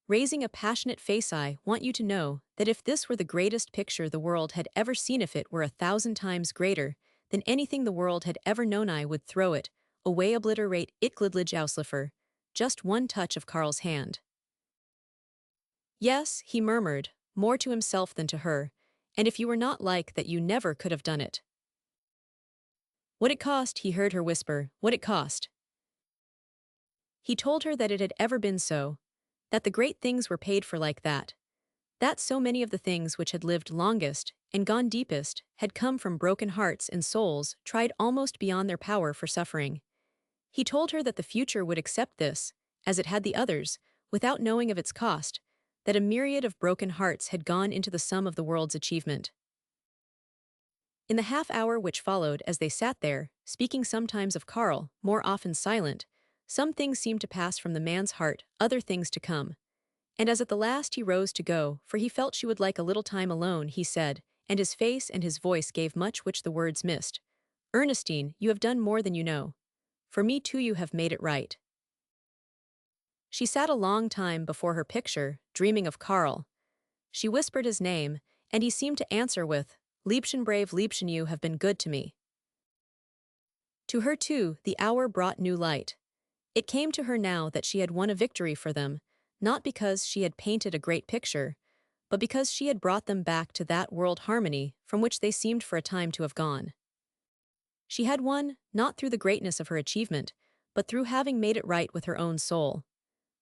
raising a passionate face, I want you to know that if this were the greatest picture the world had ever seen, if it were 1,000 times greater than anything the world had ever known, I would throw it away, obliterate it, glidlich auslifer. Just one touch of Karl's hand. Yes, he murmured, more to himself than to her, and if you were not like that you never could have done it. What it cost, he heard her whisper, what it cost. He told her that it had ever been so, that the great things were paid for like that so many of the things which had lived longest and gone deepest had come from broken hearts and souls tried almost beyond their power for suffering. He told her that the future would accept this, as it had the others, without knowing of its cost, that a myriad of broken hearts had gone into the sum of the world's achievement. In the half-hour which followed, as they sat there, speaking sometimes of Karl, more often silent, some things seemed to pass from the man's heart, other things to come. And as at the last he rose to go, for he felt she would like a little time alone, he said, and his face and his voice gave much which the words missed, "Ernestine, you have done more than you know. For me too you have made it right." She sat a long time before her picture, dreaming of Karl. She whispered his name, and he seemed to answer with, "Liebchen, brave Liebchen, you have been good to me." To her too, the hour brought new light. It came to her now that she had won a victory for them, not because she had painted a great picture, but because she had brought them back to that world harmony from which they seemed for a time to have gone. She had won, not through the greatness of her achievement, but through having made it right with her own soul.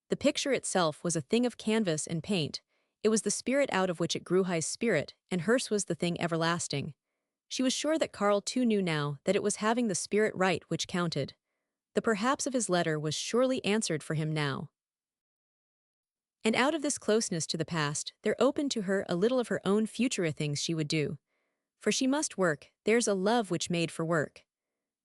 The picture itself was a thing of canvas and paint. It was the spirit out of which it grew, his spirit, and hers was the thing everlasting. She was sure that Karl too knew now that it was having the spirit right which counted. The perhaps of his letter was surely answered for him now. And out of this closeness to the past, there opened to her a little of her own future things she would do. For she must work, there's a love which made for work.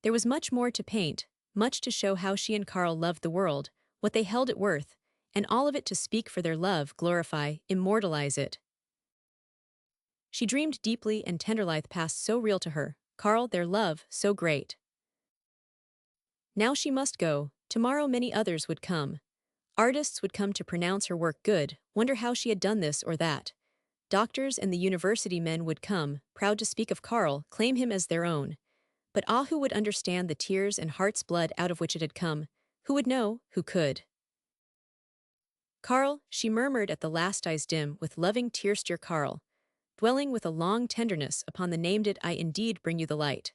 There was much more to paint, much to show how she and Karl loved the world, what they held it worth, and all of it to speak for their love, glorify, immortalize it. She dreamed deeply, and Tenderlyth passed so real to her, Karl, their love, so great. Now she must go, tomorrow many others would come. Artists would come to pronounce her work good, wonder how she had done this or that. Doctors and the university men would come, proud to speak of Karl, claim him as their own. But who would understand the tears and heart's blood out of which it had come? Who would know, who could? Karl, she murmured at the last, eyes dim with loving tears, dear Karl, dwelling with a long tenderness upon the named it, I indeed bring you the light.